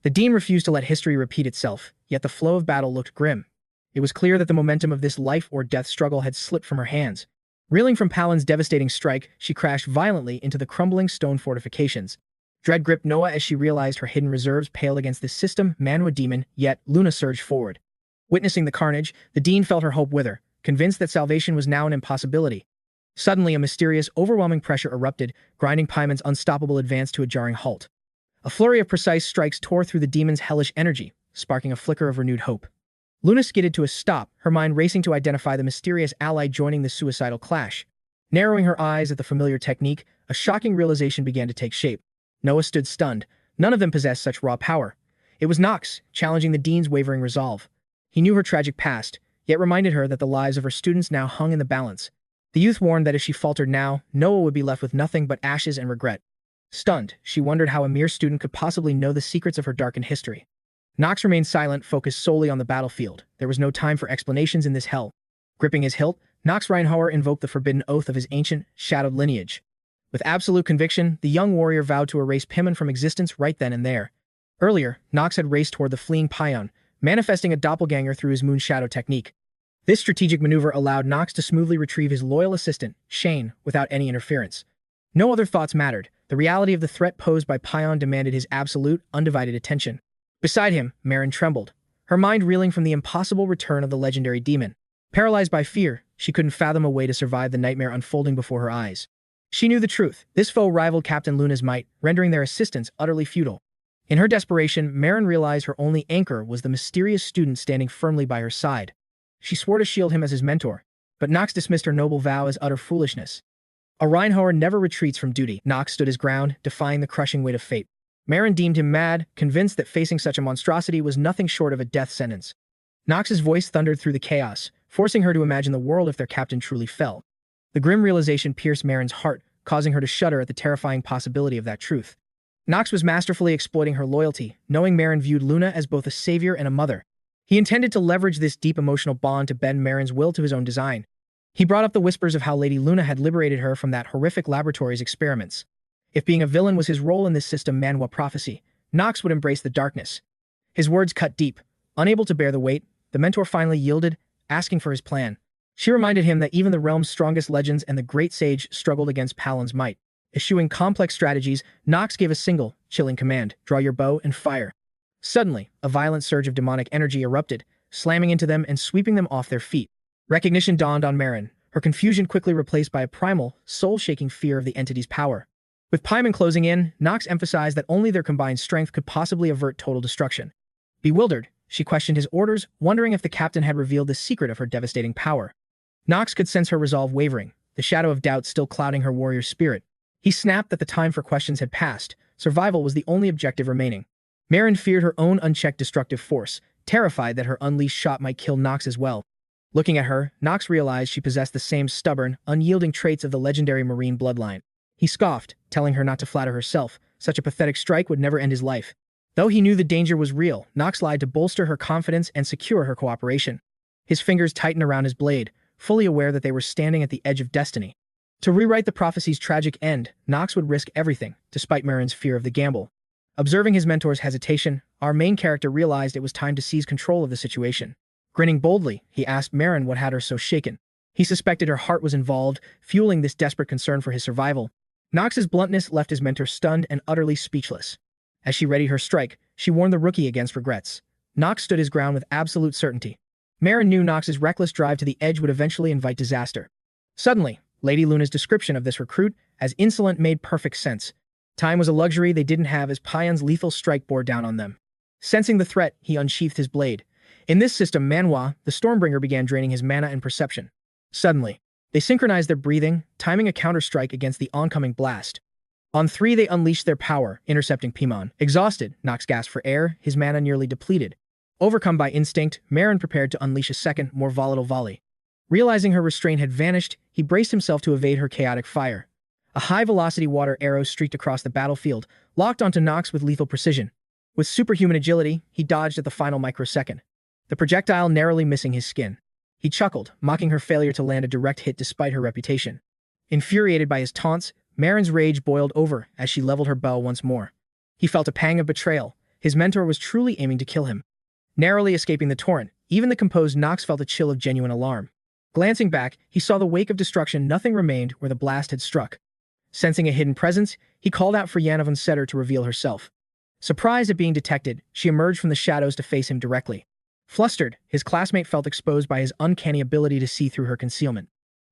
The dean refused to let history repeat itself, yet the flow of battle looked grim. It was clear that the momentum of this life-or-death struggle had slipped from her hands. Reeling from 𝗵𝗺's devastating strike, she crashed violently into the crumbling stone fortifications. Dread gripped Noah as she realized her hidden reserves paled against this system Manhwa demon, yet Luna surged forward. Witnessing the carnage, the dean felt her hope wither, convinced that salvation was now an impossibility. Suddenly, a mysterious, overwhelming pressure erupted, grinding 𝗵𝗺's unstoppable advance to a jarring halt. A flurry of precise strikes tore through the demon's hellish energy, sparking a flicker of renewed hope. Luna skidded to a stop, her mind racing to identify the mysterious ally joining the suicidal clash. Narrowing her eyes at the familiar technique, a shocking realization began to take shape. Noah stood stunned. None of them possessed such raw power. It was Knox, challenging the dean's wavering resolve. He knew her tragic past, yet reminded her that the lives of her students now hung in the balance. The youth warned that if she faltered now, Noah would be left with nothing but ashes and regret. Stunned, she wondered how a mere student could possibly know the secrets of her darkened history. Knox remained silent, focused solely on the battlefield. There was no time for explanations in this hell. Gripping his hilt, Knox Reinhover invoked the forbidden oath of his ancient, shadowed lineage. With absolute conviction, the young warrior vowed to erase 𝗵𝗺 from existence right then and there. Earlier, Knox had raced toward the fleeing 𝗵𝗺, manifesting a doppelganger through his moon shadow technique. This strategic maneuver allowed Knox to smoothly retrieve his loyal assistant, Shane, without any interference. No other thoughts mattered. The reality of the threat posed by 𝗵𝗺 demanded his absolute, undivided attention. Beside him, Marin trembled, her mind reeling from the impossible return of the legendary demon. Paralyzed by fear, she couldn't fathom a way to survive the nightmare unfolding before her eyes. She knew the truth. This foe rivaled Captain Luna's might, rendering their assistance utterly futile. In her desperation, Marin realized her only anchor was the mysterious student standing firmly by her side. She swore to shield him as his mentor, but Knox dismissed her noble vow as utter foolishness. A Reinhover never retreats from duty. Knox stood his ground, defying the crushing weight of fate. Marin deemed him mad, convinced that facing such a monstrosity was nothing short of a death sentence. Knox's voice thundered through the chaos, forcing her to imagine the world if their captain truly fell. The grim realization pierced Marin's heart, causing her to shudder at the terrifying possibility of that truth. Knox was masterfully exploiting her loyalty, knowing Marin viewed Luna as both a savior and a mother. He intended to leverage this deep emotional bond to bend Marin's will to his own design. He brought up the whispers of how Lady Luna had liberated her from that horrific laboratory's experiments. If being a villain was his role in this system Manhwa prophecy, Knox would embrace the darkness. His words cut deep. Unable to bear the weight, the mentor finally yielded, asking for his plan. She reminded him that even the realm's strongest legends and the great sage struggled against Palin's might. Eschewing complex strategies, Knox gave a single, chilling command: draw your bow and fire. Suddenly, a violent surge of demonic energy erupted, slamming into them and sweeping them off their feet. Recognition dawned on Marin, her confusion quickly replaced by a primal, soul-shaking fear of the entity's power. With Paimon closing in, Knox emphasized that only their combined strength could possibly avert total destruction. Bewildered, she questioned his orders, wondering if the captain had revealed the secret of her devastating power. Knox could sense her resolve wavering, the shadow of doubt still clouding her warrior's spirit. He snapped that the time for questions had passed. Survival was the only objective remaining. Marin feared her own unchecked destructive force, terrified that her unleashed shot might kill Knox as well. Looking at her, Knox realized she possessed the same stubborn, unyielding traits of the legendary Marine bloodline. He scoffed, telling her not to flatter herself. Such a pathetic strike would never end his life. Though he knew the danger was real, Knox lied to bolster her confidence and secure her cooperation. His fingers tightened around his blade, fully aware that they were standing at the edge of destiny. To rewrite the prophecy's tragic end, Knox would risk everything, despite Marin's fear of the gamble. Observing his mentor's hesitation, our main character realized it was time to seize control of the situation. Grinning boldly, he asked Marin what had her so shaken. He suspected her heart was involved, fueling this desperate concern for his survival. Knox's bluntness left his mentor stunned and utterly speechless. As she readied her strike, she warned the rookie against regrets. Knox stood his ground with absolute certainty. Marin knew Knox's reckless drive to the edge would eventually invite disaster. Suddenly, Lady Luna's description of this recruit as insolent made perfect sense. Time was a luxury they didn't have as Paion's lethal strike bore down on them. Sensing the threat, he unsheathed his blade. In this system, Manhwa, the Stormbringer, began draining his mana and perception. Suddenly, they synchronized their breathing, timing a counter-strike against the oncoming blast. On 3, they unleashed their power, intercepting Paimon. Exhausted, Knox gasped for air, his mana nearly depleted. Overcome by instinct, Marin prepared to unleash a second, more volatile volley. Realizing her restraint had vanished, he braced himself to evade her chaotic fire. A high-velocity water arrow streaked across the battlefield, locked onto Knox with lethal precision. With superhuman agility, he dodged at the final microsecond, the projectile narrowly missing his skin. He chuckled, mocking her failure to land a direct hit despite her reputation. Infuriated by his taunts, Marin's rage boiled over as she leveled her bow once more. He felt a pang of betrayal. His mentor was truly aiming to kill him. Narrowly escaping the torrent, even the composed Knox felt a chill of genuine alarm. Glancing back, he saw the wake of destruction. Nothing remained where the blast had struck. Sensing a hidden presence, he called out for 𝗧𝗔𝗃 Setter to reveal herself. Surprised at being detected, she emerged from the shadows to face him directly. Flustered, his classmate felt exposed by his uncanny ability to see through her concealment.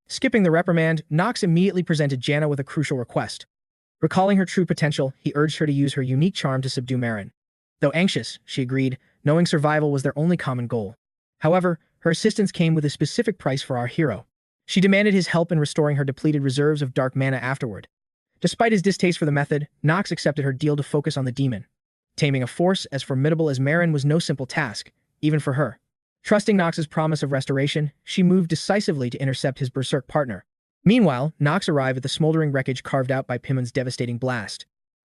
Skipping the reprimand, Knox immediately presented 𝗧𝗔𝗃 with a crucial request. Recalling her true potential, he urged her to use her unique charm to subdue Marin. Though anxious, she agreed, knowing survival was their only common goal. However, her assistance came with a specific price for our hero. She demanded his help in restoring her depleted reserves of dark mana afterward. Despite his distaste for the method, Knox accepted her deal to focus on the demon. Taming a force as formidable as Marin was no simple task, even for her. Trusting Knox's promise of restoration, she moved decisively to intercept his berserk partner. Meanwhile, Knox arrived at the smoldering wreckage carved out by Paimon's devastating blast.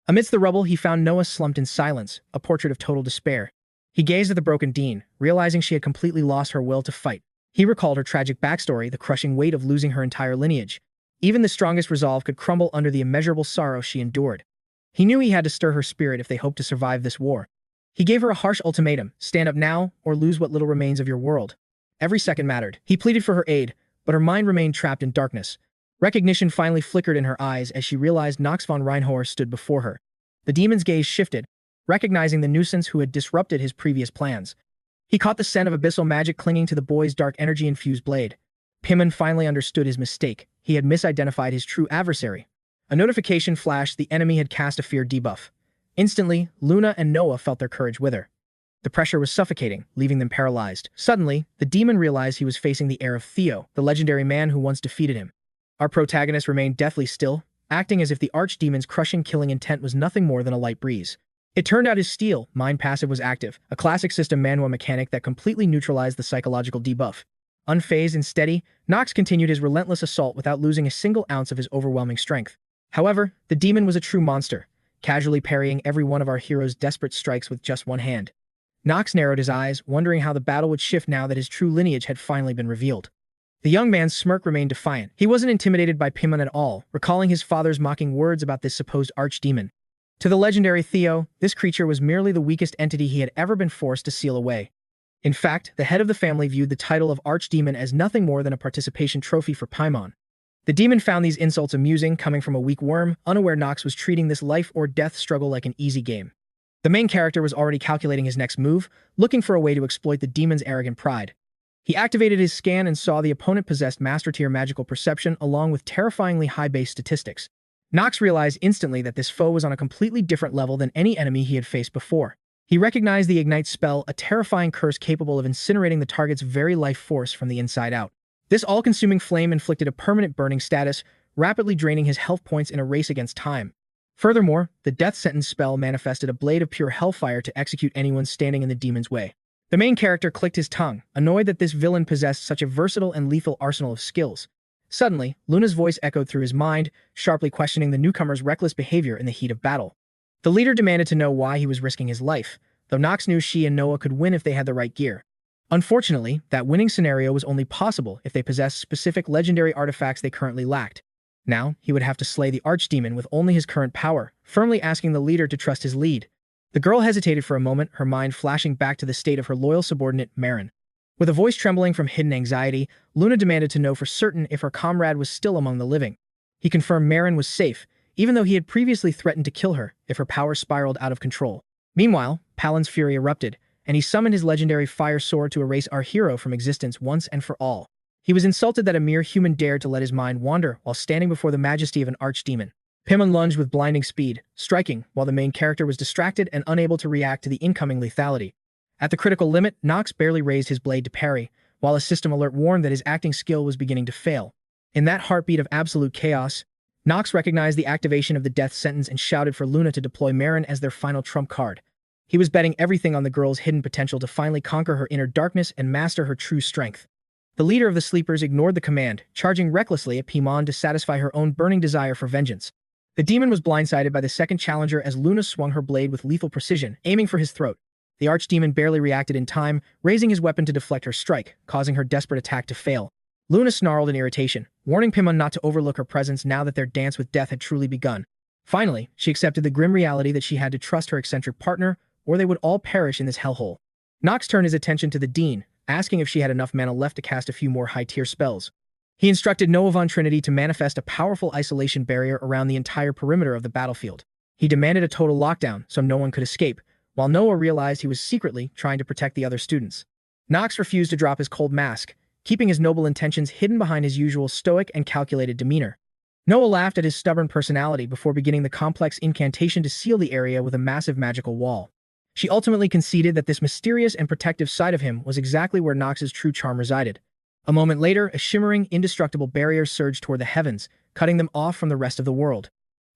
Amidst the rubble, he found Noah slumped in silence, a portrait of total despair. He gazed at the broken Dean, realizing she had completely lost her will to fight. He recalled her tragic backstory, the crushing weight of losing her entire lineage. Even the strongest resolve could crumble under the immeasurable sorrow she endured. He knew he had to stir her spirit if they hoped to survive this war. He gave her a harsh ultimatum: stand up now, or lose what little remains of your world. Every second mattered. He pleaded for her aid, but her mind remained trapped in darkness. Recognition finally flickered in her eyes as she realized Knox Reinhover stood before her. The demon's gaze shifted, recognizing the nuisance who had disrupted his previous plans. He caught the scent of abyssal magic clinging to the boy's dark energy-infused blade. Paimon finally understood his mistake. He had misidentified his true adversary. A notification flashed: the enemy had cast a fear debuff. Instantly, Luna and Noah felt their courage wither. The pressure was suffocating, leaving them paralyzed. Suddenly, the demon realized he was facing the heir of Theo, the legendary man who once defeated him. Our protagonist remained deathly still, acting as if the archdemon's crushing killing intent was nothing more than a light breeze. It turned out his steel, mind passive was active, a classic system Manhwa mechanic that completely neutralized the psychological debuff. Unfazed and steady, Knox continued his relentless assault without losing a single ounce of his overwhelming strength. However, the demon was a true monster, casually parrying every one of our hero's desperate strikes with just one hand. Knox narrowed his eyes, wondering how the battle would shift now that his true lineage had finally been revealed. The young man's smirk remained defiant. He wasn't intimidated by 𝗵𝗲 at all, recalling his father's mocking words about this supposed archdemon. To the legendary 𝗧𝗶𝗲𝗿, this creature was merely the weakest entity he had ever been forced to seal away. In fact, the head of the family viewed the title of archdemon as nothing more than a participation trophy for 𝗵𝗲. The demon found these insults amusing, coming from a weak worm, unaware Knox was treating this life-or-death struggle like an easy game. The main character was already calculating his next move, looking for a way to exploit the demon's arrogant pride. He activated his scan and saw the opponent possessed master-tier magical perception along with terrifyingly high base statistics. Knox realized instantly that this foe was on a completely different level than any enemy he had faced before. He recognized the Ignite spell, a terrifying curse capable of incinerating the target's very life force from the inside out. This all-consuming flame inflicted a permanent burning status, rapidly draining his health points in a race against time. Furthermore, the death sentence spell manifested a blade of pure hellfire to execute anyone standing in the demon's way. The main character clicked his tongue, annoyed that this villain possessed such a versatile and lethal arsenal of skills. Suddenly, Luna's voice echoed through his mind, sharply questioning the newcomer's reckless behavior in the heat of battle. The leader demanded to know why he was risking his life, though Knox knew she and 𝗧𝗏 could win if they had the right gear. Unfortunately, that winning scenario was only possible if they possessed specific legendary artifacts they currently lacked. Now, he would have to slay the archdemon with only his current power, firmly asking the leader to trust his lead. The girl hesitated for a moment, her mind flashing back to the state of her loyal subordinate, 𝗲𝗏. With a voice trembling from hidden anxiety, Luna demanded to know for certain if her comrade was still among the living. He confirmed 𝗲𝗏 was safe, even though he had previously threatened to kill her if her power spiraled out of control. Meanwhile, Palin's fury erupted, and he summoned his legendary fire sword to erase our hero from existence once and for all. He was insulted that a mere human dared to let his mind wander while standing before the majesty of an archdemon. 𝗵𝗲 lunged with blinding speed, striking while the main character was distracted and unable to react to the incoming lethality. At the critical limit, Knox barely raised his blade to parry, while a system alert warned that his acting skill was beginning to fail. In that heartbeat of absolute chaos, Knox recognized the activation of the death sentence and shouted for Luna to deploy 𝗲𝗏 as their final trump card. He was betting everything on the girl's hidden potential to finally conquer her inner darkness and master her true strength. The leader of the sleepers ignored the command, charging recklessly at 𝗵𝗲 to satisfy her own burning desire for vengeance. The demon was blindsided by the second challenger as Luna swung her blade with lethal precision, aiming for his throat. The archdemon barely reacted in time, raising his weapon to deflect her strike, causing her desperate attack to fail. Luna snarled in irritation, warning 𝗵𝗲 not to overlook her presence now that their dance with death had truly begun. Finally, she accepted the grim reality that she had to trust her eccentric partner, or they would all perish in this hellhole. Knox turned his attention to the Dean, asking if she had enough mana left to cast a few more high-tier spells. He instructed 𝗏𝗏 Trinity to manifest a powerful isolation barrier around the entire perimeter of the battlefield. He demanded a total lockdown so no one could escape, while 𝗏𝗏 realized he was secretly trying to protect the other students. Knox refused to drop his cold mask, keeping his noble intentions hidden behind his usual stoic and calculated demeanor. 𝗏𝗏 laughed at his stubborn personality before beginning the complex incantation to seal the area with a massive magical wall. She ultimately conceded that this mysterious and protective side of him was exactly where Knox's true charm resided. A moment later, a shimmering, indestructible barrier surged toward the heavens, cutting them off from the rest of the world.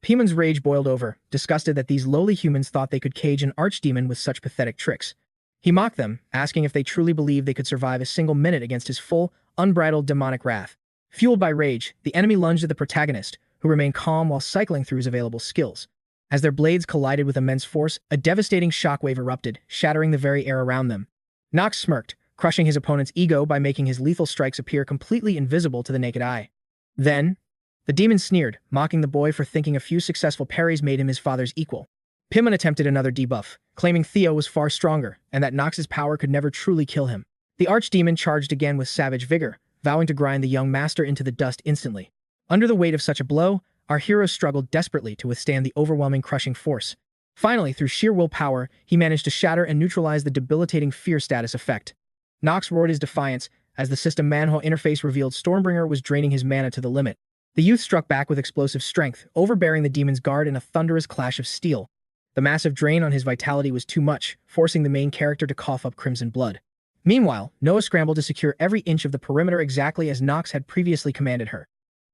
𝗵𝗲's rage boiled over, disgusted that these lowly humans thought they could cage an archdemon with such pathetic tricks. He mocked them, asking if they truly believed they could survive a single minute against his full, unbridled demonic wrath. Fueled by rage, the enemy lunged at the protagonist, who remained calm while cycling through his available skills. As their blades collided with immense force, a devastating shockwave erupted, shattering the very air around them. Knox smirked, crushing his opponent's ego by making his lethal strikes appear completely invisible to the naked eye. Then, the demon sneered, mocking the boy for thinking a few successful parries made him his father's equal. 𝗵𝗲 attempted another debuff, claiming 𝗧𝗏 was far stronger, and that Knox's power could never truly kill him. The archdemon charged again with savage vigor, vowing to grind the young master into the dust instantly. Under the weight of such a blow, our hero struggled desperately to withstand the overwhelming crushing force. Finally, through sheer willpower, he managed to shatter and neutralize the debilitating fear status effect. Knox roared his defiance as the system Manhwa interface revealed Stormbringer was draining his mana to the limit. The youth struck back with explosive strength, overbearing the demon's guard in a thunderous clash of steel. The massive drain on his vitality was too much, forcing the main character to cough up crimson blood. Meanwhile, 𝗏𝗏 scrambled to secure every inch of the perimeter exactly as Knox had previously commanded her.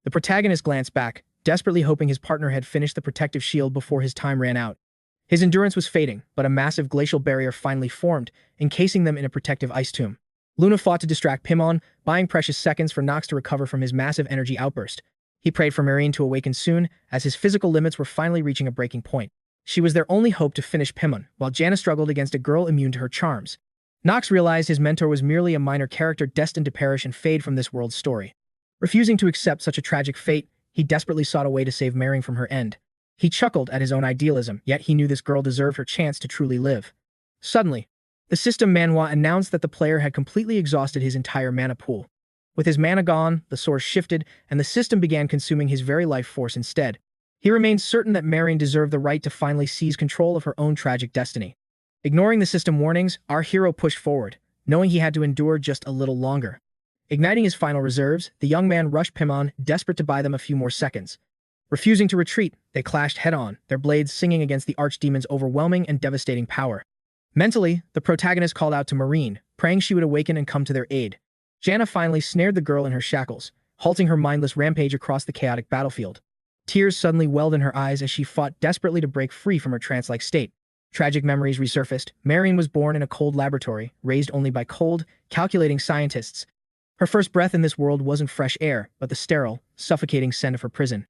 The protagonist glanced back, desperately hoping his partner had finished the protective shield before his time ran out. His endurance was fading, but a massive glacial barrier finally formed, encasing them in a protective ice tomb. Luna fought to distract Paimon, buying precious seconds for Knox to recover from his massive energy outburst. He prayed for Marine to awaken soon, as his physical limits were finally reaching a breaking point. She was their only hope to finish Paimon, while Janna struggled against a girl immune to her charms. Knox realized his mentor was merely a minor character destined to perish and fade from this world's story. Refusing to accept such a tragic fate, he desperately sought a way to save Marine from her end. He chuckled at his own idealism, yet he knew this girl deserved her chance to truly live. Suddenly, the system Manhwa announced that the player had completely exhausted his entire mana pool. With his mana gone, the source shifted, and the system began consuming his very life force instead. He remained certain that Marine deserved the right to finally seize control of her own tragic destiny. Ignoring the system warnings, our hero pushed forward, knowing he had to endure just a little longer. Igniting his final reserves, the young man rushed Paimon, desperate to buy them a few more seconds. Refusing to retreat, they clashed head-on, their blades singing against the archdemon's overwhelming and devastating power. Mentally, the protagonist called out to Marine, praying she would awaken and come to their aid. Janna finally snared the girl in her shackles, halting her mindless rampage across the chaotic battlefield. Tears suddenly welled in her eyes as she fought desperately to break free from her trance-like state. Tragic memories resurfaced. Marine was born in a cold laboratory, raised only by cold, calculating scientists. Her first breath in this world wasn't fresh air, but the sterile, suffocating scent of her prison.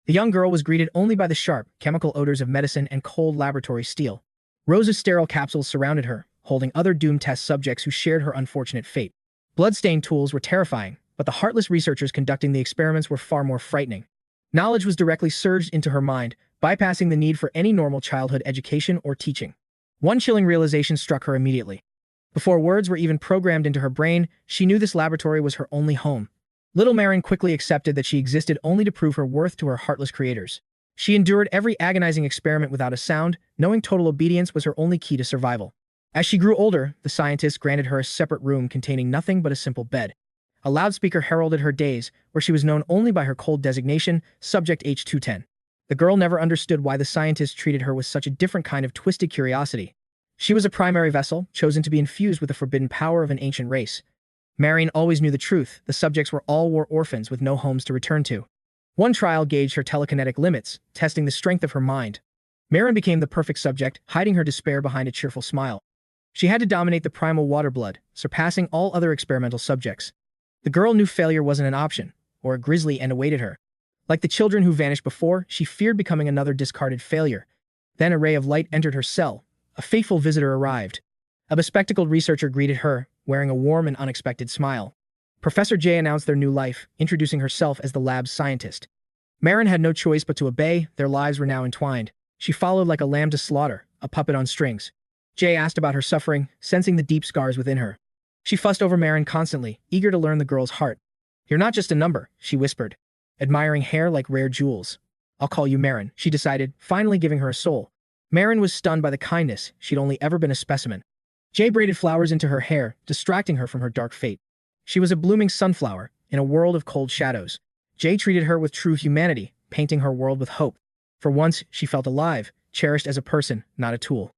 The young girl was greeted only by the sharp, chemical odors of medicine and cold laboratory steel. Rows of sterile capsules surrounded her, holding other doomed test subjects who shared her unfortunate fate. Blood-stained tools were terrifying, but the heartless researchers conducting the experiments were far more frightening. Knowledge was directly surged into her mind, bypassing the need for any normal childhood education or teaching. One chilling realization struck her immediately. Before words were even programmed into her brain, she knew this laboratory was her only home. Little Marine quickly accepted that she existed only to prove her worth to her heartless creators. She endured every agonizing experiment without a sound, knowing total obedience was her only key to survival. As she grew older, the scientists granted her a separate room containing nothing but a simple bed. A loudspeaker heralded her days, where she was known only by her cold designation, Subject H210. The girl never understood why the scientists treated her with such a different kind of twisted curiosity. She was a primary vessel, chosen to be infused with the forbidden power of an ancient race. Marine always knew the truth. The subjects were all war orphans with no homes to return to. One trial gauged her telekinetic limits, testing the strength of her mind. Marine became the perfect subject, hiding her despair behind a cheerful smile. She had to dominate the primal water blood, surpassing all other experimental subjects. The girl knew failure wasn't an option, or a grisly end awaited her. Like the children who vanished before, she feared becoming another discarded failure. Then a ray of light entered her cell. A fateful visitor arrived. A bespectacled researcher greeted her, wearing a warm and unexpected smile. Professor J announced their new life, introducing herself as the lab's scientist. Marine had no choice but to obey. Their lives were now entwined. She followed like a lamb to slaughter, a puppet on strings. J asked about her suffering, sensing the deep scars within her. She fussed over Marine constantly, eager to learn the girl's heart. "You're not just a number," she whispered, admiring hair like rare jewels. "I'll call you Marine," she decided, finally giving her a soul. Marine was stunned by the kindness. She'd only ever been a specimen. Jay braided flowers into her hair, distracting her from her dark fate. She was a blooming sunflower, in a world of cold shadows. Jay treated her with true humanity, painting her world with hope. For once, she felt alive, cherished as a person, not a tool.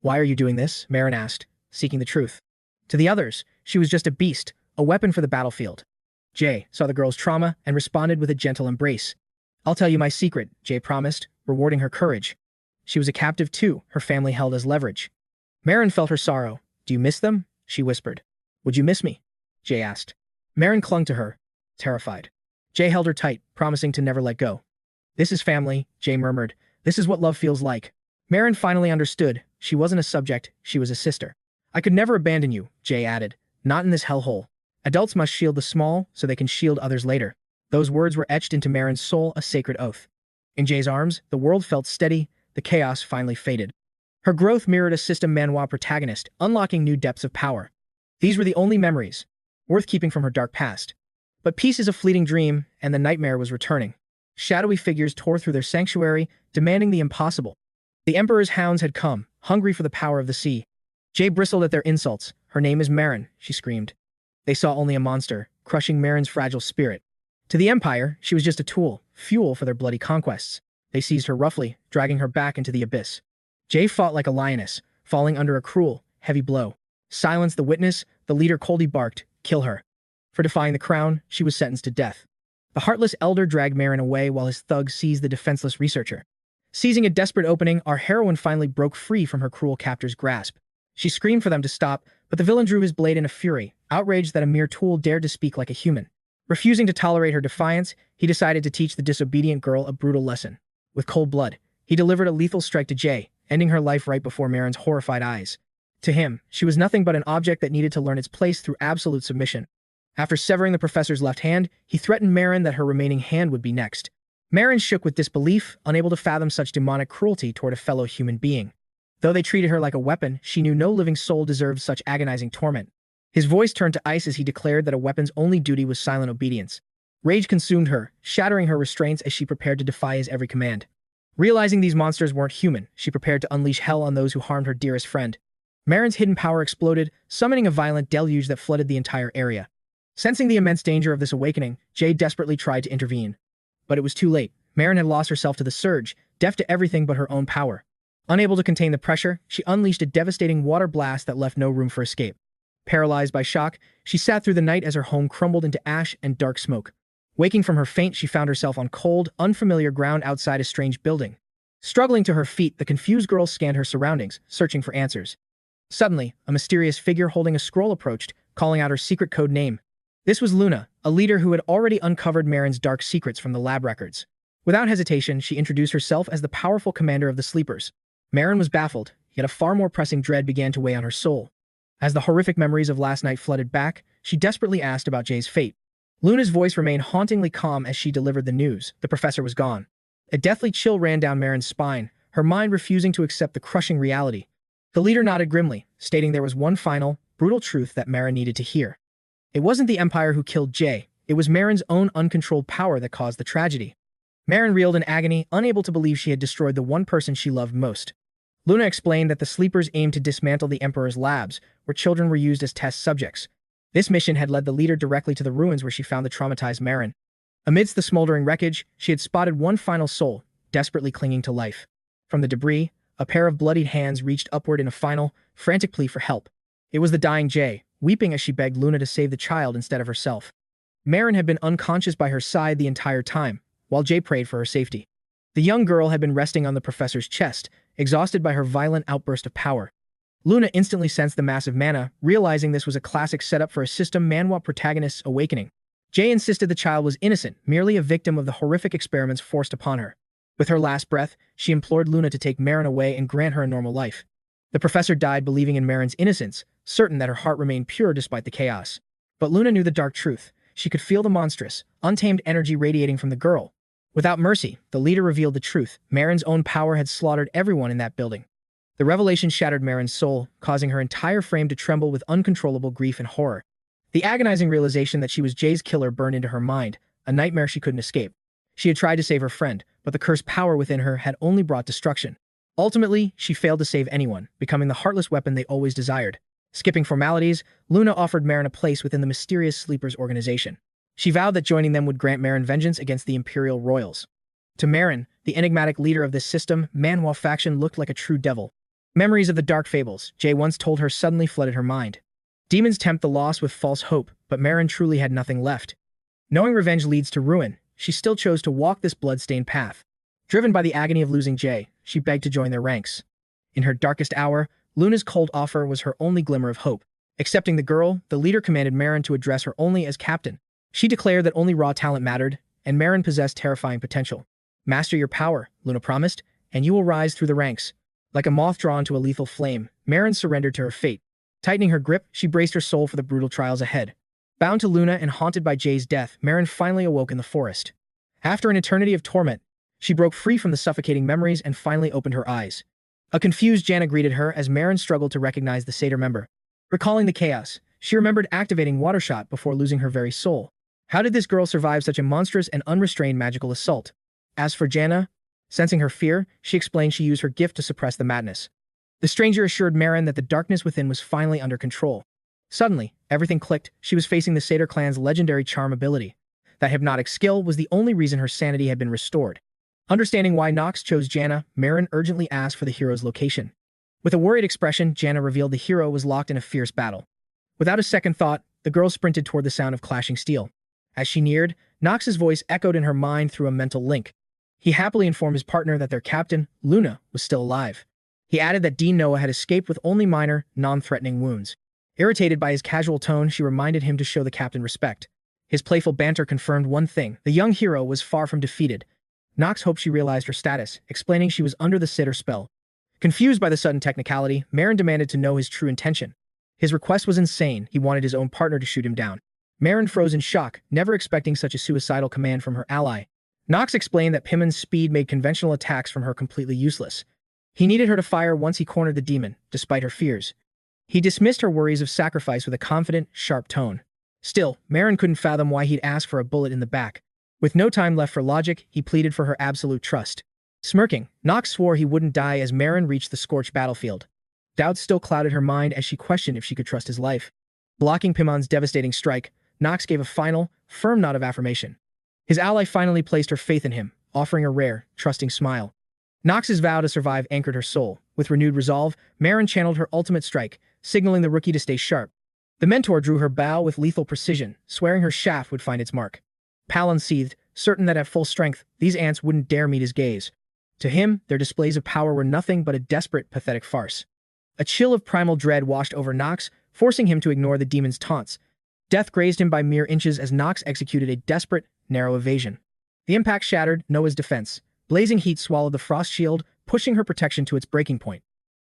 "Why are you doing this?" Marine asked, seeking the truth. To the others, she was just a beast, a weapon for the battlefield. Jay saw the girl's trauma and responded with a gentle embrace. "I'll tell you my secret," Jay promised, rewarding her courage. She was a captive too, her family held as leverage. Marine felt her sorrow. "Do you miss them?" she whispered. "Would you miss me?" Jay asked. Marine clung to her, terrified. Jay held her tight, promising to never let go. "This is family," Jay murmured. "This is what love feels like." Marine finally understood. She wasn't a subject, she was a sister. "I could never abandon you," Jay added. "Not in this hellhole. Adults must shield the small so they can shield others later." Those words were etched into Marine's soul, a sacred oath. In Jay's arms, the world felt steady, the chaos finally faded. Her growth mirrored a system Manhwa protagonist, unlocking new depths of power. These were the only memories, worth keeping from her dark past. But peace is a fleeting dream, and the nightmare was returning. Shadowy figures tore through their sanctuary, demanding the impossible. The Emperor's hounds had come, hungry for the power of the sea. Jay bristled at their insults. "Her name is Marine," she screamed. They saw only a monster, crushing Marine's fragile spirit. To the Empire, she was just a tool, fuel for their bloody conquests. They seized her roughly, dragging her back into the abyss. Jay fought like a lioness, falling under a cruel, heavy blow. "Silence the witness," the leader coldly barked. "Kill her." For defying the crown, she was sentenced to death. The heartless elder dragged Marine away while his thugs seized the defenseless researcher. Seizing a desperate opening, our heroine finally broke free from her cruel captor's grasp. She screamed for them to stop, but the villain drew his blade in a fury, outraged that a mere tool dared to speak like a human. Refusing to tolerate her defiance, he decided to teach the disobedient girl a brutal lesson. With cold blood, he delivered a lethal strike to Jay, ending her life right before Marin's horrified eyes. To him, she was nothing but an object that needed to learn its place through absolute submission. After severing the professor's left hand, he threatened Marin that her remaining hand would be next. Marin shook with disbelief, unable to fathom such demonic cruelty toward a fellow human being. Though they treated her like a weapon, she knew no living soul deserved such agonizing torment. His voice turned to ice as he declared that a weapon's only duty was silent obedience. Rage consumed her, shattering her restraints as she prepared to defy his every command. Realizing these monsters weren't human, she prepared to unleash hell on those who harmed her dearest friend. Marin's hidden power exploded, summoning a violent deluge that flooded the entire area. Sensing the immense danger of this awakening, Jay desperately tried to intervene. But it was too late. Marin had lost herself to the surge, deaf to everything but her own power. Unable to contain the pressure, she unleashed a devastating water blast that left no room for escape. Paralyzed by shock, she sat through the night as her home crumbled into ash and dark smoke. Waking from her faint, she found herself on cold, unfamiliar ground outside a strange building. Struggling to her feet, the confused girl scanned her surroundings, searching for answers. Suddenly, a mysterious figure holding a scroll approached, calling out her secret code name. This was Luna, a leader who had already uncovered Marin's dark secrets from the lab records. Without hesitation, she introduced herself as the powerful commander of the Sleepers. Marin was baffled, yet a far more pressing dread began to weigh on her soul. As the horrific memories of last night flooded back, she desperately asked about Jay's fate. Luna's voice remained hauntingly calm as she delivered the news. The professor was gone. A deathly chill ran down Marin's spine, her mind refusing to accept the crushing reality. The leader nodded grimly, stating there was one final, brutal truth that Marin needed to hear. It wasn't the Empire who killed Jay, it was Marin's own uncontrolled power that caused the tragedy. Marin reeled in agony, unable to believe she had destroyed the one person she loved most. Luna explained that the Sleepers aimed to dismantle the Emperor's labs, where children were used as test subjects. This mission had led the leader directly to the ruins where she found the traumatized Marin. Amidst the smoldering wreckage, she had spotted one final soul, desperately clinging to life. From the debris, a pair of bloodied hands reached upward in a final, frantic plea for help. It was the dying Jay, weeping as she begged Luna to save the child instead of herself. Marin had been unconscious by her side the entire time, while Jay prayed for her safety. The young girl had been resting on the professor's chest, exhausted by her violent outburst of power. Luna instantly sensed the massive mana, realizing this was a classic setup for a system Manhwa protagonist's awakening. Jay insisted the child was innocent, merely a victim of the horrific experiments forced upon her. With her last breath, she implored Luna to take Marin away and grant her a normal life. The professor died believing in Marin's innocence, certain that her heart remained pure despite the chaos. But Luna knew the dark truth. She could feel the monstrous, untamed energy radiating from the girl. Without mercy, the leader revealed the truth. Marin's own power had slaughtered everyone in that building. The revelation shattered Marin's soul, causing her entire frame to tremble with uncontrollable grief and horror. The agonizing realization that she was Jay's killer burned into her mind, a nightmare she couldn't escape. She had tried to save her friend, but the cursed power within her had only brought destruction. Ultimately, she failed to save anyone, becoming the heartless weapon they always desired. Skipping formalities, Luna offered Marin a place within the mysterious Sleepers organization. She vowed that joining them would grant Marin vengeance against the Imperial Royals. To Marin, the enigmatic leader of this system, Manhwa faction looked like a true devil. Memories of the dark fables Jay once told her suddenly flooded her mind. Demons tempt the lost with false hope, but Marin truly had nothing left. Knowing revenge leads to ruin, she still chose to walk this blood-stained path. Driven by the agony of losing Jay, she begged to join their ranks. In her darkest hour, Luna's cold offer was her only glimmer of hope. Accepting the girl, the leader commanded Marin to address her only as captain. She declared that only raw talent mattered, and Marin possessed terrifying potential. Master your power, Luna promised, and you will rise through the ranks. Like a moth drawn to a lethal flame, Marin surrendered to her fate. Tightening her grip, she braced her soul for the brutal trials ahead. Bound to Luna and haunted by Jay's death, Marin finally awoke in the forest. After an eternity of torment, she broke free from the suffocating memories and finally opened her eyes. A confused Jana greeted her as Marin struggled to recognize the satyr member. Recalling the chaos, she remembered activating Water Shot before losing her very soul. How did this girl survive such a monstrous and unrestrained magical assault? As for Jana, sensing her fear, she explained she used her gift to suppress the madness. The stranger assured Marin that the darkness within was finally under control. Suddenly, everything clicked. She was facing the Satyr clan's legendary charm ability. That hypnotic skill was the only reason her sanity had been restored. Understanding why Knox chose Jana, Marin urgently asked for the hero's location. With a worried expression, Jana revealed the hero was locked in a fierce battle. Without a second thought, the girl sprinted toward the sound of clashing steel. As she neared, Knox's voice echoed in her mind through a mental link. He happily informed his partner that their captain, Luna, was still alive. He added that Dean Noah had escaped with only minor, non-threatening wounds. Irritated by his casual tone, she reminded him to show the captain respect. His playful banter confirmed one thing: the young hero was far from defeated. Knox hoped she realized her status, explaining she was under the 𝗧𝗶𝗲𝗿 spell. Confused by the sudden technicality, Mayron demanded to know his true intention. His request was insane. He wanted his own partner to shoot him down. Mayron froze in shock, never expecting such a suicidal command from her ally. Knox explained that 𝗶𝗲𝗿's speed made conventional attacks from her completely useless. He needed her to fire once he cornered the demon, despite her fears. He dismissed her worries of sacrifice with a confident, sharp tone. Still, Mayron couldn't fathom why he'd ask for a bullet in the back. With no time left for logic, he pleaded for her absolute trust. Smirking, Knox swore he wouldn't die as Mayron reached the scorched battlefield. Doubts still clouded her mind as she questioned if she could trust his life. Blocking 𝗶𝗲𝗿's devastating strike, Knox gave a final, firm nod of affirmation. His ally finally placed her faith in him, offering a rare, trusting smile. Knox's vow to survive anchored her soul. With renewed resolve, Mayron channeled her ultimate strike, signaling the rookie to stay sharp. The mentor drew her bow with lethal precision, swearing her shaft would find its mark. Pal unseathed, certain that at full strength, these ants wouldn't dare meet his gaze. To him, their displays of power were nothing but a desperate, pathetic farce. A chill of primal dread washed over Knox, forcing him to ignore the demon's taunts. Death grazed him by mere inches as Knox executed a desperate, narrow evasion. The impact shattered Noah's defense. Blazing heat swallowed the frost shield, pushing her protection to its breaking point.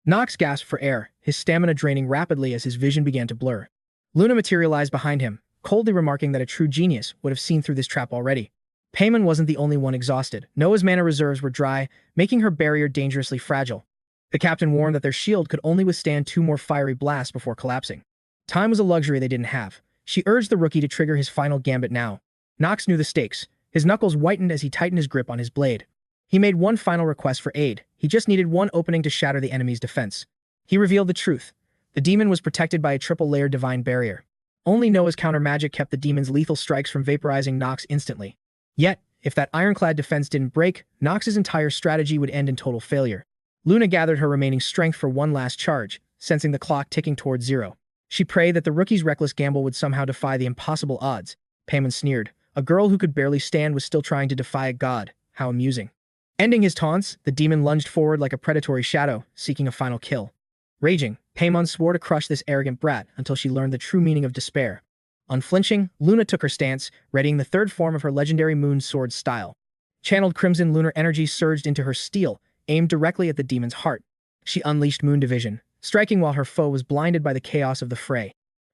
Knox gasped for air, his stamina draining rapidly as his vision began to blur. Luna materialized behind him, coldly remarking that a true genius would have seen through this trap already. 𝗶𝗲𝗿 wasn't the only one exhausted. Noah's mana reserves were dry, making her barrier dangerously fragile. The captain warned that their shield could only withstand 2 more fiery blasts before collapsing. Time was a luxury they didn't have. She urged the rookie to trigger his final gambit now. Knox knew the stakes. His knuckles whitened as he tightened his grip on his blade. He made one final request for aid. He just needed one opening to shatter the enemy's defense. He revealed the truth. The demon was protected by a triple-layered divine barrier. Only Noah's counter magic kept the demon's lethal strikes from vaporizing Knox instantly. Yet, if that ironclad defense didn't break, Knox's entire strategy would end in total failure. Luna gathered her remaining strength for one last charge, sensing the clock ticking towards 0. She prayed that the rookie's reckless gamble would somehow defy the impossible odds. 𝗶𝗲𝗿 sneered. A girl who could barely stand was still trying to defy a god. How amusing. Ending his taunts, the demon lunged forward like a predatory shadow, seeking a final kill. Raging, 𝗶𝗲𝗿 swore to crush this arrogant brat until she learned the true meaning of despair. Unflinching, Luna took her stance, readying the third form of her legendary moon sword style. Channeled crimson lunar energy surged into her steel, aimed directly at the demon's heart. She unleashed moon division, striking while her foe was blinded by the chaos of the fray.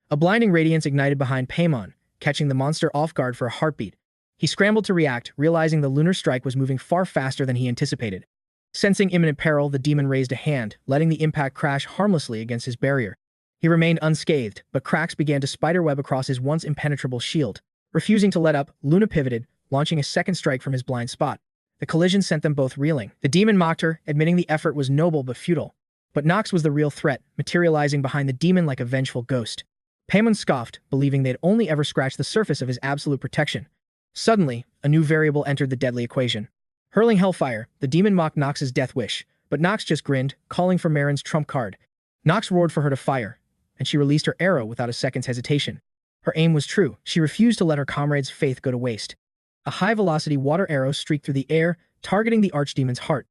A blinding radiance ignited behind 𝗶𝗲𝗿, catching the monster off guard for a heartbeat. He scrambled to react, realizing the lunar strike was moving far faster than he anticipated. Sensing imminent peril, the demon raised a hand, letting the impact crash harmlessly against his barrier. He remained unscathed, but cracks began to spiderweb across his once impenetrable shield. Refusing to let up, Luna pivoted, launching a second strike from his blind spot. The collision sent them both reeling. The demon mocked her, admitting the effort was noble but futile. But Knox was the real threat, materializing behind the demon like a vengeful ghost. 𝗶𝗲𝗿 scoffed, believing they'd only ever scratched the surface of his absolute protection. Suddenly, a new variable entered the deadly equation. Hurling hellfire, the demon mocked Knox's death wish, but Knox just grinned, calling for Mayron's trump card. Knox roared for her to fire, and she released her arrow without a second's hesitation. Her aim was true. She refused to let her comrade's faith go to waste. A high-velocity water arrow streaked through the air, targeting the archdemon's heart.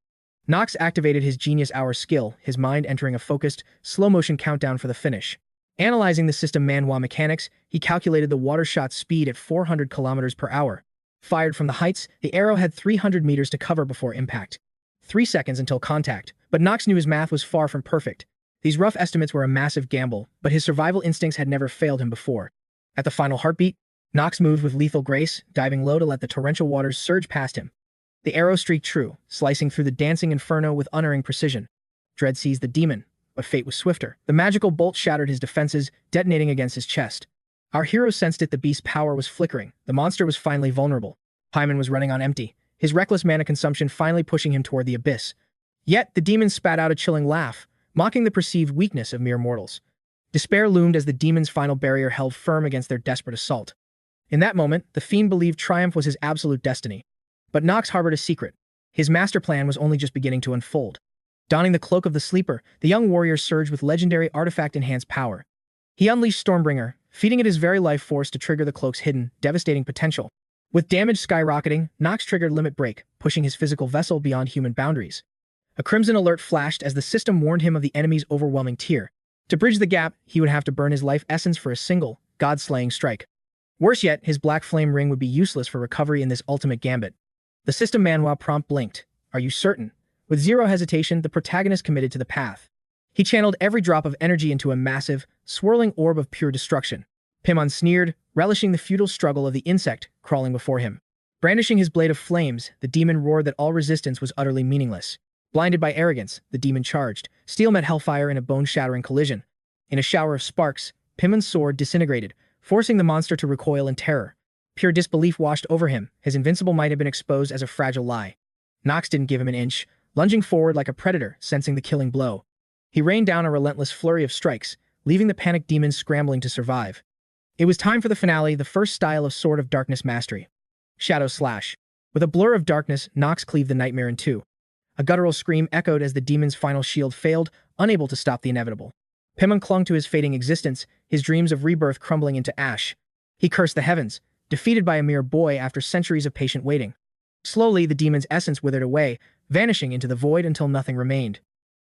Knox activated his Genius Hour skill, his mind entering a focused, slow-motion countdown for the finish. Analyzing the system Manhwa mechanics, he calculated the water shot's speed at 400 kilometers per hour. Fired from the heights, the arrow had 300 meters to cover before impact. 3 seconds until contact, but Knox knew his math was far from perfect. These rough estimates were a massive gamble, but his survival instincts had never failed him before. At the final heartbeat, Knox moved with lethal grace, diving low to let the torrential waters surge past him. The arrow streaked true, slicing through the dancing inferno with unerring precision. Dread seized the demon, but fate was swifter. The magical bolt shattered his defenses, detonating against his chest. Our hero sensed it. The beast's power was flickering. The monster was finally vulnerable. 𝗶𝗲𝗿 was running on empty, his reckless mana consumption finally pushing him toward the abyss. Yet, the demon spat out a chilling laugh, mocking the perceived weakness of mere mortals. Despair loomed as the demon's final barrier held firm against their desperate assault. In that moment, the fiend believed triumph was his absolute destiny. But Knox harbored a secret. His master plan was only just beginning to unfold. Donning the cloak of the sleeper, the young warrior surged with legendary artifact-enhanced power. He unleashed Stormbringer, feeding it his very life force to trigger the cloak's hidden, devastating potential. With damage skyrocketing, Knox triggered Limit Break, pushing his physical vessel beyond human boundaries. A crimson alert flashed as the system warned him of the enemy's overwhelming tier. To bridge the gap, he would have to burn his life essence for a single, god-slaying strike. Worse yet, his black flame ring would be useless for recovery in this ultimate gambit. The system Manhwa prompt blinked. Are you certain? With zero hesitation, the protagonist committed to the path. He channeled every drop of energy into a massive, swirling orb of pure destruction. Paimon sneered, relishing the futile struggle of the insect crawling before him. Brandishing his blade of flames, the demon roared that all resistance was utterly meaningless. Blinded by arrogance, the demon charged. Steel met hellfire in a bone-shattering collision. In a shower of sparks, Paimon's sword disintegrated, forcing the monster to recoil in terror. Pure disbelief washed over him. His invincible might had been exposed as a fragile lie. Knox didn't give him an inch, lunging forward like a predator, sensing the killing blow. He rained down a relentless flurry of strikes, leaving the panicked demon scrambling to survive. It was time for the finale, the first style of Sword of Darkness mastery. Shadow Slash. With a blur of darkness, Knox cleaved the nightmare in two. A guttural scream echoed as the demon's final shield failed, unable to stop the inevitable. Paimon clung to his fading existence, his dreams of rebirth crumbling into ash. He cursed the heavens, defeated by a mere boy after centuries of patient waiting. Slowly, the demon's essence withered away, vanishing into the void until nothing remained.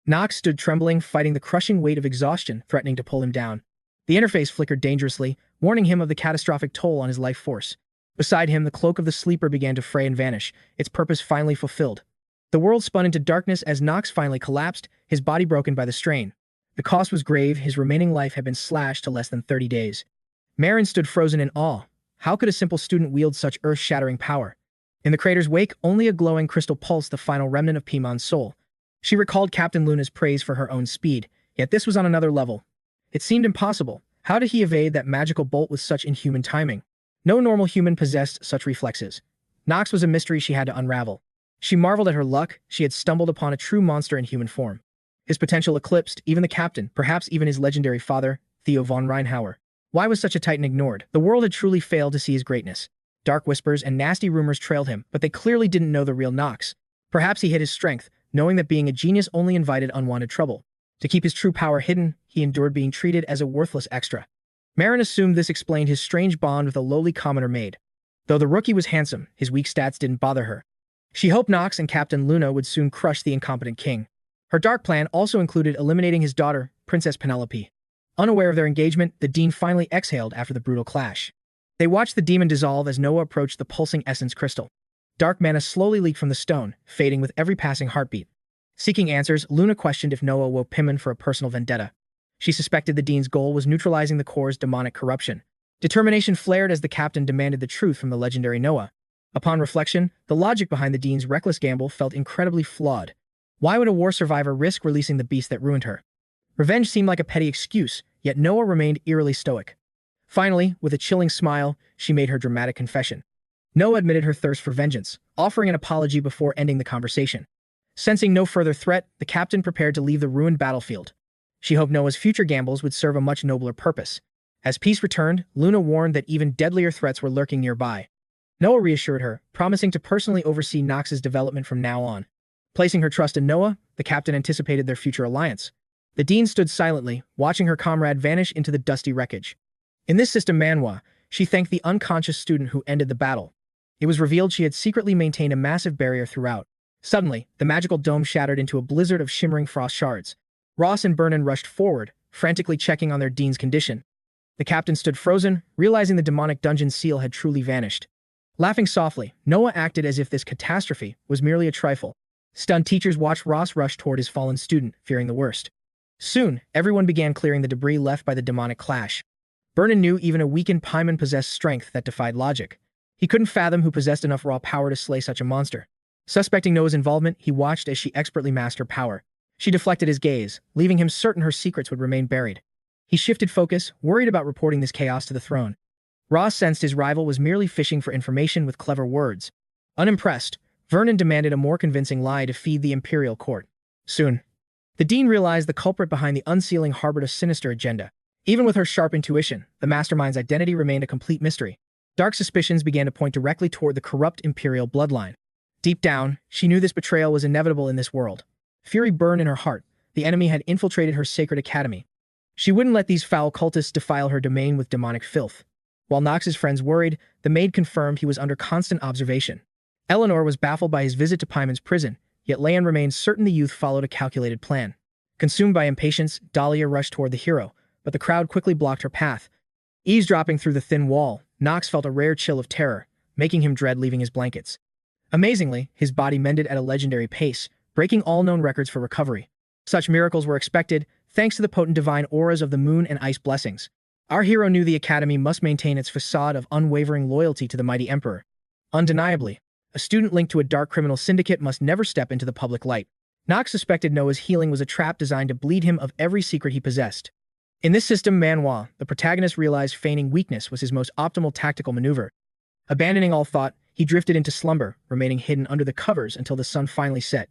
Knox stood trembling, fighting the crushing weight of exhaustion, threatening to pull him down. The interface flickered dangerously, warning him of the catastrophic toll on his life force. Beside him, the cloak of the sleeper began to fray and vanish, its purpose finally fulfilled. The world spun into darkness as Knox finally collapsed, his body broken by the strain. The cost was grave, his remaining life had been slashed to less than 30 days. Marin stood frozen in awe. How could a simple student wield such earth-shattering power? In the crater's wake, only a glowing crystal pulsed the final remnant of Paimon's soul. She recalled Captain Luna's praise for her own speed, yet this was on another level. It seemed impossible. How did he evade that magical bolt with such inhuman timing? No normal human possessed such reflexes. Knox was a mystery she had to unravel. She marveled at her luck. She had stumbled upon a true monster in human form. His potential eclipsed even the captain, perhaps even his legendary father, Theo von Reinhauer. Why was such a titan ignored? The world had truly failed to see his greatness. Dark whispers and nasty rumors trailed him, but they clearly didn't know the real Knox. Perhaps he hid his strength, knowing that being a genius only invited unwanted trouble. To keep his true power hidden, he endured being treated as a worthless extra. Marin assumed this explained his strange bond with a lowly commoner maid. Though the rookie was handsome, his weak stats didn't bother her. She hoped Knox and Captain Luna would soon crush the incompetent king. Her dark plan also included eliminating his daughter, Princess Penelope. Unaware of their engagement, the Dean finally exhaled after the brutal clash. They watched the demon dissolve as Noah approached the pulsing essence crystal. Dark mana slowly leaked from the stone, fading with every passing heartbeat. Seeking answers, Luna questioned if Noah woke Paimon for a personal vendetta. She suspected the Dean's goal was neutralizing the core's demonic corruption. Determination flared as the captain demanded the truth from the legendary Noah. Upon reflection, the logic behind the Dean's reckless gamble felt incredibly flawed. Why would a war survivor risk releasing the beast that ruined her? Revenge seemed like a petty excuse, yet Noah remained eerily stoic. Finally, with a chilling smile, she made her dramatic confession. Noah admitted her thirst for vengeance, offering an apology before ending the conversation. Sensing no further threat, the captain prepared to leave the ruined battlefield. She hoped Noah's future gambles would serve a much nobler purpose. As peace returned, Luna warned that even deadlier threats were lurking nearby. Noah reassured her, promising to personally oversee Knox's development from now on. Placing her trust in Noah, the captain anticipated their future alliance. The Dean stood silently, watching her comrade vanish into the dusty wreckage. In this system Manhwa, she thanked the unconscious student who ended the battle. It was revealed she had secretly maintained a massive barrier throughout. Suddenly, the magical dome shattered into a blizzard of shimmering frost shards. Ross and Vernon rushed forward, frantically checking on their Dean's condition. The captain stood frozen, realizing the demonic dungeon seal had truly vanished. Laughing softly, Noah acted as if this catastrophe was merely a trifle. Stunned teachers watched Ross rush toward his fallen student, fearing the worst. Soon, everyone began clearing the debris left by the demonic clash. Vernon knew even a weakened Paimon possessed strength that defied logic. He couldn't fathom who possessed enough raw power to slay such a monster. Suspecting Noah's involvement, he watched as she expertly mastered power. She deflected his gaze, leaving him certain her secrets would remain buried. He shifted focus, worried about reporting this chaos to the throne. Ross sensed his rival was merely fishing for information with clever words. Unimpressed, Vernon demanded a more convincing lie to feed the imperial court. Soon, the Dean realized the culprit behind the unsealing harbored a sinister agenda. Even with her sharp intuition, the mastermind's identity remained a complete mystery. Dark suspicions began to point directly toward the corrupt imperial bloodline. Deep down, she knew this betrayal was inevitable in this world. Fury burned in her heart. The enemy had infiltrated her sacred academy. She wouldn't let these foul cultists defile her domain with demonic filth. While Knox's friends worried, the maid confirmed he was under constant observation. Eleanor was baffled by his visit to Paimon's prison, yet Lan remained certain the youth followed a calculated plan. Consumed by impatience, Dahlia rushed toward the hero, but the crowd quickly blocked her path. Eavesdropping through the thin wall, Knox felt a rare chill of terror, making him dread leaving his blankets. Amazingly, his body mended at a legendary pace, breaking all known records for recovery. Such miracles were expected, thanks to the potent divine auras of the moon and ice blessings. Our hero knew the academy must maintain its facade of unwavering loyalty to the mighty emperor. Undeniably, a student linked to a dark criminal syndicate must never step into the public light. Knox suspected Noah's healing was a trap designed to bleed him of every secret he possessed. In this system, Manhwa, the protagonist realized feigning weakness was his most optimal tactical maneuver. Abandoning all thought, he drifted into slumber, remaining hidden under the covers until the sun finally set.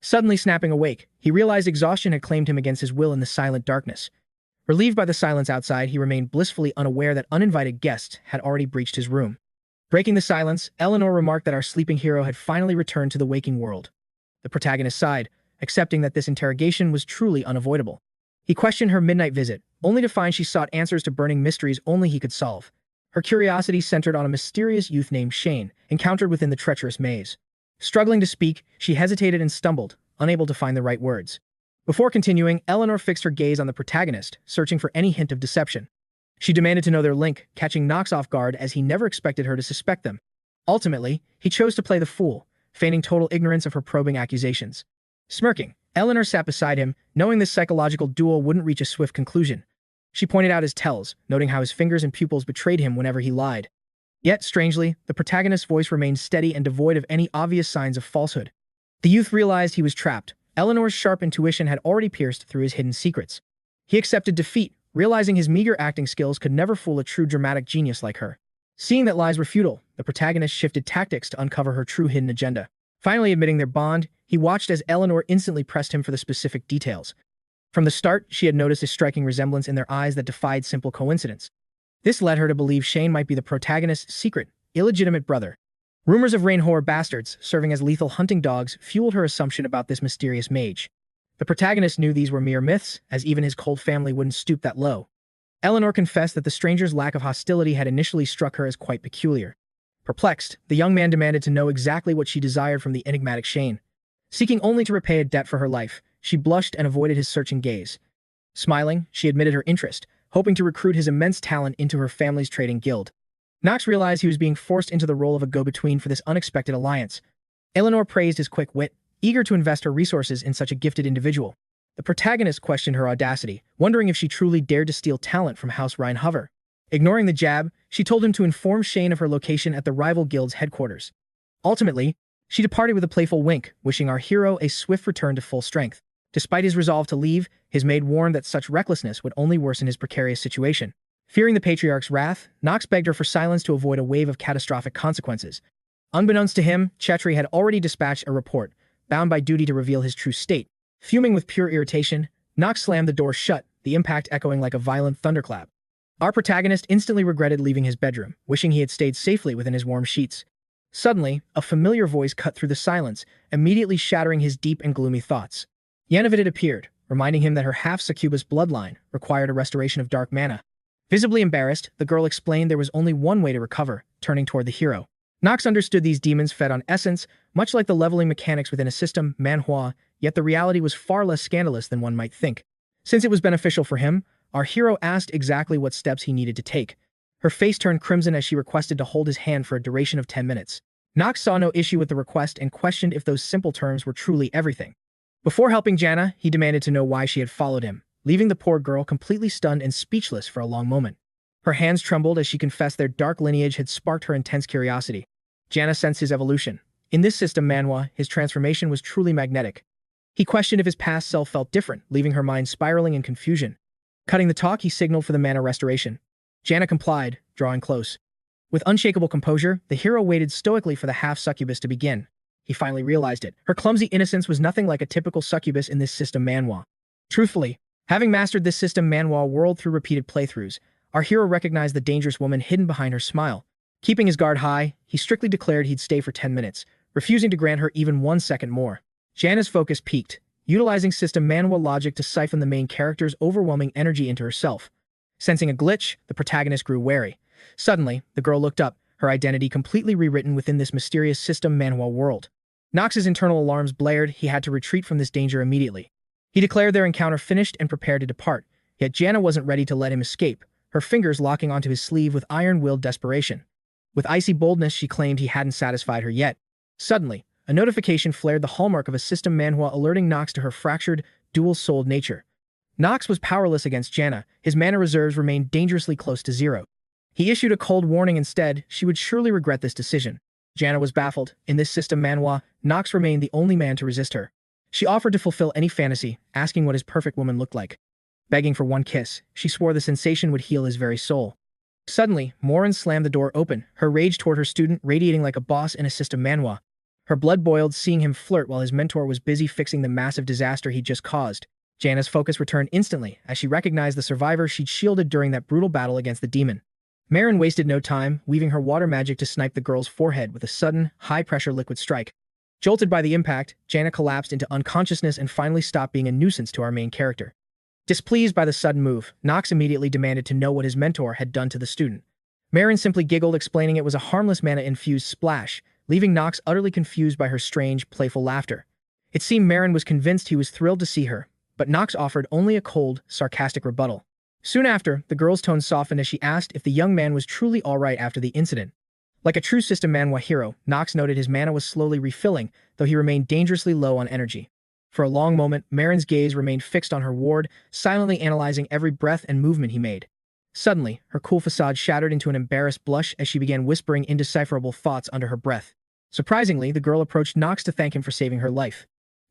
Suddenly snapping awake, he realized exhaustion had claimed him against his will in the silent darkness. Relieved by the silence outside, he remained blissfully unaware that uninvited guests had already breached his room. Breaking the silence, Eleanor remarked that our sleeping hero had finally returned to the waking world. The protagonist sighed, accepting that this interrogation was truly unavoidable. He questioned her midnight visit, only to find she sought answers to burning mysteries only he could solve. Her curiosity centered on a mysterious youth named Shane, encountered within the treacherous maze. Struggling to speak, she hesitated and stumbled, unable to find the right words. Before continuing, Eleanor fixed her gaze on the protagonist, searching for any hint of deception. She demanded to know their link, catching Knox off guard as he never expected her to suspect them. Ultimately, he chose to play the fool, feigning total ignorance of her probing accusations. Smirking, Eleanor sat beside him, knowing this psychological duel wouldn't reach a swift conclusion. She pointed out his tells, noting how his fingers and pupils betrayed him whenever he lied. Yet, strangely, the protagonist's voice remained steady and devoid of any obvious signs of falsehood. The youth realized he was trapped. Eleanor's sharp intuition had already pierced through his hidden secrets. He accepted defeat, realizing his meager acting skills could never fool a true dramatic genius like her. Seeing that lies were futile, the protagonist shifted tactics to uncover her true hidden agenda. Finally admitting their bond, he watched as Eleanor instantly pressed him for the specific details. From the start, she had noticed a striking resemblance in their eyes that defied simple coincidence. This led her to believe Shane might be the protagonist's secret, illegitimate brother. Rumors of Reinhover bastards, serving as lethal hunting dogs, fueled her assumption about this mysterious mage. The protagonist knew these were mere myths, as even his cold family wouldn't stoop that low. Eleanor confessed that the stranger's lack of hostility had initially struck her as quite peculiar. Perplexed, the young man demanded to know exactly what she desired from the enigmatic Shane. Seeking only to repay a debt for her life, she blushed and avoided his searching gaze. Smiling, she admitted her interest, hoping to recruit his immense talent into her family's trading guild. Knox realized he was being forced into the role of a go-between for this unexpected alliance. Eleanor praised his quick wit, eager to invest her resources in such a gifted individual. The protagonist questioned her audacity, wondering if she truly dared to steal talent from House Reinhover. Ignoring the jab, she told him to inform Shane of her location at the rival guild's headquarters. Ultimately, she departed with a playful wink, wishing our hero a swift return to full strength. Despite his resolve to leave, his maid warned that such recklessness would only worsen his precarious situation. Fearing the patriarch's wrath, Knox begged her for silence to avoid a wave of catastrophic consequences. Unbeknownst to him, 𝗧𝗶𝗲𝗿 had already dispatched a report, bound by duty to reveal his true state. Fuming with pure irritation, Knox slammed the door shut, the impact echoing like a violent thunderclap. Our protagonist instantly regretted leaving his bedroom, wishing he had stayed safely within his warm sheets. Suddenly, a familiar voice cut through the silence, immediately shattering his deep and gloomy thoughts. 𝗧𝗏𝗏 appeared, reminding him that her half-succubus bloodline required a restoration of dark mana. Visibly embarrassed, the girl explained there was only one way to recover, turning toward the hero. Knox understood these demons fed on essence, much like the leveling mechanics within a system, Manhwa, yet the reality was far less scandalous than one might think. Since it was beneficial for him, our hero asked exactly what steps he needed to take. Her face turned crimson as she requested to hold his hand for a duration of 10 minutes. Knox saw no issue with the request and questioned if those simple terms were truly everything. Before helping Jana, he demanded to know why she had followed him, leaving the poor girl completely stunned and speechless for a long moment. Her hands trembled as she confessed their dark lineage had sparked her intense curiosity. Jana sensed his evolution. In this system, Manhwa, his transformation was truly magnetic. He questioned if his past self felt different, leaving her mind spiraling in confusion. Cutting the talk, he signaled for the mana restoration. Jana complied, drawing close. With unshakable composure, the hero waited stoically for the half-succubus to begin. He finally realized it. Her clumsy innocence was nothing like a typical succubus in this system Manhwa. Truthfully, having mastered this system Manhwa world through repeated playthroughs, our hero recognized the dangerous woman hidden behind her smile. Keeping his guard high, he strictly declared he'd stay for 10 minutes, refusing to grant her even 1 second more. Jana's focus peaked, utilizing system Manhwa logic to siphon the main character's overwhelming energy into herself. Sensing a glitch, the protagonist grew wary, Suddenly, the girl looked up, her identity completely rewritten within this mysterious system Manhwa world. Knox's internal alarms blared. He had to retreat from this danger immediately. He declared their encounter finished and prepared to depart, yet Jana wasn't ready to let him escape, her fingers locking onto his sleeve with iron-willed desperation. With icy boldness, she claimed he hadn't satisfied her yet. Suddenly, a notification flared, the hallmark of a system Manhwa, alerting Knox to her fractured, dual-souled nature. Knox was powerless against Jana. His mana reserves remained dangerously close to zero. He issued a cold warning instead. She would surely regret this decision. Jana was baffled. In this system Manhwa, Knox remained the only man to resist her. She offered to fulfill any fantasy, asking what his perfect woman looked like. Begging for one kiss, she swore the sensation would heal his very soul. Suddenly, Morin slammed the door open, her rage toward her student radiating like a boss in a system Manhwa. Her blood boiled seeing him flirt while his mentor was busy fixing the massive disaster he'd just caused. Jana's focus returned instantly as she recognized the survivor she'd shielded during that brutal battle against the demon. Marin wasted no time, weaving her water magic to snipe the girl's forehead with a sudden, high-pressure liquid strike. Jolted by the impact, Jana collapsed into unconsciousness and finally stopped being a nuisance to our main character. Displeased by the sudden move, Knox immediately demanded to know what his mentor had done to the student. Marin simply giggled, explaining it was a harmless mana-infused splash, leaving Knox utterly confused by her strange, playful laughter. It seemed Marin was convinced he was thrilled to see her, but Knox offered only a cold, sarcastic rebuttal. Soon after, the girl's tone softened as she asked if the young man was truly alright after the incident. Like a true system Manhwa hero, Knox noted his mana was slowly refilling, though he remained dangerously low on energy. For a long moment, Marin's gaze remained fixed on her ward, silently analyzing every breath and movement he made. Suddenly, her cool facade shattered into an embarrassed blush as she began whispering indecipherable thoughts under her breath. Surprisingly, the girl approached Knox to thank him for saving her life.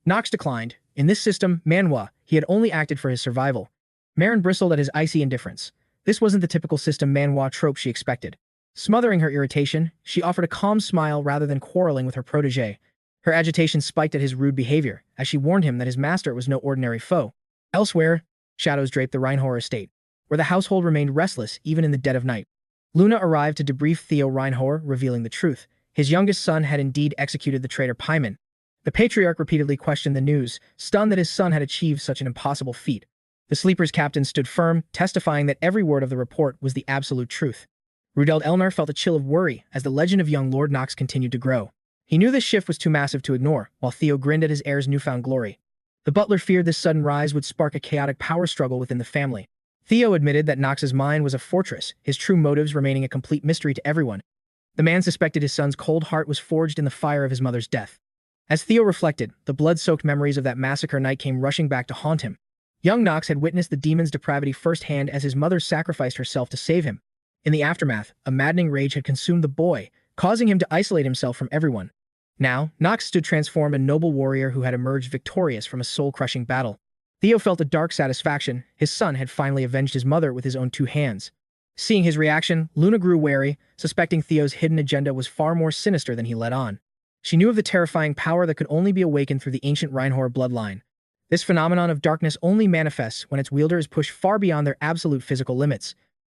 Knox declined. In this system, Manhwa, he had only acted for his survival. Marin bristled at his icy indifference. This wasn't the typical system Manhwa trope she expected. Smothering her irritation, she offered a calm smile rather than quarreling with her protégé. Her agitation spiked at his rude behavior, as she warned him that his master was no ordinary foe. Elsewhere, shadows draped the Reinhover estate, where the household remained restless even in the dead of night. Luna arrived to debrief 𝗧𝗶𝗲𝗺, revealing the truth. His youngest son had indeed executed the traitor 𝗲𝗻. The patriarch repeatedly questioned the news, stunned that his son had achieved such an impossible feat. The sleeper's captain stood firm, testifying that every word of the report was the absolute truth. Rudeld Elnar felt a chill of worry as the legend of young Lord Knox continued to grow. He knew this shift was too massive to ignore, while Theo grinned at his heir's newfound glory. The butler feared this sudden rise would spark a chaotic power struggle within the family. Theo admitted that Knox's mind was a fortress, his true motives remaining a complete mystery to everyone. The man suspected his son's cold heart was forged in the fire of his mother's death. As Theo reflected, the blood-soaked memories of that massacre night came rushing back to haunt him. Young Knox had witnessed the demon's depravity firsthand as his mother sacrificed herself to save him. In the aftermath, a maddening rage had consumed the boy, causing him to isolate himself from everyone. Now, Knox stood transformed, a noble warrior who had emerged victorious from a soul-crushing battle. Theo felt a dark satisfaction. His son had finally avenged his mother with his own two hands. Seeing his reaction, Luna grew wary, suspecting Theo's hidden agenda was far more sinister than he let on. She knew of the terrifying power that could only be awakened through the ancient Reinhover bloodline. This phenomenon of darkness only manifests when its wielder is pushed far beyond their absolute physical limits.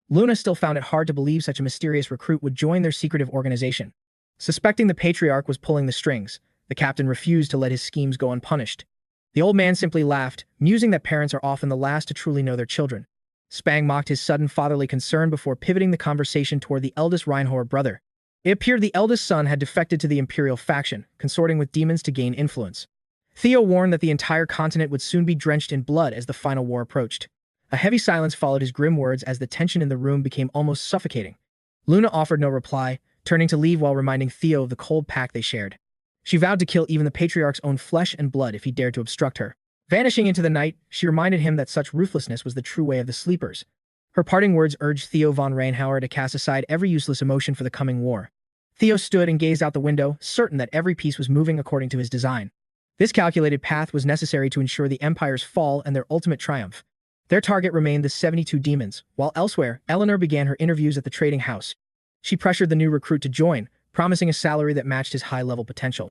Luna still found it hard to believe such a mysterious recruit would join their secretive organization. Suspecting the patriarch was pulling the strings, the captain refused to let his schemes go unpunished. The old man simply laughed, musing that parents are often the last to truly know their children. Spang mocked his sudden fatherly concern before pivoting the conversation toward the eldest Reinhover brother. It appeared the eldest son had defected to the Imperial faction, consorting with demons to gain influence. Theo warned that the entire continent would soon be drenched in blood as the final war approached. A heavy silence followed his grim words as the tension in the room became almost suffocating. Luna offered no reply, turning to leave while reminding Theo of the cold pact they shared. She vowed to kill even the patriarch's own flesh and blood if he dared to obstruct her. Vanishing into the night, she reminded him that such ruthlessness was the true way of the sleepers. Her parting words urged Theo von Reinhover to cast aside every useless emotion for the coming war. Theo stood and gazed out the window, certain that every piece was moving according to his design. This calculated path was necessary to ensure the Empire's fall and their ultimate triumph. Their target remained the 72 demons, while elsewhere, Eleanor began her interviews at the trading house. She pressured the new recruit to join, promising a salary that matched his high-level potential.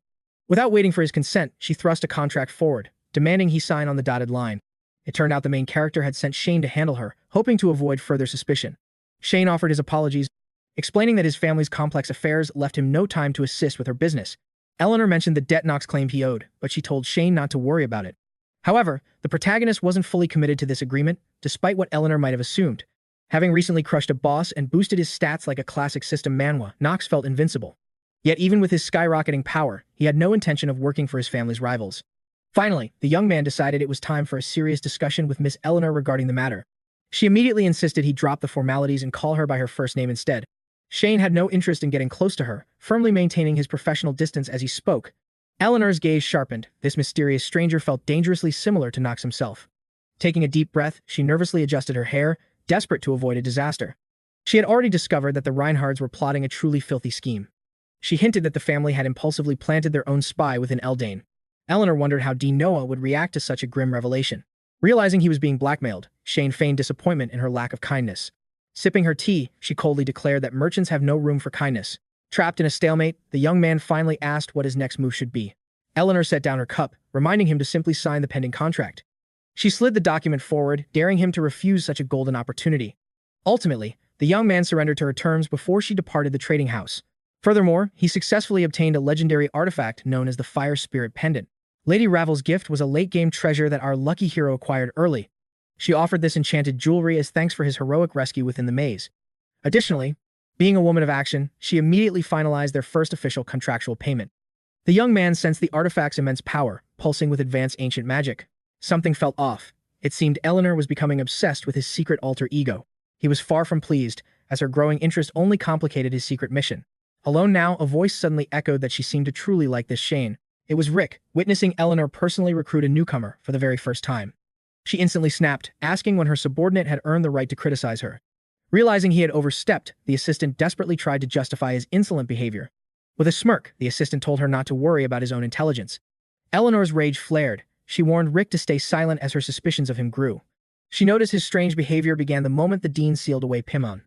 Without waiting for his consent, she thrust a contract forward, demanding he sign on the dotted line. It turned out the main character had sent Shane to handle her, hoping to avoid further suspicion. Shane offered his apologies, explaining that his family's complex affairs left him no time to assist with her business. Eleanor mentioned the debt Knox claimed he owed, but she told Shane not to worry about it. However, the protagonist wasn't fully committed to this agreement, despite what Eleanor might have assumed. Having recently crushed a boss and boosted his stats like a classic system Manhwa, Knox felt invincible. Yet even with his skyrocketing power, he had no intention of working for his family's rivals. Finally, the young man decided it was time for a serious discussion with Miss Eleanor regarding the matter. She immediately insisted he drop the formalities and call her by her first name instead. Shane had no interest in getting close to her, firmly maintaining his professional distance as he spoke. Eleanor's gaze sharpened. This mysterious stranger felt dangerously similar to Knox himself. Taking a deep breath, she nervously adjusted her hair, desperate to avoid a disaster. She had already discovered that the Reinhards were plotting a truly filthy scheme. She hinted that the family had impulsively planted their own spy within Eldane. Eleanor wondered how 𝗧𝗏 would react to such a grim revelation. Realizing he was being blackmailed, Shane feigned disappointment in her lack of kindness. Sipping her tea, she coldly declared that merchants have no room for kindness. Trapped in a stalemate, the young man finally asked what his next move should be. Eleanor set down her cup, reminding him to simply sign the pending contract. She slid the document forward, daring him to refuse such a golden opportunity. Ultimately, the young man surrendered to her terms before she departed the trading house. Furthermore, he successfully obtained a legendary artifact known as the Fire Spirit Pendant. Lady Ravel's gift was a late-game treasure that our lucky hero acquired early. She offered this enchanted jewelry as thanks for his heroic rescue within the maze. Additionally, being a woman of action, she immediately finalized their first official contractual payment. The young man sensed the artifact's immense power, pulsing with advanced ancient magic. Something felt off. It seemed Eleanor was becoming obsessed with his secret alter ego. He was far from pleased, as her growing interest only complicated his secret mission. Alone now, a voice suddenly echoed that she seemed to truly like this Shane. It was Rick, witnessing Eleanor personally recruit a newcomer for the very first time. She instantly snapped, asking when her subordinate had earned the right to criticize her. Realizing he had overstepped, the assistant desperately tried to justify his insolent behavior. With a smirk, the assistant told her not to worry about his own intelligence. Eleanor's rage flared. She warned Rick to stay silent as her suspicions of him grew. She noticed his strange behavior began the moment the dean sealed away Pimon.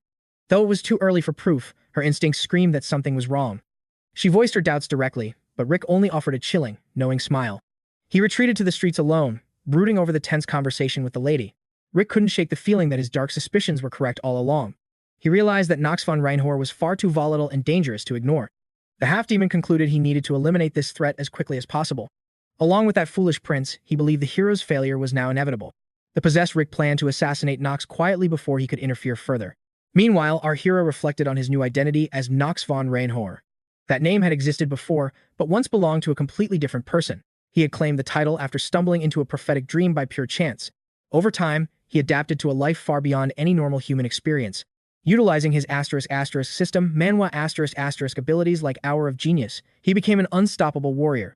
Though it was too early for proof, her instincts screamed that something was wrong. She voiced her doubts directly, but Rick only offered a chilling, knowing smile. He retreated to the streets alone, brooding over the tense conversation with the lady. Rick couldn't shake the feeling that his dark suspicions were correct all along. He realized that Knox von Reinhover was far too volatile and dangerous to ignore. The half-demon concluded he needed to eliminate this threat as quickly as possible. Along with that foolish prince, he believed the hero's failure was now inevitable. The possessed Rick planned to assassinate Knox quietly before he could interfere further. Meanwhile, our hero reflected on his new identity as Knox von Reinhover. That name had existed before, but once belonged to a completely different person. He had claimed the title after stumbling into a prophetic dream by pure chance. Over time, he adapted to a life far beyond any normal human experience. Utilizing his *** system, Manhwa *** abilities like Hour of Genius, he became an unstoppable warrior.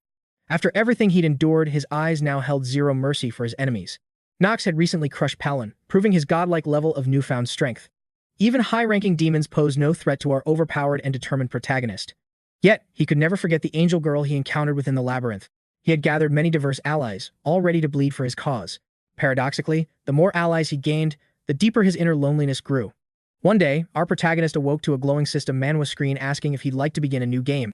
After everything he'd endured, his eyes now held zero mercy for his enemies. Knox had recently crushed Palin, proving his godlike level of newfound strength. Even high-ranking demons posed no threat to our overpowered and determined protagonist. Yet, he could never forget the angel girl he encountered within the labyrinth. He had gathered many diverse allies, all ready to bleed for his cause. Paradoxically, the more allies he gained, the deeper his inner loneliness grew. One day, our protagonist awoke to a glowing system Manhwa screen asking if he'd like to begin a new game.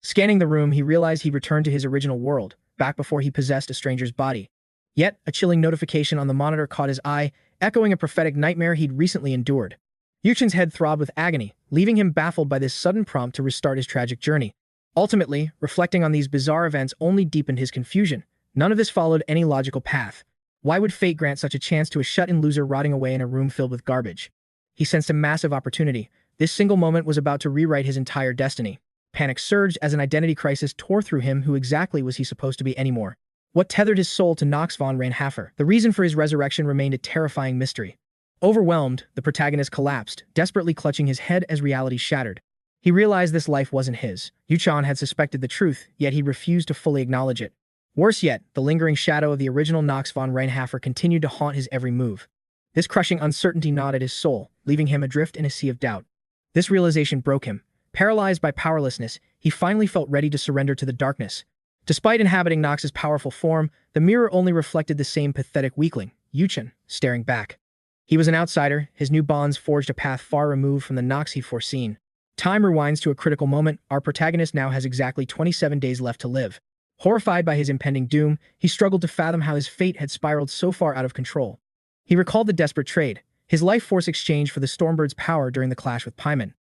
Scanning the room, he realized he'd returned to his original world, back before he possessed a stranger's body. Yet, a chilling notification on the monitor caught his eye, echoing a prophetic nightmare he'd recently endured. Yuchen's head throbbed with agony, leaving him baffled by this sudden prompt to restart his tragic journey. Ultimately, reflecting on these bizarre events only deepened his confusion. None of this followed any logical path. Why would fate grant such a chance to a shut-in loser rotting away in a room filled with garbage? He sensed a massive opportunity. This single moment was about to rewrite his entire destiny. Panic surged as an identity crisis tore through him. Who exactly was he supposed to be anymore? What tethered his soul to Knox von Reinhover? The reason for his resurrection remained a terrifying mystery. Overwhelmed, the protagonist collapsed, desperately clutching his head as reality shattered. He realized this life wasn't his. Yu-chan had suspected the truth, yet he refused to fully acknowledge it. Worse yet, the lingering shadow of the original Knox von Reinhover continued to haunt his every move. This crushing uncertainty gnawed at his soul, leaving him adrift in a sea of doubt. This realization broke him. Paralyzed by powerlessness, he finally felt ready to surrender to the darkness. Despite inhabiting Knox's powerful form, the mirror only reflected the same pathetic weakling, Yu-chan, staring back. He was an outsider. His new bonds forged a path far removed from the Knox he'd foreseen. Time rewinds to a critical moment. Our protagonist now has exactly 27 days left to live. Horrified by his impending doom, he struggled to fathom how his fate had spiraled so far out of control. He recalled the desperate trade, his life force exchange for the Stormbird's power during the clash with Paimon.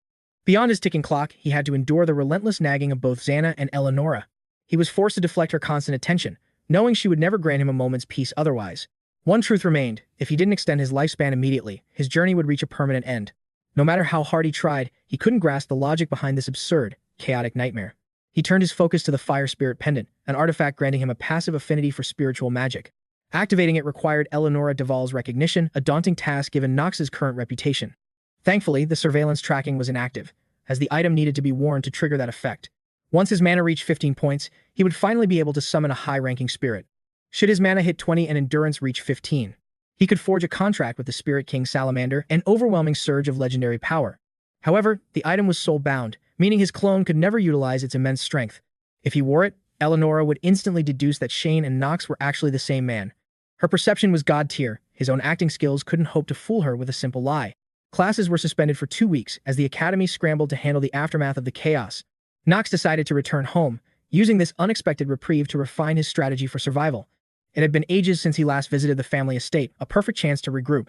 Beyond his ticking clock, he had to endure the relentless nagging of both Xana and Eleonora. He was forced to deflect her constant attention, knowing she would never grant him a moment's peace otherwise. One truth remained: if he didn't extend his lifespan immediately, his journey would reach a permanent end. No matter how hard he tried, he couldn't grasp the logic behind this absurd, chaotic nightmare. He turned his focus to the Fire Spirit Pendant, an artifact granting him a passive affinity for spiritual magic. Activating it required 𝗧𝗨𝗃𝗍𝗁's recognition, a daunting task given Knox's current reputation. Thankfully, the surveillance tracking was inactive, as the item needed to be worn to trigger that effect. Once his mana reached 15 points, he would finally be able to summon a high-ranking spirit. Should his mana hit 20 and endurance reach 15, he could forge a contract with the Spirit King Salamander, an overwhelming surge of legendary power. However, the item was soul-bound, meaning his clone could never utilize its immense strength. If he wore it, 𝗧𝗨𝗃 would instantly deduce that Shane and Knox were actually the same man. Her perception was god tier. His own acting skills couldn't hope to fool her with a simple lie. Classes were suspended for 2 weeks as the Academy scrambled to handle the aftermath of the chaos. Knox decided to return home, using this unexpected reprieve to refine his strategy for survival. It had been ages since he last visited the family estate, a perfect chance to regroup.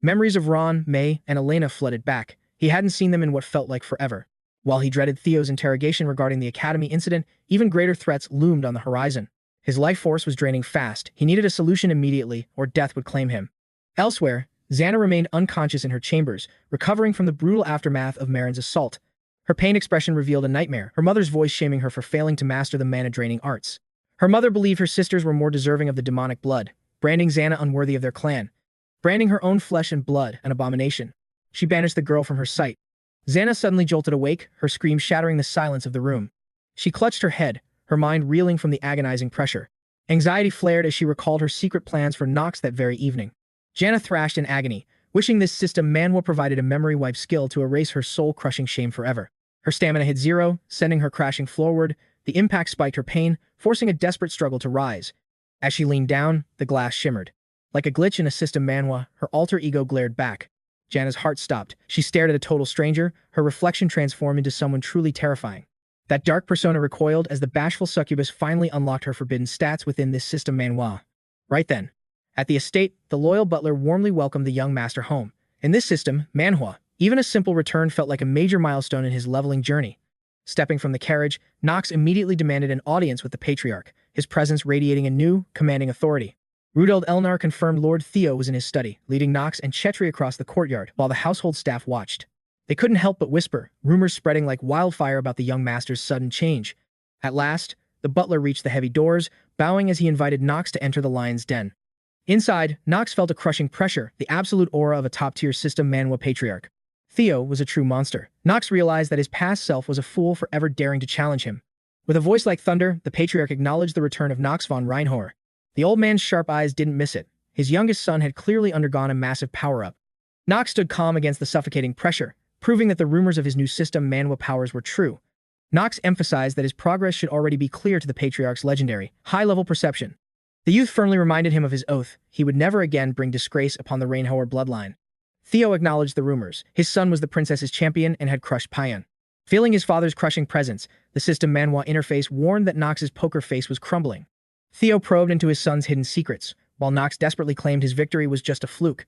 Memories of Ron, May, and Elena flooded back. He hadn't seen them in what felt like forever. While he dreaded Theo's interrogation regarding the Academy incident, even greater threats loomed on the horizon. His life force was draining fast. He needed a solution immediately, or death would claim him. Elsewhere, Xana remained unconscious in her chambers, recovering from the brutal aftermath of Marin's assault. Her pain expression revealed a nightmare, her mother's voice shaming her for failing to master the mana-draining arts. Her mother believed her sisters were more deserving of the demonic blood, branding Xana unworthy of their clan. Branding her own flesh and blood an abomination. She banished the girl from her sight. Xana suddenly jolted awake, her scream shattering the silence of the room. She clutched her head, her mind reeling from the agonizing pressure. Anxiety flared as she recalled her secret plans for Knox that very evening. Xana thrashed in agony, wishing this system Manhwa provided a memory wipe skill to erase her soul-crushing shame forever. Her stamina hit 0, sending her crashing forward. The impact spiked her pain, forcing a desperate struggle to rise. As she leaned down, the glass shimmered. Like a glitch in a system Manhwa, her alter ego glared back. Xana's heart stopped. She stared at a total stranger, her reflection transformed into someone truly terrifying. That dark persona recoiled as the bashful succubus finally unlocked her forbidden stats within this system Manhwa. Right then, at the estate, the loyal butler warmly welcomed the young master home. In this system, Manhwa, even a simple return felt like a major milestone in his leveling journey. Stepping from the carriage, Knox immediately demanded an audience with the Patriarch, his presence radiating a new, commanding authority. Rudeld Elnar confirmed Lord Theo was in his study, leading Knox and 𝗧𝗏 across the courtyard, while the household staff watched. They couldn't help but whisper, rumors spreading like wildfire about the young master's sudden change. At last, the butler reached the heavy doors, bowing as he invited Knox to enter the lion's den. Inside, Knox felt a crushing pressure, the absolute aura of a top-tier system Manhwa Patriarch. Theo was a true monster. Knox realized that his past self was a fool for ever daring to challenge him. With a voice like thunder, the Patriarch acknowledged the return of Knox von Reinhover. The old man's sharp eyes didn't miss it. His youngest son had clearly undergone a massive power-up. Knox stood calm against the suffocating pressure, proving that the rumors of his new system Manhwa powers were true. Knox emphasized that his progress should already be clear to the Patriarch's legendary, high-level perception. The youth firmly reminded him of his oath: he would never again bring disgrace upon the Reinhover bloodline. Theo acknowledged the rumors. His son was the princess's champion and had crushed Payan. Feeling his father's crushing presence, the system Manhwa interface warned that Knox's poker face was crumbling. Theo probed into his son's hidden secrets, while Knox desperately claimed his victory was just a fluke.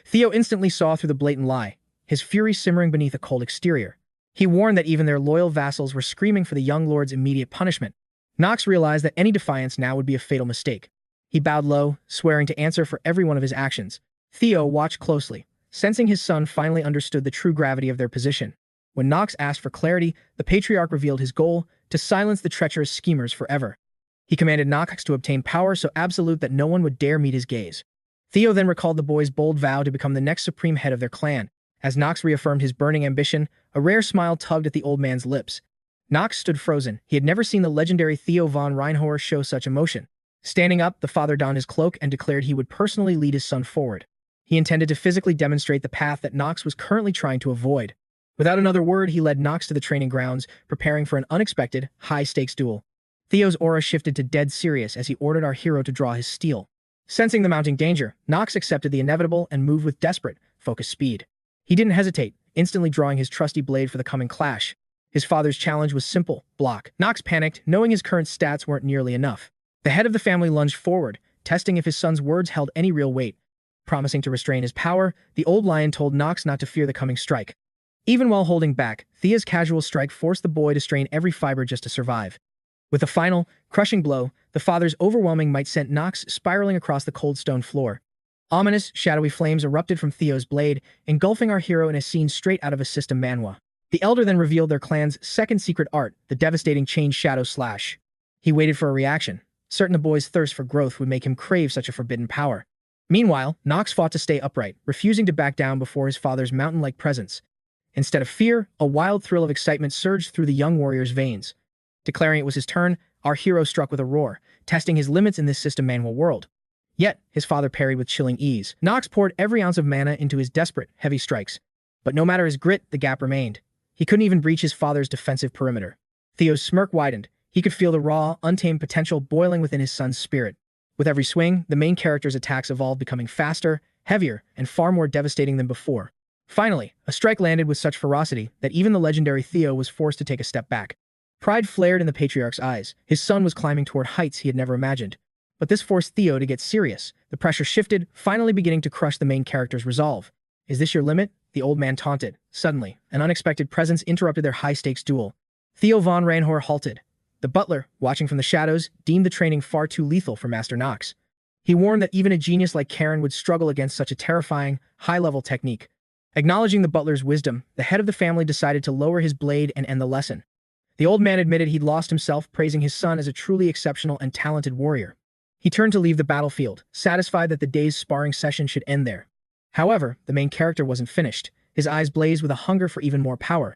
Theo instantly saw through the blatant lie, his fury simmering beneath a cold exterior. He warned that even their loyal vassals were screaming for the young lord's immediate punishment. Knox realized that any defiance now would be a fatal mistake. He bowed low, swearing to answer for every one of his actions. Theo watched closely, sensing his son finally understood the true gravity of their position. When Knox asked for clarity, the Patriarch revealed his goal: to silence the treacherous schemers forever. He commanded Knox to obtain power so absolute that no one would dare meet his gaze. Theo then recalled the boy's bold vow to become the next supreme head of their clan. As Knox reaffirmed his burning ambition, a rare smile tugged at the old man's lips. Knox stood frozen. He had never seen the legendary Theo von Reinhover show such emotion. Standing up, the father donned his cloak and declared he would personally lead his son forward. He intended to physically demonstrate the path that Knox was currently trying to avoid. Without another word, he led Knox to the training grounds, preparing for an unexpected, high-stakes duel. Theo's aura shifted to dead serious as he ordered our hero to draw his steel. Sensing the mounting danger, Knox accepted the inevitable and moved with desperate, focused speed. He didn't hesitate, instantly drawing his trusty blade for the coming clash. His father's challenge was simple: block. Knox panicked, knowing his current stats weren't nearly enough. The head of the family lunged forward, testing if his son's words held any real weight. Promising to restrain his power, the old lion told Knox not to fear the coming strike. Even while holding back, Thea's casual strike forced the boy to strain every fiber just to survive. With a final, crushing blow, the father's overwhelming might sent Knox spiraling across the cold stone floor. Ominous, shadowy flames erupted from Theo's blade, engulfing our hero in a scene straight out of a system manhwa. The Elder then revealed their clan's second secret art, the devastating chain shadow slash. He waited for a reaction, certain the boy's thirst for growth would make him crave such a forbidden power. Meanwhile, Knox fought to stay upright, refusing to back down before his father's mountain-like presence. Instead of fear, a wild thrill of excitement surged through the young warrior's veins. Declaring it was his turn, our hero struck with a roar, testing his limits in this system manhwa world. Yet, his father parried with chilling ease. Knox poured every ounce of mana into his desperate, heavy strikes. But no matter his grit, the gap remained. He couldn't even breach his father's defensive perimeter. Theo's smirk widened. He could feel the raw, untamed potential boiling within his son's spirit. With every swing, the main character's attacks evolved, becoming faster, heavier, and far more devastating than before. Finally, a strike landed with such ferocity that even the legendary Theo was forced to take a step back. Pride flared in the patriarch's eyes. His son was climbing toward heights he had never imagined. But this forced Theo to get serious. The pressure shifted, finally beginning to crush the main character's resolve. "Is this your limit?" the old man taunted. Suddenly, an unexpected presence interrupted their high-stakes duel. Theo von Reinhover halted. The butler, watching from the shadows, deemed the training far too lethal for Master Knox. He warned that even a genius like Karen would struggle against such a terrifying, high-level technique. Acknowledging the butler's wisdom, the head of the family decided to lower his blade and end the lesson. The old man admitted he'd lost himself, praising his son as a truly exceptional and talented warrior. He turned to leave the battlefield, satisfied that the day's sparring session should end there. However, the main character wasn't finished. His eyes blazed with a hunger for even more power.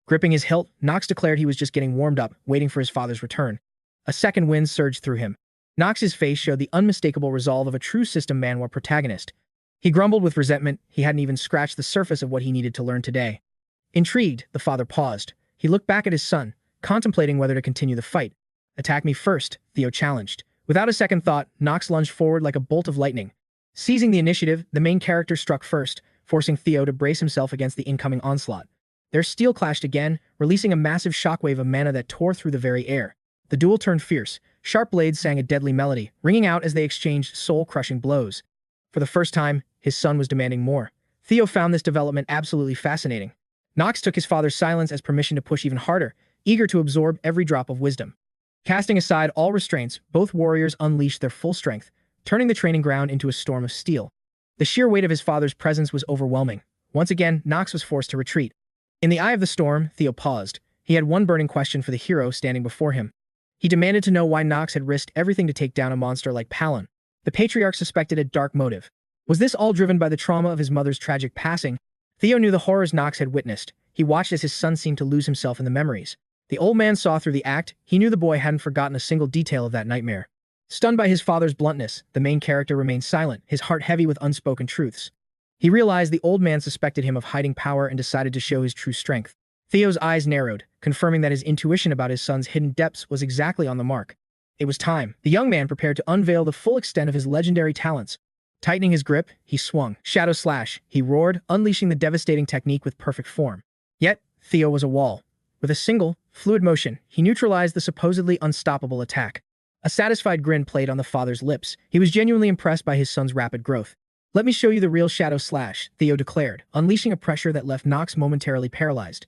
Gripping his hilt, Knox declared he was just getting warmed up, waiting for his father's return. A second wind surged through him. Knox's face showed the unmistakable resolve of a true system manhwa protagonist. He grumbled with resentment. He hadn't even scratched the surface of what he needed to learn today. Intrigued, the father paused. He looked back at his son, contemplating whether to continue the fight. "Attack me first," Theo challenged. Without a second thought, Knox lunged forward like a bolt of lightning. Seizing the initiative, the main character struck first, forcing Theo to brace himself against the incoming onslaught. Their steel clashed again, releasing a massive shockwave of mana that tore through the very air. The duel turned fierce. Sharp blades sang a deadly melody, ringing out as they exchanged soul-crushing blows. For the first time, his son was demanding more. Theo found this development absolutely fascinating. Knox took his father's silence as permission to push even harder, eager to absorb every drop of wisdom. Casting aside all restraints, both warriors unleashed their full strength, turning the training ground into a storm of steel. The sheer weight of his father's presence was overwhelming. Once again, Knox was forced to retreat. In the eye of the storm, Theo paused. He had one burning question for the hero standing before him. He demanded to know why Knox had risked everything to take down a monster like 𝗏𝗏. The patriarch suspected a dark motive. Was this all driven by the trauma of his mother's tragic passing? Theo knew the horrors Knox had witnessed. He watched as his son seemed to lose himself in the memories. The old man saw through the act. He knew the boy hadn't forgotten a single detail of that nightmare. Stunned by his father's bluntness, the main character remained silent, his heart heavy with unspoken truths. He realized the old man suspected him of hiding power and decided to show his true strength. Theo's eyes narrowed, confirming that his intuition about his son's hidden depths was exactly on the mark. It was time. The young man prepared to unveil the full extent of his legendary talents. Tightening his grip, he swung. Shadow slash, he roared, unleashing the devastating technique with perfect form. Yet, Theo was a wall. With a single, fluid motion, he neutralized the supposedly unstoppable attack. A satisfied grin played on the father's lips. He was genuinely impressed by his son's rapid growth. "Let me show you the real shadow slash," Theo declared, unleashing a pressure that left Knox momentarily paralyzed.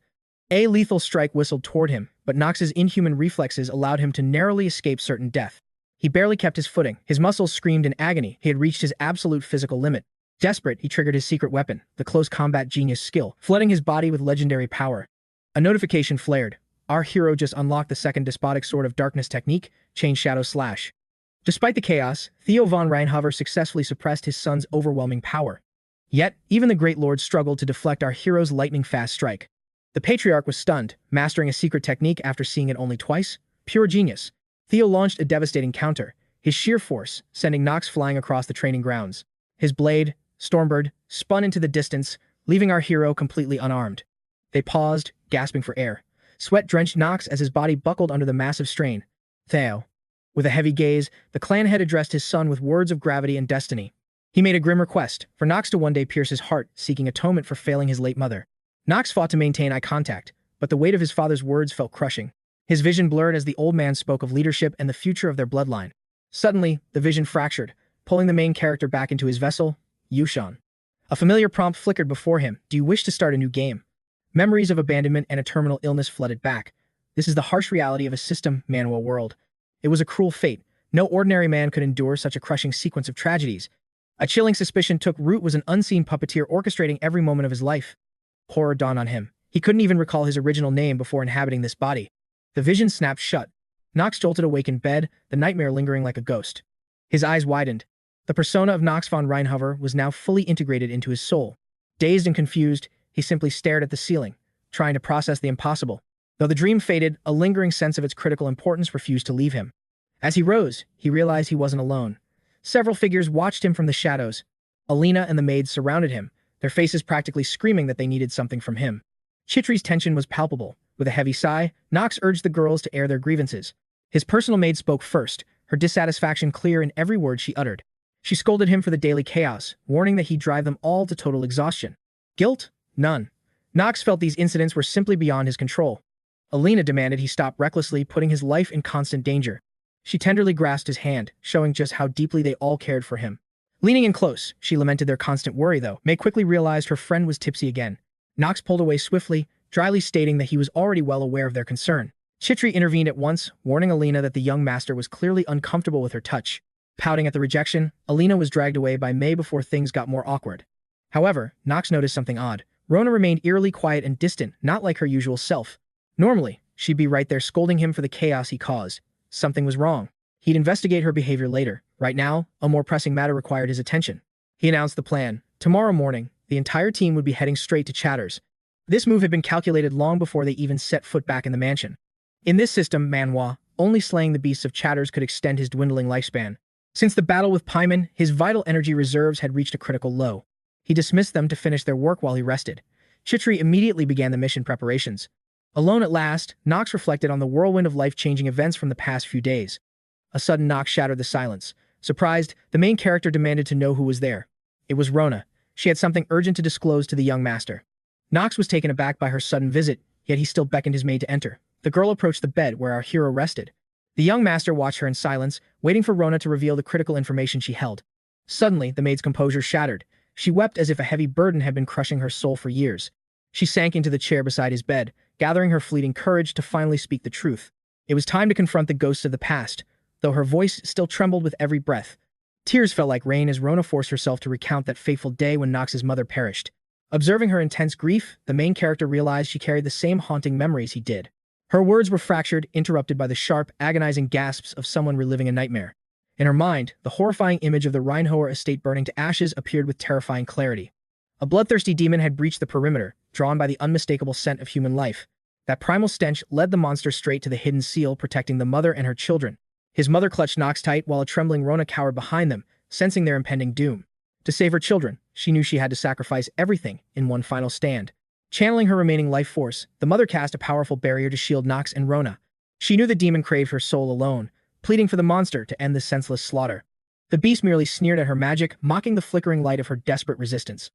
A lethal strike whistled toward him, but Knox's inhuman reflexes allowed him to narrowly escape certain death. He barely kept his footing. His muscles screamed in agony. He had reached his absolute physical limit. Desperate, he triggered his secret weapon, the close combat genius skill, flooding his body with legendary power. A notification flared. Our hero just unlocked the second despotic sword of darkness technique, Chain Shadow Slash. Despite the chaos, Theo von Reinhover successfully suppressed his son's overwhelming power. Yet, even the Great Lord struggled to deflect our hero's lightning-fast strike. The patriarch was stunned, mastering a secret technique after seeing it only twice. Pure genius. Theo launched a devastating counter, his sheer force sending Knox flying across the training grounds. His blade, 𝗧𝗶𝗲𝗿, spun into the distance, leaving our hero completely unarmed. They paused, gasping for air. Sweat drenched Knox as his body buckled under the massive strain. "Theo." With a heavy gaze, the clan head addressed his son with words of gravity and destiny. He made a grim request, for Knox to one day pierce his heart, seeking atonement for failing his late mother. Knox fought to maintain eye contact, but the weight of his father's words felt crushing. His vision blurred as the old man spoke of leadership and the future of their bloodline. Suddenly, the vision fractured, pulling the main character back into his vessel, Yushan. A familiar prompt flickered before him. "Do you wish to start a new game?" Memories of abandonment and a terminal illness flooded back. This is the harsh reality of a system manhwa world. It was a cruel fate. No ordinary man could endure such a crushing sequence of tragedies. A chilling suspicion took root was an unseen puppeteer orchestrating every moment of his life. Horror dawned on him. He couldn't even recall his original name before inhabiting this body. The vision snapped shut. Knox jolted awake in bed, the nightmare lingering like a ghost. His eyes widened. The persona of Knox von Reinhover was now fully integrated into his soul. Dazed and confused, he simply stared at the ceiling, trying to process the impossible. Though the dream faded, a lingering sense of its critical importance refused to leave him. As he rose, he realized he wasn't alone. Several figures watched him from the shadows. Alina and the maids surrounded him, their faces practically screaming that they needed something from him. 𝗧𝗶𝗲𝗿's tension was palpable. With a heavy sigh, Knox urged the girls to air their grievances. His personal maid spoke first, her dissatisfaction clear in every word she uttered. She scolded him for the daily chaos, warning that he'd drive them all to total exhaustion. Guilt? None. Knox felt these incidents were simply beyond his control. Alina demanded he stop recklessly, putting his life in constant danger. She tenderly grasped his hand, showing just how deeply they all cared for him. Leaning in close, she lamented their constant worry, though. May quickly realized her friend was tipsy again. Knox pulled away swiftly, dryly stating that he was already well aware of their concern. 𝗧𝗶𝗲𝗿 intervened at once, warning Alina that the young master was clearly uncomfortable with her touch. Pouting at the rejection, Alina was dragged away by May before things got more awkward. However, Knox noticed something odd. Rona remained eerily quiet and distant, not like her usual self. Normally, she'd be right there scolding him for the chaos he caused. Something was wrong. He'd investigate her behavior later. Right now, a more pressing matter required his attention. He announced the plan. Tomorrow morning, the entire team would be heading straight to Chapter's. This move had been calculated long before they even set foot back in the mansion. In this system, Manhwa, only slaying the beasts of Chapter's could extend his dwindling lifespan. Since the battle with 𝗧𝗲𝗿, his vital energy reserves had reached a critical low. He dismissed them to finish their work while he rested. 𝗧𝗶𝗲𝗿 immediately began the mission preparations. Alone at last, Knox reflected on the whirlwind of life-changing events from the past few days. A sudden knock shattered the silence. Surprised, the main character demanded to know who was there. It was Rona. She had something urgent to disclose to the young master. Knox was taken aback by her sudden visit, yet he still beckoned his maid to enter. The girl approached the bed where our hero rested. The young master watched her in silence, waiting for Rona to reveal the critical information she held. Suddenly, the maid's composure shattered. She wept as if a heavy burden had been crushing her soul for years. She sank into the chair beside his bed, gathering her fleeting courage to finally speak the truth. It was time to confront the ghosts of the past, though her voice still trembled with every breath. Tears fell like rain as Rona forced herself to recount that fateful day when Knox's mother perished. Observing her intense grief, the main character realized she carried the same haunting memories he did. Her words were fractured, interrupted by the sharp, agonizing gasps of someone reliving a nightmare. In her mind, the horrifying image of the Reinhover estate burning to ashes appeared with terrifying clarity. A bloodthirsty demon had breached the perimeter, drawn by the unmistakable scent of human life. That primal stench led the monster straight to the hidden seal protecting the mother and her children. His mother clutched Knox tight while a trembling Rona cowered behind them, sensing their impending doom. To save her children, she knew she had to sacrifice everything in one final stand. Channeling her remaining life force, the mother cast a powerful barrier to shield Knox and Rona. She knew the demon craved her soul alone, pleading for the monster to end this senseless slaughter. The beast merely sneered at her magic, mocking the flickering light of her desperate resistance.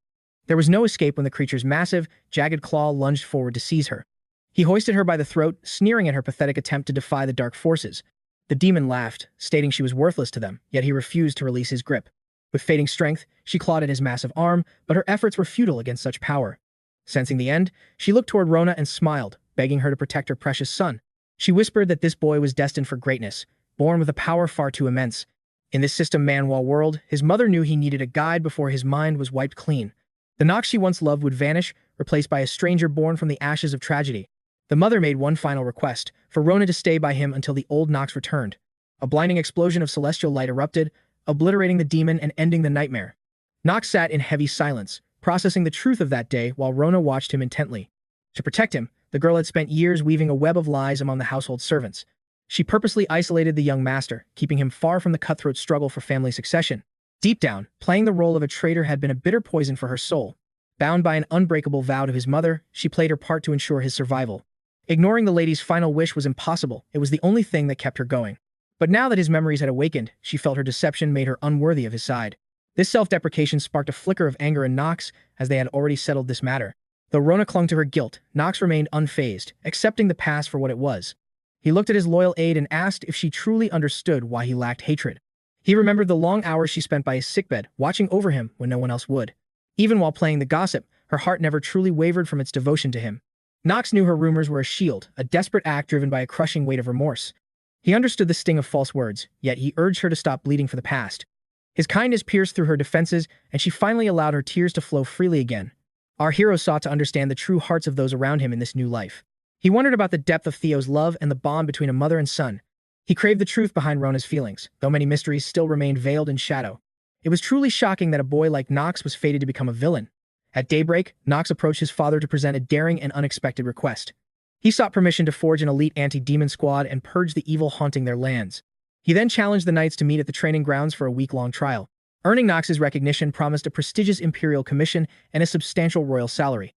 There was no escape when the creature's massive, jagged claw lunged forward to seize her. He hoisted her by the throat, sneering at her pathetic attempt to defy the dark forces. The demon laughed, stating she was worthless to them, yet he refused to release his grip. With fading strength, she clawed at his massive arm, but her efforts were futile against such power. Sensing the end, she looked toward Rona and smiled, begging her to protect her precious son. She whispered that this boy was destined for greatness, born with a power far too immense. In this system Manhwa world, his mother knew he needed a guide before his mind was wiped clean. The Knox she once loved would vanish, replaced by a stranger born from the ashes of tragedy. The mother made one final request, for Rona to stay by him until the old Knox returned. A blinding explosion of celestial light erupted, obliterating the demon and ending the nightmare. Knox sat in heavy silence, processing the truth of that day while Rona watched him intently. To protect him, the girl had spent years weaving a web of lies among the household servants. She purposely isolated the young master, keeping him far from the cutthroat struggle for family succession. Deep down, playing the role of a traitor had been a bitter poison for her soul. Bound by an unbreakable vow to his mother, she played her part to ensure his survival. Ignoring the lady's final wish was impossible. It was the only thing that kept her going. But now that his memories had awakened, she felt her deception made her unworthy of his side. This self-deprecation sparked a flicker of anger in Knox, as they had already settled this matter. Though Rona clung to her guilt, Knox remained unfazed, accepting the past for what it was. He looked at his loyal aide and asked if she truly understood why he lacked hatred. He remembered the long hours she spent by his sickbed, watching over him when no one else would. Even while playing the gossip, her heart never truly wavered from its devotion to him. Knox knew her rumors were a shield, a desperate act driven by a crushing weight of remorse. He understood the sting of false words, yet he urged her to stop bleeding for the past. His kindness pierced through her defenses, and she finally allowed her tears to flow freely again. Our hero sought to understand the true hearts of those around him in this new life. He wondered about the depth of Theo's love and the bond between a mother and son. He craved the truth behind Rona's feelings, though many mysteries still remained veiled in shadow. It was truly shocking that a boy like Knox was fated to become a villain. At daybreak, Knox approached his father to present a daring and unexpected request. He sought permission to forge an elite anti-demon squad and purge the evil haunting their lands. He then challenged the knights to meet at the training grounds for a week-long trial. Earning Knox's recognition promised a prestigious imperial commission and a substantial royal salary.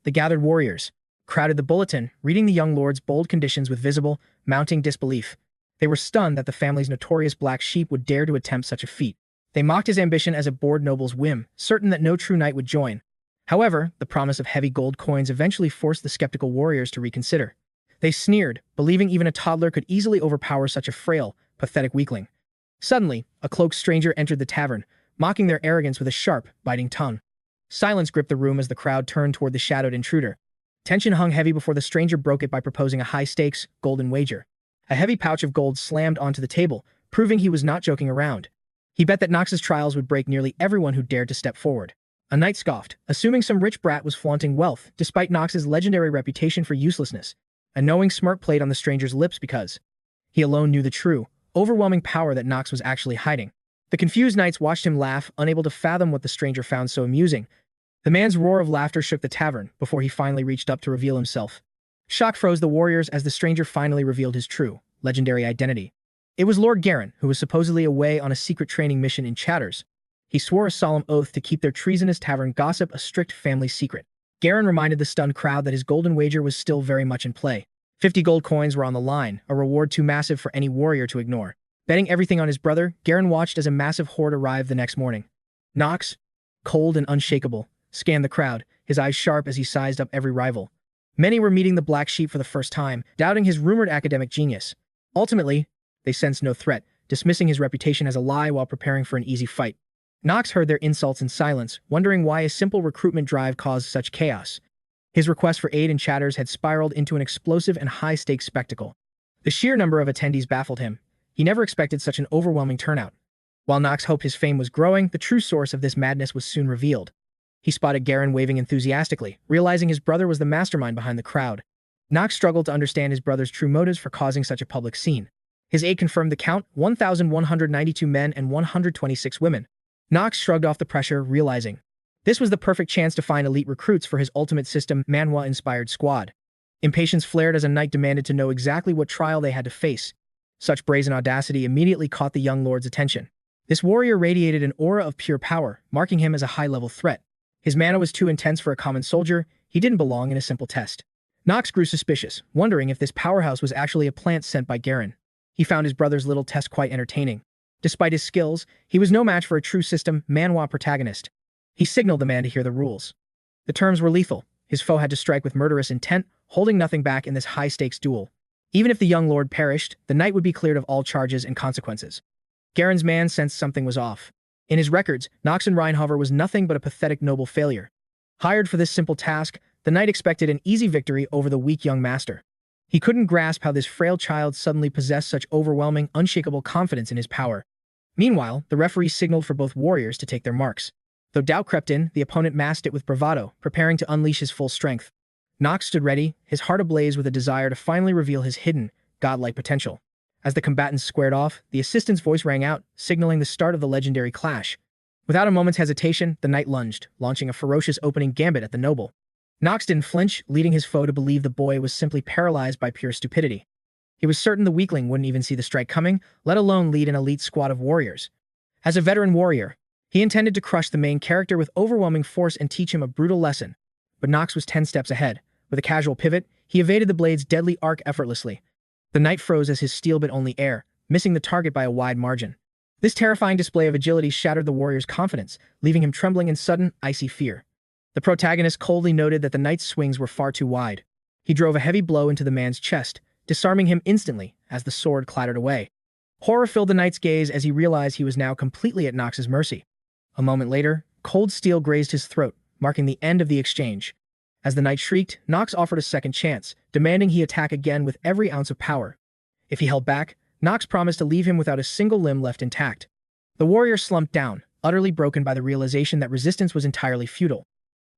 The gathered warriors crowded the bulletin, reading the young lord's bold conditions with visible, mounting disbelief. They were stunned that the family's notorious black sheep would dare to attempt such a feat. They mocked his ambition as a bored noble's whim, certain that no true knight would join. However, the promise of heavy gold coins eventually forced the skeptical warriors to reconsider. They sneered, believing even a toddler could easily overpower such a frail, pathetic weakling. Suddenly, a cloaked stranger entered the tavern, mocking their arrogance with a sharp, biting tongue. Silence gripped the room as the crowd turned toward the shadowed intruder. Tension hung heavy before the stranger broke it by proposing a high-stakes, golden wager. A heavy pouch of gold slammed onto the table, proving he was not joking around. He bet that Knox's trials would break nearly everyone who dared to step forward. A knight scoffed, assuming some rich brat was flaunting wealth, despite Knox's legendary reputation for uselessness. A knowing smirk played on the stranger's lips because he alone knew the true, overwhelming power that Knox was actually hiding. The confused knights watched him laugh, unable to fathom what the stranger found so amusing. The man's roar of laughter shook the tavern before he finally reached up to reveal himself. Shock froze the warriors as the stranger finally revealed his true, legendary identity. It was Lord Garen, who was supposedly away on a secret training mission in Chatters. He swore a solemn oath to keep their treasonous tavern gossip a strict family secret. Garen reminded the stunned crowd that his golden wager was still very much in play. 50 gold coins were on the line, a reward too massive for any warrior to ignore. Betting everything on his brother, Garen watched as a massive horde arrived the next morning. Knox, cold and unshakable, scanned the crowd, his eyes sharp as he sized up every rival. Many were meeting the black sheep for the first time, doubting his rumored academic genius. Ultimately, they sensed no threat, dismissing his reputation as a lie while preparing for an easy fight. Knox heard their insults in silence, wondering why a simple recruitment drive caused such chaos. His request for aid in Chatters had spiraled into an explosive and high-stakes spectacle. The sheer number of attendees baffled him. He never expected such an overwhelming turnout. While Knox hoped his fame was growing, the true source of this madness was soon revealed. He spotted Garen waving enthusiastically, realizing his brother was the mastermind behind the crowd. Knox struggled to understand his brother's true motives for causing such a public scene. His aide confirmed the count: 1,192 men and 126 women. Knox shrugged off the pressure, realizing this was the perfect chance to find elite recruits for his ultimate system, Manhwa-inspired squad. Impatience flared as a knight demanded to know exactly what trial they had to face. Such brazen audacity immediately caught the young lord's attention. This warrior radiated an aura of pure power, marking him as a high-level threat. His mana was too intense for a common soldier. He didn't belong in a simple test. Knox grew suspicious, wondering if this powerhouse was actually a plant sent by Garen. He found his brother's little test quite entertaining. Despite his skills, he was no match for a true system Manhwa protagonist. He signaled the man to hear the rules. The terms were lethal. His foe had to strike with murderous intent, holding nothing back in this high-stakes duel. Even if the young lord perished, the knight would be cleared of all charges and consequences. Garen's man sensed something was off. In his records, Knox Reinhover was nothing but a pathetic noble failure. Hired for this simple task, the knight expected an easy victory over the weak young master. He couldn't grasp how this frail child suddenly possessed such overwhelming, unshakable confidence in his power. Meanwhile, the referee signaled for both warriors to take their marks. Though doubt crept in, the opponent masked it with bravado, preparing to unleash his full strength. Knox stood ready, his heart ablaze with a desire to finally reveal his hidden, godlike potential. As the combatants squared off, the assistant's voice rang out, signaling the start of the legendary clash. Without a moment's hesitation, the knight lunged, launching a ferocious opening gambit at the noble. Knox didn't flinch, leading his foe to believe the boy was simply paralyzed by pure stupidity. He was certain the weakling wouldn't even see the strike coming, let alone lead an elite squad of warriors. As a veteran warrior, he intended to crush the main character with overwhelming force and teach him a brutal lesson. But Knox was 10 steps ahead. With a casual pivot, he evaded the blade's deadly arc effortlessly. The knight froze as his steel bit only air, missing the target by a wide margin. This terrifying display of agility shattered the warrior's confidence, leaving him trembling in sudden, icy fear. The protagonist coldly noted that the knight's swings were far too wide. He drove a heavy blow into the man's chest, disarming him instantly as the sword clattered away. Horror filled the knight's gaze as he realized he was now completely at Knox's mercy. A moment later, cold steel grazed his throat, marking the end of the exchange. As the knight shrieked, Knox offered a second chance, demanding he attack again with every ounce of power. If he held back, Knox promised to leave him without a single limb left intact. The warrior slumped down, utterly broken by the realization that resistance was entirely futile.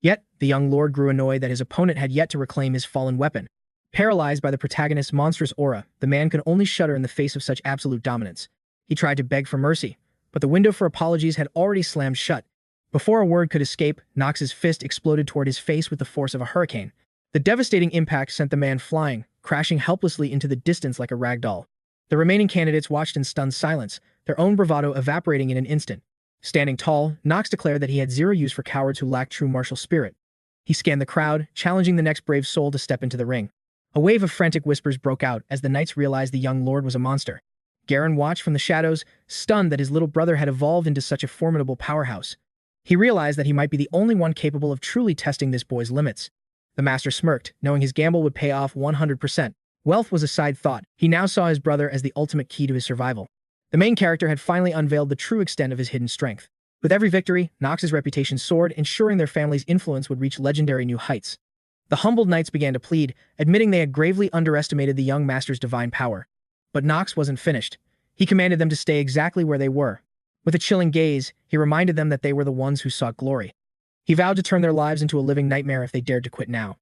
Yet, the young lord grew annoyed that his opponent had yet to reclaim his fallen weapon. Paralyzed by the protagonist's monstrous aura, the man could only shudder in the face of such absolute dominance. He tried to beg for mercy, but the window for apologies had already slammed shut. Before a word could escape, Knox's fist exploded toward his face with the force of a hurricane. The devastating impact sent the man flying, crashing helplessly into the distance like a rag doll. The remaining candidates watched in stunned silence, their own bravado evaporating in an instant. Standing tall, Knox declared that he had zero use for cowards who lacked true martial spirit. He scanned the crowd, challenging the next brave soul to step into the ring. A wave of frantic whispers broke out as the knights realized the young lord was a monster. Garen watched from the shadows, stunned that his little brother had evolved into such a formidable powerhouse. He realized that he might be the only one capable of truly testing this boy's limits. The master smirked, knowing his gamble would pay off 100%. Wealth was a side thought. He now saw his brother as the ultimate key to his survival. The main character had finally unveiled the true extent of his hidden strength. With every victory, Knox's reputation soared, ensuring their family's influence would reach legendary new heights. The humbled knights began to plead, admitting they had gravely underestimated the young master's divine power. But Knox wasn't finished. He commanded them to stay exactly where they were. With a chilling gaze, he reminded them that they were the ones who sought glory. He vowed to turn their lives into a living nightmare if they dared to quit now.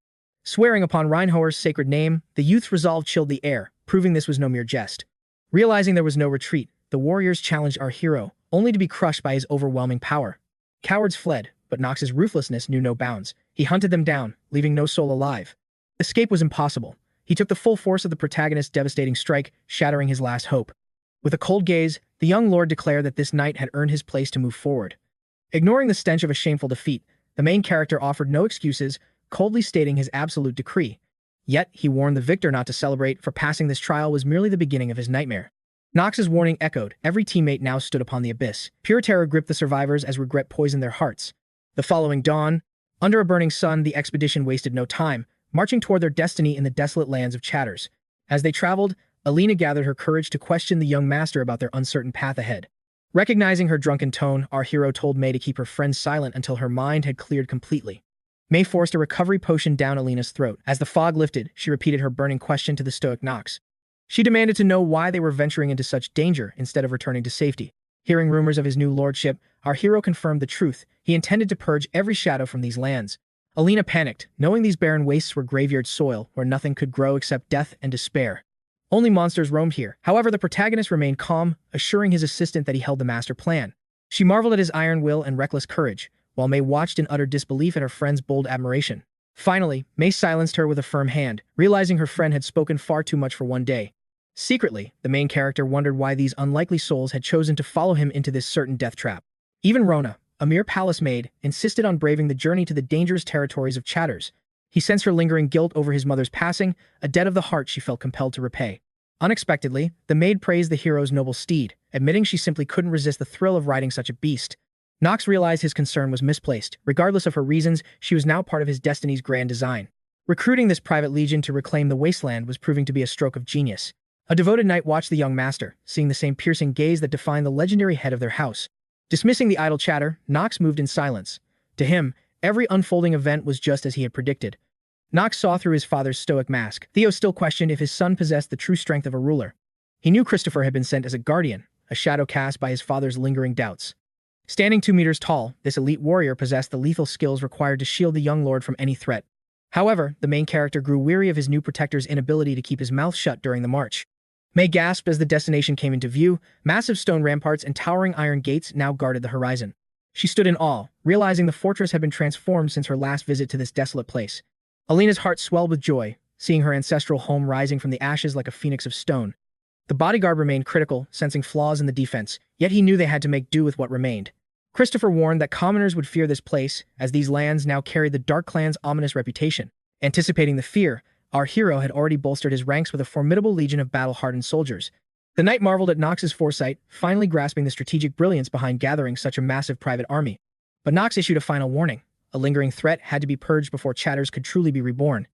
Swearing upon Reinhover's sacred name, the youth's resolve chilled the air, proving this was no mere jest. Realizing there was no retreat, the warriors challenged our hero, only to be crushed by his overwhelming power. Cowards fled, but Knox's ruthlessness knew no bounds. He hunted them down, leaving no soul alive. Escape was impossible. He took the full force of the protagonist's devastating strike, shattering his last hope. With a cold gaze, the young lord declared that this knight had earned his place to move forward. Ignoring the stench of a shameful defeat, the main character offered no excuses, coldly stating his absolute decree. Yet, he warned the victor not to celebrate, for passing this trial was merely the beginning of his nightmare. Knox's warning echoed. Every teammate now stood upon the abyss. Pure terror gripped the survivors as regret poisoned their hearts. The following dawn, under a burning sun, the expedition wasted no time, marching toward their destiny in the desolate lands of Chatters. As they traveled, Alina gathered her courage to question the young master about their uncertain path ahead. Recognizing her drunken tone, our hero told May to keep her friends silent until her mind had cleared completely. May forced a recovery potion down Alina's throat. As the fog lifted, she repeated her burning question to the stoic Knox. She demanded to know why they were venturing into such danger instead of returning to safety. Hearing rumors of his new lordship, our hero confirmed the truth. He intended to purge every shadow from these lands. Alina panicked, knowing these barren wastes were graveyard soil where nothing could grow except death and despair. Only monsters roamed here. However, the protagonist remained calm, assuring his assistant that he held the master plan. She marveled at his iron will and reckless courage, while May watched in utter disbelief at her friend's bold admiration. Finally, May silenced her with a firm hand, realizing her friend had spoken far too much for one day. Secretly, the main character wondered why these unlikely souls had chosen to follow him into this certain death trap. Even Rona, a mere palace maid, insisted on braving the journey to the dangerous territories of Chatters. He sensed her lingering guilt over his mother's passing, a debt of the heart she felt compelled to repay. Unexpectedly, the maid praised the hero's noble steed, admitting she simply couldn't resist the thrill of riding such a beast. Knox realized his concern was misplaced. Regardless of her reasons, she was now part of his destiny's grand design. Recruiting this private legion to reclaim the wasteland was proving to be a stroke of genius. A devoted knight watched the young master, seeing the same piercing gaze that defined the legendary head of their house. Dismissing the idle chatter, Knox moved in silence. To him, every unfolding event was just as he had predicted. Knox saw through his father's stoic mask. Theo still questioned if his son possessed the true strength of a ruler. He knew Christopher had been sent as a guardian, a shadow cast by his father's lingering doubts. Standing 2 meters tall, this elite warrior possessed the lethal skills required to shield the young lord from any threat. However, the main character grew weary of his new protector's inability to keep his mouth shut during the march. May gasped as the destination came into view. Massive stone ramparts and towering iron gates now guarded the horizon. She stood in awe, realizing the fortress had been transformed since her last visit to this desolate place. Alina's heart swelled with joy, seeing her ancestral home rising from the ashes like a phoenix of stone. The bodyguard remained critical, sensing flaws in the defense, yet he knew they had to make do with what remained. Christopher warned that commoners would fear this place, as these lands now carried the Dark Clan's ominous reputation. Anticipating the fear, our hero had already bolstered his ranks with a formidable legion of battle-hardened soldiers. The knight marveled at Knox's foresight, finally grasping the strategic brilliance behind gathering such a massive private army. But Knox issued a final warning. A lingering threat had to be purged before Chatters could truly be reborn.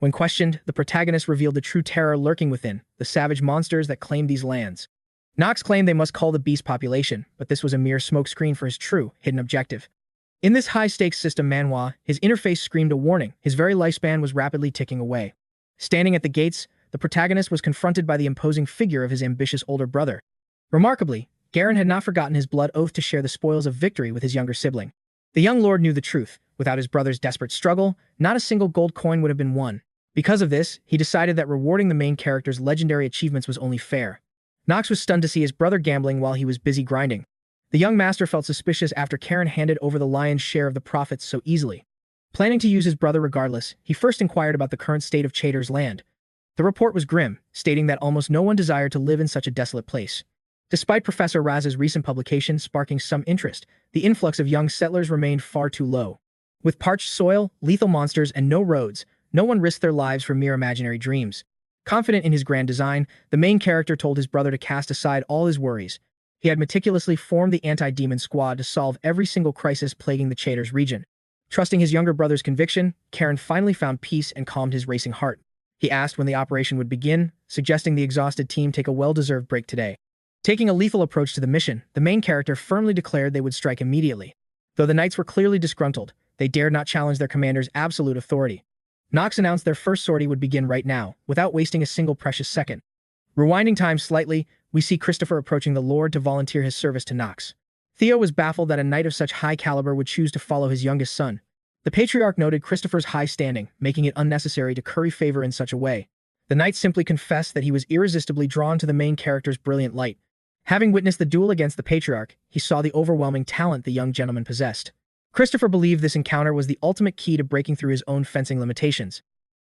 When questioned, the protagonist revealed the true terror lurking within, the savage monsters that claimed these lands. Knox claimed they must cull the beast population, but this was a mere smokescreen for his true, hidden objective. In this high-stakes system Manhwa, his interface screamed a warning. His very lifespan was rapidly ticking away. Standing at the gates, the protagonist was confronted by the imposing figure of his ambitious older brother. Remarkably, Garen had not forgotten his blood oath to share the spoils of victory with his younger sibling. The young lord knew the truth. Without his brother's desperate struggle, not a single gold coin would have been won. Because of this, he decided that rewarding the main character's legendary achievements was only fair. Knox was stunned to see his brother gambling while he was busy grinding. The young master felt suspicious after Karen handed over the lion's share of the profits so easily. Planning to use his brother regardless, he first inquired about the current state of 𝗧𝗏𝗃's land. The report was grim, stating that almost no one desired to live in such a desolate place. Despite Professor Raz's recent publication sparking some interest, the influx of young settlers remained far too low. With parched soil, lethal monsters, and no roads, no one risked their lives for mere imaginary dreams. Confident in his grand design, the main character told his brother to cast aside all his worries. He had meticulously formed the anti-demon squad to solve every single crisis plaguing the 𝗧𝗏𝗃's region. Trusting his younger brother's conviction, Karen finally found peace and calmed his racing heart. He asked when the operation would begin, suggesting the exhausted team take a well-deserved break today. Taking a lethal approach to the mission, the main character firmly declared they would strike immediately. Though the knights were clearly disgruntled, they dared not challenge their commander's absolute authority. Knox announced their first sortie would begin right now, without wasting a single precious second. Rewinding time slightly, we see Christopher approaching the Lord to volunteer his service to Knox. Theo was baffled that a knight of such high caliber would choose to follow his youngest son. The patriarch noted Christopher's high standing, making it unnecessary to curry favor in such a way. The knight simply confessed that he was irresistibly drawn to the main character's brilliant light. Having witnessed the duel against the patriarch, he saw the overwhelming talent the young gentleman possessed. Christopher believed this encounter was the ultimate key to breaking through his own fencing limitations.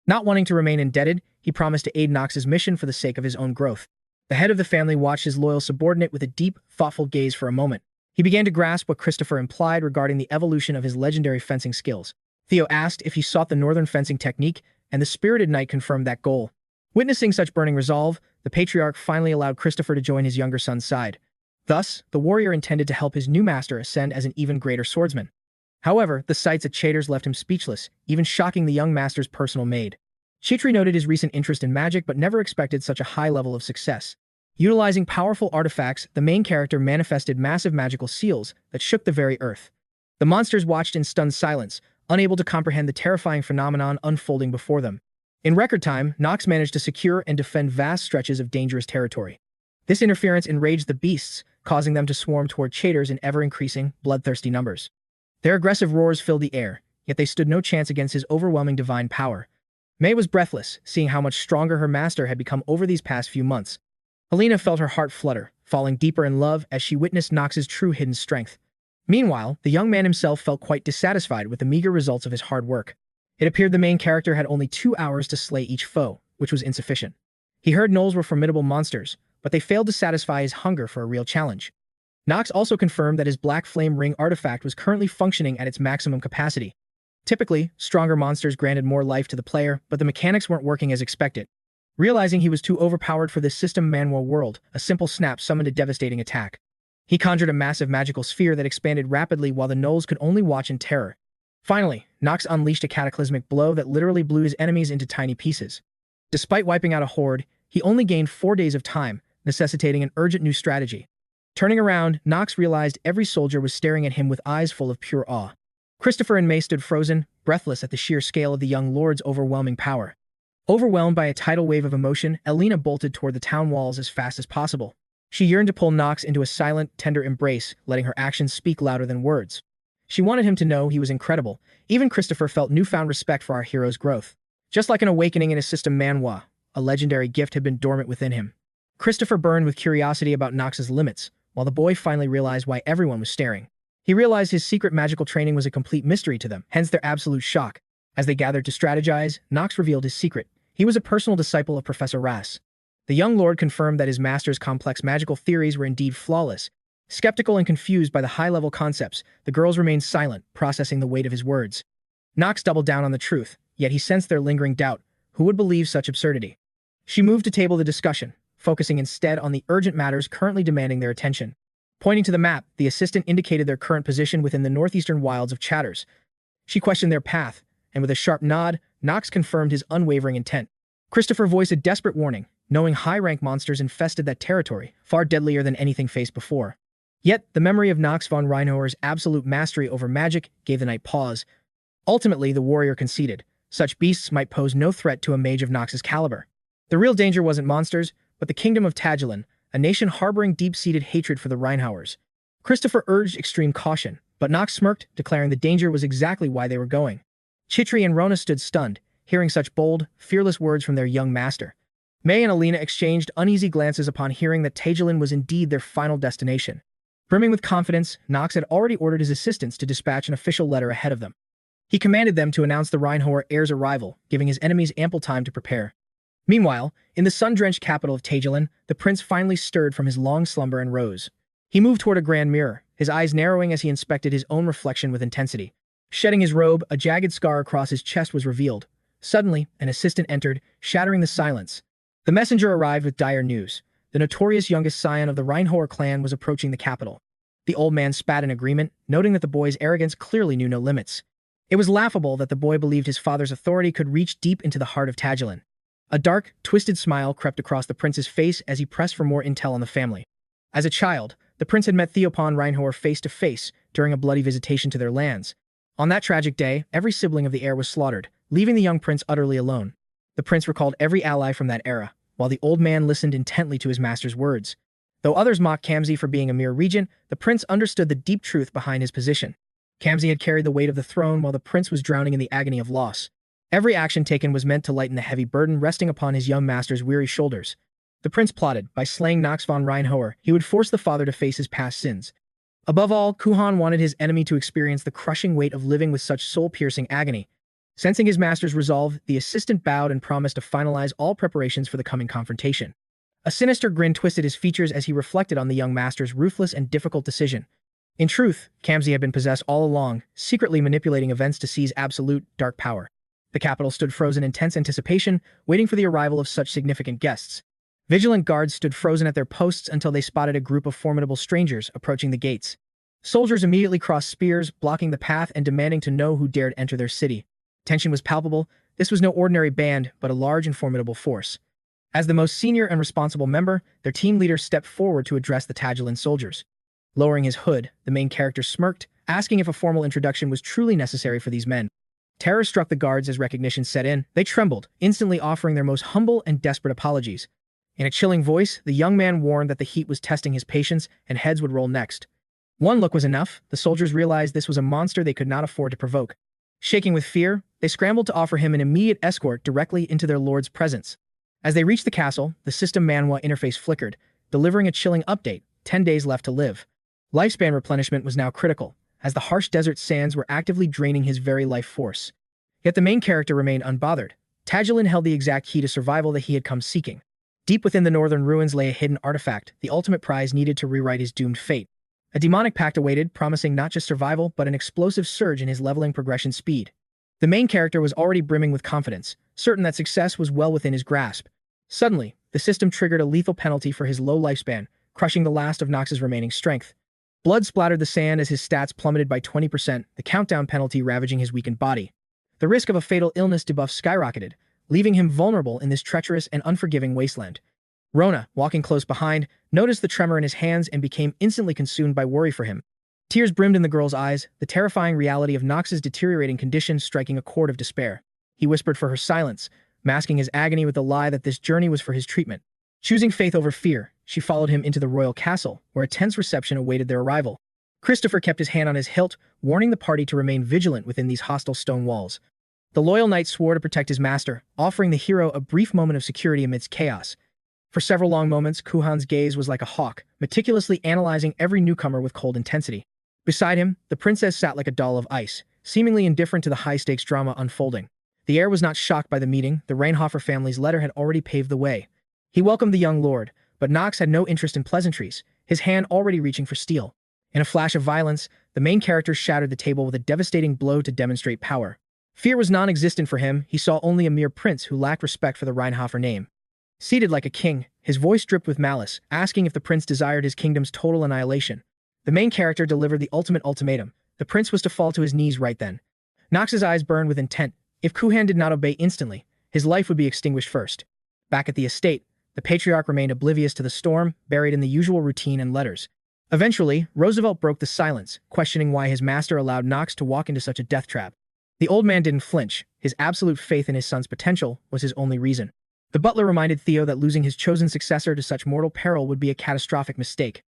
Not wanting to remain indebted, he promised to aid Knox's mission for the sake of his own growth. The head of the family watched his loyal subordinate with a deep, thoughtful gaze for a moment. He began to grasp what Christopher implied regarding the evolution of his legendary fencing skills. Theo asked if he sought the northern fencing technique, and the spirited knight confirmed that goal. Witnessing such burning resolve, the patriarch finally allowed Christopher to join his younger son's side. Thus, the warrior intended to help his new master ascend as an even greater swordsman. However, the sights at 𝗧𝗏𝗃's left him speechless, even shocking the young master's personal maid. 𝗧𝗏𝗃 noted his recent interest in magic but never expected such a high level of success. Utilizing powerful artifacts, the main character manifested massive magical seals that shook the very earth. The monsters watched in stunned silence, unable to comprehend the terrifying phenomenon unfolding before them. In record time, Knox managed to secure and defend vast stretches of dangerous territory. This interference enraged the beasts, causing them to swarm toward 𝗧𝗏𝗃's in ever-increasing, bloodthirsty numbers. Their aggressive roars filled the air, yet they stood no chance against his overwhelming divine power. May was breathless, seeing how much stronger her master had become over these past few months. Helena felt her heart flutter, falling deeper in love as she witnessed Knox's true hidden strength. Meanwhile, the young man himself felt quite dissatisfied with the meager results of his hard work. It appeared the main character had only 2 hours to slay each foe, which was insufficient. He heard gnolls were formidable monsters, but they failed to satisfy his hunger for a real challenge. Knox also confirmed that his Black Flame Ring artifact was currently functioning at its maximum capacity. Typically, stronger monsters granted more life to the player, but the mechanics weren't working as expected. Realizing he was too overpowered for this system Manhwa world, a simple snap summoned a devastating attack. He conjured a massive magical sphere that expanded rapidly while the gnolls could only watch in terror. Finally, Knox unleashed a cataclysmic blow that literally blew his enemies into tiny pieces. Despite wiping out a horde, he only gained 4 days of time, necessitating an urgent new strategy. Turning around, Knox realized every soldier was staring at him with eyes full of pure awe. Christopher and May stood frozen, breathless at the sheer scale of the young lord's overwhelming power. Overwhelmed by a tidal wave of emotion, Elena bolted toward the town walls as fast as possible. She yearned to pull Knox into a silent, tender embrace, letting her actions speak louder than words. She wanted him to know he was incredible. Even Christopher felt newfound respect for our hero's growth. Just like an awakening in his system Manhwa, a legendary gift had been dormant within him. Christopher burned with curiosity about Knox's limits, while the boy finally realized why everyone was staring. He realized his secret magical training was a complete mystery to them, hence their absolute shock. As they gathered to strategize, Knox revealed his secret. He was a personal disciple of Professor Ras. The young lord confirmed that his master's complex magical theories were indeed flawless. Skeptical and confused by the high-level concepts, the girls remained silent, processing the weight of his words. Knox doubled down on the truth, yet he sensed their lingering doubt. Who would believe such absurdity? She moved to table the discussion, focusing instead on the urgent matters currently demanding their attention. Pointing to the map, the assistant indicated their current position within the northeastern wilds of 𝗧𝗏𝗃s. She questioned their path, and with a sharp nod, Knox confirmed his unwavering intent. Christopher voiced a desperate warning, knowing high-rank monsters infested that territory, far deadlier than anything faced before. Yet, the memory of Knox Reinhover's absolute mastery over magic gave the knight pause. Ultimately, the warrior conceded. Such beasts might pose no threat to a mage of Knox's caliber. The real danger wasn't monsters, but the kingdom of 𝗧𝗏𝗃, a nation harboring deep-seated hatred for the Reinhovers. Christopher urged extreme caution, but Knox smirked, declaring the danger was exactly why they were going. 𝗧𝗏 and 𝗀𝘆𝘀 stood stunned, hearing such bold, fearless words from their young master. May and Alina exchanged uneasy glances upon hearing that 𝗧𝗏 was indeed their final destination. Brimming with confidence, Knox had already ordered his assistants to dispatch an official letter ahead of them. He commanded them to announce the Reinhover heir's arrival, giving his enemies ample time to prepare. Meanwhile, in the sun-drenched capital of 𝗧𝗏, the prince finally stirred from his long slumber and rose. He moved toward a grand mirror, his eyes narrowing as he inspected his own reflection with intensity. Shedding his robe, a jagged scar across his chest was revealed. Suddenly, an assistant entered, shattering the silence. The messenger arrived with dire news. The notorious youngest scion of the Reinhover clan was approaching the capital. The old man spat in agreement, noting that the boy's arrogance clearly knew no limits. It was laughable that the boy believed his father's authority could reach deep into the heart of 𝗧𝗏. A dark, twisted smile crept across the prince's face as he pressed for more intel on the family. As a child, the prince had met 𝗧𝗏 Reinhover face to face during a bloody visitation to their lands. On that tragic day, every sibling of the heir was slaughtered, leaving the young prince utterly alone. The prince recalled every ally from that era, while the old man listened intently to his master's words. Though others mocked 𝗧𝗏 for being a mere regent, the prince understood the deep truth behind his position. 𝗧𝗏 had carried the weight of the throne while the prince was drowning in the agony of loss. Every action taken was meant to lighten the heavy burden resting upon his young master's weary shoulders. The prince plotted, by slaying Knox von Reinhover, he would force the father to face his past sins. Above all, 𝗂han wanted his enemy to experience the crushing weight of living with such soul-piercing agony. Sensing his master's resolve, the assistant bowed and promised to finalize all preparations for the coming confrontation. A sinister grin twisted his features as he reflected on the young master's ruthless and difficult decision. In truth, 𝗧𝗏 had been possessed all along, secretly manipulating events to seize absolute, dark power. The capital stood frozen in tense anticipation, waiting for the arrival of such significant guests. Vigilant guards stood frozen at their posts until they spotted a group of formidable strangers approaching the gates. Soldiers immediately crossed spears, blocking the path and demanding to know who dared enter their city. Tension was palpable. This was no ordinary band, but a large and formidable force. As the most senior and responsible member, their team leader stepped forward to address the 𝗧𝗏 soldiers. Lowering his hood, the main character smirked, asking if a formal introduction was truly necessary for these men. Terror struck the guards as recognition set in. They trembled, instantly offering their most humble and desperate apologies. In a chilling voice, the young man warned that the heat was testing his patience and heads would roll next. One look was enough. The soldiers realized this was a monster they could not afford to provoke. Shaking with fear, they scrambled to offer him an immediate escort directly into their lord's presence. As they reached the castle, the system Manhwa interface flickered, delivering a chilling update: 10 days left to live. Lifespan replenishment was now critical, as the harsh desert sands were actively draining his very life force. Yet the main character remained unbothered. 𝗧𝗏 held the exact key to survival that he had come seeking. Deep within the northern ruins lay a hidden artifact, the ultimate prize needed to rewrite his doomed fate. A demonic pact awaited, promising not just survival, but an explosive surge in his leveling progression speed. The main character was already brimming with confidence, certain that success was well within his grasp. Suddenly, the system triggered a lethal penalty for his low lifespan, crushing the last of Knox's remaining strength. Blood splattered the sand as his stats plummeted by 20%, the countdown penalty ravaging his weakened body. The risk of a fatal illness debuff skyrocketed, leaving him vulnerable in this treacherous and unforgiving wasteland. 𝗀𝘀, walking close behind, noticed the tremor in his hands and became instantly consumed by worry for him. Tears brimmed in the girl's eyes, the terrifying reality of Knox's deteriorating condition striking a chord of despair. He whispered for her silence, masking his agony with the lie that this journey was for his treatment. Choosing faith over fear, she followed him into the royal castle, where a tense reception awaited their arrival. Christopher kept his hand on his hilt, warning the party to remain vigilant within these hostile stone walls. The loyal knight swore to protect his master, offering the hero a brief moment of security amidst chaos. For several long moments, 𝗂han's gaze was like a hawk, meticulously analyzing every newcomer with cold intensity. Beside him, the princess sat like a doll of ice, seemingly indifferent to the high-stakes drama unfolding. The heir was not shocked by the meeting. The Reinhover family's letter had already paved the way. He welcomed the young lord, but Knox had no interest in pleasantries, his hand already reaching for steel. In a flash of violence, the main character shattered the table with a devastating blow to demonstrate power. Fear was non-existent for him. He saw only a mere prince who lacked respect for the Reinhover name. Seated like a king, his voice dripped with malice, asking if the prince desired his kingdom's total annihilation. The main character delivered the ultimate ultimatum. The prince was to fall to his knees right then. Knox's eyes burned with intent. If 𝗂han did not obey instantly, his life would be extinguished first. Back at the estate, the patriarch remained oblivious to the storm, buried in the usual routine and letters. Eventually, Roosevelt broke the silence, questioning why his master allowed Knox to walk into such a death trap. The old man didn't flinch. His absolute faith in his son's potential was his only reason. The butler reminded Theo that losing his chosen successor to such mortal peril would be a catastrophic mistake.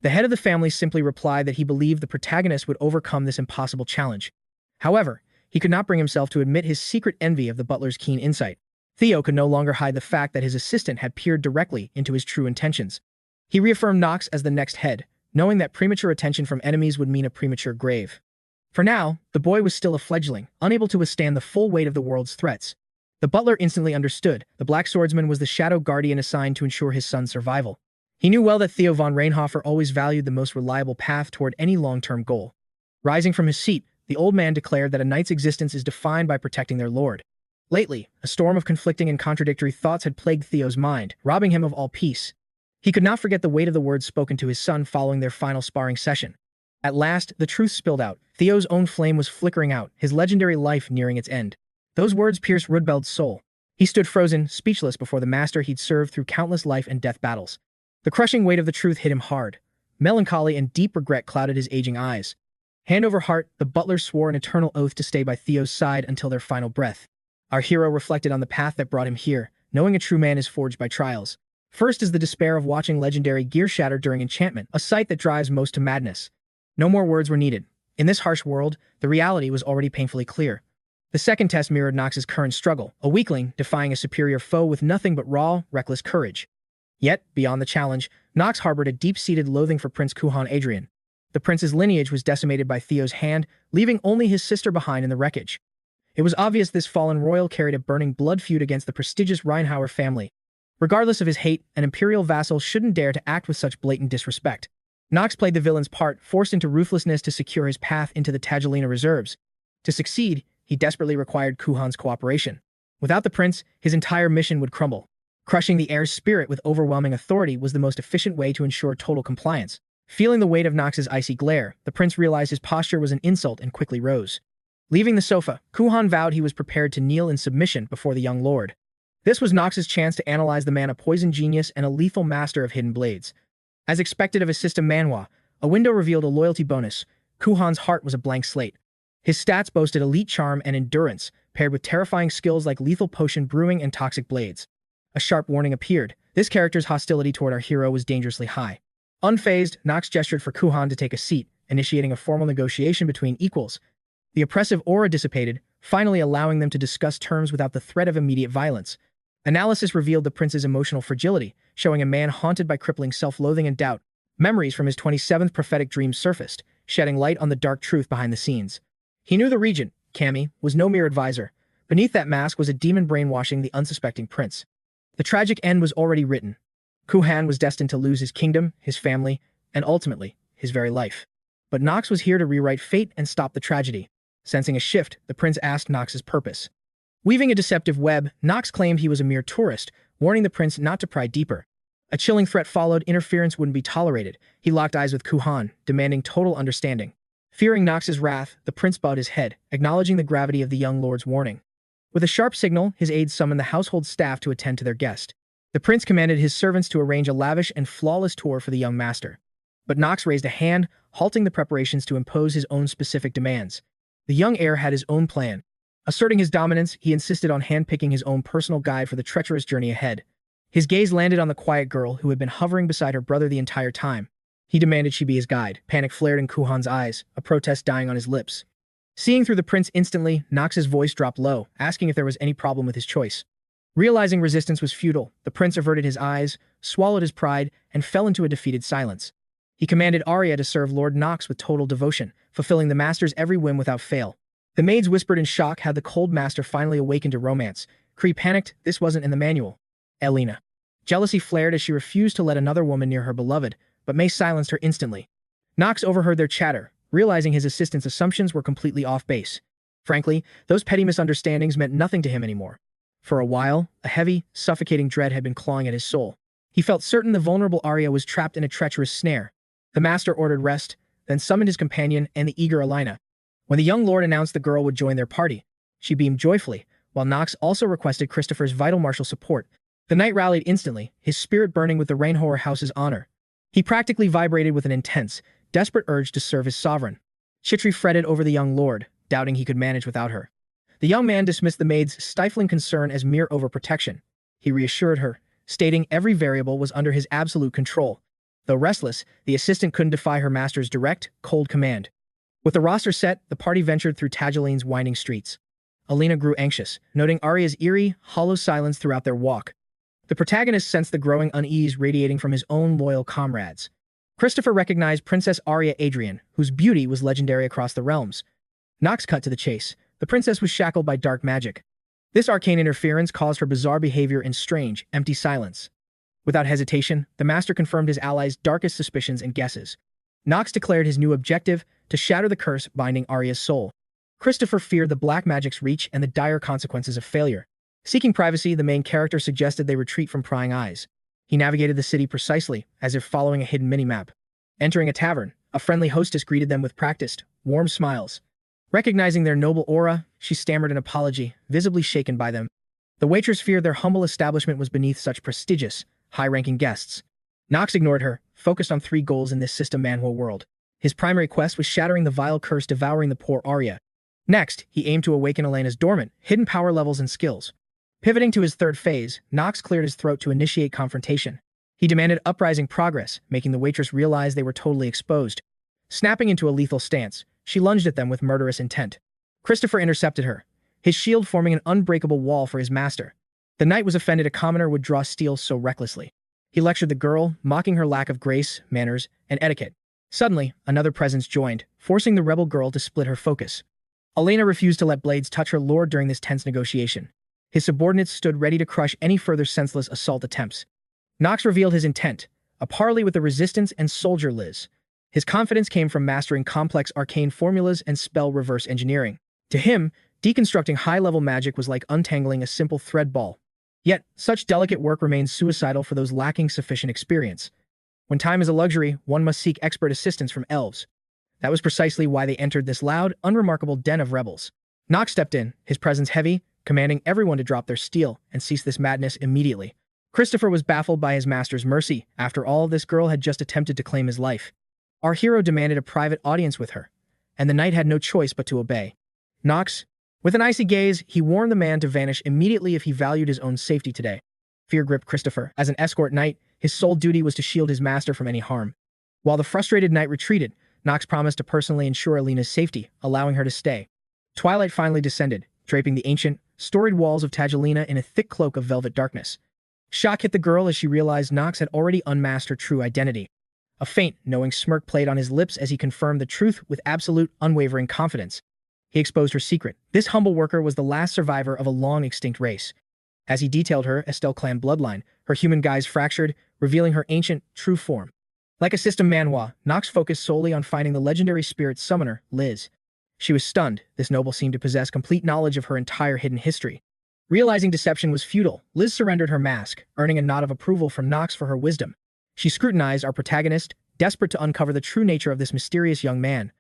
The head of the family simply replied that he believed the protagonist would overcome this impossible challenge. However, he could not bring himself to admit his secret envy of the butler's keen insight. Theo could no longer hide the fact that his assistant had peered directly into his true intentions. He reaffirmed Knox as the next head, knowing that premature attention from enemies would mean a premature grave. For now, the boy was still a fledgling, unable to withstand the full weight of the world's threats. The butler instantly understood. The Black Swordsman was the shadow guardian assigned to ensure his son's survival. He knew well that Theo von Reinhofer always valued the most reliable path toward any long-term goal. Rising from his seat, the old man declared that a knight's existence is defined by protecting their lord. Lately, a storm of conflicting and contradictory thoughts had plagued Theo's mind, robbing him of all peace. He could not forget the weight of the words spoken to his son following their final sparring session. At last, the truth spilled out. Theo's own flame was flickering out, his legendary life nearing its end. Those words pierced 𝗧𝗶𝗲𝗿's soul. He stood frozen, speechless before the master he'd served through countless life and death battles. The crushing weight of the truth hit him hard. Melancholy and deep regret clouded his aging eyes. Hand over heart, the butler swore an eternal oath to stay by Theo's side until their final breath. Our hero reflected on the path that brought him here, knowing a true man is forged by trials. First is the despair of watching legendary gear shatter during enchantment, a sight that drives most to madness. No more words were needed. In this harsh world, the reality was already painfully clear. The second test mirrored Knox's current struggle, a weakling defying a superior foe with nothing but raw, reckless courage. Yet, beyond the challenge, Knox harbored a deep-seated loathing for Prince Kuhan Adrian. The prince's lineage was decimated by Theo's hand, leaving only his sister behind in the wreckage. It was obvious this fallen royal carried a burning blood feud against the prestigious Reinhover family. Regardless of his hate, an imperial vassal shouldn't dare to act with such blatant disrespect. Knox played the villain's part, forced into ruthlessness to secure his path into the Tagelina reserves. To succeed, he desperately required Kuhan's cooperation. Without the prince, his entire mission would crumble. Crushing the heir's spirit with overwhelming authority was the most efficient way to ensure total compliance. Feeling the weight of Knox's icy glare, the prince realized his posture was an insult and quickly rose. Leaving the sofa, Kuhan vowed he was prepared to kneel in submission before the young lord. This was Knox's chance to analyze the man, a poison genius and a lethal master of hidden blades. As expected of his system Manhwa, a window revealed a loyalty bonus. Kuhan's heart was a blank slate. His stats boasted elite charm and endurance, paired with terrifying skills like lethal potion brewing and toxic blades. A sharp warning appeared. This character's hostility toward our hero was dangerously high. Unfazed, Knox gestured for Kuhan to take a seat, initiating a formal negotiation between equals. The oppressive aura dissipated, finally allowing them to discuss terms without the threat of immediate violence. Analysis revealed the prince's emotional fragility, showing a man haunted by crippling self-loathing and doubt. Memories from his 27th prophetic dream surfaced, shedding light on the dark truth behind the scenes. He knew the regent, Kami, was no mere advisor. Beneath that mask was a demon brainwashing the unsuspecting prince. The tragic end was already written. Kuhan was destined to lose his kingdom, his family, and ultimately, his very life. But Knox was here to rewrite fate and stop the tragedy. Sensing a shift, the prince asked Knox's purpose. Weaving a deceptive web, Knox claimed he was a mere tourist, warning the prince not to pry deeper. A chilling threat followed. Interference wouldn't be tolerated. He locked eyes with Kuhan, demanding total understanding. Fearing Knox's wrath, the prince bowed his head, acknowledging the gravity of the young lord's warning. With a sharp signal, his aides summoned the household staff to attend to their guest. The prince commanded his servants to arrange a lavish and flawless tour for the young master. But Knox raised a hand, halting the preparations to impose his own specific demands. The young heir had his own plan. Asserting his dominance, he insisted on handpicking his own personal guide for the treacherous journey ahead. His gaze landed on the quiet girl who had been hovering beside her brother the entire time. He demanded she be his guide. Panic flared in Kuhan's eyes, a protest dying on his lips. Seeing through the prince instantly, Knox's voice dropped low, asking if there was any problem with his choice. Realizing resistance was futile, the prince averted his eyes, swallowed his pride, and fell into a defeated silence. He commanded Arya to serve Lord Knox with total devotion, fulfilling the master's every whim without fail. The maids whispered in shock had the cold master finally awakened to romance. Kree panicked, this wasn't in the manual. Elena. Jealousy flared as she refused to let another woman near her beloved, but May silenced her instantly. Knox overheard their chatter, realizing his assistant's assumptions were completely off base. Frankly, those petty misunderstandings meant nothing to him anymore. For a while, a heavy, suffocating dread had been clawing at his soul. He felt certain the vulnerable Arya was trapped in a treacherous snare. The master ordered rest, then summoned his companion and the eager Elena. When the young lord announced the girl would join their party, she beamed joyfully, while Knox also requested Christopher's vital martial support. The knight rallied instantly, his spirit burning with the Reinhover house's honor. He practically vibrated with an intense, desperate urge to serve his sovereign. Chitri fretted over the young lord, doubting he could manage without her. The young man dismissed the maid's stifling concern as mere overprotection. he reassured her, stating every variable was under his absolute control. Though restless, the assistant couldn't defy her master's direct, cold command. With the roster set, the party ventured through Tageline's winding streets. Alina grew anxious, noting Arya's eerie, hollow silence throughout their walk. The protagonist sensed the growing unease radiating from his own loyal comrades. Christopher recognized Princess Arya Adrian, whose beauty was legendary across the realms. Knox cut to the chase. The princess was shackled by dark magic. This arcane interference caused her bizarre behavior and strange, empty silence. Without hesitation, the master confirmed his allies' darkest suspicions and guesses. Knox declared his new objective, to shatter the curse binding Arya's soul. Christopher feared the black magic's reach and the dire consequences of failure. Seeking privacy, the main character suggested they retreat from prying eyes. He navigated the city precisely, as if following a hidden minimap. Entering a tavern, a friendly hostess greeted them with practiced, warm smiles. Recognizing their noble aura, she stammered an apology, visibly shaken by them. The waitress feared their humble establishment was beneath such prestigious, high-ranking guests. Knox ignored her, focused on 3 goals in this system Manhwa world. His primary quest was shattering the vile curse devouring the poor Arya. Next, he aimed to awaken Elena's dormant, hidden power levels and skills. Pivoting to his third phase, Knox cleared his throat to initiate confrontation. He demanded uprising progress, making the waitress realize they were totally exposed. Snapping into a lethal stance, she lunged at them with murderous intent. Christopher intercepted her, his shield forming an unbreakable wall for his master. The knight was offended a commoner would draw steel so recklessly. He lectured the girl, mocking her lack of grace, manners, and etiquette. Suddenly, another presence joined, forcing the rebel girl to split her focus. Elena refused to let blades touch her lord during this tense negotiation. His subordinates stood ready to crush any further senseless assault attempts. Knox revealed his intent, a parley with the resistance and soldier Liz. His confidence came from mastering complex arcane formulas and spell reverse engineering. To him, deconstructing high-level magic was like untangling a simple thread ball. Yet, such delicate work remains suicidal for those lacking sufficient experience. When time is a luxury, one must seek expert assistance from elves. That was precisely why they entered this loud, unremarkable den of rebels. Knox stepped in, his presence heavy, commanding everyone to drop their steel and cease this madness immediately. Christopher was baffled by his master's mercy. After all, this girl had just attempted to claim his life. Our hero demanded a private audience with her, and the knight had no choice but to obey. Knox, with an icy gaze, he warned the man to vanish immediately if he valued his own safety today. Fear gripped Christopher. As an escort knight, his sole duty was to shield his master from any harm. While the frustrated knight retreated, Knox promised to personally ensure Alina's safety, allowing her to stay. Twilight finally descended, draping the ancient, storied walls of Tagelina in a thick cloak of velvet darkness. Shock hit the girl as she realized Knox had already unmasked her true identity. A faint, knowing smirk played on his lips as he confirmed the truth with absolute, unwavering confidence. He exposed her secret. This humble worker was the last survivor of a long-extinct race. As he detailed her 𝗧𝗶𝗲𝗿 clan bloodline, her human guise fractured, revealing her ancient, true form. Like a system Manhwa, Knox focused solely on finding the legendary spirit summoner, Liz. She was stunned. This noble seemed to possess complete knowledge of her entire hidden history. Realizing deception was futile, Liz surrendered her mask, earning a nod of approval from Knox for her wisdom. She scrutinized our protagonist, desperate to uncover the true nature of this mysterious young man.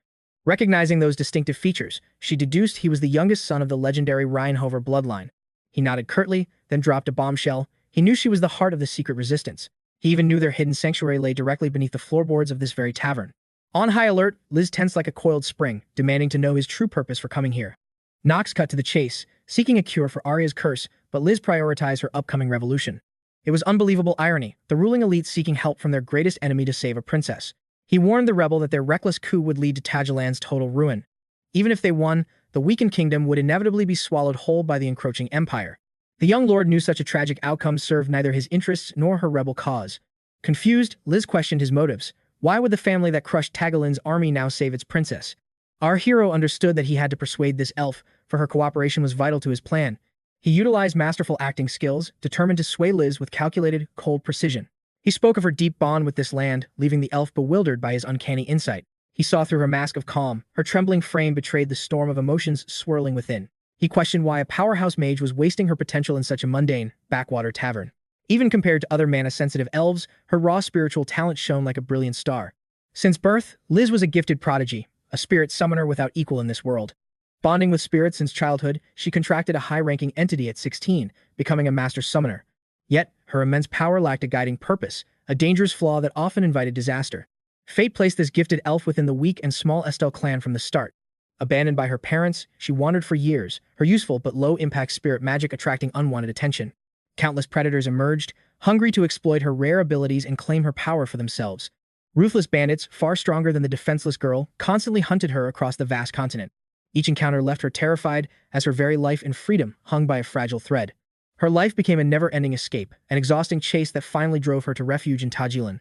Recognizing those distinctive features, she deduced he was the youngest son of the legendary Reinhover bloodline. He nodded curtly, then dropped a bombshell. He knew she was the heart of the secret resistance. He even knew their hidden sanctuary lay directly beneath the floorboards of this very tavern. On high alert, Liz tensed like a coiled spring, demanding to know his true purpose for coming here. Knox cut to the chase, seeking a cure for Arya's curse, but Liz prioritized her upcoming revolution. It was unbelievable irony, the ruling elite seeking help from their greatest enemy to save a princess. He warned the rebel that their reckless coup would lead to Tageland's total ruin. Even if they won, the weakened kingdom would inevitably be swallowed whole by the encroaching empire. The young lord knew such a tragic outcome served neither his interests nor her rebel cause. Confused, Liz questioned his motives. Why would the family that crushed Tageland's army now save its princess? Our hero understood that he had to persuade this elf, for her cooperation was vital to his plan. He utilized masterful acting skills, determined to sway Liz with calculated, cold precision. He spoke of her deep bond with this land, leaving the elf bewildered by his uncanny insight. He saw through her mask of calm. Her trembling frame betrayed the storm of emotions swirling within. He questioned why a powerhouse mage was wasting her potential in such a mundane, backwater tavern. Even compared to other mana-sensitive elves, her raw spiritual talent shone like a brilliant star. Since birth, Liz was a gifted prodigy, a spirit summoner without equal in this world. Bonding with spirits since childhood, she contracted a high-ranking entity at 16, becoming a master summoner. Yet, her immense power lacked a guiding purpose, a dangerous flaw that often invited disaster. Fate placed this gifted elf within the weak and small 𝗧𝗶𝗲𝗿 clan from the start. Abandoned by her parents, she wandered for years, her useful but low-impact spirit magic attracting unwanted attention. Countless predators emerged, hungry to exploit her rare abilities and claim her power for themselves. Ruthless bandits, far stronger than the defenseless girl, constantly hunted her across the vast continent. Each encounter left her terrified, as her very life and freedom hung by a fragile thread. Her life became a never-ending escape, an exhausting chase that finally drove her to refuge in 𝗧𝗶𝗲𝗺.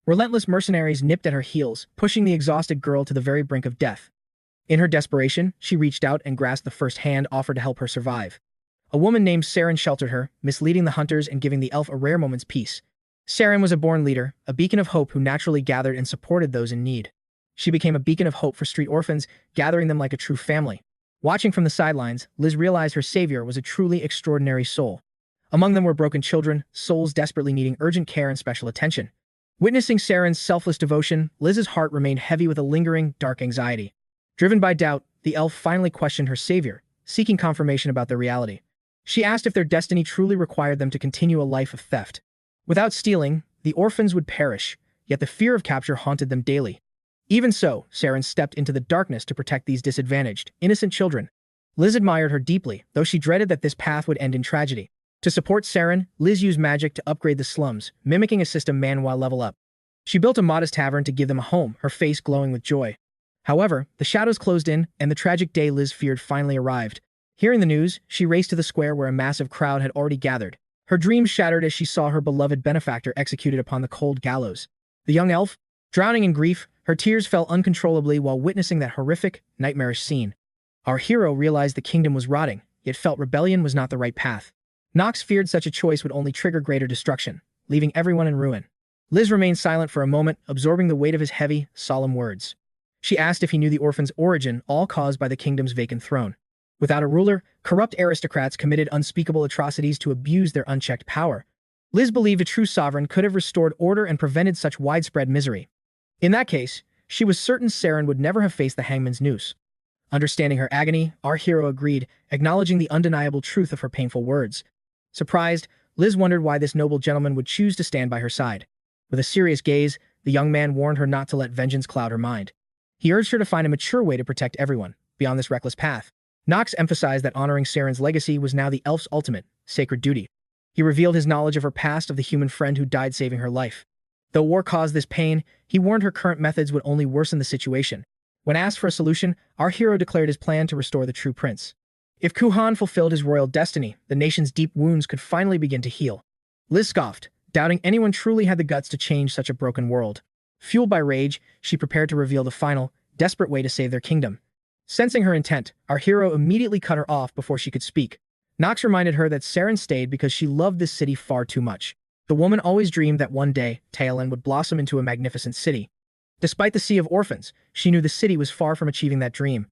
Relentless mercenaries nipped at her heels, pushing the exhausted girl to the very brink of death. In her desperation, she reached out and grasped the first hand offered to help her survive. A woman named 𝗧𝗏 sheltered her, misleading the hunters and giving the elf a rare moment's peace. 𝗧𝗏 was a born leader, a beacon of hope who naturally gathered and supported those in need. She became a beacon of hope for street orphans, gathering them like a true family. Watching from the sidelines, Liz realized her savior was a truly extraordinary soul. Among them were broken children, souls desperately needing urgent care and special attention. Witnessing 𝗧𝗏's selfless devotion, Liz's heart remained heavy with a lingering, dark anxiety. Driven by doubt, the elf finally questioned her savior, seeking confirmation about their reality. She asked if their destiny truly required them to continue a life of theft. Without stealing, the orphans would perish, yet the fear of capture haunted them daily. Even so, 𝗧𝗏 stepped into the darkness to protect these disadvantaged, innocent children. Liz admired her deeply, though she dreaded that this path would end in tragedy. To support 𝗧𝗏, Liz used magic to upgrade the slums, mimicking a system Manhwa level up. She built a modest tavern to give them a home, her face glowing with joy. However, the shadows closed in, and the tragic day Liz feared finally arrived. Hearing the news, she raced to the square where a massive crowd had already gathered. Her dreams shattered as she saw her beloved benefactor executed upon the cold gallows. The young elf, drowning in grief, her tears fell uncontrollably while witnessing that horrific, nightmarish scene. Our hero realized the kingdom was rotting, yet felt rebellion was not the right path. Knox feared such a choice would only trigger greater destruction, leaving everyone in ruin. Liz remained silent for a moment, absorbing the weight of his heavy, solemn words. She asked if he knew the orphan's origin, all caused by the kingdom's vacant throne. Without a ruler, corrupt aristocrats committed unspeakable atrocities to abuse their unchecked power. Liz believed a true sovereign could have restored order and prevented such widespread misery. In that case, she was certain 𝗧𝗏 would never have faced the hangman's noose. Understanding her agony, our hero agreed, acknowledging the undeniable truth of her painful words. Surprised, Liz wondered why this noble gentleman would choose to stand by her side. With a serious gaze, the young man warned her not to let vengeance cloud her mind. He urged her to find a mature way to protect everyone, beyond this reckless path. Knox emphasized that honoring 𝗧𝗏's legacy was now the elf's ultimate, sacred duty. He revealed his knowledge of her past, of the human friend who died saving her life. Though war caused this pain, he warned her current methods would only worsen the situation. When asked for a solution, our hero declared his plan to restore the true prince. If 𝗀𝗲𝗺 fulfilled his royal destiny, the nation's deep wounds could finally begin to heal. Liz scoffed, doubting anyone truly had the guts to change such a broken world. Fueled by rage, she prepared to reveal the final, desperate way to save their kingdom. Sensing her intent, our hero immediately cut her off before she could speak. Knox reminded her that 𝗧𝗏 stayed because she loved this city far too much. The woman always dreamed that one day, 𝗧𝗏 would blossom into a magnificent city. Despite the sea of orphans, she knew the city was far from achieving that dream.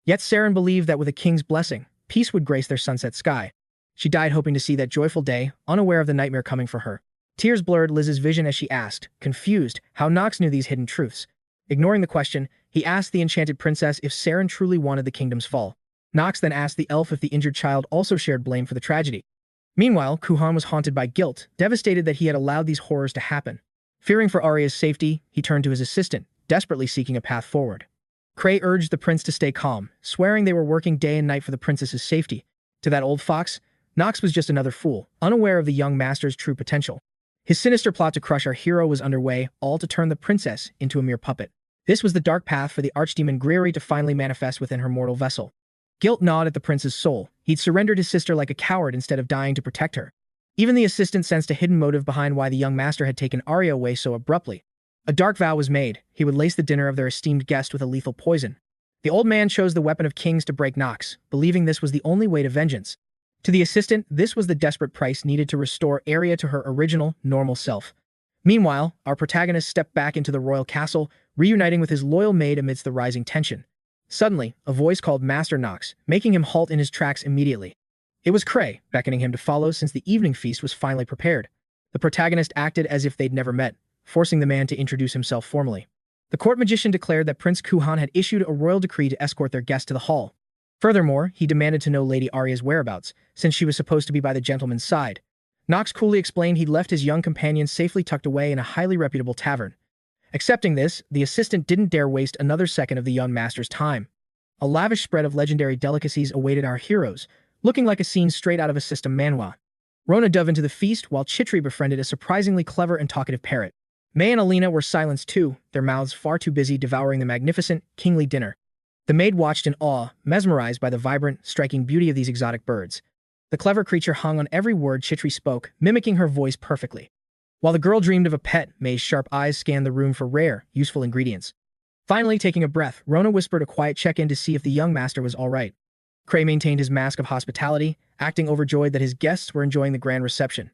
Yet 𝗧𝗏 believed that with a king's blessing, peace would grace their sunset sky. She died hoping to see that joyful day, unaware of the nightmare coming for her. Tears blurred Liz's vision as she asked, confused, how Knox knew these hidden truths. Ignoring the question, he asked the enchanted princess if 𝗧𝗏 truly wanted the kingdom's fall. Knox then asked the elf if the injured child also shared blame for the tragedy. Meanwhile, 𝗀𝗲𝗺 was haunted by guilt, devastated that he had allowed these horrors to happen. Fearing for Arya's safety, he turned to his assistant, desperately seeking a path forward. Cray urged the prince to stay calm, swearing they were working day and night for the princess's safety. To that old fox, Knox was just another fool, unaware of the young master's true potential. His sinister plot to crush our hero was underway, all to turn the princess into a mere puppet. This was the dark path for the archdemon 𝗧𝗏𝗏 to finally manifest within her mortal vessel. Guilt gnawed at the prince's soul. He'd surrendered his sister like a coward instead of dying to protect her. Even the assistant sensed a hidden motive behind why the young master had taken Arya away so abruptly. A dark vow was made. He would lace the dinner of their esteemed guest with a lethal poison. The old man chose the weapon of kings to break Knox, believing this was the only way to vengeance. To the assistant, this was the desperate price needed to restore Arya to her original, normal self. Meanwhile, our protagonist stepped back into the royal castle, reuniting with his loyal maid amidst the rising tension. Suddenly, a voice called Master Knox, making him halt in his tracks immediately. It was Cray, beckoning him to follow since the evening feast was finally prepared. The protagonist acted as if they'd never met, forcing the man to introduce himself formally. The court magician declared that Prince 𝗀𝗲𝗺 had issued a royal decree to escort their guest to the hall. Furthermore, he demanded to know Lady Arya's whereabouts, since she was supposed to be by the gentleman's side. Knox coolly explained he'd left his young companion safely tucked away in a highly reputable tavern. Accepting this, the assistant didn't dare waste another second of the young master's time. A lavish spread of legendary delicacies awaited our heroes, looking like a scene straight out of a system Manhwa. Rona dove into the feast while 𝗧𝗲𝗿 befriended a surprisingly clever and talkative parrot. May and Alina were silenced too, their mouths far too busy devouring the magnificent, kingly dinner. The maid watched in awe, mesmerized by the vibrant, striking beauty of these exotic birds. The clever creature hung on every word 𝗧𝗲𝗿 spoke, mimicking her voice perfectly. While the girl dreamed of a pet, May's sharp eyes scanned the room for rare, useful ingredients. Finally, taking a breath, Rona whispered a quiet check-in to see if the young master was all right. Cray maintained his mask of hospitality, acting overjoyed that his guests were enjoying the grand reception.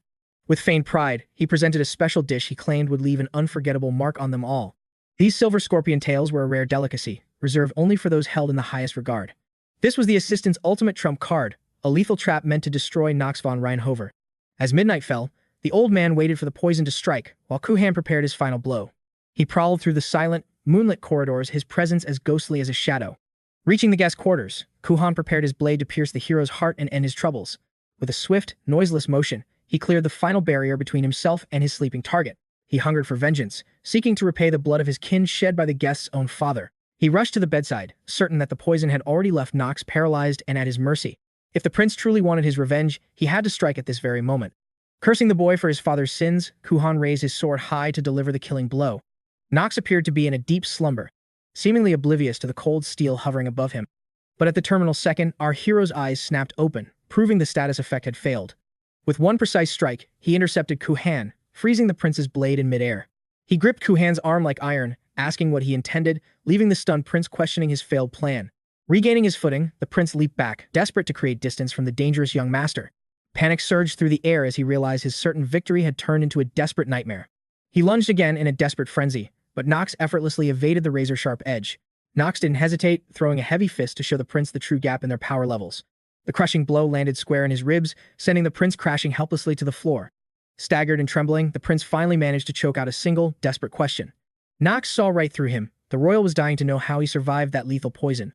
With feigned pride, he presented a special dish he claimed would leave an unforgettable mark on them all. These silver scorpion tails were a rare delicacy, reserved only for those held in the highest regard. This was the assistant's ultimate trump card, a lethal trap meant to destroy Knox von Reinhover. As midnight fell, the old man waited for the poison to strike, while 𝗂𝗏 prepared his final blow. He prowled through the silent, moonlit corridors, his presence as ghostly as a shadow. Reaching the guest quarters, 𝗂𝗏 prepared his blade to pierce the hero's heart and end his troubles. With a swift, noiseless motion, he cleared the final barrier between himself and his sleeping target. He hungered for vengeance, seeking to repay the blood of his kin shed by the guest's own father. He rushed to the bedside, certain that the poison had already left Knox paralyzed and at his mercy. If the prince truly wanted his revenge, he had to strike at this very moment. Cursing the boy for his father's sins, 𝗂𝗏 raised his sword high to deliver the killing blow. Knox appeared to be in a deep slumber, seemingly oblivious to the cold steel hovering above him. But at the terminal second, our hero's eyes snapped open, proving the status effect had failed. With one precise strike, he intercepted 𝗂𝗏, freezing the prince's blade in midair. He gripped 𝗂𝗏's arm like iron, asking what he intended, leaving the stunned prince questioning his failed plan. Regaining his footing, the prince leaped back, desperate to create distance from the dangerous young master. Panic surged through the air as he realized his certain victory had turned into a desperate nightmare. He lunged again in a desperate frenzy, but Knox effortlessly evaded the razor-sharp edge. Knox didn't hesitate, throwing a heavy fist to show the prince the true gap in their power levels. The crushing blow landed square in his ribs, sending the prince crashing helplessly to the floor. Staggered and trembling, the prince finally managed to choke out a single, desperate question. Knox saw right through him. The royal was dying to know how he survived that lethal poison.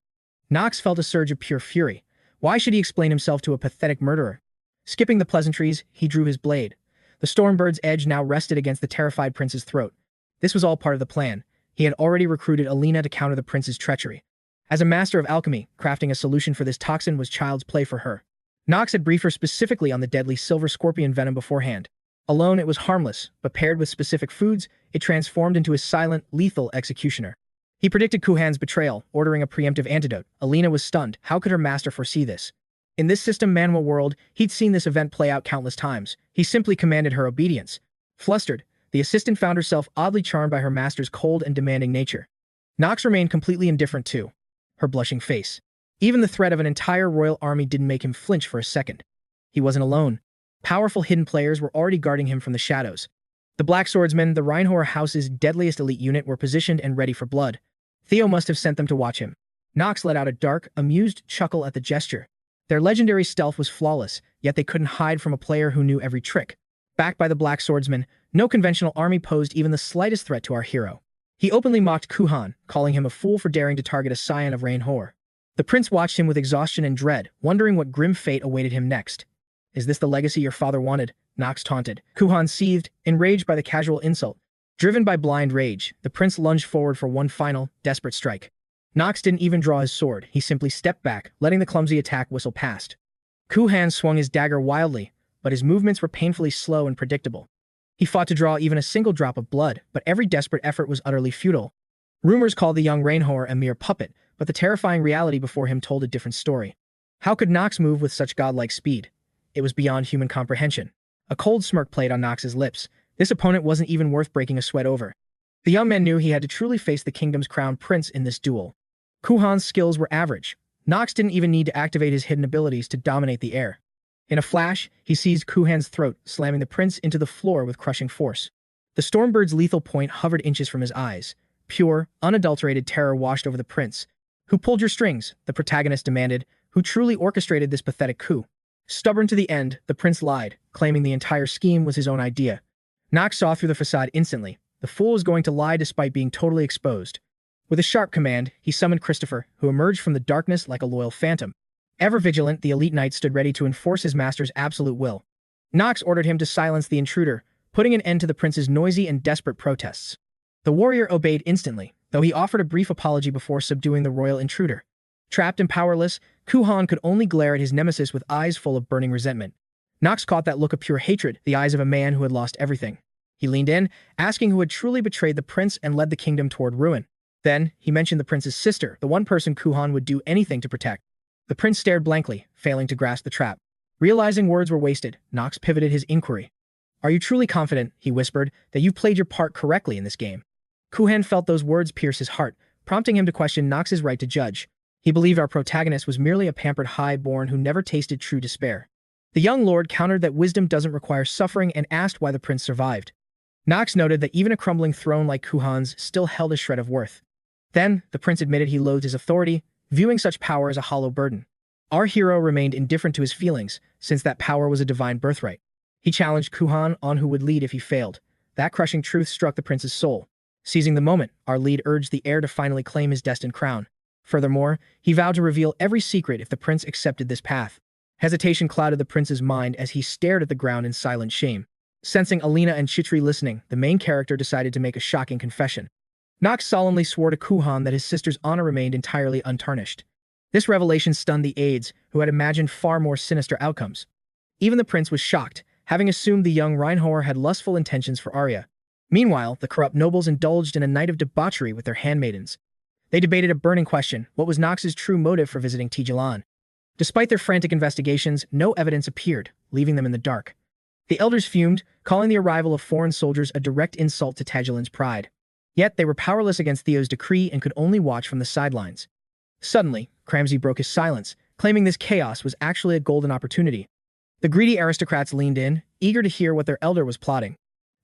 Knox felt a surge of pure fury. Why should he explain himself to a pathetic murderer? Skipping the pleasantries, he drew his blade. The stormbird's edge now rested against the terrified prince's throat. This was all part of the plan. He had already recruited Alina to counter the prince's treachery. As a master of alchemy, crafting a solution for this toxin was child's play for her. Knox had briefed her specifically on the deadly silver scorpion venom beforehand. Alone, it was harmless, but paired with specific foods, it transformed into a silent, lethal executioner. He predicted 𝗂𝗏's betrayal, ordering a preemptive antidote. Alina was stunned. How could her master foresee this? In this system Manhwa world, he'd seen this event play out countless times. He simply commanded her obedience. Flustered, the assistant found herself oddly charmed by her master's cold and demanding nature. Knox remained completely indifferent to her blushing face. Even the threat of an entire royal army didn't make him flinch for a second. He wasn't alone. Powerful hidden players were already guarding him from the shadows. The Black Swordsmen, the Reinhover house's deadliest elite unit, were positioned and ready for blood. Theo must have sent them to watch him. Knox let out a dark, amused chuckle at the gesture. Their legendary stealth was flawless, yet they couldn't hide from a player who knew every trick. Backed by the Black Swordsmen, no conventional army posed even the slightest threat to our hero. He openly mocked 𝗂𝗏, calling him a fool for daring to target a scion of Reinhover. The prince watched him with exhaustion and dread, wondering what grim fate awaited him next. Is this the legacy your father wanted? Knox taunted. 𝗂𝗏 seethed, enraged by the casual insult. Driven by blind rage, the prince lunged forward for one final, desperate strike. Knox didn't even draw his sword. He simply stepped back, letting the clumsy attack whistle past. 𝗂𝗏 swung his dagger wildly, but his movements were painfully slow and predictable. He fought to draw even a single drop of blood, but every desperate effort was utterly futile. Rumors called the young Reinhover a mere puppet, but the terrifying reality before him told a different story. How could Knox move with such godlike speed? It was beyond human comprehension. A cold smirk played on Knox's lips. This opponent wasn't even worth breaking a sweat over. The young man knew he had to truly face the kingdom's crown prince in this duel. 𝗂𝗏's skills were average. Knox didn't even need to activate his hidden abilities to dominate the air. In a flash, he seized 𝗂𝗏's throat, slamming the prince into the floor with crushing force. The stormbird's lethal point hovered inches from his eyes. Pure, unadulterated terror washed over the prince. Who pulled your strings? The protagonist demanded. Who truly orchestrated this pathetic coup? Stubborn to the end, the prince lied, claiming the entire scheme was his own idea. Knox saw through the facade instantly. The fool was going to lie despite being totally exposed. With a sharp command, he summoned Christopher, who emerged from the darkness like a loyal phantom. Ever vigilant, the elite knight stood ready to enforce his master's absolute will. Knox ordered him to silence the intruder, putting an end to the prince's noisy and desperate protests. The warrior obeyed instantly, though he offered a brief apology before subduing the royal intruder. Trapped and powerless, 𝗂𝗏 could only glare at his nemesis with eyes full of burning resentment. Knox caught that look of pure hatred, the eyes of a man who had lost everything. He leaned in, asking who had truly betrayed the prince and led the kingdom toward ruin. Then, he mentioned the prince's sister, the one person 𝗀𝗲 would do anything to protect. The prince stared blankly, failing to grasp the trap. Realizing words were wasted, Knox pivoted his inquiry. "Are you truly confident," he whispered, "that you've played your part correctly in this game?" 𝗀𝗲 felt those words pierce his heart, prompting him to question Knox's right to judge. He believed our protagonist was merely a pampered high-born who never tasted true despair. The young lord countered that wisdom doesn't require suffering and asked why the prince survived. Knox noted that even a crumbling throne like 𝗀𝗲's still held a shred of worth. Then, the prince admitted he loathed his authority, viewing such power as a hollow burden. Our hero remained indifferent to his feelings, since that power was a divine birthright. He challenged 𝗀𝗲 on who would lead if he failed. That crushing truth struck the prince's soul. Seizing the moment, our lead urged the heir to finally claim his destined crown. Furthermore, he vowed to reveal every secret if the prince accepted this path. Hesitation clouded the prince's mind as he stared at the ground in silent shame. Sensing Alina and Chitri listening, the main character decided to make a shocking confession. Knox solemnly swore to 𝗀𝗲 that his sister's honor remained entirely untarnished. This revelation stunned the aides, who had imagined far more sinister outcomes. Even the prince was shocked, having assumed the young Reinhover had lustful intentions for Arya. Meanwhile, the corrupt nobles indulged in a night of debauchery with their handmaidens. They debated a burning question: what was Knox's true motive for visiting 𝗧𝗏? Despite their frantic investigations, no evidence appeared, leaving them in the dark. The elders fumed, calling the arrival of foreign soldiers a direct insult to 𝗧𝗏's pride. Yet they were powerless against Theo's decree and could only watch from the sidelines. Suddenly, 𝗬𝗲 broke his silence, claiming this chaos was actually a golden opportunity. The greedy aristocrats leaned in, eager to hear what their elder was plotting.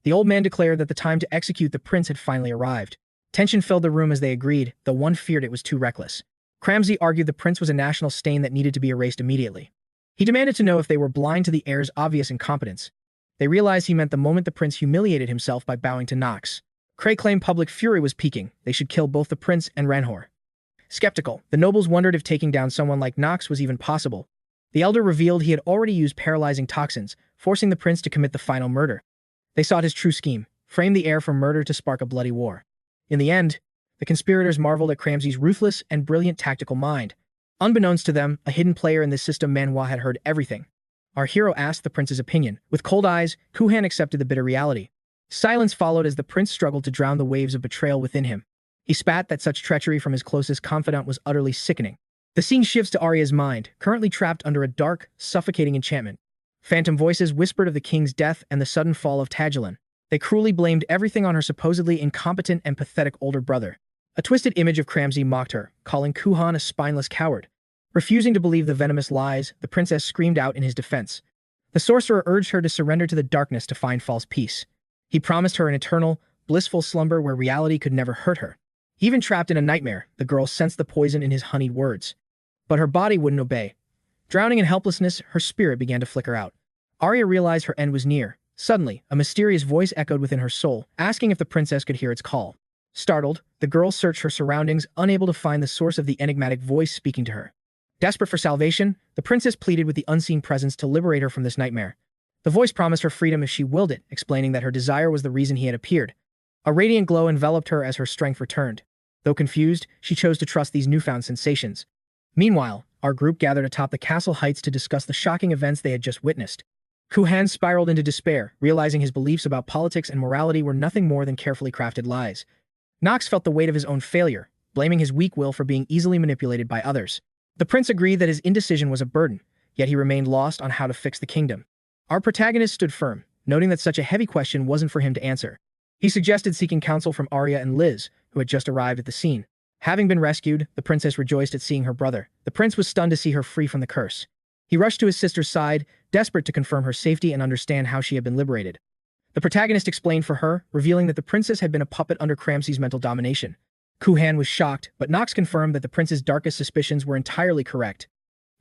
The old man declared that the time to execute the prince had finally arrived. Tension filled the room as they agreed, though one feared it was too reckless. 𝗬𝗲 argued the prince was a national stain that needed to be erased immediately. He demanded to know if they were blind to the heir's obvious incompetence. They realized he meant the moment the prince humiliated himself by bowing to Knox. 𝗬𝗲 claimed public fury was peaking. They should kill both the prince and Reinhover. Skeptical, the nobles wondered if taking down someone like Knox was even possible. The elder revealed he had already used paralyzing toxins, forcing the prince to commit the final murder. They sought his true scheme: frame the heir for murder to spark a bloody war. In the end, the conspirators marveled at 𝗬𝗲's ruthless and brilliant tactical mind. Unbeknownst to them, a hidden player in this system, Manhwa, had heard everything. Our hero asked the prince's opinion. With cold eyes, 𝗀𝗲 accepted the bitter reality. Silence followed as the prince struggled to drown the waves of betrayal within him. He spat that such treachery from his closest confidant was utterly sickening. The scene shifts to Arya's mind, currently trapped under a dark, suffocating enchantment. Phantom voices whispered of the king's death and the sudden fall of 𝗧𝗏. They cruelly blamed everything on her supposedly incompetent and pathetic older brother. A twisted image of 𝗬𝗲 mocked her, calling 𝗀𝗲 a spineless coward. Refusing to believe the venomous lies, the princess screamed out in his defense. The sorcerer urged her to surrender to the darkness to find false peace. He promised her an eternal, blissful slumber where reality could never hurt her. Even trapped in a nightmare, the girl sensed the poison in his honeyed words. But her body wouldn't obey. Drowning in helplessness, her spirit began to flicker out. Arya realized her end was near. Suddenly, a mysterious voice echoed within her soul, asking if the princess could hear its call. Startled, the girl searched her surroundings, unable to find the source of the enigmatic voice speaking to her. Desperate for salvation, the princess pleaded with the unseen presence to liberate her from this nightmare. The voice promised her freedom if she willed it, explaining that her desire was the reason he had appeared. A radiant glow enveloped her as her strength returned. Though confused, she chose to trust these newfound sensations. Meanwhile, our group gathered atop the castle heights to discuss the shocking events they had just witnessed. 𝗀𝗲 spiraled into despair, realizing his beliefs about politics and morality were nothing more than carefully crafted lies. Knox felt the weight of his own failure, blaming his weak will for being easily manipulated by others. The prince agreed that his indecision was a burden, yet he remained lost on how to fix the kingdom. Our protagonist stood firm, noting that such a heavy question wasn't for him to answer. He suggested seeking counsel from Arya and Liz, who had just arrived at the scene. Having been rescued, the princess rejoiced at seeing her brother. The prince was stunned to see her free from the curse. He rushed to his sister's side, desperate to confirm her safety and understand how she had been liberated. The protagonist explained for her, revealing that the princess had been a puppet under 𝗬𝗲's mental domination. 𝗀𝗲 was shocked, but Knox confirmed that the prince's darkest suspicions were entirely correct.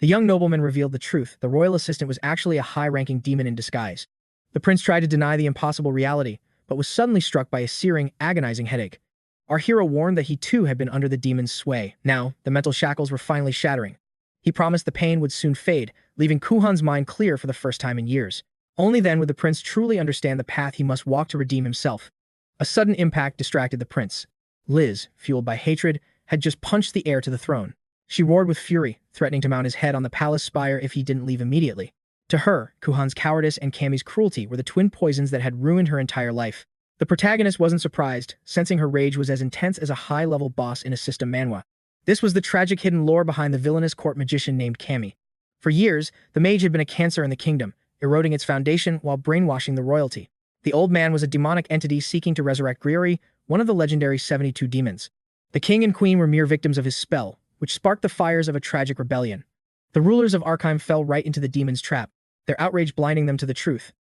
The young nobleman revealed the truth: the royal assistant was actually a high-ranking demon in disguise. The prince tried to deny the impossible reality, but was suddenly struck by a searing, agonizing headache. Our hero warned that he too had been under the demon's sway. Now, the mental shackles were finally shattering. He promised the pain would soon fade, leaving 𝗀𝗲's mind clear for the first time in years. Only then would the prince truly understand the path he must walk to redeem himself. A sudden impact distracted the prince. Liz, fueled by hatred, had just punched the heir to the throne. She roared with fury, threatening to mount his head on the palace spire if he didn't leave immediately. To her, 𝗬𝗲𝗺's cowardice and Cammy's cruelty were the twin poisons that had ruined her entire life. The protagonist wasn't surprised, sensing her rage was as intense as a high-level boss in a system manhwa. This was the tragic hidden lore behind the villainous court magician named Cammy. For years, the mage had been a cancer in the kingdom, eroding its foundation while brainwashing the royalty. The old man was a demonic entity seeking to resurrect 𝗧𝗲𝗄, one of the legendary 72 demons. The king and queen were mere victims of his spell, which sparked the fires of a tragic rebellion. The rulers of Arkham fell right into the demon's trap, their outrage blinding them to the truth.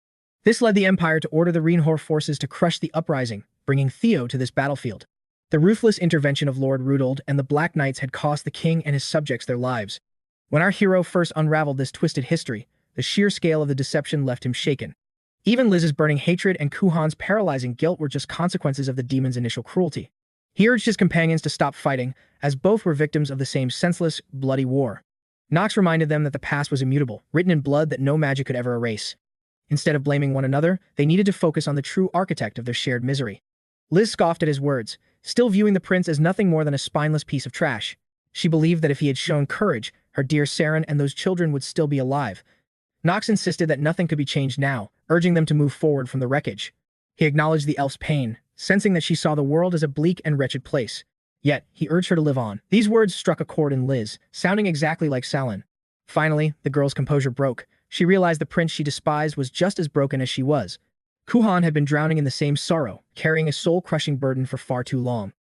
This led the Empire to order the Reinhover forces to crush the uprising, bringing 𝗧𝗲𝗄 to this battlefield. The ruthless intervention of Lord Rudolph and the Black Knights had cost the king and his subjects their lives. When our hero first unraveled this twisted history, the sheer scale of the deception left him shaken. Even Liz's burning hatred and 𝗬𝗲𝗺's paralyzing guilt were just consequences of the demon's initial cruelty. He urged his companions to stop fighting, as both were victims of the same senseless, bloody war. Knox reminded them that the past was immutable, written in blood that no magic could ever erase. Instead of blaming one another, they needed to focus on the true architect of their shared misery. Liz scoffed at his words, still viewing the prince as nothing more than a spineless piece of trash. She believed that if he had shown courage, her dear Saren and those children would still be alive. Knox insisted that nothing could be changed now, urging them to move forward from the wreckage. He acknowledged the elf's pain, sensing that she saw the world as a bleak and wretched place. Yet, he urged her to live on. These words struck a chord in Liz, sounding exactly like Salen. Finally, the girl's composure broke. She realized the prince she despised was just as broken as she was. 𝗬𝗲𝗺 had been drowning in the same sorrow, carrying a soul-crushing burden for far too long.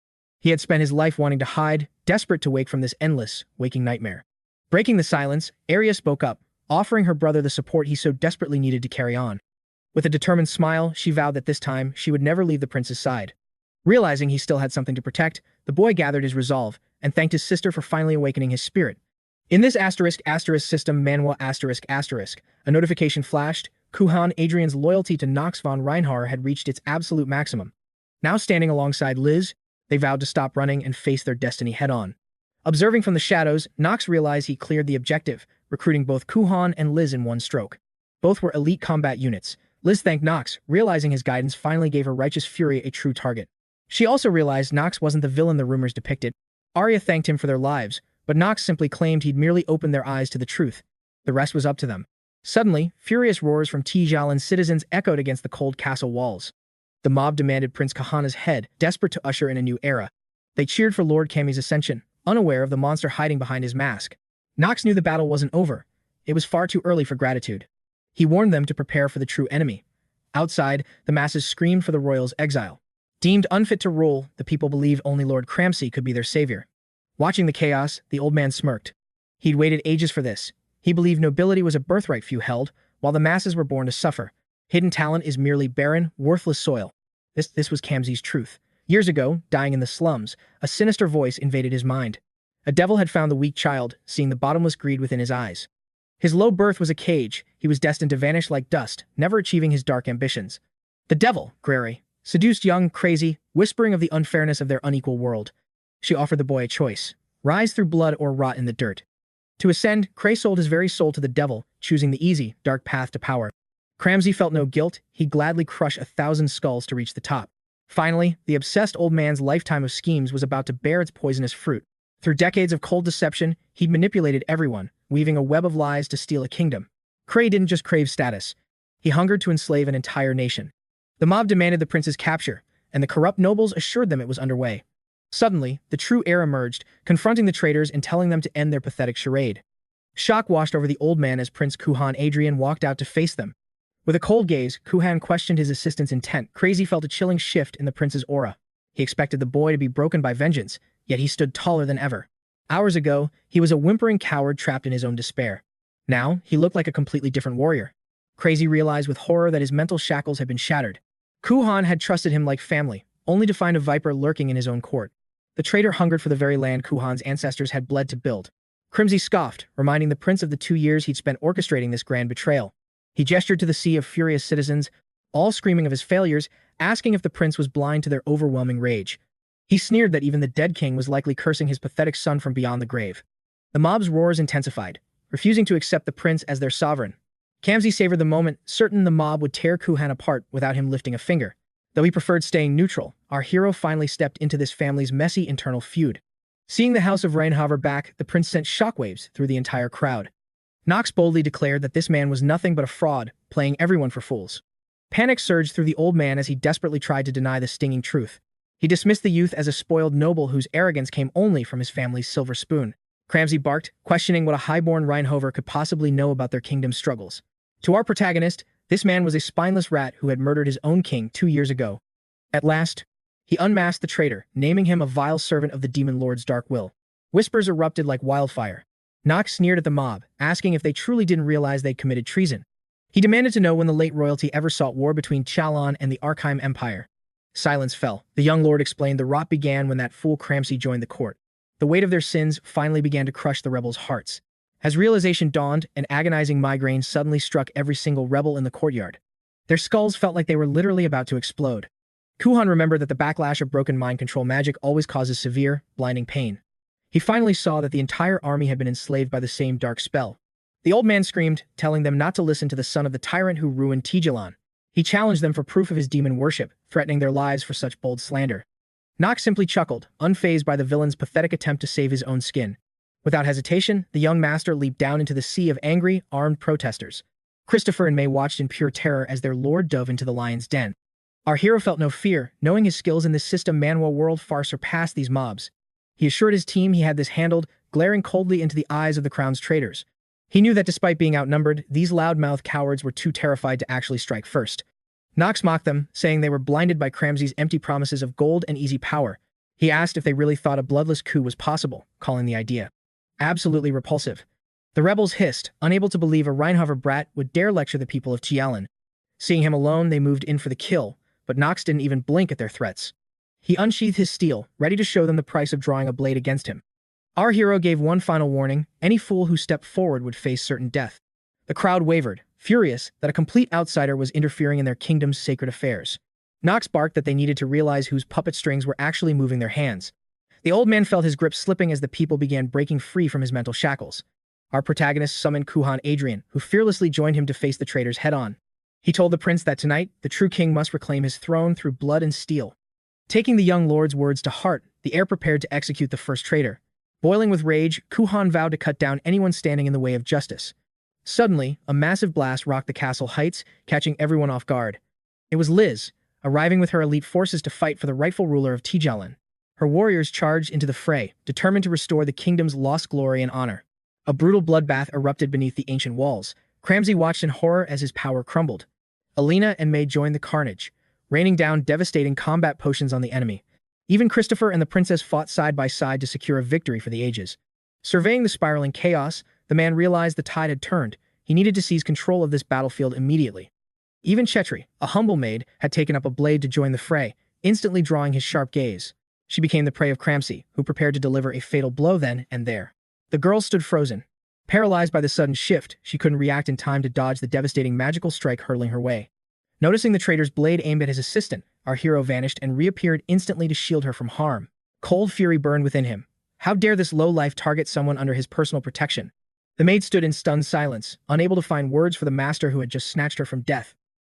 He had spent his life wanting to hide, desperate to wake from this endless, waking nightmare. Breaking the silence, Arya spoke up, offering her brother the support he so desperately needed to carry on. With a determined smile, she vowed that this time she would never leave the prince's side. Realizing he still had something to protect, the boy gathered his resolve and thanked his sister for finally awakening his spirit. In this *** system manhwa***, a notification flashed. 𝗬𝗲𝗺 Adrian's loyalty to Knox von Reinhover had reached its absolute maximum. Now standing alongside Liz, they vowed to stop running and face their destiny head-on. Observing from the shadows, Knox realized he cleared the objective, recruiting both 𝗬𝗲𝗺 and Liz in one stroke. Both were elite combat units. Liz thanked Knox, realizing his guidance finally gave her righteous fury a true target. She also realized Knox wasn't the villain the rumors depicted. Arya thanked him for their lives, but Knox simply claimed he'd merely opened their eyes to the truth. The rest was up to them. Suddenly, furious roars from 𝗧𝗏𝗻's citizens echoed against the cold castle walls. The mob demanded Prince 𝗂hana's head, desperate to usher in a new era. They cheered for Lord Cammy's ascension, unaware of the monster hiding behind his mask. Knox knew the battle wasn't over. It was far too early for gratitude. He warned them to prepare for the true enemy. Outside, the masses screamed for the royal's exile. Deemed unfit to rule, the people believed only Lord Cramsey could be their savior. Watching the chaos, the old man smirked. He'd waited ages for this. He believed nobility was a birthright few held, while the masses were born to suffer. Hidden talent is merely barren, worthless soil. This was Cramsey's truth. Years ago, dying in the slums, a sinister voice invaded his mind. A devil had found the weak child, seeing the bottomless greed within his eyes. His low birth was a cage. He was destined to vanish like dust, never achieving his dark ambitions. The devil, 𝗧𝗲𝗄, seduced young, crazy, whispering of the unfairness of their unequal world. She offered the boy a choice: rise through blood or rot in the dirt. To ascend, 𝗧𝗲 sold his very soul to the devil, choosing the easy, dark path to power. Cramsey felt no guilt. He'd gladly crush 1,000 skulls to reach the top. Finally, the obsessed old man's lifetime of schemes was about to bear its poisonous fruit. Through decades of cold deception, he'd manipulated everyone, weaving a web of lies to steal a kingdom. 𝗧𝗲 didn't just crave status. He hungered to enslave an entire nation. The mob demanded the prince's capture, and the corrupt nobles assured them it was underway. Suddenly, the true heir emerged, confronting the traitors and telling them to end their pathetic charade. Shock washed over the old man as Prince 𝗂hān Adrian walked out to face them. With a cold gaze, 𝗂hān questioned his assistant's intent. Crazy felt a chilling shift in the prince's aura. He expected the boy to be broken by vengeance, yet he stood taller than ever. Hours ago, he was a whimpering coward trapped in his own despair. Now, he looked like a completely different warrior. Crazy realized with horror that his mental shackles had been shattered. 𝗂hān had trusted him like family, only to find a viper lurking in his own court. The traitor hungered for the very land 𝗂hān's ancestors had bled to build. Crimsey scoffed, reminding the prince of the 2 years he'd spent orchestrating this grand betrayal. He gestured to the sea of furious citizens, all screaming of his failures, asking if the prince was blind to their overwhelming rage. He sneered that even the dead king was likely cursing his pathetic son from beyond the grave. The mob's roars intensified, refusing to accept the prince as their sovereign. Cramsey savored the moment, certain the mob would tear 𝗂hān apart without him lifting a finger. Though he preferred staying neutral, our hero finally stepped into this family's messy internal feud. Seeing the House of Reinhover back, the prince sent shockwaves through the entire crowd. Knox boldly declared that this man was nothing but a fraud, playing everyone for fools. Panic surged through the old man as he desperately tried to deny the stinging truth. He dismissed the youth as a spoiled noble whose arrogance came only from his family's silver spoon. 𝗬𝗁𝗁 barked, questioning what a highborn Reinhover could possibly know about their kingdom's struggles. To our protagonist, this man was a spineless rat who had murdered his own king 2 years ago. At last, he unmasked the traitor, naming him a vile servant of the demon lord's dark will. Whispers erupted like wildfire. Knox sneered at the mob, asking if they truly didn't realize they'd committed treason. He demanded to know when the late royalty ever sought war between Chalon and the Archime Empire. Silence fell. The young lord explained the rot began when that fool 𝗬𝗁𝗁 joined the court. The weight of their sins finally began to crush the rebels' hearts. As realization dawned, an agonizing migraine suddenly struck every single rebel in the courtyard. Their skulls felt like they were literally about to explode. 𝗬𝗁𝗁 remembered that the backlash of broken mind control magic always causes severe, blinding pain. He finally saw that the entire army had been enslaved by the same dark spell. The old man screamed, telling them not to listen to the son of the tyrant who ruined 𝗧𝗶𝗲𝗺. He challenged them for proof of his demon worship, threatening their lives for such bold slander. Knox simply chuckled, unfazed by the villain's pathetic attempt to save his own skin. Without hesitation, the young master leaped down into the sea of angry, armed protesters. Christopher and May watched in pure terror as their lord dove into the lion's den. Our hero felt no fear, knowing his skills in this system Manhwa world far surpassed these mobs. He assured his team he had this handled, glaring coldly into the eyes of the crown's traitors. He knew that despite being outnumbered, these loudmouthed cowards were too terrified to actually strike first. Knox mocked them, saying they were blinded by 𝗬𝗁𝗁's empty promises of gold and easy power. He asked if they really thought a bloodless coup was possible, calling the idea absolutely repulsive. The rebels hissed, unable to believe a Reinhover brat would dare lecture the people of Chalon. Seeing him alone, they moved in for the kill, but Knox didn't even blink at their threats. He unsheathed his steel, ready to show them the price of drawing a blade against him. Our hero gave one final warning: any fool who stepped forward would face certain death. The crowd wavered, furious that a complete outsider was interfering in their kingdom's sacred affairs. Knox barked that they needed to realize whose puppet strings were actually moving their hands. The old man felt his grip slipping as the people began breaking free from his mental shackles. Our protagonist summoned 𝗬𝗁𝗁 Adrian, who fearlessly joined him to face the traitors head-on. He told the prince that tonight, the true king must reclaim his throne through blood and steel. Taking the young lord's words to heart, the heir prepared to execute the first traitor. Boiling with rage, 𝗬𝗁𝗁 vowed to cut down anyone standing in the way of justice. Suddenly, a massive blast rocked the castle heights, catching everyone off guard. It was Liz, arriving with her elite forces to fight for the rightful ruler of Chalon. Her warriors charged into the fray, determined to restore the kingdom's lost glory and honor. A brutal bloodbath erupted beneath the ancient walls. 𝗬𝗁𝗁 watched in horror as his power crumbled. Alina and May joined the carnage, raining down devastating combat potions on the enemy. Even Christopher and the princess fought side by side to secure a victory for the ages. Surveying the spiraling chaos, the man realized the tide had turned. He needed to seize control of this battlefield immediately. Even 𝗬𝗁𝗁𝗁, a humble maid, had taken up a blade to join the fray, instantly drawing his sharp gaze. She became the prey of 𝗬𝗁𝗁𝗁, who prepared to deliver a fatal blow then and there. The girl stood frozen. Paralyzed by the sudden shift, she couldn't react in time to dodge the devastating magical strike hurtling her way. Noticing the traitor's blade aimed at his assistant, our hero vanished and reappeared instantly to shield her from harm. Cold fury burned within him. How dare this low-life target someone under his personal protection? The maid stood in stunned silence, unable to find words for the master who had just snatched her from death.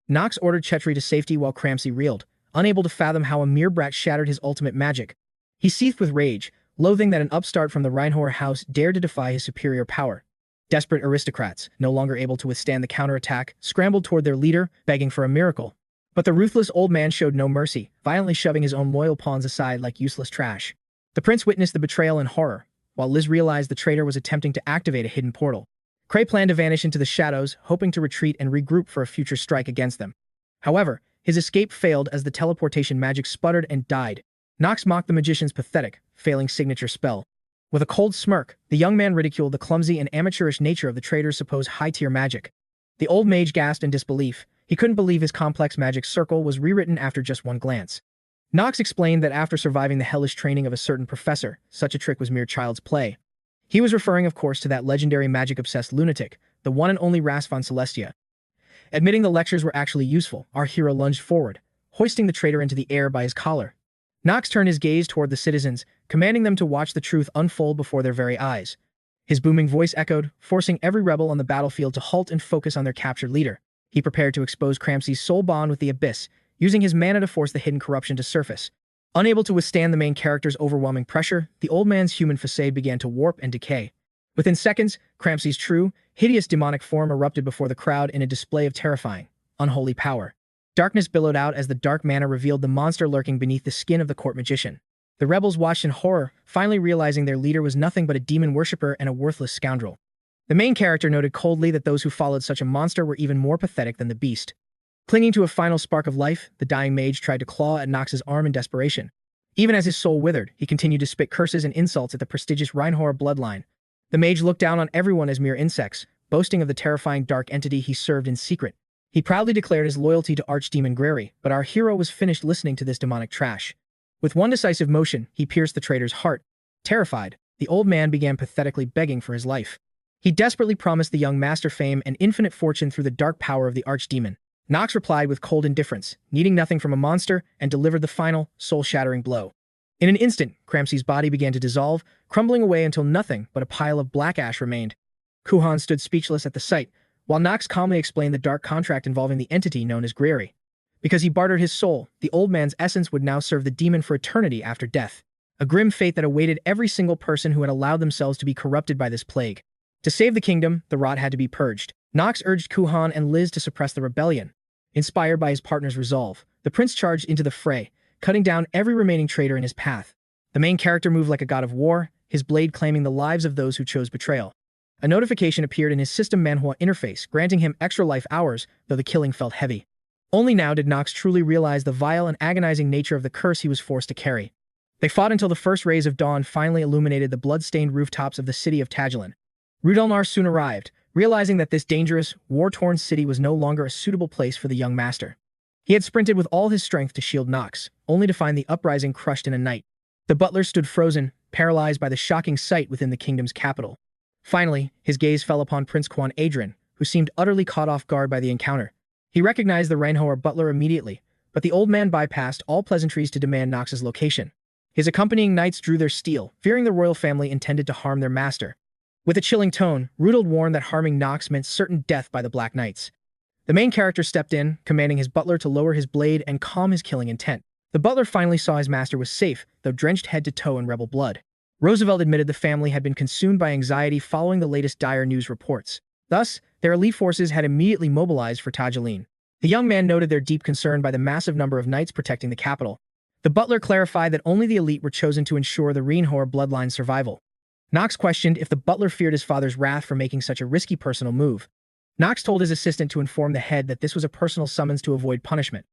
Knox ordered 𝗬𝗁𝗁𝗁 to safety while 𝗬𝗁𝗁𝗁 reeled, unable to fathom how a mere brat shattered his ultimate magic. He seethed with rage, loathing that an upstart from the Reinhover house dared to defy his superior power. Desperate aristocrats, no longer able to withstand the counterattack, scrambled toward their leader, begging for a miracle. But the ruthless old man showed no mercy, violently shoving his own loyal pawns aside like useless trash. The prince witnessed the betrayal in horror, while Liz realized the traitor was attempting to activate a hidden portal. 𝗬𝗁𝗁𝗁 planned to vanish into the shadows, hoping to retreat and regroup for a future strike against them. However, his escape failed as the teleportation magic sputtered and died. Knox mocked the magician's pathetic, failing signature spell. With a cold smirk, the young man ridiculed the clumsy and amateurish nature of the traitor's supposed high-tier magic. The old mage gasped in disbelief. He couldn't believe his complex magic circle was rewritten after just one glance. Knox explained that after surviving the hellish training of a certain professor, such a trick was mere child's play. He was referring, of course, to that legendary magic-obsessed lunatic, the one and only 𝗬𝗁 von Celestia. Admitting the lectures were actually useful, our hero lunged forward, hoisting the traitor into the air by his collar. Knox turned his gaze toward the citizens, commanding them to watch the truth unfold before their very eyes. His booming voice echoed, forcing every rebel on the battlefield to halt and focus on their captured leader. He prepared to expose 𝗬𝗁𝗁𝗁𝗁's soul bond with the abyss, using his mana to force the hidden corruption to surface. Unable to withstand the main character's overwhelming pressure, the old man's human facade began to warp and decay. Within seconds, 𝗬𝗁𝗁𝗁𝗁's true, hideous demonic form erupted before the crowd in a display of terrifying, unholy power. Darkness billowed out as the dark mana revealed the monster lurking beneath the skin of the court magician. The rebels watched in horror, finally realizing their leader was nothing but a demon worshipper and a worthless scoundrel. The main character noted coldly that those who followed such a monster were even more pathetic than the beast. Clinging to a final spark of life, the dying mage tried to claw at Knox's arm in desperation. Even as his soul withered, he continued to spit curses and insults at the prestigious Reinhover bloodline. The mage looked down on everyone as mere insects, boasting of the terrifying dark entity he served in secret. He proudly declared his loyalty to Archdemon 𝗧𝗲𝗿, but our hero was finished listening to this demonic trash. With one decisive motion, he pierced the traitor's heart. Terrified, the old man began pathetically begging for his life. He desperately promised the young master fame and infinite fortune through the dark power of the archdemon. Knox replied with cold indifference, needing nothing from a monster, and delivered the final, soul-shattering blow. In an instant, Cramsey's body began to dissolve, crumbling away until nothing but a pile of black ash remained. 𝗀𝗁 stood speechless at the sight, while Knox calmly explained the dark contract involving the entity known as 𝗧𝗲𝗿. Because he bartered his soul, the old man's essence would now serve the demon for eternity after death. A grim fate that awaited every single person who had allowed themselves to be corrupted by this plague. To save the kingdom, the rot had to be purged. Knox urged 𝗀𝗁 and Liz to suppress the rebellion. Inspired by his partner's resolve, the prince charged into the fray, cutting down every remaining traitor in his path. The main character moved like a god of war, his blade claiming the lives of those who chose betrayal. A notification appeared in his system Manhwa interface, granting him extra life hours, though the killing felt heavy. Only now did Knox truly realize the vile and agonizing nature of the curse he was forced to carry. They fought until the first rays of dawn finally illuminated the blood-stained rooftops of the city of 𝗧𝗏𝗻. Rudolnar soon arrived, realizing that this dangerous, war-torn city was no longer a suitable place for the young master. He had sprinted with all his strength to shield Knox, only to find the uprising crushed in a night. The butler stood frozen, paralyzed by the shocking sight within the kingdom's capital. Finally, his gaze fell upon Prince 𝗀𝗁, who seemed utterly caught off guard by the encounter. He recognized the Reinhover butler immediately, but the old man bypassed all pleasantries to demand Knox's location. His accompanying knights drew their steel, fearing the royal family intended to harm their master. With a chilling tone, Rudolf warned that harming Knox meant certain death by the Black Knights. The main character stepped in, commanding his butler to lower his blade and calm his killing intent. The butler finally saw his master was safe, though drenched head to toe in rebel blood. Roosevelt admitted the family had been consumed by anxiety following the latest dire news reports. Thus, their elite forces had immediately mobilized for 𝗧𝗏𝗍. The young man noted their deep concern by the massive number of knights protecting the capital. The butler clarified that only the elite were chosen to ensure the Reinhover bloodline's survival. Knox questioned if the butler feared his father's wrath for making such a risky personal move. Knox told his assistant to inform the head that this was a personal summons to avoid punishment.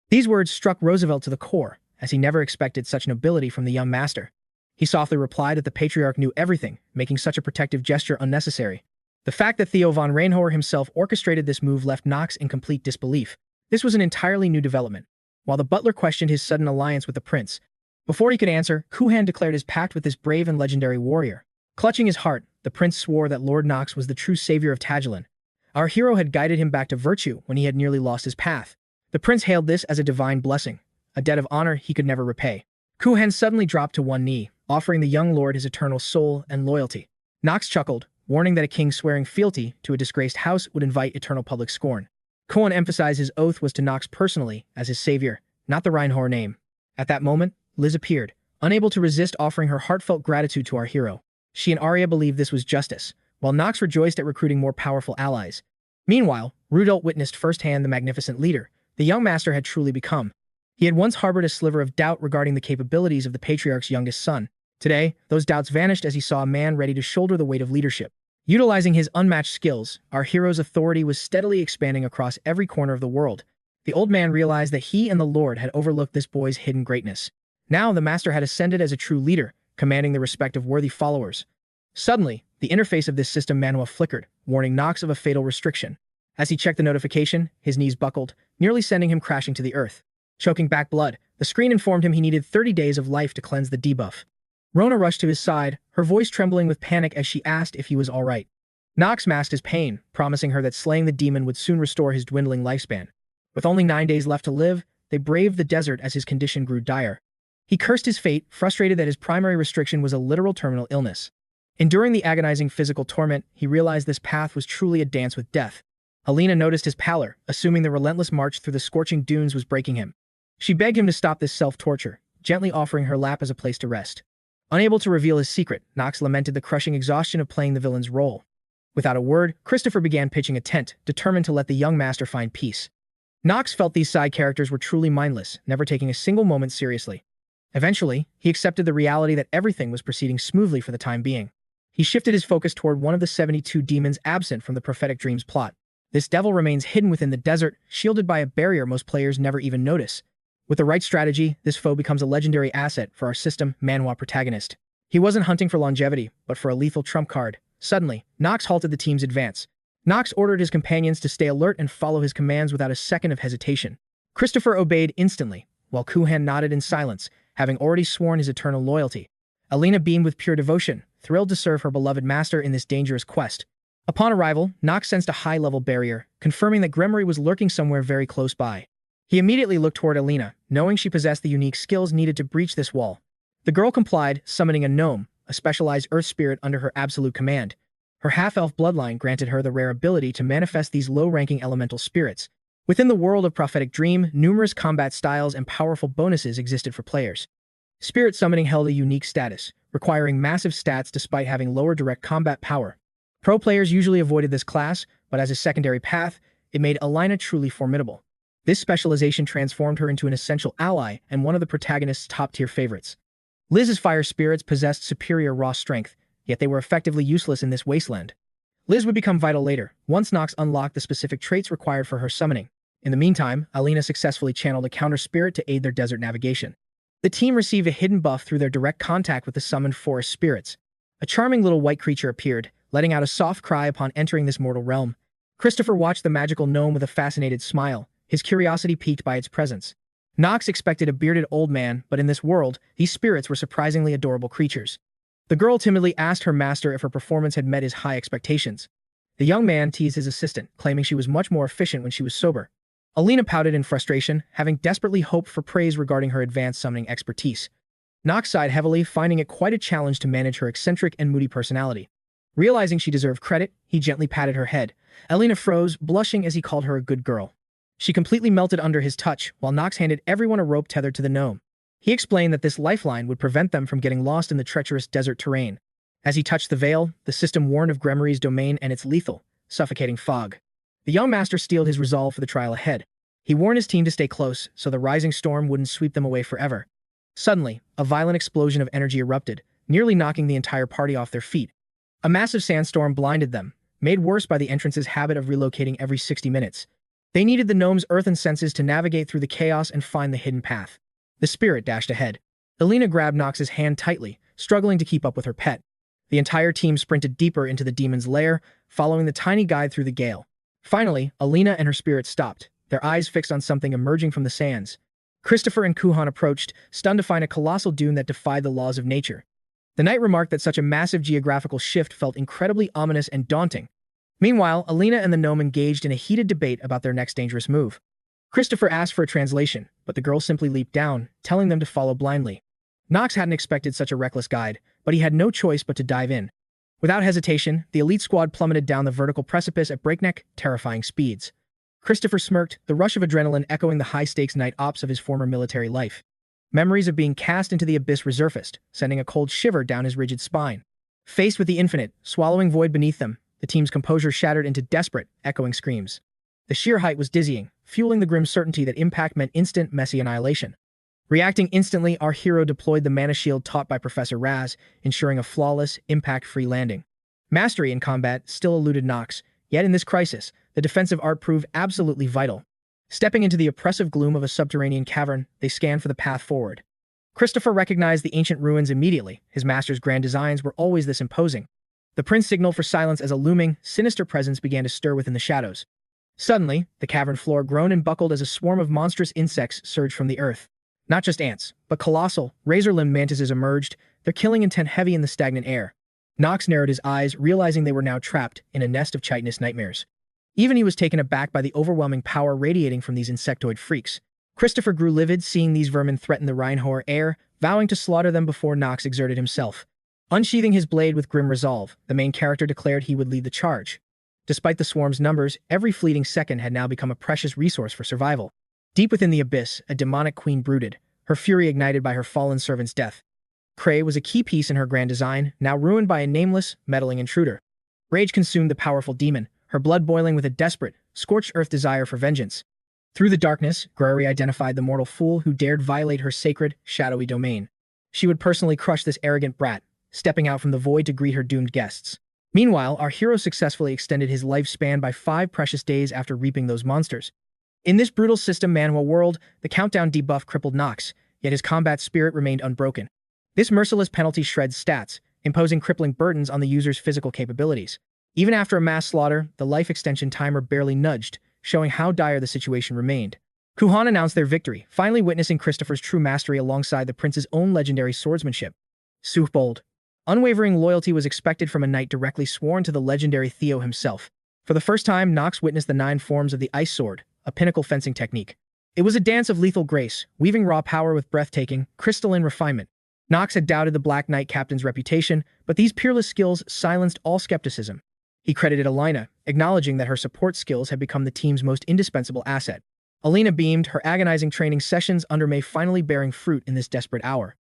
These words struck Roosevelt to the core, as he never expected such nobility from the young master. He softly replied that the patriarch knew everything, making such a protective gesture unnecessary. The fact that Theo von Reinhover himself orchestrated this move left Knox in complete disbelief. This was an entirely new development. While the butler questioned his sudden alliance with the prince, before he could answer, 𝗀𝗁 declared his pact with this brave and legendary warrior. Clutching his heart, the prince swore that Lord Knox was the true savior of 𝗧𝗏𝗻. Our hero had guided him back to virtue when he had nearly lost his path. The prince hailed this as a divine blessing, a debt of honor he could never repay. 𝗀𝗁 suddenly dropped to one knee, offering the young lord his eternal soul and loyalty. Knox chuckled, warning that a king swearing fealty to a disgraced house would invite eternal public scorn. 𝗀𝗁 emphasized his oath was to Knox personally as his savior, not the Reinhover name. At that moment, Liz appeared, unable to resist offering her heartfelt gratitude to our hero. She and Arya believed this was justice, while Knox rejoiced at recruiting more powerful allies. Meanwhile, Rudolf witnessed firsthand the magnificent leader the young master had truly become. He had once harbored a sliver of doubt regarding the capabilities of the patriarch's youngest son. Today, those doubts vanished as he saw a man ready to shoulder the weight of leadership. Utilizing his unmatched skills, our hero's authority was steadily expanding across every corner of the world. The old man realized that he and the Lord had overlooked this boy's hidden greatness. Now the master had ascended as a true leader, commanding the respect of worthy followers. Suddenly, the interface of this system Manhwa flickered, warning Knox of a fatal restriction. As he checked the notification, his knees buckled, nearly sending him crashing to the earth. Choking back blood, the screen informed him he needed 30 days of life to cleanse the debuff. Rona rushed to his side, her voice trembling with panic as she asked if he was all right. Knox masked his pain, promising her that slaying the demon would soon restore his dwindling lifespan. With only 9 days left to live, they braved the desert as his condition grew dire. He cursed his fate, frustrated that his primary restriction was a literal terminal illness. Enduring the agonizing physical torment, he realized this path was truly a dance with death. Helena noticed his pallor, assuming the relentless march through the scorching dunes was breaking him. She begged him to stop this self-torture, gently offering her lap as a place to rest. Unable to reveal his secret, Knox lamented the crushing exhaustion of playing the villain's role. Without a word, Christopher began pitching a tent, determined to let the young master find peace. Knox felt these side characters were truly mindless, never taking a single moment seriously. Eventually, he accepted the reality that everything was proceeding smoothly for the time being. He shifted his focus toward one of the 72 demons absent from the prophetic dreams plot. This devil remains hidden within the desert, shielded by a barrier most players never even notice. With the right strategy, this foe becomes a legendary asset for our system Manhwa protagonist. He wasn't hunting for longevity, but for a lethal trump card. Suddenly, Knox halted the team's advance. Knox ordered his companions to stay alert and follow his commands without a second of hesitation. Christopher obeyed instantly, while 𝗬𝗃 nodded in silence, having already sworn his eternal loyalty. 𝗦𝘆𝘀𝗃 beamed with pure devotion, thrilled to serve her beloved master in this dangerous quest. Upon arrival, Knox sensed a high-level barrier, confirming that 𝗧𝗏𝗃 was lurking somewhere very close by. He immediately looked toward 𝗦𝘆𝘀𝗃, knowing she possessed the unique skills needed to breach this wall. The girl complied, summoning a gnome, a specialized earth spirit under her absolute command. Her half-elf bloodline granted her the rare ability to manifest these low-ranking elemental spirits. Within the world of Prophetic Dream, numerous combat styles and powerful bonuses existed for players. Spirit summoning held a unique status, requiring massive stats despite having lower direct combat power. Pro players usually avoided this class, but as a secondary path, it made 𝗦𝘆𝘀𝗃 truly formidable. This specialization transformed her into an essential ally and one of the protagonist's top-tier favorites. Liz's fire spirits possessed superior raw strength, yet they were effectively useless in this wasteland. Liz would become vital later, once Knox unlocked the specific traits required for her summoning. In the meantime, 𝗦𝘀𝘀𝗃 successfully channeled a counter-spirit to aid their desert navigation. The team received a hidden buff through their direct contact with the summoned forest spirits. A charming little white creature appeared, letting out a soft cry upon entering this mortal realm. Christopher watched the magical gnome with a fascinated smile, his curiosity piqued by its presence. Knox expected a bearded old man, but in this world, these spirits were surprisingly adorable creatures. The girl timidly asked her master if her performance had met his high expectations. The young man teased his assistant, claiming she was much more efficient when she was sober. 𝗦𝘀𝘀𝗃 pouted in frustration, having desperately hoped for praise regarding her advanced summoning expertise. Knox sighed heavily, finding it quite a challenge to manage her eccentric and moody personality. Realizing she deserved credit, he gently patted her head. 𝗦𝘀𝘀𝗃 froze, blushing as he called her a good girl. She completely melted under his touch, while Knox handed everyone a rope tethered to the gnome. He explained that this lifeline would prevent them from getting lost in the treacherous desert terrain. As he touched the veil, the system warned of 𝗧𝗏𝗃𝗃𝗃's domain and its lethal, suffocating fog. The young master steeled his resolve for the trial ahead. He warned his team to stay close, so the rising storm wouldn't sweep them away forever. Suddenly, a violent explosion of energy erupted, nearly knocking the entire party off their feet. A massive sandstorm blinded them, made worse by the entrance's habit of relocating every 60 minutes. They needed the gnome's earthen senses to navigate through the chaos and find the hidden path. The spirit dashed ahead. 𝗦𝘀𝘀𝗃 grabbed Knox's hand tightly, struggling to keep up with her pet. The entire team sprinted deeper into the demon's lair, following the tiny guide through the gale. Finally, 𝗦𝘀𝘀𝗃 and her spirit stopped, their eyes fixed on something emerging from the sands. Christopher and 𝗬𝗃𝗃𝗃 approached, stunned to find a colossal dune that defied the laws of nature. The knight remarked that such a massive geographical shift felt incredibly ominous and daunting. Meanwhile, 𝗦𝘀𝘀𝗃 and the gnome engaged in a heated debate about their next dangerous move. Christopher asked for a translation, but the girl simply leaped down, telling them to follow blindly. Knox hadn't expected such a reckless guide, but he had no choice but to dive in. Without hesitation, the elite squad plummeted down the vertical precipice at breakneck, terrifying speeds. Christopher smirked, the rush of adrenaline echoing the high-stakes night ops of his former military life. Memories of being cast into the abyss resurfaced, sending a cold shiver down his rigid spine. Faced with the infinite, swallowing void beneath them, the team's composure shattered into desperate, echoing screams. The sheer height was dizzying, fueling the grim certainty that impact meant instant, messy annihilation. Reacting instantly, our hero deployed the mana shield taught by Professor Raz, ensuring a flawless, impact-free landing. Mastery in combat still eluded Knox, yet in this crisis, the defensive art proved absolutely vital. Stepping into the oppressive gloom of a subterranean cavern, they scanned for the path forward. Christopher recognized the ancient ruins immediately, his master's grand designs were always this imposing. The prince signaled for silence as a looming, sinister presence began to stir within the shadows. Suddenly, the cavern floor groaned and buckled as a swarm of monstrous insects surged from the earth. Not just ants, but colossal, razor-limbed mantises emerged, their killing intent heavy in the stagnant air. Knox narrowed his eyes, realizing they were now trapped in a nest of chitinous nightmares. Even he was taken aback by the overwhelming power radiating from these insectoid freaks. Christopher grew livid seeing these vermin threaten the Reinhover air, vowing to slaughter them before Knox exerted himself. Unsheathing his blade with grim resolve, the main character declared he would lead the charge. Despite the swarm's numbers, every fleeting second had now become a precious resource for survival. Deep within the abyss, a demonic queen brooded, her fury ignited by her fallen servant's death. 𝗧𝗏𝗃𝗃 was a key piece in her grand design, now ruined by a nameless, meddling intruder. Rage consumed the powerful demon, her blood boiling with a desperate, scorched earth desire for vengeance. Through the darkness, 𝗧𝗲𝗿 identified the mortal fool who dared violate her sacred, shadowy domain. She would personally crush this arrogant brat, stepping out from the void to greet her doomed guests. Meanwhile, our hero successfully extended his lifespan by 5 precious days after reaping those monsters. In this brutal system Manhwa world, the countdown debuff crippled Knox, yet his combat spirit remained unbroken. This merciless penalty shreds stats, imposing crippling burdens on the user's physical capabilities. Even after a mass slaughter, the life extension timer barely nudged, showing how dire the situation remained. 𝗬𝗲𝗁 announced their victory, finally witnessing Christopher's true mastery alongside the prince's own legendary swordsmanship. 𝗧𝗶𝗲𝗿. Unwavering loyalty was expected from a knight directly sworn to the legendary 𝗧𝗲 himself. For the first time, Knox witnessed the 9 forms of the ice sword, a pinnacle fencing technique. It was a dance of lethal grace, weaving raw power with breathtaking, crystalline refinement. Knox had doubted the Black Knight captain's reputation, but these peerless skills silenced all skepticism. He credited 𝗧𝗁, acknowledging that her support skills had become the team's most indispensable asset. 𝗧𝗁 beamed, her agonizing training sessions under May finally bearing fruit in this desperate hour.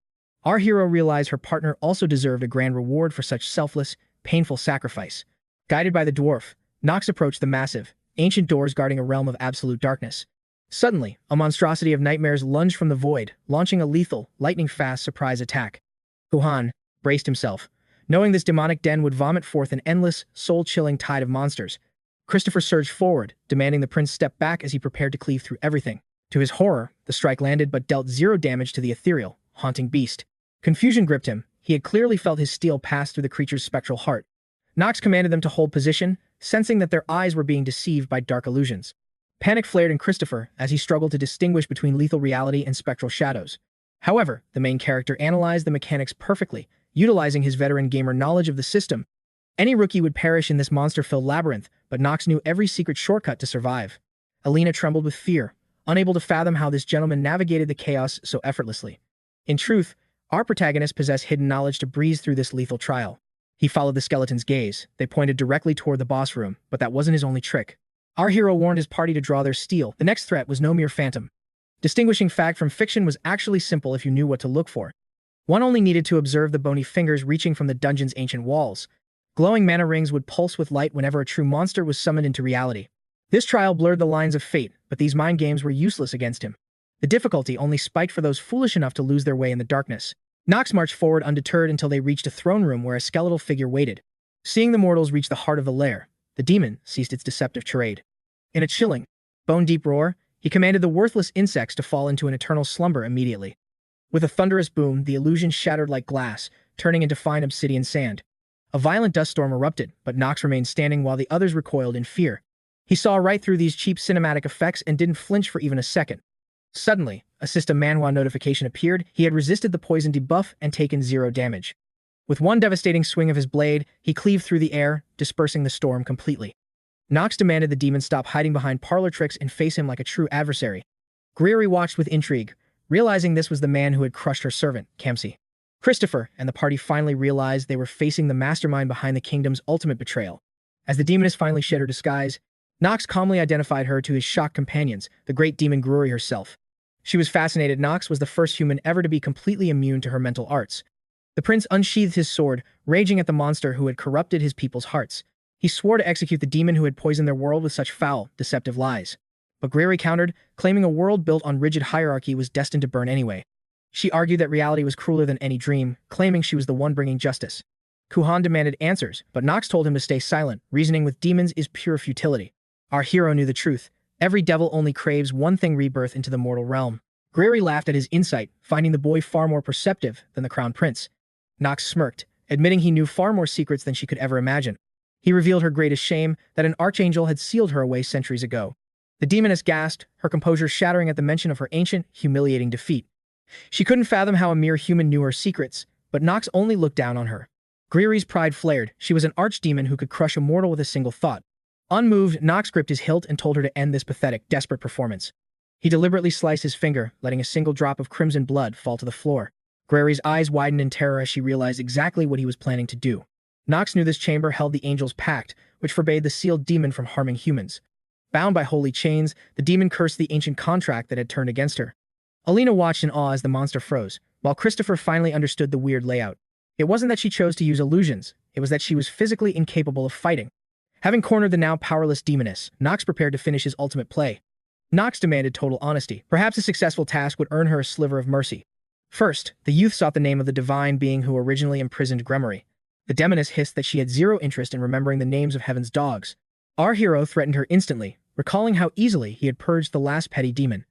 Our hero realized her partner also deserved a grand reward for such selfless, painful sacrifice. Guided by the dwarf, Knox approached the massive, ancient doors guarding a realm of absolute darkness. Suddenly, a monstrosity of nightmares lunged from the void, launching a lethal, lightning-fast surprise attack. 𝗬𝗁 braced himself, knowing this demonic den would vomit forth an endless, soul-chilling tide of monsters. Christopher surged forward, demanding the prince step back as he prepared to cleave through everything. To his horror, the strike landed but dealt 0 damage to the ethereal, haunting beast. Confusion gripped him. He had clearly felt his steel pass through the creature's spectral heart. Knox commanded them to hold position, sensing that their eyes were being deceived by dark illusions. Panic flared in Christopher as he struggled to distinguish between lethal reality and spectral shadows. However, the main character analyzed the mechanics perfectly, utilizing his veteran gamer knowledge of the system. Any rookie would perish in this monster-filled labyrinth, but Knox knew every secret shortcut to survive. 𝗧𝗁 trembled with fear, unable to fathom how this gentleman navigated the chaos so effortlessly. In truth, our protagonist possessed hidden knowledge to breeze through this lethal trial. He followed the skeleton's gaze. They pointed directly toward the boss room, but that wasn't his only trick. Our hero warned his party to draw their steel. The next threat was no mere phantom. Distinguishing fact from fiction was actually simple if you knew what to look for. One only needed to observe the bony fingers reaching from the dungeon's ancient walls. Glowing mana rings would pulse with light whenever a true monster was summoned into reality. This trial blurred the lines of fate, but these mind games were useless against him. The difficulty only spiked for those foolish enough to lose their way in the darkness. Knox marched forward undeterred until they reached a throne room where a skeletal figure waited. Seeing the mortals reach the heart of the lair, the demon ceased its deceptive charade. In a chilling, bone-deep roar, he commanded the worthless insects to fall into an eternal slumber immediately. With a thunderous boom, the illusion shattered like glass, turning into fine obsidian sand. A violent dust storm erupted, but Knox remained standing while the others recoiled in fear. He saw right through these cheap cinematic effects and didn't flinch for even a second. Suddenly, a system Manhwa notification appeared. He had resisted the poison debuff and taken 0 damage. With one devastating swing of his blade, he cleaved through the air, dispersing the storm completely. Knox demanded the demon stop hiding behind parlor tricks and face him like a true adversary. 𝗧𝗲𝗿 watched with intrigue, realizing this was the man who had crushed her servant, 𝗬𝗂𝗃. Christopher and the party finally realized they were facing the mastermind behind the kingdom's ultimate betrayal. As the demoness finally shed her disguise, Knox calmly identified her to his shocked companions, the great demon 𝗧𝗲𝗿 herself. She was fascinated. Knox was the first human ever to be completely immune to her mental arts. The prince unsheathed his sword, raging at the monster who had corrupted his people's hearts. He swore to execute the demon who had poisoned their world with such foul, deceptive lies. But 𝗧𝗲𝗿 countered, claiming a world built on rigid hierarchy was destined to burn anyway. She argued that reality was crueler than any dream, claiming she was the one bringing justice. 𝗬𝗁 demanded answers, but Knox told him to stay silent. Reasoning with demons is pure futility. Our hero knew the truth. Every devil only craves one thing: rebirth into the mortal realm. 𝗧𝗲𝗿 laughed at his insight, finding the boy far more perceptive than the crown prince. Knox smirked, admitting he knew far more secrets than she could ever imagine. He revealed her greatest shame, that an archangel had sealed her away centuries ago. The demoness gasped, her composure shattering at the mention of her ancient, humiliating defeat. She couldn't fathom how a mere human knew her secrets, but Knox only looked down on her. 𝗧𝗲𝗿's pride flared. She was an archdemon who could crush a mortal with a single thought. Unmoved, Knox gripped his hilt and told her to end this pathetic, desperate performance. He deliberately sliced his finger, letting a single drop of crimson blood fall to the floor. 𝗧𝗲𝗿's eyes widened in terror as she realized exactly what he was planning to do. Knox knew this chamber held the angel's pact, which forbade the sealed demon from harming humans. Bound by holy chains, the demon cursed the ancient contract that had turned against her. 𝗧𝗁 watched in awe as the monster froze, while Christopher finally understood the weird layout. It wasn't that she chose to use illusions, it was that she was physically incapable of fighting. Having cornered the now powerless demoness, Knox prepared to finish his ultimate play. Knox demanded total honesty. Perhaps a successful task would earn her a sliver of mercy. First, the youth sought the name of the divine being who originally imprisoned 𝗧𝗲𝗄𝗃. The demoness hissed that she had zero interest in remembering the names of heaven's dogs. Our hero threatened her instantly, recalling how easily he had purged the last petty demon.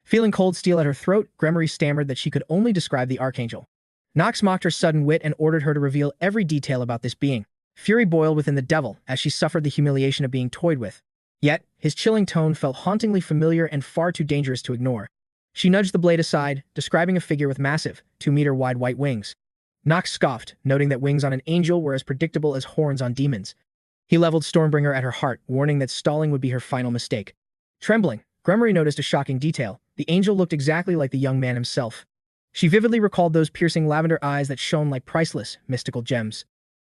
Feeling cold steel at her throat, 𝗧𝗲𝗃 stammered that she could only describe the archangel. Knox mocked her sudden wit and ordered her to reveal every detail about this being. Fury boiled within the devil as she suffered the humiliation of being toyed with. Yet, his chilling tone felt hauntingly familiar and far too dangerous to ignore. She nudged the blade aside, describing a figure with massive, 2-meter-wide white wings. Knox scoffed, noting that wings on an angel were as predictable as horns on demons. He leveled Stormbringer at her heart, warning that stalling would be her final mistake. Trembling, 𝗧𝗲𝗄𝗃 noticed a shocking detail. The angel looked exactly like the young man himself. She vividly recalled those piercing lavender eyes that shone like priceless, mystical gems.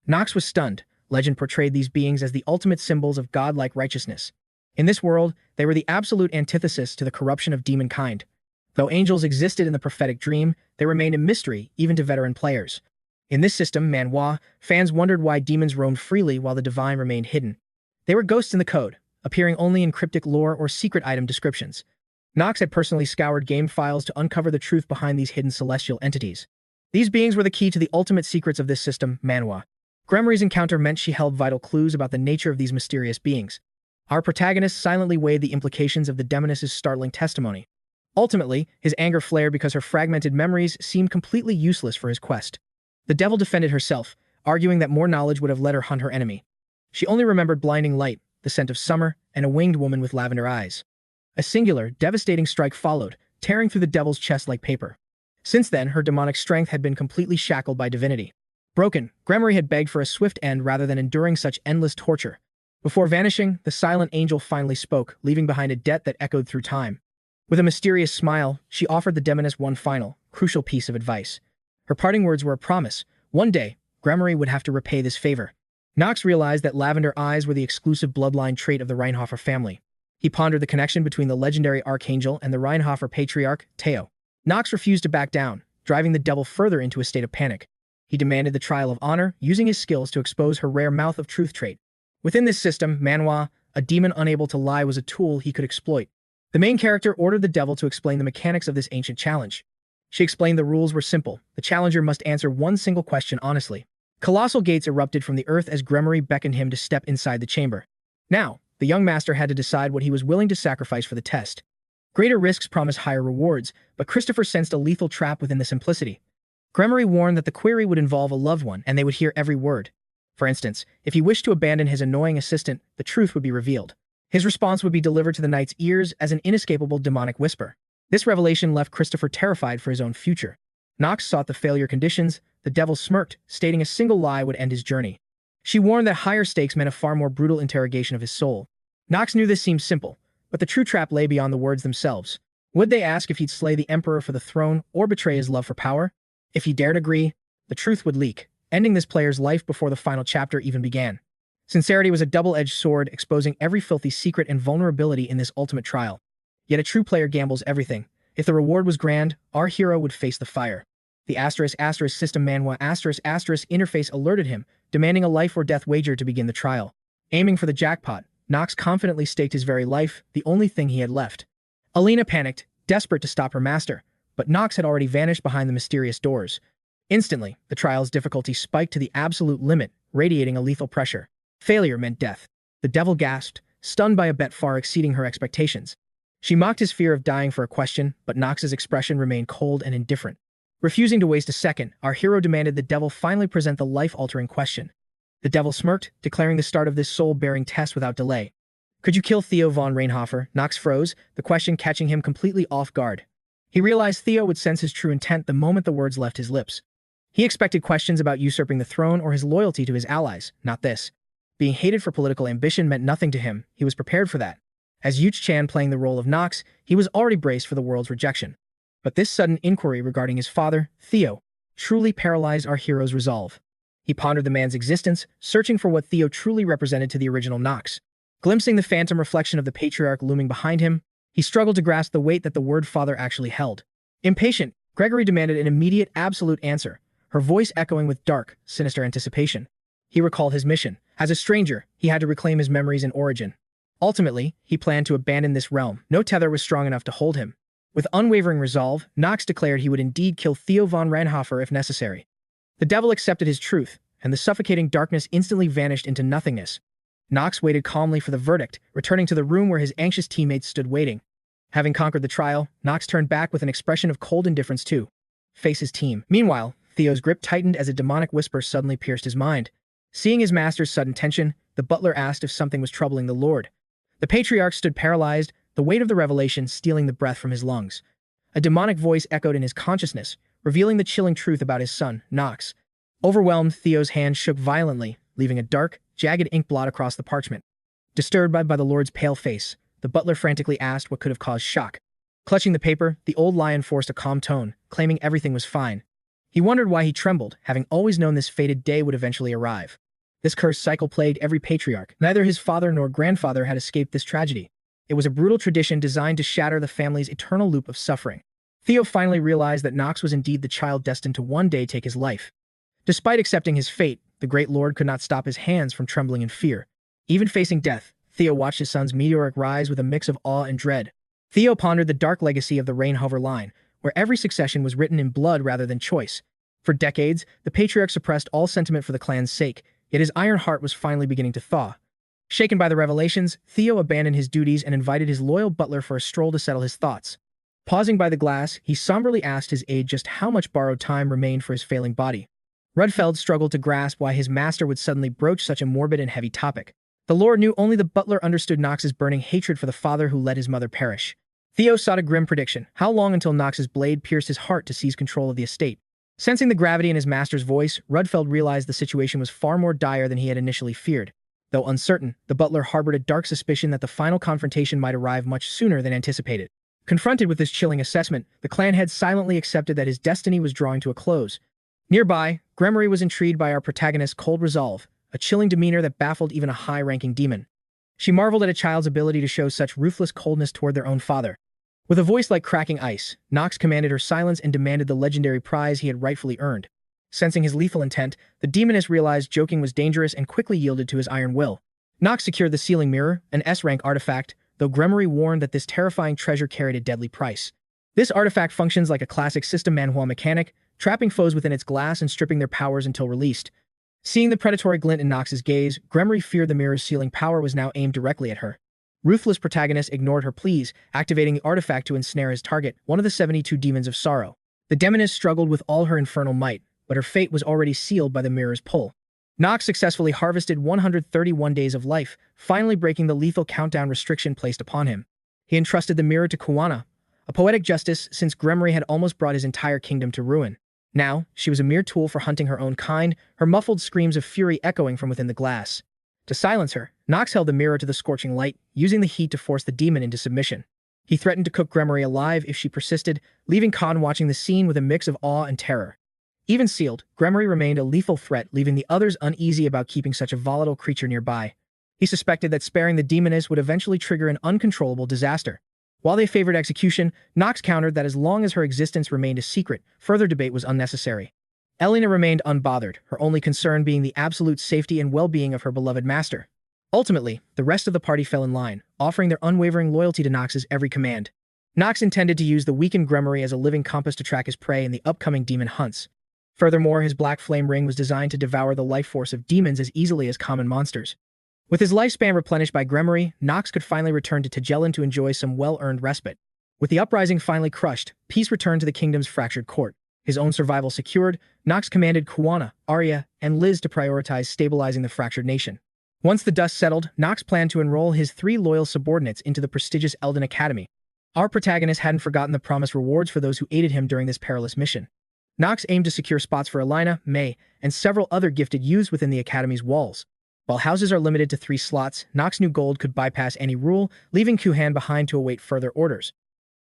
Knox was stunned. Legend portrayed these beings as the ultimate symbols of godlike righteousness. In this world, they were the absolute antithesis to the corruption of demonkind. Though angels existed in the prophetic dream, they remained a mystery even to veteran players. In this system, Manhwa, fans wondered why demons roamed freely while the divine remained hidden. They were ghosts in the code, appearing only in cryptic lore or secret item descriptions. Knox had personally scoured game files to uncover the truth behind these hidden celestial entities. These beings were the key to the ultimate secrets of this system, Manhwa. 𝗧𝗲𝗄𝗃's encounter meant she held vital clues about the nature of these mysterious beings. Our protagonist silently weighed the implications of the demoness's startling testimony. Ultimately, his anger flared because her fragmented memories seemed completely useless for his quest. The devil defended herself, arguing that more knowledge would have let her hunt her enemy. She only remembered blinding light, the scent of summer, and a winged woman with lavender eyes. A singular, devastating strike followed, tearing through the devil's chest like paper. Since then, her demonic strength had been completely shackled by divinity. Broken, 𝗧𝗲𝗄𝗃 had begged for a swift end rather than enduring such endless torture. Before vanishing, the silent angel finally spoke, leaving behind a debt that echoed through time. With a mysterious smile, she offered the demoness one final, crucial piece of advice. Her parting words were a promise. One day, 𝗧𝗲𝗄𝗃 would have to repay this favor. Knox realized that lavender eyes were the exclusive bloodline trait of the Reinhover family. He pondered the connection between the legendary archangel and the Reinhover patriarch, 𝗧𝗏. Knox refused to back down, driving the devil further into a state of panic. He demanded the trial of honor, using his skills to expose her rare mouth of truth trait. Within this system, Manhwa, a demon unable to lie, was a tool he could exploit. The main character ordered the devil to explain the mechanics of this ancient challenge. She explained the rules were simple. The challenger must answer one single question honestly. Colossal gates erupted from the earth as 𝗧𝗲𝗄𝗃 beckoned him to step inside the chamber. Now, the young master had to decide what he was willing to sacrifice for the test. Greater risks promised higher rewards, but Christopher sensed a lethal trap within the simplicity. 𝗧𝗲𝗄𝗃 warned that the query would involve a loved one, and they would hear every word. For instance, if he wished to abandon his annoying assistant, the truth would be revealed. His response would be delivered to the knight's ears as an inescapable demonic whisper. This revelation left Christopher terrified for his own future. Knox sought the failure conditions. The devil smirked, stating a single lie would end his journey. She warned that higher stakes meant a far more brutal interrogation of his soul. Knox knew this seemed simple, but the true trap lay beyond the words themselves. Would they ask if he'd slay the emperor for the throne or betray his love for power? If he dared agree, the truth would leak, ending this player's life before the final chapter even began. Sincerity was a double-edged sword, exposing every filthy secret and vulnerability in this ultimate trial. Yet a true player gambles everything. If the reward was grand, our hero would face the fire. The **** system Manhwa *** interface alerted him, demanding a life or death wager to begin the trial. Aiming for the jackpot, Knox confidently staked his very life, the only thing he had left. Alina panicked, desperate to stop her master, but Knox had already vanished behind the mysterious doors. Instantly, the trial's difficulty spiked to the absolute limit, radiating a lethal pressure. Failure meant death. The devil gasped, stunned by a bet far exceeding her expectations. She mocked his fear of dying for a question, but Knox's expression remained cold and indifferent. Refusing to waste a second, our hero demanded the devil finally present the life-altering question. The devil smirked, declaring the start of this soul-bearing test without delay. Could you kill Theo von Reinhofer? Knox froze, the question catching him completely off guard. He realized Theo would sense his true intent the moment the words left his lips. He expected questions about usurping the throne or his loyalty to his allies, not this. Being hated for political ambition meant nothing to him. He was prepared for that. As 𝗧𝗏 playing the role of Knox, he was already braced for the world's rejection. But this sudden inquiry regarding his father, Theo, truly paralyzed our hero's resolve. He pondered the man's existence, searching for what Theo truly represented to the original Knox. Glimpsing the phantom reflection of the patriarch looming behind him, he struggled to grasp the weight that the word father actually held. Impatient, 𝗧𝗏𝗃 demanded an immediate, absolute answer, her voice echoing with dark, sinister anticipation. He recalled his mission. As a stranger, he had to reclaim his memories and origin. Ultimately, he planned to abandon this realm. No tether was strong enough to hold him. With unwavering resolve, Knox declared he would indeed kill Theo von Reinhofer if necessary. The devil accepted his truth, and the suffocating darkness instantly vanished into nothingness. Knox waited calmly for the verdict, returning to the room where his anxious teammates stood waiting. Having conquered the trial, Knox turned back with an expression of cold indifference to face his team. Meanwhile, Theo's grip tightened as a demonic whisper suddenly pierced his mind. Seeing his master's sudden tension, the butler asked if something was troubling the Lord. The patriarch stood paralyzed, the weight of the revelation stealing the breath from his lungs. A demonic voice echoed in his consciousness, revealing the chilling truth about his son, Knox. Overwhelmed, Theo's hand shook violently, leaving a dark, jagged ink blot across the parchment. Disturbed by the Lord's pale face, the butler frantically asked what could have caused shock. Clutching the paper, the old lion forced a calm tone, claiming everything was fine. He wondered why he trembled, having always known this fated day would eventually arrive. This cursed cycle plagued every patriarch. Neither his father nor grandfather had escaped this tragedy. It was a brutal tradition designed to shatter the family's eternal loop of suffering. Theo finally realized that Knox was indeed the child destined to one day take his life. Despite accepting his fate, the great lord could not stop his hands from trembling in fear. Even facing death, Theo watched his son's meteoric rise with a mix of awe and dread. Theo pondered the dark legacy of the Reinhover line, where every succession was written in blood rather than choice. For decades, the patriarch suppressed all sentiment for the clan's sake, yet his iron heart was finally beginning to thaw. Shaken by the revelations, Theo abandoned his duties and invited his loyal butler for a stroll to settle his thoughts. Pausing by the glass, he somberly asked his aide just how much borrowed time remained for his failing body. Rudfeld struggled to grasp why his master would suddenly broach such a morbid and heavy topic. The Lord knew only the butler understood Knox's burning hatred for the father who let his mother perish. Theo sought a grim prediction. How long until Knox's blade pierced his heart to seize control of the estate? Sensing the gravity in his master's voice, Rudfeld realized the situation was far more dire than he had initially feared. Though uncertain, the butler harbored a dark suspicion that the final confrontation might arrive much sooner than anticipated. Confronted with this chilling assessment, the clan head silently accepted that his destiny was drawing to a close. Nearby, 𝗬𝗲𝗿 was intrigued by our protagonist's cold resolve, a chilling demeanor that baffled even a high-ranking demon. She marveled at a child's ability to show such ruthless coldness toward their own father. With a voice like cracking ice, Knox commanded her silence and demanded the legendary prize he had rightfully earned. Sensing his lethal intent, the demoness realized joking was dangerous and quickly yielded to his iron will. Knox secured the sealing mirror, an S-rank artifact, though 𝗬𝗲𝗿 warned that this terrifying treasure carried a deadly price. This artifact functions like a classic system Manhwa mechanic, trapping foes within its glass and stripping their powers until released. Seeing the predatory glint in Knox's gaze, 𝗬𝗲𝗿 feared the mirror's sealing power was now aimed directly at her. Ruthless protagonist ignored her pleas, activating the artifact to ensnare his target, one of the 72 demons of sorrow. The demoness struggled with all her infernal might, but her fate was already sealed by the mirror's pull. Knox successfully harvested 131 days of life, finally breaking the lethal countdown restriction placed upon him. He entrusted the mirror to 𝗬𝗏, a poetic justice since 𝗬𝗲𝗿 had almost brought his entire kingdom to ruin. Now, she was a mere tool for hunting her own kind, her muffled screams of fury echoing from within the glass. To silence her, Knox held the mirror to the scorching light, using the heat to force the demon into submission. He threatened to cook 𝗬𝗲𝗿 alive if she persisted, leaving Khan watching the scene with a mix of awe and terror. Even sealed, 𝗬𝗲𝗿 remained a lethal threat, leaving the others uneasy about keeping such a volatile creature nearby. He suspected that sparing the demoness would eventually trigger an uncontrollable disaster. While they favored execution, Knox countered that as long as her existence remained a secret, further debate was unnecessary. Elena remained unbothered, her only concern being the absolute safety and well-being of her beloved master. Ultimately, the rest of the party fell in line, offering their unwavering loyalty to Knox's every command. Knox intended to use the weakened 𝗬𝗲𝗿 as a living compass to track his prey in the upcoming demon hunts. Furthermore, his black flame ring was designed to devour the life force of demons as easily as common monsters. With his lifespan replenished by 𝗬𝗲𝗿, Knox could finally return to 𝗬𝗏 to enjoy some well-earned respite. With the uprising finally crushed, peace returned to the kingdom's fractured court. His own survival secured, Knox commanded 𝗬𝗏, Arya, and Liz to prioritize stabilizing the fractured nation. Once the dust settled, Knox planned to enroll his 3 loyal subordinates into the prestigious Eldon Academy. Our protagonist hadn't forgotten the promised rewards for those who aided him during this perilous mission. Knox aimed to secure spots for Elena, May, and several other gifted youths within the academy's walls. While houses are limited to 3 slots, Knox knew gold could bypass any rule, leaving Kuhan behind to await further orders.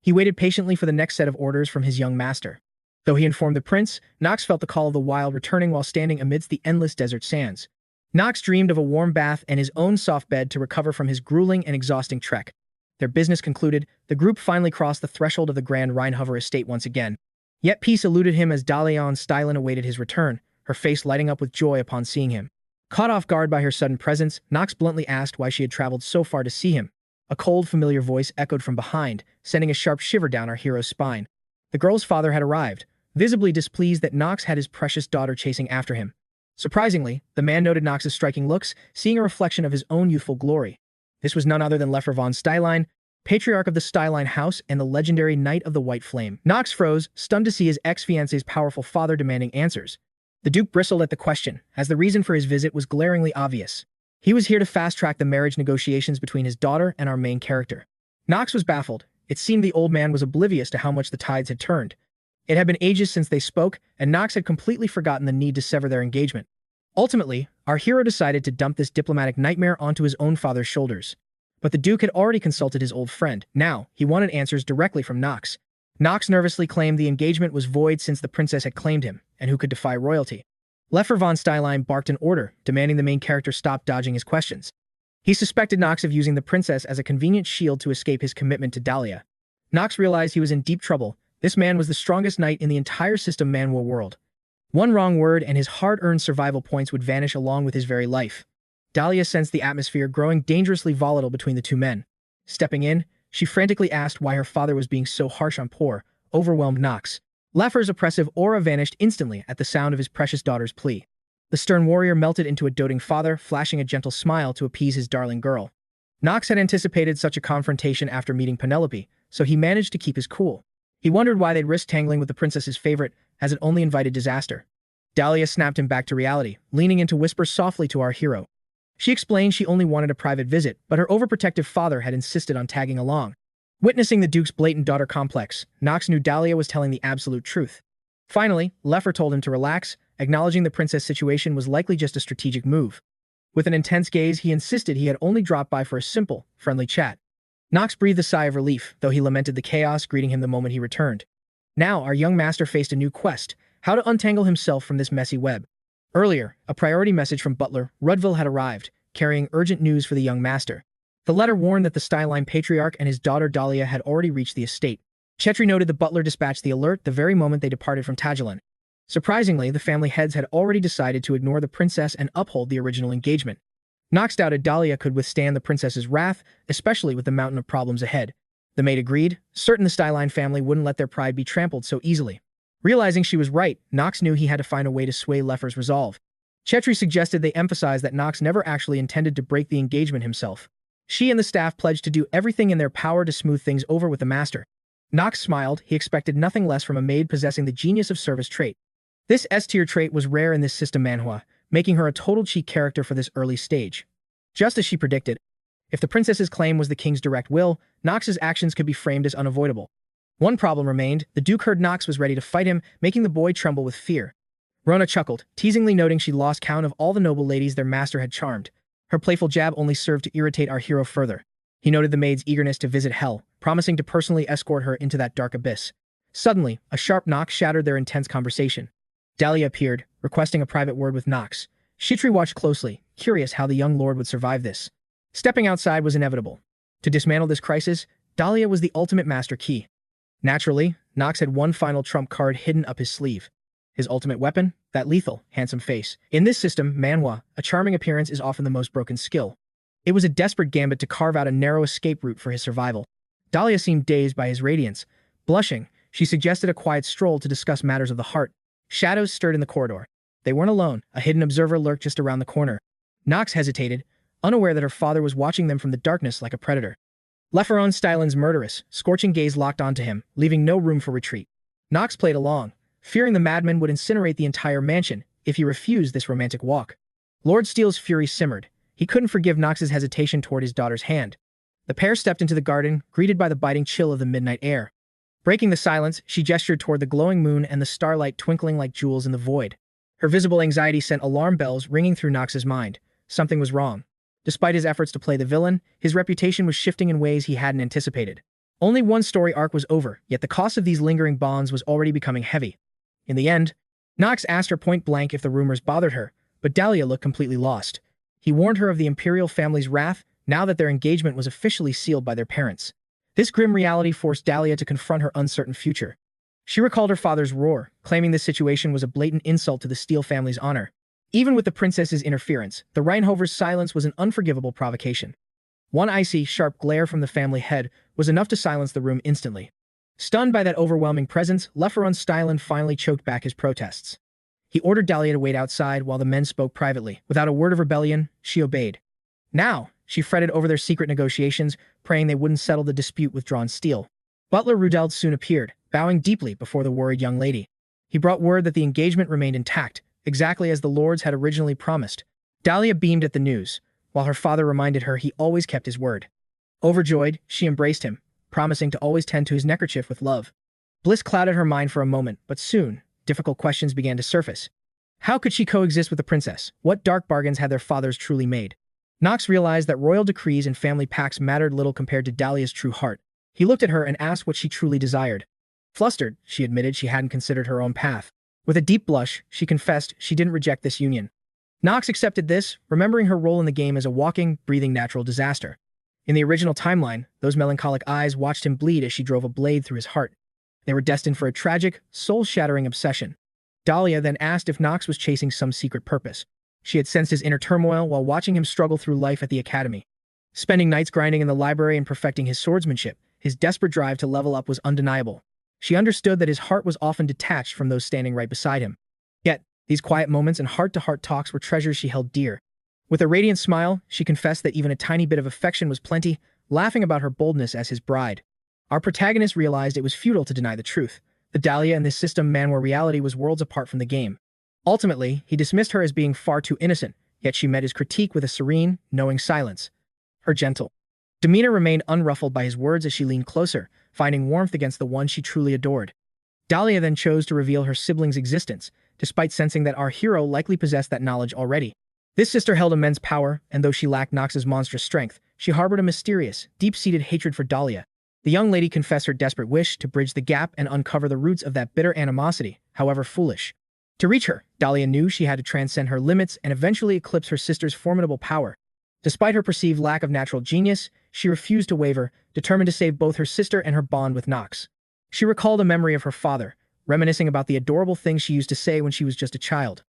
He waited patiently for the next set of orders from his young master. Though he informed the prince, Knox felt the call of the wild returning while standing amidst the endless desert sands. Knox dreamed of a warm bath and his own soft bed to recover from his grueling and exhausting trek. Their business concluded, the group finally crossed the threshold of the Grand Reinhover estate once again. Yet peace eluded him as 𝗬𝗏𝗿 awaited his return, her face lighting up with joy upon seeing him. Caught off guard by her sudden presence, Knox bluntly asked why she had traveled so far to see him. A cold, familiar voice echoed from behind, sending a sharp shiver down our hero's spine. The girl's father had arrived, visibly displeased that Knox had his precious daughter chasing after him. Surprisingly, the man noted Knox's striking looks, seeing a reflection of his own youthful glory. This was none other than 𝗧𝗲𝗏𝗏 von 𝗧𝗏𝗏, patriarch of the 𝗧𝗏𝗏 house and the legendary Knight of the White Flame. Knox froze, stunned to see his ex-fiancé's powerful father demanding answers. The Duke bristled at the question, as the reason for his visit was glaringly obvious. He was here to fast-track the marriage negotiations between his daughter and our main character. Knox was baffled. It seemed the old man was oblivious to how much the tides had turned. It had been ages since they spoke, and Knox had completely forgotten the need to sever their engagement. Ultimately, our hero decided to dump this diplomatic nightmare onto his own father's shoulders. But the Duke had already consulted his old friend. Now, he wanted answers directly from Knox. Knox nervously claimed the engagement was void since the princess had claimed him, and who could defy royalty. 𝗧𝗏𝗏 von 𝗧𝗏𝗏 barked an order, demanding the main character stop dodging his questions. He suspected Knox of using the princess as a convenient shield to escape his commitment to Dahlia. Knox realized he was in deep trouble. This man was the strongest knight in the entire system Manhwa world. One wrong word and his hard-earned survival points would vanish along with his very life. Dahlia sensed the atmosphere growing dangerously volatile between the two men. Stepping in, she frantically asked why her father was being so harsh on poor, overwhelmed Knox. 𝗧𝗏𝗏's oppressive aura vanished instantly at the sound of his precious daughter's plea. The stern warrior melted into a doting father, flashing a gentle smile to appease his darling girl. Knox had anticipated such a confrontation after meeting Penelope, so he managed to keep his cool. He wondered why they'd risk tangling with the princess's favorite, as it only invited disaster. Dahlia snapped him back to reality, leaning in to whisper softly to our hero. She explained she only wanted a private visit, but her overprotective father had insisted on tagging along. Witnessing the Duke's blatant daughter complex, Knox knew Dahlia was telling the absolute truth. Finally, 𝗧𝗏𝗏 told him to relax, acknowledging the princess' situation was likely just a strategic move. With an intense gaze, he insisted he had only dropped by for a simple, friendly chat. Knox breathed a sigh of relief, though he lamented the chaos greeting him the moment he returned. Now, our young master faced a new quest: how to untangle himself from this messy web. Earlier, a priority message from butler 𝗏𝗏𝗏 had arrived, carrying urgent news for the young master. The letter warned that the 𝗧𝗏𝗏𝗏 patriarch and his daughter Dahlia had already reached the estate. 𝗬𝗏𝗏 noted the butler dispatched the alert the very moment they departed from Tajulan. Surprisingly, the family heads had already decided to ignore the princess and uphold the original engagement. Knox doubted Dahlia could withstand the princess's wrath, especially with the mountain of problems ahead. The maid agreed, certain the 𝗧𝗏𝗏𝗏 family wouldn't let their pride be trampled so easily. Realizing she was right, Knox knew he had to find a way to sway 𝗧𝗏𝗏's resolve. 𝗬𝗏𝗏 suggested they emphasize that Knox never actually intended to break the engagement himself. She and the staff pledged to do everything in their power to smooth things over with the master. Knox smiled. He expected nothing less from a maid possessing the genius of service trait. This S-tier trait was rare in this system Manhwa, making her a total cheat character for this early stage. Just as she predicted, if the princess's claim was the king's direct will, Knox's actions could be framed as unavoidable. One problem remained: the Duke heard Knox was ready to fight him, making the boy tremble with fear. Rona chuckled, teasingly noting she'd lost count of all the noble ladies their master had charmed. Her playful jab only served to irritate our hero further. He noted the maid's eagerness to visit hell, promising to personally escort her into that dark abyss. Suddenly, a sharp knock shattered their intense conversation. Dahlia appeared, requesting a private word with Knox. 𝗬𝗏𝗏𝗏 watched closely, curious how the young lord would survive this. Stepping outside was inevitable. To dismantle this crisis, Dahlia was the ultimate master key. Naturally, Knox had one final trump card hidden up his sleeve. His ultimate weapon? That lethal, handsome face. In this system, Manhwa, a charming appearance is often the most broken skill. It was a desperate gambit to carve out a narrow escape route for his survival. Dahlia seemed dazed by his radiance. Blushing, she suggested a quiet stroll to discuss matters of the heart. Shadows stirred in the corridor. They weren't alone. A hidden observer lurked just around the corner. Knox hesitated, unaware that her father was watching them from the darkness like a predator. 𝗧𝗏𝗏𝗏's stylin's murderous, scorching gaze locked onto him, leaving no room for retreat. Knox played along, fearing the madman would incinerate the entire mansion if he refused this romantic walk. Lord Steele's fury simmered. He couldn't forgive Knox's hesitation toward his daughter's hand. The pair stepped into the garden, greeted by the biting chill of the midnight air. Breaking the silence, she gestured toward the glowing moon and the starlight twinkling like jewels in the void. Her visible anxiety sent alarm bells ringing through Knox's mind. Something was wrong. Despite his efforts to play the villain, his reputation was shifting in ways he hadn't anticipated. Only one story arc was over, yet the cost of these lingering bonds was already becoming heavy. In the end, Knox asked her point blank if the rumors bothered her, but Dahlia looked completely lost. He warned her of the imperial family's wrath now that their engagement was officially sealed by their parents. This grim reality forced Dahlia to confront her uncertain future. She recalled her father's roar, claiming this situation was a blatant insult to the Steele family's honor. Even with the princess's interference, the Reinhovers' silence was an unforgivable provocation. One icy, sharp glare from the family head was enough to silence the room instantly. Stunned by that overwhelming presence, 𝗧𝗶𝗲𝗿 von Stylen finally choked back his protests. He ordered Dahlia to wait outside while the men spoke privately. Without a word of rebellion, she obeyed. Now, she fretted over their secret negotiations, praying they wouldn't settle the dispute with drawn steel. Butler Rudeld soon appeared, bowing deeply before the worried young lady. He brought word that the engagement remained intact, exactly as the lords had originally promised. Dahlia beamed at the news, while her father reminded her he always kept his word. Overjoyed, she embraced him, promising to always tend to his neckerchief with love. Bliss clouded her mind for a moment, but soon, difficult questions began to surface. How could she coexist with the princess? What dark bargains had their fathers truly made? Knox realized that royal decrees and family pacts mattered little compared to Dahlia's true heart. He looked at her and asked what she truly desired. Flustered, she admitted she hadn't considered her own path. With a deep blush, she confessed she didn't reject this union. Knox accepted this, remembering her role in the game as a walking, breathing natural disaster. In the original timeline, those melancholic eyes watched him bleed as she drove a blade through his heart. They were destined for a tragic, soul-shattering obsession. Dahlia then asked if Knox was chasing some secret purpose. She had sensed his inner turmoil while watching him struggle through life at the academy. Spending nights grinding in the library and perfecting his swordsmanship, his desperate drive to level up was undeniable. She understood that his heart was often detached from those standing right beside him. Yet, these quiet moments and heart-to-heart talks were treasures she held dear. With a radiant smile, she confessed that even a tiny bit of affection was plenty, laughing about her boldness as his bride. Our protagonist realized it was futile to deny the truth. The Dahlia in this system Manhwa reality was worlds apart from the game. Ultimately, he dismissed her as being far too innocent, yet she met his critique with a serene, knowing silence. Her gentle demeanor remained unruffled by his words as she leaned closer, finding warmth against the one she truly adored. Dahlia then chose to reveal her sibling's existence, despite sensing that our hero likely possessed that knowledge already. This sister held immense power, and though she lacked Knox's monstrous strength, she harbored a mysterious, deep-seated hatred for Dahlia. The young lady confessed her desperate wish to bridge the gap and uncover the roots of that bitter animosity, however foolish. To reach her, Dahlia knew she had to transcend her limits and eventually eclipse her sister's formidable power. Despite her perceived lack of natural genius, she refused to waver, determined to save both her sister and her bond with Knox. She recalled a memory of her father, reminiscing about the adorable things she used to say when she was just a child.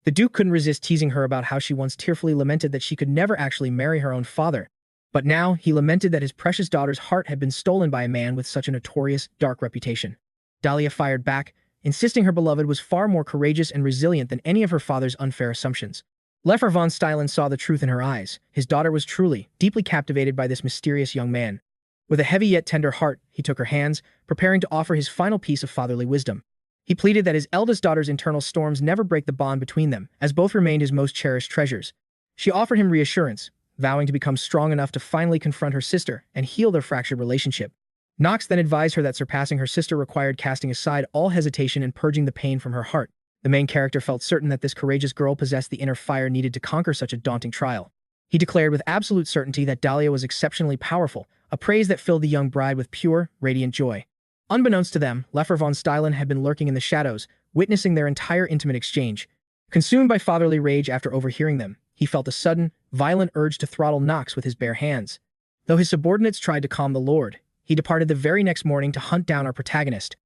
The Duke couldn't resist teasing her about how she once tearfully lamented that she could never actually marry her own father. But now, he lamented that his precious daughter's heart had been stolen by a man with such a notorious, dark reputation. Dahlia fired back, insisting her beloved was far more courageous and resilient than any of her father's unfair assumptions. 𝗧𝗶𝗲𝗿 von Stylen saw the truth in her eyes. His daughter was truly, deeply captivated by this mysterious young man. With a heavy yet tender heart, he took her hands, preparing to offer his final piece of fatherly wisdom. He pleaded that his eldest daughter's internal storms never break the bond between them, as both remained his most cherished treasures. She offered him reassurance, vowing to become strong enough to finally confront her sister and heal their fractured relationship. Knox then advised her that surpassing her sister required casting aside all hesitation and purging the pain from her heart. The main character felt certain that this courageous girl possessed the inner fire needed to conquer such a daunting trial. He declared with absolute certainty that Dahlia was exceptionally powerful, a praise that filled the young bride with pure, radiant joy. Unbeknownst to them, 𝗧𝗶𝗲𝗿 von Stylen had been lurking in the shadows, witnessing their entire intimate exchange. Consumed by fatherly rage after overhearing them, he felt a sudden, violent urge to throttle Knox with his bare hands. Though his subordinates tried to calm the lord, he departed the very next morning to hunt down our protagonist.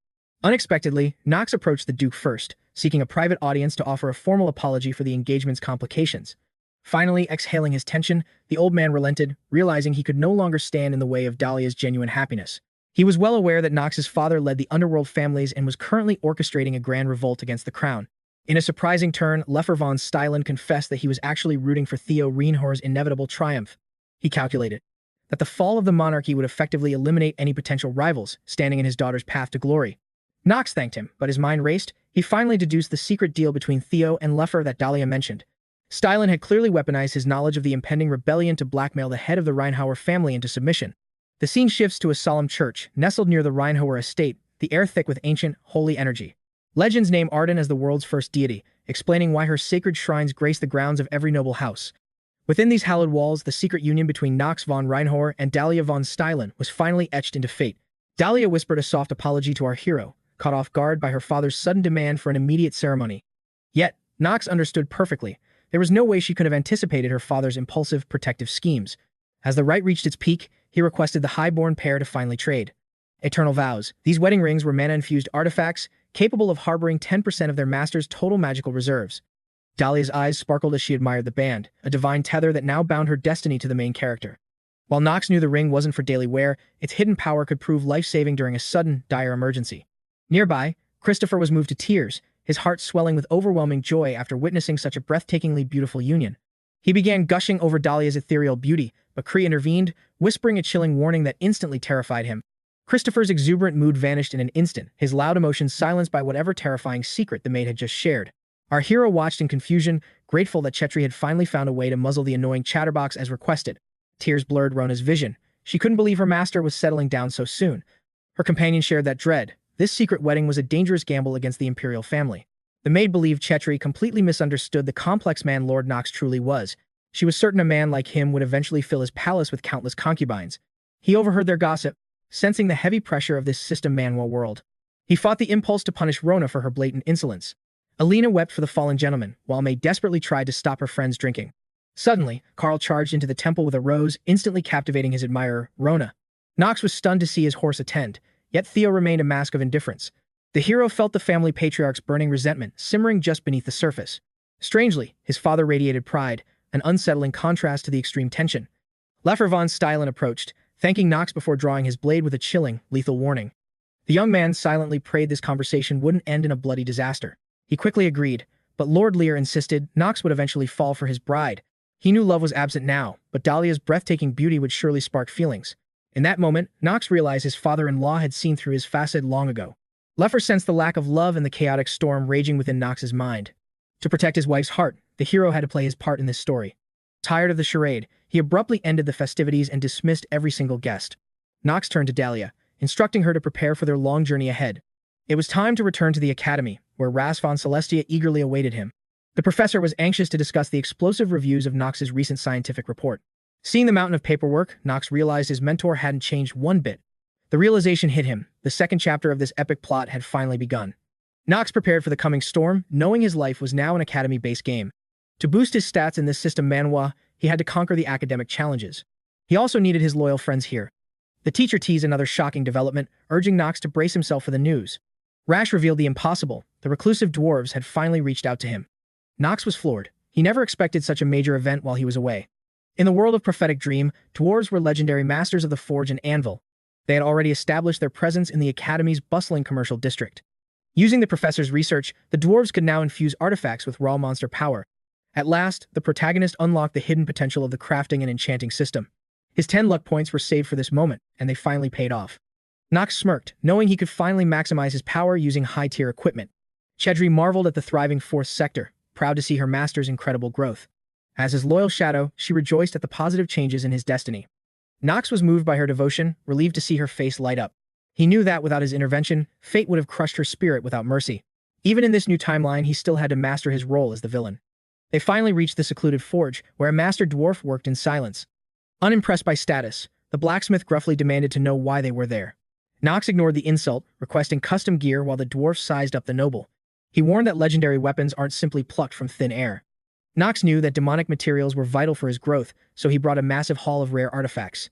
Unexpectedly, Knox approached the Duke first, seeking a private audience to offer a formal apology for the engagement's complications. Finally, exhaling his tension, the old man relented, realizing he could no longer stand in the way of Dahlia's genuine happiness. He was well aware that Knox's father led the underworld families and was currently orchestrating a grand revolt against the crown. In a surprising turn, 𝗧𝗶𝗲𝗿 von Stylen confessed that he was actually rooting for Chang Reinhover's inevitable triumph. He calculated that the fall of the monarchy would effectively eliminate any potential rivals standing in his daughter's path to glory. Knox thanked him, but his mind raced. He finally deduced the secret deal between Chang and 𝗧𝗶𝗲𝗿 that Dahlia mentioned. Stylen had clearly weaponized his knowledge of the impending rebellion to blackmail the head of the Reinhover family into submission. The scene shifts to a solemn church, nestled near the Reinhover estate, the air thick with ancient, holy energy. Legends name Arden as the world's first deity, explaining why her sacred shrines grace the grounds of every noble house. Within these hallowed walls, the secret union between Knox von Reinhover and Dahlia von Stylen was finally etched into fate. Dahlia whispered a soft apology to our hero, caught off guard by her father's sudden demand for an immediate ceremony. Yet, Knox understood perfectly. There was no way she could have anticipated her father's impulsive, protective schemes. As the rite reached its peak, he requested the high-born pair to finally trade eternal vows. These wedding rings were mana-infused artifacts, capable of harboring 10% of their master's total magical reserves. Dahlia's eyes sparkled as she admired the band, a divine tether that now bound her destiny to the main character. While Knox knew the ring wasn't for daily wear, its hidden power could prove life-saving during a sudden, dire emergency. Nearby, Christopher was moved to tears, his heart swelling with overwhelming joy after witnessing such a breathtakingly beautiful union. He began gushing over Dahlia's ethereal beauty, but Cree intervened, whispering a chilling warning that instantly terrified him. Christopher's exuberant mood vanished in an instant, his loud emotions silenced by whatever terrifying secret the maid had just shared. Our hero watched in confusion, grateful that 𝗧𝗲𝗏 had finally found a way to muzzle the annoying chatterbox as requested. Tears blurred Rona's vision. She couldn't believe her master was settling down so soon. Her companion shared that dread. This secret wedding was a dangerous gamble against the imperial family. The maid believed 𝗧𝗏𝗏 completely misunderstood the complex man Lord Knox truly was. She was certain a man like him would eventually fill his palace with countless concubines. He overheard their gossip, sensing the heavy pressure of this system Manhwa world. He fought the impulse to punish Rona for her blatant insolence. Alina wept for the fallen gentleman, while May desperately tried to stop her friends drinking. Suddenly, Carl charged into the temple with a rose, instantly captivating his admirer, Rona. Knox was stunned to see his horse attend, yet Theo remained a mask of indifference. The hero felt the family patriarch's burning resentment simmering just beneath the surface. Strangely, his father radiated pride, an unsettling contrast to the extreme tension. Leffer von Stylen approached, thanking Knox before drawing his blade with a chilling, lethal warning. The young man silently prayed this conversation wouldn't end in a bloody disaster. He quickly agreed, but Lord Lear insisted Knox would eventually fall for his bride. He knew love was absent now, but Dahlia's breathtaking beauty would surely spark feelings. In that moment, Knox realized his father-in-law had seen through his facade long ago. Leffer sensed the lack of love and the chaotic storm raging within Knox's mind. To protect his wife's heart, the hero had to play his part in this story. Tired of the charade, he abruptly ended the festivities and dismissed every single guest. Knox turned to Dahlia, instructing her to prepare for their long journey ahead. It was time to return to the academy, where Ras von Celestia eagerly awaited him. The professor was anxious to discuss the explosive reviews of Knox's recent scientific report. Seeing the mountain of paperwork, Knox realized his mentor hadn't changed one bit. The realization hit him. The second chapter of this epic plot had finally begun. Knox prepared for the coming storm, knowing his life was now an academy-based game. To boost his stats in this system Manhwa, he had to conquer the academic challenges. He also needed his loyal friends here. The teacher teased another shocking development, urging Knox to brace himself for the news. Rash revealed the impossible. The reclusive dwarves had finally reached out to him. Knox was floored. He never expected such a major event while he was away. In the world of prophetic dream, dwarves were legendary masters of the forge and anvil. They had already established their presence in the academy's bustling commercial district. Using the professor's research, the dwarves could now infuse artifacts with raw monster power. At last, the protagonist unlocked the hidden potential of the crafting and enchanting system. His 10 luck points were saved for this moment, and they finally paid off. Knox smirked, knowing he could finally maximize his power using high-tier equipment. 𝗧𝗏𝗏 marveled at the thriving fourth sector, proud to see her master's incredible growth. As his loyal shadow, she rejoiced at the positive changes in his destiny. Knox was moved by her devotion, relieved to see her face light up. He knew that without his intervention, fate would have crushed her spirit without mercy. Even in this new timeline, he still had to master his role as the villain. They finally reached the secluded forge, where a master dwarf worked in silence. Unimpressed by status, the blacksmith gruffly demanded to know why they were there. Knox ignored the insult, requesting custom gear while the dwarf sized up the noble. He warned that legendary weapons aren't simply plucked from thin air. Knox knew that demonic materials were vital for his growth, so he brought a massive haul of rare artifacts.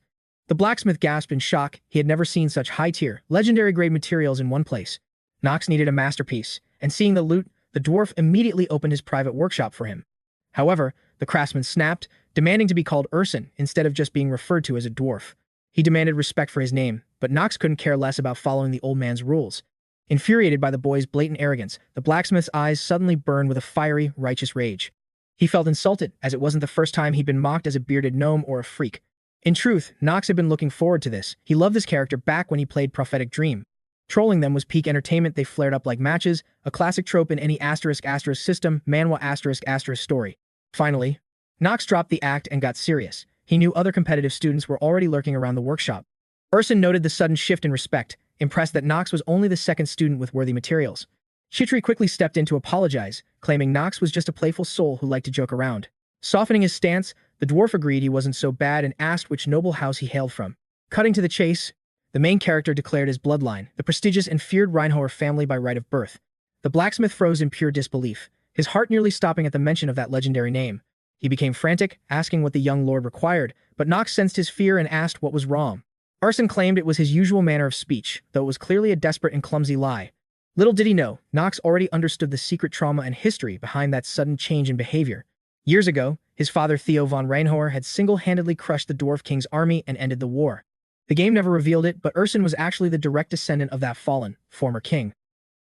The blacksmith gasped in shock. He had never seen such high-tier, legendary-grade materials in one place. Knox needed a masterpiece, and seeing the loot, the dwarf immediately opened his private workshop for him. However, the craftsman snapped, demanding to be called Urson instead of just being referred to as a dwarf. He demanded respect for his name, but Knox couldn't care less about following the old man's rules. Infuriated by the boy's blatant arrogance, the blacksmith's eyes suddenly burned with a fiery, righteous rage. He felt insulted, as it wasn't the first time he'd been mocked as a bearded gnome or a freak. In truth, Knox had been looking forward to this. He loved this character back when he played Prophetic Dream. Trolling them was peak entertainment. They flared up like matches, a classic trope in any **** system, Manhwa **** story. Finally, Knox dropped the act and got serious. He knew other competitive students were already lurking around the workshop. Urson noted the sudden shift in respect, impressed that Knox was only the second student with worthy materials. 𝗧𝗏𝗏 quickly stepped in to apologize, claiming Knox was just a playful soul who liked to joke around. Softening his stance, the dwarf agreed he wasn't so bad and asked which noble house he hailed from. Cutting to the chase, the main character declared his bloodline, the prestigious and feared Reinhover family by right of birth. The blacksmith froze in pure disbelief, his heart nearly stopping at the mention of that legendary name. He became frantic, asking what the young lord required, but Knox sensed his fear and asked what was wrong. Urson claimed it was his usual manner of speech, though it was clearly a desperate and clumsy lie. Little did he know, Knox already understood the secret trauma and history behind that sudden change in behavior. Years ago, his father Theo von Reinhover had single-handedly crushed the Dwarf King's army and ended the war. The game never revealed it, but 𝗧𝗏 was actually the direct descendant of that fallen, former king.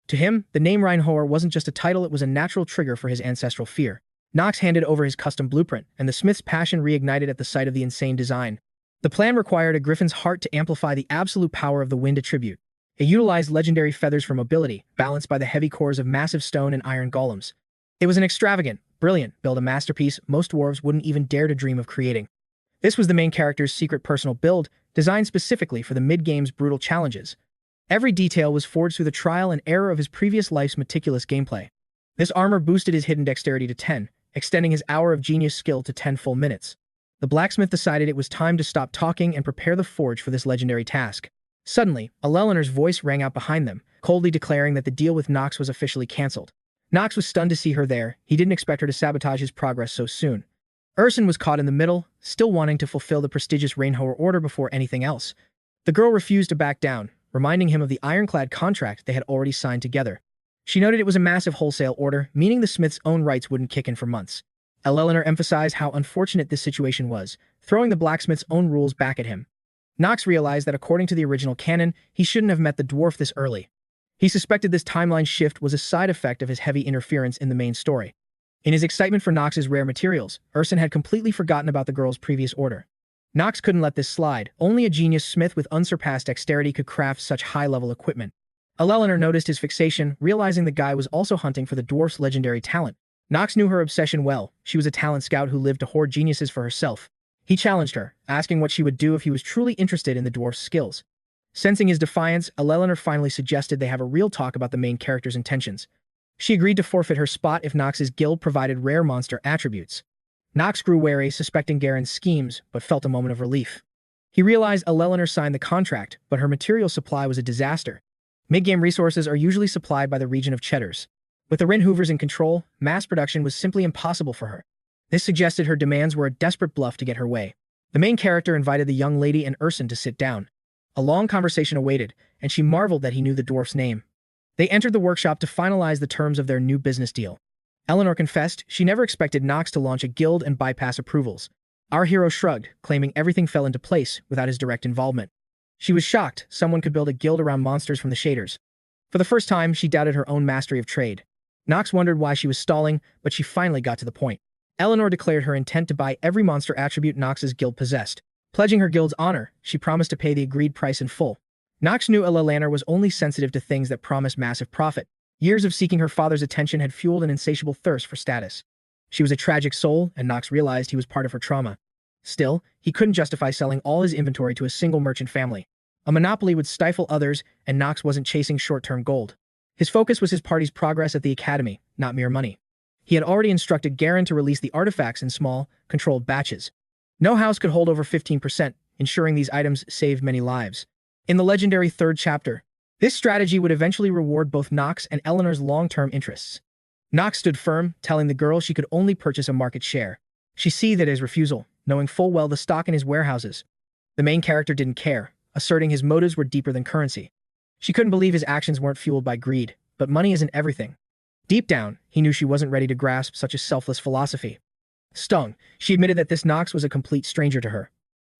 To him, the name Reinhover wasn't just a title, it was a natural trigger for his ancestral fear. Knox handed over his custom blueprint, and the smith's passion reignited at the sight of the insane design. The plan required a griffin's heart to amplify the absolute power of the wind attribute. It utilized legendary feathers for mobility, balanced by the heavy cores of massive stone and iron golems. It was an extravagant, brilliant build, a masterpiece most dwarves wouldn't even dare to dream of creating. This was the main character's secret personal build, designed specifically for the mid-game's brutal challenges. Every detail was forged through the trial and error of his previous life's meticulous gameplay. This armor boosted his hidden dexterity to 10, extending his hour of genius skill to 10 full minutes. The blacksmith decided it was time to stop talking and prepare the forge for this legendary task. Suddenly, 𝗧𝗏's voice rang out behind them, coldly declaring that the deal with Knox was officially cancelled. Knox was stunned to see her there. He didn't expect her to sabotage his progress so soon. 𝗧𝗏 was caught in the middle, still wanting to fulfill the prestigious Reinhover order before anything else. The girl refused to back down, reminding him of the ironclad contract they had already signed together. She noted it was a massive wholesale order, meaning the smith's own rights wouldn't kick in for months. 𝗧𝗏 emphasized how unfortunate this situation was, throwing the blacksmith's own rules back at him. Knox realized that according to the original canon, he shouldn't have met the dwarf this early. He suspected this timeline shift was a side effect of his heavy interference in the main story. In his excitement for Knox's rare materials, 𝗧𝗏 had completely forgotten about the girl's previous order. Knox couldn't let this slide. Only a genius smith with unsurpassed dexterity could craft such high-level equipment. 𝗧𝗏 noticed his fixation, realizing the guy was also hunting for the dwarf's legendary talent. Knox knew her obsession well. She was a talent scout who lived to hoard geniuses for herself. He challenged her, asking what she would do if he was truly interested in the dwarf's skills. Sensing his defiance, 𝗧𝗏 finally suggested they have a real talk about the main character's intentions. She agreed to forfeit her spot if Knox's guild provided rare monster attributes. Knox grew wary, suspecting Garen's schemes, but felt a moment of relief. He realized 𝗧𝗏 signed the contract, but her material supply was a disaster. Mid-game resources are usually supplied by the region of 𝗧𝗏rs. With the Reinhovers in control, mass production was simply impossible for her. This suggested her demands were a desperate bluff to get her way. The main character invited the young lady and 𝗧𝗏 to sit down. A long conversation awaited, and she marveled that he knew the dwarf's name. They entered the workshop to finalize the terms of their new business deal. 𝗧𝗏 confessed she never expected Knox to launch a guild and bypass approvals. Our hero shrugged, claiming everything fell into place without his direct involvement. She was shocked someone could build a guild around monsters from the shaders. For the first time, she doubted her own mastery of trade. Knox wondered why she was stalling, but she finally got to the point. 𝗧𝗏 declared her intent to buy every monster attribute Knox's guild possessed. Pledging her guild's honor, she promised to pay the agreed price in full. Knox knew 𝗧𝗏 was only sensitive to things that promised massive profit. Years of seeking her father's attention had fueled an insatiable thirst for status. She was a tragic soul, and Knox realized he was part of her trauma. Still, he couldn't justify selling all his inventory to a single merchant family. A monopoly would stifle others, and Knox wasn't chasing short-term gold. His focus was his party's progress at the academy, not mere money. He had already instructed Garen to release the artifacts in small, controlled batches. No house could hold over 15%, ensuring these items saved many lives. In the legendary third chapter, this strategy would eventually reward both Knox and 𝗧𝗏's long-term interests. Knox stood firm, telling the girl she could only purchase a market share. She seethed at his refusal, knowing full well the stock in his warehouses. The main character didn't care, asserting his motives were deeper than currency. She couldn't believe his actions weren't fueled by greed, but money isn't everything. Deep down, he knew she wasn't ready to grasp such a selfless philosophy. Stung, she admitted that this Knox was a complete stranger to her.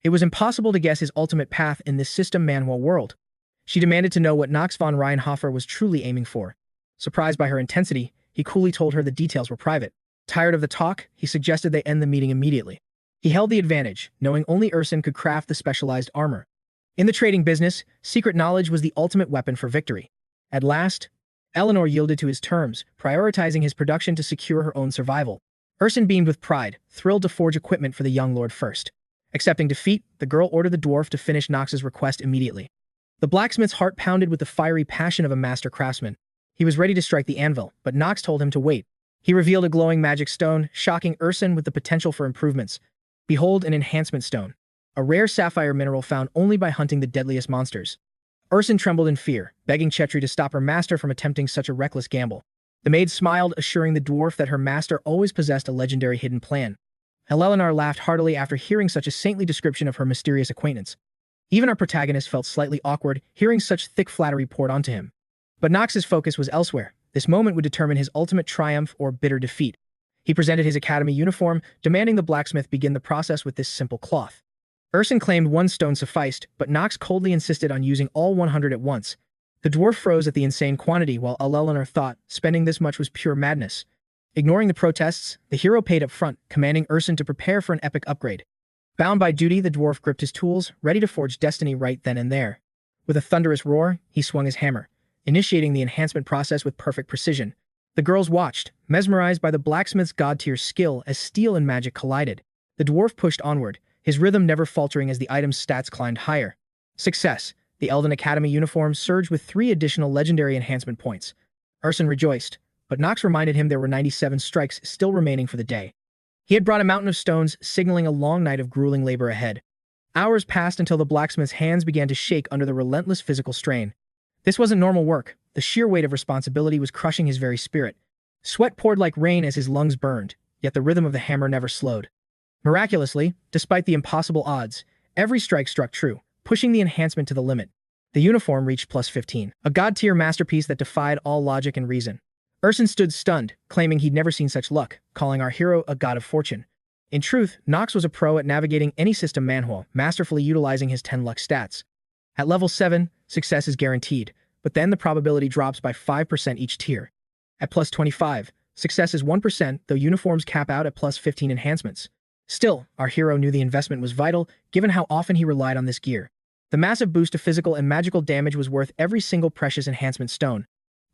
It was impossible to guess his ultimate path in this system Manhwa world. She demanded to know what Knox von Reinhover was truly aiming for. Surprised by her intensity, he coolly told her the details were private. Tired of the talk, he suggested they end the meeting immediately. He held the advantage, knowing only 𝗧𝗏 could craft the specialized armor. In the trading business, secret knowledge was the ultimate weapon for victory. At last, 𝗧𝗏 yielded to his terms, prioritizing his production to secure her own survival. 𝗧𝗏 beamed with pride, thrilled to forge equipment for the young lord first. Accepting defeat, the girl ordered the dwarf to finish Knox's request immediately. The blacksmith's heart pounded with the fiery passion of a master craftsman. He was ready to strike the anvil, but Knox told him to wait. He revealed a glowing magic stone, shocking 𝗧𝗏 with the potential for improvements. Behold an enhancement stone, a rare sapphire mineral found only by hunting the deadliest monsters. 𝗧𝗏 trembled in fear, begging 𝗧𝗏 to stop her master from attempting such a reckless gamble. The maid smiled, assuring the dwarf that her master always possessed a legendary hidden plan. 𝗧𝗏 laughed heartily after hearing such a saintly description of her mysterious acquaintance. Even our protagonist felt slightly awkward, hearing such thick flattery poured onto him. But Knox's focus was elsewhere. This moment would determine his ultimate triumph or bitter defeat. He presented his academy uniform, demanding the blacksmith begin the process with this simple cloth. 𝗧𝗀 claimed 1 stone sufficed, but Knox coldly insisted on using all 100 at once. The dwarf froze at the insane quantity, while 𝗧𝗀 thought spending this much was pure madness. Ignoring the protests, the hero paid up front, commanding 𝗧𝗀 to prepare for an epic upgrade. Bound by duty, the dwarf gripped his tools, ready to forge destiny right then and there. With a thunderous roar, he swung his hammer, initiating the enhancement process with perfect precision. The girls watched, mesmerized by the blacksmith's god-tier skill as steel and magic collided. The dwarf pushed onward, his rhythm never faltering as the item's stats climbed higher. Success! The Elden Academy uniform surged with 3 additional legendary enhancement points. 𝗧𝗀 rejoiced, but Knox reminded him there were 97 strikes still remaining for the day. He had brought a mountain of stones, signaling a long night of grueling labor ahead. Hours passed until the blacksmith's hands began to shake under the relentless physical strain. This wasn't normal work. The sheer weight of responsibility was crushing his very spirit. Sweat poured like rain as his lungs burned, yet the rhythm of the hammer never slowed. Miraculously, despite the impossible odds, every strike struck true, pushing the enhancement to the limit. The uniform reached +15, a god-tier masterpiece that defied all logic and reason. 𝗧𝗀 stood stunned, claiming he'd never seen such luck, calling our hero a god of fortune. In truth, Knox was a pro at navigating any system Manhwa, masterfully utilizing his 10 luck stats. At level 7, success is guaranteed, but then the probability drops by 5% each tier. At +25, success is 1%, though uniforms cap out at +15 enhancements. Still, our hero knew the investment was vital, given how often he relied on this gear. The massive boost to physical and magical damage was worth every single precious enhancement stone.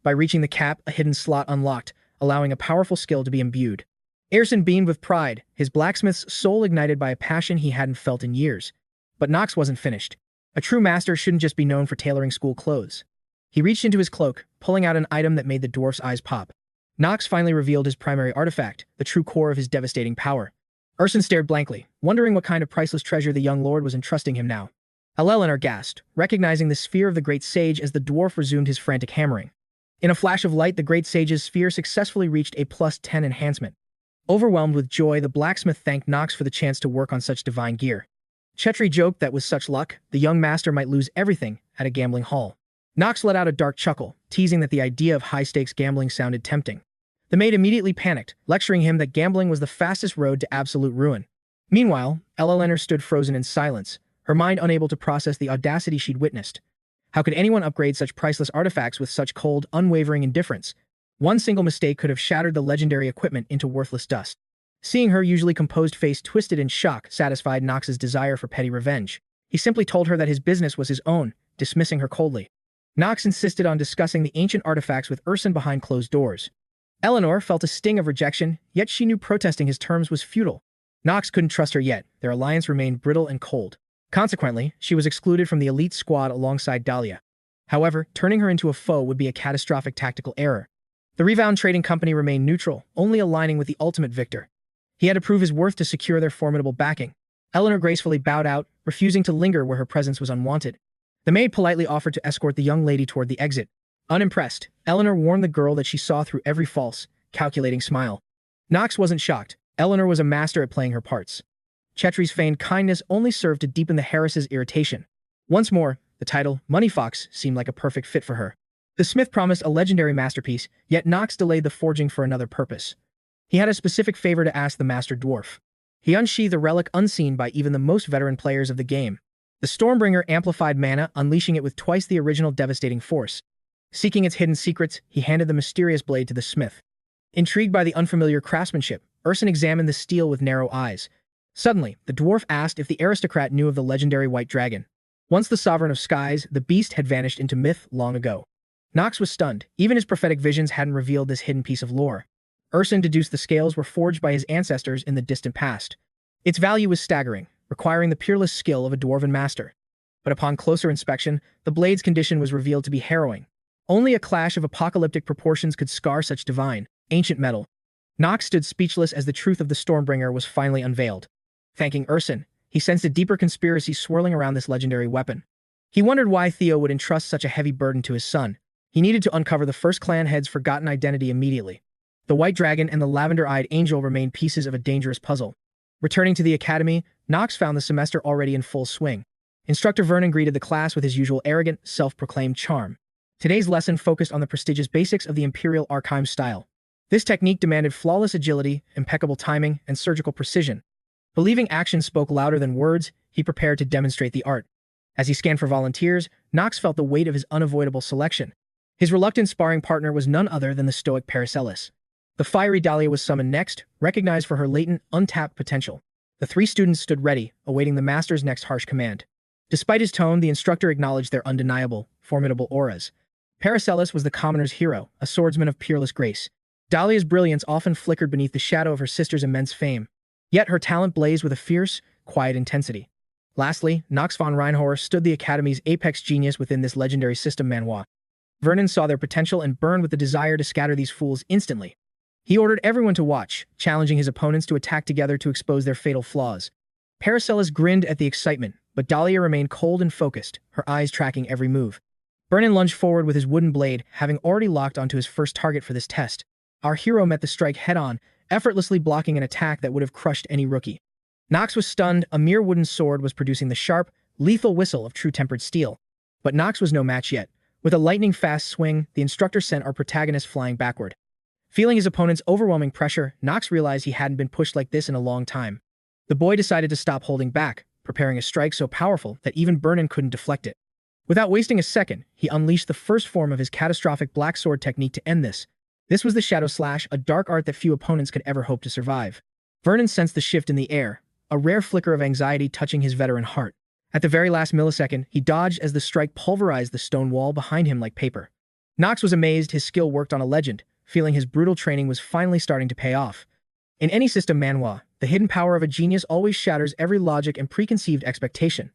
By reaching the cap, a hidden slot unlocked, allowing a powerful skill to be imbued. 𝗧𝗀 beamed with pride, his blacksmith's soul ignited by a passion he hadn't felt in years. But Knox wasn't finished. A true master shouldn't just be known for tailoring school clothes. He reached into his cloak, pulling out an item that made the dwarf's eyes pop. Knox finally revealed his primary artifact, the true core of his devastating power. 𝗧𝗀 stared blankly, wondering what kind of priceless treasure the young lord was entrusting him now. 𝗧𝗀 gasped, recognizing the sphere of the great sage as the dwarf resumed his frantic hammering. In a flash of light, the great sage's sphere successfully reached a +10 enhancement. Overwhelmed with joy, the blacksmith thanked Knox for the chance to work on such divine gear. 𝗧𝗏 joked that with such luck, the young master might lose everything at a gambling hall. Knox let out a dark chuckle, teasing that the idea of high-stakes gambling sounded tempting. The maid immediately panicked, lecturing him that gambling was the fastest road to absolute ruin. Meanwhile, 𝗧𝗀 stood frozen in silence, her mind unable to process the audacity she'd witnessed. How could anyone upgrade such priceless artifacts with such cold, unwavering indifference? One single mistake could have shattered the legendary equipment into worthless dust. Seeing her usually composed face twisted in shock satisfied Knox's desire for petty revenge. He simply told her that his business was his own, dismissing her coldly. Knox insisted on discussing the ancient artifacts with 𝗧𝗀 behind closed doors. 𝗧𝗀 felt a sting of rejection, yet she knew protesting his terms was futile. Knox couldn't trust her yet, their alliance remained brittle and cold. Consequently, she was excluded from the elite squad alongside 𝗬𝗲. However, turning her into a foe would be a catastrophic tactical error. The Revound Trading Company remained neutral, only aligning with the ultimate victor. He had to prove his worth to secure their formidable backing. 𝗬𝗀 gracefully bowed out, refusing to linger where her presence was unwanted. The maid politely offered to escort the young lady toward the exit. Unimpressed, 𝗬𝗀 warned the girl that she saw through every false, calculating smile. Knox wasn't shocked. 𝗬𝗀 was a master at playing her parts. 𝗧𝗏's feigned kindness only served to deepen the Harris's irritation. Once more, the title, Money Fox, seemed like a perfect fit for her. The smith promised a legendary masterpiece, yet Knox delayed the forging for another purpose. He had a specific favor to ask the master dwarf. He unsheathed a relic unseen by even the most veteran players of the game. The Stormbringer amplified mana, unleashing it with twice the original devastating force. Seeking its hidden secrets, he handed the mysterious blade to the smith. Intrigued by the unfamiliar craftsmanship, 𝗧𝗀 examined the steel with narrow eyes. Suddenly, the dwarf asked if the aristocrat knew of the legendary white dragon. Once the sovereign of skies, the beast had vanished into myth long ago. Knox was stunned. Even his prophetic visions hadn't revealed this hidden piece of lore. 𝗧𝗀 deduced the scales were forged by his ancestors in the distant past. Its value was staggering, requiring the peerless skill of a dwarven master. But upon closer inspection, the blade's condition was revealed to be harrowing. Only a clash of apocalyptic proportions could scar such divine, ancient metal. Knox stood speechless as the truth of the Stormbringer was finally unveiled. Thanking 𝗧𝗀, he sensed a deeper conspiracy swirling around this legendary weapon. He wondered why Theo would entrust such a heavy burden to his son. He needed to uncover the first clan head's forgotten identity immediately. The white dragon and the lavender-eyed angel remained pieces of a dangerous puzzle. Returning to the academy, Knox found the semester already in full swing. Instructor Vernon greeted the class with his usual arrogant, self-proclaimed charm. Today's lesson focused on the prestigious basics of the Imperial Archive style. This technique demanded flawless agility, impeccable timing, and surgical precision. Believing action spoke louder than words, he prepared to demonstrate the art. As he scanned for volunteers, Knox felt the weight of his unavoidable selection. His reluctant sparring partner was none other than the stoic 𝗧𝗃𝗃. The fiery 𝗧𝗃𝗃 was summoned next, recognized for her latent, untapped potential. The three students stood ready, awaiting the master's next harsh command. Despite his tone, the instructor acknowledged their undeniable, formidable auras. 𝗧𝗃𝗃𝗃 was the commoner's hero, a swordsman of peerless grace. Dahlia's brilliance often flickered beneath the shadow of her sister's immense fame. Yet her talent blazed with a fierce, quiet intensity. Lastly, Knox von Reinhover stood the Academy's apex genius within this legendary system Manhwa. Vernon saw their potential and burned with the desire to scatter these fools instantly. He ordered everyone to watch, challenging his opponents to attack together to expose their fatal flaws. 𝗧𝗃𝗃𝗃 grinned at the excitement, but Dahlia remained cold and focused, her eyes tracking every move. Vernon lunged forward with his wooden blade, having already locked onto his first target for this test. Our hero met the strike head-on, effortlessly blocking an attack that would have crushed any rookie. Knox was stunned. A mere wooden sword was producing the sharp, lethal whistle of true-tempered steel. But Knox was no match yet. With a lightning-fast swing, the instructor sent our protagonist flying backward. Feeling his opponent's overwhelming pressure, Knox realized he hadn't been pushed like this in a long time. The boy decided to stop holding back, preparing a strike so powerful that even Vernon couldn't deflect it. Without wasting a second, he unleashed the first form of his catastrophic black sword technique to end this. This was the Shadow Slash, a dark art that few opponents could ever hope to survive. Vernon sensed the shift in the air, a rare flicker of anxiety touching his veteran heart. At the very last millisecond, he dodged as the strike pulverized the stone wall behind him like paper. Knox was amazed. His skill worked on a legend, feeling his brutal training was finally starting to pay off. In any system Manhwa, the hidden power of a genius always shatters every logic and preconceived expectation.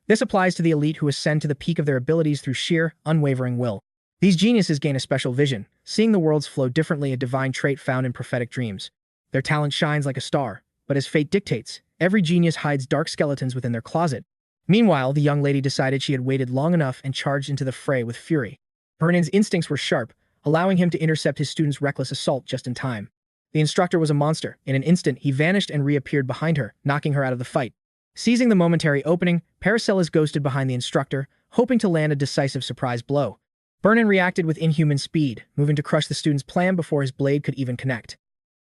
This applies to the elite who ascend to the peak of their abilities through sheer, unwavering will. These geniuses gain a special vision, seeing the world's flow differently, a divine trait found in prophetic dreams. Their talent shines like a star, but as fate dictates, every genius hides dark skeletons within their closet. Meanwhile, the young lady decided she had waited long enough and charged into the fray with fury. Vernon's instincts were sharp, allowing him to intercept his student's reckless assault just in time. The instructor was a monster. In an instant, he vanished and reappeared behind her, knocking her out of the fight. Seizing the momentary opening, 𝗧𝗃𝗃𝗃 ghosted behind the instructor, hoping to land a decisive surprise blow. Vernon reacted with inhuman speed, moving to crush the student's plan before his blade could even connect.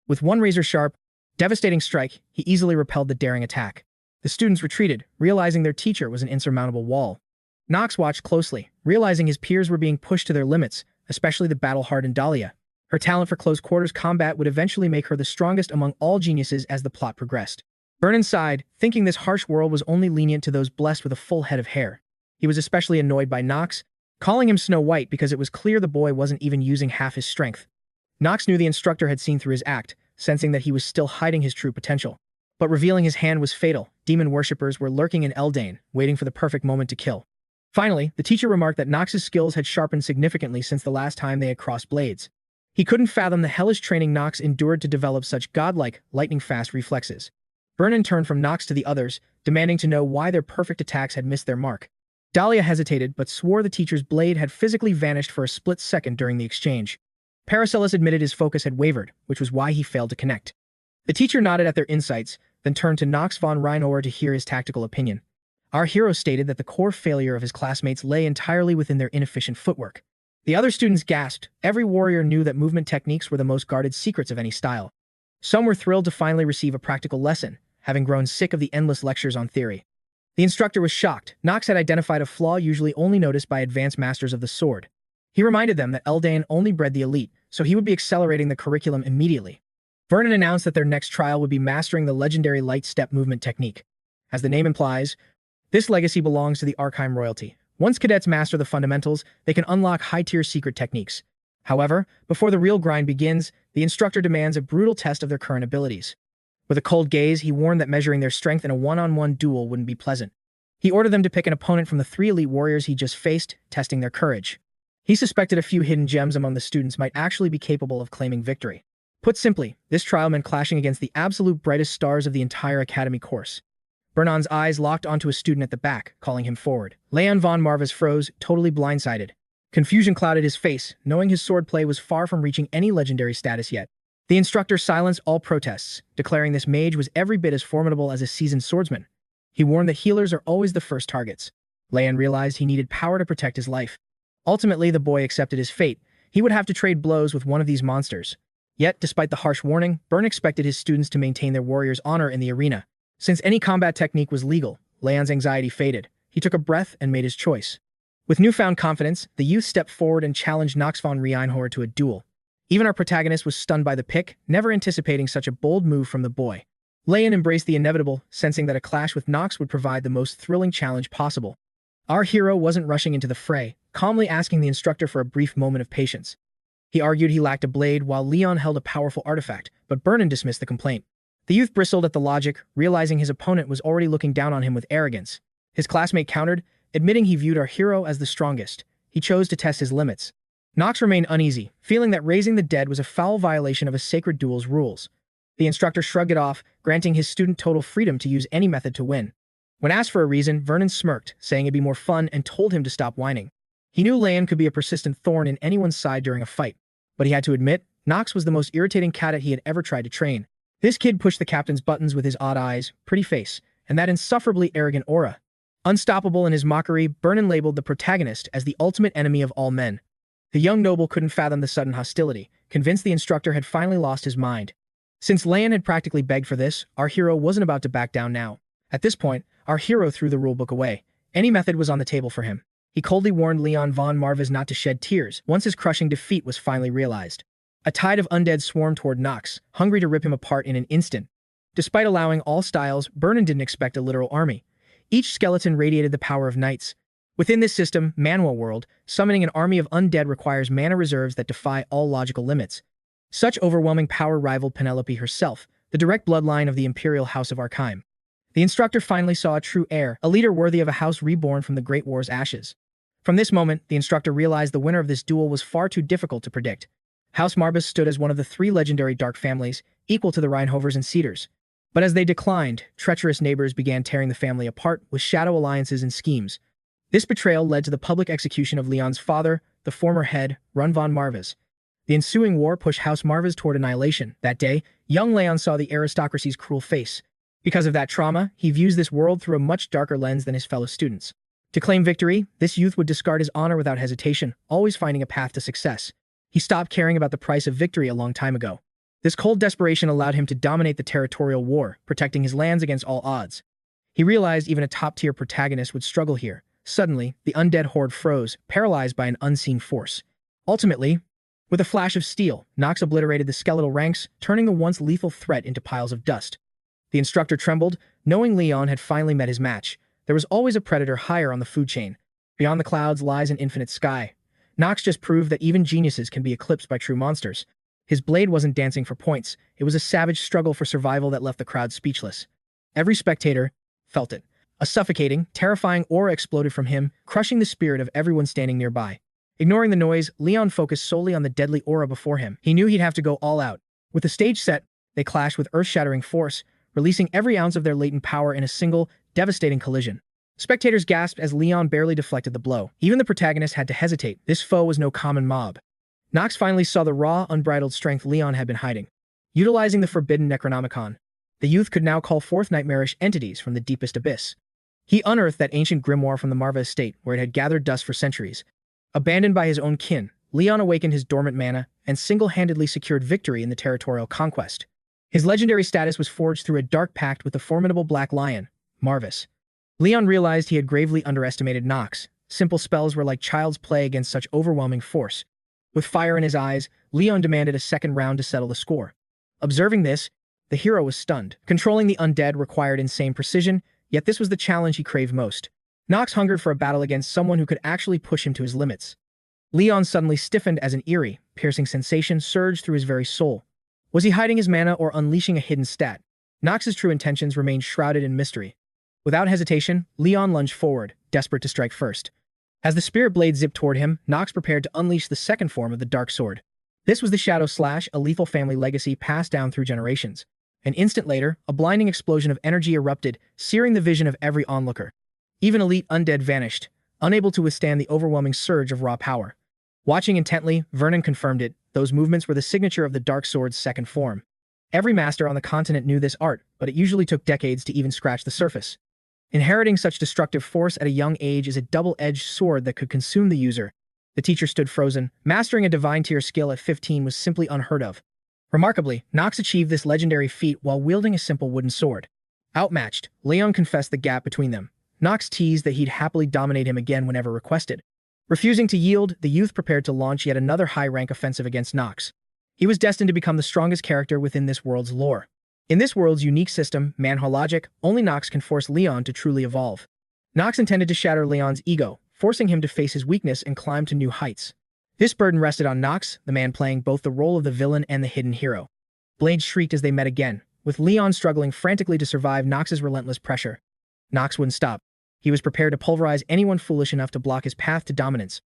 With one razor-sharp, devastating strike, he easily repelled the daring attack. The students retreated, realizing their teacher was an insurmountable wall. Knox watched closely, realizing his peers were being pushed to their limits, especially the battle-hardened Dahlia. Her talent for close-quarters combat would eventually make her the strongest among all geniuses as the plot progressed. Vernon sighed, thinking this harsh world was only lenient to those blessed with a full head of hair. He was especially annoyed by Knox, calling him Snow White because it was clear the boy wasn't even using half his strength. Knox knew the instructor had seen through his act, sensing that he was still hiding his true potential. But revealing his hand was fatal. Demon worshippers were lurking in 𝗧𝗃𝗃𝗃, waiting for the perfect moment to kill. Finally, the teacher remarked that Knox's skills had sharpened significantly since the last time they had crossed blades. He couldn't fathom the hellish training Knox endured to develop such godlike, lightning-fast reflexes. Vernon turned from Knox to the others, demanding to know why their perfect attacks had missed their mark. Dahlia hesitated but swore the teacher's blade had physically vanished for a split second during the exchange. 𝗧𝗃𝗃𝗃𝗃 admitted his focus had wavered, which was why he failed to connect. The teacher nodded at their insights, then turned to Knox von Reinhover to hear his tactical opinion. Our hero stated that the core failure of his classmates lay entirely within their inefficient footwork. The other students gasped. Every warrior knew that movement techniques were the most guarded secrets of any style. Some were thrilled to finally receive a practical lesson, having grown sick of the endless lectures on theory. The instructor was shocked. Knox had identified a flaw usually only noticed by advanced masters of the sword. He reminded them that 𝗧𝗃𝗃𝗃 only bred the elite, so he would be accelerating the curriculum immediately. Vernon announced that their next trial would be mastering the legendary light step movement technique. As the name implies, this legacy belongs to the Archive royalty. Once cadets master the fundamentals, they can unlock high-tier secret techniques. However, before the real grind begins, the instructor demands a brutal test of their current abilities. With a cold gaze, he warned that measuring their strength in a one-on-one duel wouldn't be pleasant. He ordered them to pick an opponent from the 3 elite warriors he just faced, testing their courage. He suspected a few hidden gems among the students might actually be capable of claiming victory. Put simply, this trial meant clashing against the absolute brightest stars of the entire academy course. Vernon's eyes locked onto a student at the back, calling him forward. Leon von Marvis froze, totally blindsided. Confusion clouded his face, knowing his swordplay was far from reaching any legendary status yet. The instructor silenced all protests, declaring this mage was every bit as formidable as a seasoned swordsman. He warned that healers are always the first targets. Leon realized he needed power to protect his life. Ultimately, the boy accepted his fate. He would have to trade blows with one of these monsters. Yet, despite the harsh warning, Burn expected his students to maintain their warrior's honor in the arena. Since any combat technique was legal, Leon's anxiety faded. He took a breath and made his choice. With newfound confidence, the youth stepped forward and challenged Knox Reinhover to a duel. Even our protagonist was stunned by the pick, never anticipating such a bold move from the boy. Leon embraced the inevitable, sensing that a clash with Knox would provide the most thrilling challenge possible. Our hero wasn't rushing into the fray, calmly asking the instructor for a brief moment of patience. He argued he lacked a blade while Leon held a powerful artifact, but Burn dismissed the complaint. The youth bristled at the logic, realizing his opponent was already looking down on him with arrogance. His classmate countered, admitting he viewed our hero as the strongest. He chose to test his limits. Knox remained uneasy, feeling that raising the dead was a foul violation of a sacred duel's rules. The instructor shrugged it off, granting his student total freedom to use any method to win. When asked for a reason, Vernon smirked, saying it'd be more fun, and told him to stop whining. He knew Leon could be a persistent thorn in anyone's side during a fight, but he had to admit, Knox was the most irritating cadet he had ever tried to train. This kid pushed the captain's buttons with his odd eyes, pretty face, and that insufferably arrogant aura. Unstoppable in his mockery, Vernon labeled the protagonist as the ultimate enemy of all men. The young noble couldn't fathom the sudden hostility, convinced the instructor had finally lost his mind. Since Leon had practically begged for this, our hero wasn't about to back down now. At this point, our hero threw the rulebook away. Any method was on the table for him. He coldly warned Leon von Marvis not to shed tears once his crushing defeat was finally realized. A tide of undead swarmed toward Knox, hungry to rip him apart in an instant. Despite allowing all styles, Vernon didn't expect a literal army. Each skeleton radiated the power of knights. Within this system, Manhwa world, summoning an army of undead requires mana reserves that defy all logical limits. Such overwhelming power rivaled Penelope herself, the direct bloodline of the Imperial House of Archime. The instructor finally saw a true heir, a leader worthy of a house reborn from the Great War's ashes. From this moment, the instructor realized the winner of this duel was far too difficult to predict. House Marvis stood as one of the three legendary dark families, equal to the Reinhovers and Cedars. But as they declined, treacherous neighbors began tearing the family apart with shadow alliances and schemes. This betrayal led to the public execution of Leon's father, the former head, Run von Marvis. The ensuing war pushed House Marvis toward annihilation. That day, young Leon saw the aristocracy's cruel face. Because of that trauma, he views this world through a much darker lens than his fellow students. To claim victory, this youth would discard his honor without hesitation, always finding a path to success. He stopped caring about the price of victory a long time ago. This cold desperation allowed him to dominate the territorial war, protecting his lands against all odds. He realized even a top-tier protagonist would struggle here. Suddenly, the undead horde froze, paralyzed by an unseen force. Ultimately, with a flash of steel, Knox obliterated the skeletal ranks, turning the once lethal threat into piles of dust. The instructor trembled, knowing Leon had finally met his match. There was always a predator higher on the food chain. Beyond the clouds lies an infinite sky. Knox just proved that even geniuses can be eclipsed by true monsters. His blade wasn't dancing for points. It was a savage struggle for survival that left the crowd speechless. Every spectator felt it. A suffocating, terrifying aura exploded from him, crushing the spirit of everyone standing nearby. Ignoring the noise, Leon focused solely on the deadly aura before him. He knew he'd have to go all out. With the stage set, they clashed with earth-shattering force, releasing every ounce of their latent power in a single, devastating collision. Spectators gasped as Leon barely deflected the blow. Even the protagonist had to hesitate. This foe was no common mob. Knox finally saw the raw, unbridled strength Leon had been hiding. Utilizing the forbidden Necronomicon, the youth could now call forth nightmarish entities from the deepest abyss. He unearthed that ancient grimoire from the Marva estate, where it had gathered dust for centuries. Abandoned by his own kin, Leon awakened his dormant mana and single-handedly secured victory in the territorial conquest. His legendary status was forged through a dark pact with the formidable Black Lion, Marvis. Leon realized he had gravely underestimated Knox. Simple spells were like child's play against such overwhelming force. With fire in his eyes, Leon demanded a second round to settle the score. Observing this, the hero was stunned. Controlling the undead required insane precision, yet this was the challenge he craved most. Knox hungered for a battle against someone who could actually push him to his limits. Leon suddenly stiffened as an eerie, piercing sensation surged through his very soul. Was he hiding his mana or unleashing a hidden stat? Knox's true intentions remained shrouded in mystery. Without hesitation, Leon lunged forward, desperate to strike first. As the spirit blade zipped toward him, Knox prepared to unleash the second form of the dark sword. This was the Shadow Slash, a lethal family legacy passed down through generations. An instant later, a blinding explosion of energy erupted, searing the vision of every onlooker. Even elite undead vanished, unable to withstand the overwhelming surge of raw power. Watching intently, Vernon confirmed it. Those movements were the signature of the dark sword's second form. Every master on the continent knew this art, but it usually took decades to even scratch the surface. Inheriting such destructive force at a young age is a double-edged sword that could consume the user. The teacher stood frozen. Mastering a divine tier skill at 15 was simply unheard of. Remarkably, Knox achieved this legendary feat while wielding a simple wooden sword. Outmatched, Leon confessed the gap between them. Knox teased that he'd happily dominate him again whenever requested. Refusing to yield, the youth prepared to launch yet another high-rank offensive against Knox. He was destined to become the strongest character within this world's lore. In this world's unique system, Manhwa logic, only Knox can force Leon to truly evolve. Knox intended to shatter Leon's ego, forcing him to face his weakness and climb to new heights. This burden rested on Knox, the man playing both the role of the villain and the hidden hero. Blades shrieked as they met again, with Leon struggling frantically to survive Knox's relentless pressure. Knox wouldn't stop. He was prepared to pulverize anyone foolish enough to block his path to dominance.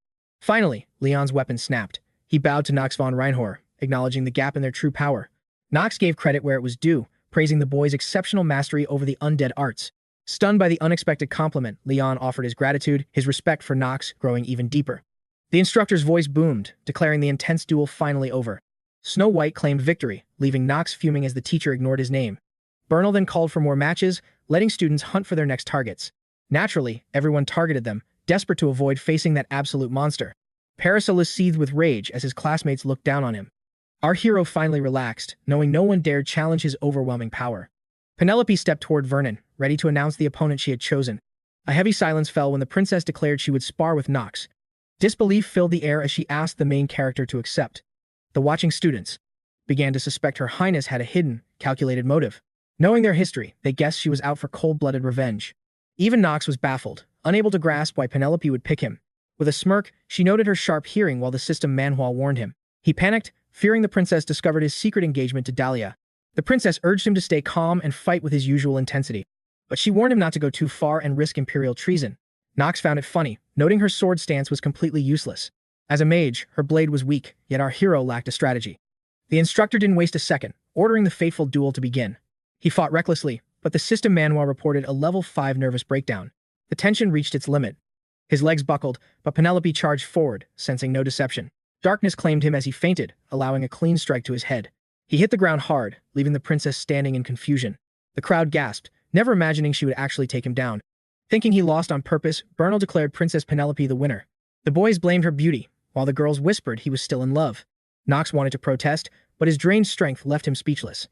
Finally, Leon's weapon snapped. He bowed to Knox von Reinhover, acknowledging the gap in their true power. Knox gave credit where it was due, praising the boy's exceptional mastery over the undead arts. Stunned by the unexpected compliment, Leon offered his gratitude, his respect for Knox growing even deeper. The instructor's voice boomed, declaring the intense duel finally over. Snow White claimed victory, leaving Knox fuming as the teacher ignored his name. 𝗏𝗏𝗏 then called for more matches, letting students hunt for their next targets. Naturally, everyone targeted them, desperate to avoid facing that absolute monster. 𝗏𝗏𝗏 seethed with rage as his classmates looked down on him. Our hero finally relaxed, knowing no one dared challenge his overwhelming power. Penelope stepped toward Vernon, ready to announce the opponent she had chosen. A heavy silence fell when the princess declared she would spar with Knox. Disbelief filled the air as she asked the main character to accept. The watching students began to suspect Her Highness had a hidden, calculated motive. Knowing their history, they guessed she was out for cold-blooded revenge. Even Knox was baffled, unable to grasp why Penelope would pick him. With a smirk, she noted her sharp hearing while the system Manhwa warned him. He panicked, fearing the princess discovered his secret engagement to Dahlia. The princess urged him to stay calm and fight with his usual intensity. But she warned him not to go too far and risk imperial treason. Knox found it funny, noting her sword stance was completely useless. As a mage, her blade was weak, yet our hero lacked a strategy. The instructor didn't waste a second, ordering the fateful duel to begin. He fought recklessly, but the system Manhwa reported a level 5 nervous breakdown. The tension reached its limit. His legs buckled, but Penelope charged forward, sensing no deception. Darkness claimed him as he fainted, allowing a clean strike to his head. He hit the ground hard, leaving the princess standing in confusion. The crowd gasped, never imagining she would actually take him down. Thinking he lost on purpose, 𝗏𝗏𝗏 declared Princess Penelope the winner. The boys blamed her beauty, while the girls whispered he was still in love. Knox wanted to protest, but his drained strength left him speechless.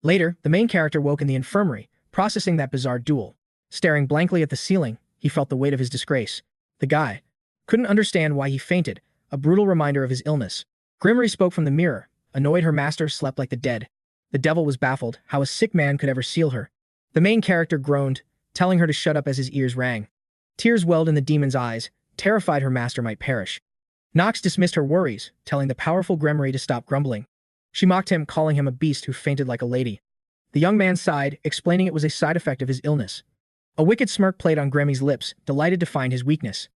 Later, the main character woke in the infirmary, processing that bizarre duel. Staring blankly at the ceiling, he felt the weight of his disgrace. The guy couldn't understand why he fainted, a brutal reminder of his illness. Grimmery spoke from the mirror, annoyed her master slept like the dead. The devil was baffled how a sick man could ever seal her. The main character groaned, telling her to shut up as his ears rang. Tears welled in the demon's eyes, terrified her master might perish. Knox dismissed her worries, telling the powerful Grimmery to stop grumbling. She mocked him, calling him a beast who fainted like a lady. The young man sighed, explaining it was a side effect of his illness. A wicked smirk played on Grimmy's lips, delighted to find his weakness.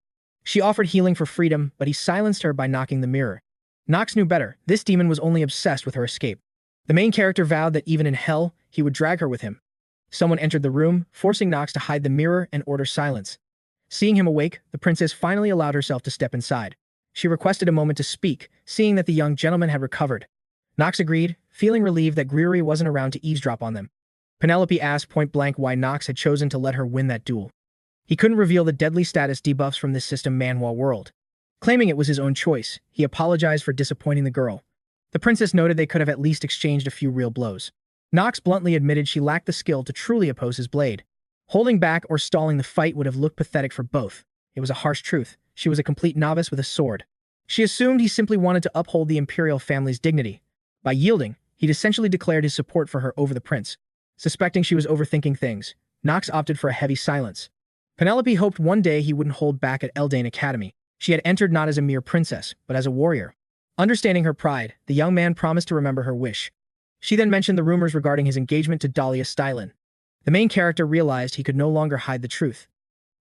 She offered healing for freedom, but he silenced her by knocking the mirror. Knox knew better. This demon was only obsessed with her escape. The main character vowed that even in hell, he would drag her with him. Someone entered the room, forcing Knox to hide the mirror and order silence. Seeing him awake, the princess finally allowed herself to step inside. She requested a moment to speak, seeing that the young gentleman had recovered. Knox agreed, feeling relieved that Grimmery wasn't around to eavesdrop on them. Penelope asked point-blank why Knox had chosen to let her win that duel. He couldn't reveal the deadly status debuffs from this system Manhwa world. Claiming it was his own choice, he apologized for disappointing the girl. The princess noted they could have at least exchanged a few real blows. Knox bluntly admitted she lacked the skill to truly oppose his blade. Holding back or stalling the fight would have looked pathetic for both. It was a harsh truth. She was a complete novice with a sword. She assumed he simply wanted to uphold the imperial family's dignity. By yielding, he'd essentially declared his support for her over the prince. Suspecting she was overthinking things, Knox opted for a heavy silence. Penelope hoped one day he wouldn't hold back at 𝗏𝗏𝗏 Academy. She had entered not as a mere princess, but as a warrior. Understanding her pride, the young man promised to remember her wish. She then mentioned the rumors regarding his engagement to Dahlia 𝗏𝗏𝗏. The main character realized he could no longer hide the truth.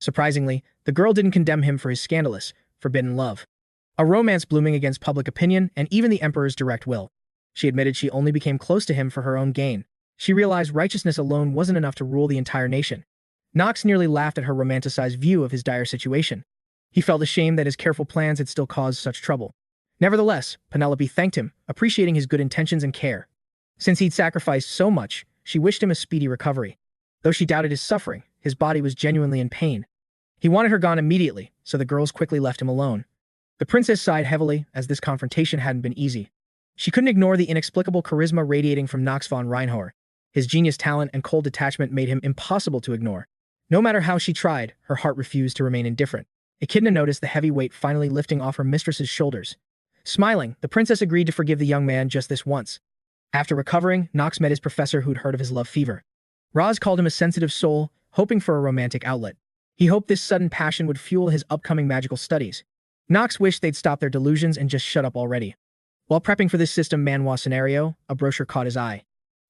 Surprisingly, the girl didn't condemn him for his scandalous, forbidden love. A romance blooming against public opinion and even the emperor's direct will. She admitted she only became close to him for her own gain. She realized righteousness alone wasn't enough to rule the entire nation. Knox nearly laughed at her romanticized view of his dire situation. He felt ashamed that his careful plans had still caused such trouble. Nevertheless, Penelope thanked him, appreciating his good intentions and care. Since he'd sacrificed so much, she wished him a speedy recovery. Though she doubted his suffering, his body was genuinely in pain. He wanted her gone immediately, so the girls quickly left him alone. The princess sighed heavily, as this confrontation hadn't been easy. She couldn't ignore the inexplicable charisma radiating from Knox von Reinhover. His genius talent and cold detachment made him impossible to ignore. No matter how she tried, her heart refused to remain indifferent. Echidna noticed the heavy weight finally lifting off her mistress's shoulders. Smiling, the princess agreed to forgive the young man just this once. After recovering, Knox met his professor who'd heard of his love fever. Roz called him a sensitive soul, hoping for a romantic outlet. He hoped this sudden passion would fuel his upcoming magical studies. Knox wished they'd stop their delusions and just shut up already. While prepping for this system Manhwa scenario, a brochure caught his eye.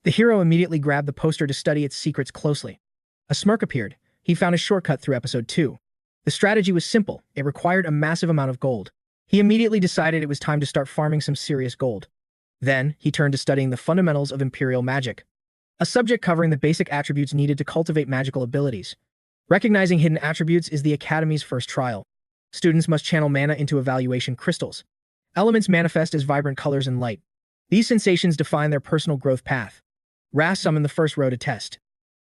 The hero immediately grabbed the poster to study its secrets closely. A smirk appeared. He found a shortcut through episode 2. The strategy was simple. It required a massive amount of gold. He immediately decided it was time to start farming some serious gold. Then, he turned to studying the fundamentals of imperial magic, a subject covering the basic attributes needed to cultivate magical abilities. Recognizing hidden attributes is the Academy's first trial. Students must channel mana into evaluation crystals. Elements manifest as vibrant colors and light. These sensations define their personal growth path. Ras summoned the first row to test.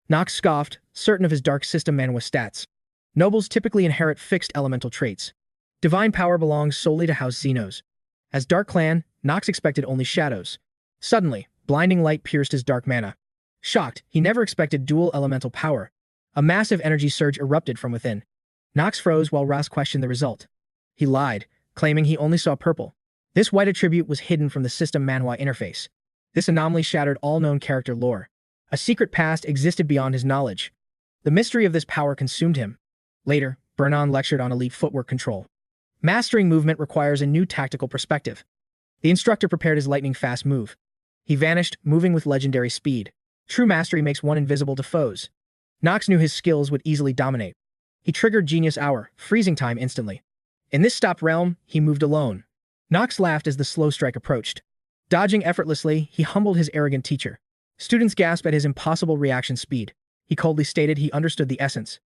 Knox scoffed, certain of his dark system Manhwa stats. Nobles typically inherit fixed elemental traits. Divine power belongs solely to House Xenos. As Dark Clan, Knox expected only shadows. Suddenly, blinding light pierced his dark mana. Shocked, he never expected dual elemental power. A massive energy surge erupted from within. Knox froze while Ras questioned the result. He lied, claiming he only saw purple. This white attribute was hidden from the system Manhwa interface. This anomaly shattered all known character lore. A secret past existed beyond his knowledge. The mystery of this power consumed him. Later, 𝗏𝗏𝗏 lectured on elite footwork control. Mastering movement requires a new tactical perspective. The instructor prepared his lightning-fast move. He vanished, moving with legendary speed. True mastery makes one invisible to foes. Knox knew his skills would easily dominate. He triggered Genius Hour, freezing time instantly. In this stopped realm, he moved alone. Knox laughed as the slow strike approached. Dodging effortlessly, he humbled his arrogant teacher. Students gasped at his impossible reaction speed. He coldly stated he understood the essence.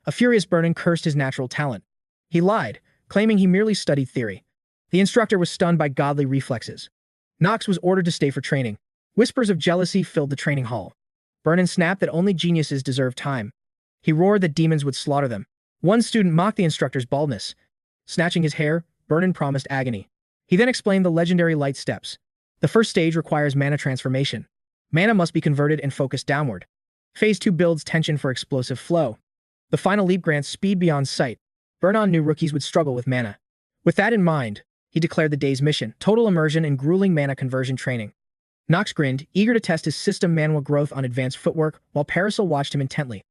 A furious 𝗏𝗏𝗏 cursed his natural talent. He lied, claiming he merely studied theory. The instructor was stunned by godly reflexes. Knox was ordered to stay for training. Whispers of jealousy filled the training hall. 𝗏𝗏𝗏 snapped that only geniuses deserve time. He roared that demons would slaughter them. One student mocked the instructor's baldness. Snatching his hair, 𝗏𝗏𝗏 promised agony. He then explained the legendary light steps. The first stage requires mana transformation. Mana must be converted and focused downward. Phase 2 builds tension for explosive flow. The final leap grants speed beyond sight. 𝗏𝗏𝗏 knew rookies would struggle with mana. With that in mind, he declared the day's mission: total immersion in grueling mana conversion training. Knox grinned, eager to test his system Manhwa growth on advanced footwork, while 𝗏𝗏𝗏 watched him intently.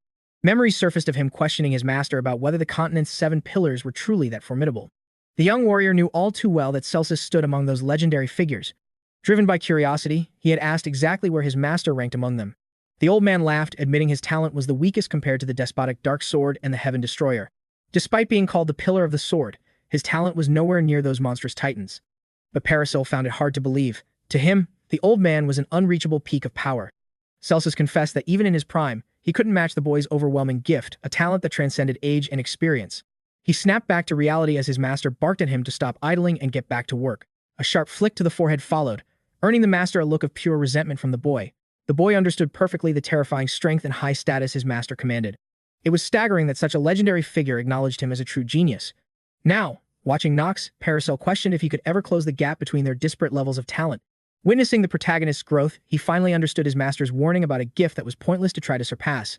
Memories surfaced of him questioning his master about whether the continent's 7 pillars were truly that formidable. The young warrior knew all too well that 𝗏𝗏𝗏 stood among those legendary figures. Driven by curiosity, he had asked exactly where his master ranked among them. The old man laughed, admitting his talent was the weakest compared to the despotic Dark Sword and the Heaven Destroyer. Despite being called the Pillar of the Sword, his talent was nowhere near those monstrous titans. But 𝗏𝗏𝗏 found it hard to believe. To him, the old man was an unreachable peak of power. 𝗏𝗏𝗏 confessed that even in his prime, he couldn't match the boy's overwhelming gift, a talent that transcended age and experience. He snapped back to reality as his master barked at him to stop idling and get back to work. A sharp flick to the forehead followed, earning the master a look of pure resentment from the boy. The boy understood perfectly the terrifying strength and high status his master commanded. It was staggering that such a legendary figure acknowledged him as a true genius. Now, watching Knox, 𝗏𝗏𝗏 questioned if he could ever close the gap between their disparate levels of talent. Witnessing the protagonist's growth, he finally understood his master's warning about a gift that was pointless to try to surpass.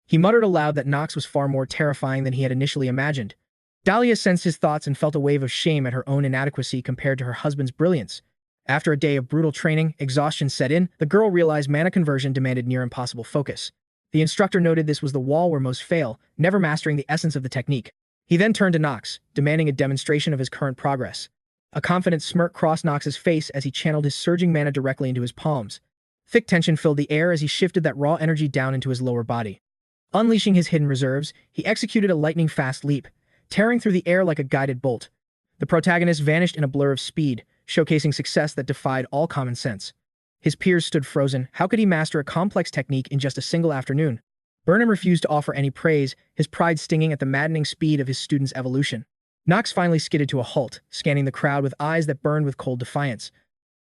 He muttered aloud that Knox was far more terrifying than he had initially imagined. Dahlia sensed his thoughts and felt a wave of shame at her own inadequacy compared to her husband's brilliance. After a day of brutal training, exhaustion set in. The girl realized mana conversion demanded near-impossible focus. The instructor noted this was the wall where most fail, never mastering the essence of the technique. He then turned to Knox, demanding a demonstration of his current progress. A confident smirk crossed Knox's face as he channeled his surging mana directly into his palms. Thick tension filled the air as he shifted that raw energy down into his lower body. Unleashing his hidden reserves, he executed a lightning-fast leap, tearing through the air like a guided bolt. The protagonist vanished in a blur of speed, showcasing success that defied all common sense. His peers stood frozen. How could he master a complex technique in just a single afternoon? 𝗏𝗏𝗏 refused to offer any praise, his pride stinging at the maddening speed of his student's evolution. Knox finally skidded to a halt, scanning the crowd with eyes that burned with cold defiance.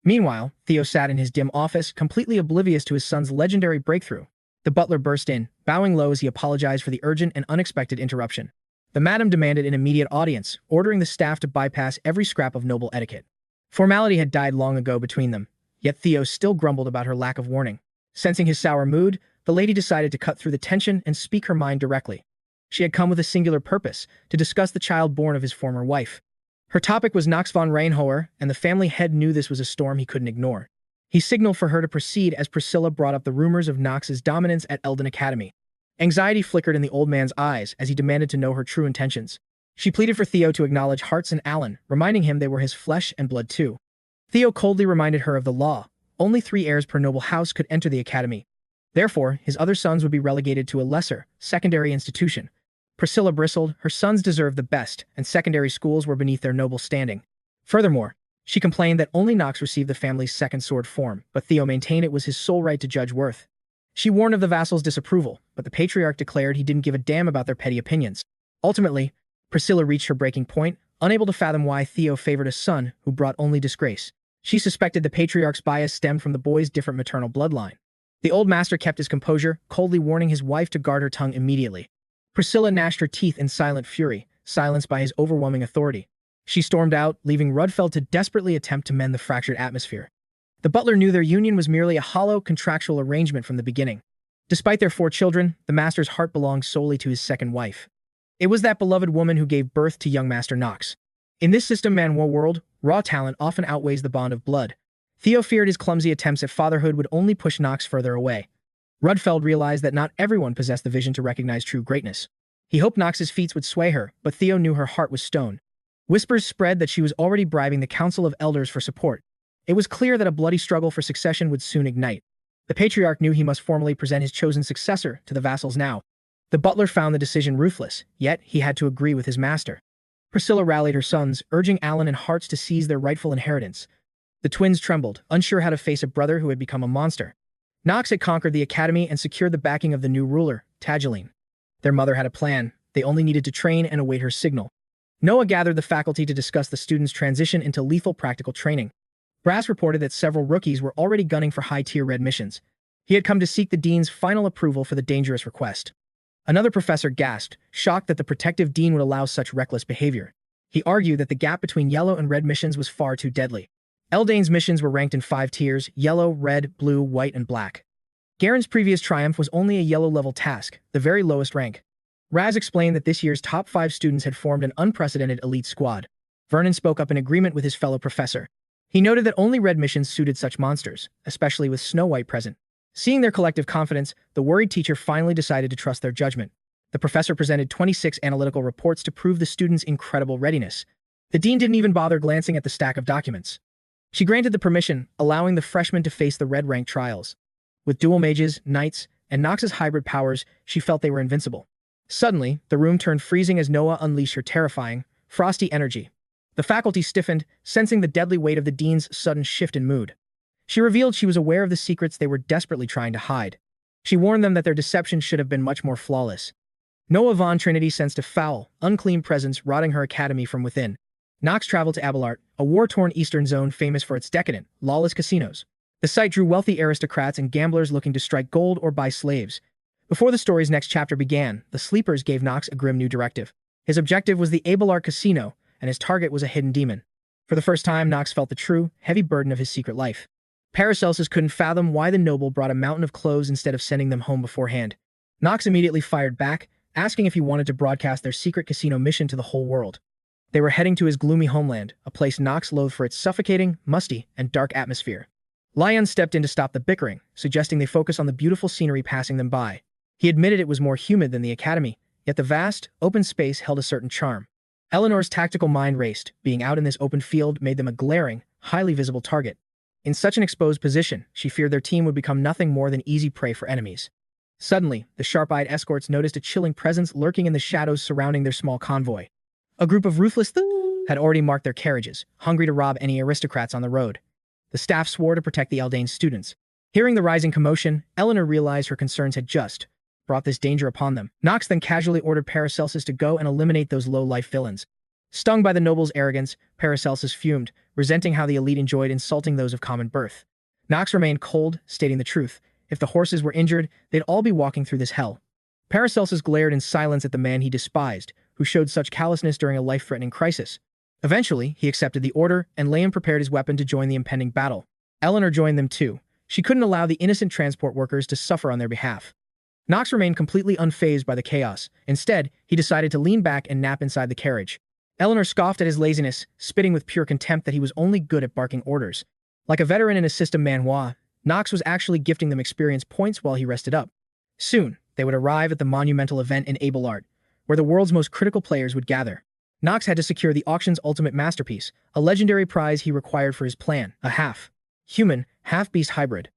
Meanwhile, Theo sat in his dim office, completely oblivious to his son's legendary breakthrough. The butler burst in, bowing low as he apologized for the urgent and unexpected interruption. The madam demanded an immediate audience, ordering the staff to bypass every scrap of noble etiquette. Formality had died long ago between them, yet Theo still grumbled about her lack of warning. Sensing his sour mood, the lady decided to cut through the tension and speak her mind directly. She had come with a singular purpose, to discuss the child born of his former wife. Her topic was Knox von Reinhover, and the family head knew this was a storm he couldn't ignore. He signaled for her to proceed as Priscilla brought up the rumors of Knox's dominance at Eldon Academy. Anxiety flickered in the old man's eyes as he demanded to know her true intentions. She pleaded for Theo to acknowledge Hartz and Alan, reminding him they were his flesh and blood too. Theo coldly reminded her of the law. Only 3 heirs per noble house could enter the academy. Therefore, his other sons would be relegated to a lesser, secondary institution. Priscilla bristled. Her sons deserved the best, and secondary schools were beneath their noble standing. Furthermore, she complained that only Knox received the family's second sword form, but Theo maintained it was his sole right to judge worth. She warned of the vassals' disapproval, but the patriarch declared he didn't give a damn about their petty opinions. Ultimately, Priscilla reached her breaking point, unable to fathom why Theo favored a son who brought only disgrace. She suspected the patriarch's bias stemmed from the boy's different maternal bloodline. The old master kept his composure, coldly warning his wife to guard her tongue immediately. Priscilla gnashed her teeth in silent fury, silenced by his overwhelming authority. She stormed out, leaving Rudfeld to desperately attempt to mend the fractured atmosphere. The butler knew their union was merely a hollow, contractual arrangement from the beginning. Despite their 4 children, the master's heart belonged solely to his second wife. It was that beloved woman who gave birth to young Master Knox. In this system Manhwa world, raw talent often outweighs the bond of blood. Theo feared his clumsy attempts at fatherhood would only push Knox further away. Rudfeld realized that not everyone possessed the vision to recognize true greatness. He hoped Knox's feats would sway her, but Theo knew her heart was stone. Whispers spread that she was already bribing the Council of Elders for support. It was clear that a bloody struggle for succession would soon ignite. The patriarch knew he must formally present his chosen successor to the vassals now. The butler found the decision ruthless, yet he had to agree with his master. Priscilla rallied her sons, urging Alan and Hartz to seize their rightful inheritance. The twins trembled, unsure how to face a brother who had become a monster. Knox had conquered the academy and secured the backing of the new ruler, 𝗧𝗶𝗲𝗍. Their mother had a plan. They only needed to train and await her signal. Noah gathered the faculty to discuss the students' transition into lethal practical training. Brass reported that several rookies were already gunning for high-tier red missions. He had come to seek the dean's final approval for the dangerous request. Another professor gasped, shocked that the protective dean would allow such reckless behavior. He argued that the gap between yellow and red missions was far too deadly. Eldane's missions were ranked in 5 tiers: yellow, red, blue, white, and black. Garen's previous triumph was only a yellow-level task, the very lowest rank. Raz explained that this year's top 5 students had formed an unprecedented elite squad. Vernon spoke up in agreement with his fellow professor. He noted that only red missions suited such monsters, especially with Snow White present. Seeing their collective confidence, the worried teacher finally decided to trust their judgment. The professor presented 26 analytical reports to prove the students' incredible readiness. The dean didn't even bother glancing at the stack of documents. She granted the permission, allowing the freshmen to face the red rank trials. With dual mages, knights, and Knox's hybrid powers, she felt they were invincible. Suddenly, the room turned freezing as Noah unleashed her terrifying, frosty energy. The faculty stiffened, sensing the deadly weight of the dean's sudden shift in mood. She revealed she was aware of the secrets they were desperately trying to hide. She warned them that their deception should have been much more flawless. Noah von Trinity sensed a foul, unclean presence rotting her academy from within. Knox traveled to 𝗬𝗏, a war-torn eastern zone famous for its decadent, lawless casinos. The site drew wealthy aristocrats and gamblers looking to strike gold or buy slaves. Before the story's next chapter began, the Sleepers gave Knox a grim new directive. His objective was the 𝗬𝗏 casino, and his target was a hidden demon. For the first time, Knox felt the true, heavy burden of his secret life. Paracelsus couldn't fathom why the noble brought a mountain of clothes instead of sending them home beforehand. Knox immediately fired back, asking if he wanted to broadcast their secret casino mission to the whole world. They were heading to his gloomy homeland, a place Knox loathed for its suffocating, musty, and dark atmosphere. Lyon stepped in to stop the bickering, suggesting they focus on the beautiful scenery passing them by. He admitted it was more humid than the academy, yet the vast, open space held a certain charm. Eleanor's tactical mind raced. Being out in this open field made them a glaring, highly visible target. In such an exposed position, she feared their team would become nothing more than easy prey for enemies. Suddenly, the sharp-eyed escorts noticed a chilling presence lurking in the shadows surrounding their small convoy. A group of ruthless had already marked their carriages, hungry to rob any aristocrats on the road. The staff swore to protect the Eldane students. Hearing the rising commotion, Eleanor realized her concerns had just brought this danger upon them. Knox then casually ordered Paracelsus to go and eliminate those low-life villains. Stung by the noble's arrogance, Paracelsus fumed, resenting how the elite enjoyed insulting those of common birth. Knox remained cold, stating the truth. If the horses were injured, they'd all be walking through this hell. Paracelsus glared in silence at the man he despised, who who showed such callousness during a life-threatening crisis. Eventually, he accepted the order, and Liam prepared his weapon to join the impending battle. Eleanor joined them too. She couldn't allow the innocent transport workers to suffer on their behalf. Knox remained completely unfazed by the chaos. Instead, he decided to lean back and nap inside the carriage. Eleanor scoffed at his laziness, spitting with pure contempt that he was only good at barking orders. Like a veteran in a system Manhwa, Knox was actually gifting them experience points while he rested up. Soon, they would arrive at the monumental event in 𝗧𝗶𝗲𝗿, where the world's most critical players would gather. Knox had to secure the auction's ultimate masterpiece, a legendary prize he required for his plan, a half-human, half-beast hybrid.